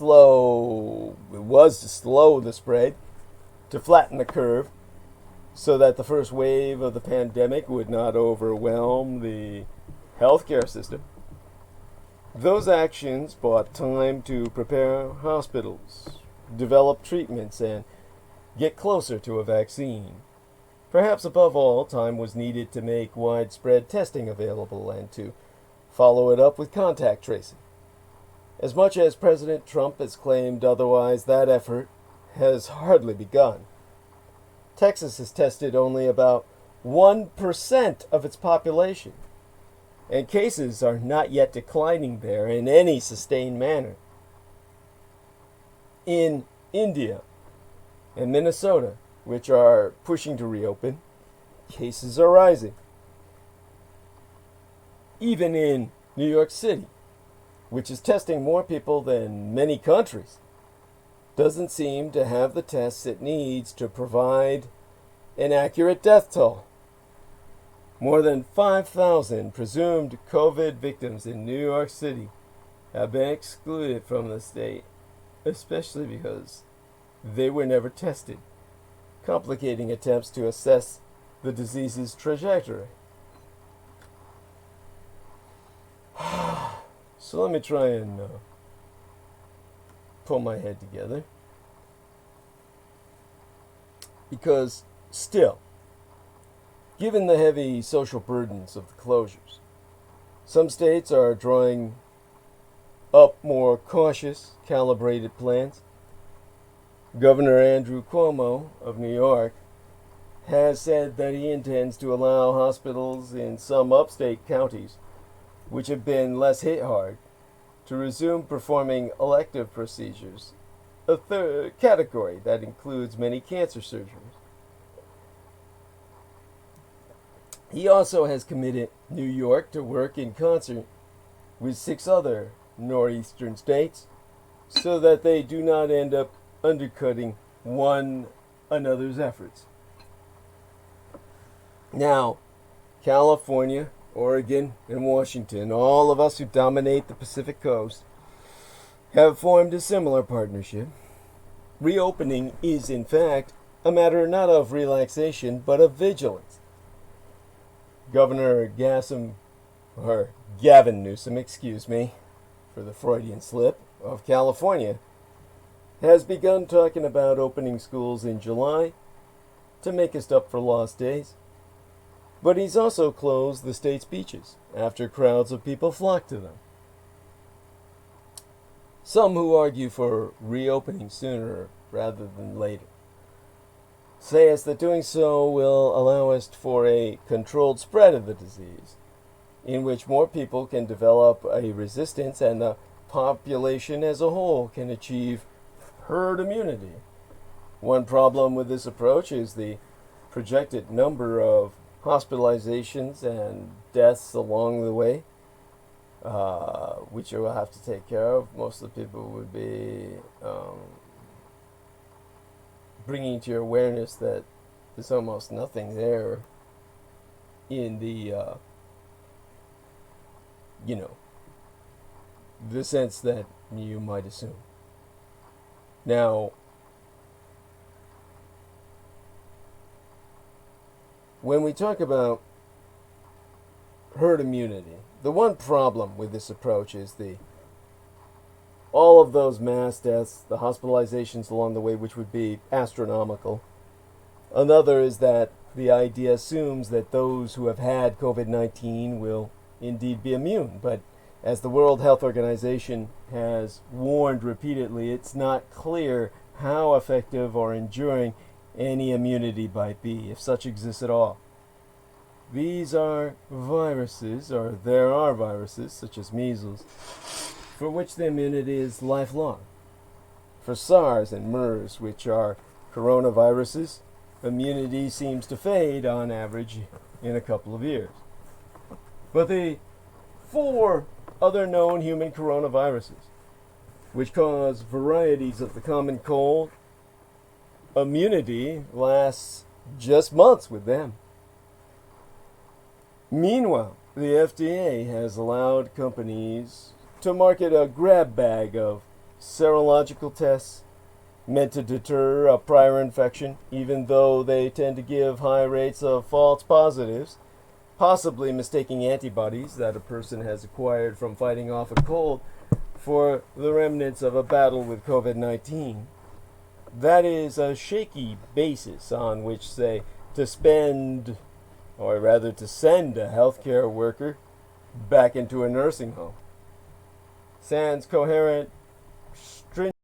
slow the spread, to flatten the curve, so that the first wave of the pandemic would not overwhelm the healthcare system. Those actions bought time to prepare hospitals, develop treatments, and get closer to a vaccine. Perhaps above all, time was needed to make widespread testing available and to follow it up with contact tracing. As much as President Trump has claimed otherwise, that effort has hardly begun. Texas has tested only about 1% of its population, and cases are not yet declining there in any sustained manner. In India and Minnesota, which are pushing to reopen, cases are rising. Even in New York City, which is testing more people than many countries, doesn't seem to have the tests it needs to provide an accurate death toll. More than 5,000 presumed COVID victims in New York City have been excluded from the state, especially because they were never tested, complicating attempts to assess the disease's trajectory. So let me try and pull my head together. Because still, given the heavy social burdens of the closures, some states are drawing up more cautious, calibrated plans. Governor Andrew Cuomo of New York has said that he intends to allow hospitals in some upstate counties, which have been less hit hard, to resume performing elective procedures, a third category that includes many cancer surgeries. He also has committed New York to work in concert with 6 other northeastern states so that they do not end up undercutting one another's efforts. Now, California, Oregon, and Washington, all of us who dominate the Pacific Coast, have formed a similar partnership. Reopening is, in fact, a matter not of relaxation, but of vigilance. Governor Gavin Newsom, for the Freudian slip, of California, has begun talking about opening schools in July to make us up for lost days. But he's also closed the state's beaches after crowds of people flocked to them. Some who argue for reopening sooner rather than later say us that doing so will allow us for a controlled spread of the disease, in which more people can develop a resistance and the population as a whole can achieve herd immunity. One problem with this approach is the projected number of hospitalizations and deaths along the way, which you will have to take care of. Most of the people would be bringing to your awareness that there's almost nothing there in the, the sense that you might assume. Now, when we talk about herd immunity, the one problem with this approach is all of those mass deaths, the hospitalizations along the way, which would be astronomical. Another is that the idea assumes that those who have had COVID-19 will indeed be immune, but as the World Health Organization has warned repeatedly, it's not clear how effective or enduring any immunity might be, if such exists at all. These are viruses, or there are viruses, such as measles, for which the immunity is lifelong. For SARS and MERS, which are coronaviruses, immunity seems to fade on average in a couple of years. But the 4 other known human coronaviruses, which cause varieties of the common cold, immunity lasts just months with them. Meanwhile, the FDA has allowed companies to market a grab bag of serological tests meant to deter a prior infection, even though they tend to give high rates of false positives, possibly mistaking antibodies that a person has acquired from fighting off a cold for the remnants of a battle with COVID-19. That is a shaky basis on which, say, to send a healthcare worker back into a nursing home. Sans coherent, stringent